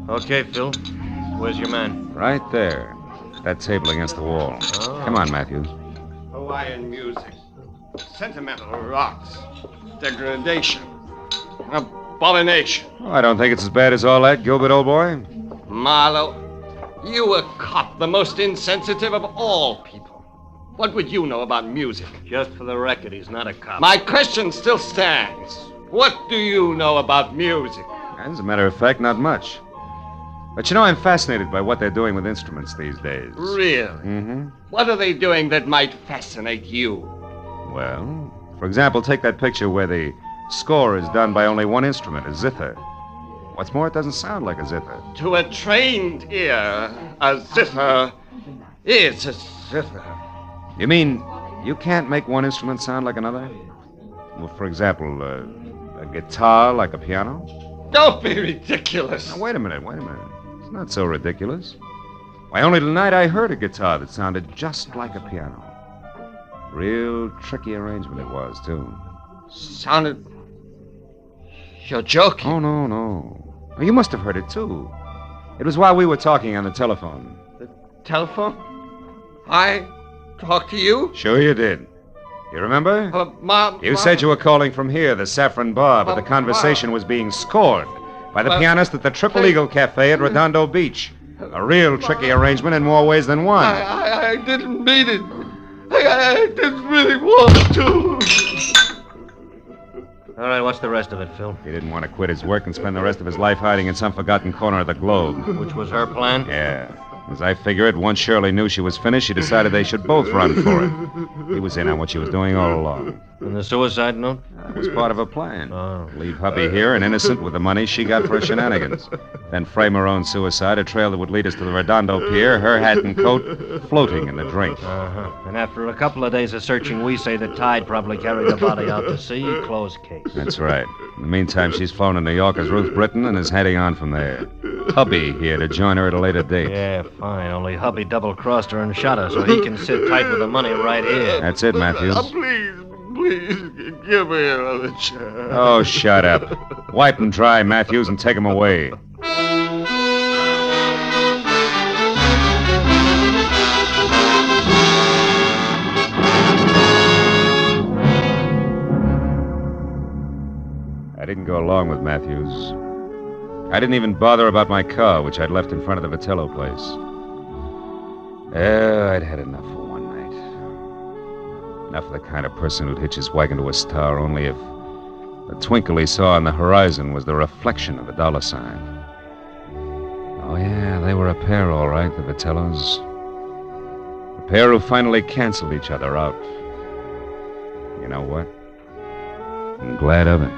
Okay, Phil. Where's your man?
Right there. That table against the wall.
Oh.
Come on, Matthews.
Hawaiian music. Sentimental rocks. Degradation. Abomination.
Oh, I don't think it's as bad as all that, Gilbert, old boy.
Marlowe, you a cop, the most insensitive of all people. What would you know about music?
Just for the record, he's not a cop.
My question still stands. What do you know about music?
As a matter of fact, not much. But you know, I'm fascinated by what they're doing with instruments these days.
Really?
Mm-hmm.
What are they doing that might fascinate you?
Well, for example, take that picture where the score is done by only one instrument, a zither. What's more, it doesn't sound like a zither.
To a trained ear, a zither is a zither.
You mean you can't make one instrument sound like another? Well, for example, a guitar like a piano?
Don't be ridiculous.
Now, wait a minute. It's not so ridiculous. Why, only tonight I heard a guitar that sounded just like a piano. Real tricky arrangement it was, too.
Sounded... You're joking.
Oh, no. You must have heard it, too. It was while we were talking on the telephone.
The telephone? I talked to you?
Sure you did. You remember? You said you were calling from here, the Saffron Bar, but the conversation was being scored by the pianist at the Triple Eagle Cafe at Redondo Beach. A real tricky arrangement in more ways than one.
I didn't mean it. I didn't really want to.
All right, what's the rest of it, Phil?
He didn't want to quit his work and spend the rest of his life hiding in some forgotten corner of the globe.
Which was her plan?
Yeah. As I figure it, once Shirley knew she was finished, she decided they should both run for it. He was in on what she was doing all along.
And the suicide note?
That was part of a plan.
Oh.
Leave hubby here and innocent with the money she got for her shenanigans. Then frame her own suicide, a trail that would lead us to the Redondo Pier, her hat and coat floating in the drink.
Uh-huh. And after a couple of days of searching, we say the tide probably carried the body out to sea. Closed case.
That's right. In the meantime, she's flown to New York as Ruth Britton and is heading on from there. Hubby here to join her at a later date.
Yeah, fine. Only hubby double-crossed her and shot her so he can sit tight with the money right here.
That's it, Matthews.
Please, give me another chance.
Oh, shut up. Wipe them dry, Matthews, and take them away. I didn't go along with Matthews. I didn't even bother about my car, which I'd left in front of the Vitello place. I'd had enough for one night. Enough of the kind of person who'd hitch his wagon to a star only if the twinkle he saw on the horizon was the reflection of a dollar sign. Oh, yeah, they were a pair, all right, the Vitellos. A pair who finally canceled each other out. You know what? I'm glad of it.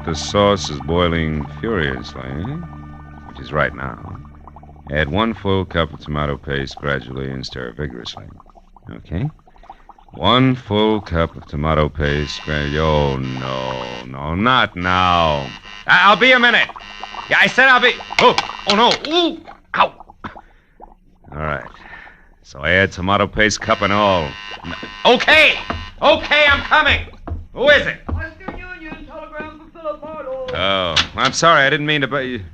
The sauce is boiling furiously, which is right now. Add 1 full cup of tomato paste gradually and stir vigorously. Okay. 1 full cup of tomato paste gradually. Oh, no, not now. I'll be a minute. Yeah, I said I'll be. Oh no. Ooh, ow. All right. So I add tomato paste, cup and all. Okay, I'm coming. Who is it? Oh, I'm sorry. I didn't mean to buy you.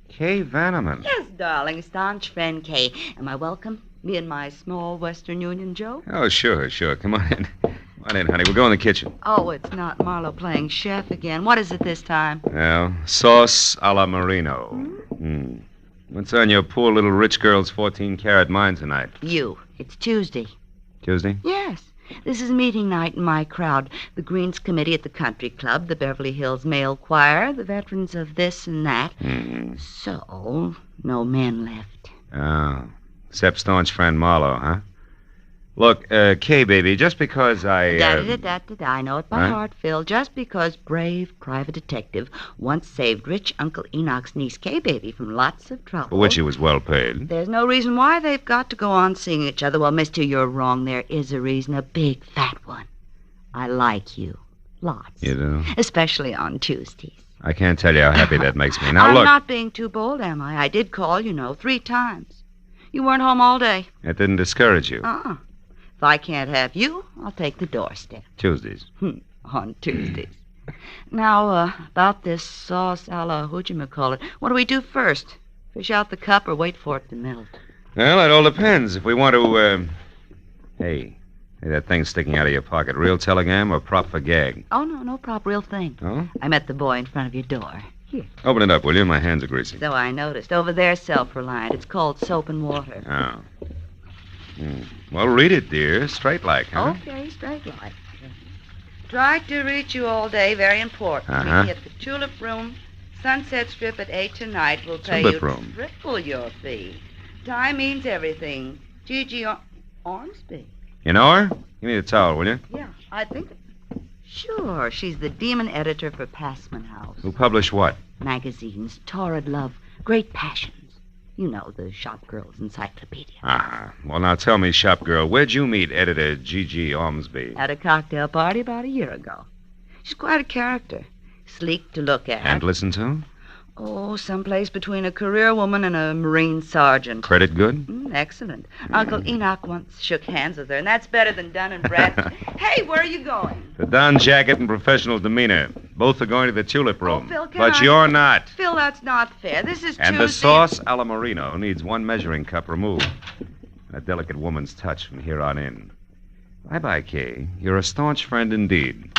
Kay Vanneman.
Yes, darling. Staunch friend Kay. Am I welcome? Me and my small Western Union Joe?
Oh, sure. Come on in. Come on in, honey. We'll go in the kitchen.
Oh, it's not Marlowe playing chef again. What is it this time?
Well, sauce a la Marino. What's on your poor little rich girl's 14-carat mind tonight?
You. It's Tuesday.
Tuesday?
Yes. This is meeting night in my crowd. The Greens Committee at the Country Club, the Beverly Hills Male Choir, the veterans of this and that. So, no men left.
Oh, except staunch friend Marlowe, huh? Look, Kay, baby, just because I...
I know it by heart, Phil. Just because brave private detective once saved rich Uncle Enoch's niece, Kay, baby, from lots of trouble.
For which he was well paid.
There's no reason why they've got to go on seeing each other. Well, mister, you're wrong. There is a reason, a big fat one. I like you. Lots.
You do?
Especially on Tuesdays.
I can't tell you how happy that makes me. Now,
I'm
look...
not being too bold, am I? I did call, 3 times. You weren't home all day.
That didn't discourage you.
If I can't have you, I'll take the doorstep.
Tuesdays.
On Tuesdays. Now, about this sauce a la whatchamacallit, what do we do first? Fish out the cup or wait for it to melt?
Well, it all depends. If we want to, Hey, that thing sticking out of your pocket, real telegram or prop for gag?
Oh, no prop, real thing.
Oh?
I met the boy in front of your door. Here.
Open it up, will you? My hands are greasy.
So I noticed. Over there, self-reliant. It's called soap and water.
Oh. Well, read it, dear. Straight like, huh?
Okay, straight like. Tried to reach you all day. Very important. Meet me at the Tulip Room. Sunset Strip at 8 tonight. We'll pay you triple your fee. Time means everything. Gigi Ormsby.
You know her? Give me the towel, will you?
Yeah, I think... Sure. She's the demon editor for Passman House.
Who published what?
Magazines. Torrid Love. Great Passions. You know, the shop girl's encyclopedia.
Well, now tell me, shop girl, where'd you meet editor Gigi Ormsby?
At a cocktail party about a year ago. She's quite a character. Sleek to look at.
And listen to?
Oh, someplace between a career woman and a Marine sergeant.
Credit good?
Excellent. Uncle Enoch once shook hands with her, and that's better than Dun & Bradstreet. Hey, where are you going?
The Don jacket and professional demeanor. Both are going to the Tulip Room.
Phil,
but you're not.
Phil, that's not fair. This is
And
Tuesday.
the sauce a la Marino needs 1 measuring cup removed. And a delicate woman's touch from here on in. Bye-bye, Kay. You're a staunch friend indeed.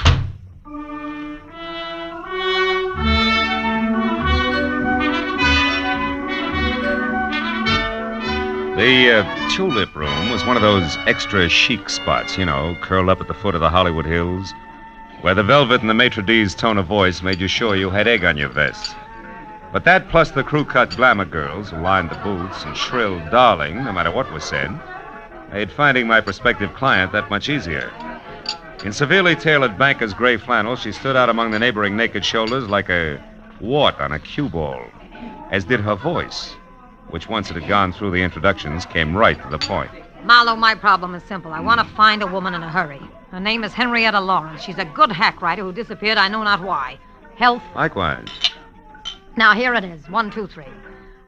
The Tulip Room was one of those extra chic spots, curled up at the foot of the Hollywood Hills, where the velvet and the maitre d's tone of voice made you sure you had egg on your vest. But that, plus the crew-cut glamour girls who lined the booths and shrilled darling, no matter what was said, made finding my prospective client that much easier. In severely tailored banker's gray flannel, she stood out among the neighboring naked shoulders like a wart on a cue ball, as did her voice, which, once it had gone through the introductions, came right to the point.
Marlowe, my problem is simple. I want to find a woman in a hurry. Her name is Henrietta Lawrence. She's a good hack writer who disappeared I know not why. Health.
Likewise.
Now, here it is. 1, 2, 3.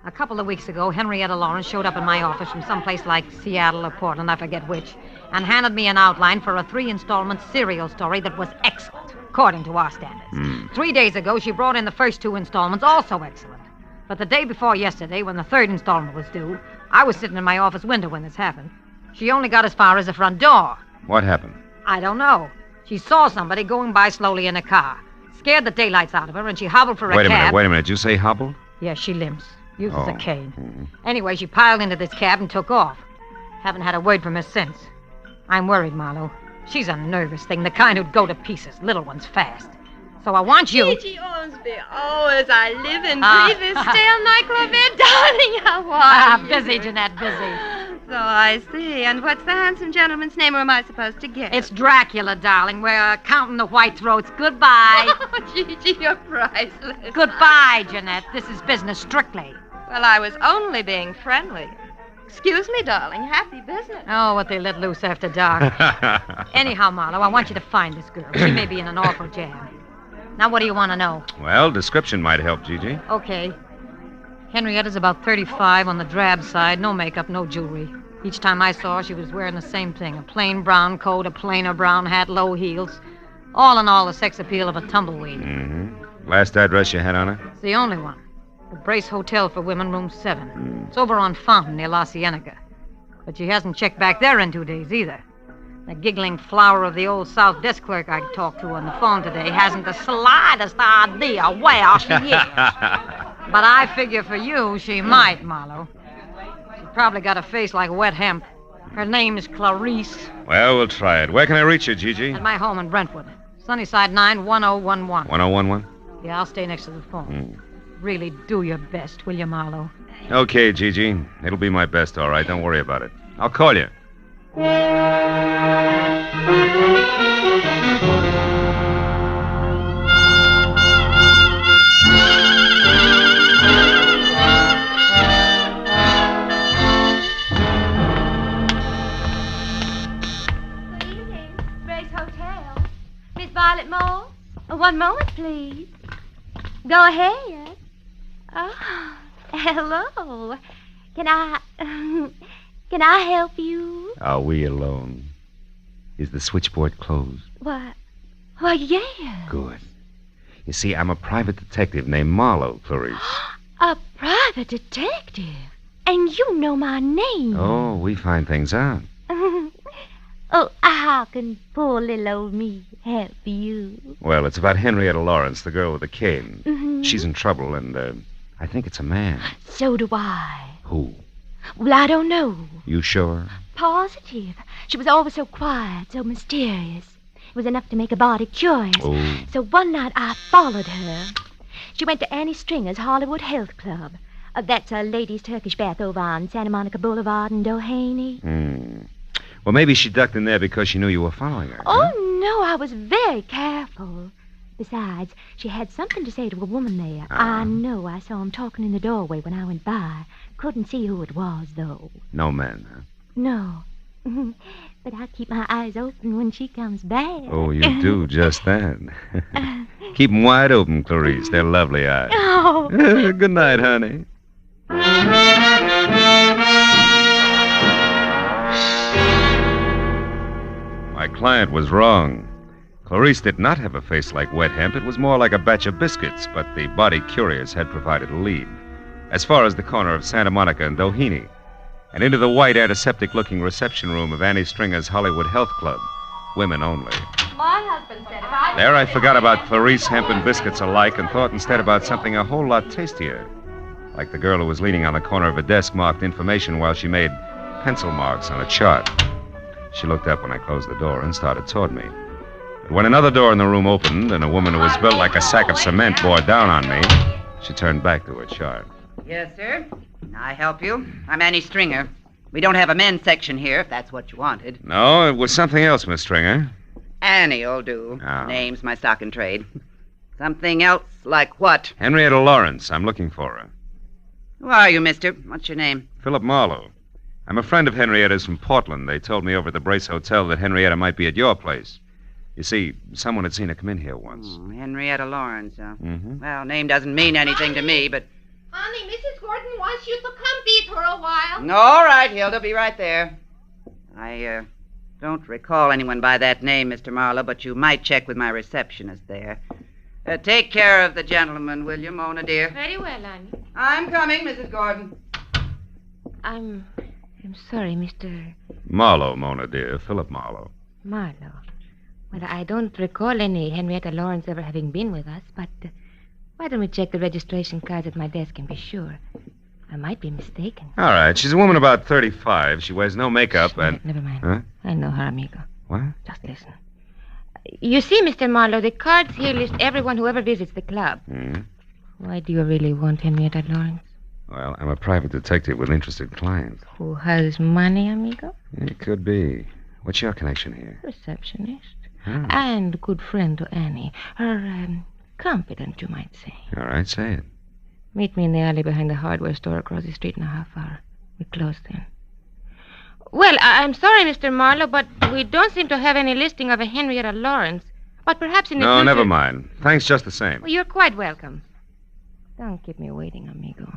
A couple of weeks ago, Henrietta Lawrence showed up in my office from someplace like Seattle or Portland, I forget which, and handed me an outline for a 3-installment serial story that was excellent, according to our standards. 3 days ago, she brought in the first 2 installments, also excellent. But the day before yesterday, when the 3rd installment was due, I was sitting in my office window when this happened. She only got as far as the front door.
What happened?
I don't know. She saw somebody going by slowly in a car. Scared the daylights out of her, and she hobbled for a cab.
Wait a minute. Did you say hobbled?
Yes, she limps. Uses a cane. Anyway, she piled into this cab and took off. Haven't had a word from her since. I'm worried, Marlowe. She's a nervous thing, the kind who'd go to pieces, little ones fast. So I want you...
Gigi Ormsby, as I live and breathe this stale nightclub here, darling, how are you?
Busy, Jeanette, busy.
So I see. And what's the handsome gentleman's name, or am I supposed to guess?
It's Dracula, darling. We're counting the white throats. Goodbye.
Oh, Gigi, you're priceless.
Goodbye, Jeanette. This is business strictly.
Well, I was only being friendly. Excuse me, darling. Happy business.
Oh, what they let loose after dark. Anyhow, Marlowe, I want you to find this girl. She may be in an awful jam. Now, what do you want to know?
Well, description might help, Gigi.
Okay. Henrietta's about 35 on the drab side. No makeup, no jewelry. Each time I saw her, she was wearing the same thing. A plain brown coat, a plainer brown hat, low heels. All in all, the sex appeal of a tumbleweed.
Last address you had on her?
It's the only one. The Brace Hotel for Women, room 7. It's over on Fountain near La Cienega. But she hasn't checked back there in 2 days either. The giggling flower of the old South desk clerk I talked to on the phone today hasn't the slightest idea where she is. But I figure for you, she might, Marlowe. She probably got a face like wet hemp. Her name is Clarice.
Well, we'll try it. Where can I reach you, Gigi?
At my home in Brentwood. Sunnyside 91011.
1011?
Yeah, I'll stay next to the phone. Really do your best, will you, Marlowe?
Okay, Gigi. It'll be my best, all right. Don't worry about it. I'll call you.
Brace Hotel. Miss Violet Moore? One moment, please. Go ahead. Oh, hello. Can I help you?
Are we alone? Is the switchboard closed?
Why, yeah.
Good. You see, I'm a private detective named Marlowe, Clarice.
A private detective? And you know my name.
Oh, we find things out.
Oh, how can poor little old me help you?
Well, it's about Henrietta Lawrence, the girl with the cane. She's in trouble, and I think it's a man.
So do I.
Who?
Well, I don't know.
You sure?
Positive. She was always so quiet, so mysterious. It was enough to make a body curious.
Oh.
So one night I followed her. She went to Annie Stringer's Hollywood Health Club. That's a ladies' Turkish bath over on Santa Monica Boulevard in Doheny.
Well, maybe she ducked in there because she knew you were following her.
Oh, no, I was very careful. Besides, she had something to say to a woman there. I know. I saw him talking in the doorway when I went by. Couldn't see who it was, though.
No man, huh?
No. But I keep my eyes open when she comes back.
Oh, you do just that. Keep them wide open, Clarice. They're lovely eyes.
Oh.
Good night, honey. My client was wrong. Clarice did not have a face like wet hemp. It was more like a batch of biscuits, but the body curious had provided a lead. As far as the corner of Santa Monica and Doheny, and into the white antiseptic-looking reception room of Annie Stringer's Hollywood Health Club. Women only.
My husband said if I...
There I forgot about Clarice, hemp, and biscuits alike and thought instead about something a whole lot tastier. Like the girl who was leaning on the corner of a desk marked information while she made pencil marks on a chart. She looked up when I closed the door and started toward me. But when another door in the room opened and a woman who was built like a sack of cement bore down on me, she turned back to her chart.
Yes, sir. I help you. I'm Annie Stringer. We don't have a men's section here, if that's what you wanted.
No, it was something else, Miss Stringer.
Annie'll do.
Oh.
Name's my stock and trade. Something else like what?
Henrietta Lawrence. I'm looking for her.
Who are you, mister? What's your name?
Philip Marlowe. I'm a friend of Henrietta's from Portland. They told me over at the Brace Hotel that Henrietta might be at your place. You see, someone had seen her come in here once.
Henrietta Lawrence, huh? Well, name doesn't mean anything to me, but
Honey, Mrs. Gordon wants you to come beat her a while.
All right, Hilda, be right there. I don't recall anyone by that name, Mr. Marlowe, but you might check with my receptionist there. Take care of the gentleman, will you, Mona, dear?
Very well, honey.
I'm coming, Mrs. Gordon.
I'm sorry, Mr.
Marlowe, Mona, dear. Philip Marlowe.
Marlowe. Well, I don't recall any Henrietta Lawrence ever having been with us, but why don't we check the registration cards at my desk and be sure? I might be mistaken.
All right. She's a woman about 35. She wears no makeup and...
Never mind.
Huh?
I know her, amigo.
What?
Just listen. You see, Mr. Marlowe, the cards here list everyone who ever visits the club. Why do you really want Henrietta Lawrence?
Well, I'm a private detective with interested clients.
Who has money, amigo?
It could be. What's your connection here?
Receptionist. And good friend to Annie. Her, confidant, you might say.
All right, say it.
Meet me in the alley behind the hardware store across the street in a half hour. We close then. Well, I'm sorry, Mr. Marlowe, but we don't seem to have any listing of a Henrietta Lawrence. But perhaps in the future...
No, never mind. Thanks just the same.
Well, you're quite welcome. Don't keep me waiting, amigo.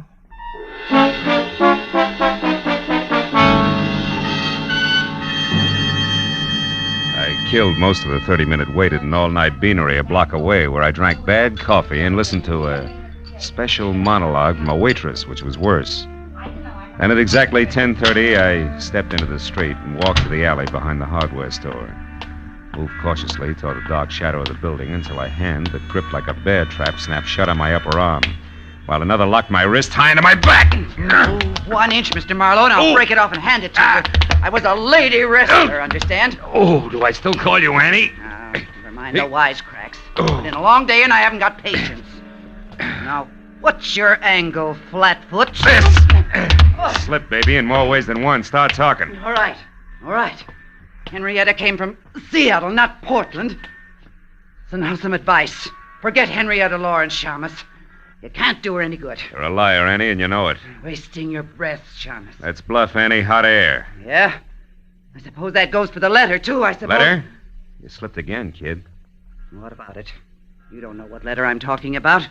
I killed most of the 30-minute wait at an all-night beanery a block away where I drank bad coffee and listened to a special monologue from a waitress, which was worse. And at exactly 10:30, I stepped into the street and walked to the alley behind the hardware store. Moved cautiously toward the dark shadow of the building until a hand that gripped like a bear trap snapped shut on my upper arm, while another locked my wrist high into my back.
Oh, 1 inch, Mr. Marlowe, and I'll break it off and hand it to you. I was a lady wrestler, understand?
Oh, do I still call you Annie?
Never mind the wisecracks. It's been a long day, and I haven't got patience. Now, what's your angle, Flatfoot?
Slip, baby, in more ways than one. Start talking.
All right. Henrietta came from Seattle, not Portland. So now some advice. Forget Henrietta Lawrence, Shamus. You can't do her any good.
You're a liar, Annie, and you know it.
Wasting your breath, Shamus.
That's bluff, Annie. Hot air.
Yeah? I suppose that goes for the letter, too, I suppose.
Letter? You slipped again, kid.
What about it? You don't know what letter I'm talking about.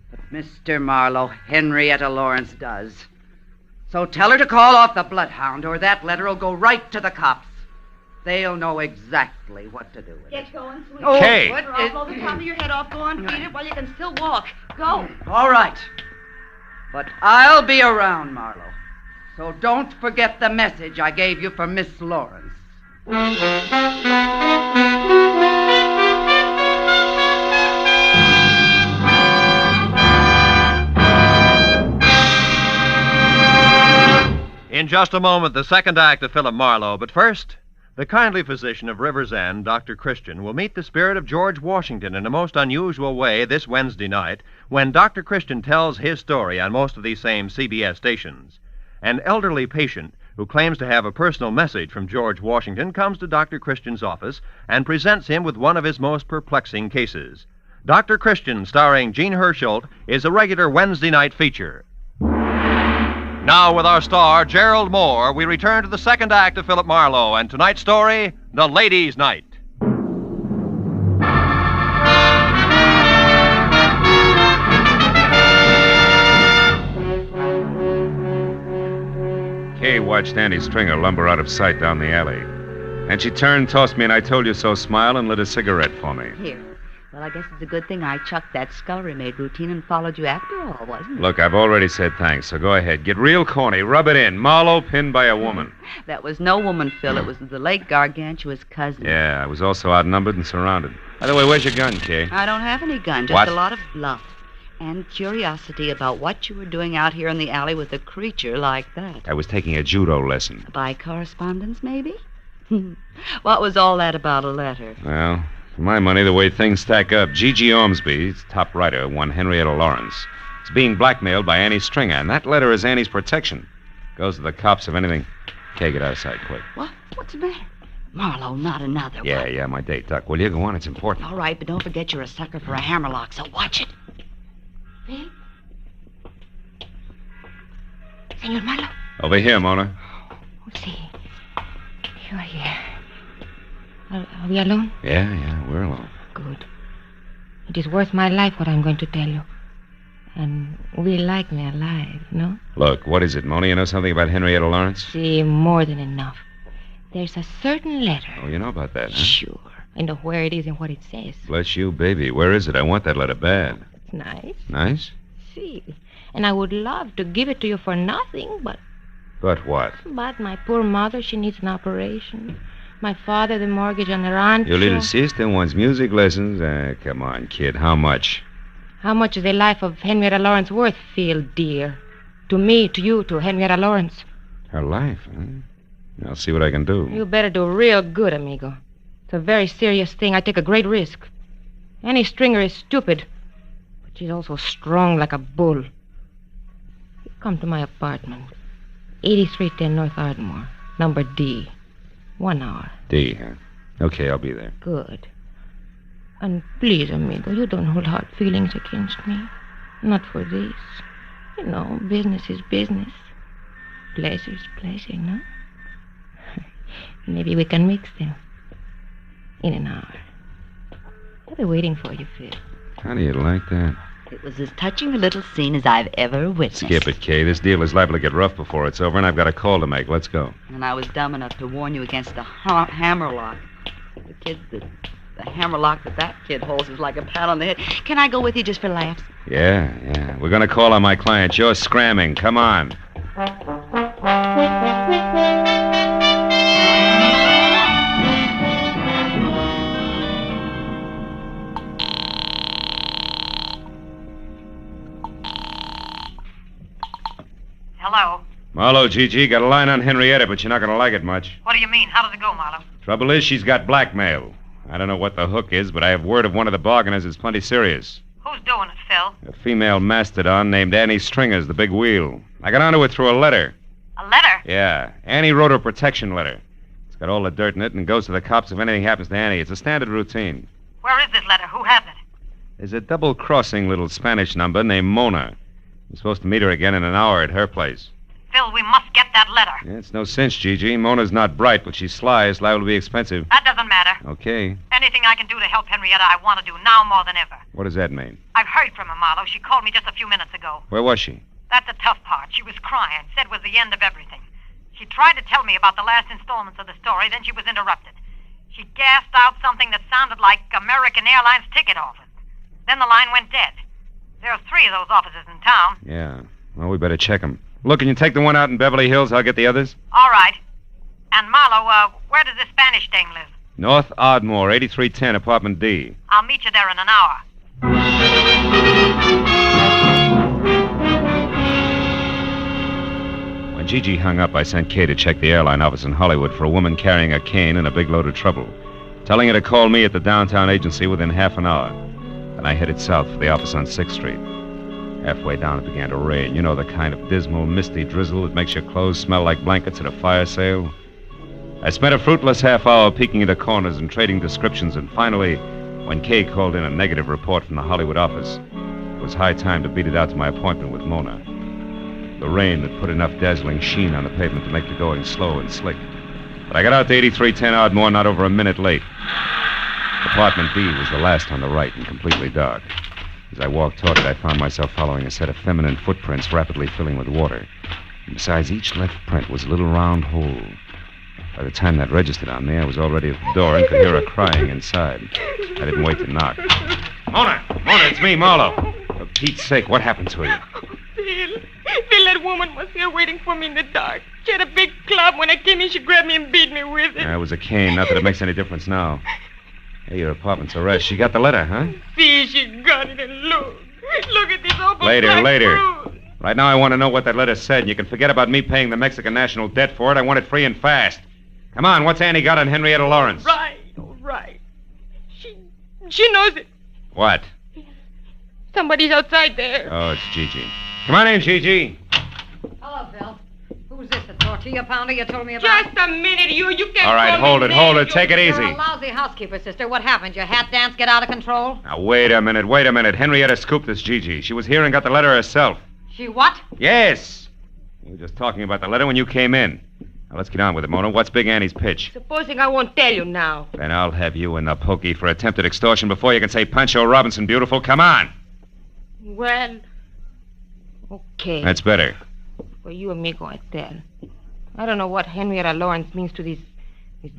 But Mr. Marlowe, Henrietta Lawrence does. So tell her to call off the bloodhound, or that letter will go right to the cops. They'll know exactly what to do with it.
Get going, sweetie.
Oh,
Kay.
what
I'll blow the top of your head off. Go on, beat it while you can still walk. Go.
All right. But I'll be around, Marlowe. So don't forget the message I gave you for Miss Lawrence.
In just a moment, the second act of Philip Marlowe. But first, the kindly physician of River's End, Dr. Christian, will meet the spirit of George Washington in a most unusual way this Wednesday night when Dr. Christian tells his story on most of these same CBS stations. An elderly patient who claims to have a personal message from George Washington comes to Dr. Christian's office and presents him with one of his most perplexing cases. Dr. Christian, starring Gene Herschelt, is a regular Wednesday night feature. Now, with our star, Gerald Moore, we return to the second act of Philip Marlowe and tonight's story, The Ladies' Night.
Kay watched Annie Stringer lumber out of sight down the alley. And she turned, tossed me an I told you so smile, and lit a cigarette for me.
Here. Well, I guess it's a good thing I chucked that scullery maid routine and followed you after all, wasn't it?
Look, I've already said thanks, so go ahead. Get real corny. Rub it in. Marlowe pinned by a woman.
That was no woman, Phil. It was the late gargantuous cousin.
Yeah, I was also outnumbered and surrounded. By the way, where's your gun, Kay?
I don't have any gun, just
What?
a lot of bluff and curiosity about what you were doing out here in the alley with a creature like that.
I was taking a judo lesson.
By correspondence, maybe? What was all that about a letter?
Well, for my money, the way things stack up, G.G. Ormsby's top writer, one Henrietta Lawrence, is being blackmailed by Annie Stringer, and that letter is Annie's protection. Goes to the cops if anything. Kay, get out of sight, quick.
What? What's the matter? Marlowe, not another one.
Yeah, my date, Duck. Will you go on? It's important.
All right, but don't forget you're a sucker for a hammerlock, so watch it.
Phil? Senor Marlowe?
Over here, Mona.
Oh, see. You're here. Are we alone?
Yeah, we're alone.
Good. It is worth my life what I'm going to tell you.
And will like me alive, no?
Look, what is it, Mona? You know something about Henrietta Lawrence?
See, more than enough. There's a certain letter.
Oh, you know about that, huh?
Sure. I know where it is and what it says.
Bless you, baby. Where is it? I want that letter bad.
It's nice.
Nice?
See, and I would love to give it to you for nothing, but...
But what?
But my poor mother, she needs an operation. My father, the mortgage on the rancho.
Your little sister wants music lessons? Come on, kid. How much?
How much is the life of Henrietta Lawrence worth, Phil, dear? To me, to you, to Henrietta Lawrence.
Her life, huh? I'll see what I can do.
You better do real good, amigo. It's a very serious thing. I take a great risk. Any stringer is stupid, but she's also strong like a bull. You come to my apartment, 8310 North Ardmore, number D. 1 hour.
D, huh? Okay, I'll be there.
Good. And please, amigo, you don't hold hard feelings against me. Not for this. You know, business is business. Pleasure is pleasure, no? Maybe we can mix them. In an hour. I'll be waiting for you, Phil.
How do you like that?
It was as touching a little scene as I've ever witnessed.
Skip it, Kay. This deal is liable to get rough before it's over, and I've got a call to make. Let's go.
And I was dumb enough to warn you against the hammerlock. The hammerlock that kid holds is like a pat on the head. Can I go with you just for laughs?
Yeah. We're going to call on my client. You're scramming. Come on.
Hello.
Marlowe, Gigi, got a line on Henrietta, but you're not going to like it much.
What do you mean? How does it go, Marlowe?
Trouble is, she's got blackmail. I don't know what the hook is, but I have word of one of the bargainers is plenty serious.
Who's doing it, Phil?
A female mastodon named Annie Stringer's the big wheel. I got onto it through a letter.
A letter?
Yeah. Annie wrote her a protection letter. It's got all the dirt in it and goes to the cops if anything happens to Annie. It's a standard routine.
Where is this letter? Who has it?
There's a double-crossing little Spanish number named Mona. I'm supposed to meet her again in an hour at her place.
Phil, we must get that letter.
Yeah, it's no cinch, Gigi. Mona's not bright, but she's sly. It's liable to be expensive.
That doesn't matter.
Okay.
Anything I can do to help Henrietta, I want to do now more than ever.
What does that mean?
I've heard from her, Marlowe. She called me just a few minutes ago.
Where was she?
That's the tough part. She was crying, said it was the end of everything. She tried to tell me about the last installments of the story, then she was interrupted. She gasped out something that sounded like American Airlines ticket office. Then the line went dead. There are 3 of those offices in town.
Yeah. Well, we better check them. Look, can you take the one out in Beverly Hills? I'll get the others.
All right. And Marlowe, where does this Spanish dame live?
North Ardmore, 8310, apartment D.
I'll meet you there in an hour.
When Gigi hung up, I sent Kay to check the airline office in Hollywood for a woman carrying a cane and a big load of trouble, telling her to call me at the downtown agency within half an hour. Then I headed south for the office on 6th Street. Halfway down, it began to rain. You know, the kind of dismal, misty drizzle that makes your clothes smell like blankets at a fire sale. I spent a fruitless half hour peeking into corners and trading descriptions, and finally, when Kay called in a negative report from the Hollywood office, it was high time to beat it out to my appointment with Mona. The rain had put enough dazzling sheen on the pavement to make the going slow and slick. But I got out to 8310 Ardmore not over a minute late. Apartment B was the last on the right and completely dark. As I walked toward it, I found myself following a set of feminine footprints rapidly filling with water. And besides each left print was a little round hole. By the time that registered on me, I was already at the door and could hear her crying inside. I didn't wait to knock. Mona, it's me, Marlowe. For Pete's sake, what happened to you?
Phil, that woman was here waiting for me in the dark. She had a big club. When I came in, she grabbed me and beat me with it.
It was a cane. Not that it makes any difference now. Hey, your apartment's a wreck. She got the letter, huh?
See, she got it, and look. Look at this awful
Later.
bruise.
Right now, I want to know what that letter said, and you can forget about me paying the Mexican national debt for it. I want it free and fast. Come on, what's Annie got on Henrietta Lawrence?
Right, all right. She knows it.
What?
Somebody's outside there.
Oh, it's Gigi. Come on in, Gigi.
Hello, Phil. Who's this, the tortilla pounder you told me about?
Just a minute, you can't
All right, hold it. Take it easy.
You're a lousy housekeeper, sister. What happened? Your hat dance get out of control?
Now, wait a minute. Henrietta scooped this Gigi. She was here and got the letter herself.
She what?
Yes. We were just talking about the letter when you came in. Now, let's get on with it, Mona. What's Big Annie's pitch?
Supposing I won't tell you now.
Then I'll have you in the pokey for attempted extortion before you can say Pancho Robinson beautiful. Come on.
Well,
Okay.
That's better.
For you, amigo, I tell. I don't know what Henrietta Lawrence means to this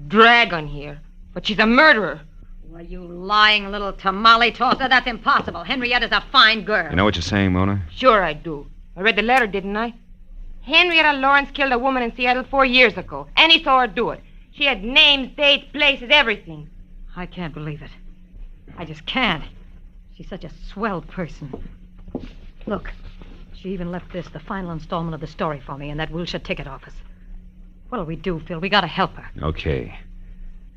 dragon here, but she's a murderer.
Well, you lying little tamale tosser. That's impossible. Henrietta's a fine girl.
You know what you're saying, Mona?
Sure I do. I read the letter, didn't I? Henrietta Lawrence killed a woman in Seattle 4 years ago. And he saw her do it. She had names, dates, places, everything.
I can't believe it. I just can't. She's such a swell person. Look, she even left this, the final installment of the story for me, in that Wilshire ticket office. What'll we do, Phil? We gotta help her.
Okay.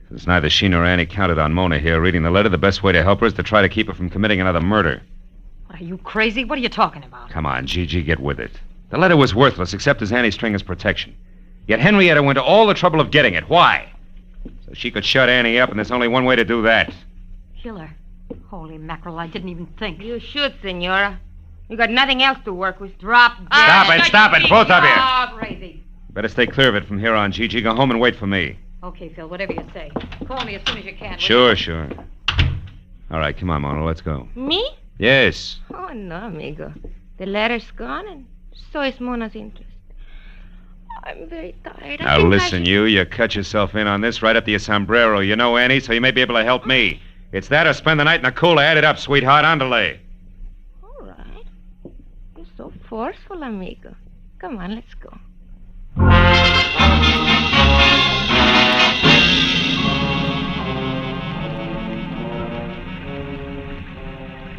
Since neither she nor Annie counted on Mona here reading the letter, the best way to help her is to try to keep her from committing another murder.
What, are you crazy? What are you talking about?
Come on, Gigi, get with it. The letter was worthless except as Annie Stringer's protection. Yet Henrietta went to all the trouble of getting it. Why? So she could shut Annie up, and there's only one way to do that.
Kill her. Holy mackerel, I didn't even think.
You should, Senora. You got nothing else to work with. Drop dead.
Stop it, both of you.
Oh, crazy.
Better stay clear of it from here on, Gigi. Go home and wait for me.
Okay, Phil, whatever you say. Call me as soon as you can.
Sure. All right, come on, Mona, let's go.
Me?
Yes.
Oh, no, amigo. The letter's gone, and so is Mona's interest. I'm very tired.
Now, listen, you cut yourself in on this right up to your sombrero. You know Annie, so you may be able to help me. It's that or spend the night in the cooler. Add it up, sweetheart. Andale.
All right. You're so forceful, amigo. Come on, let's go.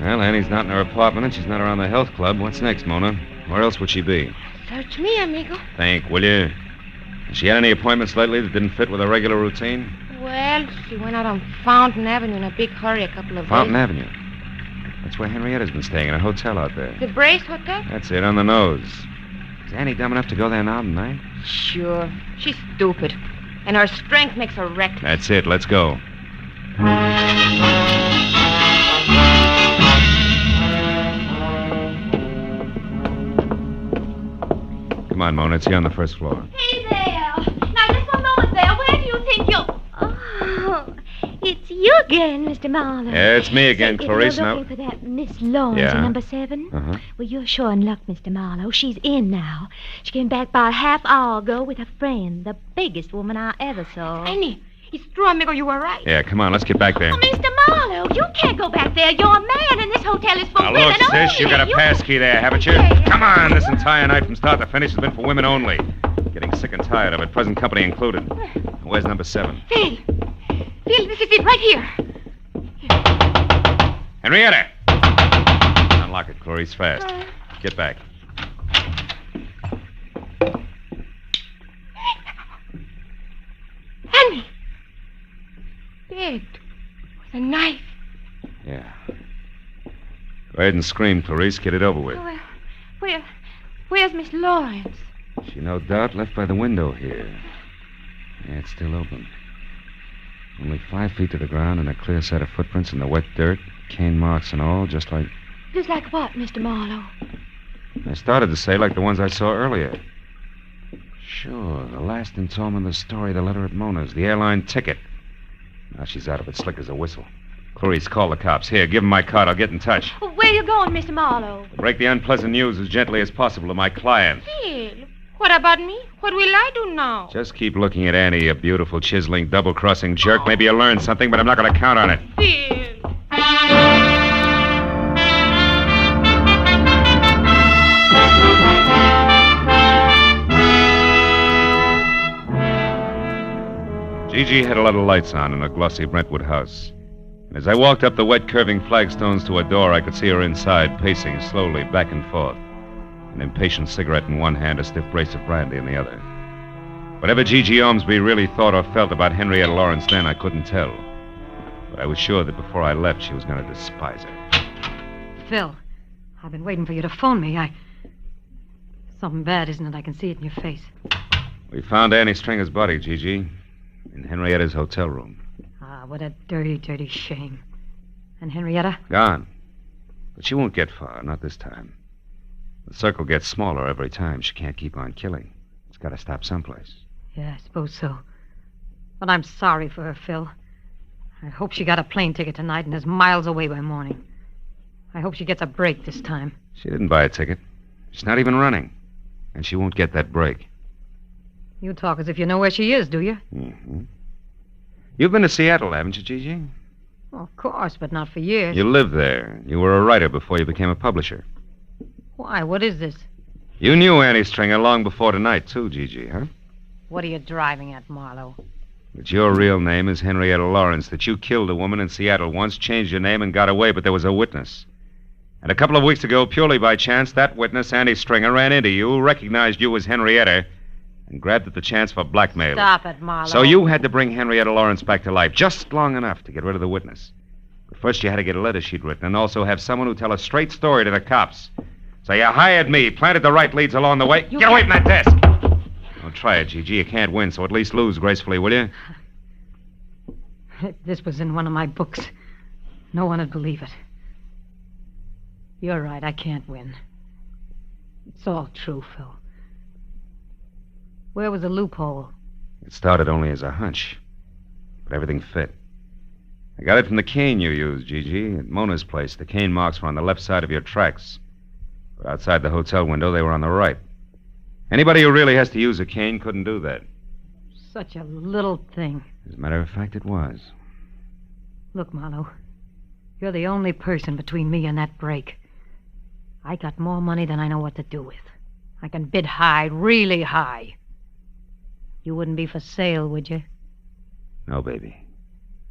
Well, Annie's not in her apartment, and she's not around the health club. What's next, Mona? Where else would she be?
Search me, amigo.
Think, will you? Has she had any appointments lately that didn't fit with her regular routine?
Well, she went out on Fountain Avenue in a big hurry a couple of
Fountain
days.
Avenue. That's where Henrietta's been staying, in a hotel out there.
The Brace Hotel?
That's it, on the nose. Is Annie dumb enough to go there now tonight?
Sure. She's stupid. And her strength makes her reckless.
That's it, let's go. Come on, Mona, it's here on the first floor.
Hey there. Now, just one moment there. Where do you think you're... Oh, it's you again, Mr. Marlowe.
Yeah, it's me again,
So,
Clarice.
You're
Now,
looking for that Miss Lawrence
Yeah.
in number 7?
Uh-huh.
Well, you're sure in luck, Mr. Marlowe. She's in now. She came back about a half hour ago with a friend, the biggest woman I ever saw.
Annie, it's true, amigo. You were right.
yeah, come on, let's get back there.
Oh, Mr. Marlowe, you can't go back there. You're a man, and this hotel is for
Now,
women
look,
only.
sis, you got a pass key there, haven't you?
Okay.
Come on, this entire night from start to finish has been for women only. Getting sick and tired of it, present company included. Where's number 7?
Phil, this is it right here.
Henrietta! Unlock it, Clarice, fast. Get back.
Annie! Dead. With a knife.
Yeah. Go ahead and scream, Clarice. Get it over with.
Well, where's Miss Lawrence?
She no doubt left by the window here. Yeah, it's still open. Only 5 feet to the ground and a clear set of footprints in the wet dirt, cane marks and all, just like...
Just like what, Mr. Marlowe?
I started to say like the ones I saw earlier. Sure, the last installment of the story, the letter at Mona's, the airline ticket. Now she's out of it, slick as a whistle. Clarice, call the cops. Here, give them my card. I'll get in touch.
Well, where you going, Mr. Marlowe?
Break the unpleasant news as gently as possible to my client.
Phil, what about me? What will I do now?
Just keep looking at Annie, you beautiful, chiseling, double-crossing jerk. Maybe you'll learn something, but I'm not going to count on it.
Phil.
Gigi had a lot of lights on in a glossy Brentwood house. And as I walked up the wet, curving flagstones to a door, I could see her inside, pacing slowly back and forth. An impatient cigarette in one hand, a stiff brace of brandy in the other. Whatever Gigi Ormsby really thought or felt about Henrietta Lawrence then, I couldn't tell. But I was sure that before I left, she was going to despise her.
Phil, I've been waiting for you to phone me. Something bad, isn't it? I can see it in your face.
We found Annie Stringer's body, Gigi, in Henrietta's hotel room.
Ah, what a dirty, dirty shame. And Henrietta?
Gone. But she won't get far, not this time. The circle gets smaller every time. She can't keep on killing. It's got to stop someplace.
Yeah, I suppose so. But I'm sorry for her, Phil. I hope she got a plane ticket tonight and is miles away by morning. I hope she gets a break this time.
She didn't buy a ticket. She's not even running. And she won't get that break.
You talk as if you know where she is, do you?
Mm-hmm. You've been to Seattle, haven't you, Gigi?
Well, of course, but not for years.
You lived there. You were a writer before you became a publisher.
Why? What is this?
You knew Annie Stringer long before tonight, too, Gigi, huh?
What are you driving at, Marlowe?
That your real name is Henrietta Lawrence, that you killed a woman in Seattle once, changed your name, and got away, but there was a witness. And a couple of weeks ago, purely by chance, that witness, Annie Stringer, ran into you, recognized you as Henrietta, and grabbed at the chance for blackmail.
Stop it, Marlowe.
So you had to bring Henrietta Lawrence back to life, just long enough to get rid of the witness. But first you had to get a letter she'd written, and also have someone who tell a straight story to the cops. So you hired me, planted the right leads along the way. Get away from that desk! Don't try it, Gigi. You can't win, so at least lose gracefully, will you?
If this was in one of my books, no one would believe it. You're right, I can't win. It's all true, Phil. Where was the loophole?
It started only as a hunch, but everything fit. I got it from the cane you used, Gigi, at Mona's place. The cane marks were on the left side of your tracks. But outside the hotel window, they were on the right. Anybody who really has to use a cane couldn't do that.
Such a little thing.
As a matter of fact, it was.
Look, Marlowe, you're the only person between me and that break. I got more money than I know what to do with. I can bid high, really high. You wouldn't be for sale, would you?
No, baby.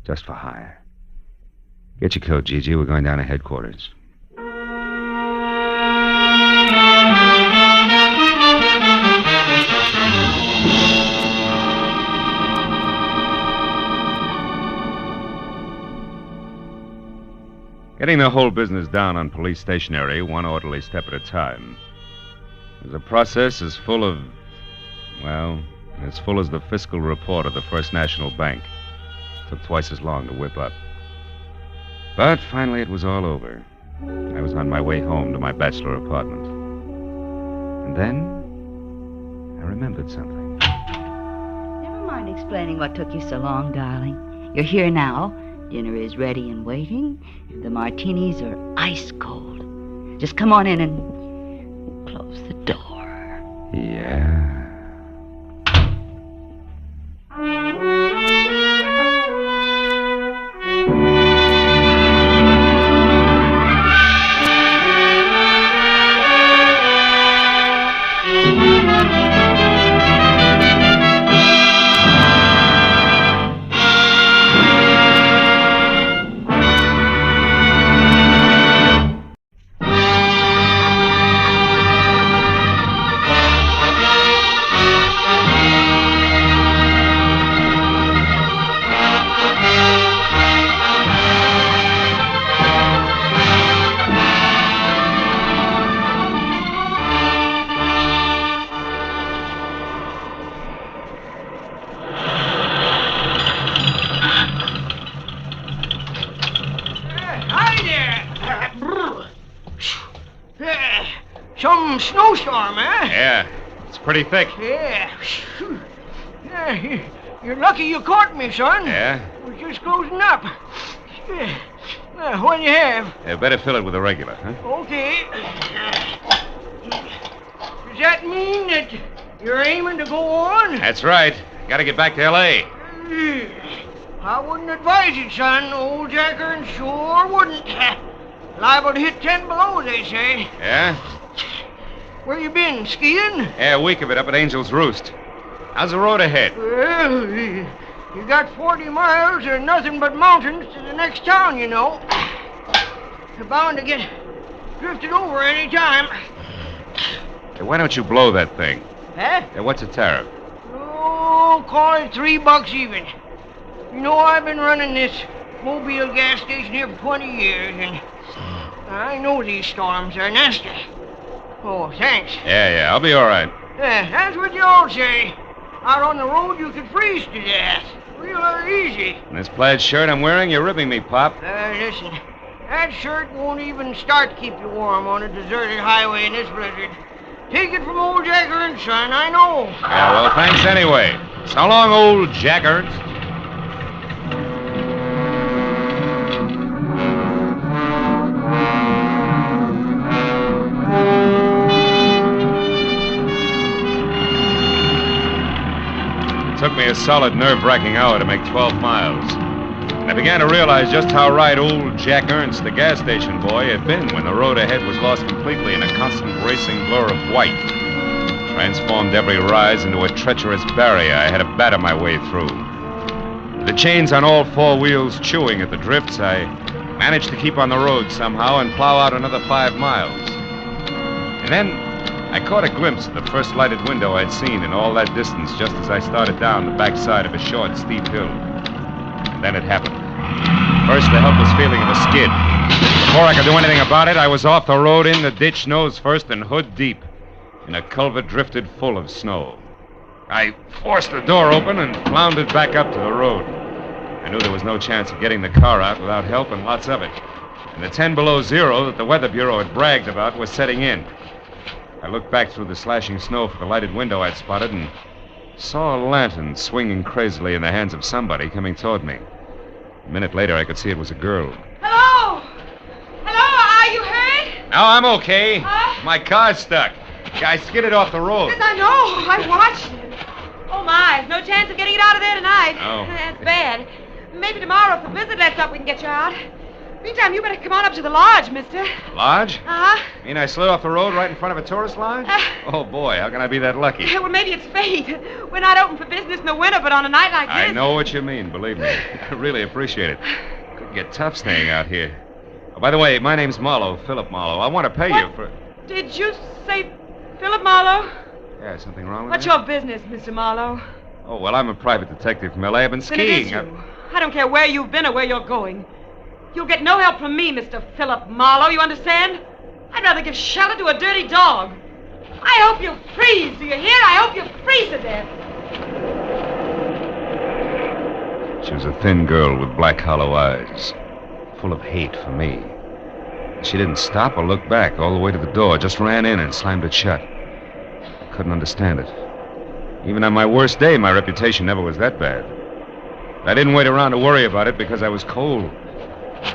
Just for hire. Get your coat, Gigi. We're going down to headquarters. Getting the whole business down on police stationery, one orderly step at a time, was a process as full of, well, as full as the fiscal report of the First National Bank. It took twice as long to whip up. But finally it was all over. I was on my way home to my bachelor apartment. And then I remembered something.
Never mind explaining what took you so long, darling. You're here now. Dinner is ready and waiting. The martinis are ice cold. Just come on in and close the door.
Yeah.
Some snowstorm, eh?
Yeah, it's pretty thick.
Yeah. You're lucky you caught me, son.
Yeah?
We're just closing up. What do you have?
Yeah, better fill it with a regular, huh?
Okay. Does that mean that you're aiming to go on?
That's right. Gotta get back to L.A.
I wouldn't advise it, son. Old Jacker sure wouldn't. Liable to hit 10 below, they say.
Yeah?
Where you been, skiing?
Yeah, a week of it up at Angel's Roost. How's the road ahead?
Well, you got 40 miles or nothing but mountains to the next town, you know. You're bound to get drifted over any time.
Hey, why don't you blow that thing?
Huh?
Yeah, what's the tariff?
Oh, call it $3 even. You know, I've been running this Mobile gas station here for 20 years, and I know these storms are nasty. Oh, thanks.
Yeah, I'll be all right.
That's what you all say. Out on the road, you could freeze to death. Real easy.
And this plaid shirt I'm wearing, you're ripping me, Pop.
Listen, that shirt won't even start to keep you warm on a deserted highway in this blizzard. Take it from old Jack Ernst, son, I know.
Yeah, well, thanks anyway. So long, old Jack Ernst. took me a solid nerve-wracking hour to make 12 miles. And I began to realize just how right old Jack Ernst, the gas station boy, had been when the road ahead was lost completely in a constant racing blur of white. Transformed every rise into a treacherous barrier I had to batter my way through. The chains on all four wheels chewing at the drifts, I managed to keep on the road somehow and plow out another 5 miles. And then I caught a glimpse of the first lighted window I'd seen in all that distance just as I started down the backside of a short, steep hill. And then it happened. First, the helpless feeling of a skid. Before I could do anything about it, I was off the road, in the ditch, nose first and hood deep, in a culvert drifted full of snow. I forced the door open and floundered back up to the road. I knew there was no chance of getting the car out without help, and lots of it. And the 10 below zero that the Weather Bureau had bragged about was setting in. I looked back through the slashing snow for the lighted window I'd spotted and saw a lantern swinging crazily in the hands of somebody coming toward me. A minute later, I could see it was a girl.
Hello? Hello, are you hurt?
No, I'm okay. My car's stuck. I skidded off the road.
Yes, I know. I watched it. Oh, my. No chance of getting it out of there tonight.
Oh.
That's bad. Maybe tomorrow, if the blizzard lets up, we can get you out. Meantime, you better come on up to the lodge, mister.
Lodge?
Uh-huh.
You mean I slid off the road right in front of a tourist lodge? Oh, boy, how can I be that lucky?
Well, maybe it's fate. We're not open for business in the winter, but on a night like this...
I know what you mean, believe me. I really appreciate it. Could get tough staying out here. Oh, by the way, my name's Marlowe, Philip Marlowe. I want to pay you for...
Did you say Philip Marlowe?
Yeah, something wrong with
What's
that?
your business, Mr. Marlowe?
Oh, well, I'm a private detective from L.A. I've been
Then it is
skiing.
you. I don't care where you've been or where you're going. You'll get no help from me, Mr. Philip Marlowe, you understand? I'd rather give shelter to a dirty dog. I hope you freeze, do you hear? I hope you freeze to death.
She was a thin girl with black, hollow eyes, full of hate for me. She didn't stop or look back all the way to the door, just ran in and slammed it shut. Couldn't understand it. Even on my worst day, my reputation never was that bad. I didn't wait around to worry about it because I was cold.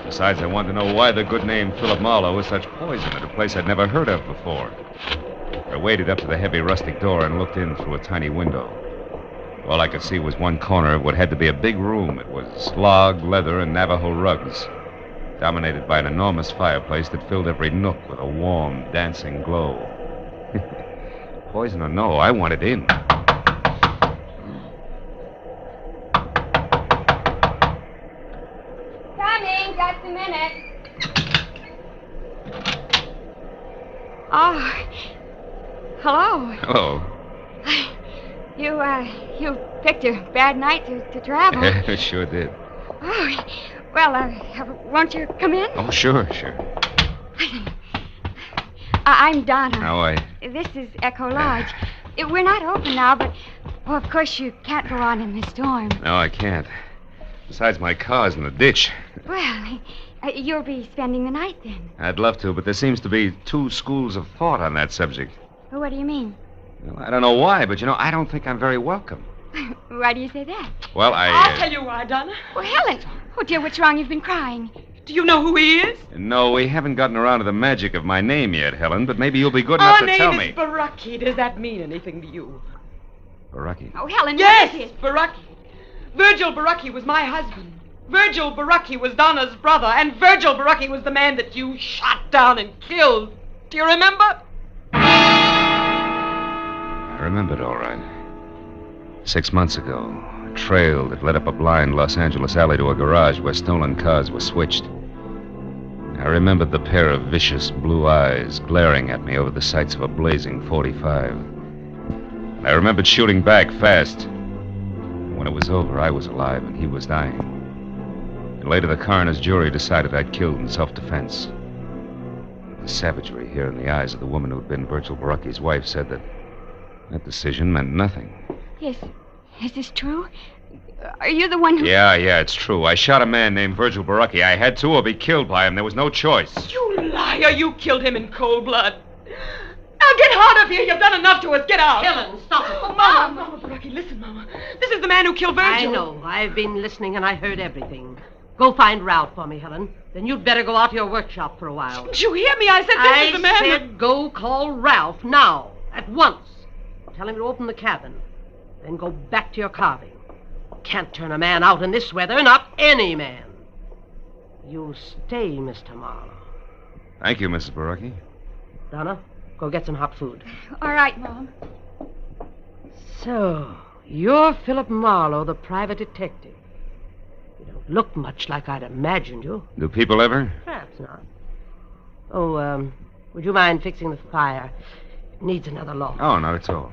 Besides, I wanted to know why the good name Philip Marlowe was such poison at a place I'd never heard of before. I waded up to the heavy rustic door and looked in through a tiny window. All I could see was one corner of what had to be a big room. It was log, leather, and Navajo rugs, dominated by an enormous fireplace that filled every nook with a warm, dancing glow. Poison or no, I wanted in.
Coming, just a minute.
Oh, hello.
Hello.
You picked a bad night to travel.
Sure did.
Oh, well, won't you come in?
Oh, sure.
I'm Donna.
How are you?
This is Echo Lodge. We're not open now, but, well, of course you can't go on in the storm.
No, I can't. Besides, my car's in the ditch.
Well, you'll be spending the night then.
I'd love to, but there seems to be two schools of thought on that subject.
Well, what do you mean?
Well, I don't know why, but, I don't think I'm very welcome.
Why do you say that?
Well,
I'll tell you why, Donna.
Well, Helen. Oh, dear, what's wrong? You've been crying.
Do you know who he is?
No, we haven't gotten around to the magic of my name yet, Helen, but maybe you'll be good enough to tell me.
Our name is Baraki. Does that mean anything to you?
Baraki.
Oh, Helen,
yes,
what is it?
Baraki. Virgil Baraki was my husband. Virgil Baraki was Donna's brother, and Virgil Baraki was the man that you shot down and killed. Do you remember?
I remembered all right. 6 months ago, a trail that led up a blind Los Angeles alley to a garage where stolen cars were switched. I remembered the pair of vicious blue eyes glaring at me over the sights of a blazing .45. And I remembered shooting back fast. When it was over, I was alive and he was dying. And later, the coroner's jury decided I'd killed in self-defense. The savagery here in the eyes of the woman who'd been Virgil Baraki's wife said that decision meant nothing.
Yes. Is this true? Are you the one who...
Yeah, it's true. I shot a man named Virgil Baraki. I had to or be killed by him. There was no choice.
You liar. You killed him in cold blood. Now get out of here. You've done enough to us. Get out.
Helen, stop it.
Oh, Mama, Baraki, listen, Mama. This is the man who killed Virgil.
I know. I've been listening and I heard everything. Go find Ralph for me, Helen. Then you'd better go out to your workshop for a while.
Didn't you hear me? I said this is the man...
I said go call Ralph now. At once. Tell him to open the cabin. Then go back to your carving. Can't turn a man out in this weather, not any man. You stay, Mr. Marlowe.
Thank you, Mrs. Barocki.
Donna, go get some hot food.
All right, Mom.
So, you're Philip Marlowe, the private detective. You don't look much like I'd imagined you.
Do people ever?
Perhaps not. Oh, would you mind fixing the fire? It needs another log.
Oh, not at all.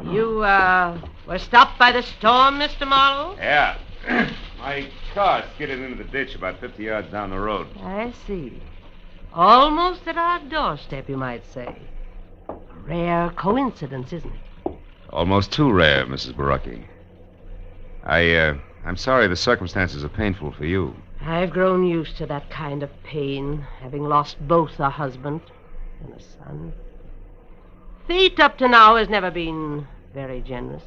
You, were stopped by the storm, Mr. Marlowe?
Yeah. My car skidded into the ditch about 50 yards down the road.
I see. Almost at our doorstep, you might say. A rare coincidence, isn't it?
Almost too rare, Mrs. Barocki. I'm sorry the circumstances are painful for you.
I've grown used to that kind of pain, having lost both a husband and a son. Fate up to now has never been very generous.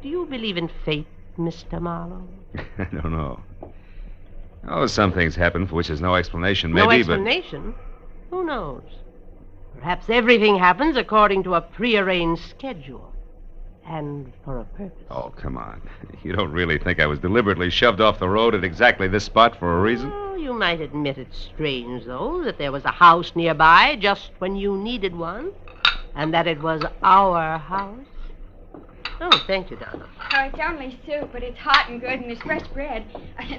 Do you believe in fate, Mr. Marlowe?
I don't know. Oh, some things happen for which there's no explanation,
No
maybe,
explanation? Who knows? Perhaps everything happens according to a prearranged schedule. And for a purpose.
Oh, come on. You don't really think I was deliberately shoved off the road at exactly this spot for a reason?
Oh, you might admit it's strange, though, that there was a house nearby just when you needed one, and that it was our house. Oh, thank you, Donna.
Oh, it's only soup, but it's hot and good, and there's fresh bread.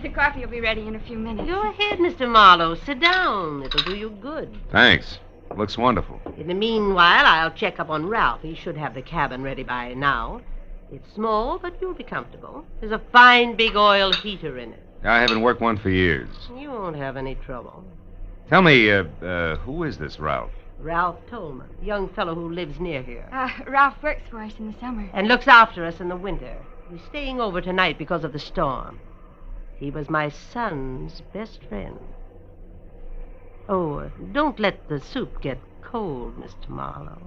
The coffee will be ready in a few minutes.
Go ahead, Mr. Marlowe. Sit down. It'll do you good.
Thanks. Looks wonderful.
In the meanwhile, I'll check up on Ralph. He should have the cabin ready by now. It's small, but you'll be comfortable. There's a fine big oil heater in it.
I haven't worked one for years.
You won't have any trouble.
Tell me, who is this Ralph?
Ralph Tolman, a young fellow who lives near here.
Ralph works for us in the summer.
And looks after us in the winter. He's staying over tonight because of the storm. He was my son's best friend. Oh, don't let the soup get cold, Mr. Marlowe.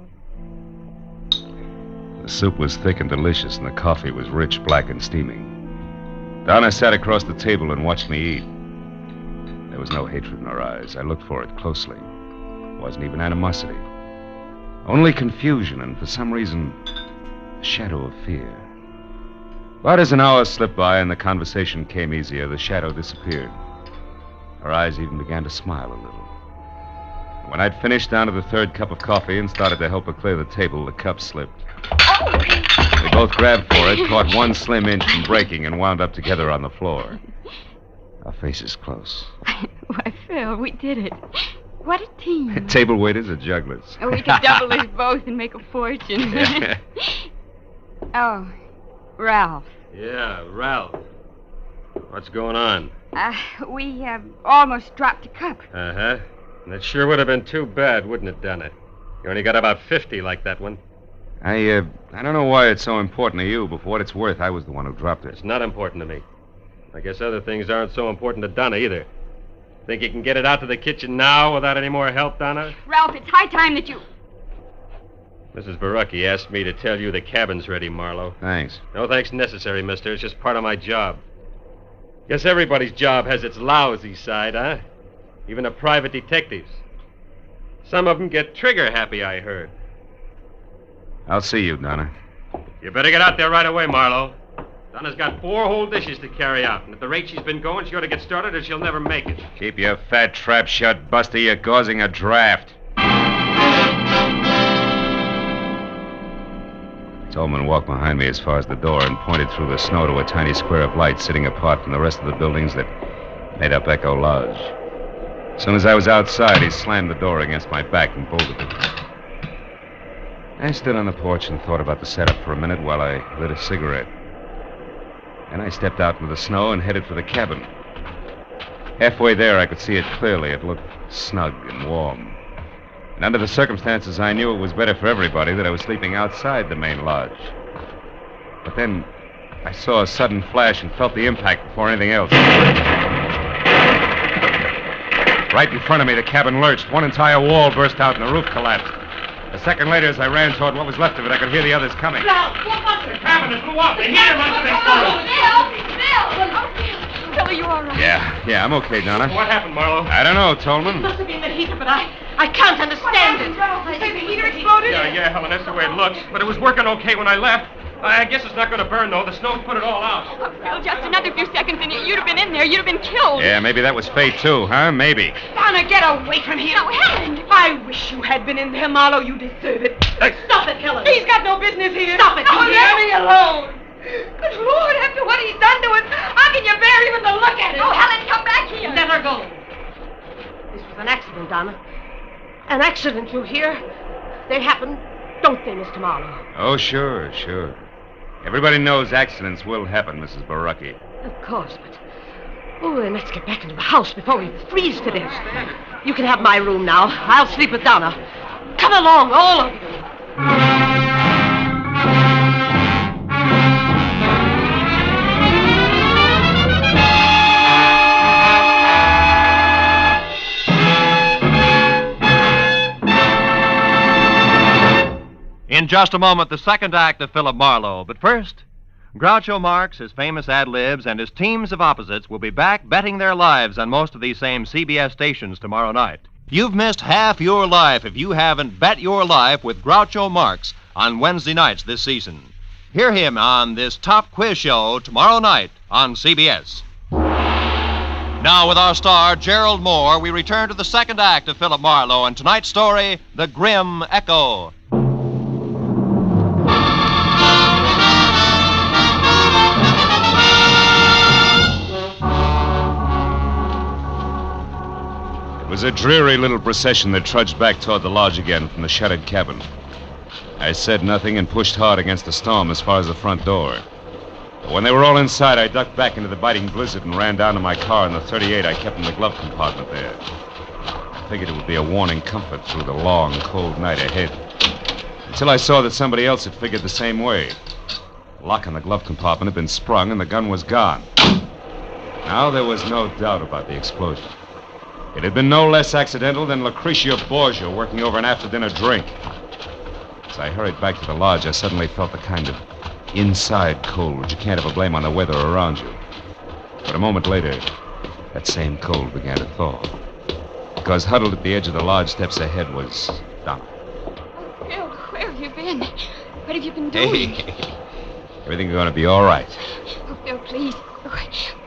The soup was thick and delicious, and the coffee was rich, black, and steaming. Donna sat across the table and watched me eat. There was no hatred in her eyes. I looked for it closely. It wasn't even animosity. Only confusion, and for some reason, a shadow of fear. But as an hour slipped by and the conversation came easier, the shadow disappeared. Her eyes even began to smile a little. When I'd finished down to the third cup of coffee and started to help her clear the table, the cup slipped. We both grabbed for it, caught one slim inch from breaking, and wound up together on the floor. Our faces close.
Why, Phil, we did it. What a team.
Table waiters are jugglers.
We could double us both and make a fortune. Oh, Ralph.
Yeah, Ralph. What's going on?
We almost dropped a cup.
Uh-huh. That sure would have been too bad, wouldn't it, Donna? You only got about 50 like that one.
I don't know why it's so important to you, but for what it's worth, I was the one who dropped it.
It's not important to me. I guess other things aren't so important to Donna either. Think you can get it out to the kitchen now without any more help, Donna?
Ralph, it's high time that you...
Mrs. Barocki asked me to tell you the cabin's ready, Marlowe.
Thanks.
No thanks necessary, mister. It's just part of my job. Guess everybody's job has its lousy side, huh? Even the private detectives. Some of them get trigger happy, I heard.
I'll see you, Donna.
You better get out there right away, Marlowe. Donna's got 4 whole dishes to carry out, and at the rate she's been going, she ought to get started or she'll never make it.
Keep your fat trap shut, Buster. You're causing a draft. Tolman walked behind me as far as the door and pointed through the snow to a tiny square of light sitting apart from the rest of the buildings that made up Echo Lodge. As soon as I was outside, he slammed the door against my back and bolted it. I stood on the porch and thought about the setup for a minute while I lit a cigarette. Then I stepped out into the snow and headed for the cabin. Halfway there, I could see it clearly. It looked snug and warm. And under the circumstances, I knew it was better for everybody that I was sleeping outside the main lodge. But then I saw a sudden flash and felt the impact before anything else. Right in front of me, the cabin lurched. One entire wall burst out and the roof collapsed. A second later, as I ran toward what was left of it, I could hear the others coming.
Ralph, what was it? The cabin blew up. The heater must have exploded.
Bill, are you all right?
Yeah, I'm okay, Donna.
What happened, Marlowe?
I don't know, Tolman.
It must have been the heater, but I can't understand it.
You say the heater exploded?
Yeah, Helen, that's the way it looks. But it was working okay when I left. I guess it's not going to burn, though. The snow's put it all out.
Oh, Phil, just another few seconds and you'd have been in there. You'd have been killed.
Yeah, maybe that was fate, too, huh? Maybe.
Donna, get away from him. Now, Helen! I wish you had been in there, Marlowe. You deserve it. Stop it, Helen. He's got no business here. Stop it. Oh, let me alone. Good Lord, after what he's done to us, how can you bear even to look at him? Oh, Helen, come back here.
Let her go. This was an accident, Donna. An accident, you hear? They happen, don't they, Mr. Marlowe?
Oh, sure. Everybody knows accidents will happen, Mrs. Baraki.
Of course, but... Oh, then let's get back into the house before we freeze to death. You can have my room now. I'll sleep with Donna. Come along, all of you.
In just a moment, the second act of Philip Marlowe. But first, Groucho Marx, his famous ad-libs, and his teams of opposites will be back betting their lives on most of these same CBS stations tomorrow night. You've missed half your life if you haven't bet your life with Groucho Marx on Wednesday nights this season. Hear him on this top quiz show tomorrow night on CBS. Now, with our star, Gerald Moore, we return to the second act of Philip Marlowe and tonight's story, The Grim Echo.
It was a dreary little procession that trudged back toward the lodge again from the shuttered cabin. I said nothing and pushed hard against the storm as far as the front door. But when they were all inside, I ducked back into the biting blizzard and ran down to my car in the 38 I kept in the glove compartment there. I figured it would be a warning comfort through the long, cold night ahead. Until I saw that somebody else had figured the same way. The lock on the glove compartment had been sprung and the gun was gone. Now there was no doubt about the explosion. It had been no less accidental than Lucretia Borgia working over an after-dinner drink. As I hurried back to the lodge, I suddenly felt the kind of inside cold which you can't ever blame on the weather around you. But a moment later, that same cold began to thaw. Because huddled at the edge of the lodge steps ahead was Donna.
Oh, Phil, where have you been? What have you been doing?
Hey, everything's going to be all right.
Oh, Phil, please.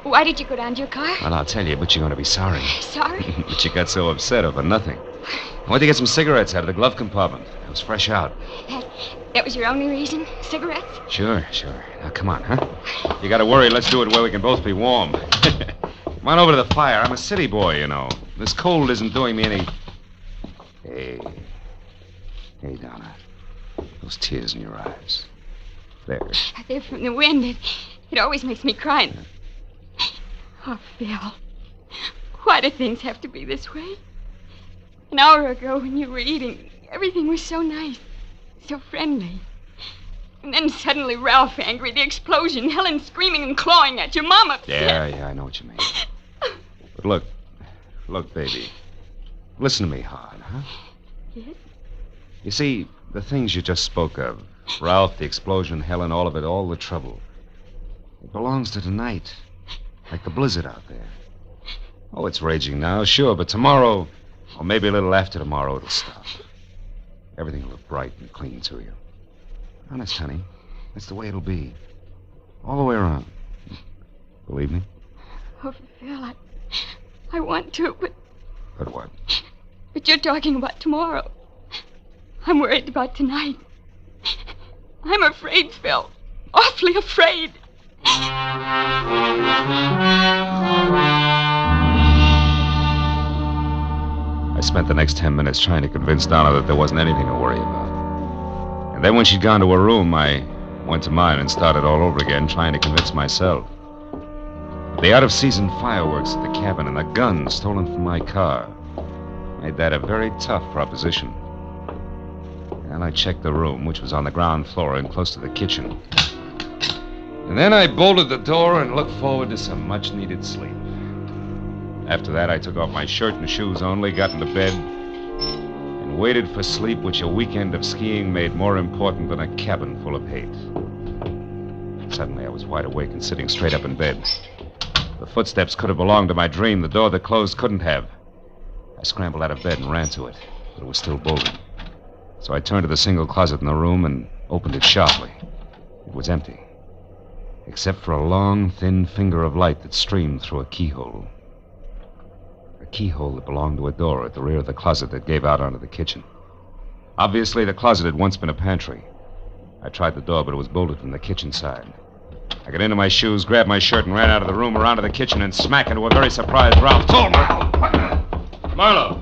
Why did you go down to your car?
Well, I'll tell you, but you're going to be sorry.
Sorry?
But you got so upset over nothing. I went to get some cigarettes out of the glove compartment. I was fresh out.
That was your only reason? Cigarettes?
Sure. Now, come on, huh? You got to worry. Let's do it where we can both be warm. Come on over to the fire. I'm a city boy, you know. This cold isn't doing me any... Hey, Donna. Those tears in your eyes. There.
They're from the wind. It always makes me cry. Oh, Phil. Why do things have to be this way? An hour ago when you were eating, everything was so nice, so friendly. And then suddenly Ralph angry, the explosion, Helen screaming and clawing at you, Mom upset.
Yeah, I know what you mean. But look, baby. Listen to me hard, huh?
Yes?
You see, the things you just spoke of, Ralph, the explosion, Helen, all of it, all the trouble, it belongs to tonight. Like the blizzard out there. Oh, it's raging now, sure, but tomorrow, or maybe a little after tomorrow, it'll stop. Everything will look bright and clean to you. Honest, honey, that's the way it'll be. All the way around. Believe me?
Oh, Phil, I want to, but...
But what?
But you're talking about tomorrow. I'm worried about tonight. I'm afraid, Phil. Awfully afraid.
I spent the next 10 minutes trying to convince Donna that there wasn't anything to worry about. And then when she'd gone to her room, I went to mine and started all over again, trying to convince myself. The out-of-season fireworks at the cabin and the gun stolen from my car made that a very tough proposition. And I checked the room, which was on the ground floor and close to the kitchen. And then I bolted the door and looked forward to some much-needed sleep. After that, I took off my shirt and shoes only, got into bed, and waited for sleep, which a weekend of skiing made more important than a cabin full of hate. Suddenly, I was wide awake and sitting straight up in bed. The footsteps could have belonged to my dream. The door that closed couldn't have. I scrambled out of bed and ran to it, but it was still bolted. So I turned to the single closet in the room and opened it sharply. It was empty, except for a long, thin finger of light that streamed through a keyhole. A keyhole that belonged to a door at the rear of the closet that gave out onto the kitchen. Obviously, the closet had once been a pantry. I tried the door, but it was bolted from the kitchen side. I got into my shoes, grabbed my shirt, and ran out of the room, around to the kitchen, and smack into a very surprised Ralph.
Marlowe,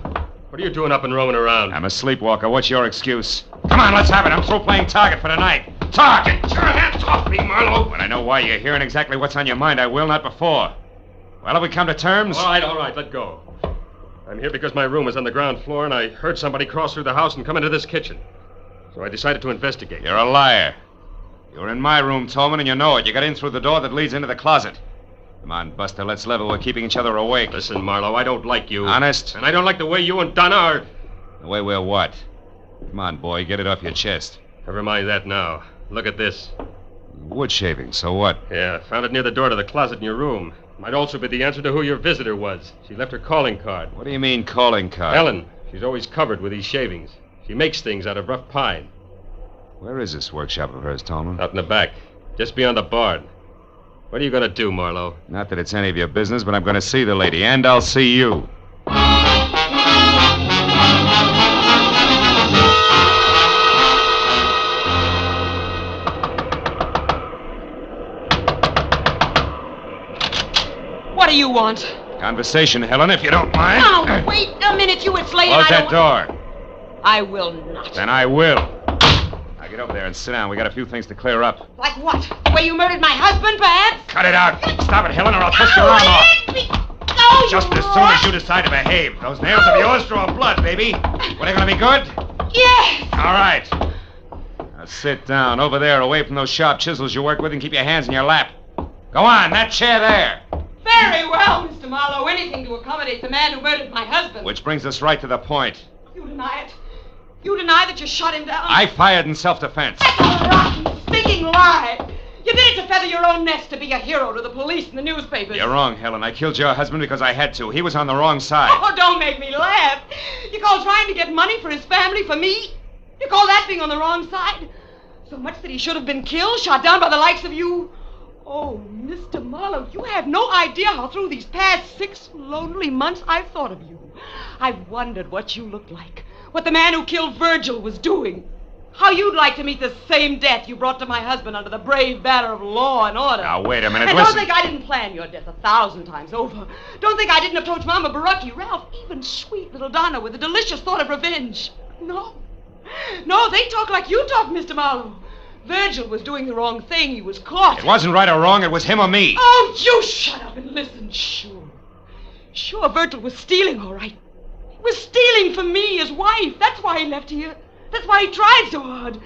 what are you doing up and roaming around?
I'm a sleepwalker. What's your excuse? Come on, let's have it. I'm through playing target for tonight. Target! Get your hands off me, Marlowe! When I know why you're here and exactly what's on your mind, I will, not before. Well, have we come to terms?
All right, let go. I'm here because my room is on the ground floor, and I heard somebody cross through the house and come into this kitchen. So I decided to investigate.
You're a liar. You were in my room, Tolman, and you know it. You got in through the door that leads into the closet. Come on, Buster, let's level. We're keeping each other awake.
Listen, Marlowe, I don't like you.
Honest?
And I don't like the way you and Donna are...
The way we're what? Come on, boy, get it off your chest.
Never mind that now. Look at this.
Wood shaving, so what?
Yeah, found it near the door to the closet in your room. Might also be the answer to who your visitor was. She left her calling card.
What do you mean, calling card?
Helen. She's always covered with these shavings. She makes things out of rough pine.
Where is this workshop of hers, Tolman?
Out in the back, just beyond the barn. What are you going to do, Marlowe?
Not that it's any of your business, but I'm going to see the lady, and I'll see you.
What do you want?
Conversation, Helen, if you don't mind.
Now, wait a minute, you. It's late.
Close that door.
I will not.
Then I will. Now get over there and sit down. We got a few things to clear up.
Like what? The way you murdered my husband, perhaps?
Cut it out. Stop it, Helen, or I'll twist your arm off.
Go,
Just as soon as you decide to behave. Those nails of yours draw blood, baby. Were they going to be good?
Yes.
All right. Now sit down over there, away from those sharp chisels you work with, and keep your hands in your lap. Go on, that chair there.
Very well, Mr. Marlowe. Anything to accommodate the man who murdered my husband.
Which brings us right to the point.
You deny it. You deny that you shot him down.
I fired in self-defense.
That's a rotten, stinking lie. You did it to feather your own nest, to be a hero to the police and the newspapers.
You're wrong, Helen. I killed your husband because I had to. He was on the wrong side.
Oh, don't make me laugh. You call trying to get money for his family, for me? You call that being on the wrong side? So much that he should have been killed, shot down by the likes of you? Oh, Mr. Marlowe, you have no idea how through these past 6 lonely months I've thought of you. I've wondered what you looked like, what the man who killed Virgil was doing, how you'd like to meet the same death you brought to my husband under the brave banner of law and order.
Now, wait a minute,
and
listen.
don't think I didn't plan your death 1,000 times over. Don't think I didn't approach Mama Baraki, Ralph, even sweet little Donna with a delicious thought of revenge. No. No, they talk like you talk, Mr. Marlowe. Virgil was doing the wrong thing. He was caught.
It wasn't right or wrong. It was him or me.
Oh, you shut up and listen. Sure, Virgil was stealing, all right. He was stealing from me, his wife. That's why he left here. That's why he tried so hard.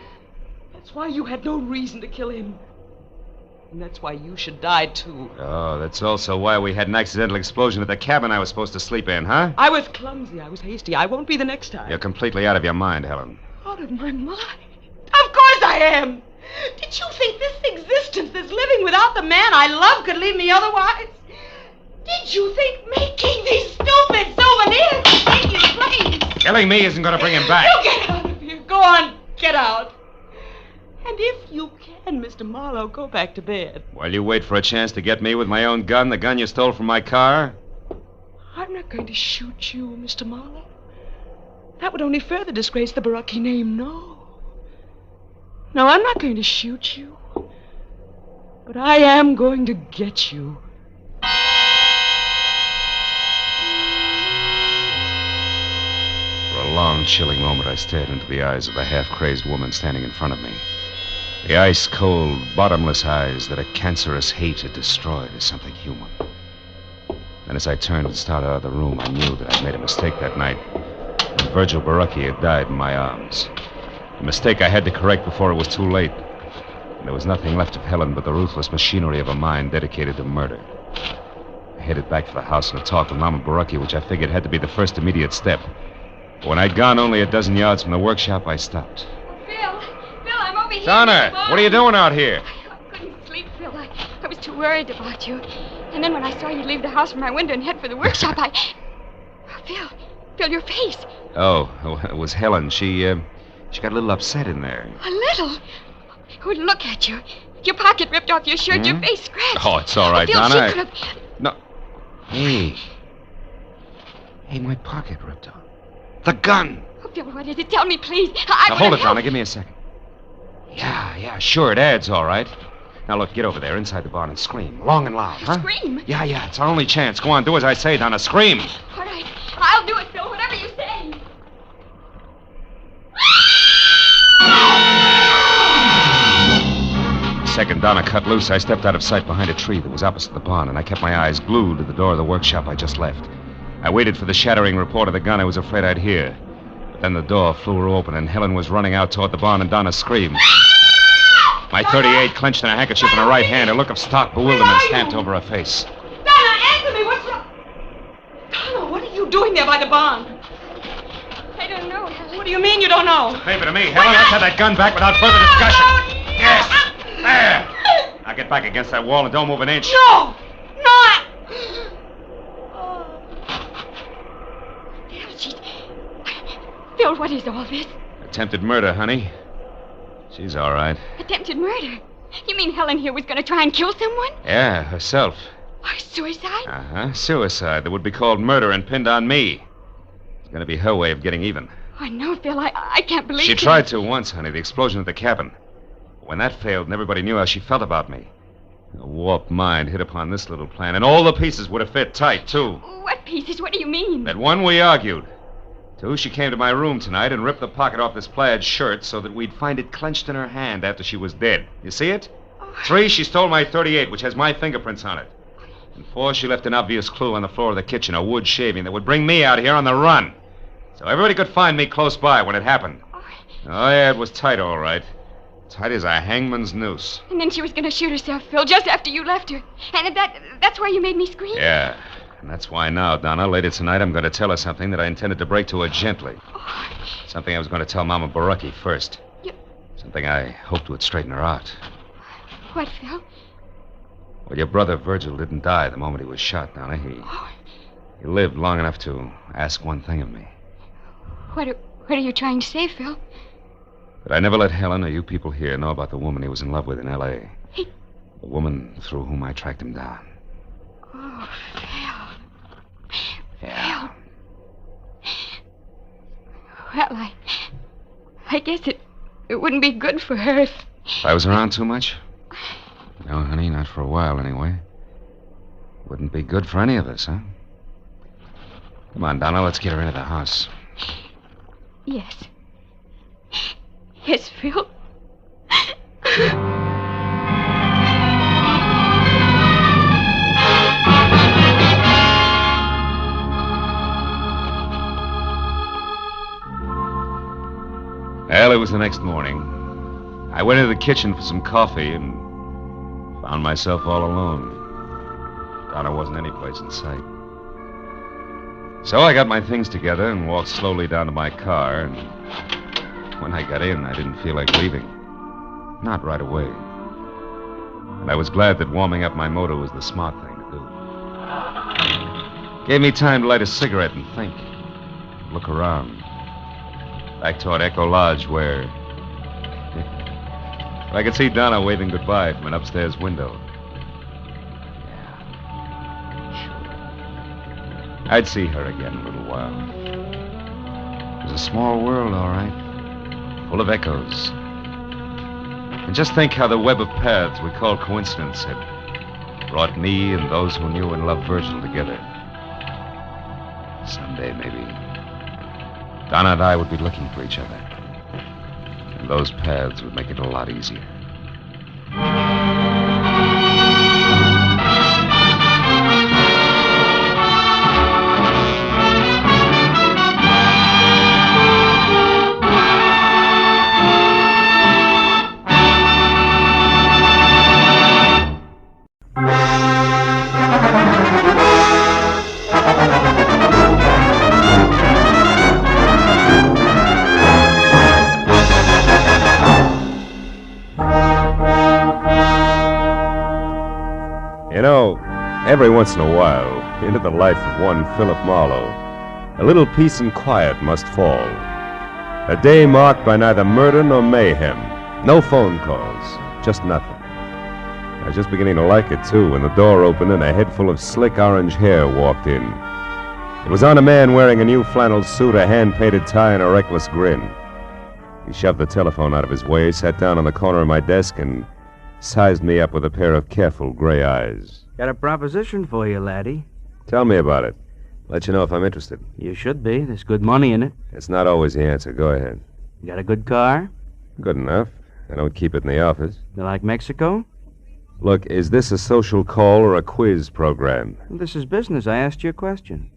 That's why you had no reason to kill him. And that's why you should die, too.
Oh, that's also why we had an accidental explosion at the cabin I was supposed to sleep in, huh?
I was clumsy. I was hasty. I won't be the next time.
You're completely out of your mind, Helen.
Out of my mind? Of course I am. Did you think this existence, this living without the man I love, could leave me otherwise? Did you think making these stupid souvenirs would take his place?
Killing me isn't going to bring him back.
You get out of here. Go on, get out. And if you can, Mr. Marlowe, go back to bed.
While you wait for a chance to get me with my own gun, the gun you stole from my car?
I'm not going to shoot you, Mr. Marlowe. That would only further disgrace the Baraki name, no. No, I'm not going to shoot you. But I am going to get you.
For a long, chilling moment, I stared into the eyes of the half-crazed woman standing in front of me. The ice-cold, bottomless eyes that a cancerous hate had destroyed as something human. Then as I turned and started out of the room, I knew that I'd made a mistake that night. And Virgil Baraki had died in my arms. A mistake I had to correct before it was too late. And there was nothing left of Helen but the ruthless machinery of a mind dedicated to murder. I headed back to the house and a talk with Mama Baraki, which I figured had to be the first immediate step. But when I'd gone only a dozen yards from the workshop, I stopped.
Phil, I'm over here.
Donna, what are you doing out here?
I couldn't sleep, Phil. I was too worried about you. And then when I saw you leave the house from my window and head for the workshop, Phil, your face.
Oh, it was Helen. She got a little upset in there.
A little? Oh, look at you.
Your pocket ripped off your shirt, your face scratched.
Oh, it's all right,
Phil,
Donna.
she could have...
No. Hey. Hey, my pocket ripped off. The gun.
Oh, Phil, what is it? Tell me, please.
Now, hold it, Donna. Give me a second. Yeah, sure, it adds, all right. Now, look, get over there inside the barn and scream. Long and loud, huh?
Scream?
Yeah, it's our only chance. Go on, do as I say, Donna. Scream.
All right. I'll do it, Phil, whatever you say.
The second Donna cut loose, I stepped out of sight behind a tree that was opposite the barn, and I kept my eyes glued to the door of the workshop I just left. I waited for the shattering report of the gun I was afraid I'd hear. But then the door flew open, and Helen was running out toward the barn, and Donna screamed. My .38 clenched in a handkerchief in her right hand, a look of stark bewilderment stamped over her face.
Donna, answer me. What's wrong? Donna, what are you doing there by the barn? I don't know. What do you mean you don't know?
Favor to me, Helen. Let's have that gun back without further discussion. Yes. There. Now get back against that wall and don't move an inch.
No. Phil, what is all this?
Attempted murder, honey. She's all right.
Attempted murder? You mean Helen here was going to try and kill someone?
Yeah, herself.
Or suicide?
Uh-huh. Suicide that would be called murder and pinned on me. It's going to be her way of getting even.
Oh, no, Phil, I can't believe
She
it.
tried to once, honey, the explosion at the cabin. When that failed and everybody knew how she felt about me, a warped mind hit upon this little plan, and all the pieces would have fit tight, too.
What pieces? What do you mean?
That one, we argued. Two, she came to my room tonight and ripped the pocket off this plaid shirt so that we'd find it clenched in her hand after she was dead. You see it?
Oh.
3, she stole my .38, which has my fingerprints on it. And 4, she left an obvious clue on the floor of the kitchen, a wood shaving that would bring me out here on the run. So everybody could find me close by when it happened. Oh, yeah, it was tight, all right. Tight as a hangman's noose.
And then she was going to shoot herself, Phil, just after you left her. And that's why you made me scream?
Yeah. And that's why now, Donna, later tonight, I'm going to tell her something that I intended to break to her gently.
Oh.
Something I was going to tell Mama Baraki first.
You...
Something I hoped would straighten her out.
What, Phil?
Well, your brother Virgil didn't die the moment he was shot, Donna. He lived long enough to ask one thing of me.
What are you trying to say, Phil?
But I never let Helen or you people here know about the woman he was in love with in L.A. The woman through whom I tracked him down.
Oh, Phil.
Yeah.
Well, I guess it wouldn't be good for her if
I was around too much? No, honey, not for a while, anyway. Wouldn't be good for any of us, huh? Come on, Donna, let's get her into the house.
Yes. Yes, Phil.
Well, it was the next morning. I went into the kitchen for some coffee and found myself all alone. Donna wasn't any place in sight. So I got my things together and walked slowly down to my car, and when I got in, I didn't feel like leaving. Not right away. And I was glad that warming up my motor was the smart thing to do. Gave me time to light a cigarette and think. Look around. Back toward Echo Lodge, where I could see Donna waving goodbye from an upstairs window. I'd see her again in a little while. It was a small world, all right. Full of echoes. And just think how the web of paths we call coincidence had brought me and those who knew and loved Virgil together. Someday, maybe, Donna and I would be looking for each other. And those paths would make it a lot easier.
You know, every once in a while, into the life of one Philip Marlowe, a little peace and quiet must fall. A day marked by neither murder nor mayhem. No phone calls, just nothing. I was just beginning to like it, too, when the door opened and a head full of slick orange hair walked in. It was on a man wearing a new flannel suit, a hand-painted tie, and a reckless grin. He shoved the telephone out of his way, sat down on the corner of my desk, and sized me up with a pair of careful gray eyes.
Got a proposition for you, laddie.
Tell me about it. Let you know if I'm interested.
You should be. There's good money in it.
It's not always the answer. Go ahead.
You got a good car?
Good enough. I don't keep it in the office.
You like Mexico?
Look, is this a social call or a quiz program?
This is business. I asked you a question.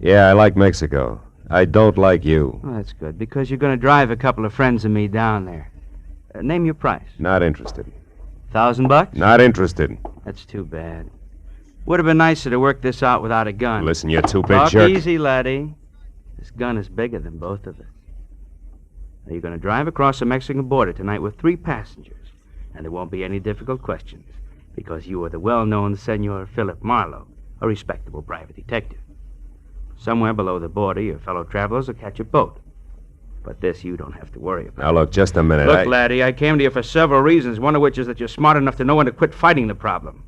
Yeah, I like Mexico. I don't like you.
Well, that's good, because you're going to drive a couple of friends of me down there. Name your price.
Not interested.
$1,000?
Not interested.
That's too bad. Would have been nicer to work this out without a gun.
Listen, you two-bit
Talk
jerk.
Easy, laddie. This gun is bigger than both of us. Now, you're going to drive across the Mexican border tonight with 3 passengers, and there won't be any difficult questions, because you are the well-known Senor Philip Marlowe, a respectable private detective. Somewhere below the border, your fellow travelers will catch a boat. But this you don't have to worry about.
Now, look, just a minute.
Look, laddie, I came to you for several reasons, one of which is that you're smart enough to know when to quit fighting the problem.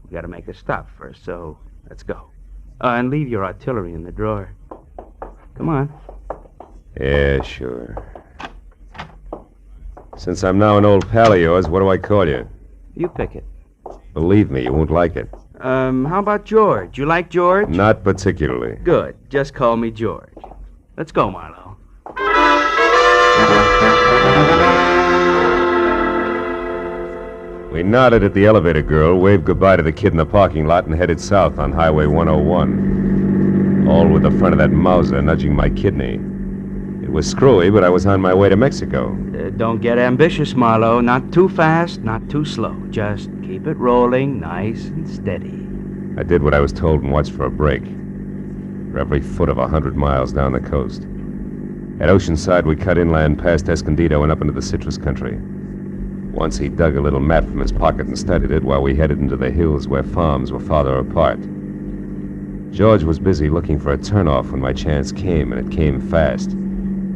We got to make a stop first, so let's go. And leave your artillery in the drawer. Come on.
Yeah, sure. Since I'm now an old pal of yours, what do I call you?
You pick it.
Believe me, you won't like it.
How about George? You like George?
Not particularly.
Good. Just call me George. Let's go, Marlowe.
We nodded at the elevator girl, waved goodbye to the kid in the parking lot, and headed south on Highway 101. All with the front of that Mauser nudging my kidney. It was screwy, but I was on my way to Mexico.
Don't get ambitious, Marlowe. Not too fast, not too slow. Just keep it rolling nice and steady.
I did what I was told and watched for a break. For every foot of 100 miles down the coast. At Oceanside, we cut inland past Escondido and up into the citrus country. Once he dug a little map from his pocket and studied it while we headed into the hills where farms were farther apart. George was busy looking for a turnoff when my chance came, and it came fast.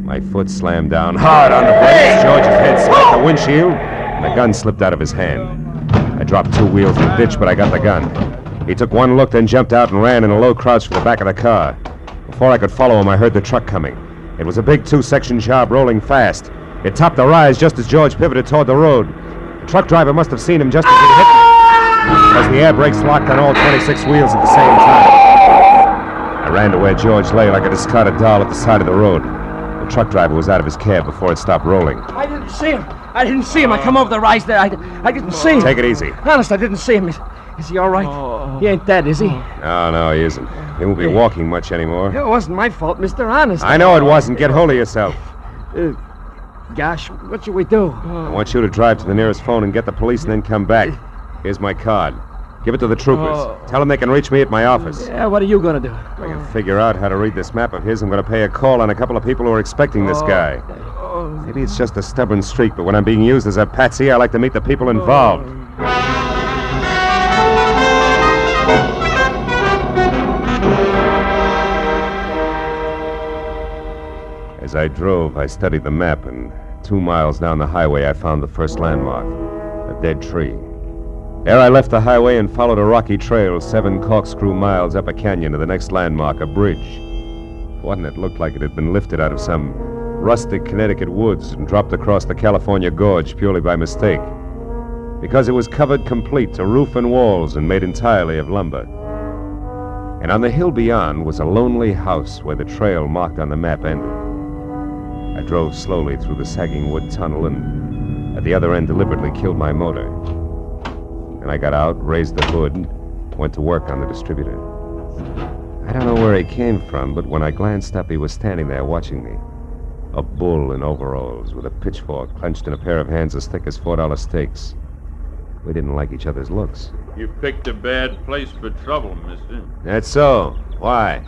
My foot slammed down hard on the brakes. George's head smacked the windshield, and the gun slipped out of his hand. I dropped 2 wheels in the ditch, but I got the gun. He took one look, then jumped out and ran in a low crouch for the back of the car. Before I could follow him, I heard the truck coming. It was a big 2-section job rolling fast. It topped the rise just as George pivoted toward the road. The truck driver must have seen him just as he hit me, because the air brakes locked on all 26 wheels at the same time. I ran to where George lay like a discarded doll at the side of the road. The truck driver was out of his cab before it stopped rolling.
I didn't see him. I come over the rise there. I didn't see him.
Take it easy.
Honest, I didn't see him. Is he all right? He ain't dead, is he?
No, he isn't. He won't be walking much anymore.
It wasn't my fault, Mr. Honest.
I know it wasn't. Get hold of yourself.
Gosh, what should we do?
I want you to drive to the nearest phone and get the police and then come back. Here's my card. Give it to the troopers. Tell them they can reach me at my office.
Yeah, what are you going to do?
If I can figure out how to read this map of his, I'm going to pay a call on a couple of people who are expecting this guy. Maybe it's just a stubborn streak, but when I'm being used as a patsy, I like to meet the people involved. As I drove, I studied the map, and 2 miles down the highway, I found the first landmark, a dead tree. There I left the highway and followed a rocky trail 7 corkscrew miles up a canyon to the next landmark, a bridge. One that looked like it had been lifted out of some rustic Connecticut woods and dropped across the California gorge purely by mistake, because it was covered complete to roof and walls and made entirely of lumber. And on the hill beyond was a lonely house where the trail marked on the map ended. I drove slowly through the sagging wood tunnel and at the other end deliberately killed my motor. Then I got out, raised the hood, and went to work on the distributor. I don't know where he came from, but when I glanced up, he was standing there watching me. A bull in overalls with a pitchfork clenched in a pair of hands as thick as $4 stakes. We didn't like each other's looks.
You picked a bad place for trouble, mister.
That's so. Why?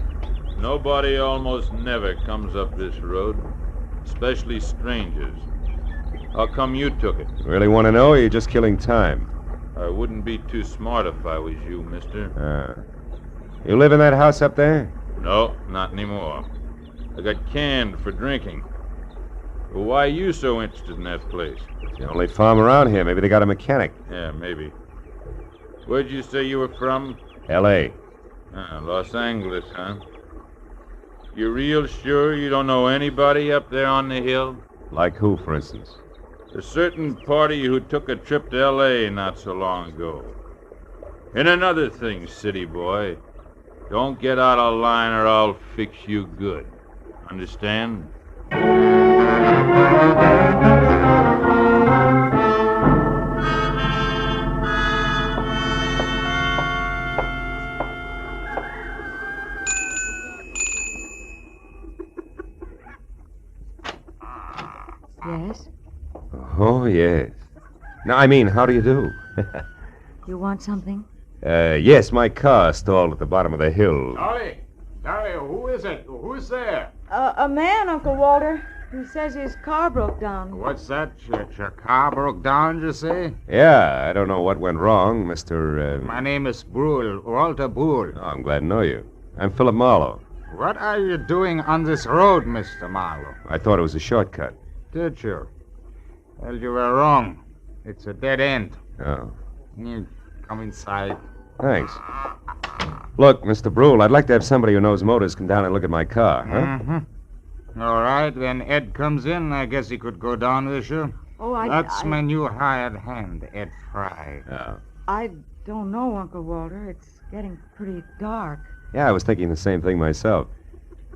Nobody almost never comes up this road, especially strangers. How come you took it?
Really want to know, or are you just killing time?
I wouldn't be too smart if I was you, mister.
You live in that house up there?
No, not anymore. I got canned for drinking. Well, why are you so interested in that place?
It's the only farm around here. Maybe they got a mechanic.
Yeah, maybe. Where'd you say you were from?
L.A.
Los Angeles, huh? You real sure you don't know anybody up there on the hill?
Like who, for instance?
A certain party who took a trip to L.A. not so long ago. And another thing, city boy. Don't get out of line or I'll fix you good. Understand?
Yes?
Oh, yes. Now, I mean, how do you do?
You want something?
Yes, my car stalled at the bottom of the hill.
Dolly, who is it? Who's there?
A man, Uncle Walter. He says his car broke down.
What's that? Your car broke down, you say?
Yeah, I don't know what went wrong, Mr.
My name is Brule, Walter Brule.
Oh, I'm glad to know you. I'm Philip Marlowe.
What are you doing on this road, Mr. Marlowe?
I thought it was a shortcut.
Did you? Well, you were wrong. It's a dead end.
Oh.
You come inside.
Thanks. Look, Mr. Brule, I'd like to have somebody who knows motors come down and look at my car, huh?
Mm-hmm. All right, when Ed comes in, I guess he could go down with you.
Oh,
That's my new hired hand, Ed Fry.
Oh.
I don't know, Uncle Walter. It's getting pretty dark.
Yeah, I was thinking the same thing myself.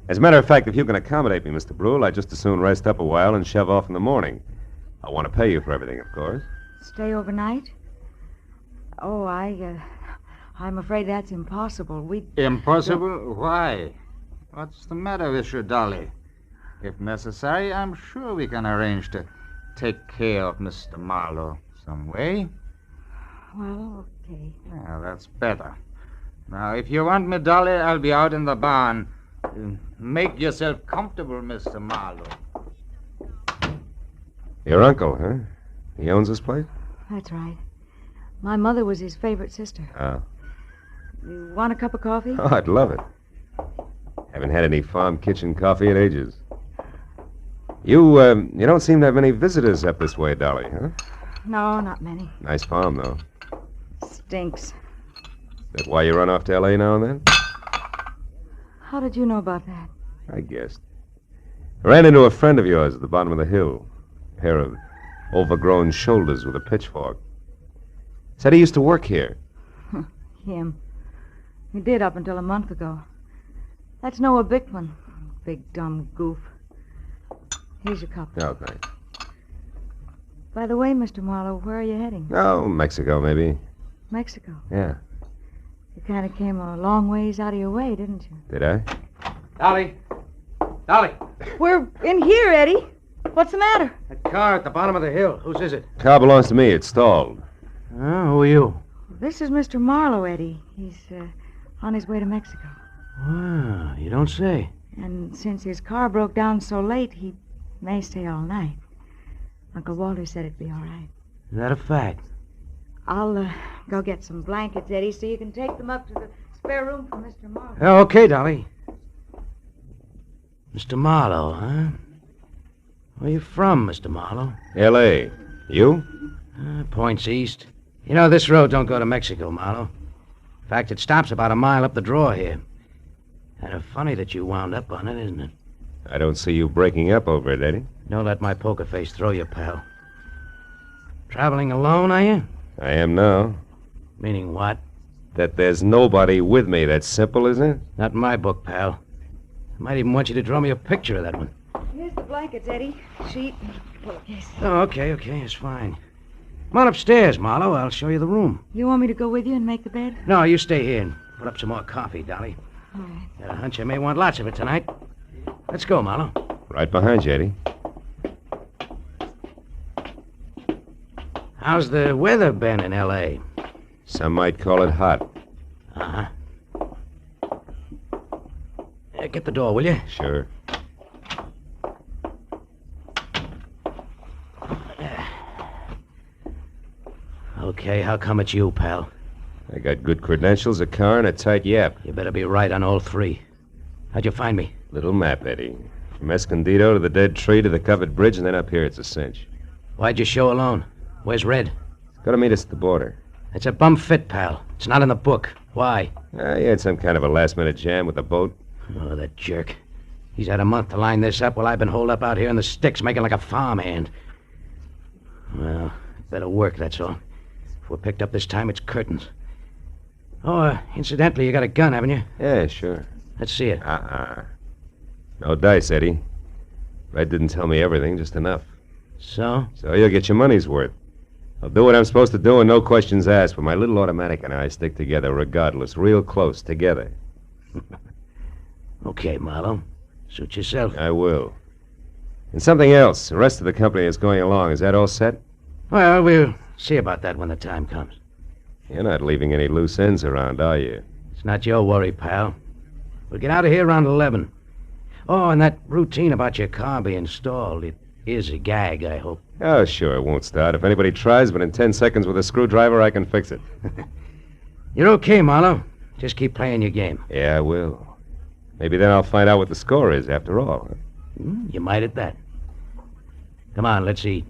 As a matter of fact, if you can accommodate me, Mr. Brule, I'd just as soon rest up a while and shove off in the morning. I want to pay you for everything, of course.
Stay overnight? Oh, I'm afraid that's impossible.
Impossible? Why? What's the matter with you, Dolly? If necessary, I'm sure we can arrange to take care of Mr. Marlowe some way.
Well, okay.
Yeah, that's better. Now, if you want me, Dolly, I'll be out in the barn. Make yourself comfortable, Mr. Marlowe.
Your uncle, huh? He owns this place?
That's right. My mother was his favorite sister.
Oh.
You want a cup of coffee?
Oh, I'd love it. Haven't had any farm kitchen coffee in ages. You don't seem to have many visitors up this way, Dolly, huh?
No, not many.
Nice farm, though.
Stinks.
Is that why you run off to L.A. now and then?
How did you know about that?
I guessed. I ran into a friend of yours at the bottom of the hill. A pair of overgrown shoulders with a pitchfork. Said he used to work here.
Him. He did up until a month ago. That's Noah Bickman. Big dumb goof. Here's your cup.
Oh, thanks.
By the way, Mr. Marlowe, where are you heading?
Oh, Mexico, maybe.
Mexico?
Yeah.
You kind of came a long ways out of your way, didn't you?
Did I?
Dolly! Dolly!
We're in here, Eddie. What's the matter?
That car at the bottom of the hill. Whose is it?
Car belongs to me. It's stalled.
Oh, who are you?
This is Mr. Marlowe, Eddie. He's on his way to Mexico.
Wow, you don't say.
And since his car broke down so late, he may stay all night. Uncle Walter said it'd be all right.
Is that a fact?
I'll go get some blankets, Eddie, so you can take them up to the spare room for Mr. Marlowe.
Okay, Dolly. Mr. Marlowe, huh? Where you from, Mr. Marlowe?
L.A. You?
Points east. You know, this road don't go to Mexico, Marlowe. In fact, it stops about a mile up the draw here. Kind of funny that you wound up on it, isn't it?
I don't see you breaking up over it, Eddie.
Don't let my poker face throw you, pal. Traveling alone, are you?
I am now.
Meaning what?
That there's nobody with me. That's simple, isn't it?
Not in my book, pal. I might even want you to draw me a picture of that one.
Here's the blankets, Eddie. Sheet and pillowcase.
Oh, okay, it's fine. Come on upstairs, Marlowe. I'll show you the room.
You want me to go with you and make the bed?
No, you stay here and put up some more coffee, Dolly.
All right.
Got a hunch I may want lots of it tonight. Let's go, Marlowe.
Right behind you, Eddie.
How's the weather been in L.A.?
Some might call it hot.
Uh-huh. Get the door, will you?
Sure.
Okay, how come it's you, pal?
I got good credentials, a car, and a tight yap.
You better be right on all three. How'd you find me?
Little map, Eddie. From Escondido to the dead tree to the covered bridge, and then up here it's a cinch.
Why'd you show alone? Where's Red?
Got to meet us at the border.
It's a bum fit, pal. It's not in the book. Why?
He had some kind of a last-minute jam with the boat.
Oh, that jerk. He's had a month to line this up while I've been holed up out here in the sticks making like a farmhand. Well, better work, that's all. If we're picked up this time, it's curtains. Oh, incidentally, you got a gun, haven't you?
Yeah, sure.
Let's see it.
No dice, Eddie. Red didn't tell me everything, just enough.
So?
So you'll get your money's worth. I'll do what I'm supposed to do and no questions asked, but my little automatic and I stick together regardless, real close, together.
Okay, Marlowe. Suit yourself.
I will. And something else. The rest of the company is going along. Is that all set?
Well, we'll see about that when the time comes.
You're not leaving any loose ends around, are you?
It's not your worry, pal. We'll get out of here around 11. Oh, and that routine about your car being stalled, it is a gag, I hope.
Oh, sure, it won't start. If anybody tries, but in 10 seconds with a screwdriver, I can fix it.
You're okay, Marlowe. Just keep playing your game.
Yeah, I will. Maybe then I'll find out what the score is, after all.
You might at that. Come on, let's eat.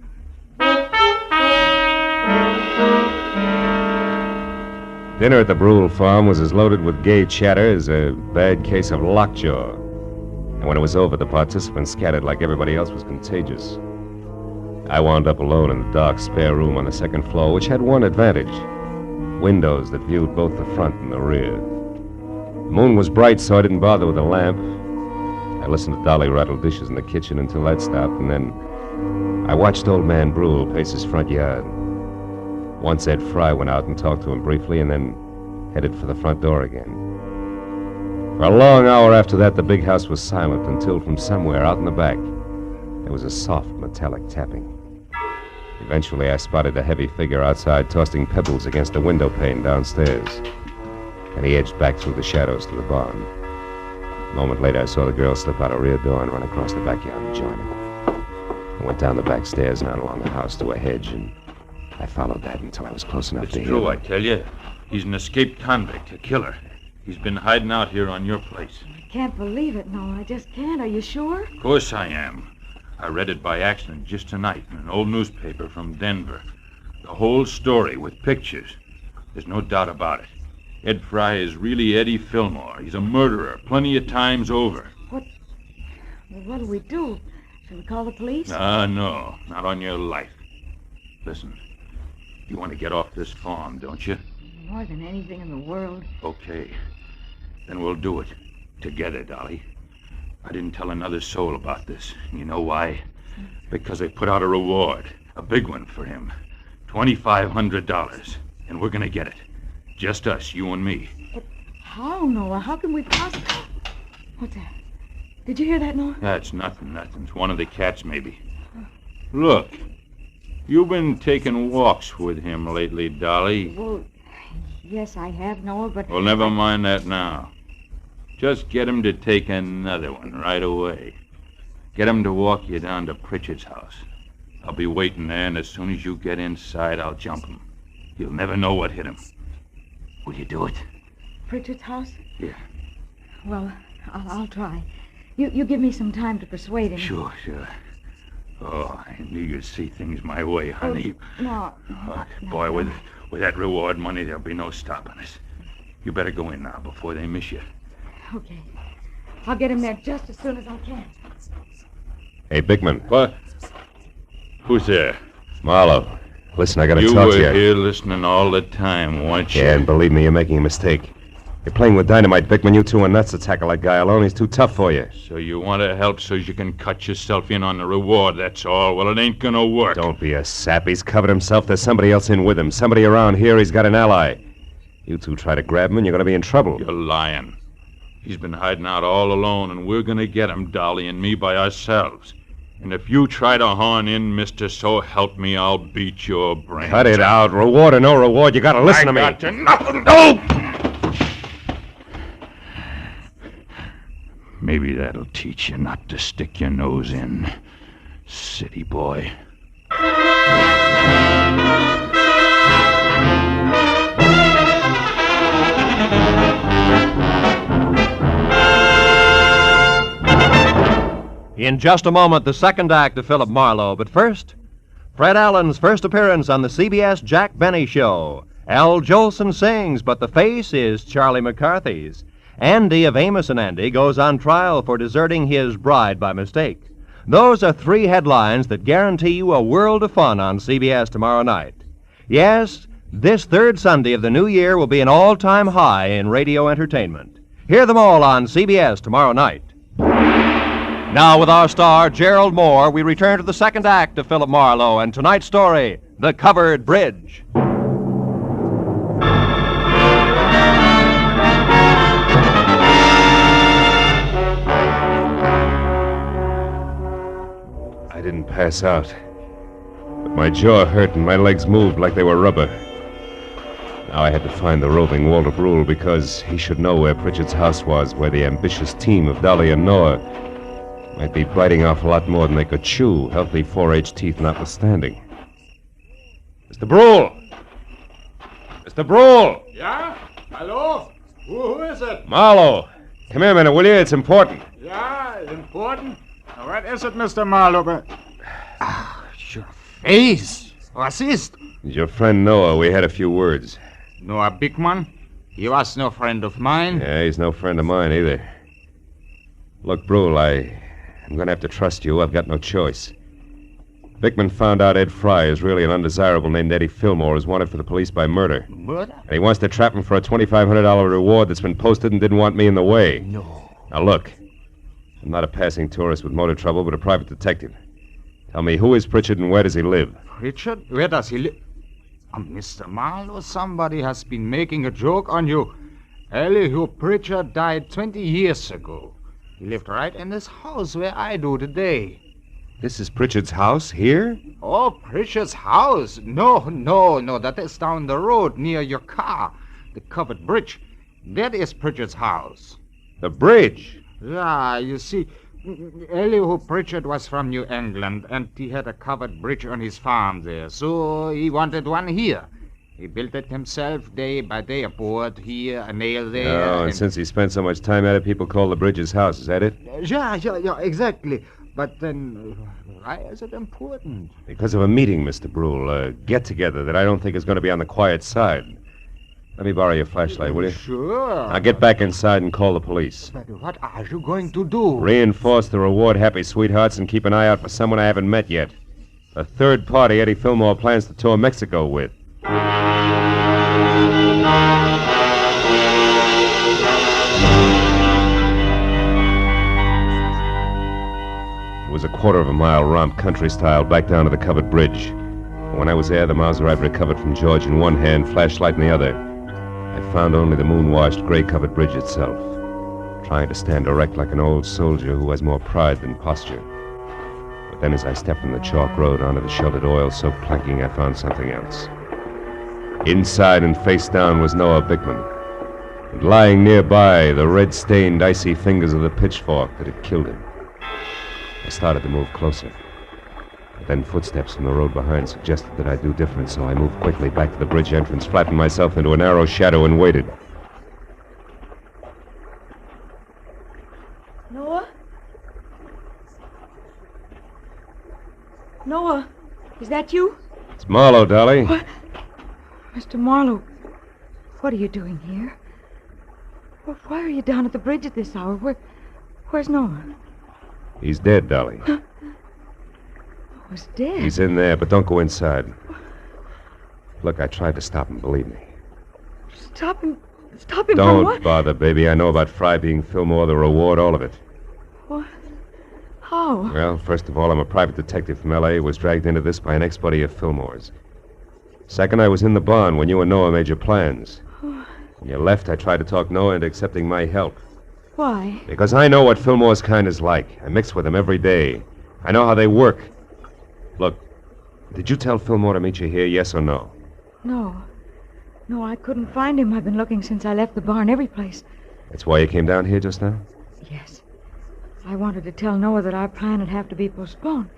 Dinner at the Brule farm was as loaded with gay chatter as a bad case of lockjaw. And when it was over, the participants scattered like everybody else was contagious. I wound up alone in the dark spare room on the second floor, which had one advantage. Windows that viewed both the front and the rear. The moon was bright, so I didn't bother with a lamp. I listened to Dolly rattle dishes in the kitchen until that stopped, and then I watched old man Brule pace his front yard. Once Ed Fry went out and talked to him briefly, and then headed for the front door again. For a long hour after that, the big house was silent until from somewhere out in the back, there was a soft metallic tapping. Eventually, I spotted a heavy figure outside tossing pebbles against a window pane downstairs. And he edged back through the shadows to the barn. A moment later, I saw the girl slip out a rear door and run across the backyard and join him. I went down the back stairs and out along the house to a hedge, and I followed that until I was close enough to hear.
It's true, I tell you. He's an escaped convict, a killer. He's been hiding out here on your place.
I can't believe it, no. I just can't. Are you sure?
Of course I am. I read it by accident just tonight in an old newspaper from Denver. The whole story with pictures. There's no doubt about it. Ed Fry is really Eddie Fillmore. He's a murderer, plenty of times over.
What do we do? Should we call the police?
No, not on your life. Listen, you want to get off this farm, don't you?
More than anything in the world.
Okay. Then we'll do it. Together, Dolly. I didn't tell another soul about this. You know why? Because they put out a reward. A big one for him. $2,500. And we're going to get it. Just us, you and me.
But how, Noah? How can we possibly... What's that? Did you hear that, Noah?
That's nothing. It's one of the cats, maybe. Look. You've been taking walks with him lately, Dolly.
Well, yes, I have, Noah, but...
Well, never mind that now. Just get him to take another one right away. Get him to walk you down to Pritchard's house. I'll be waiting there, and as soon as you get inside, I'll jump him. You'll never know what hit him. Will you do it?
Pritchard's house?
Yeah.
Well, I'll try. You give me some time to persuade him.
Sure. Oh, I knew you'd see things my way, honey.
No.
Boy, with that reward money, there'll be no stopping us. You better go in now before they miss you.
Okay. I'll get him there just as soon as I can.
Hey, Bickman.
What? Who's there?
Marlowe. Listen, I gotta talk to you.
You were here listening all the time, weren't you?
Yeah, and believe me, you're making a mistake. You're playing with dynamite, Bickman. You two are nuts to tackle that guy alone. He's too tough for you.
So you want to help so you can cut yourself in on the reward, that's all. Well, it ain't gonna work.
Don't be a sap. He's covered himself. There's somebody else in with him. Somebody around here. He's got an ally. You two try to grab him and you're gonna be in trouble.
You're lying. He's been hiding out all alone, and we're gonna get him, Dolly and me, by ourselves. And if you try to horn in, mister, so help me, I'll beat your brains.
Cut it out. Reward or no reward, you gotta listen to me.
I got to nothing. No! Maybe that'll teach you not to stick your nose in, city boy.
In just a moment, the second act of Philip Marlowe. But first, Fred Allen's first appearance on the CBS Jack Benny Show. Al Jolson sings, but the face is Charlie McCarthy's. Andy of Amos and Andy goes on trial for deserting his bride by mistake. Those are three headlines that guarantee you a world of fun on CBS tomorrow night. Yes, this third Sunday of the new year will be an all-time high in radio entertainment. Hear them all on CBS tomorrow night. Now, with our star, Gerald Moore, we return to the second act of Philip Marlowe and tonight's story, The Covered Bridge.
I didn't pass out, but my jaw hurt and my legs moved like they were rubber. Now I had to find the roving Walter Brule because he should know where Pritchard's house was, where the ambitious team of Dolly and Noir might be biting off a lot more than they could chew, healthy 4H teeth notwithstanding. Mr. Brule! Mr. Brule!
Yeah? Hello? Who is it?
Marlowe! Come here a minute, will you? It's important.
Yeah, important? What is it, Mr. Marlowe? Your face! What is it?
Your friend Noah, we had a few words.
Noah Bickman? He was no friend of mine.
Yeah, he's no friend of mine either. Look, Brule, I'm going to have to trust you. I've got no choice. Bickman found out Ed Fry is really an undesirable named Eddie Fillmore is wanted for the police by murder.
Murder?
And he wants to trap him for a $2,500 reward that's been posted and didn't want me in the way.
No.
Now, look. I'm not a passing tourist with motor trouble, but a private detective. Tell me, who is Pritchard and where does he live?
Pritchard? Where does he live? Mr. Marlowe, somebody has been making a joke on you. Elihu Pritchard died 20 years ago. He lived right in this house where I do today.
This is Pritchard's house here?
Oh, Pritchard's house? No, that is down the road near your car. The covered bridge. That is Pritchard's house.
The bridge?
Yeah, you see, Elihu Pritchard was from New England, and he had a covered bridge on his farm there, so he wanted one here. He built it himself day by day, a board here, a nail there.
Oh, and since he spent so much time at it, people call the bridge his house. Is that it?
Yeah, exactly. But then, why is it important?
Because of a meeting, Mr. Brule, a get-together that I don't think is going to be on the quiet side. Let me borrow your flashlight, will you?
Sure.
Now get back inside and call the police.
But what are you going to do?
Reinforce the reward-happy sweethearts and keep an eye out for someone I haven't met yet. A third party Eddie Fillmore plans to tour Mexico with. It was a quarter of a mile romp, country-style, back down to the covered bridge. When I was there, the Mauser I'd recovered from George in one hand, flashlight in the other. I found only the moon-washed, gray-covered bridge itself, trying to stand erect like an old soldier who has more pride than posture. But then as I stepped from the chalk road onto the sheltered oil-soaked planking, I found something else. Inside and face down was Noah Bickman, and lying nearby, the red-stained, icy fingers of the pitchfork that had killed him. I started to move closer. But then footsteps from the road behind suggested that I do different, so I moved quickly back to the bridge entrance, flattened myself into a narrow shadow, and waited.
Noah? Noah, is that you?
It's Marlowe, Dolly.
What? Mr. Marlowe, what are you doing here? Why are you down at the bridge at this hour? Where's Noah?
He's dead, Dolly.
Was dead.
He's in there, but don't go inside. Look, I tried to stop him, believe me.
Stop him from what?
Don't bother, baby. I know about Fry being Fillmore, the reward, all of it.
What? How?
Well, first of all, I'm a private detective from L.A. who was dragged into this by an ex-buddy of Fillmore's. Second, I was in the barn when you and Noah made your plans. When you left, I tried to talk Noah into accepting my help.
Why?
Because I know what Fillmore's kind is like. I mix with them every day. I know how they work. Look, did you tell Fillmore to meet you here, yes or no?
No. No, I couldn't find him. I've been looking since I left the barn every place.
That's why you came down here just now?
Yes. I wanted to tell Noah that our plan would have to be postponed.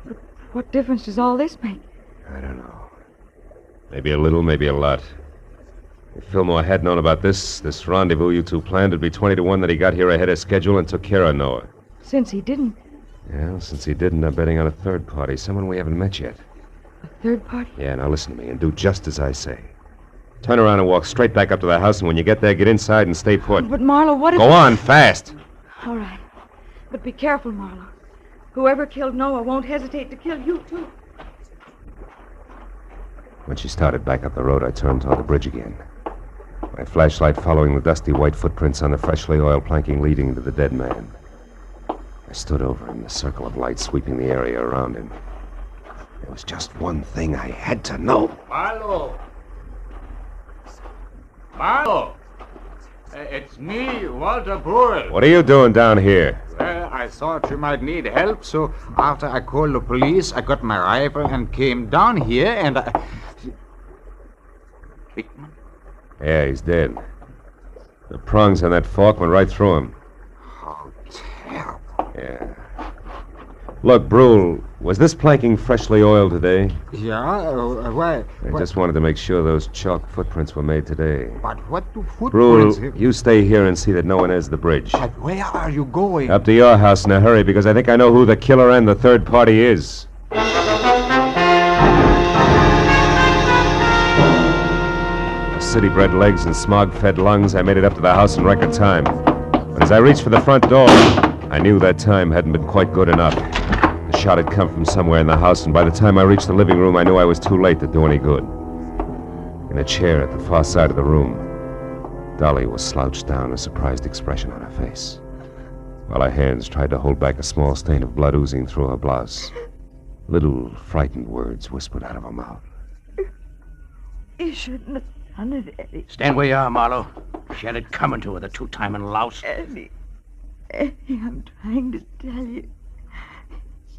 But what difference does all this make?
I don't know. Maybe a little, maybe a lot. If Fillmore had known about this rendezvous you two planned, it'd be 20 to 1 that he got here ahead of schedule and took care of Noah.
Since he didn't.
Yeah, since he didn't, I'm betting on a third party, someone we haven't met yet.
A third party?
Yeah, now listen to me and do just as I say. Turn around and walk straight back up to the house, and when you get there, get inside and stay put.
But, Marlowe, what if...
Go on, fast.
All right. But be careful, Marlowe. Whoever killed Noah won't hesitate to kill you, too.
When she started back up the road, I turned toward the bridge again. My flashlight following the dusty white footprints on the freshly oiled planking leading to the dead man. I stood over him, the circle of light sweeping the area around him. There was just one thing I had to know.
Marlowe! Marlowe! It's me, Walter Brewer.
What are you doing down here?
Well, I thought you might need help, so after I called the police, I got my rifle and came down here, and I...
Yeah, he's dead. The prongs on that fork went right through him.
How terrible.
Yeah. Look, Brule, was this planking freshly oiled today?
Yeah? Why?
I just wanted to make sure those chalk footprints were made today.
But what do footprints...
Brule, you stay here and see that no one enters the bridge.
But where are you going?
Up to your house in a hurry, because I think I know who the killer and the third party is. City-bred legs and smog-fed lungs, I made it up to the house in record time. But as I reached for the front door, I knew that time hadn't been quite good enough. The shot had come from somewhere in the house, and by the time I reached the living room, I knew I was too late to do any good. In a chair at the far side of the room, Dolly was slouched down, a surprised expression on her face, while her hands tried to hold back a small stain of blood oozing through her blouse. Little frightened words whispered out of her mouth.
You shouldn't have done it, Eddie.
Stand where you are, Marlowe. She had it coming to her, the two-timing louse.
Eddie, I'm trying to tell you.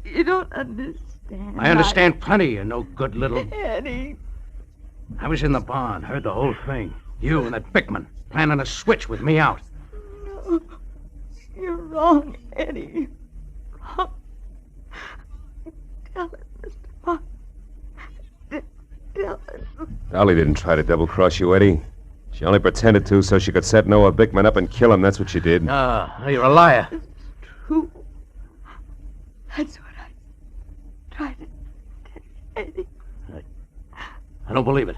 You don't understand.
I understand plenty, you no good little...
Eddie.
I was in the barn, heard the whole thing. You and that Bickman planning a switch with me out.
No, you're wrong, Eddie. Wrong. Tell it, Mr. Mark. Tell it.
Dolly didn't try to double-cross you, Eddie. She only pretended to so she could set Noah Bickman up and kill him. That's what she did.
No, you're a liar.
True. That's what I tried to tell Eddie.
I don't believe it.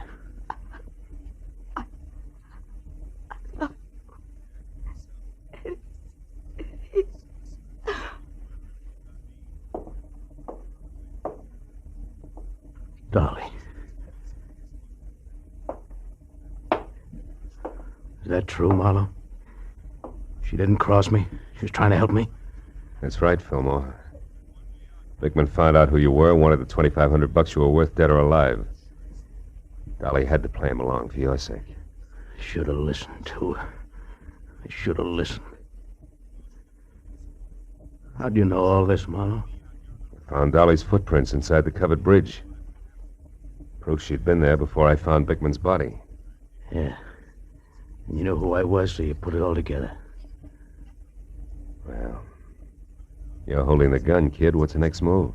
Dolly. Is that true, Marlowe? She didn't cross me. She was trying to help me.
That's right, Fillmore. Bickman found out who you were, wanted the $2,500 you were worth, dead or alive. Dolly had to play him along for your sake.
Should have listened to her. I should have listened. How'd you know all this, Marlowe?
Found Dolly's footprints inside the covered bridge. Proof she'd been there before I found Bickman's body.
Yeah. And you know who I was, so you put it all together.
Well, you're holding the gun, kid. What's the next move?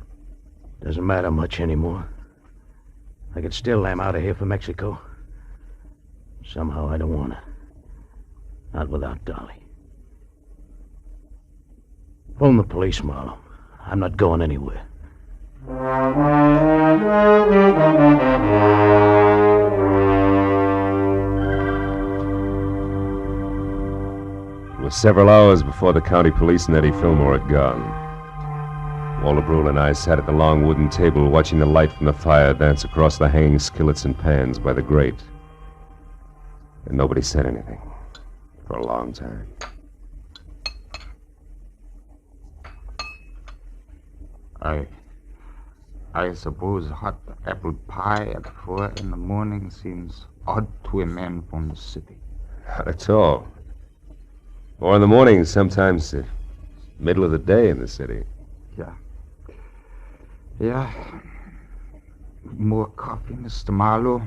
Doesn't matter much anymore. I could still am out of here for Mexico. Somehow I don't want to. Not without Dolly. Phone the police, Marlowe. I'm not going anywhere.
It was several hours before the county police and Eddie Fillmore had gone. Walter Brule and I sat at the long wooden table watching the light from the fire dance across the hanging skillets and pans by the grate. And nobody said anything for a long time.
I suppose hot apple pie at 4 in the morning seems odd to a man from the city.
Not at all. 4 in the morning, sometimes the middle of the day in the city.
Yeah. More coffee, Mr. Marlowe?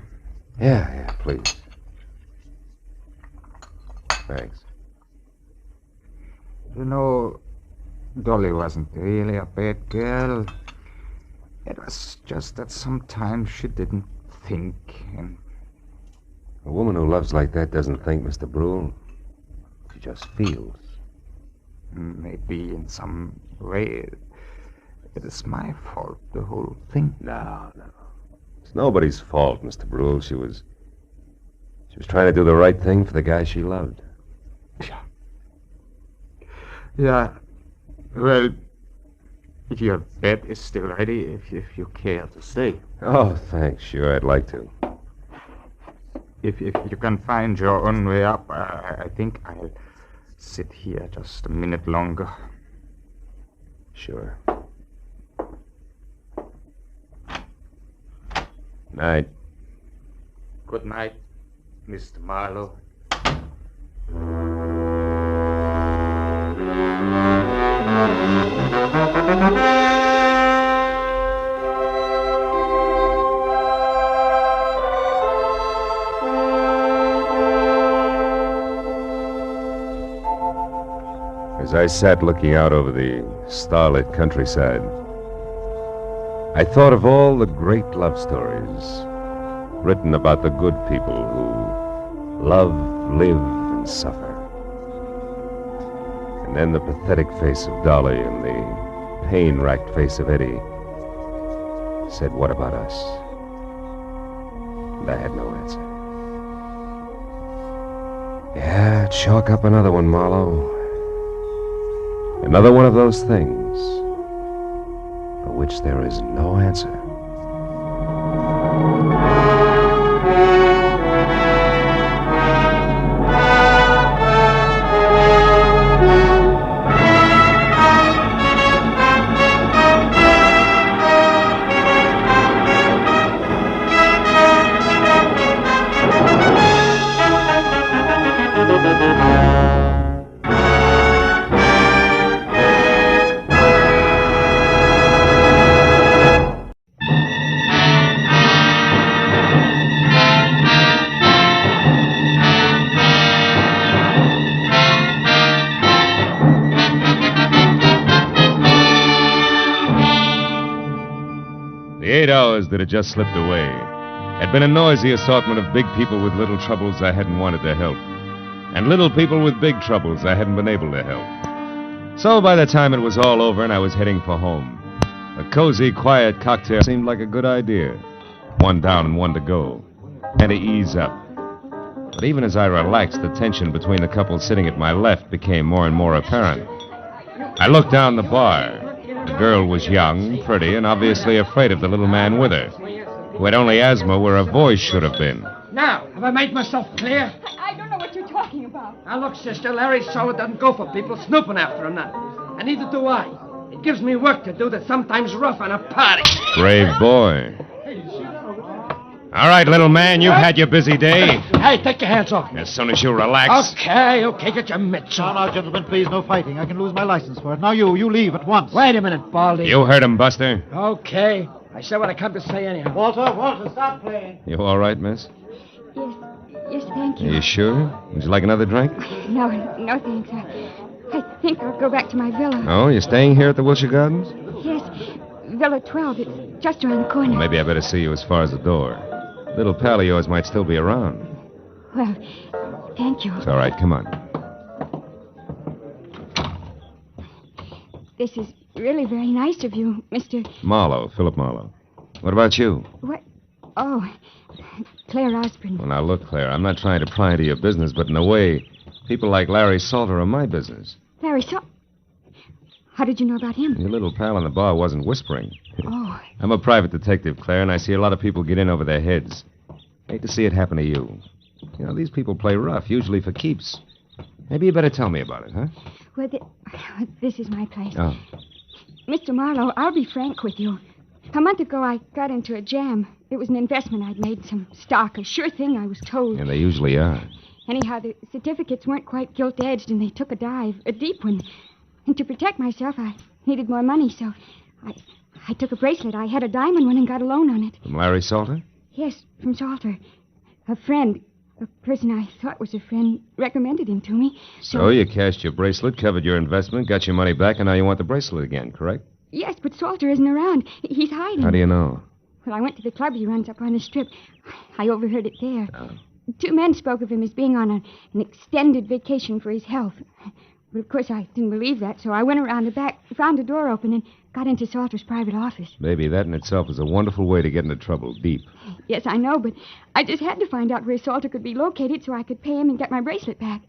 Yeah, please. Thanks.
You know, Dolly wasn't really a bad girl. It was just that sometimes she didn't think, and...
A woman who loves like that doesn't think, Mr. Brule. She just feels.
Maybe in some way it is my fault, the whole thing.
No. It's nobody's fault, Mr. Brule. She was trying to do the right thing for the guy she loved.
Yeah. Well, your bed is still ready if you care to stay.
Oh, thanks. Sure, I'd like to.
If you can find your own way up, I think I'll sit here just a minute longer.
Sure. Night.
Good night, Mr. Marlowe.
As I sat looking out over the starlit countryside, I thought of all the great love stories written about the good people who love, live, and suffer. And then the pathetic face of Dolly and the pain-racked face of Eddie said, "What about us?" And I had no answer. Yeah, chalk up another one, Marlowe. Another one of those things for which there is no answer. The 8 hours that had just slipped away had been a noisy assortment of big people with little troubles I hadn't wanted to help, and little people with big troubles I hadn't been able to help. So by the time it was all over and I was heading for home, a cozy, quiet cocktail seemed like a good idea. One down and one to go, and to ease up. But even as I relaxed, the tension between the couple sitting at my left became more and more apparent. I looked down the bar. The girl was young, pretty, and obviously afraid of the little man with her, who had only asthma where a voice should have been.
Now, have I made myself clear?
I don't know what you're talking about.
Now, look, sister, Larry Sola doesn't go for people snooping after him now. And neither do I. It gives me work to do that's sometimes rough on a party.
Brave boy. All right, little man, you've had your busy day.
Hey, take your hands off me.
As soon as you relax.
Okay, get your mitts on.
Now, gentlemen, please, no fighting. I can lose my license for it. Now, you leave at once.
Wait a minute, Baldy.
You heard him, Buster.
Okay. I said what I come to say anyhow.
Walter, stop playing.
You all right, miss?
Yes, thank you.
Are you sure? Would you like another drink?
No, thanks. I think I'll go back to my villa.
Oh, you're staying here at the Wilshire Gardens?
Yes, Villa 12. It's just around the corner.
Well, maybe I better see you as far as the door. Little pal of yours might still be around.
Well, thank you.
It's all right. Come on.
This is really very nice of you, Mr.
Marlowe, Philip Marlowe. What about you?
What? Oh, Claire Osborne.
Well, now, look, Claire, I'm not trying to pry into your business, but in a way, people like Larry Salter are my business.
Larry How did you know about him?
Your little pal in the bar wasn't whispering.
Oh.
I'm a private detective, Claire, and I see a lot of people get in over their heads. Hate to see it happen to you. You know, these people play rough, usually for keeps. Maybe you better tell me about it, huh?
Well, this is my place.
Oh.
Mr. Marlowe, I'll be frank with you. A month ago, I got into a jam. It was an investment I'd made, some stock, a sure thing, I was told.
And they usually are.
Anyhow, the certificates weren't quite gilt-edged, and they took a dive, a deep one. And to protect myself, I needed more money, so I took a bracelet. I had a diamond one and got a loan on it.
From Larry Salter?
Yes, from Salter. A friend, a person I thought was a friend, recommended him to me.
So you cashed your bracelet, covered your investment, got your money back, and now you want the bracelet again, correct?
Yes, but Salter isn't around. He's hiding.
How do you know?
Well, I went to the club he runs up on the strip. I overheard it there.
Oh.
2 men spoke of him as being on an extended vacation for his health. But of course I didn't believe that, so I went around the back, found the door open, and got into Salter's private office.
Baby, that in itself is a wonderful way to get into trouble, deep.
Yes, I know, but I just had to find out where Salter could be located so I could pay him and get my bracelet back.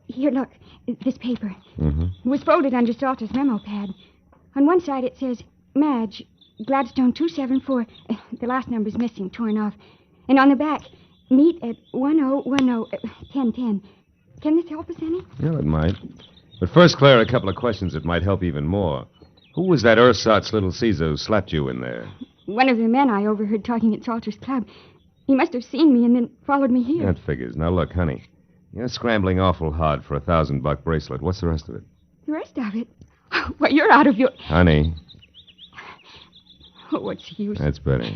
Here, look, this paper.
Mm-hmm.
It was folded under Salter's memo pad. On one side it says, Madge, Gladstone 274. The last number's missing, torn off. And on the back, meet at 1010. Can this help us any?
Yeah, it might. But first, Claire, a couple of questions that might help even more. Who was that ersatz little Caesar who slapped you in there?
One of the men I overheard talking at Salter's club. He must have seen me and then followed me here.
That figures. Now, look, honey. You're scrambling awful hard for a $1,000 bracelet. What's the rest of it?
The rest of it? Well, you're out of your...
Honey.
Oh, what's the use?
That's better.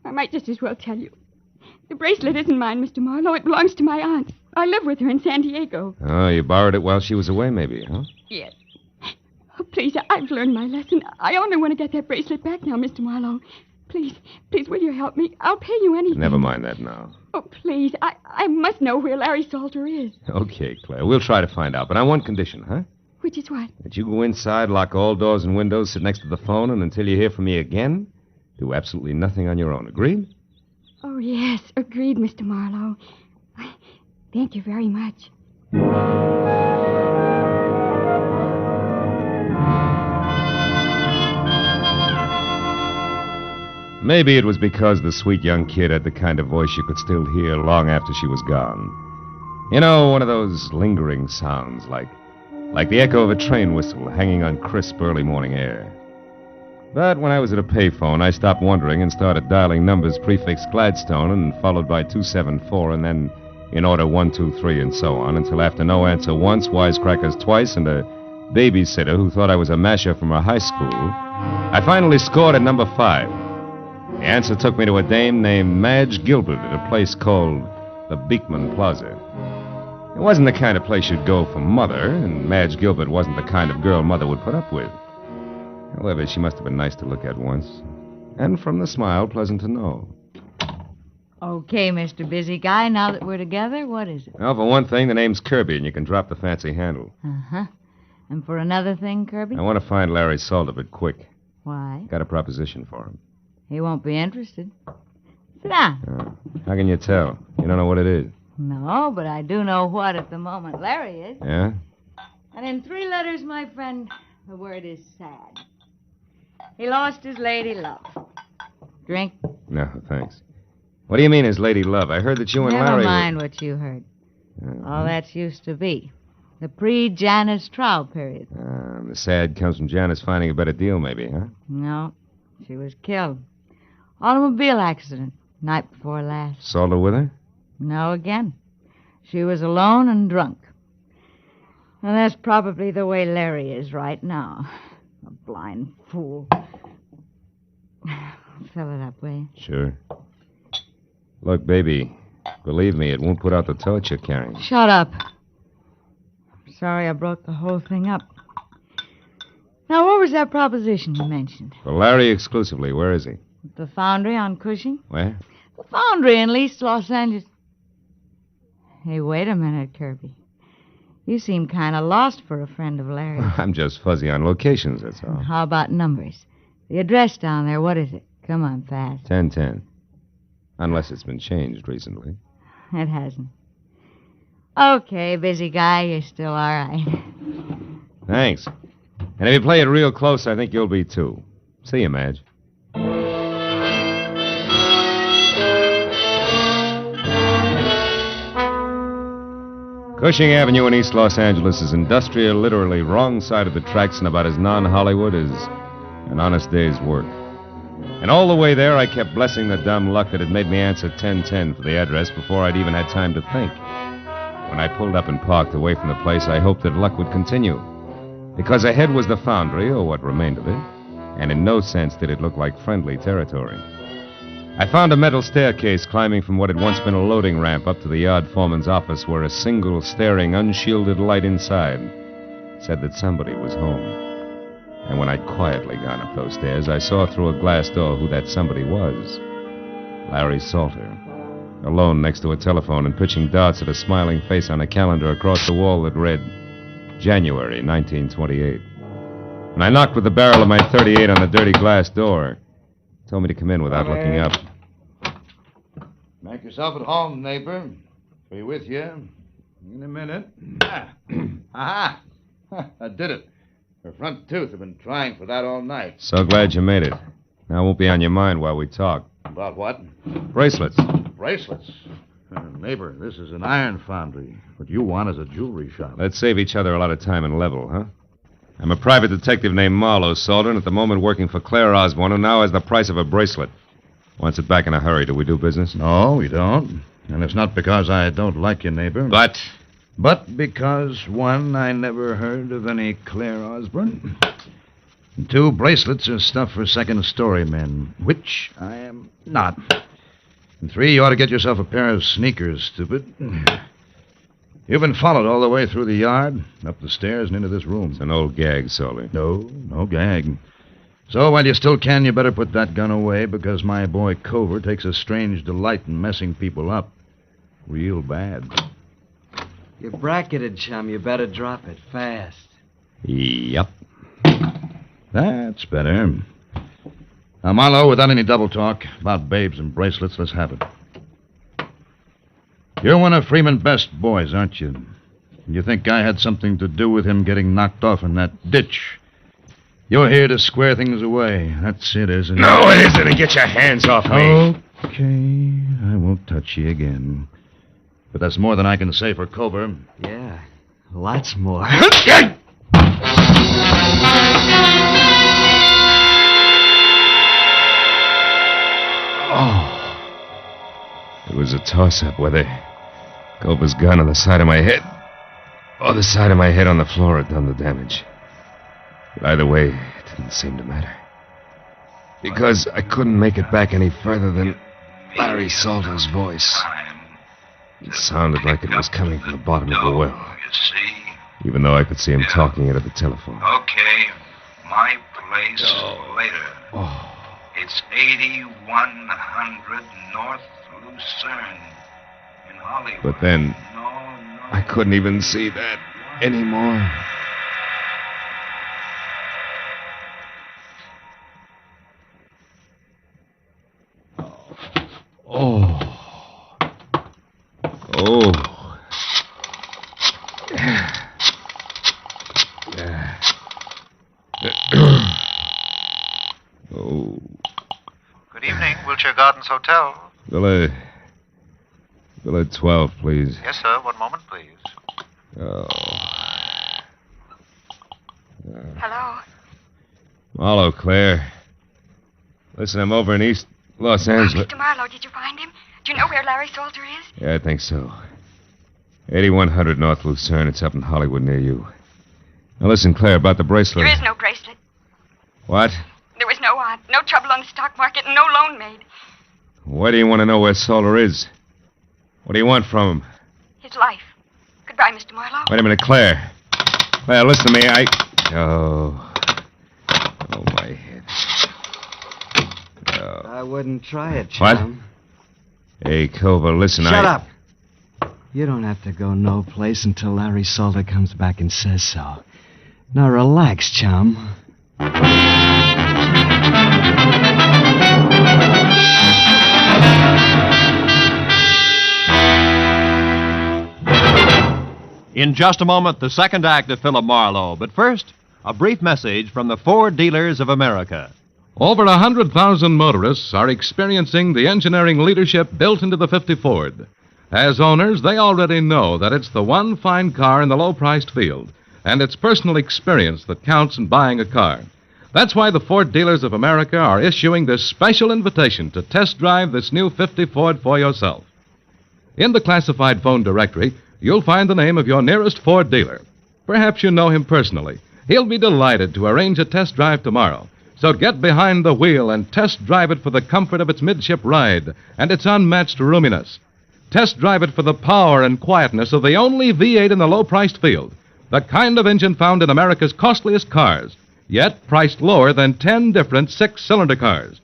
I might just as well tell you. The bracelet isn't mine, Mr. Marlowe. It belongs to my aunt. I live with her in San Diego.
Oh, you borrowed it while she was away, maybe, huh?
Yes. Oh, please, I've learned my lesson. I only want to get that bracelet back now, Mr. Marlowe. Please, will you help me? I'll pay you anything.
Never mind that now.
Oh, please, I must know where Larry Salter is.
Okay, Claire, we'll try to find out, but on one condition, huh?
Which is what?
That you go inside, lock all doors and windows, sit next to the phone, and until you hear from me again, do absolutely nothing on your own. Agreed?
Oh, yes, agreed, Mr. Marlowe. Thank you very much.
Maybe it was because the sweet young kid had the kind of voice you could still hear long after she was gone. You know, one of those lingering sounds, like the echo of a train whistle hanging on crisp early morning air. But when I was at a payphone, I stopped wondering and started dialing numbers prefixed Gladstone and followed by 274 and then in order 1, 2, 3 and so on until after no answer once, wisecrackers twice, and a babysitter who thought I was a masher from her high school, I finally scored at number 5. The answer took me to a dame named Madge Gilbert at a place called the Beekman Plaza. It wasn't the kind of place you'd go for Mother, and Madge Gilbert wasn't the kind of girl Mother would put up with. However, she must have been nice to look at once. And from the smile, pleasant to know.
Okay, Mr. Busy Guy, now that we're together, what is it?
Well, for one thing, the name's Kirby, and you can drop the fancy handle.
Uh-huh. And for another thing, Kirby?
I want to find Larry Salter, but quick.
Why?
Got a proposition for him.
He won't be interested. Sit down.
How can you tell? You don't know what it is.
No, but I do know what at the moment Larry is.
Yeah?
And in 3 letters, my friend, the word is sad. He lost his lady love. Drink?
No, thanks. What do you mean his lady love? I heard that you and
Never
Larry...
Never mind what you heard. All that's used to be. The pre-Janice trial period.
The sad comes from Janice finding a better deal, maybe, huh?
No. She was killed. Automobile accident. Night before last.
Salter with her?
No, again. She was alone and drunk. And that's probably the way Larry is right now. A blind fool. Fill it up, will you?
Sure. Look, baby, believe me, it won't put out the torch you're carrying.
Shut up. I'm sorry I broke the whole thing up. Now, what was that proposition you mentioned?
For Larry exclusively. Where is he?
The Foundry on Cushing?
Where?
The Foundry in East Los Angeles. Hey, wait a minute, Kirby. You seem kind of lost for a friend of Larry's.
I'm just fuzzy on locations, that's all.
How about numbers? The address down there, what is it? Come on, fast.
1010. Unless it's been changed recently.
It hasn't. Okay, busy guy, you're still all right.
Thanks. And if you play it real close, I think you'll be, too. See you, Madge. Cushing Avenue in East Los Angeles is industrial, literally wrong side of the tracks and about as non-Hollywood as an honest day's work. And all the way there, I kept blessing the dumb luck that had made me answer 1010 for the address before I'd even had time to think. When I pulled up and parked away from the place, I hoped that luck would continue. Because ahead was the Foundry, or what remained of it, and in no sense did it look like friendly territory. I found a metal staircase climbing from what had once been a loading ramp up to the yard foreman's office, where a single staring, unshielded light inside said that somebody was home. And when I'd quietly gone up those stairs, I saw through a glass door who that somebody was. Larry Salter, alone next to a telephone and pitching darts at a smiling face on a calendar across the wall that read,
January 1928. And I knocked with the barrel of my .38 on the dirty glass door. Told me to come in without looking up.
Make yourself at home, neighbor. Be with you in a minute. Aha! I did it. Her front tooth. I've been trying for that all night.
So glad you made it. Now, it won't be on your mind while we talk.
About what?
Bracelets.
Bracelets? Neighbor, this is an iron foundry. What you want is a jewelry shop.
Let's save each other a lot of time and level, huh? I'm a private detective named Marlowe, Salter, and at the moment working for Claire Osborne, who now has the price of a bracelet. Wants it back in a hurry. Do we do business?
No, we don't. And it's not because I don't like you, neighbor.
But
because, one, I never heard of any Claire Osborne. And two, bracelets are stuff for second-story men, which I am not. And three, you ought to get yourself a pair of sneakers, stupid. You've been followed all the way through the yard, up the stairs, and into this room.
It's an old gag, Salter.
No gag. So while you still can, you better put that gun away, because my boy Cobra takes a strange delight in messing people up. Real bad.
You're bracketed, chum. You better drop it fast.
Yep.
That's better. Now, Marlowe, without any double talk about babes and bracelets, let's have it. You're one of Freeman's best boys, aren't you? You think I had something to do with him getting knocked off in that ditch? You're here to square things away. That's it, isn't it?
No, it isn't. Get your hands off me.
Okay, I won't touch you again. But that's more than I can say for Cobra.
Yeah, lots more.
It was a toss-up whether Cobra's gun on the side of my head or the side of my head on the floor had done the damage. But either way, it didn't seem to matter. Because I couldn't make it back any further than Larry Salter's voice. It sounded like it was coming from the bottom of the well. Even though I could see him talking into the telephone.
Okay, my place later. It's 8100 North Lucerne in Hollywood.
But then, I couldn't even see that anymore. Oh.
Good evening, Wilshire Gardens Hotel.
Villa 12, please.
Yes, sir. One moment, please.
Hello?
Marlowe, Claire. Listen, I'm over in East Los Angeles.
Mr. Marlowe, did you find him? Do you know where Larry Salter is?
Yeah, I think so. 8100 North Lucerne. It's up in Hollywood near you. Now listen, Claire, about the bracelet.
There is no bracelet.
What?
There was no trouble on the stock market and no loan made.
Why do you want to know where Salter is? What do you want from him?
His life. Goodbye, Mr. Marlowe.
Wait a minute, Claire. Claire, listen to me. Oh, my head.
I wouldn't try it, chum.
What? Hey, Cobra, listen,
Shut up. You don't have to go no place until Larry Salter comes back and says so. Now relax, chum.
In just a moment, the second act of Philip Marlowe. But first, a brief message from the Ford Dealers of America.
Over 100,000 motorists are experiencing the engineering leadership built into the 50 Ford. As owners, they already know that it's the one fine car in the low-priced field, and it's personal experience that counts in buying a car. That's why the Ford Dealers of America are issuing this special invitation to test drive this new 50 Ford for yourself. In the classified phone directory, you'll find the name of your nearest Ford dealer. Perhaps you know him personally. He'll be delighted to arrange a test drive tomorrow. So get behind the wheel and test drive it for the comfort of its midship ride and its unmatched roominess. Test drive it for the power and quietness of the only V8 in the low-priced field, the kind of engine found in America's costliest cars, yet priced lower than 10 different six-cylinder cars.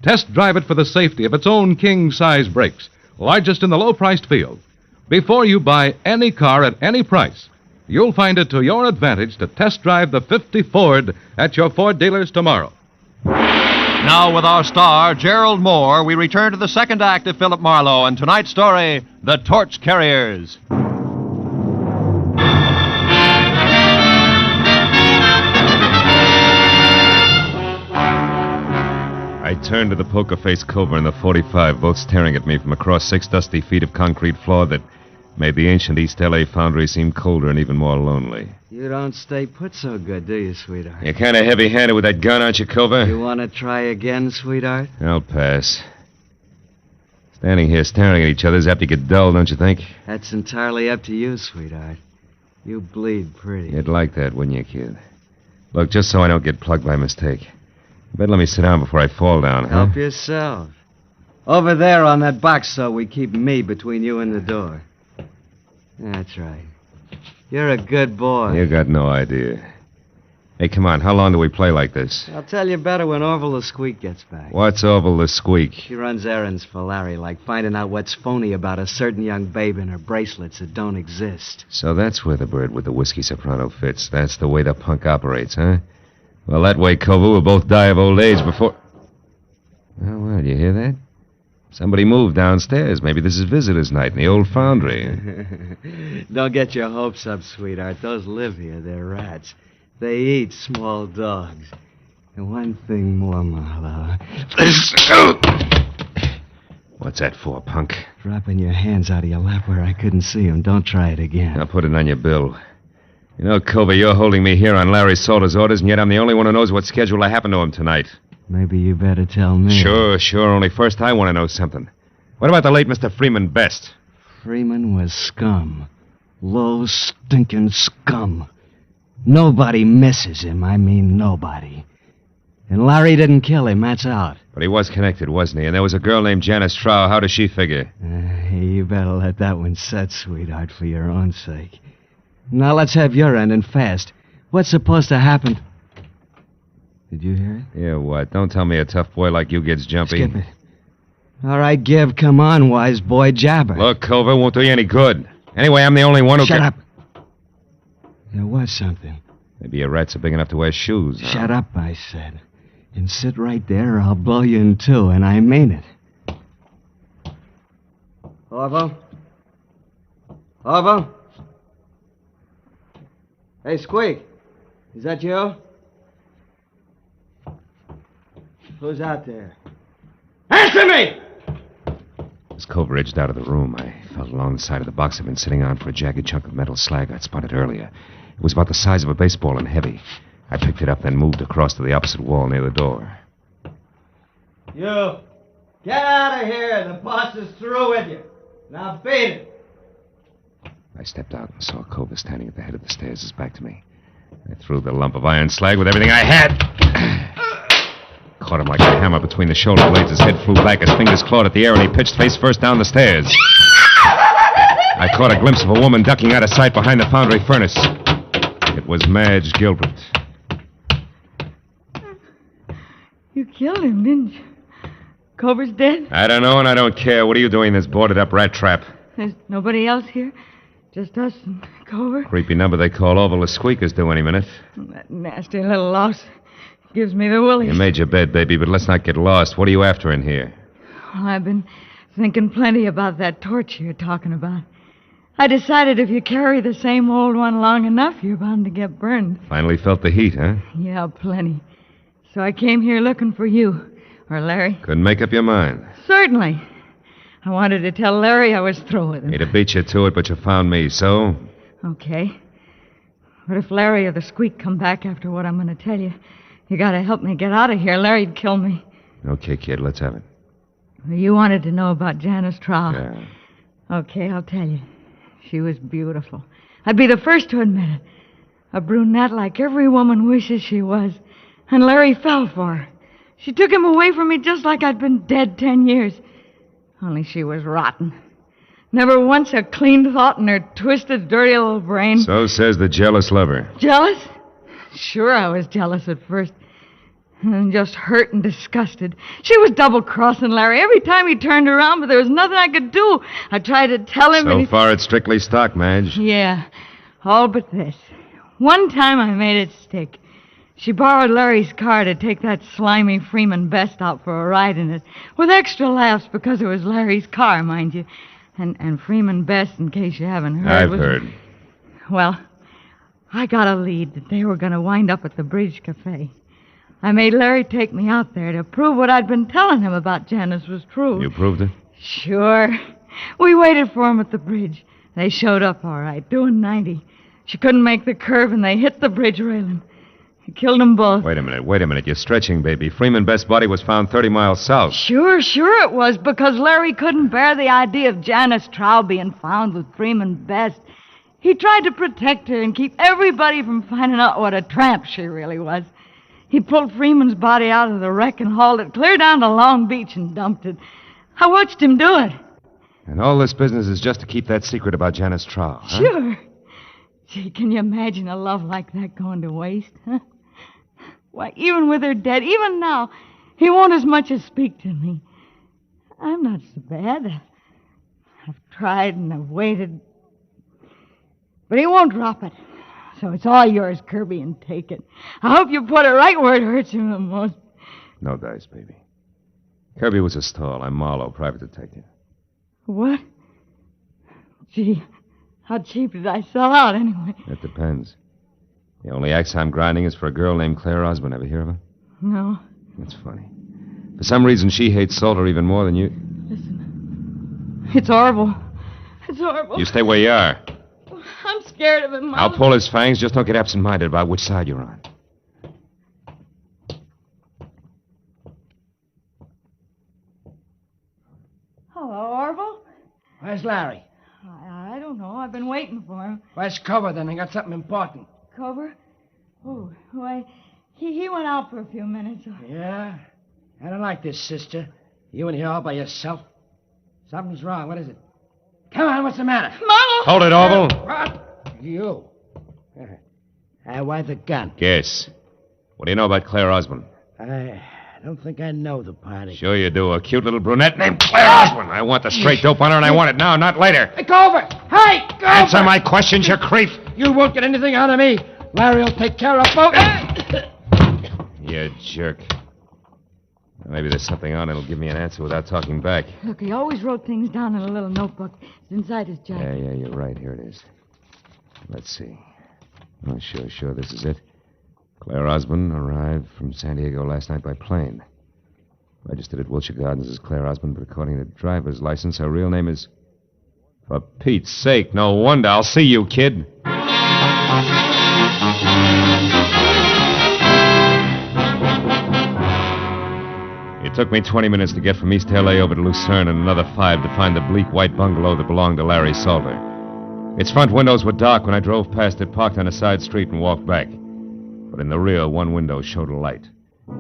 Test drive it for the safety of its own king-size brakes, largest in the low-priced field. Before you buy any car at any price, You'll find it to your advantage to test drive the 50 Ford at your Ford dealers tomorrow.
Now, with our star, Gerald Moore, we return to the second act of Philip Marlowe and tonight's story, The Torch Carriers.
I turned to the poker-faced Cobra and the 45, both staring at me from across 6 dusty feet of concrete floor that made the ancient East L.A. foundry seem colder and even more lonely.
You don't stay put so good, do you, sweetheart?
You're kind of heavy-handed with that gun, aren't you, Cobra?
You want to try again, sweetheart?
I'll pass. Standing here staring at each other is apt to get dull, don't you think?
That's entirely up to you, sweetheart. You bleed pretty.
You'd like that, wouldn't you, kid? Look, just so I don't get plugged by mistake, you better let me sit down before I fall down, huh?
Help yourself. Over there on that box, so we keep me between you and the door. That's right. You're a good boy.
You got no idea. Hey, come on, how long do we play like this?
I'll tell you better when Orville the Squeak gets back.
What's Orville the Squeak?
She runs errands for Larry, like finding out what's phony about a certain young babe and her bracelets that don't exist.
So that's where the bird with the whiskey soprano fits. That's the way the punk operates, huh? Well, that way, Cobra, we'll both die of old age before... Well, you hear that? Somebody moved downstairs. Maybe this is visitor's night in the old foundry.
Don't get your hopes up, sweetheart. Those live here. They're rats. They eat small dogs. And one thing more, Marlowe.
What's that for, punk?
Dropping your hands out of your lap where I couldn't see them. Don't try it again.
I'll put it on your bill. You know, Cobra, you're holding me here on Larry Salter's orders, and yet I'm the only one who knows what schedule will happen to him tonight.
Maybe you better tell me.
Sure. Only first I want to know something. What about the late Mr. Freeman Best?
Freeman was scum. Low, stinking scum. Nobody misses him. I mean nobody. And Larry didn't kill him, that's out.
But he was connected, wasn't he? And there was a girl named Janice Trow. How does she figure?
You better let that one set, sweetheart, for your own sake. Now let's have your end and fast. What's supposed to happen? Did you hear it?
Yeah, what? Don't tell me a tough boy like you gets jumpy.
Skip it. All right, Give. Come on, wise boy. Jabber.
Look, Cobra, won't do you any good. Anyway, I'm the only one who
Shut up. There was something.
Maybe your rats are big enough to wear shoes. Huh?
Shut up, I said. And sit right there or I'll blow you in two, and I mean it. Orville? Orville? Hey, Squeak. Is that you? Who's out there? Answer me!
As Cobra edged out of the room, I felt along the side of the box I'd been sitting on for a jagged chunk of metal slag I'd spotted earlier. It was about the size of a baseball and heavy. I picked it up, then moved across to the opposite wall near the door.
You! Get out of here! The boss is through with you. Now beat it!
I stepped out and saw Cobra standing at the head of the stairs, his back to me. I threw the lump of iron slag with everything I had. Caught him like a hammer between the shoulder blades. His head flew back, his fingers clawed at the air, and he pitched face first down the stairs. I caught a glimpse of a woman ducking out of sight behind the foundry furnace. It was Madge Gilbert.
You killed him, didn't you? Cobra's dead?
I don't know, and I don't care. What are you doing in this boarded-up rat trap?
There's nobody else here? Just us and Cobra?
Creepy number they call Orville the Squeak is due any minute.
That nasty little louse gives me the willies.
You made your bed, baby, but let's not get lost. What are you after in here?
Well, I've been thinking plenty about that torch you're talking about. I decided if you carry the same old one long enough, you're bound to get burned.
Finally felt the heat, huh?
Yeah, plenty. So I came here looking for you. Or Larry.
Couldn't make up your mind.
Certainly. I wanted to tell Larry I was through with him.
He'd have beat you to it, but you found me, so?
Okay. But if Larry or the Squeak come back after what I'm going to tell you, you got to help me get out of here. Larry'd kill me.
Okay, kid, let's have it.
You wanted to know about Janice Trow.
Yeah.
Okay, I'll tell you. She was beautiful. I'd be the first to admit it. A brunette like every woman wishes she was. And Larry fell for her. She took him away from me just like I'd been dead 10 years. Only she was rotten. Never once a clean thought in her twisted, dirty little brain.
So says the jealous lover.
Jealous? Sure, I was jealous at first. And just hurt and disgusted. She was double-crossing Larry every time he turned around, but there was nothing I could do. I tried to tell him,
So far, it's strictly stock, Madge.
Yeah. All but this. One time I made it stick. She borrowed Larry's car to take that slimy Freeman Best out for a ride in it, with extra laughs because it was Larry's car, mind you. And Freeman Best, in case you haven't heard...
I've heard.
Well, I got a lead that they were going to wind up at the Bridge Cafe. I made Larry take me out there to prove what I'd been telling him about Janice was true.
You proved it?
Sure. We waited for him at the bridge. They showed up all right, doing 90. She couldn't make the curve, and they hit the bridge railing. It killed them both.
Wait a minute. You're stretching, baby. Freeman Best's body was found 30 miles south.
Sure it was, because Larry couldn't bear the idea of Janice Trow being found with Freeman Best. He tried to protect her and keep everybody from finding out what a tramp she really was. He pulled Freeman's body out of the wreck and hauled it clear down to Long Beach and dumped it. I watched him do it.
And all this business is just to keep that secret about Janice Trow, huh?
Sure. Gee, can you imagine a love like that going to waste, huh? Why, even with her dead, even now, he won't as much as speak to me. I'm not so bad. I've tried and I've waited. But he won't drop it. So it's all yours, Kirby, and take it. I hope you put it right where it hurts him the most.
No dice, baby. Kirby was a stall. I'm Marlowe, private detective.
What? Gee, how cheap did I sell out anyway?
It depends. The only axe I'm grinding is for a girl named Claire Osborne. Ever hear of her?
No.
That's funny. For some reason, she hates Salter even more than you.
Listen, it's horrible. It's horrible.
You stay where you are.
I'm scared of him, Mom.
I'll pull his fangs. Just don't get absent-minded about which side you're on.
Hello, Orville.
Where's Larry?
I don't know. I've been waiting for him.
Where's Cobra, then? I got something important.
Cobra? Oh, why, he went out for a few minutes.
Yeah? I don't like this, sister. You in here all by yourself. Something's wrong. What is it? Come on, what's the matter?
Marlowe!
Hold it, Orville.
What? You. Why the gun?
Guess. What do you know about Claire Osborne?
I don't think I know the party.
Sure you do. A cute little brunette named Claire Osborne. I want the straight dope on her, and I want it now, not later.
Hey, Cobra! Hey, Cobra!
Answer my questions, you creep.
You won't get anything out of me. Larry will take care of both.
You jerk. Maybe there's something on it'll give me an answer without talking back.
Look, he always wrote things down in a little notebook. It's inside his jacket.
Yeah, you're right. Here it is. Let's see. Oh, sure, this is it. Claire Osborne arrived from San Diego last night by plane. Registered at Wilshire Gardens as Claire Osborne, but according to the driver's license, her real name is... For Pete's sake, no wonder. I'll see you, kid. It took me 20 minutes to get from East L.A. over to Lucerne and another 5 to find the bleak white bungalow that belonged to Larry Salter. Its front windows were dark when I drove past it, parked on a side street, and walked back. But in the rear, one window showed a light.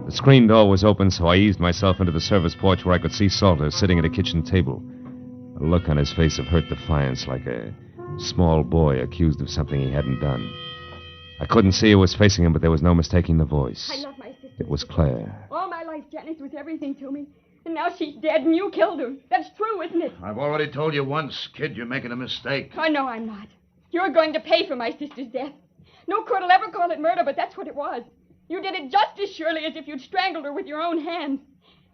The screen door was open, so I eased myself into the service porch where I could see Salter sitting at a kitchen table. A look on his face of hurt defiance, like a small boy accused of something he hadn't done. I couldn't see who was facing him, but there was no mistaking the voice.
I love my sister.
It was Claire.
All my life, Janice was everything to me. And now she's dead and you killed her. That's true, isn't it?
I've already told you once, kid, you're making a mistake.
Oh, no, I'm not. You're going to pay for my sister's death. No court will ever call it murder, but that's what it was. You did it just as surely as if you'd strangled her with your own hands.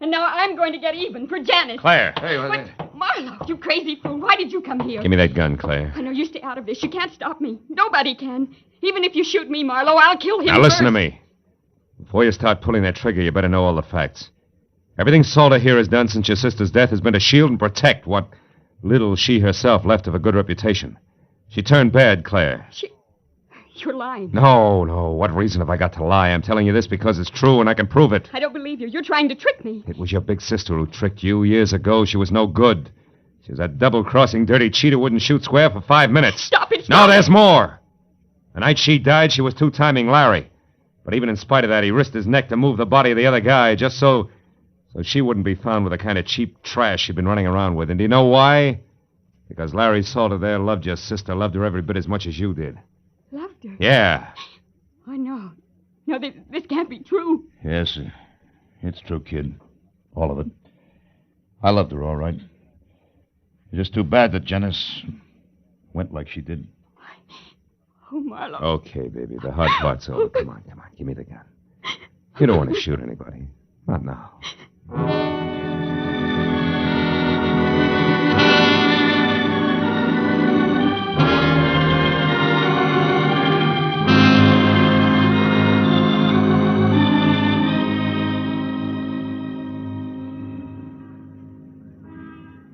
And now I'm going to get even for Janice.
Claire!
Hey,
But, Marlowe, you crazy fool. Why did you come here?
Give me that gun, Claire.
I know you stay out of this. You can't stop me. Nobody can. Even if you shoot me, Marlowe, I'll kill him
Now listen to
first.
me. Before you start pulling that trigger, you better know all the facts. Everything Salter here has done since your sister's death has been to shield and protect what little she herself left of a good reputation. She turned bad, Claire.
You're lying.
No. What reason have I got to lie? I'm telling you this because it's true and I can prove it.
I don't believe you. You're trying to trick me.
It was your big sister who tricked you years ago. She was no good. She was a double-crossing, dirty cheat who wouldn't shoot square for 5 minutes.
Stop it.
No, there's more. The night she died, she was two-timing Larry. But even in spite of that, he risked his neck to move the body of the other guy just so she wouldn't be found with the kind of cheap trash she'd been running around with. And do you know why? Because Larry Salter there loved your sister, loved her every bit as much as you did.
Loved her?
Yeah.
I know. No, this can't be true.
Yes, it's true, kid. All of it. I loved her, all right. It's just too bad that Janice went like she did.
Oh, Marlowe.
Okay, baby, the hard part's over. Come on, give me the gun. You don't want to shoot anybody. Not now.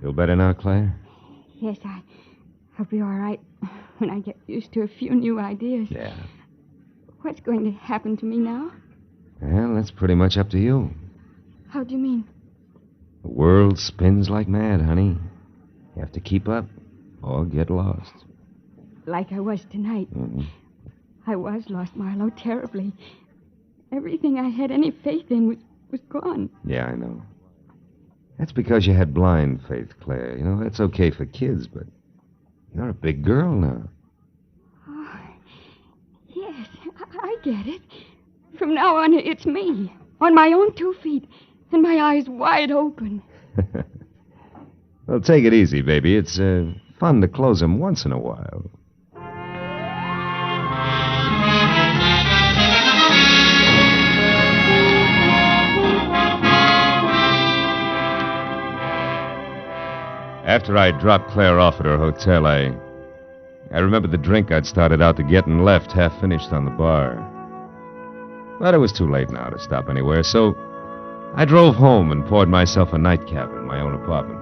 Feel better now, Claire?
Yes, I'll be all right when I get used to a few new ideas.
Yeah.
What's going to happen to me now?
Well, that's pretty much up to you.
How do you mean?
The world spins like mad, honey. You have to keep up or get lost.
Like I was tonight.
Mm-hmm.
I was lost, Marlowe, terribly. Everything I had any faith in was gone.
Yeah, I know. That's because you had blind faith, Claire. You know, that's okay for kids, but you're a big girl now.
Oh, yes, I get it. From now on, it's me, on my own 2 feet, and my eyes wide open.
Well, take it easy, baby. It's fun to close them once in a while. After I dropped Claire off at her hotel, I remembered the drink I'd started out to get and left half finished on the bar. But it was too late now to stop anywhere, so I drove home and poured myself a nightcap in my own apartment.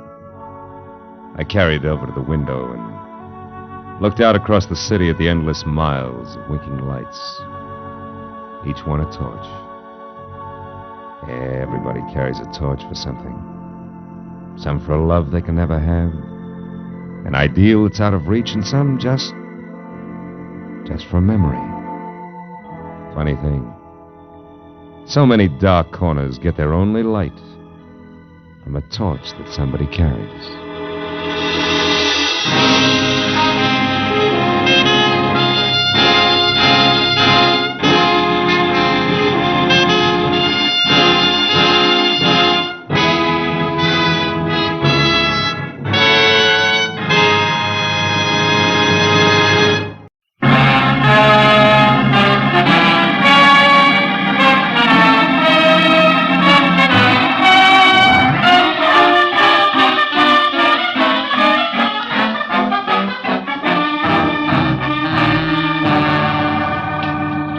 I carried it over to the window and looked out across the city at the endless miles of winking lights, each one a torch. Everybody carries a torch for something. Some for a love they can never have, an ideal that's out of reach, and some just for memory. Funny thing. So many dark corners get their only light from a torch that somebody carries.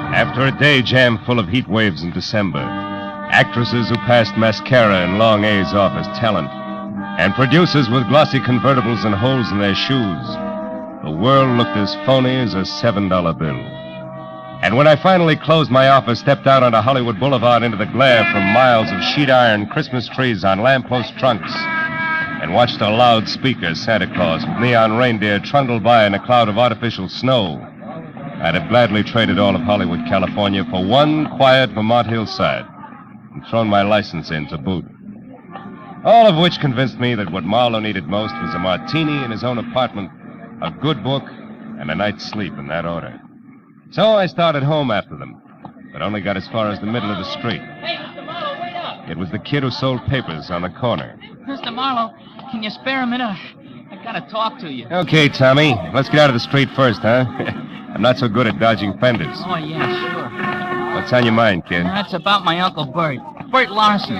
After a day jam full of heat waves in December, actresses who passed mascara in long A's off as talent, and producers with glossy convertibles and holes in their shoes, the world looked as phony as a $7 bill. And when I finally closed my office, stepped out onto Hollywood Boulevard into the glare from miles of sheet iron Christmas trees on lamppost trunks, and watched a loudspeaker Santa Claus with neon reindeer trundle by in a cloud of artificial snow, I'd have gladly traded all of Hollywood, California for one quiet Vermont hillside and thrown my license in to boot. All of which convinced me that what Marlowe needed most was a martini in his own apartment, a good book, and a night's sleep in that order. So I started home after them, but only got as far as the middle of the street. It was the kid who sold papers on the corner.
Mr. Marlowe, can you spare a minute? I've got to talk to you.
Okay, Tommy, let's get out of the street first, huh? I'm not so good at dodging fenders.
Oh, yeah, sure.
What's on your mind, kid?
That's about my Uncle Bert. Bert Larson.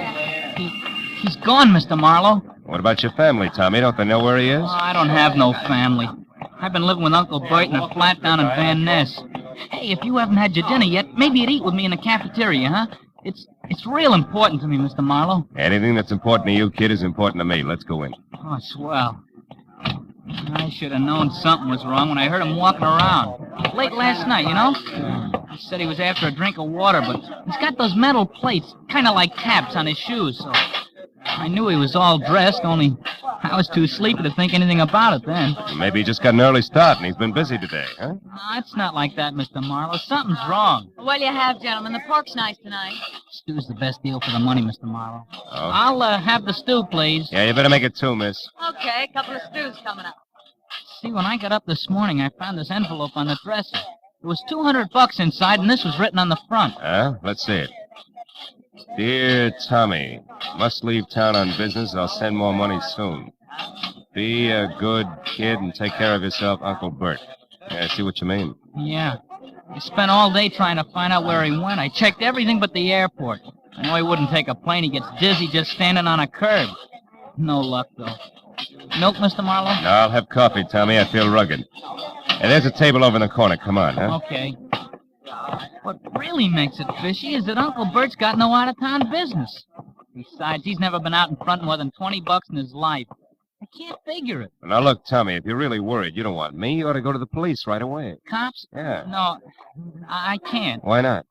He's gone, Mr. Marlowe.
What about your family, Tommy? Don't they know where he is?
Oh, I don't have no family. I've been living with Uncle Bert in a flat down in Van Ness. Hey, if you haven't had your dinner yet, maybe you'd eat with me in the cafeteria, huh? It's real important to me, Mr. Marlowe.
Anything that's important to you, kid, is important to me. Let's go in.
Oh, swell. I should have known something was wrong when I heard him walking around. Late last night, you know? He said he was after a drink of water, but he's got those metal plates, kind of like caps, on his shoes, so I knew he was all dressed, only I was too sleepy to think anything about it then.
Maybe he just got an early start and he's been busy today, huh?
No, it's not like that, Mr. Marlowe. Something's wrong.
What'll you have, gentlemen? The pork's nice tonight.
Stew's the best deal for the money, Mr. Marlowe.
Oh.
I'll have the stew, please.
Yeah, you better make it two, miss.
Okay, a couple of stews coming up.
See, when I got up this morning, I found this envelope on the dresser. There was $200 inside, and this was written on the front.
Huh? Let's see it. Dear Tommy, must leave town on business. I'll send more money soon. Be a good kid and take care of yourself, Uncle Bert. Yeah, I see what you mean.
Yeah. I spent all day trying to find out where he went. I checked everything but the airport. I know he wouldn't take a plane. He gets dizzy just standing on a curb. No luck, though. Milk, Mr. Marlowe?
No, I'll have coffee, Tommy. I feel rugged. And there's a table over in the corner. Come on, huh?
Okay. What really makes it fishy is that Uncle Bert's got no out-of-town business. Besides, he's never been out in front more than $20 in his life. I can't figure it.
Now, look, Tommy, if you're really worried, you don't want me. You ought to go to the police right away.
Cops?
Yeah.
No, I can't.
Why not?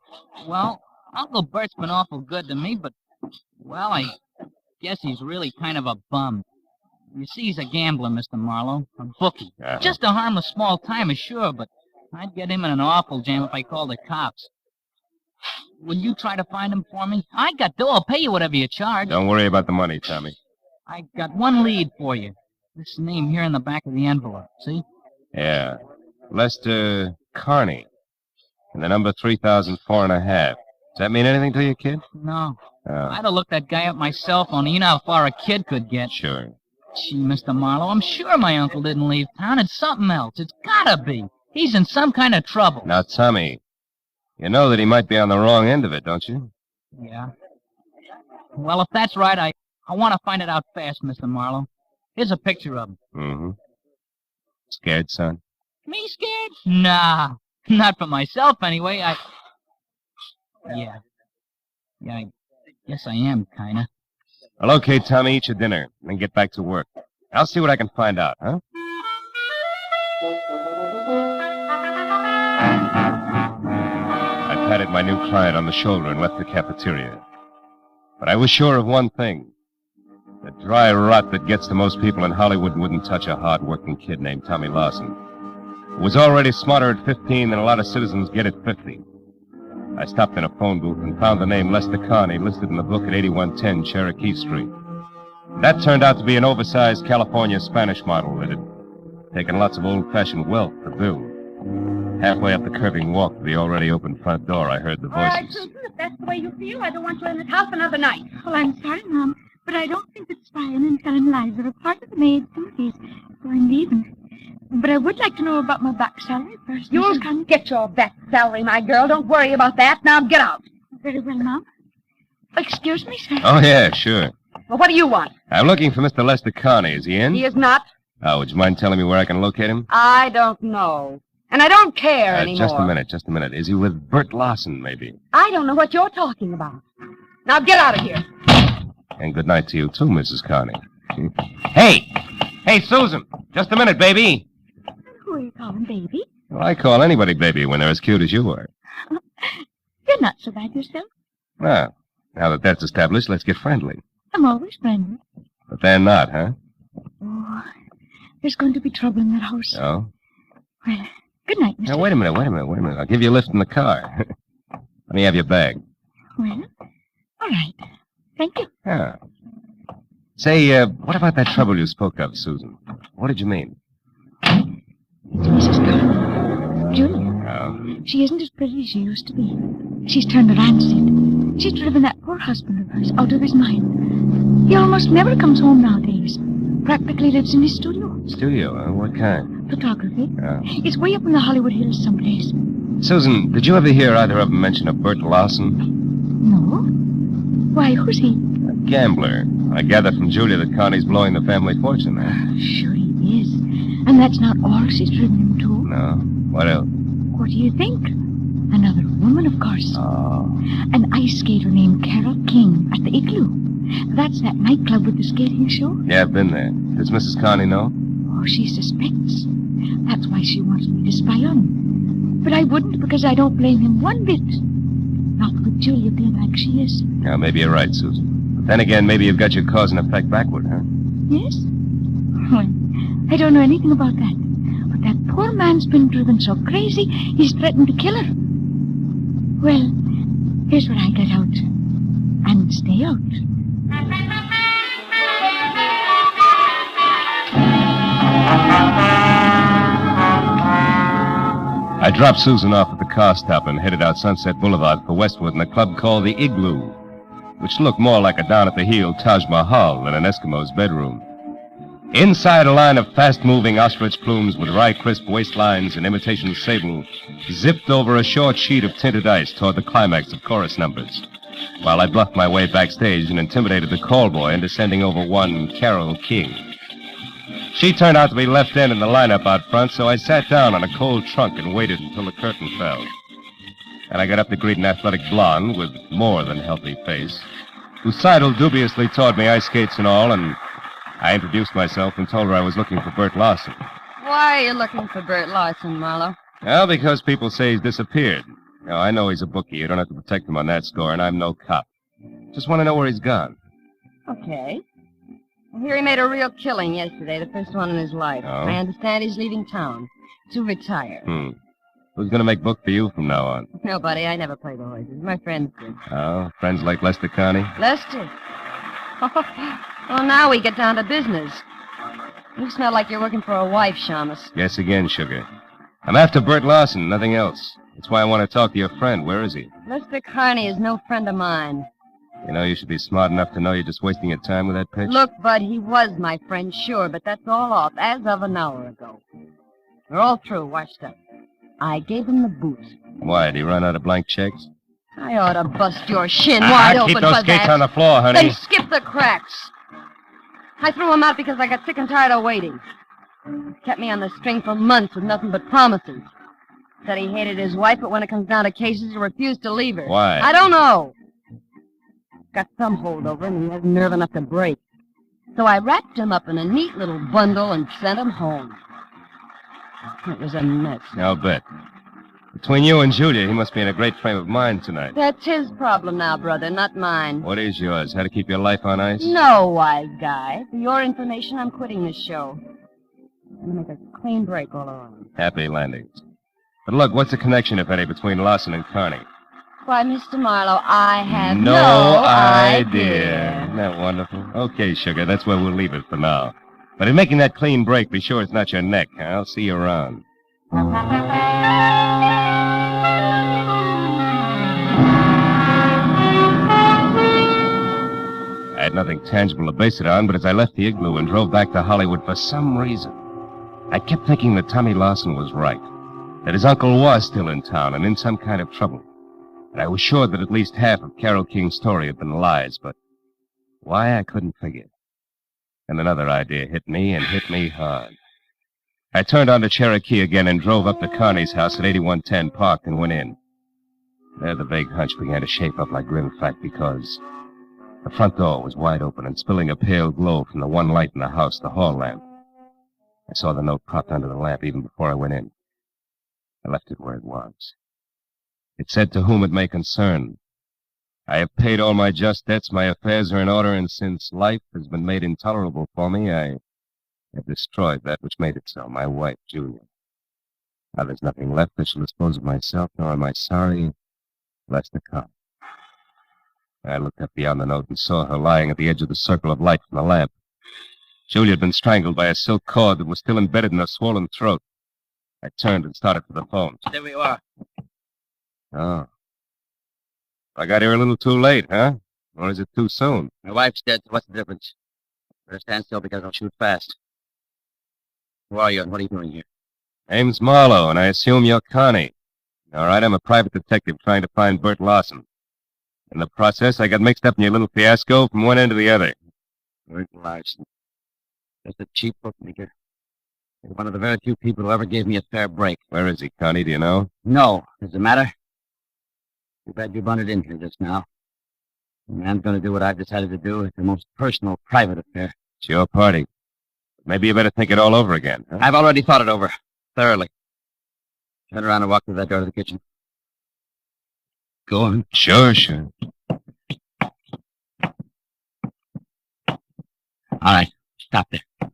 Well, Uncle Bert's been awful good to me, but, well, I guess he's really kind of a bum. You see, he's a gambler, Mr. Marlowe, a bookie.
Uh-huh.
Just a harmless small-timer, sure, but I'd get him in an awful jam if I called the cops. Will you try to find him for me? I got dough. I'll pay you whatever you charge.
Don't worry about the money, Tommy.
I got one lead for you. This name here in the back of the envelope, see?
Yeah. Lester Carney. And the number 3004.5. Does that mean anything to you, kid?
No.
Oh.
I'd have looked that guy up my cell phone. You know how far a kid could get.
Sure.
Gee, Mr. Marlowe, I'm sure my uncle didn't leave town. It's something else. It's gotta be. He's in some kind of trouble.
Now, Tommy, you know that he might be on the wrong end of it, don't you?
Yeah. Well, if that's right, I want to find it out fast, Mr. Marlowe. Here's a picture of him.
Mm-hmm. Scared, son?
Me scared? Nah. Not for myself, anyway. Yeah, I guess I am, kinda.
Well, okay, Tommy, eat your dinner, and then get back to work. I'll see what I can find out, huh? I patted my new client on the shoulder and left the cafeteria. But I was sure of one thing. The dry rot that gets to most people in Hollywood wouldn't touch a hard-working kid named Tommy Lawson, who was already smarter at 15 than a lot of citizens get at 50. I stopped in a phone booth and found the name Lester Carney listed in the book at 8110 Cherokee Street. That turned out to be an oversized California Spanish model that had taken lots of old-fashioned wealth to build. Halfway up the curving walk to the already open front door, I heard the
All right,
voices.
Susan, if that's the way you feel, I don't want you in this house another night. Well, I'm sorry, Mom, but I don't think that spying and telling lies are a part of the maid's duties, so I'm leaving. But I would like to know about my back salary first.
You'll get your back salary, my girl. Don't worry about that. Now get out.
Very well, Mom. Excuse me, sir.
Oh, yeah, sure.
Well, what do you want?
I'm looking for Mr. Lester Carney. Is he in?
He is not.
Oh, would you mind telling me where I can locate him?
I don't know. And I don't care anymore.
Just a minute. Is he with Bert Lawson, maybe?
I don't know what you're talking about. Now get out of here.
And good night to you, too, Mrs. Carney. Hey, Susan. Just a minute, baby.
Who are you calling baby?
Well, I call anybody baby when they're as cute as you are.
You're not so bad yourself.
Now that that's established, let's get friendly.
I'm always friendly.
But they're not, huh?
Oh, there's going to be trouble in that house.
Oh?
Well, good night, Mr.
Now, wait a minute. I'll give you a lift in the car. Let me have your bag.
Well, all right. Thank you.
Yeah. Say, what about that trouble you spoke of, Susan? What did you mean?
It's Mrs. Carney. Julia.
Oh?
She isn't as pretty as she used to be. She's turned her rancid. She's driven that poor husband of hers out of his mind. He almost never comes home nowadays. Practically lives in his studio.
Studio, huh? What kind?
Photography.
Oh.
It's way up in the Hollywood Hills someplace.
Susan, did you ever hear either of them mention a Bert Lawson?
No. Why, who's he?
A gambler. I gather from Julia that Carney's blowing the family fortune, huh?
Sure he is. And that's not all she's driven him to.
No. What else?
What do you think? Another woman, of course.
Oh.
An ice skater named Carol King at the Igloo. That's that nightclub with the skating show.
Yeah, I've been there. Does Mrs. Carney know?
Oh, she suspects. That's why she wants me to spy on him. But I wouldn't, because I don't blame him one bit. Not with Julia being like she is.
Now, maybe you're right, Susan. But then again, maybe you've got your cause and effect backward, huh?
Yes? Well, I don't know anything about that. But that poor man's been driven so crazy, he's threatened to kill her. Well, here's where I get out. And stay out.
I dropped Susan off at the car stop and headed out Sunset Boulevard for Westwood in a club called the Igloo, which looked more like a down-at-the-heel Taj Mahal than an Eskimo's bedroom. Inside a line of fast-moving ostrich plumes with wry, crisp waistlines and imitation sable zipped over a short sheet of tinted ice toward the climax of chorus numbers, while I bluffed my way backstage and intimidated the call boy into sending over one Carole King. She turned out to be left in the lineup out front, so I sat down on a cold trunk and waited until the curtain fell. And I got up to greet an athletic blonde with more than healthy face, who sidled dubiously toward me, ice skates and all, and I introduced myself and told her I was looking for Bert Larson.
Why are you looking for Bert Larson, Marlowe?
Well, because people say he's disappeared. Now, I know he's a bookie. You don't have to protect him on that score, and I'm no cop. Just want to know where he's gone.
Okay. I hear he made a real killing yesterday, the first one in his life.
Oh?
I understand he's leaving town to retire.
Who's going to make book for you from now on?
Nobody. I never play the horses. My friends do.
Oh, friends like Lester Connie?
Lester? Well, now we get down to business. You smell like you're working for a wife, Shamus.
Guess again, sugar. I'm after Bert Larson, nothing else. That's why I want to talk to your friend. Where is he?
Lester Carney is no friend of mine.
You know, you should be smart enough to know you're just wasting your time with that pitch.
Look, Bud, he was my friend, sure, but that's all off, as of an hour ago. We're all through, washed up. I gave him the boot.
Why, did he run out of blank checks?
I ought to bust your shin wide open
keep those
for
skates
that.
on the floor, honey.
Then skip the cracks. I threw him out because I got sick and tired of waiting. Kept me on the string for months with nothing but promises. Said he hated his wife, but when it comes down to cases, he refused to leave her.
Why?
I don't know. Got some holdover, and he hasn't nerve enough to break. So I wrapped him up in a neat little bundle and sent him home. It was a mess.
I'll bet. Between you and Julia, he must be in a great frame of mind tonight.
That's his problem now, brother, not mine.
What is yours? How to keep your life on ice?
No, wise guy. For your information, I'm quitting this show. I'm going to make a clean break all around.
Happy landings. But look, what's the connection, if any, between Larson and Carney?
Why, Mr. Marlowe, I have
no idea. Isn't that wonderful? Okay, sugar, that's where we'll leave it for now. But in making that clean break, be sure it's not your neck. I'll see you around. I had nothing tangible to base it on, but as I left the igloo and drove back to Hollywood, for some reason, I kept thinking that Tommy Larson was right, that his uncle was still in town and in some kind of trouble. And I was sure that at least half of Carole King's story had been lies, but why I couldn't figure. And another idea hit me, and hit me hard. I turned onto Cherokee again and drove up to Carney's house at 8110 Park and went in. There the vague hunch began to shape up like grim fact because the front door was wide open and spilling a pale glow from the one light in the house, the hall lamp. I saw the note propped under the lamp even before I went in. I left it where it was. It said, "To whom it may concern. I have paid all my just debts, my affairs are in order, and since life has been made intolerable for me, I have destroyed that which made it so, my wife, Julia. Now there's nothing left that shall dispose of myself, nor am I sorry, lest it come." I looked up beyond the note and saw her lying at the edge of the circle of light from the lamp. Julia had been strangled by a silk cord that was still embedded in her swollen throat. I turned and started for the phone.
There we are.
Oh. I got here a little too late, huh? Or is it too soon?
My wife's dead, so what's the difference? Better stand still because I'll shoot fast. Who are you and what are you doing here?
Name's Marlowe, and I assume you're Connie. All right, I'm a private detective trying to find Bert Larson. In the process, I got mixed up in your little fiasco from one end to the other.
Bert Larson. Just a cheap bookmaker. You're one of the very few people who ever gave me a fair break.
Where is he, Connie? Do you know?
No. Does it matter? Too bad you bunted in here just now. The man's going to do what I've decided to do. It's a most personal, private affair.
It's your party. Maybe you better think it all over again, huh?
I've already thought it over. Thoroughly. Turn around and walk through that door to the kitchen. Go on.
Sure, sure.
All right. Stop there.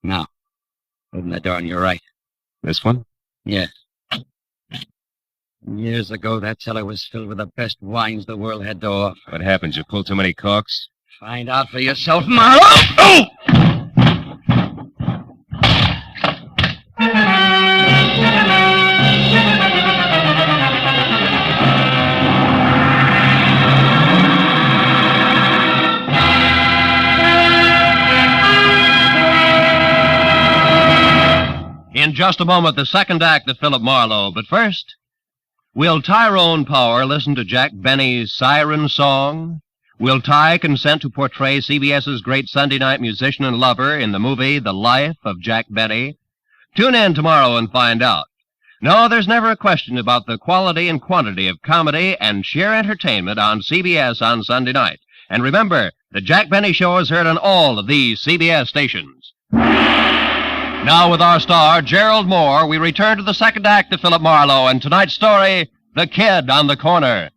Now, open that door on your right.
This one?
Yes. Years ago, that cellar was filled with the best wines the world had to offer.
What happened? You pulled too many corks?
Find out for yourself, Marlowe! Oh!
In just a moment, the second act of Philip Marlowe. But first, will Tyrone Power listen to Jack Benny's Siren Song? Will Ty consent to portray CBS's great Sunday night musician and lover in the movie The Life of Jack Benny? Tune in tomorrow and find out. No, there's never a question about the quality and quantity of comedy and sheer entertainment on CBS on Sunday night. And remember, the Jack Benny Show is heard on all of these CBS stations. Now with our star, Gerald Moore, we return to the second act of Philip Marlowe and tonight's story, The Kid on the Corner.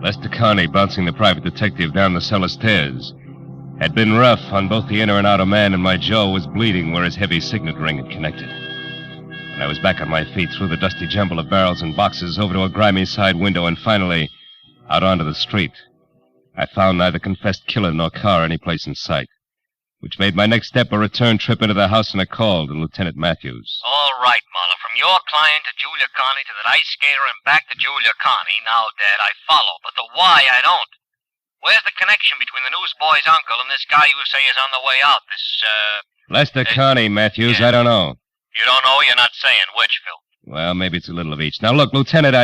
Lester Carney, bouncing the private detective down the cellar stairs, had been rough on both the inner and outer man, and my jaw was bleeding where his heavy signet ring had connected. When I was back on my feet, through the dusty jumble of barrels and boxes, over to a grimy side window, and finally out onto the street, I found neither confessed killer nor car any place in sight, which made my next step a return trip into the house and a call to Lieutenant Matthews.
All right, Marlowe. From your client to Julia Carney to that ice skater and back to Julia Carney. Now, Dad, I follow, but the why I don't. Where's the connection between the newsboy's uncle and this guy you say is on the way out?
Lester Carney, Matthews, I don't know.
You don't know? You're not saying which, Phil.
Well, maybe it's a little of each. Now, look, Lieutenant,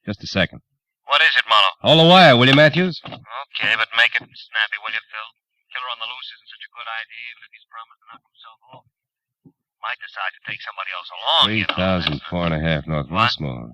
Just a second.
What is it, Marlowe?
Hold the wire, will you, Matthews?
Okay, but make it snappy, will you, Phil? Killer on the loose isn't such a good idea, even if he's promised to knock himself off. Might decide to take somebody else along,
3,004 and a half North Westmore.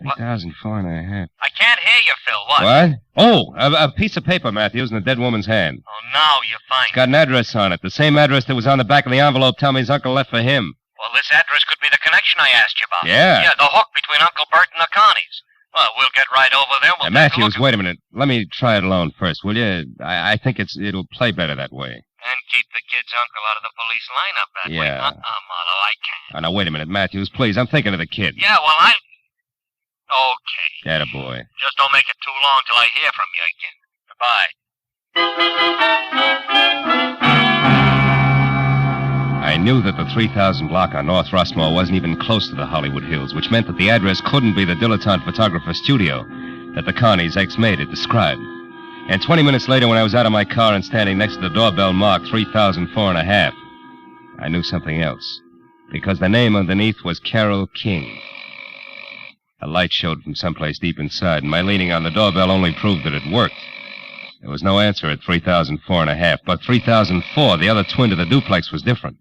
3,004 and a half.
I can't hear you, Phil. What?
What? Oh, a piece of paper, Matthews, in the dead woman's hand.
Oh, now you're fine.
It's got an address on it. The same address that was on the back of the envelope Tommy's uncle left for him.
Well, this address could be the connection I asked you about.
Yeah.
Yeah, the hook between Uncle Bert and the Connies. Well, we'll get right over there. We'll
Matthews, wait a minute. Let me try it alone first, will you? I think it'll play better that way.
And keep the kid's uncle out of the police lineup that way.
Yeah.
Marlowe, I can't.
Oh, now, wait a minute, Matthews, please. I'm thinking of the kid.
Yeah, well, Okay.
Attaboy.
Just don't make it too long till I hear from you again. Goodbye.
I knew that the 3000 block on North Rossmore wasn't even close to the Hollywood Hills, which meant that the address couldn't be the dilettante photographer studio that the Carney's ex-maid had described. And 20 minutes later, when I was out of my car and standing next to the doorbell marked 3004 and a half, I knew something else, because the name underneath was Carol King. A light showed from someplace deep inside, and my leaning on the doorbell only proved that it worked. There was no answer at 3004 and a half, but 3004, the other twin to the duplex, was different.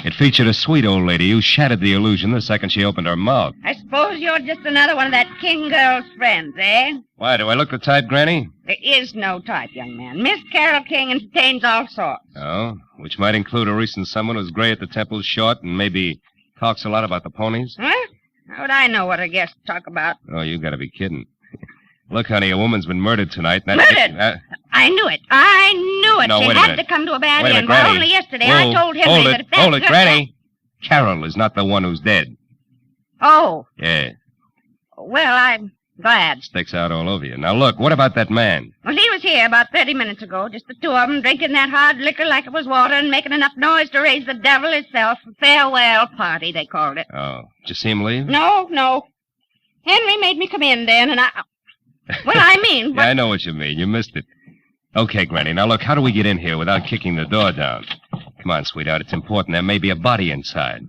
It featured a sweet old lady who shattered the illusion the second she opened her mouth.
I suppose you're just another one of that King girl's friends, eh?
Why, do I look the type, Granny?
There is no type, young man. Miss Carol King entertains all sorts.
Oh, which might include a recent someone who's gray at the temples, short, and maybe talks a lot about the ponies?
Huh? How would I know what a guest talk about?
Oh, you gotta be kidding. Look, honey, a woman's been murdered tonight.
Murdered? I knew it. I knew it.
No,
She
wait a
had
minute.
to come to a bad
Wait a
end.
minute, Granny.
Only yesterday
Whoa,
I told Henry
hold
that
it,
if that's
hold it,
her-
Granny. Carol is not the one who's dead.
Oh,
Yeah,
well, I'm glad.
sticks out all over you. Now, look, what about that man?
Well, he was here about 30 minutes ago, just the two of them, drinking that hard liquor like it was water and making enough noise to raise the devil himself. A farewell party, they called it.
Oh, did you see him leave?
No. Henry made me come in then, and well, I mean...
Yeah, I know what you mean. You missed it. Okay, Granny, now look, how do we get in here without kicking the door down? Come on, sweetheart, it's important. There may be a body inside.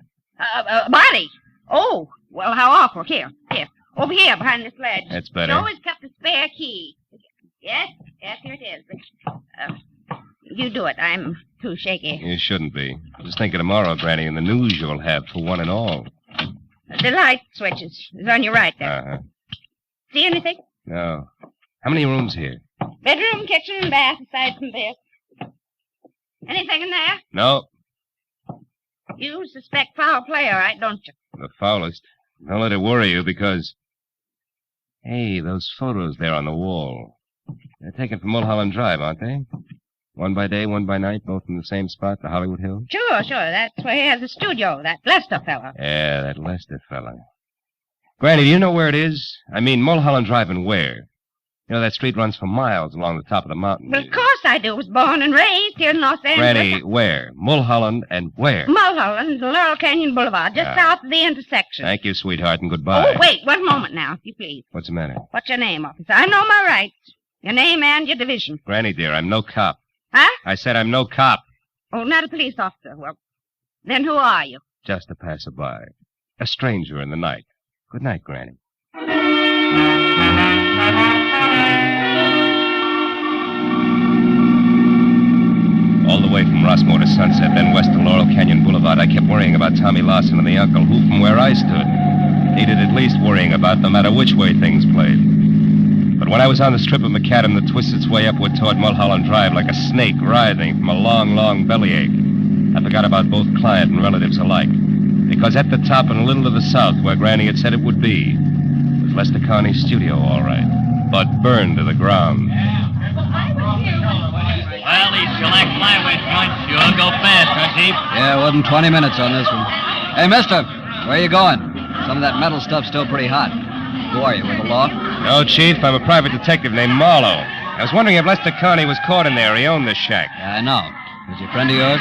Body? Oh, well, how awful. Here. Over here, behind this ledge.
That's better.
She always kept a spare key. Yes, here it is. You do it. I'm too shaky.
You shouldn't be. Just think of tomorrow, Granny, and the news you'll have for one and all.
The light switches is on your right there.
Uh-huh.
See anything?
No. How many rooms here?
Bedroom, kitchen, and bath, aside from this. Anything in there?
No.
You suspect foul play, all right, don't you?
The foulest. Don't let it worry you, because... Hey, those photos there on the wall. They're taken from Mulholland Drive, aren't they? One by day, one by night, both in the same spot, the Hollywood Hills?
Sure. That's where he has the studio, that Lester fellow.
Yeah, that Lester fella. Granny, do you know where it is? I mean, Mulholland Drive and where? You know, that street runs for miles along the top of the mountain.
Well, of course I do. Was born and raised here in Los Angeles.
Granny, where? Mulholland and where?
Mulholland, Laurel Canyon Boulevard, just south of the intersection.
Thank you, sweetheart, and goodbye.
Oh, wait, one moment now, if you please.
What's the matter?
What's your name, officer? I know my rights. Your name and your division.
Granny, dear, I'm no cop.
Huh?
I said I'm no cop.
Oh, not a police officer. Well, then who are you?
Just a passerby. A stranger in the night. Good night, Granny. All the way from Rossmore to Sunset, then west to Laurel Canyon Boulevard, I kept worrying about Tommy Lawson and the uncle, who, from where I stood, needed at least worrying about no matter which way things played. But when I was on the strip of macadam that twists its way upward toward Mulholland Drive like a snake writhing from a long, long bellyache, I forgot about both client and relatives alike. Because at the top and a little to the south, where Granny had said it would be, was Lester Carney's studio, all right, but burned to the ground.
Well, these select flyway joints sure go fast, huh, Chief?
Yeah, wasn't 20 minutes on this one. Hey, mister, where you going? Some of that metal stuff's still pretty hot. Who are you, with the law?
No, Chief, I'm a private detective named Marlowe. I was wondering if Lester Carney was caught in there. He owned this shack.
Yeah, I know. Is he a friend of yours?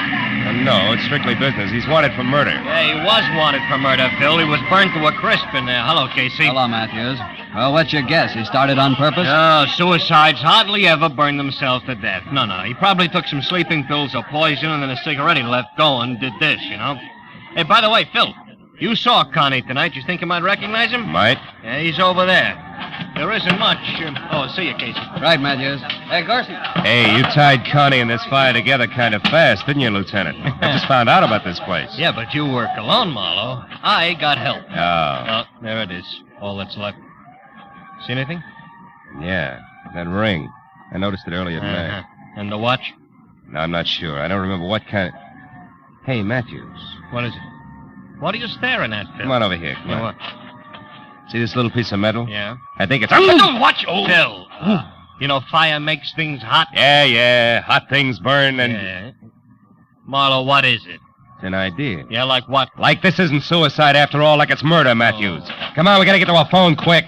No, it's strictly business. He's wanted for murder.
Yeah, he was wanted for murder, Phil. He was burnt to a crisp in there. Hello, Casey.
Hello, Matthews. Well, what's your guess? He started on purpose?
No, suicides hardly ever burn themselves to death. No. He probably took some sleeping pills or poison and then a cigarette he left going and did this, you know. Hey, by the way, Phil, you saw Connie tonight. You think you might recognize him?
Might.
Yeah, he's over there. There isn't much. See you, Casey.
Right, Matthews. Hey, Garcia.
Hey, you tied Connie and this fire together kind of fast, didn't you, Lieutenant? I just found out about this place.
Yeah, but you work alone, Marlowe. I got help.
Oh.
There it is. All that's left. See anything?
Yeah, that ring. I noticed it earlier tonight.
And the watch?
No, I'm not sure. I don't remember what kind of... Hey, Matthews.
What is it? What are you staring at, Phil?
Come on over here. Come on.
What?
See this little piece of metal?
Yeah.
I think it's...
Watch! Phil. You know, fire makes things hot.
Yeah. Hot things burn and...
Yeah. Marlowe, what is it?
It's an idea.
Yeah, like what?
Like this isn't suicide after all, like it's murder, Matthews. Oh. Come on, we gotta get to our phone quick.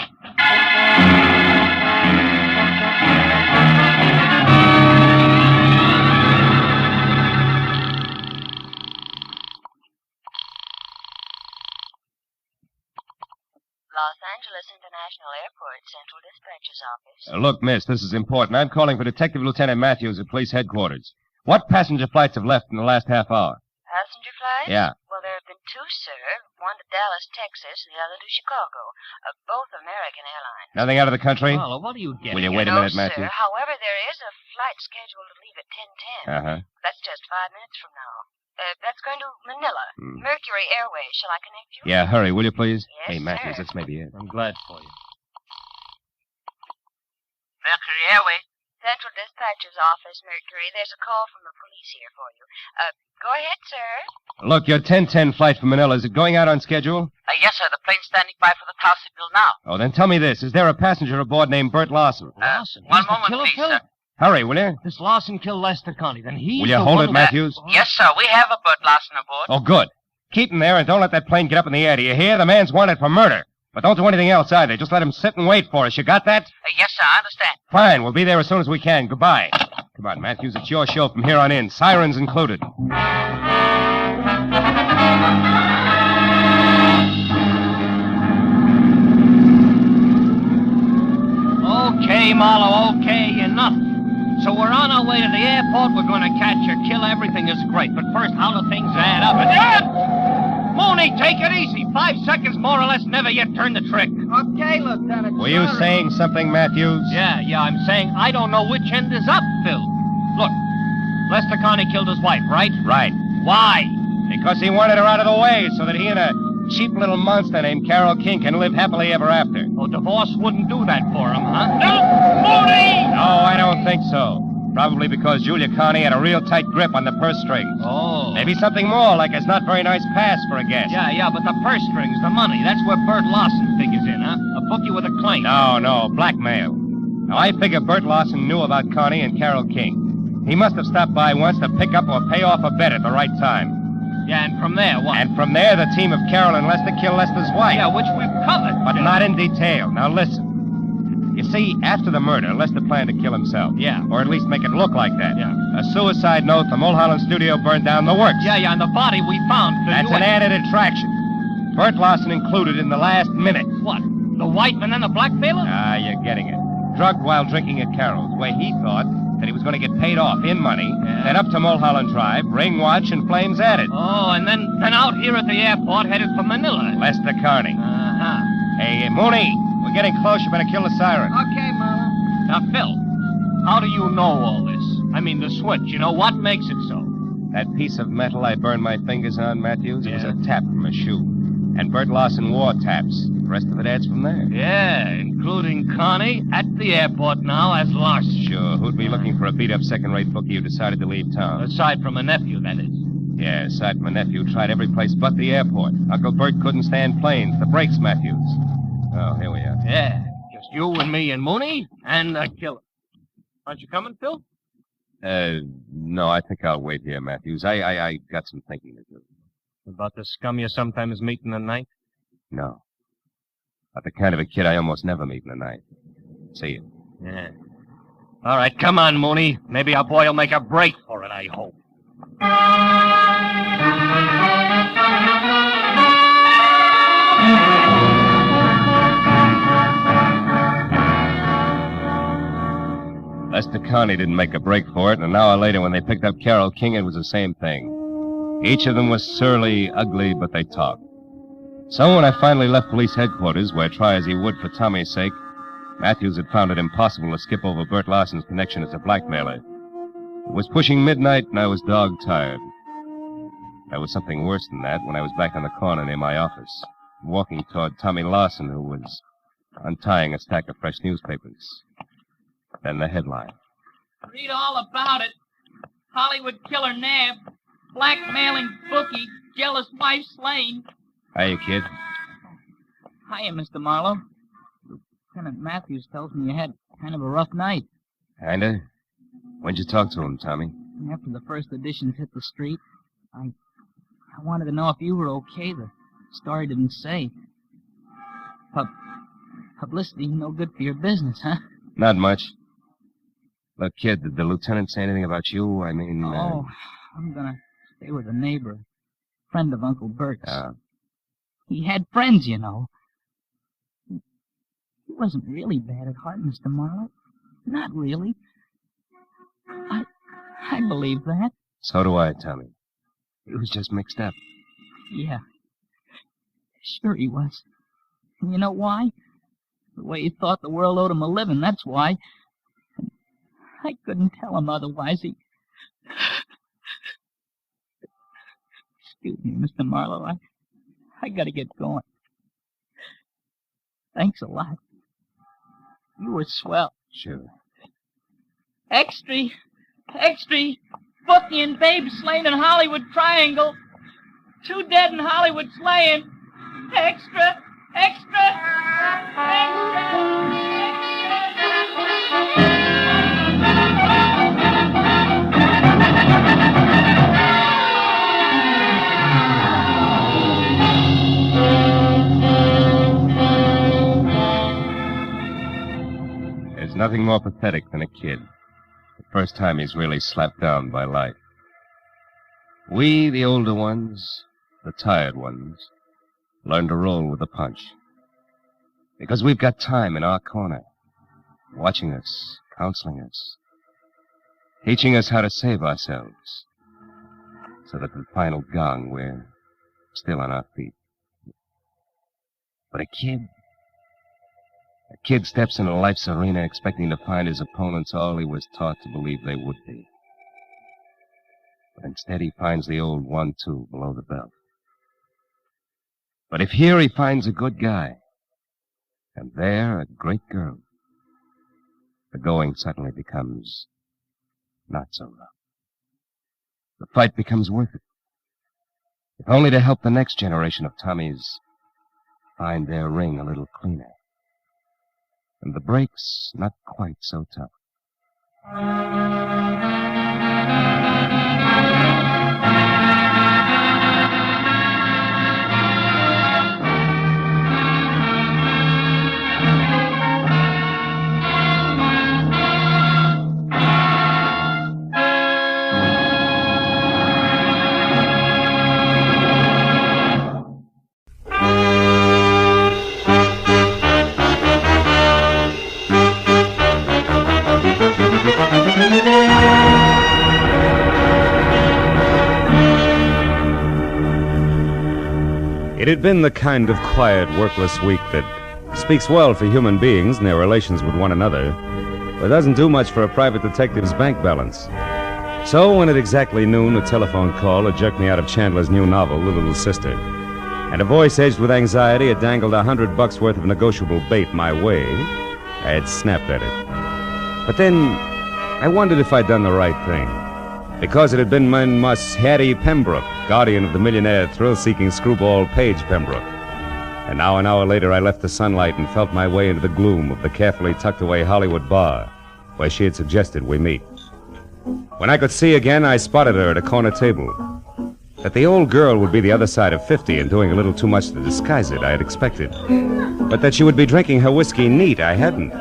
Los Angeles International Airport, Central Dispatcher's Office.
Look, miss, this is important. I'm calling for Detective Lieutenant Matthews at police headquarters. What passenger flights have left in the last half hour?
Passenger flights?
Yeah.
Well, there have been two, sir. One to Dallas, Texas, and the other to Chicago. Both American Airlines.
Nothing out of the country?
Marlowe, what are you getting?
Will you wait a minute, Matthews?
Sir. However, there is a flight scheduled to leave at 10:10.
Uh-huh.
That's just 5 minutes from now. That's going to Manila. Mercury Airways. Shall I connect you?
Yeah, hurry, will you, please?
Yes,
Hey, Matthews,
sir.
that's maybe it.
I'm glad for you.
Mercury Airways. Central Dispatcher's Office, Mercury. There's a call from the police here for you. Go ahead, sir.
Look, your 10:10 flight from Manila, is it going out on schedule?
Yes, sir. The plane's standing by for the Tower signal now.
Oh, then tell me this. Is there a passenger aboard named Bert Lawson?
Lawson?
One moment, please, sir.
Hurry, will you?
This Lawson killed Lester Connie. Then he's
Will you hold it, Matthews?
Yes, sir. We have a Bert Lawson aboard.
Oh, good. Keep him there and don't let that plane get up in the air. Do you hear? The man's wanted for murder. But don't do anything else either. Just let him sit and wait for us. You got that?
Yes, sir. I understand.
Fine. We'll be there as soon as we can. Goodbye. Come on, Matthews. It's your show from here on in. Sirens included.
Okay, Marlowe, okay, enough. So we're on our way to the airport. We're going to catch a killer. Everything is great. But first, how do things add up? Mooney, take it easy. 5 seconds, more or less, never yet turn the trick.
Okay, Lieutenant.
Were you saying something, Matthews?
Yeah, I'm saying I don't know which end is up, Phil. Look, Lester Connie killed his wife, right?
Right.
Why?
Because he wanted her out of the way so that he and a cheap little monster named Carol King can live happily ever after.
Oh, divorce wouldn't do that for him, huh? No, Mooney!
No, I don't think so. Probably because Julia Connie had a real tight grip on the purse strings.
Oh.
Maybe something more, like his not very nice pass for a guest.
Yeah, but the purse strings, the money, that's where Bert Lawson figures in, huh? A bookie with a claim.
No, blackmail. Now, I figure Bert Lawson knew about Connie and Carol King. He must have stopped by once to pick up or pay off a bet at the right time.
Yeah, and from there, what?
And from there, the team of Carol and Lester killed Lester's wife.
Yeah, which we've covered.
But not in detail. Now, listen. You See, after the murder, Lester planned to kill himself.
Yeah.
Or at least make it look like that.
Yeah.
A suicide note, the Mulholland studio burned down, the works.
Yeah, and the body we found.
That's an added attraction. Bert Larson included in the last minute.
What? The white man and the blackmailer?
Ah, you're getting it. Drugged while drinking at Carol's, where he thought that he was going to get paid off in money, then up to Mulholland Drive, ring watch, and flames added.
Oh, and then out here at the airport, headed for Manila.
Lester Carney.
Uh-huh.
Hey, Mooney, we're getting close. You better kill the siren.
Okay, Marlowe. Now, Phil, how do you know all this? I mean, the switch, what makes it so?
That piece of metal I burned my fingers on, Matthews, it was a tap from a shoe. And Bert Larson wore taps. The rest of it adds from there.
Yeah, including Connie at the airport now as Larson.
Sure. Who'd be looking for a beat-up second-rate bookie who decided to leave town?
Aside from a nephew, that is.
Yeah, aside from a nephew, tried every place but the airport. Uncle Bert couldn't stand planes. The brakes, Matthews. Oh, here we are.
Yeah, just you and me and Mooney and the killer. Aren't you coming, Phil?
No, I think I'll wait here, Matthews. I got some thinking to do.
About the scum you sometimes meet in the night?
No. Not the kind of a kid I almost never meet in the night. See you.
Yeah. All right, come on, Mooney. Maybe our boy will make a break for it, I hope.
Lester Carney didn't make a break for it, and an hour later when they picked up Carol King, it was the same thing. Each of them was surly, ugly, but they talked. So when I finally left police headquarters, where try as he would for Tommy's sake, Matthews had found it impossible to skip over Bert Larson's connection as a blackmailer. It was pushing midnight, and I was dog-tired. There was something worse than that when I was back on the corner near my office, walking toward Tommy Larson, who was untying a stack of fresh newspapers. Then the headline.
Read all about it. Hollywood killer nabbed. Blackmailing bookie. Jealous wife slain.
Hiya, kid.
Hiya, Mr. Marlowe. Lieutenant Matthews tells me you had kind of a rough night.
Kinda? When'd you talk to him, Tommy?
After the first editions hit the street, I wanted to know if you were okay. The story didn't say. Publicity no good for your business, huh?
Not much. Look, kid, did the lieutenant say anything about you? I mean...
I'm gonna stay with a neighbor. Friend of Uncle Bert's.
Oh.
He had friends, He wasn't really bad at heart, Mr. Marlowe. Not really. I believe that.
So do I, Tommy. He was just mixed up.
Yeah. Sure he was. And you know why? The way he thought the world owed him a living, that's why. And I couldn't tell him otherwise. Excuse me, Mr. Marlowe. I gotta get going. Thanks a lot. You were swell.
Sure.
Extra! Bookie and Babe slain in Hollywood Triangle. 2 dead in Hollywood slaying. Extra!
There's nothing more pathetic than a kid. The first time he's really slapped down by life. We, the older ones, the tired ones, learn to roll with the punch. Because we've got time in our corner, watching us, counseling us, teaching us how to save ourselves, so that at the final gong we're still on our feet. But a kid steps into life's arena expecting to find his opponents all he was taught to believe they would be. But instead he finds the old 1-2 below the belt. But if here he finds a good guy, and there a great girl, the going suddenly becomes not so rough. The fight becomes worth it. If only to help the next generation of Tommies find their ring a little cleaner. And the breaks not quite so tough. It had been the kind of quiet, workless week that speaks well for human beings and their relations with one another, but doesn't do much for a private detective's bank balance. So when at exactly noon a telephone call had jerked me out of Chandler's new novel, The Little Sister, and a voice edged with anxiety had dangled $100 worth of negotiable bait my way, I had snapped at it. But then I wondered if I'd done the right thing, because it had been my Mus Hattie Pembroke, guardian of the millionaire thrill-seeking screwball Paige Pembroke. And now an hour later I left the sunlight and felt my way into the gloom of the carefully tucked-away Hollywood bar, where she had suggested we meet. When I could see again, I spotted her at a corner table. That the old girl would be the other side of 50 and doing a little too much to disguise it, I had expected. But that she would be drinking her whiskey neat, I hadn't.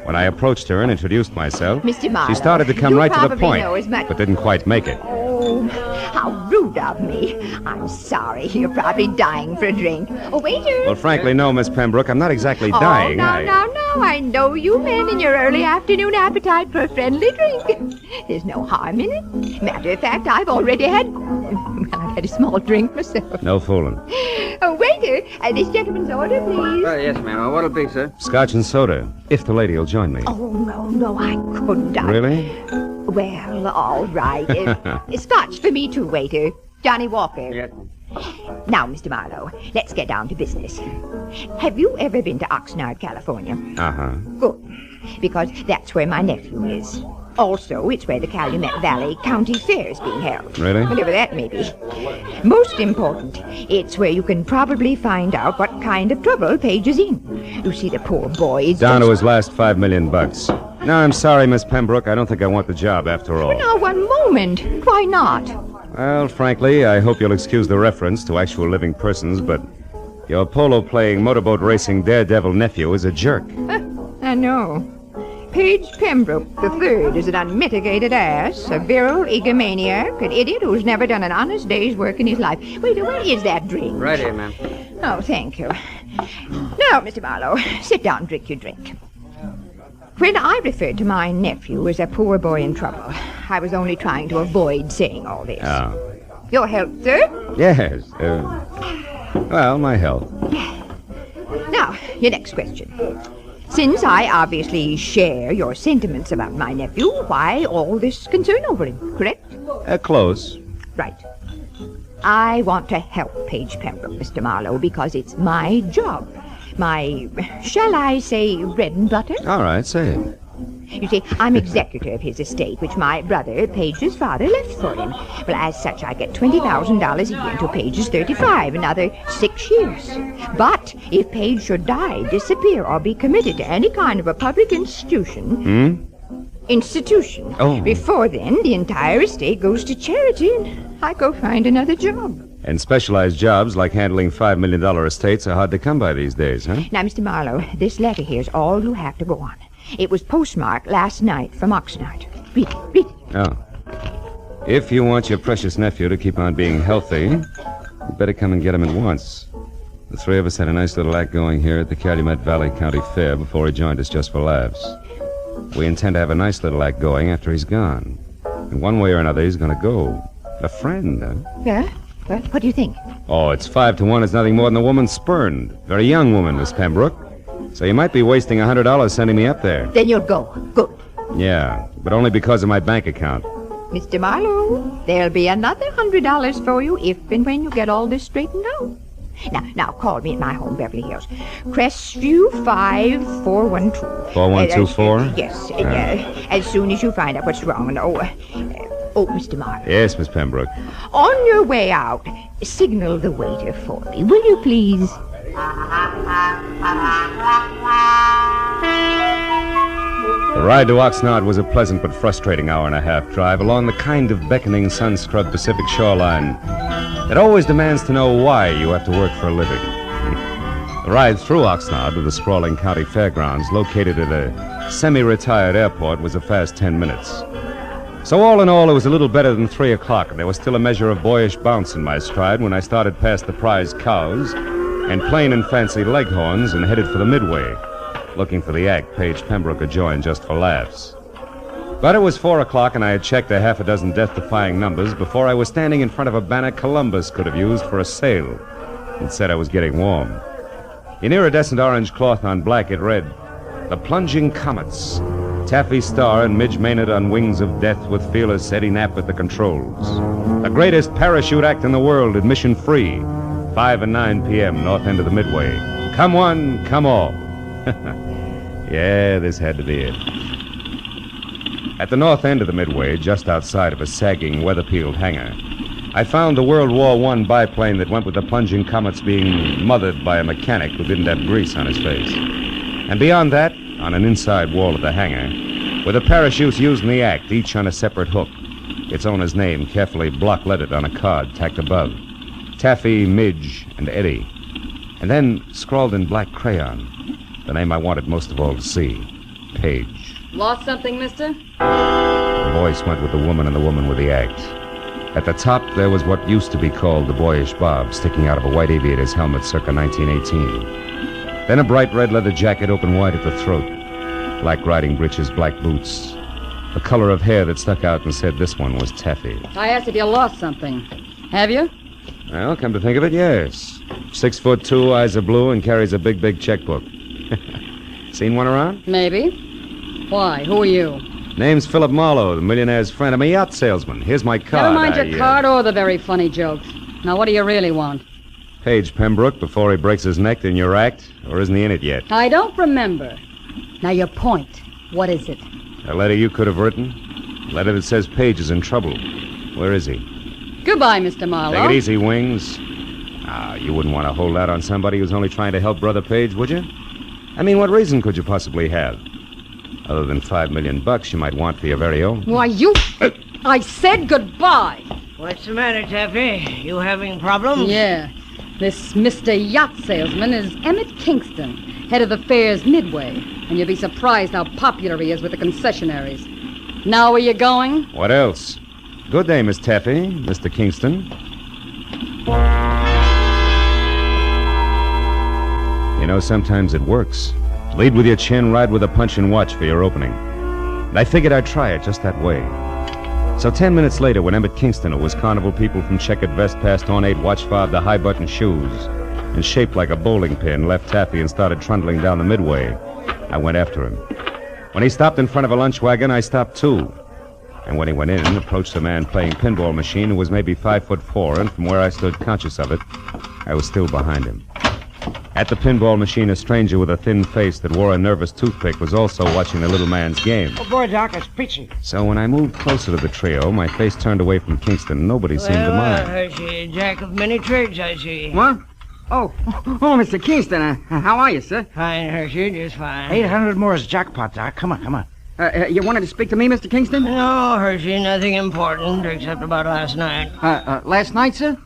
When I approached her and introduced myself,
Mr. Marlowe,
she started to come
you
right to the
probably
point,
know as much-
but didn't quite make it.
Oh, how rude of me. I'm sorry. You're probably dying for a drink. Oh, waiter.
Well, frankly, no, Miss Pembroke. I'm not exactly dying.
Oh, now. I know you men in your early afternoon appetite for a friendly drink. There's no harm in it. Matter of fact, I've already had... Well, I've had a small drink myself.
No fooling.
Oh, waiter, this gentleman's order, please.
Yes, ma'am. What'll be, sir?
Scotch and soda, if the lady will join me.
Oh, no, I couldn't.
Really?
Well, all right. Scotch for me too, waiter. Johnny Walker.
Yes.
Now, Mr. Marlowe, let's get down to business. Have you ever been to Oxnard, California?
Uh-huh.
Good, because that's where my nephew is. Also, it's where the Calumet Valley County Fair is being held.
Really?
Whatever that may be. Most important, it's where you can probably find out what kind of trouble Paige is in. You see, the poor boy is
Down to
just...
his last $5 million. No, I'm sorry, Miss Pembroke. I don't think I want the job after all.
Now, one moment. Why not?
Well, frankly, I hope you'll excuse the reference to actual living persons, but your polo-playing, motorboat racing daredevil nephew is a jerk.
I know. Paige Pembroke III is an unmitigated ass, a virile egomaniac, an idiot who's never done an honest day's work in his life. Wait, where is that drink?
Right here, ma'am.
Oh, thank you. Now, Mr. Marlowe, sit down and drink your drink. When I referred to my nephew as a poor boy in trouble, I was only trying to avoid saying all this.
Oh.
Your health, sir?
Yes. Well, my health.
Now, your next question. Since I obviously share your sentiments about my nephew, why all this concern over him, correct?
Close.
Right. I want to help Paige Pembroke, Mr. Marlowe, because it's my job. My, shall I say, bread and butter?
All right, say it.
You see, I'm executor of his estate, which my brother, Paige's father, left for him. Well, as such, I get $20,000 a year until Paige is 35, another 6 years. But if Paige should die, disappear, or be committed to any kind of a public institution...
Oh.
Before then, the entire estate goes to charity, and I go find another job.
And specialized jobs like handling $5 million estates are hard to come by these days, huh?
Now, Mr. Marlowe, this letter here's all you have to go on. It was postmarked last night from Oxnard. Read it, read it.
Oh. If you want your precious nephew to keep on being healthy, you better come and get him at once. The three of us had a nice little act going here at the Calumet Valley County Fair before he joined us just for laughs. We intend to have a nice little act going after he's gone. And one way or another, he's going to go. A friend, huh?
Yeah? Well, what do you think?
Oh, it's 5 to 1. It's nothing more than a woman spurned. Very young woman, Miss Pembroke. So you might be wasting $100 sending me up there.
Then you'll go. Good.
Yeah, but only because of my bank account.
Mr. Marlowe, there'll be another $100 for you if and when you get all this straightened out. Now, call me at my home, Beverly Hills. Crestview 5412.
4124?
Yes, as soon as you find out what's wrong. And, Mr. Marlowe.
Yes, Miss Pembroke.
On your way out, signal the waiter for me, will you please?
The ride to Oxnard was a pleasant but frustrating hour-and-a-half drive along the kind of beckoning, sun-scrubbed Pacific shoreline that always demands to know why you have to work for a living. The ride through Oxnard to the sprawling county fairgrounds located at a semi-retired airport was a fast 10 minutes. So all in all, it was a little better than 3 o'clock, and there was still a measure of boyish bounce in my stride when I started past the prize cows and plain and fancy leghorns and headed for the Midway, looking for the act Paige Pembroke had joined just for laughs. But it was 4 o'clock, and I had checked a half a dozen death-defying numbers before I was standing in front of a banner Columbus could have used for a sail. It said I was getting warm. In iridescent orange cloth on black, it read, "The Plunging Comets. Taffy Star and Midge Maynard on wings of death with fearless Eddie Knapp at the controls. The greatest parachute act in the world, admission free. 5 and 9 p.m., north end of the Midway. Come one, come all." Yeah, this had to be it. At the north end of the Midway, just outside of a sagging, weather-peeled hangar, I found the World War I biplane that went with the Plunging Comets being mothered by a mechanic who didn't have grease on his face. And beyond that, on an inside wall of the hangar, were the parachutes used in the act, each on a separate hook. Its owner's name carefully block-lettered on a card tacked above. Taffy, Midge, and Eddie. And then, scrawled in black crayon, the name I wanted most of all to see, Page.
Lost something, mister?
The voice went with the woman and the woman with the act. At the top, there was what used to be called the boyish bob, sticking out of a white aviator's helmet circa 1918. Then a bright red leather jacket open wide at the throat. Black riding breeches, black boots. The color of hair that stuck out and said this one was Taffy.
I asked if you lost something. Have you?
Well, come to think of it, yes. 6'2", eyes are blue, and carries a big, big checkbook. Seen one around?
Maybe. Why? Who are you?
Name's Philip Marlowe, the millionaire's friend. I'm a yacht salesman. Here's my card.
Never mind your card or the very funny jokes. Now, what do you really want?
Page Pembroke before he breaks his neck in your act, or isn't he in it yet?
I don't remember. Now, your point. What is it?
A letter you could have written? A letter that says Page is in trouble. Where is he?
Goodbye, Mr. Marlowe.
Take it easy, Wings. You wouldn't want to hold out on somebody who's only trying to help Brother Page, would you? I mean, what reason could you possibly have? Other than $5 million you might want for your very own.
Why, you... I said goodbye.
What's the matter, Taffy? You having problems?
Yeah. This Mr. Yacht Salesman is Emmett Kingston, head of the fair's Midway. And you'll be surprised how popular he is with the concessionaries. Now where you going?
What else? Good day, Miss Taffy, Mr. Kingston. You know, sometimes it works. Lead with your chin, ride with a punch, and watch for your opening. And I figured I'd try it just that way. So 10 minutes later, when Emmett Kingston, who was carnival people from checkered vest past ornate watch fob to high-button shoes, and shaped like a bowling pin, left Taffy and started trundling down the Midway, I went after him. When he stopped in front of a lunch wagon, I stopped too. And when he went in, approached a man playing pinball machine who was maybe 5'4", and from where I stood conscious of it, I was still behind him. At the pinball machine, a stranger with a thin face that wore a nervous toothpick was also watching the little man's game.
Oh, boy, Doc, it's peachy.
So when I moved closer to the trio, my face turned away from Kingston, and nobody seemed to mind.
Here's a jack of many trades, I see.
What? Oh, Mr. Kingston, how are you, sir?
Fine, Hershey, just fine.
800 more is jackpot, Doc. Come on. You wanted to speak to me, Mr. Kingston?
No, Hershey, nothing important, except about last night.
Last night, sir?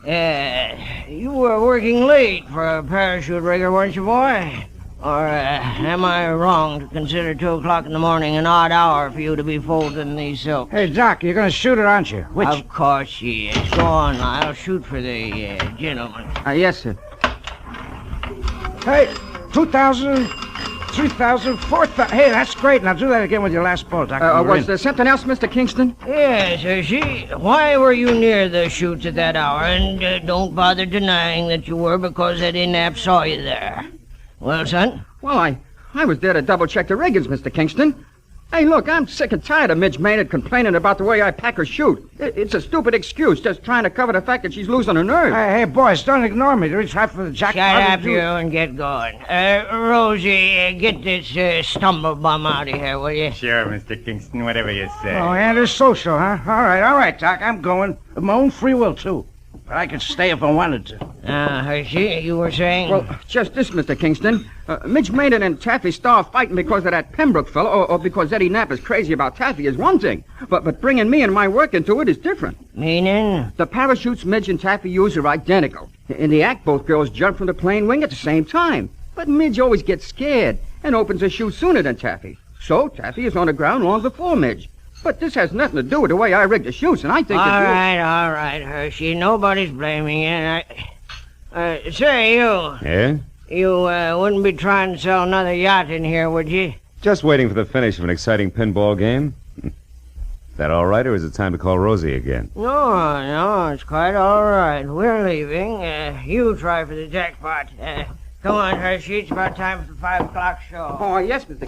You were working late for a parachute rigger, weren't you, boy? Or am I wrong to consider 2 o'clock in the morning an odd hour for you to be folding these silks?
Hey, Doc, you're going to shoot it, aren't you? Which?
Of course she is. Go on, I'll shoot for the gentleman.
Yes, sir. Hey, 2,000... 3,000, 4,000. Hey, that's great. Now do that again with your last ball, Doctor. Was there something else, Mr. Kingston?
Yes, Hershey. Why were you near the chutes at that hour? And don't bother denying that you were, because Eddie Knapp saw you there. Well, son?
Well, I was there to double-check the riggings, Mr. Kingston. Hey, look, I'm sick and tired of Midge Maynard complaining about the way I pack her chute. It's a stupid excuse, just trying to cover the fact that she's losing her nerve.
Hey, boys, don't ignore me. Reach out for the jacket. Shut up, you, and get going. Rosie, get this stumblebum out of here, will you?
Sure, Mr. Kingston, whatever you say.
Oh, and it's social, huh? All right, Doc, I'm going. Of my own free will, too. But I could stay if I wanted to.
Hershey, you were saying?
Well, just this, Mr. Kingston. Midge Maynard and Taffy Star fighting because of that Pembroke fellow, or because Eddie Knapp is crazy about Taffy is one thing. But bringing me and my work into it is different.
Meaning?
The parachutes Midge and Taffy use are identical. In the act, both girls jump from the plane wing at the same time. But Midge always gets scared and opens her chute sooner than Taffy. So Taffy is on the ground long before Midge. But this has nothing to do with the way I rigged the chutes, and I think that
all right, Hershey. Nobody's blaming you. Say, you.
Yeah?
You wouldn't be trying to sell another yacht in here, would you?
Just waiting for the finish of an exciting pinball game.
That all right, or is it time to call Rosie again?
No, it's quite all right. We're leaving. You try for the jackpot. Come on, Hershey. It's about time for the 5 o'clock show.
Oh, yes, Mr.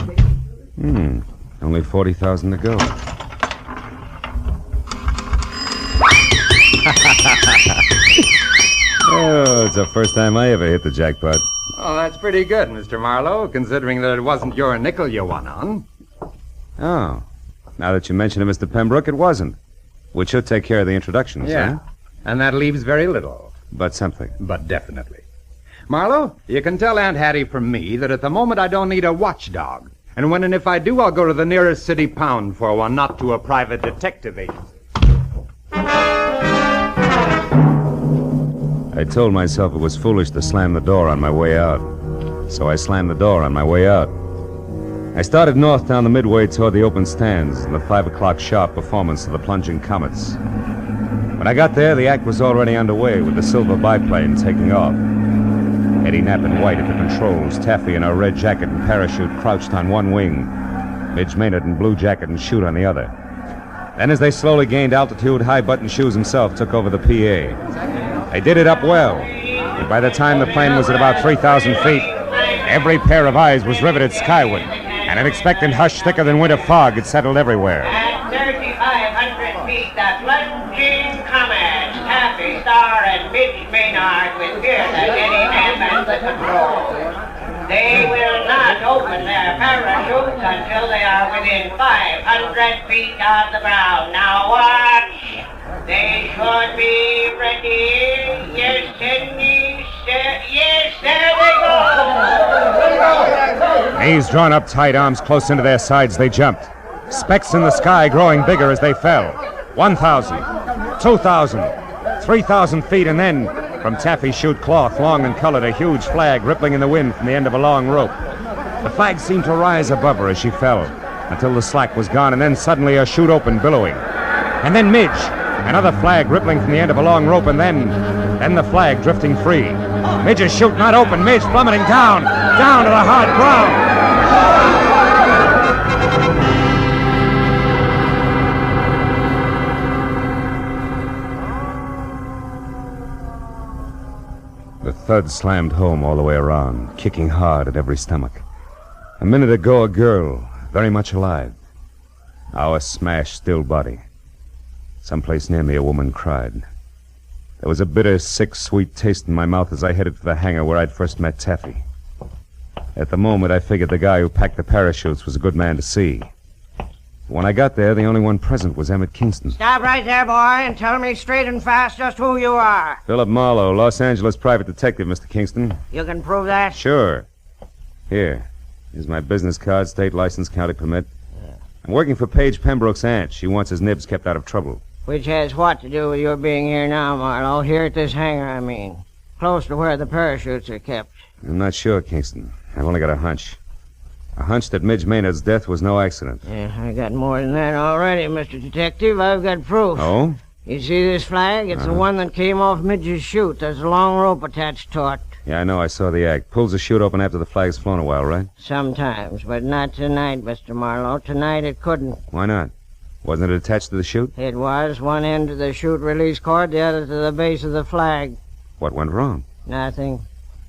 King.
Only 40,000 to go. Oh, it's the first time I ever hit the jackpot.
Oh, that's pretty good, Mr. Marlowe, considering that it wasn't your nickel you won on.
Oh. Now that you mention it, Mr. Pembroke, it wasn't. Which should take care of the introductions,
Yeah.
huh?
And that leaves very little.
But something.
But definitely. Marlowe, you can tell Aunt Hattie from me that at the moment I don't need a watchdog. And when and if I do, I'll go to the nearest city pound for one, not to a private detective agency.
I told myself it was foolish to slam the door on my way out. So I slammed the door on my way out. I started north down the midway toward the open stands and the 5 o'clock sharp performance of the plunging comets. When I got there, the act was already underway with the silver biplane taking off. Eddie Knapp in white at the controls, Taffy in a red jacket and parachute crouched on one wing, Midge Maynard in blue jacket and chute on the other. Then as they slowly gained altitude, High Button Shoes himself took over the PA. They did it up well, and by the time the plane was at about 3,000 feet, every pair of eyes was riveted skyward, and an expectant hush thicker than winter fog had settled everywhere.
At 3,500 feet, the plunging comets, Taffy, Star, and Midge Maynard with Pierce and Eddie Knapp at the controls. They will not open their parachutes until they are within 500 feet of the ground. Now watch. They should be ready. Yes, Sydney. Yes, there they go.
Knees drawn up tight, arms close into their sides, they jumped. Specks in the sky growing bigger as they fell. 1,000, 2,000, 3,000 feet, and then, from Taffy's chute cloth, long and colored, a huge flag rippling in the wind from the end of a long rope. The flag seemed to rise above her as she fell, until the slack was gone, and then suddenly her chute opened, billowing. And then Midge, another flag rippling from the end of a long rope, and then the flag drifting free. Midge's chute not open, Midge plummeting down to the hard ground. The thud slammed home all the way around, kicking hard at every stomach. A minute ago, a girl, very much alive. Now a smashed, still body. Someplace near me, a woman cried. There was a bitter, sick, sweet taste in my mouth as I headed for the hangar where I'd first met Taffy. At the moment, I figured the guy who packed the parachutes was a good man to see. When I got there, the only one present was Emmett Kingston.
Stop right there, boy, and tell me straight and fast just who you are.
Philip Marlowe, Los Angeles private detective, Mr. Kingston.
You can prove that?
Sure. Here's my business card, state license, county permit. I'm working for Paige Pembroke's aunt. She wants his nibs kept out of trouble.
Which has what to do with your being here now, Marlowe? Here at this hangar, I mean. Close to where the parachutes are kept.
I'm not sure, Kingston. I've only got a hunch. A hunch that Midge Maynard's death was no accident.
Yeah, I got more than that already, Mr. Detective. I've got proof.
Oh?
You see this flag? It's the one that came off Midge's chute. There's a long rope attached to it.
Yeah, I know. I saw the act. Pulls the chute open after the flag's flown a while, right?
Sometimes, but not tonight, Mr. Marlowe. Tonight it couldn't.
Why not? Wasn't it attached to the chute?
It was. One end to the chute release cord, the other to the base of the flag.
What went wrong?
Nothing.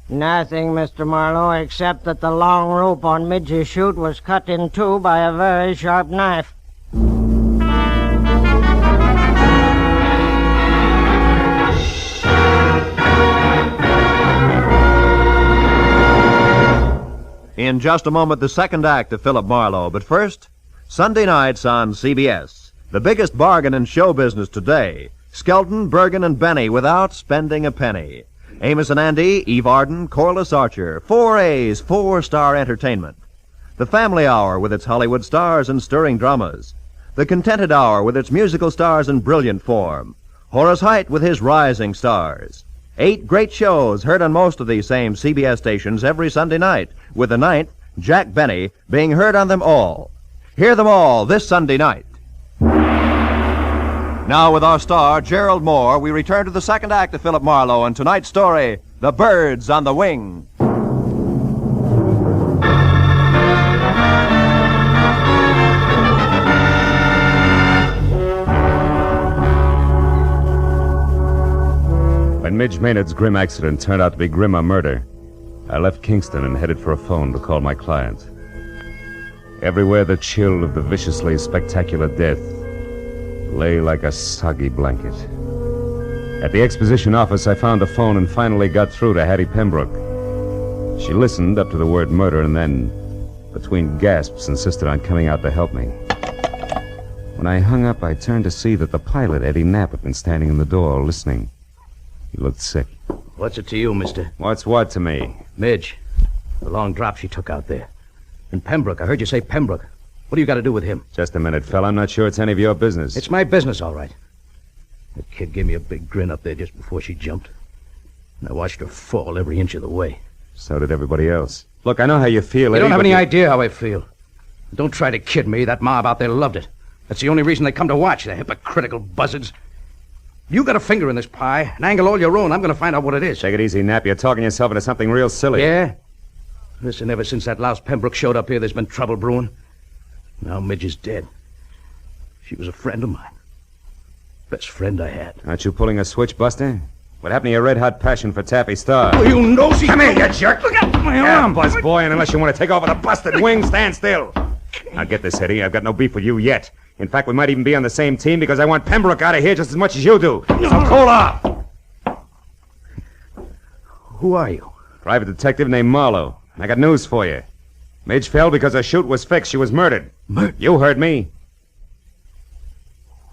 Nothing, Mr. Marlowe, except that the long rope on Midge's chute was cut in two by a very sharp knife.
In just a moment, the second act of Philip Marlowe. But first, Sunday nights on CBS. The biggest bargain in show business today. Skelton, Bergen, and Benny without spending a penny. Amos and Andy, Eve Arden, Corliss Archer. 4 A's, 4-star entertainment. The Family Hour with its Hollywood stars and stirring dramas. The Contented Hour with its musical stars in brilliant form. Horace Heidt with his rising stars. 8 great shows heard on most of these same CBS stations every Sunday night, with the 9th, Jack Benny, being heard on them all. Hear them all this Sunday night. Now, with our star, Gerald Moore, we return to the second act of Philip Marlowe and tonight's story, The Birds on the Wing.
When Midge Maynard's grim accident turned out to be grimmer murder, I left Kingston and headed for a phone to call my client. Everywhere the chill of the viciously spectacular death lay like a soggy blanket. At the exposition office, I found a phone and finally got through to Hattie Pembroke. She listened up to the word murder and then, between gasps, insisted on coming out to help me. When I hung up, I turned to see that the pilot, Eddie Knapp, had been standing in the door, listening. He looked sick.
What's it to you, mister?
What's what to me?
Midge. The long drop she took out there. And Pembroke. I heard you say Pembroke. What do you got to do with him?
Just a minute, fella. I'm not sure it's any of your business.
It's my business, all right. That kid gave me a big grin up there just before she jumped. And I watched her fall every inch of the way.
So did everybody else. Look, I know how you feel, Eddie.
You don't have any idea how I feel. Don't try to kid me. That mob out there loved it. That's the only reason they come to watch, the hypocritical buzzards. You got a finger in this pie, an angle all your own. I'm going to find out what it is.
Take it easy, Knapp. You're talking yourself into something real silly.
Yeah? Listen, ever since that louse Pembroke showed up here, there's been trouble brewing. Now Midge is dead. She was a friend of mine. Best friend I had.
Aren't you pulling a switch, Buster? What happened to your red-hot passion for Taffy Star?
Oh, you nosy...
Come here, you jerk!
Look out my arm!
Buzz boy, and unless you want to take off with a busted wing, stand still. Now get this, Eddie. I've got no beef with you yet. In fact, we might even be on the same team because I want Pembroke out of here just as much as you do. So cool off!
Who are you?
Private detective named Marlowe. I got news for you. Midge fell because her chute was fixed. She was murdered.
Murdered?
You heard me.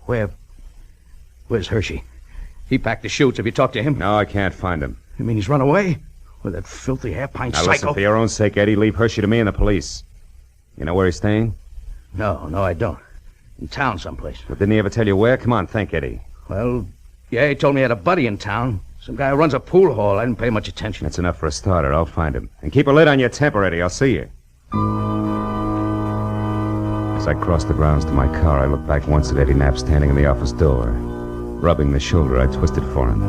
Where's Hershey? He packed the chutes. Have you talked to him?
No, I can't find him.
You mean he's run away? With that filthy half-pint psycho?
Now listen, for your own sake, Eddie, leave Hershey to me and the police. You know where he's staying?
No, I don't. In town someplace.
Well, didn't he ever tell you where? Come on, think, Eddie.
Well, yeah, he told me he had a buddy in town. Some guy who runs a pool hall. I didn't pay much attention.
That's enough for a starter. I'll find him. And keep a lid on your temper, Eddie. I'll see you. As I crossed the grounds to my car, I looked back once at Eddie Knapp standing in the office door, rubbing the shoulder I twisted for him.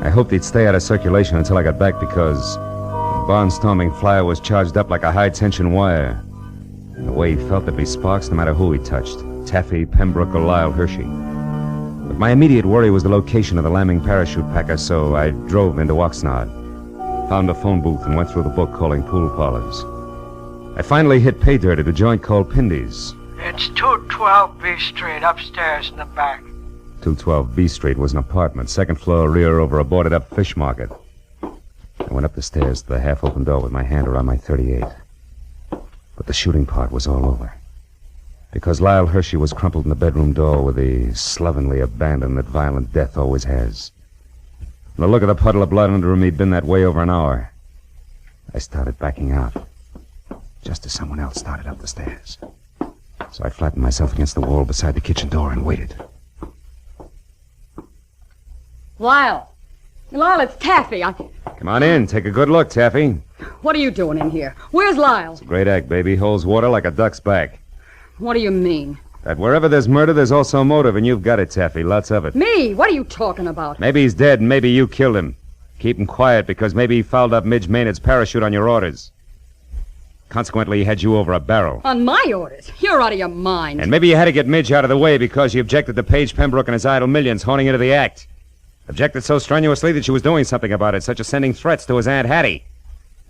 I hoped he'd stay out of circulation until I got back because the barnstorming flyer was charged up like a high-tension wire. The way he felt there'd be sparks no matter who he touched, Taffy, Pembroke, or Lyle Hershey. But my immediate worry was the location of the lambing parachute packer, so I drove into Oxnard, found a phone booth, and went through the book calling pool parlors. I finally hit pay dirt at a joint called Pindy's.
It's 212 B Street, upstairs in the back.
212 B Street was an apartment, second floor rear over a boarded-up fish market. I went up the stairs to the half-open door with my hand around my .38. But the shooting part was all over. Because Lyle Hershey was crumpled in the bedroom door with the slovenly abandon that violent death always has. And the look of the puddle of blood under him, he'd been that way over an hour. I started backing out, just as someone else started up the stairs. So I flattened myself against the wall beside the kitchen door and waited.
Lyle, it's Taffy.
Come on in. Take a good look, Taffy.
What are you doing in here? Where's Lyle?
Great act, baby. Holds water like a duck's back.
What do you mean?
That wherever there's murder, there's also motive, and you've got it, Taffy. Lots of it.
Me? What are you talking about?
Maybe he's dead, and maybe you killed him. Keep him quiet, because maybe he fouled up Midge Maynard's parachute on your orders. Consequently, he had you over a barrel.
On my orders? You're out of your mind.
And maybe you had to get Midge out of the way because you objected to Paige Pembroke and his idle millions honing into the act. Objected so strenuously that she was doing something about it, such as sending threats to his Aunt Hattie.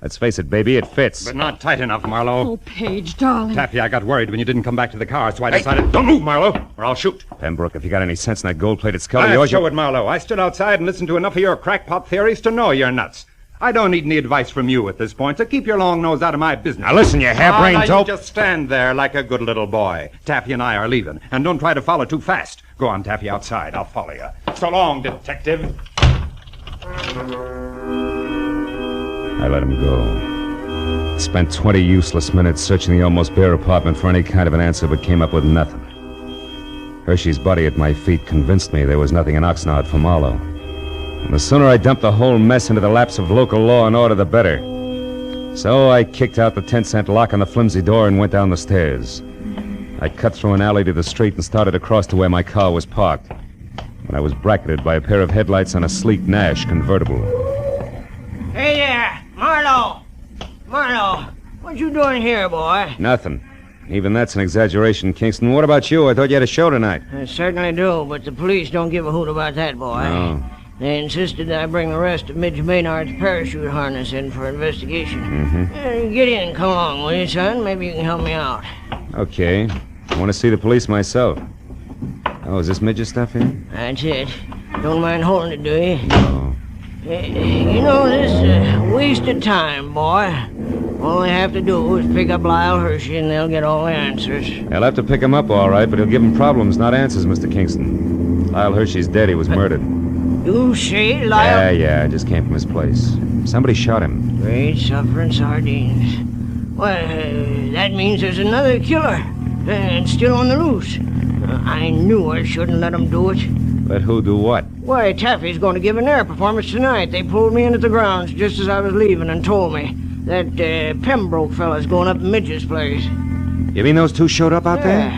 Let's face it, baby, it fits.
But not tight enough, Marlowe.
Oh, Paige, darling.
Taffy, I got worried when you didn't come back to the car, so I decided... Don't move, Marlowe, or I'll shoot.
Pembroke, if you got any sense in that gold-plated skull of
I'll
yours...
show it, Marlowe. I stood outside and listened to enough of your crackpot theories to know you're nuts. I don't need any advice from you at this point, so keep your long nose out of my business.
Now listen, you harebrained dope.
You just stand there like a good little boy. Taffy and I are leaving, and don't try to follow too fast. Go on, Taffy, outside. I'll follow you. So long, detective.
I let him go. Spent 20 useless minutes searching the almost bare apartment for any kind of an answer, but came up with nothing. Hershey's body at my feet convinced me there was nothing in Oxnard for Marlowe. And the sooner I dumped the whole mess into the laps of local law and order, the better. So I kicked out the 10-cent lock on the flimsy door and went down the stairs. I cut through an alley to the street and started across to where my car was parked, when I was bracketed by a pair of headlights on a sleek Nash convertible.
Hey there, Marlowe. Marlowe, what you doing here, boy?
Nothing. Even that's an exaggeration, Kingston. What about you? I thought you had a show tonight.
I certainly do, but the police don't give a hoot about that, boy.
No.
They insisted that I bring the rest of Midge Maynard's parachute harness in for investigation.
Mm-hmm.
Get in and come along, will you, son? Maybe you can help me out.
Okay. I want to see the police myself. Oh, is this Midge's stuff here?
That's it. Don't mind holding it, do you?
No.
You know, this wasted time, boy. All they have to do is pick up Lyle Hershey and they'll get all the answers.
They'll have to pick him up, all right, but he'll give him problems, not answers, Mr. Kingston. Lyle Hershey's dead. He was murdered.
You say Lyle?
Yeah, I just came from his place. Somebody shot him.
Great suffering sardines. Well, that means there's another killer. And still on the loose. I knew I shouldn't let him do it.
Let who do what?
Why, Taffy's going to give an air performance tonight. They pulled me in at the grounds just as I was leaving and told me that Pembroke fella's going up to Midge's place.
You mean those two showed up out there?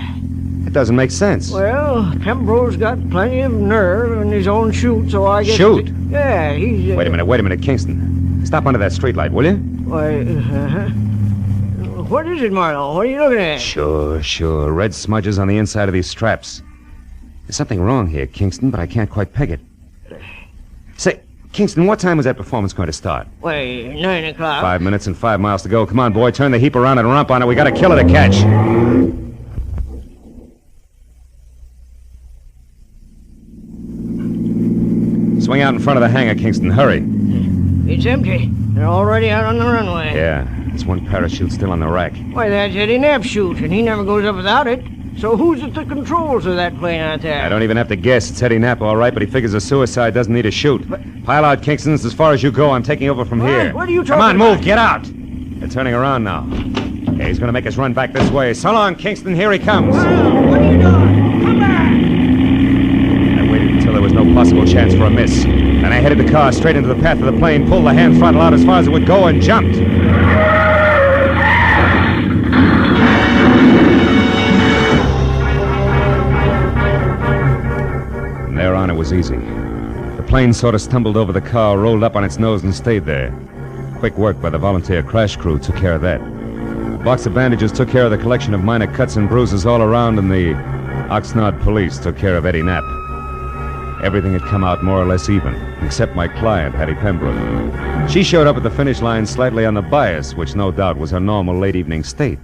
It doesn't make sense.
Well, Pembroke's got plenty of nerve in his own chute, so I guess...
Shoot?
Yeah, he's...
Wait a minute, Kingston. Stop under that streetlight, will you?
Why, what is it, Marlowe? What are you looking at?
Sure. Red smudges on the inside of these straps. There's something wrong here, Kingston, but I can't quite peg it. Say, Kingston, what time was that performance going to start?
Why, 9 o'clock.
5 minutes and 5 miles to go. Come on, boy, turn the heap around and rump on it. We got a killer to catch. Swing out in front of the hangar, Kingston. Hurry.
It's empty. They're already out on the runway.
Yeah, there's one parachute still on the rack.
Why, that's Eddie Knapp's chute, and he never goes up without it. So who's at the controls of that plane out there?
I don't even have to guess. It's Eddie Knapp, all right, but he figures a suicide doesn't need a chute. Pile out, Kingston. As far as you go, I'm taking over from here.
What are you talking
Come on,
about?
move. Get out. They're turning around now. Yeah, he's going to make us run back this way. So long, Kingston. Here he comes.
What are you doing? Come back!
I waited until there was no possible chance for a miss. Then I headed the car straight into the path of the plane, pulled the hand throttle out as far as it would go, and jumped. From there on, it was easy. The plane sort of stumbled over the car, rolled up on its nose, and stayed there. Quick work by the volunteer crash crew took care of that. A box of bandages took care of the collection of minor cuts and bruises all around, and the Oxnard police took care of Eddie Knapp. Everything had come out more or less even, except my client, Hattie Pembroke. She showed up at the finish line slightly on the bias, which no doubt was her normal late evening state.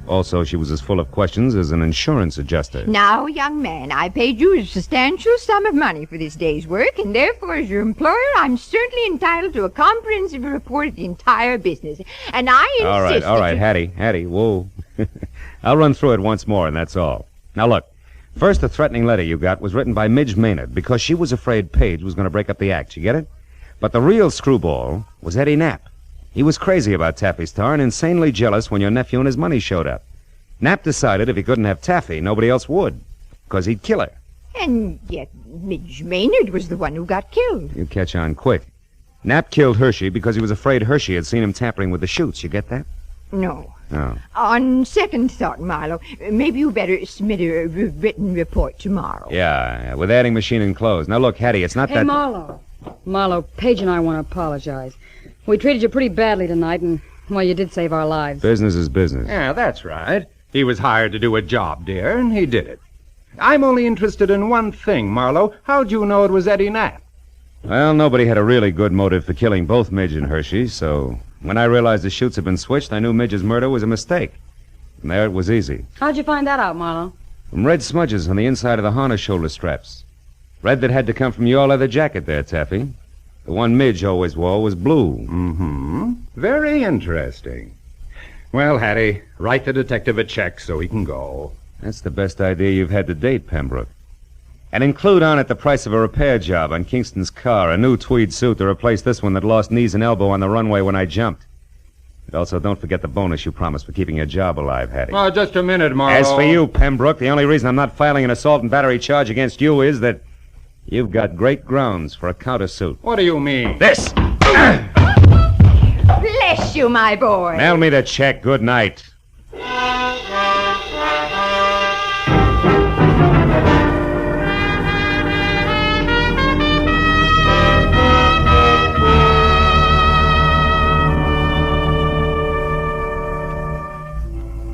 Also, she was as full of questions as an insurance adjuster.
Now, young man, I paid you a substantial sum of money for this day's work, and therefore, as your employer, I'm certainly entitled to a comprehensive report of the entire business. And I insist
All right, Hattie, whoa. I'll run through it once more, and that's all. Now, look. First, the threatening letter you got was written by Midge Maynard because she was afraid Paige was going to break up the act. You get it? But the real screwball was Eddie Knapp. He was crazy about Taffy's star and insanely jealous when your nephew and his money showed up. Knapp decided if he couldn't have Taffy, nobody else would, because he'd kill her.
And yet Midge Maynard was the one who got killed.
You catch on quick. Knapp killed Hershey because he was afraid Hershey had seen him tampering with the chutes. You get that?
No.
Oh.
On second thought, Marlowe, maybe you better submit a written report tomorrow.
Yeah, with adding machine enclosed. Now, look, Hattie, it's not
Hey,
that...
Marlowe, Paige and I want to apologize. We treated you pretty badly tonight, and, well, you did save our lives.
Business is business.
Yeah, that's right. He was hired to do a job, dear, and he did it. I'm only interested in one thing, Marlowe. How'd you know it was Eddie Knapp?
Well, nobody had a really good motive for killing both Midge and Hershey, so when I realized the chutes had been switched, I knew Midge's murder was a mistake. And there it was easy.
How'd you find that out, Marlowe?
From red smudges on the inside of the harness shoulder straps. Red that had to come from your leather jacket there, Taffy. The one Midge always wore was blue.
Mm-hmm. Very interesting. Well, Hattie, write the detective a check so he can go.
That's the best idea you've had to date, Pembroke. And include on it the price of a repair job on Kingston's car, a new tweed suit to replace this one that lost knees and elbow on the runway when I jumped. And also, don't forget the bonus you promised for keeping your job alive, Hattie.
Oh, just a minute, Marlowe.
As for you, Pembroke, the only reason I'm not filing an assault and battery charge against you is that you've got great grounds for a countersuit.
What do you mean?
This!
Bless you, my boy.
Mail me the check. Good night.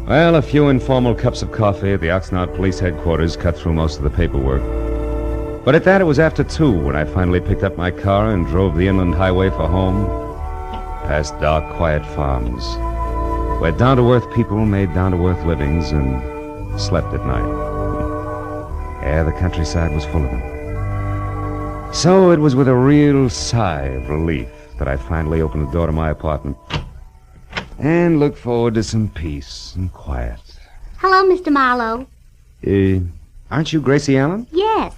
Well, a few informal cups of coffee at the Oxnard Police Headquarters cut through most of the paperwork. But at that, it was after 2 when I finally picked up my car and drove the inland highway for home, past dark, quiet farms, where down-to-earth people made down-to-earth livings and slept at night. Yeah, the countryside was full of them. So it was with a real sigh of relief that I finally opened the door to my apartment and looked forward to some peace and quiet.
Hello, Mr. Marlowe.
Aren't you Gracie Allen?
Yes.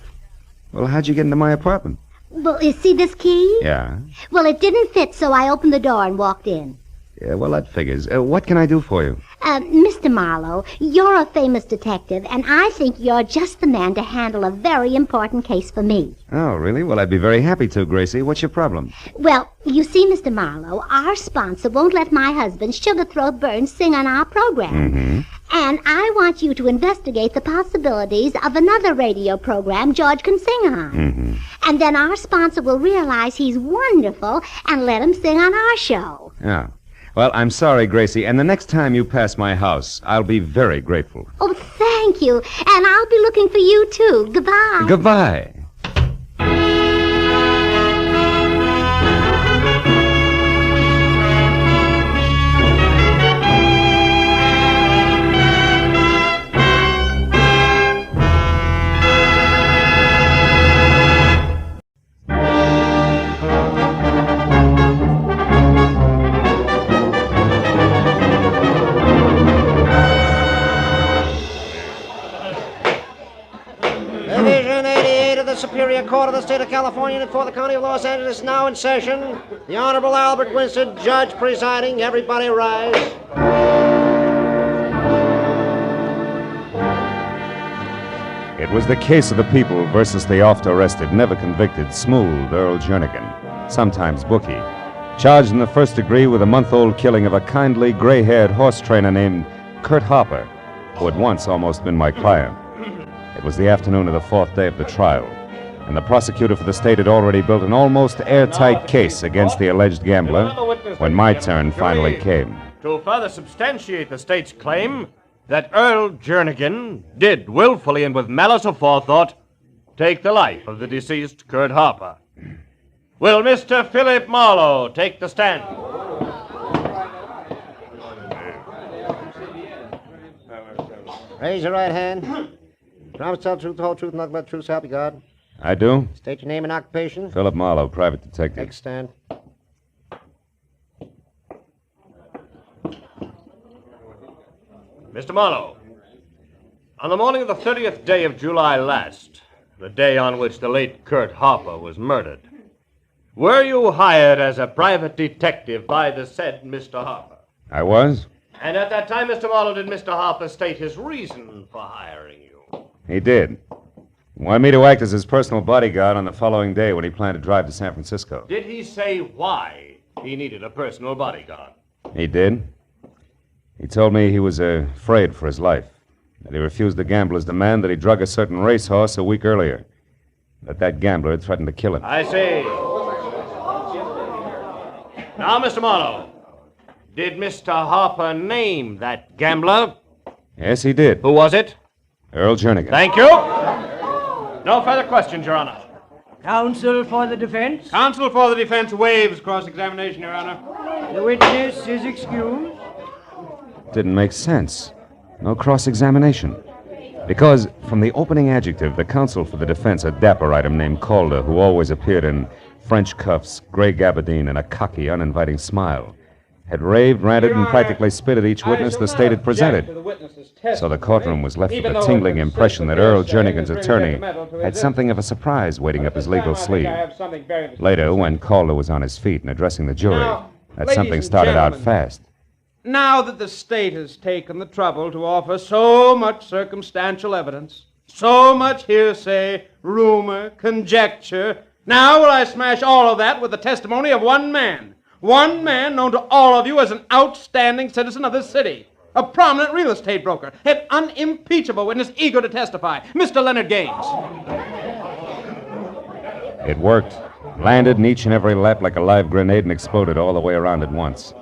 Well, how'd you get into my apartment?
Well, you see this key?
Yeah.
Well, it didn't fit, so I opened the door and walked in.
Yeah, well, that figures. What can I do for you?
Mr. Marlowe, you're a famous detective, and I think you're just the man to handle a very important case for me.
Oh, really? Well, I'd be very happy to, Gracie. What's your problem?
Well, you see, Mr. Marlowe, our sponsor won't let my husband, Sugar Throat Burns, sing on our program.
Mm-hmm.
And I want you to investigate the possibilities of another radio program George can sing on.
Mm-hmm.
And then our sponsor will realize he's wonderful and let him sing on our show.
Yeah. Well, I'm sorry, Gracie, and the next time you pass my house, I'll be very grateful.
Oh, thank you. And I'll be looking for you, too. Goodbye.
Goodbye.
Superior Court of the State of California and for the County of Los Angeles now in session. The Honorable Albert Winston, Judge presiding. Everybody rise.
It was the case of the people versus the oft-arrested, never convicted, smooth Earl Jernigan, sometimes Bookie, charged in the first degree with a month-old killing of a kindly, gray-haired horse trainer named Kurt Harper, who had once almost been my client. It was the afternoon of the 4th day of the trial, and the prosecutor for the state had already built an almost airtight case against the alleged gambler when my turn finally came.
To further substantiate the state's claim that Earl Jernigan did willfully and with malice aforethought take the life of the deceased Kurt Harper. Will Mr. Philip Marlowe take the stand?
Raise your right hand. Promise to tell the truth, the whole truth, nothing but the truth, so help you God.
I do.
State your name and occupation.
Philip Marlowe, private detective.
Take a stand.
Mr. Marlowe, on the morning of the 30th day of July last, the day on which the late Kurt Harper was murdered, were you hired as a private detective by the said Mr. Harper?
I was.
And at that time, Mr. Marlowe, did Mr. Harper state his reason for hiring you?
He did. He wanted me to act as his personal bodyguard on the following day when he planned to drive to San Francisco.
Did he say why he needed a personal bodyguard?
He did. He told me he was afraid for his life, that he refused the gambler's demand that he drug a certain racehorse a week earlier, that gambler had threatened to kill him.
I see. Now, Mr. Marlowe, did Mr. Harper name that gambler?
Yes, he did.
Who was it?
Earl Jernigan.
Thank you. No further questions, Your Honor.
Counsel for the defense?
Counsel for the defense waives cross-examination, Your Honor.
The witness is excused.
Didn't make sense. No cross-examination. Because from the opening adjective, the counsel for the defense, a dapper item named Calder, who always appeared in French cuffs, gray gabardine, and a cocky, uninviting smile, had raved, ranted, and practically spit at each witness the state had presented. So the courtroom was left with a tingling impression that Earl Jernigan's attorney had something of a surprise waiting up his legal sleeve. Later, when Calder was on his feet and addressing the jury, that something started out fast.
Now that the state has taken the trouble to offer so much circumstantial evidence, so much hearsay, rumor, conjecture, now will I smash all of that with the testimony of one man. One man known to all of you as an outstanding citizen of this city. A prominent real estate broker. An unimpeachable witness eager to testify. Mr. Leonard Gaines.
It worked. Landed in each and every lap like a live grenade and exploded all the way around at once.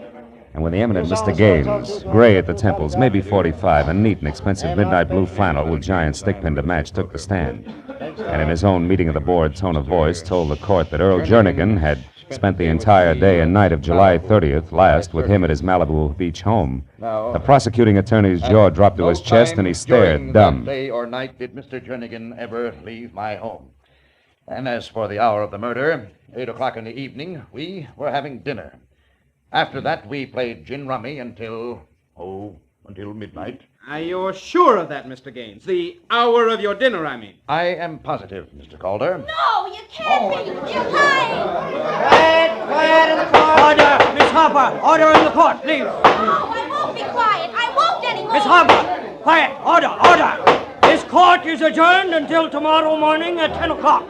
And when the eminent Mr. Gaines, gray at the temples, maybe 45, and neat in expensive midnight blue flannel with giant stickpin to match, took the stand, and in his own meeting of the board tone of voice told the court that Earl Jernigan had spent the entire day and night of July 30th last with him at his Malibu Beach home, the prosecuting attorney's jaw dropped to his chest and he stared, dumb.
Day or night did Mr. Jernigan ever leave my home. And as for the hour of the murder, 8 o'clock in the evening, we were having dinner. After that, we played gin rummy until midnight.
Are you sure of that, Mr. Gaines? The hour of your dinner, I mean.
I am positive, Mr. Calder.
No, you can't be. You're lying.
Quiet in the court. Order, Miss Harper. Order in the court, please.
No, I won't be quiet. I won't anymore.
Miss Harper. Quiet. Order. This court is adjourned until tomorrow morning at 10 o'clock.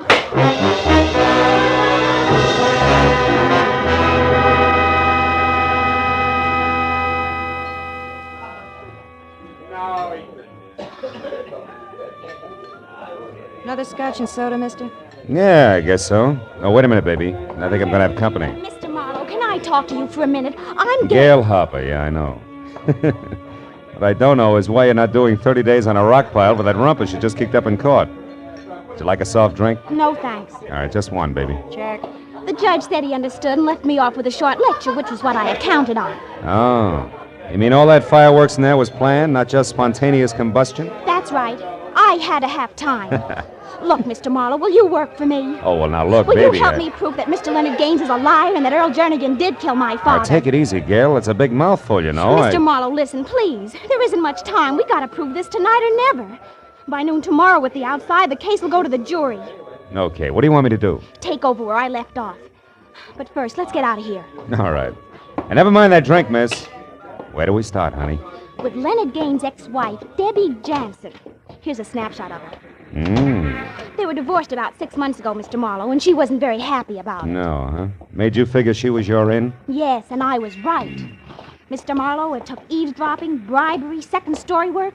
Another scotch and soda, mister?
Yeah, I guess so. Oh, wait a minute, baby. I think I'm going to have company.
Mr. Marlowe, can I talk to you for a minute? I'm
Gail Harper, yeah, I know. What I don't know is why you're not doing 30 days on a rock pile for that rumpus you just kicked up in court. Would you like a soft drink?
No, thanks.
All right, just one, baby.
Check. The judge said he understood and left me off with a short lecture, which was what I had counted on.
Oh. You mean all that fireworks in there was planned, not just spontaneous combustion?
That's right. I had to have time. Look, Mr. Marlowe, will you work for me?
Oh, well, now look,
will
baby.
Will you help me prove that Mr. Leonard Gaines is a liar and that Earl Jernigan did kill my father?
Now, take it easy, Gail. It's a big mouthful, you know.
Mr. Marlowe, listen, please. There isn't much time. We gotta prove this tonight or never. By noon tomorrow with the outside, the case will go to the jury.
Okay, what do you want me to do?
Take over where I left off. But first, let's get out of here.
All right. And never mind that drink, miss. Where do we start, honey?
With Leonard Gaines' ex-wife, Debbie Jansen. Here's a snapshot of her. They were divorced about 6 months ago, Mr. Marlowe, and she wasn't very happy about it.
No, huh? Made you figure she was your in?
Yes, and I was right. Mr. Marlowe, it took eavesdropping, bribery, second-story work,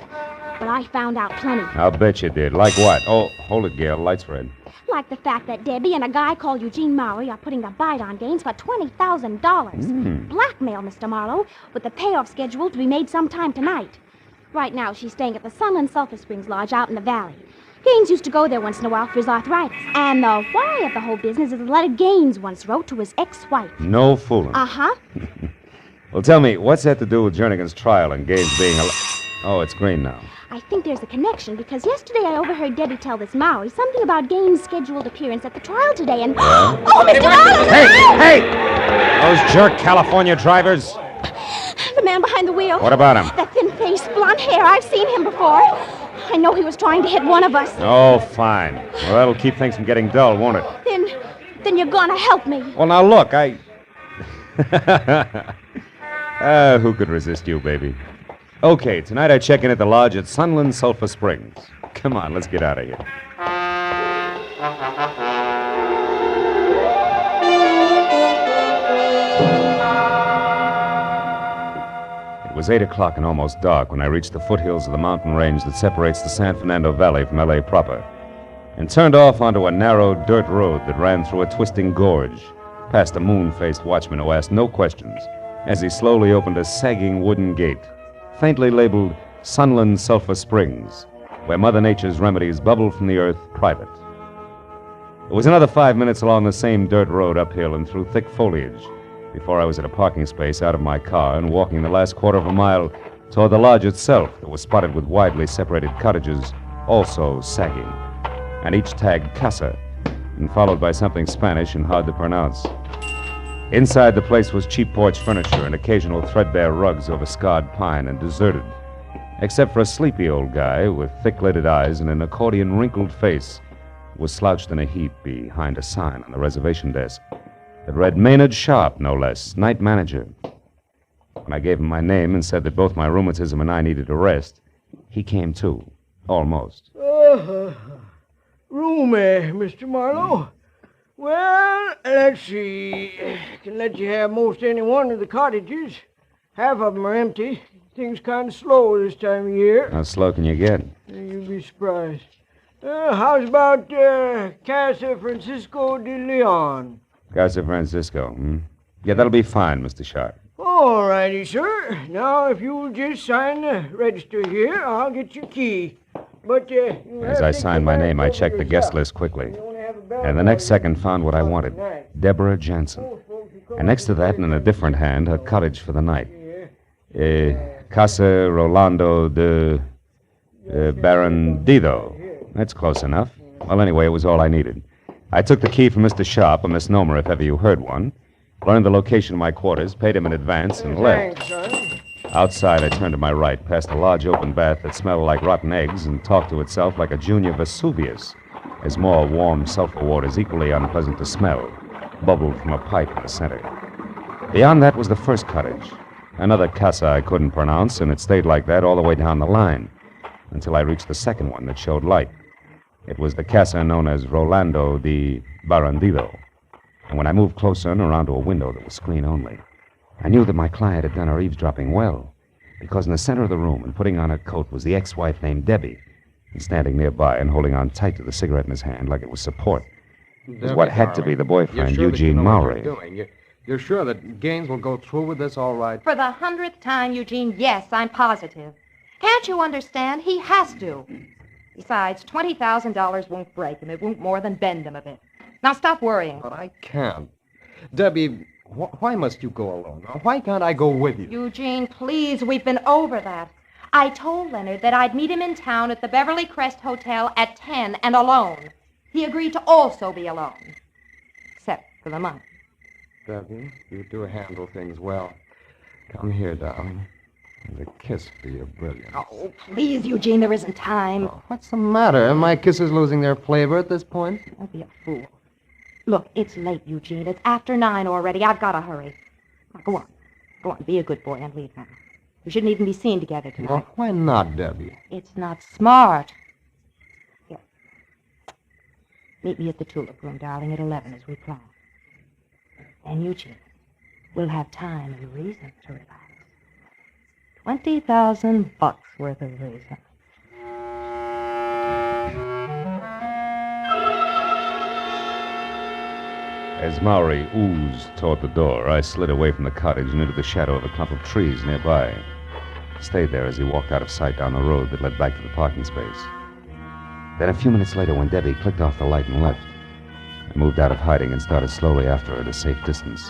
but I found out plenty.
I'll bet you did. Like what? Oh, hold it, Gail. Light's red.
Like the fact that Debbie and a guy called Eugene Maury are putting a bite on Gaines for $20,000. Blackmail, Mr. Marlowe, with the payoff scheduled to be made sometime tonight. Right now, she's staying at the Sunland Sulphur Springs Lodge out in the valley. Gaines used to go there once in a while for his arthritis. And the why of the whole business is a letter Gaines once wrote to his ex-wife.
No fooling.
Uh-huh.
Well, tell me, what's that to do with Jernigan's trial and Gaines being a... Oh, it's green now.
I think there's a connection, because yesterday I overheard Debbie tell this Maury something about Gaines' scheduled appearance at the trial today, and...
Yeah?
Oh, Mr. Marlowe!
Hey! Those jerk California drivers.
The man behind the wheel.
What about him?
That thin face, blonde hair. I've seen him before. I know he was trying to hit one of us.
Oh, fine. Well, that'll keep things from getting dull, won't it?
Then you're gonna help me.
Well, now look, who could resist you, baby? Okay, tonight I check in at the lodge at Sunland Sulphur Springs. Come on, let's get out of here. It was 8 o'clock and almost dark when I reached the foothills of the mountain range that separates the San Fernando Valley from L.A. proper, and turned off onto a narrow dirt road that ran through a twisting gorge, past a moon-faced watchman who asked no questions, as he slowly opened a sagging wooden gate, faintly labeled Sunland Sulphur Springs, where Mother Nature's remedies bubble from the earth private. It was another 5 minutes along the same dirt road uphill and through thick foliage before I was at a parking space out of my car and walking the last quarter of a mile toward the lodge itself that was spotted with widely separated cottages, also sagging, and each tagged Casa, and followed by something Spanish and hard to pronounce. Inside the place was cheap porch furniture and occasional threadbare rugs over scarred pine and deserted, except for a sleepy old guy with thick-lidded eyes and an accordion-wrinkled face who was slouched in a heap behind a sign on the reservation desk that read Maynard Sharp, no less, night manager. When I gave him my name and said that both my rheumatism and I needed a rest, he came too, almost.
Roomy, Mr. Marlowe. Well, let's see. Can let you have most any one of the cottages. Half of them are empty. Things kind of slow this time of year.
How slow can you get?
You'd be surprised. How's about Casa Francisco de Leon?
Casa Francisco, Yeah, that'll be fine, Mr. Sharp.
Oh, All righty, sir. Now, if you'll just sign the register here, I'll get your key. But,
As I signed my name, I checked the guest list quickly. And the next second found what I wanted. Deborah Jansen. And next to that, and in a different hand, her cottage for the night. Casa Rolando de Barandido. That's close enough. Well, anyway, it was all I needed. I took the key from Mr. Sharp, a misnomer if ever you heard one, learned the location of my quarters, paid him in advance, and left. Outside, I turned to my right, past a large open bath that smelled like rotten eggs and talked to itself like a junior Vesuvius, as more warm sulfur waters, equally unpleasant to smell, bubbled from a pipe in the center. Beyond that was the first cottage, another casa I couldn't pronounce, and it stayed like that all the way down the line, until I reached the second one that showed light. It was the casa known as Rolando de Barandido. And when I moved closer and around to a window that was screen only, I knew that my client had done her eavesdropping well, because in the center of the room and putting on her coat was the ex-wife named Debbie, and standing nearby and holding on tight to the cigarette in his hand like it was support was what had to be the boyfriend, Eugene Mowry.
You're sure that Gaines will go through with this all right?
For the 100th time, Eugene, yes, I'm positive. Can't you understand? He has to. Besides, $20,000 won't break him. It won't more than bend him a bit. Now stop worrying.
But I can't. Debbie, why must you go alone? Why can't I go with you?
Eugene, please, we've been over that. I told Leonard that I'd meet him in town at the Beverly Crest Hotel at 10 and alone. He agreed to also be alone. Except for the money.
Debbie, you do handle things well. Come here, darling. And a kiss for your brilliance.
Oh, please, Eugene, there isn't time.
Oh, what's the matter? Are my kisses losing their flavor at this point?
Don't be a fool. Look, it's late, Eugene. It's after 9 already. I've got to hurry. Now, go on. Go on, be a good boy and leave now. We shouldn't even be seen together tonight.
Well, why not, Debbie?
It's not smart. Here. Meet me at the Tulip Room, darling, at 11 as we planned. And Eugene, we'll have time and reason to relax. $20,000 worth of reason.
As Mowry oozed toward the door, I slid away from the cottage and into the shadow of a clump of trees nearby. Stayed there as he walked out of sight down the road that led back to the parking space. Then a few minutes later, when Debbie clicked off the light and left, I moved out of hiding and started slowly after her at a safe distance.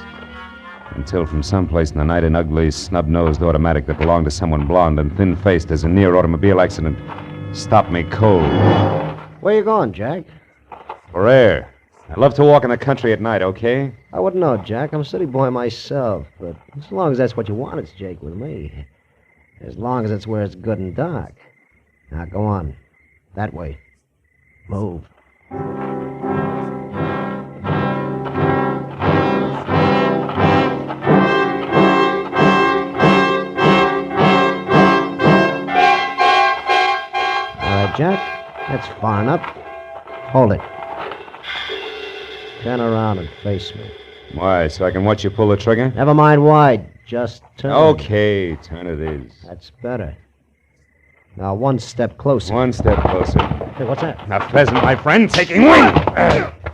Until from someplace in the night, an ugly, snub-nosed automatic that belonged to someone blonde and thin-faced as a near automobile accident stopped me cold.
Where you going, Jack?
For air. I love to walk in the country at night, okay?
I wouldn't know, Jack. I'm a city boy myself. But as long as that's what you want, it's Jake with me. As long as it's where it's good and dark. Now, go on. That way. Move. Jack, that's far enough. Hold it. Turn around and face me.
Why, so I can watch you pull the trigger?
Never mind why. Just turn.
Okay, turn it is.
That's better. Now, one step closer.
One step closer.
Hey, what's that?
A pheasant, my friend, taking wing!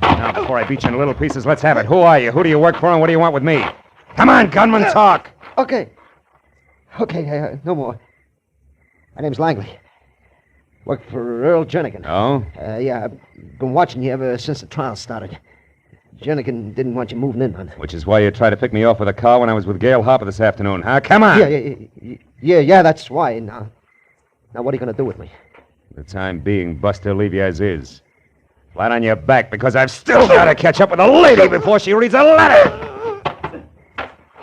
Now, before I beat you into little pieces, let's have it. Who are you? Who do you work for, and what do you want with me? Come on, gunman, talk!
Okay, no more. My name's Langley. Work for Earl Jernigan.
Oh?
Yeah, I've been watching you ever since the trial started. Jernigan didn't want you moving in on it.
Which is why you tried to pick me off with a car when I was with Gail Harper this afternoon, huh? Come on!
Yeah, that's why. Now what are you going to do with me?
For the time being, Buster, leave you as is. Flat on your back, because I've still got to catch up with a lady before she reads a letter!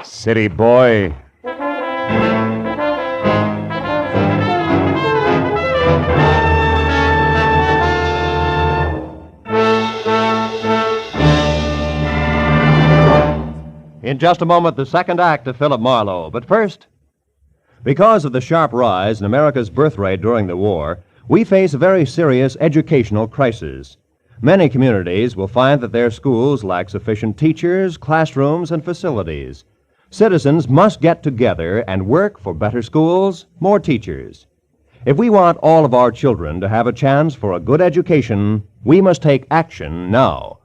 City boy.
In just a moment, the second act of Philip Marlowe. But first, because of the sharp rise in America's birth rate during the war, we face a very serious educational crisis. Many communities will find that their schools lack sufficient teachers, classrooms, and facilities. Citizens must get together and work for better schools, more teachers. If we want all of our children to have a chance for a good education, we must take action now.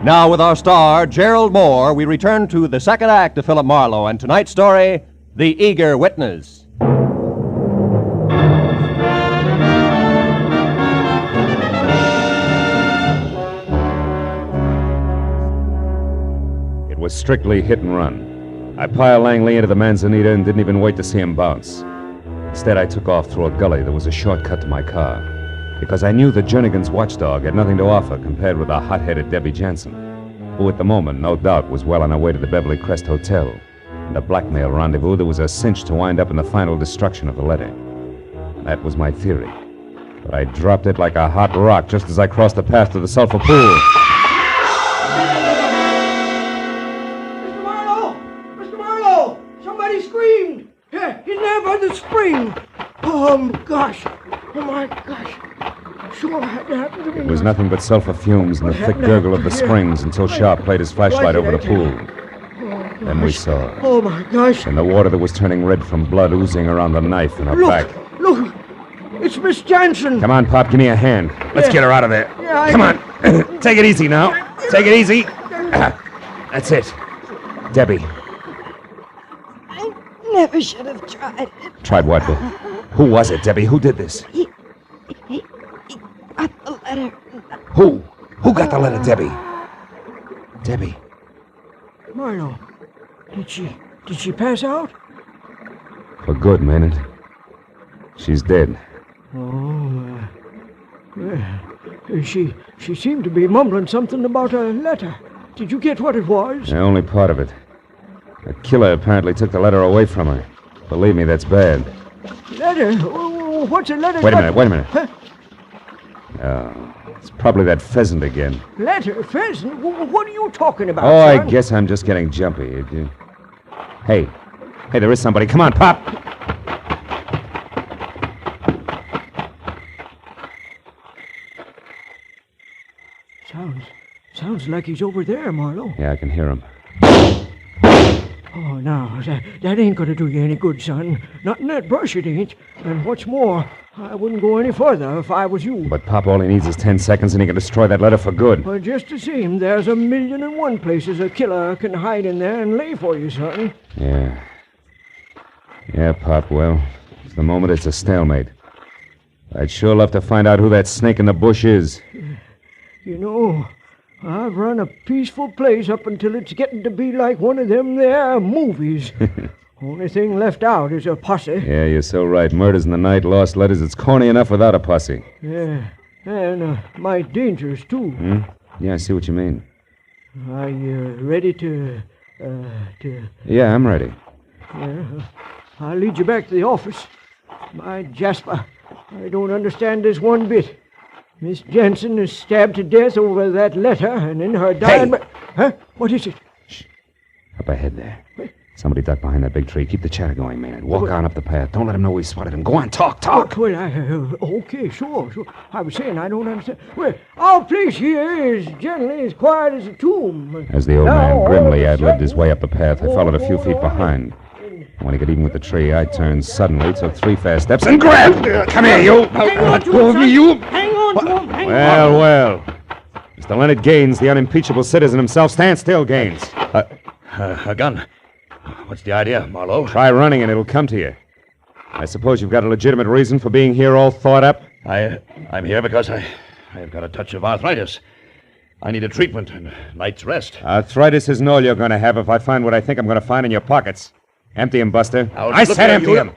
Now, with our star, Gerald Moore, we return to the second act of Philip Marlowe and tonight's story, The Eager Witness.
It was strictly hit and run. I piled Langley into the Manzanita and didn't even wait to see him bounce. Instead, I took off through a gully that was a shortcut to my car, because I knew that Jernigan's watchdog had nothing to offer compared with the hot-headed Debbie Jansen, who at the moment, no doubt, was well on her way to the Beverly Crest Hotel, and a blackmail rendezvous that was a cinch to wind up in the final destruction of the letter. That was my theory, but I dropped it like a hot rock just as I crossed the path to the sulfur pool.
Mr. Marlowe! Somebody screamed! Yeah, he's there by the spring! Oh, gosh! Oh, my gosh! Sure had to happen to me.
It was nothing but sulfur fumes and the thick gurgle of the springs until Sharp played his flashlight over the pool. Then we saw her.
Oh, my gosh!
In the water that was turning red from blood oozing around the knife in her back.
Look! It's Miss Jansen!
Come on, Pop, give me a hand. Let's get her out of there.
Yeah,
Come on. Take it easy now. Take it easy. That's it. Debbie.
I never should have tried it.
Tried what? Who was it, Debbie? Who did this?
He got the letter.
Who? Who got the letter, Debbie? Debbie.
Marlowe, did she pass out?
For good, Maynard. She's dead.
Oh, she seemed to be mumbling something about a letter. Did you get what it was?
Only part of it. The killer apparently took the letter away from her. Believe me, that's bad.
Letter? What's a letter?
Wait a minute.
Huh?
It's probably that pheasant again.
Letter? Pheasant? What are you talking about,
Oh,
son?
I guess I'm just getting jumpy. Hey, there is somebody. Come on, Pop.
Sounds like he's over there, Marlowe.
Yeah, I can hear him.
Oh, now, that ain't gonna do you any good, son. Not in that brush, it ain't. And what's more, I wouldn't go any further if I was you.
But Pop, all he needs is 10 seconds and he can destroy that letter for good.
But just the same, there's 1,000,001 places a killer can hide in there and lay for you, son.
Yeah. Yeah, Pop, well, for the moment it's a stalemate. I'd sure love to find out who that snake in the bush is.
You know, I've run a peaceful place up until it's getting to be like one of them there movies. Only thing left out is a posse.
Yeah, you're so right. Murders in the night, lost letters. It's corny enough without a posse.
Yeah, and might dangerous, too.
Hmm? Yeah, I see what you mean.
Are you ready to...
Yeah, I'm ready.
Yeah, I'll lead you back to the office. My Jasper, I don't understand this one bit. Miss Jansen is stabbed to death over that letter, and in her dying...
Hey!
Huh? What is it?
Shh. Up ahead there. Somebody duck behind that big tree. Keep the chatter going, Maynard. Walk on up the path. Don't let him know we spotted him. Go on, talk.
Well, okay, sure. I was saying I don't understand. Well, our place here is generally as quiet as a tomb.
As the old man grimly ad-libbed his way up the path, I followed a few feet behind. When he got even with the tree, I turned suddenly, took 3 fast steps, and grabbed! Come here, you! Let go of me, you!
Hang on to him!
Well. Mr. Leonard Gaines, the unimpeachable citizen himself. Stand still, Gaines.
A gun. What's the idea, Marlowe?
Try running and it'll come to you. I suppose you've got a legitimate reason for being here all thought up?
I'm here because I've got a touch of arthritis. I need a treatment and a night's rest.
Arthritis isn't all you're going to have if I find what I think I'm going to find in your pockets. Empty them, Buster. I said empty them!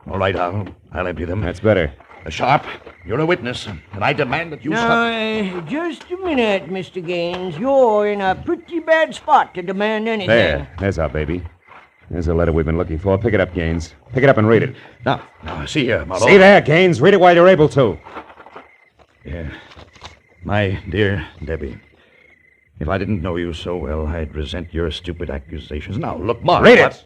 All right, I'll empty them.
That's better.
Sharp, you're a witness, and I demand that you
Now, just a minute, Mr. Gaines. You're in a pretty bad spot to demand anything.
There's our baby. There's a letter we've been looking for. Pick it up, Gaines. Pick it up and read it.
Now, see here, Marlowe.
See there, Gaines. Read it while you're able to.
Yeah. My dear Debbie, if I didn't know you so well, I'd resent your stupid accusations. Now, look, Mark.
Read it!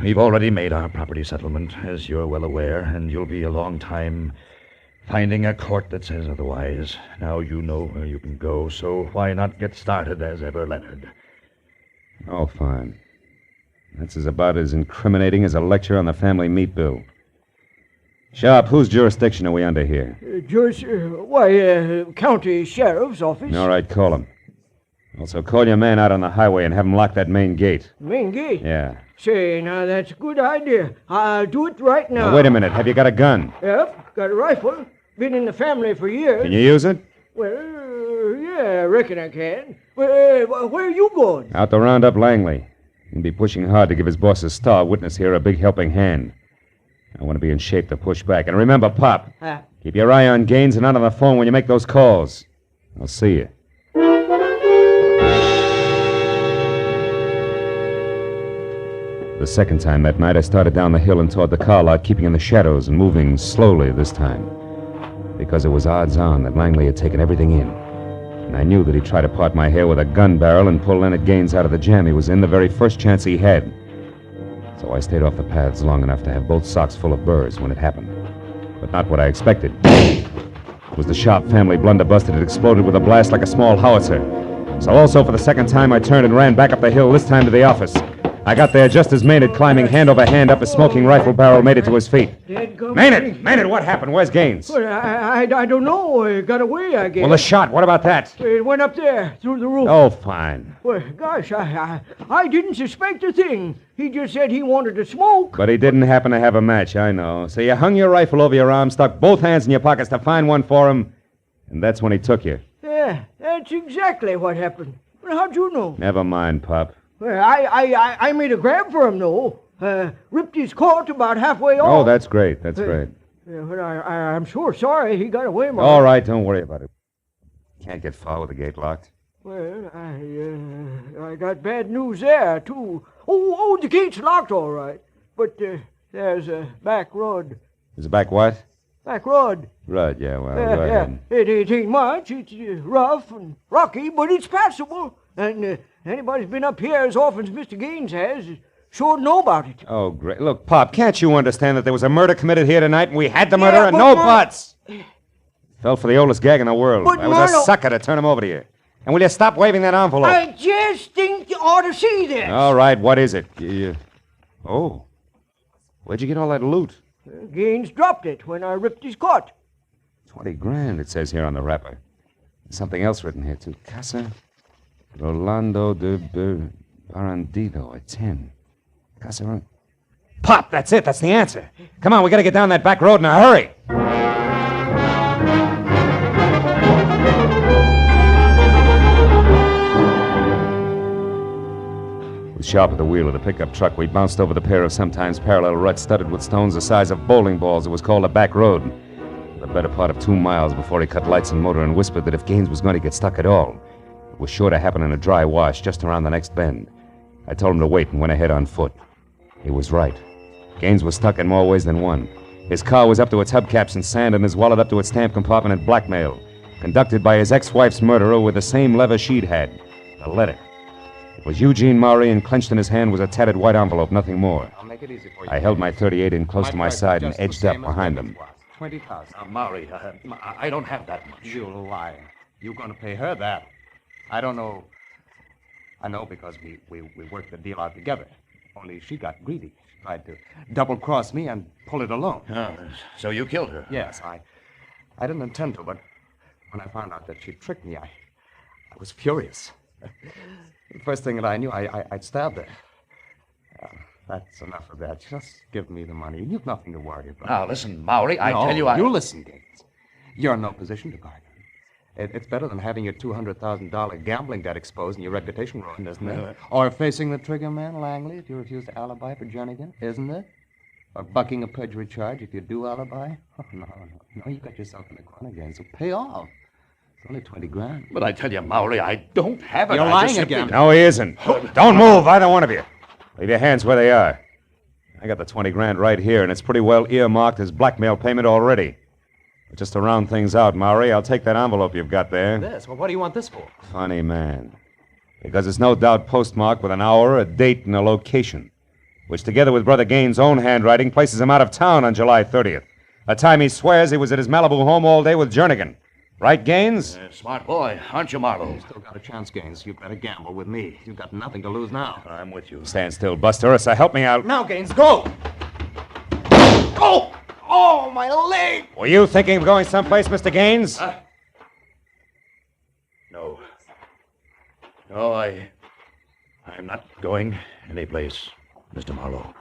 We've already made our property settlement, as you're well aware, and you'll be a long time finding a court that says otherwise. Now you know where you can go, so why not get started as ever, Leonard?
Oh, fine. That's about as incriminating as a lecture on the family meat bill.
Sharp, whose jurisdiction are we under here?
County Sheriff's Office.
All right, call him. Also, call your man out on the highway and have him lock that main gate.
Main gate?
Yeah.
Say, now, that's a good idea. I'll do it right now.
Now, wait a minute. Have you got a gun?
Yep, got a rifle. Been in the family for years.
Can you use it?
Well, yeah, I reckon I can. Where are you going?
Out to round up Langley. He'll be pushing hard to give his boss a star witness here a big helping hand. I want to be in shape to push back. And remember, Pop, keep your eye on Gaines and not on the phone when you make those calls. I'll see you. The second time that night, I started down the hill and toward the car lot, keeping in the shadows and moving slowly this time. Because it was odds on that Langley had taken everything in. And I knew that he'd try to part my hair with a gun barrel and pull Leonard Gaines out of the jam he was in the very first chance he had. So I stayed off the paths long enough to have both socks full of burrs when it happened. But not what I expected. It was the Sharp family blunderbuss that had exploded with a blast like a small howitzer. So also for the second time, I turned and ran back up the hill, this time to the office. I got there just as Maynard, climbing hand over hand up his smoking rifle barrel, made it to his feet. Maynard, what happened? Where's Gaines?
Well, I don't know. It got away, I guess.
Well, the shot, what about that?
It went up there, through the roof.
Oh, fine.
Well, gosh, I didn't suspect a thing. He just said he wanted to smoke.
But he didn't happen to have a match, I know. So you hung your rifle over your arm, stuck both hands in your pockets to find one for him, and that's when he took you.
Yeah, that's exactly what happened. Well, how'd you know?
Never mind, Pop.
Well, I made a grab for him, though. Ripped his coat about halfway off.
Oh, that's great. That's great.
Yeah, but I'm sure sorry he got away, Mark.
All right, don't worry about it. Can't get far with the gate locked.
Well, I got bad news there, too. Oh, the gate's locked all right. But there's a back road.
Is it back what?
Back road.
Right, yeah, well, go ahead.
It ain't much. It's rough and rocky, but it's passable. And anybody's been up here as often as Mr. Gaines has sure know about it.
Oh, great. Look, Pop, can't you understand that there was a murder committed here tonight and we had the murderer? No buts! Fell for the oldest gag in the world.
But
I was a sucker to turn him over to you. And will you stop waving that envelope?
I just think you ought to see this.
All right, what is it? Oh. Where'd you get all that loot?
Gaines dropped it when I ripped his coat.
20 grand, it says here on the wrapper. There's something else written here, too. Casa Rolando de Barandito at 10. Casa... Pop, that's it. That's the answer. Come on, we gotta get down that back road in a hurry. With Sharp at the wheel of the pickup truck, we bounced over the pair of sometimes parallel ruts studded with stones the size of bowling balls. It was called a back road. The better part of 2 miles before he cut lights and motor and whispered that if Gaines was going to get stuck at all, it was sure to happen in a dry wash just around the next bend. I told him to wait and went ahead on foot. He was right. Gaines was stuck in more ways than one. His car was up to its hubcaps in sand and his wallet up to its stamp compartment in blackmail, conducted by his ex-wife's murderer with the same lever she'd had, the letter. It was Eugene Maury, and clenched in his hand was a tattered white envelope, nothing more.
I'll make it easy for you.
I held my .38 in close to my side and edged up behind him.
20,000.
Maury, I don't have that much.
You lie. You're going to pay her that. I don't know. I know because we worked the deal out together. Only she got greedy. She tried to double-cross me and pull it alone.
Oh, so you killed her?
Yes, I didn't intend to, but when I found out that she tricked me, I was furious. The first thing that I knew, I'd stabbed her. That's enough of that. Just give me the money. You've nothing to worry about.
Now, listen, Maury, I tell you,
You listen, Gaines. You're in no position to bargain. It's better than having your $200,000 gambling debt exposed and your reputation ruined, isn't it? Or facing the trigger man, Langley, if you refuse to alibi for Jernigan, isn't it? Or bucking a perjury charge if you do alibi? Oh, no, you got yourself in the corner again, so pay off. It's only 20 grand.
But I tell you, Maury, I don't have it.
You're lying again.
No, he isn't. Don't move, either one of you. Leave your hands where they are. I got the 20 grand right here, and it's pretty well earmarked as blackmail payment already. But just to round things out, Maury, I'll take that envelope you've got there.
This? Well, what do you want this for?
Funny man. Because it's no doubt postmarked with an hour, a date, and a location, which together with Brother Gaines' own handwriting places him out of town on July 30th, a time he swears he was at his Malibu home all day with Jernigan. Right, Gaines?
Smart boy, aren't you, Marlowe?
You've still got a chance, Gaines. You better gamble with me. You've got nothing to lose now.
I'm with you.
Stand still, Buster, or so help me out.
Now, Gaines, go!
Oh,
my leg!
Were you thinking of going someplace, Mr. Gaines?
No. No, I'm not going anyplace, Mr. Marlowe.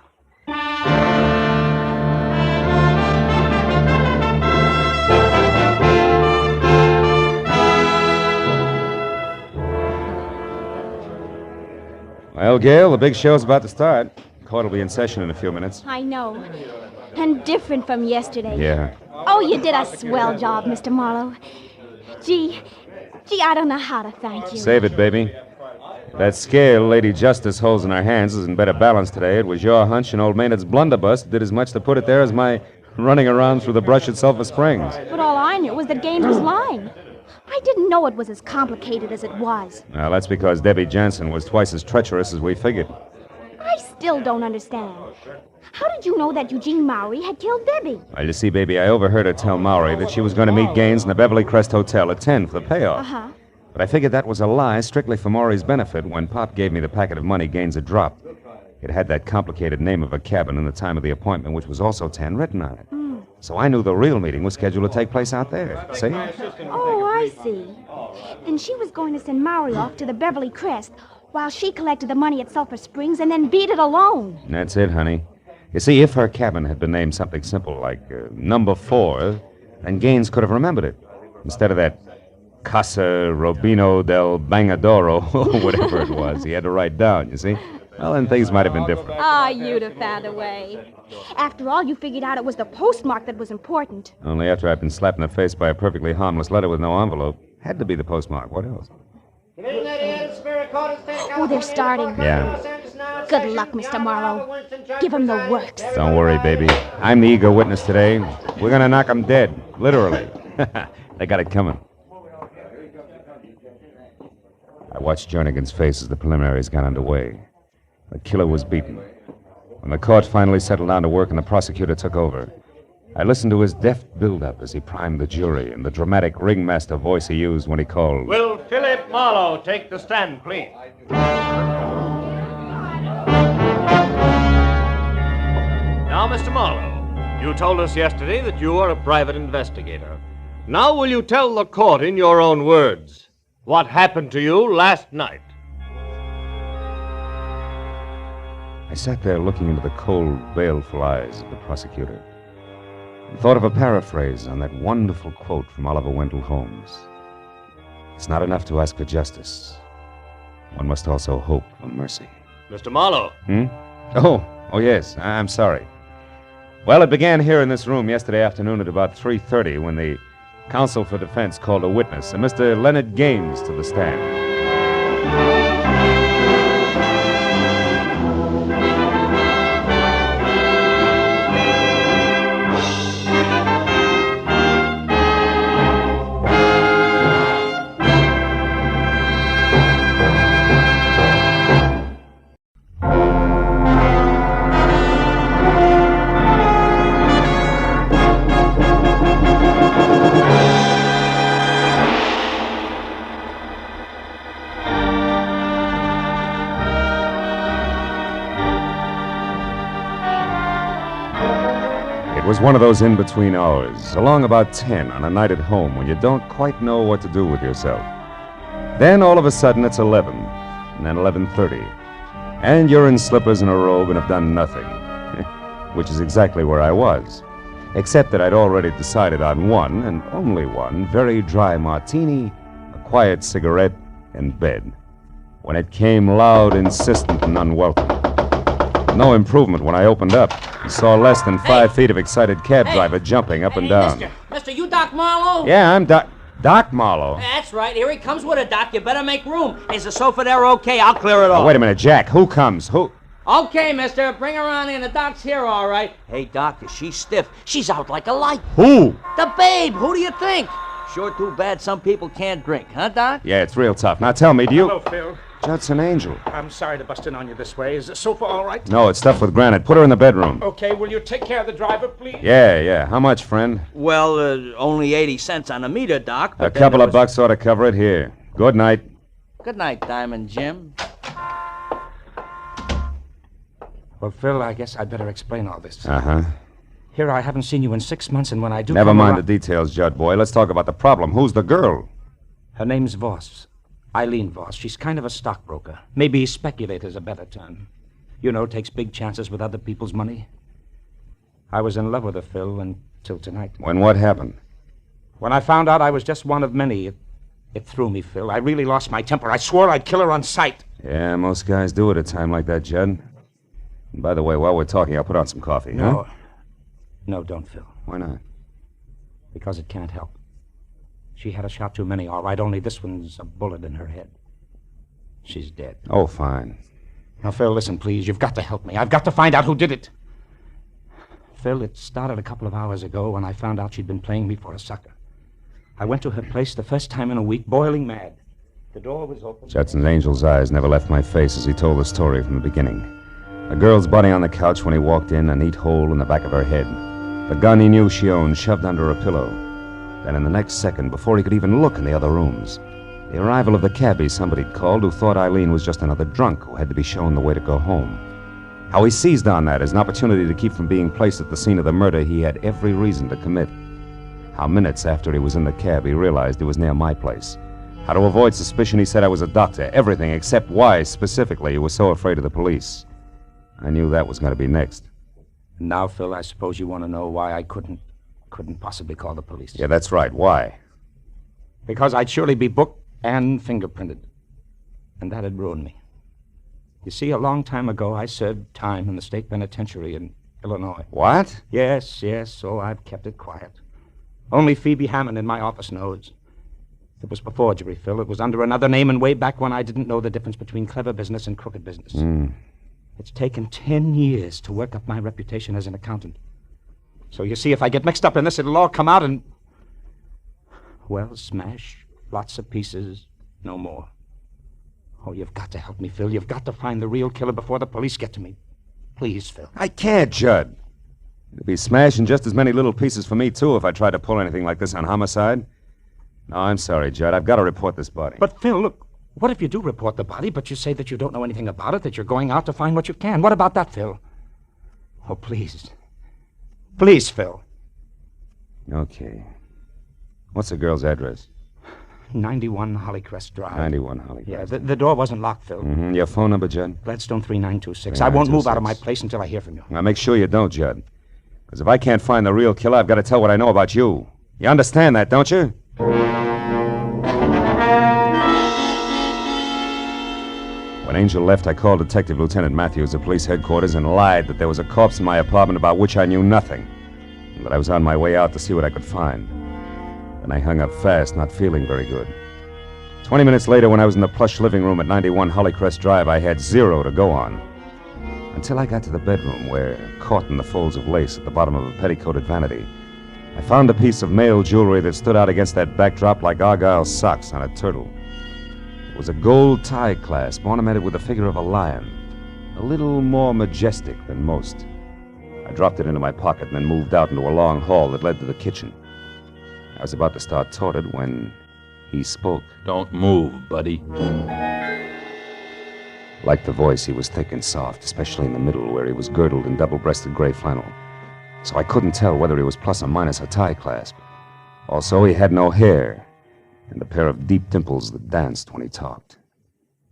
Well, Gail, the big show's about to start. Court will be in session in a few minutes.
I know. And different from yesterday.
Yeah.
Oh, you did a swell job, Mr. Marlowe. Gee, I don't know how to thank you.
Save it, baby. That scale Lady Justice holds in her hands is in better balance today. It was your hunch and old Maynard's blunderbuss that did as much to put it there as my running around through the brush at Sulphur Springs.
But all I knew was that Gaines was lying. I didn't know it was as complicated as it was.
Well, that's because Debbie Jansen was twice as treacherous as we figured.
I still don't understand. How did you know that Eugene Maury had killed Debbie?
Well, you see, baby, I overheard her tell Maury that she was going to meet Gaines in the Beverly Crest Hotel at 10 for the payoff.
Uh-huh.
But I figured that was a lie strictly for Maury's benefit when Pop gave me the packet of money Gaines had dropped. It had that complicated name of a cabin and the time of the appointment, which was also 10 written on it. So I knew the real meeting was scheduled to take place out there. See?
Oh, I see. Then she was going to send Maury off to the Beverly Crest while she collected the money at Sulphur Springs and then beat it alone.
That's it, honey. You see, if her cabin had been named something simple like Number 4, then Gaines could have remembered it. Instead of that Casa Robino del Bangadoro, or whatever it was, he had to write down, you see? Well, then things might have been different.
Ah, you'd have found a way. After all, you figured out it was the postmark that was important.
Only after I'd been slapped in the face by a perfectly harmless letter with no envelope. Had to be the postmark. What else?
Oh, they're starting.
Yeah.
Good luck, Mr. Marlowe. Give him the works.
Don't worry, baby. I'm the eager witness today. We're going to knock them dead. Literally. They got it coming. I watched Jernigan's face as the preliminaries got underway. The killer was beaten. When the court finally settled down to work and the prosecutor took over, I listened to his deft build-up as he primed the jury and the dramatic ringmaster voice he used when he called.
Will Philip Marlowe take the stand, please? Now, Mr. Marlowe, you told us yesterday that you are a private investigator. Now will you tell the court in your own words what happened to you last night?
I sat there looking into the cold, baleful eyes of the prosecutor and thought of a paraphrase on that wonderful quote from Oliver Wendell Holmes. It's not enough to ask for justice. One must also hope for mercy.
Mr. Marlowe.
Oh, yes. I'm sorry. Well, it began here in this room yesterday afternoon at about 3:30 when the counsel for defense called a witness, Mr. Leonard Gaines, to the stand. It was one of those in-between hours, along about 10 on a night at home when you don't quite know what to do with yourself. Then all of a sudden it's 11, and then 11:30, and you're in slippers and a robe and have done nothing, which is exactly where I was, except that I'd already decided on one, and only one, very dry martini, a quiet cigarette, and bed, when it came loud, insistent, and unwelcome. No improvement when I opened up. Saw less than 5 feet of excited cab driver jumping up and down.
Mister, you Doc Marlowe?
Yeah, I'm Doc Marlowe.
That's right. Here he comes with it, Doc. You better make room. Is the sofa there okay? I'll clear it off.
Oh, wait a minute, Jack. Who comes? Who?
Okay, mister. Bring her on in. The Doc's here, all right. Hey, Doc, she's stiff. She's out like a light.
Who?
The babe. Who do you think? Sure too bad some people can't drink, huh, Doc?
Yeah, it's real tough. Now tell me, do you...
Hello, Phil.
Judson Angel.
I'm sorry to bust in on you this way. Is the sofa all right?
No, it's stuffed with granite. Put her in the bedroom.
Okay, will you take care of the driver, please?
Yeah. How much, friend?
Well, only 80 cents on the meter, Doc.
A couple of bucks ought to cover it here. Good night.
Good night, Diamond Jim.
Well, Phil, I guess I'd better explain all this.
Uh-huh.
Here I haven't seen you in 6 months, and when I do...
Never mind the details, Judd boy. Let's talk about the problem. Who's the girl?
Her name's Voss. Eileen Voss. She's kind of a stockbroker. Maybe speculator's a better term. You know, takes big chances with other people's money. I was in love with her, Phil, until tonight.
When what happened?
When I found out I was just one of many, it threw me, Phil. I really lost my temper. I swore I'd kill her on sight.
Yeah, most guys do at a time like that, Judd. And by the way, while we're talking, I'll put on some coffee,
No.
huh?
No, don't, Phil.
Why not?
Because it can't help. She had a shot too many, all right, only this one's a bullet in her head. She's dead.
Oh, fine.
Now, Phil, listen, please. You've got to help me. I've got to find out who did it. Phil, it started a couple of hours ago when I found out she'd been playing me for a sucker. I went to her place the first time in a week, boiling mad. The door was open.
Judson's angel's eyes never left my face as he told the story from the beginning. A girl's body on the couch when he walked in, a neat hole in the back of her head. The gun he knew she owned shoved under a pillow. Then in the next second, before he could even look in the other rooms, the arrival of the cabbie somebody'd called who thought Eileen was just another drunk who had to be shown the way to go home. How he seized on that as an opportunity to keep from being placed at the scene of the murder he had every reason to commit. How minutes after he was in the cab he realized he was near my place. How to avoid suspicion he said I was a doctor. Everything except why, specifically, he was so afraid of the police. I knew that was going to be next.
Now, Phil, I suppose you want to know why I couldn't possibly call the police.
Yeah, that's right. Why?
Because I'd surely be booked and fingerprinted. And that'd ruin me. You see, a long time ago, I served time in the state penitentiary in Illinois.
What?
Yes, so I've kept it quiet. Only Phoebe Hammond in my office knows. It was for forgery, Phil. It was under another name and way back when I didn't know the difference between clever business and crooked business. It's taken 10 years to work up my reputation as an accountant. So you see, if I get mixed up in this, it'll all come out and... well, smash. Lots of pieces. No more. Oh, you've got to help me, Phil. You've got to find the real killer before the police get to me. Please, Phil.
I can't, Judd. It'd be smashing just as many little pieces for me, too, if I tried to pull anything like this on homicide. No, I'm sorry, Judd. I've got to report this body.
But, Phil, look, what if you do report the body, but you say that you don't know anything about it, that you're going out to find what you can? What about that, Phil? Oh, please. Please, Phil.
Okay. What's the girl's address?
91 Hollycrest Drive.
91 Hollycrest.
Yeah, the door wasn't locked, Phil.
Mm-hmm. Your phone number, Judd?
Gladstone 3926. I won't move out of my place until I hear from you.
Now, make sure you don't, Judd. Because if I can't find the real killer, I've got to tell what I know about you. You understand that, don't you? When Angel left, I called Detective Lieutenant Matthews at police headquarters and lied that there was a corpse in my apartment about which I knew nothing, and that I was on my way out to see what I could find. Then I hung up fast, not feeling very good. 20 minutes later, when I was in the plush living room at 91 Hollycrest Drive, I had 0 to go on. Until I got to the bedroom where, caught in the folds of lace at the bottom of a petticoated vanity, I found a piece of male jewelry that stood out against that backdrop like Argyle socks on a turtle. It was a gold tie clasp ornamented with the figure of a lion, a little more majestic than most. I dropped it into my pocket and then moved out into a long hall that led to the kitchen. I was about to start toward it when he spoke.
Don't move, buddy.
Like the voice, he was thick and soft, especially in the middle where he was girdled in double-breasted gray flannel. So I couldn't tell whether he was plus or minus a tie clasp. Also, he had no hair, and a pair of deep dimples that danced when he talked.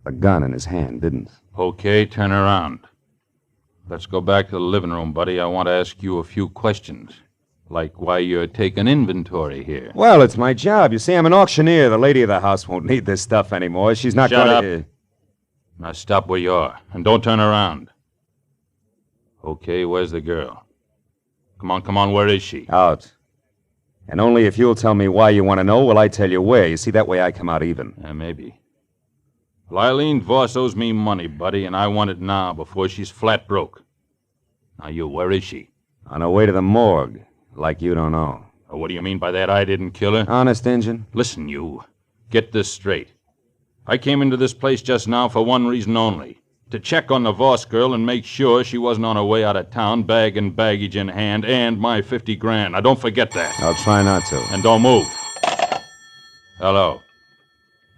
The gun in his hand didn't.
Okay, turn around. Let's go back to the living room, buddy. I want to ask you a few questions. Like why you're taking inventory here.
Well, it's my job. You see, I'm an auctioneer. The lady of the house won't need this stuff anymore. She's not
Shut
going
up. Now stop where you are, and don't turn around. Okay, where's the girl? Come on, where is she?
Out. And only if you'll tell me why you want to know will I tell you where. You see, that way I come out even.
Yeah, maybe. Well, Eileen Voss owes me money, buddy, and I want it now before she's flat broke. Now where is she?
On her way to the morgue. Like you don't know.
Oh, what do you mean by that? I didn't kill her?
Honest, Injun?
Listen, you. Get this straight. I came into this place just now for one reason only. To check on the Voss girl and make sure she wasn't on her way out of town, bag and baggage in hand, and my 50 grand. Now, don't forget that.
I'll try not to.
And don't move. Hello.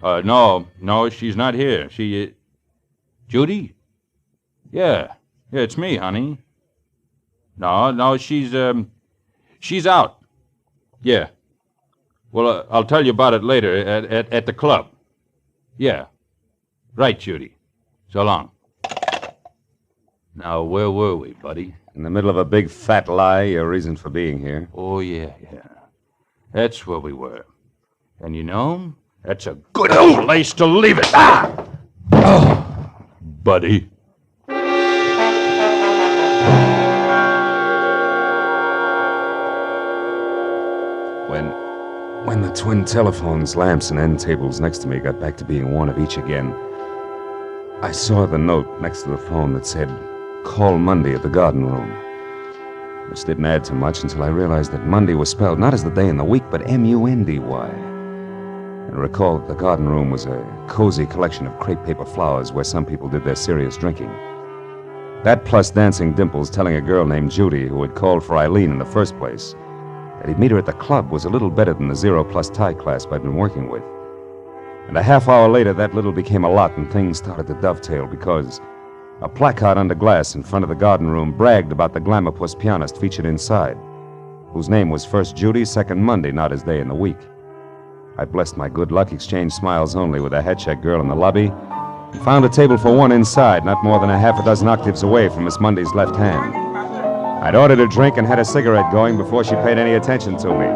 No, she's not here. Judy? Yeah, it's me, honey. No, she's out. Yeah. Well, I'll tell you about it later at the club. Yeah. Right, Judy. So long. Now, where were we, buddy?
In the middle of a big fat lie, your reason for being here.
Oh, yeah. That's where we were. And you know, that's a good old place to leave it. Ah! Oh, buddy.
When the twin telephones, lamps, and end tables next to me got back to being one of each again, I saw the note next to the phone that said, "Call Monday at the garden room," which didn't add too much until I realized that Monday was spelled not as the day in the week, but M-U-N-D-Y. And recalled that the garden room was a cozy collection of crepe paper flowers where some people did their serious drinking. That plus Dancing Dimples telling a girl named Judy, who had called for Eileen in the first place, that he'd meet her at the club was a little better than the 0+ tie clasp I'd been working with. And a half hour later, that little became a lot, and things started to dovetail because a placard under glass in front of the garden room bragged about the Glamourpuss pianist featured inside, whose name was first Judy, second Monday, not his day in the week. I blessed my good luck, exchanged smiles only with a head-check girl in the lobby, and found a table for one inside, not more than a half a dozen octaves away from Miss Monday's left hand. I'd ordered a drink and had a cigarette going before she paid any attention to me.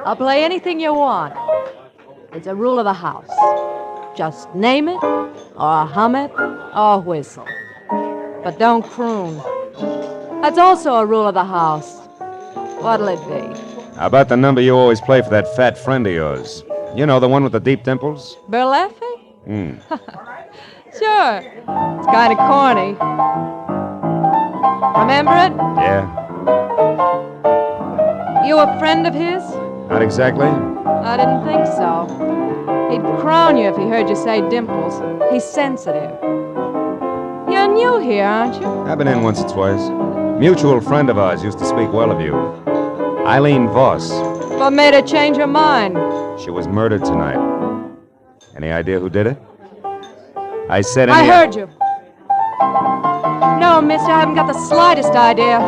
I'll play anything you want. It's a rule of the house. Just name it, or hum it, or whistle. But don't croon. That's also a rule of the house. What'll it be?
How about the number you always play for that fat friend of yours? You know, the one with the deep dimples?
Berleffi? Sure. It's kind of corny. Remember it?
Yeah.
You a friend of his?
Not exactly.
I didn't think so. He'd crown you if he heard you say Dimples. He's sensitive. You're new here, aren't you?
I've been in once or twice. Mutual friend of ours used to speak well of you. Eileen Voss.
What made her change her mind?
She was murdered tonight. Any idea who did it? I said
I heard you. No, mister, I haven't got the slightest idea.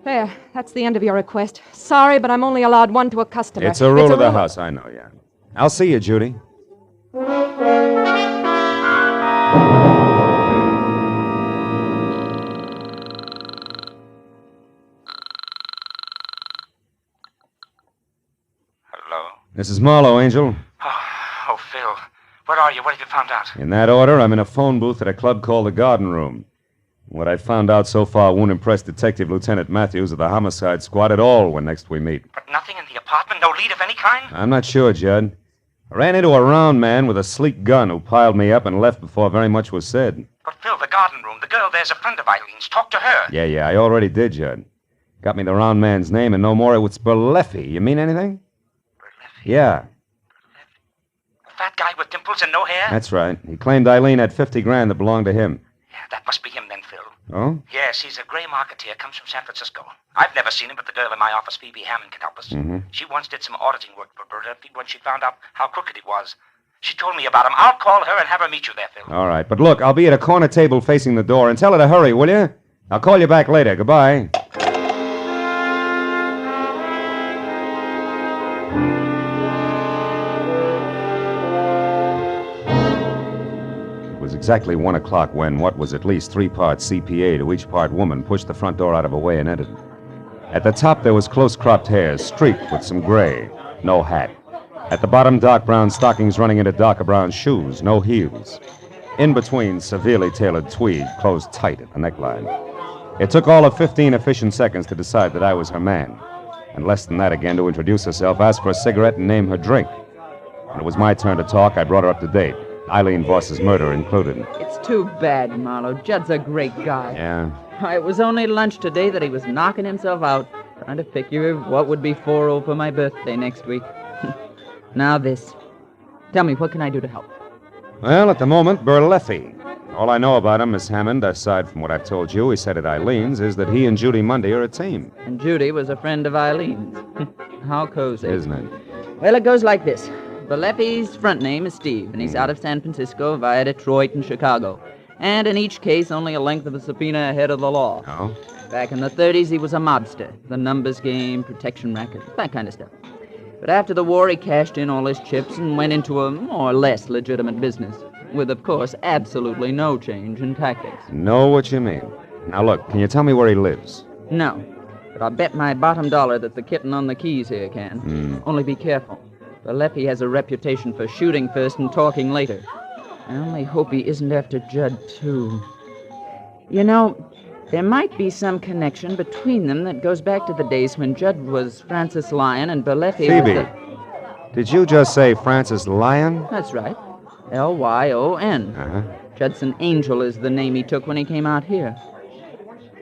There, that's the end of your request. Sorry, but I'm only allowed one to a customer.
It's a rule of the house, I know, yeah. I'll see you, Judy.
Hello?
This is Marlowe, Angel.
Oh, Phil. Where are you? What have you found out?
In that order, I'm in a phone booth at a club called the Garden Room. What I found out so far won't impress Detective Lieutenant Matthews of the Homicide Squad at all when next we meet.
But nothing in the apartment? No lead of any kind?
I'm not sure, Judd. I ran into a round man with a sleek gun who piled me up and left before very much was said.
But, Phil, the garden room, the girl there's a friend of Eileen's. Talk to her.
Yeah, I already did, Judd. Got me the round man's name and no more. It was Berleffi. You mean anything?
Berleffi?
Yeah.
Fat guy with dimples and no hair?
That's right. He claimed Eileen had $50,000 that belonged to him.
Yeah, that must be him then, Phil.
Oh?
Yes, he's a gray marketeer, comes from San Francisco. I've never seen him, but the girl in my office, Phoebe Hammond, can help us.
Mm-hmm.
She once did some auditing work for Berleffi when she found out how crooked he was. She told me about him. I'll call her and have her meet you there, Phil.
All right, but look, I'll be at a corner table facing the door, and tell her to hurry, will you? I'll call you back later. Goodbye. It was exactly 1 o'clock when what was at least 3 parts CPA to each part woman pushed the front door out of her way and entered. At the top, there was close-cropped hair, streaked with some gray. No hat. At the bottom, dark brown stockings running into darker brown shoes, no heels. In between, severely tailored tweed, closed tight at the neckline. It took all of 15 efficient seconds to decide that I was her man. And less than that again to introduce herself, ask for a cigarette, and name her drink. When it was my turn to talk, I brought her up to date. Eileen Voss's murder included.
It's too bad, Marlowe. Judd's a great guy.
Yeah.
It was only lunch today that he was knocking himself out, trying to figure what would be 4-0 for my birthday next week. Now this. Tell me, what can I do to help?
Well, at the moment, Berleffi. All I know about him, Miss Hammond, aside from what I've told you he said at Eileen's, is that he and Judy Monday are a team.
And Judy was a friend of Eileen's. How cozy.
Isn't it?
Well, it goes like this. Belleffi's front name is Steve, and he's out of San Francisco via Detroit and Chicago. And in each case, only a length of a subpoena ahead of the law.
Oh?
Back in the 30s, he was a mobster. The numbers game, protection racket, that kind of stuff. But after the war, he cashed in all his chips and went into a more or less legitimate business. With, of course, absolutely no change in tactics.
Know what you mean. Now, look, can you tell me where he lives?
No. But I'll bet my bottom dollar that the kitten on the keys here can. Only be careful. Belleffi has a reputation for shooting first and talking later. I only hope he isn't after Judd, too. You know, there might be some connection between them that goes back to the days when Judd was Francis Lyon and Belleffi
Phoebe,
was
did you just say Francis Lyon?
That's right. Lyon.
Uh-huh.
Judson Angel is the name he took when he came out here.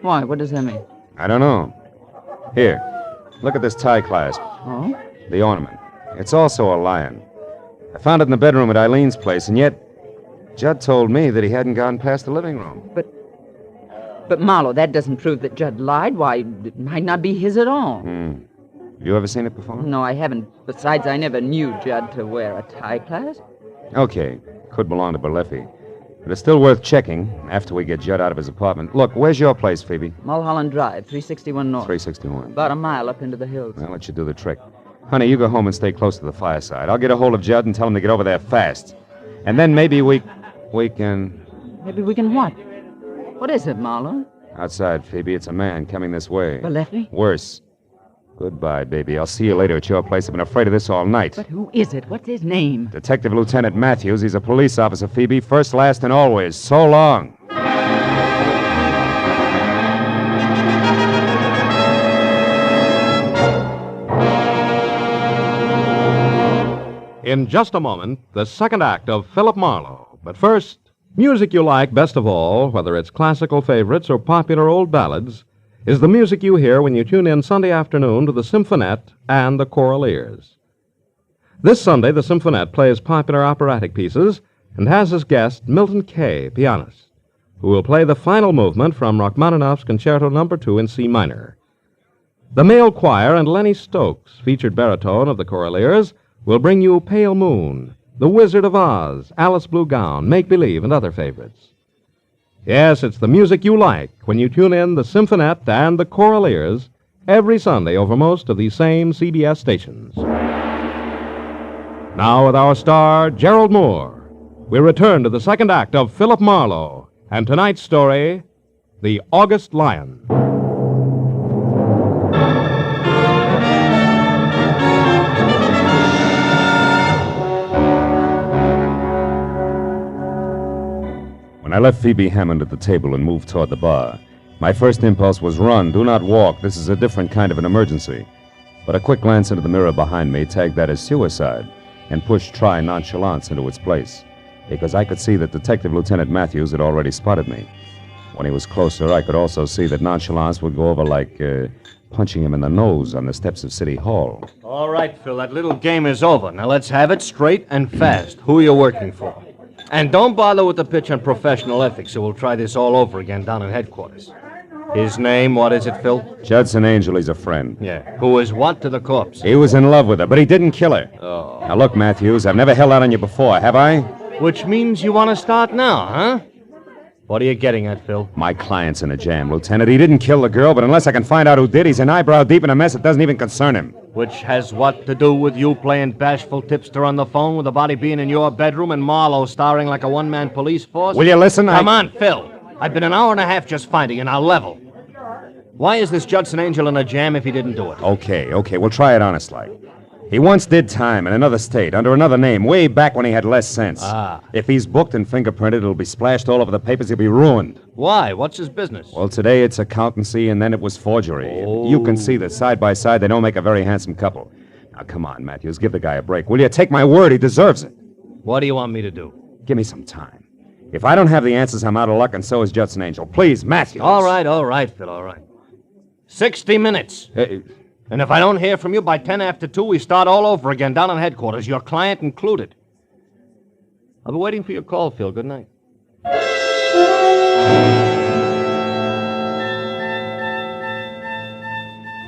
Why? What does that mean?
I don't know. Here, look at this tie clasp.
Oh?
The ornament. It's also a lion. I found it in the bedroom at Eileen's place, and yet Judd told me that he hadn't gone past the living room.
But Marlowe, that doesn't prove that Judd lied. Why, it might not be his at all.
Have you ever seen it before?
No, I haven't. Besides, I never knew Judd to wear a tie clasp.
Okay, could belong to Belleffi. But it's still worth checking after we get Judd out of his apartment. Look, where's your place, Phoebe?
Mulholland Drive, 361 North.
361.
About a mile up into the hills.
I'll let you do the trick. Honey, you go home and stay close to the fireside. I'll get a hold of Judd and tell him to get over there fast. And then maybe we can...
Maybe we can what? What is it, Marlowe?
Outside, Phoebe, it's a man coming this way.
Belleffi?
Worse. Goodbye, baby. I'll see you later at your place. I've been afraid of this all night.
But who is it? What's his name?
Detective Lieutenant Matthews. He's a police officer, Phoebe. First, last, and always. So long.
In just a moment, the second act of Philip Marlowe. But first, music you like best of all, whether it's classical favorites or popular old ballads, is the music you hear when you tune in Sunday afternoon to the Symphonette and the Choral Ears. This Sunday, the Symphonette plays popular operatic pieces and has as guest Milton Kay, pianist, who will play the final movement from Rachmaninoff's Concerto No. 2 in C minor. The male choir and Lenny Stokes, featured baritone of the Choral Ears, will bring you Pale Moon, The Wizard of Oz, Alice Blue Gown, Make Believe, and other favorites. Yes, it's the music you like when you tune in the Symphonette and the Choral Ears every Sunday over most of these same CBS stations. Now with our star, Gerald Moore, we return to the second act of Philip Marlowe and tonight's story, The August Lion.
When I left Phoebe Hammond at the table and moved toward the bar, my first impulse was run, do not walk. This is a different kind of an emergency. But a quick glance into the mirror behind me tagged that as suicide and pushed try nonchalance into its place, because I could see that Detective Lieutenant Matthews had already spotted me. When he was closer, I could also see that nonchalance would go over like punching him in the nose on the steps of City Hall.
All right, Phil, that little game is over. Now let's have it straight and fast. Who are you working for? And don't bother with the pitch on professional ethics, or we'll try this all over again down in headquarters. His name, what is it, Phil?
Judson Angel, he's a friend.
Yeah. Who was what to the corpse?
He was in love with her, but he didn't kill her.
Oh.
Now look, Matthews, I've never held out on you before, have I?
Which means you want to start now, huh? What are you getting at, Phil?
My client's in a jam, Lieutenant. He didn't kill the girl, but unless I can find out who did, he's an eyebrow deep in a mess that doesn't even concern him.
Which has what to do with you playing bashful tipster on the phone with the body being in your bedroom and Marlowe starring like a one-man police force?
Will you listen?
Come on, Phil. I've been an hour and a half just finding you. Now level. Why is this Judson Angel in a jam if he didn't do it?
Okay, we'll try it honest-like. He once did time in another state, under another name, way back when he had less sense. If he's booked and fingerprinted, it'll be splashed all over the papers. He'll be ruined.
Why? What's his business?
Well, today it's accountancy, and then it was forgery. You can see that side by side they don't make a very handsome couple. Now, come on, Matthews, give the guy a break. Will you? Take my word, he deserves it.
What do you want me to do?
Give me some time. If I don't have the answers, I'm out of luck, and so is Judson Angel. Please, Matthews.
All right, Phil, all right. 60 minutes. And if I don't hear from you by 10 after 2, we start all over again down in headquarters, your client included. I'll be waiting for your call, Phil. Good night.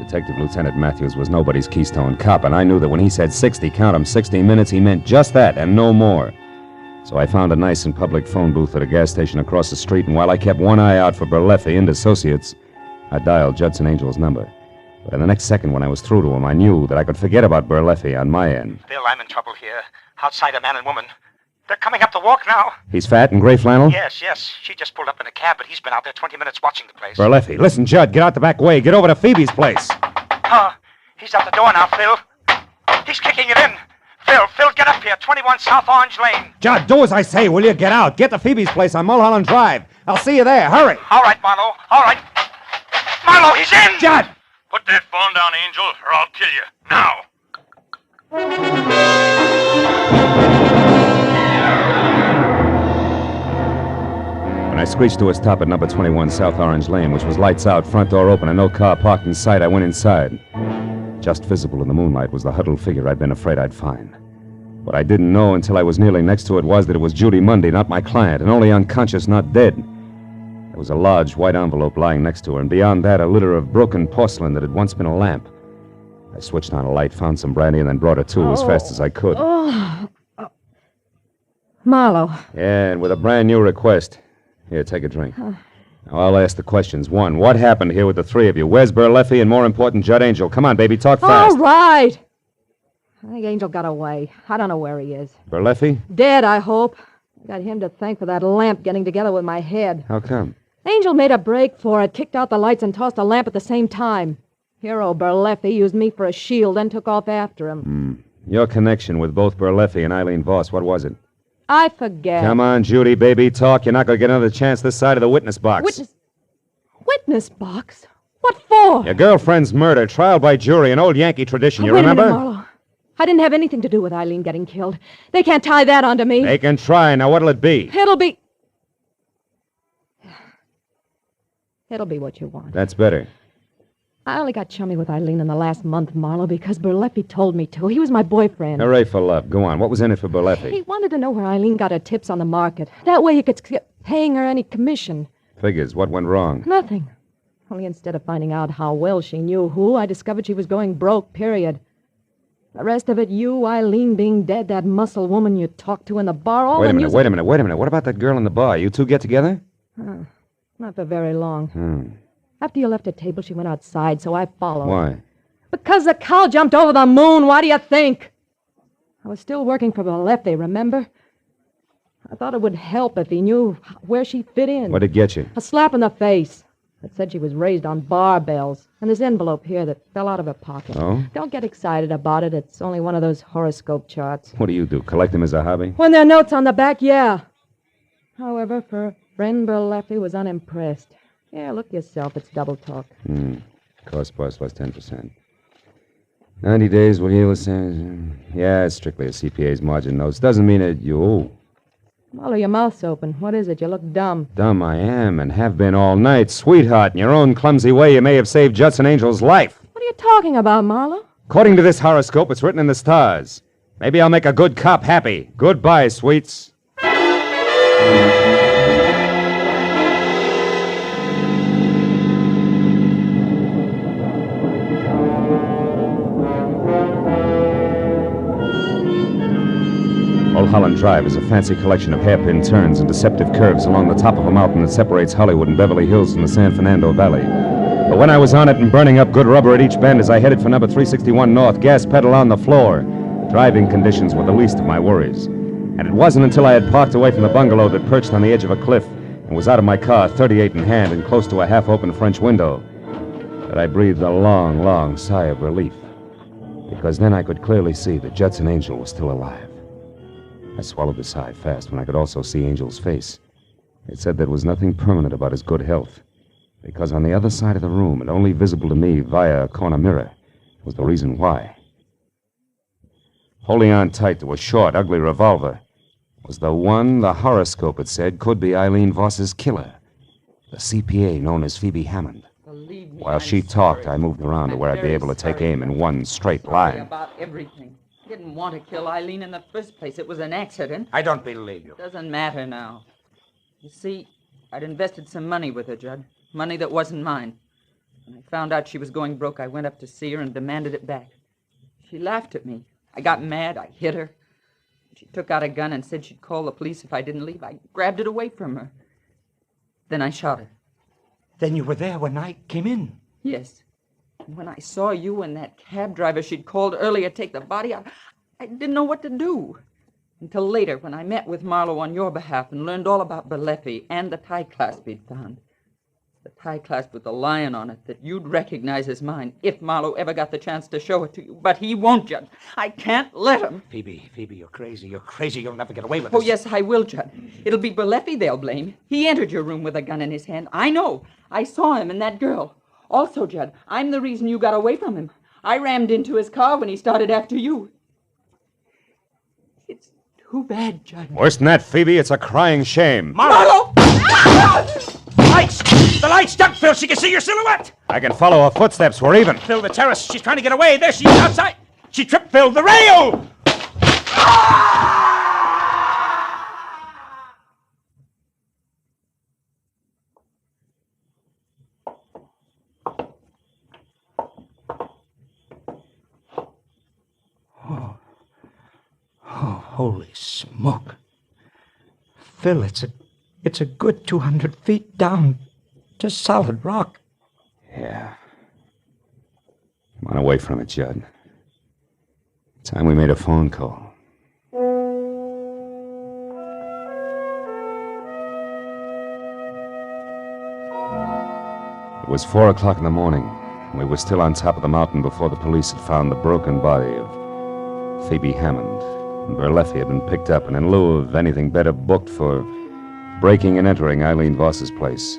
Detective Lieutenant Matthews was nobody's keystone cop, and I knew that when he said 60, count 'em, 60 minutes, he meant just that and no more. So I found a nice and public phone booth at a gas station across the street, and while I kept one eye out for Berleffi and associates, I dialed Judson Angel's number. But in the next second, when I was through to him, I knew that I could forget about Berleffi on my end.
Bill, I'm in trouble here. Outside a man and woman. They're coming up the walk now.
He's fat and gray flannel?
Yes. She just pulled up in a cab, but he's been out there 20 minutes watching the place.
Berleffi, listen, Judd, get out the back way. Get over to Phoebe's place.
He's at the door now, Phil. He's kicking it in. Phil, get up here. 21 South Orange Lane.
Judd, do as I say, will you? Get out. Get to Phoebe's place on Mulholland Drive. I'll see you there. Hurry.
All right, Marlowe. All right. Marlowe, he's in!
Judd!
Put that phone down, Angel, or I'll kill you. Now!
When I screeched to a stop at number 21 South Orange Lane, which was lights out, front door open, and no car parked in sight, I went inside. Just visible in the moonlight was the huddled figure I'd been afraid I'd find. What I didn't know until I was nearly next to it was that it was Judy Mundy, not my client, and only unconscious, not dead. There was a large white envelope lying next to her, and beyond that, a litter of broken porcelain that had once been a lamp. I switched on a light, found some brandy, and then brought her to as fast as I could.
Marlowe.
Yeah, and with a brand new request. Here, take a drink. Now, I'll ask the questions. One, what happened here with the three of you? Where's Berleffi and, more important, Judd Angel? Come on, baby, talk fast.
All right. I think Angel got away. I don't know where he is.
Berleffi?
Dead, I hope. I got him to thank for that lamp getting together with my head.
How come?
Angel made a break for it, kicked out the lights, and tossed a lamp at the same time. Hero Berleffi used me for a shield, then took off after him.
Your connection with both Berleffi and Eileen Voss, what was it?
I forget.
Come on, Judy, baby, talk. You're not going to get another chance this side of the witness box.
Witness box? What for?
Your girlfriend's murder, trial by jury, an old Yankee tradition, you
Wait
remember?
a minute, Marlowe. I didn't have anything to do with Eileen getting killed. They can't tie that onto me.
They can try. Now, what'll it be?
It'll be what you want.
That's better.
I only got chummy with Eileen in the last month, Marlowe, because Berleffi told me to. He was my boyfriend.
Hooray for love. Go on. What was in it for Berleffi?
He wanted to know where Eileen got her tips on the market. That way he could skip paying her any commission.
Figures. What went wrong?
Nothing. Only instead of finding out how well she knew who, I discovered she was going broke, period. The rest of it, you, Eileen being dead, that muscle woman you talked to in the bar, all
Wait a
the
minute. What about that girl in the bar? You two get together?
Not for very long. After you left the table, she went outside, so I followed.
Why?
Because the cow jumped over the moon. Why do you think? I was still working for Berleffi, remember? I thought it would help if he knew where she fit in.
What'd it get you?
A slap in the face. It said she was raised on barbells. And this envelope here that fell out of her pocket.
Oh?
Don't get excited about it. It's only one of those horoscope charts.
What do? Collect them as a hobby?
When there are notes on the back, yeah. However, for friend Berleffi was unimpressed. Yeah, look yourself. It's double talk.
Cost plus 10%. 90 days will yield the same. Yeah, it's strictly a CPA's margin notes. Doesn't mean that you owe.
Marlowe, your mouth's open. What is it? You look dumb.
Dumb I am and have been all night. Sweetheart, in your own clumsy way, you may have saved Judson Angel's life.
What are you talking about, Marlowe?
According to this horoscope, it's written in the stars. Maybe I'll make a good cop happy. Goodbye, sweets. Mulholland Drive is a fancy collection of hairpin turns and deceptive curves along the top of a mountain that separates Hollywood and Beverly Hills from the San Fernando Valley. But when I was on it and burning up good rubber at each bend as I headed for number 361 North, gas pedal on the floor, driving conditions were the least of my worries. And it wasn't until I had parked away from the bungalow that perched on the edge of a cliff and was out of my car, 38 in hand and close to a half-open French window, that I breathed a long, long sigh of relief. Because then I could clearly see that Judson Angel was still alive. I swallowed the sigh fast when I could also see Angel's face. It said there was nothing permanent about his good health, because on the other side of the room, and only visible to me via a corner mirror, was the reason why. Holding on tight to a short, ugly revolver was the one the horoscope had said could be Eileen Voss's killer, the CPA known as Phoebe Hammond. While she talked, I moved around to where I'd be able to take aim in one straight line.
About everything. Didn't want to kill Eileen in the first place. It was an accident.
I don't believe you.
Doesn't matter now. You see, I'd invested some money with her, Judd. Money that wasn't mine. When I found out she was going broke, I went up to see her and demanded it back. She laughed at me. I got mad. I hit her. She took out a gun and said she'd call the police if I didn't leave. I grabbed it away from her. Then I shot her.
Then you were there when I came in?
Yes. And when I saw you and that cab driver she'd called earlier take the body, I didn't know what to do. Until later, when I met with Marlowe on your behalf and learned all about Berleffi and the tie clasp he'd found. The tie clasp with the lion on it that you'd recognize as mine if Marlowe ever got the chance to show it to you. But he won't, Judd. I can't let him.
Phoebe, you're crazy. You're crazy. You'll never get away with this.
Oh, yes, I will, Judd. It'll be Berleffi they'll blame. He entered your room with a gun in his hand. I know. I saw him and that girl. Also, Judd, I'm the reason you got away from him. I rammed into his car when he started after you. It's too bad, Judd.
Worse than that, Phoebe, it's a crying shame.
Marlowe! Lights! The lights, duck, Phil. She can see your silhouette.
I can follow her footsteps. We're even.
Phil, the terrace. She's trying to get away. There she is outside. She tripped Phil. The rail! Oh, holy smoke. Phil, it's a good 200 feet down to solid rock.
Yeah. Come on away from it, Judd. Time we made a phone call. It was 4 o'clock in the morning. We were still on top of the mountain before the police had found the broken body of Phoebe Hammond. And Berleffi had been picked up and in lieu of anything better booked for breaking and entering Eileen Voss's place.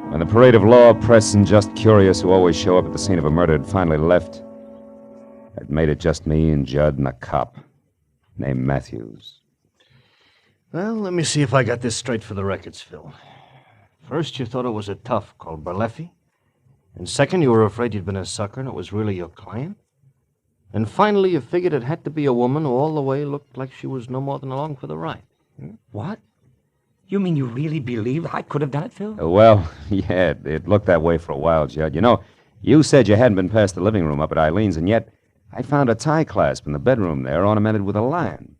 When the parade of law, press, and just curious who always show up at the scene of a murder had finally left, it made it just me and Judd and a cop named Matthews.
Well, let me see if I got this straight for the records, Phil. First, you thought it was a tough called Berleffi. And second, you were afraid you'd been a sucker and it was really your client. And finally, you figured it had to be a woman who all the way looked like she was no more than along for the ride.
What? You mean you really believe I could have done it, Phil?
Well, yeah, it looked that way for a while, Judd. You know, you said you hadn't been past the living room up at Eileen's, and yet I found a tie clasp in the bedroom there ornamented with a lion.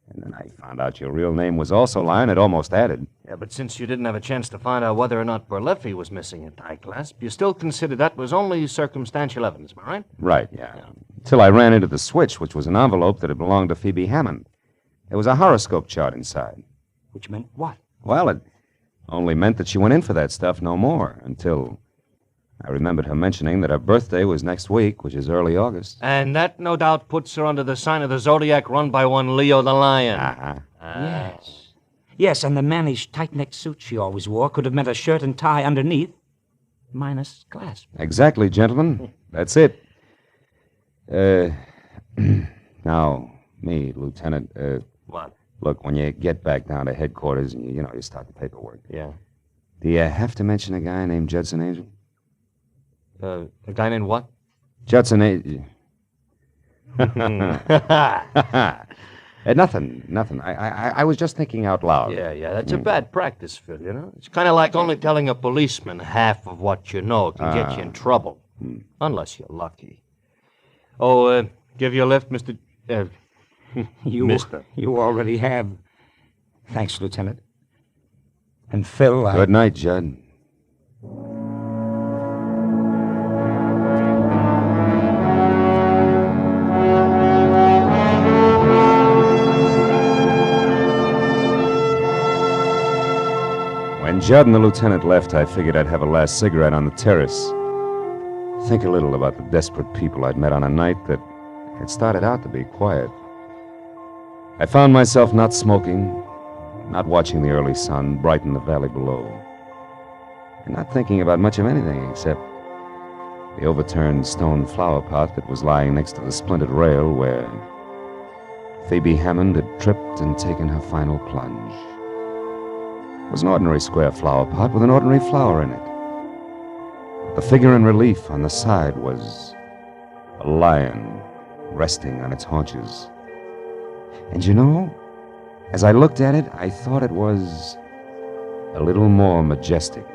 And then I found out your real name was also Lion. It almost added.
Yeah, but since you didn't have a chance to find out whether or not Berleffi was missing a tie clasp, you still considered that was only circumstantial evidence, am I right?
Right, yeah. Until I ran into the switch, which was an envelope that had belonged to Phoebe Hammond. There was a horoscope chart inside.
Which meant what?
Well, it only meant that she went in for that stuff, no more, until I remembered her mentioning that her birthday was next week, which is early August.
And that, no doubt, puts her under the sign of the zodiac run by one Leo the Lion.
Yes. Yes, and the mannish, tight-necked suit she always wore could have meant a shirt and tie underneath, minus clasp.
Exactly, gentlemen. That's it. Now, me, Lieutenant,
What?
Look, when you get back down to headquarters and, you start the paperwork.
Yeah.
Do you have to mention a guy named Judson Angel?
A guy named what?
Judson Angel. Nothing. I was just thinking out loud.
Yeah, that's a bad practice, Phil, you know? It's kind of like only telling a policeman half of what you know can get you in trouble. Unless you're lucky. Oh, give you a lift, Mr. Mister.
You already have. Thanks, Lieutenant. And Phil,
Good night, Judd. When Judd and the lieutenant left, I figured I'd have a last cigarette on the terrace. Think a little about the desperate people I'd met on a night that had started out to be quiet. I found myself not smoking, not watching the early sun brighten the valley below, and not thinking about much of anything except the overturned stone flower pot that was lying next to the splintered rail where Phoebe Hammond had tripped and taken her final plunge. It was an ordinary square flower pot with an ordinary flower in it. The figure in relief on the side was a lion resting on its haunches. And as I looked at it, I thought it was a little more majestic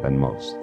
than most.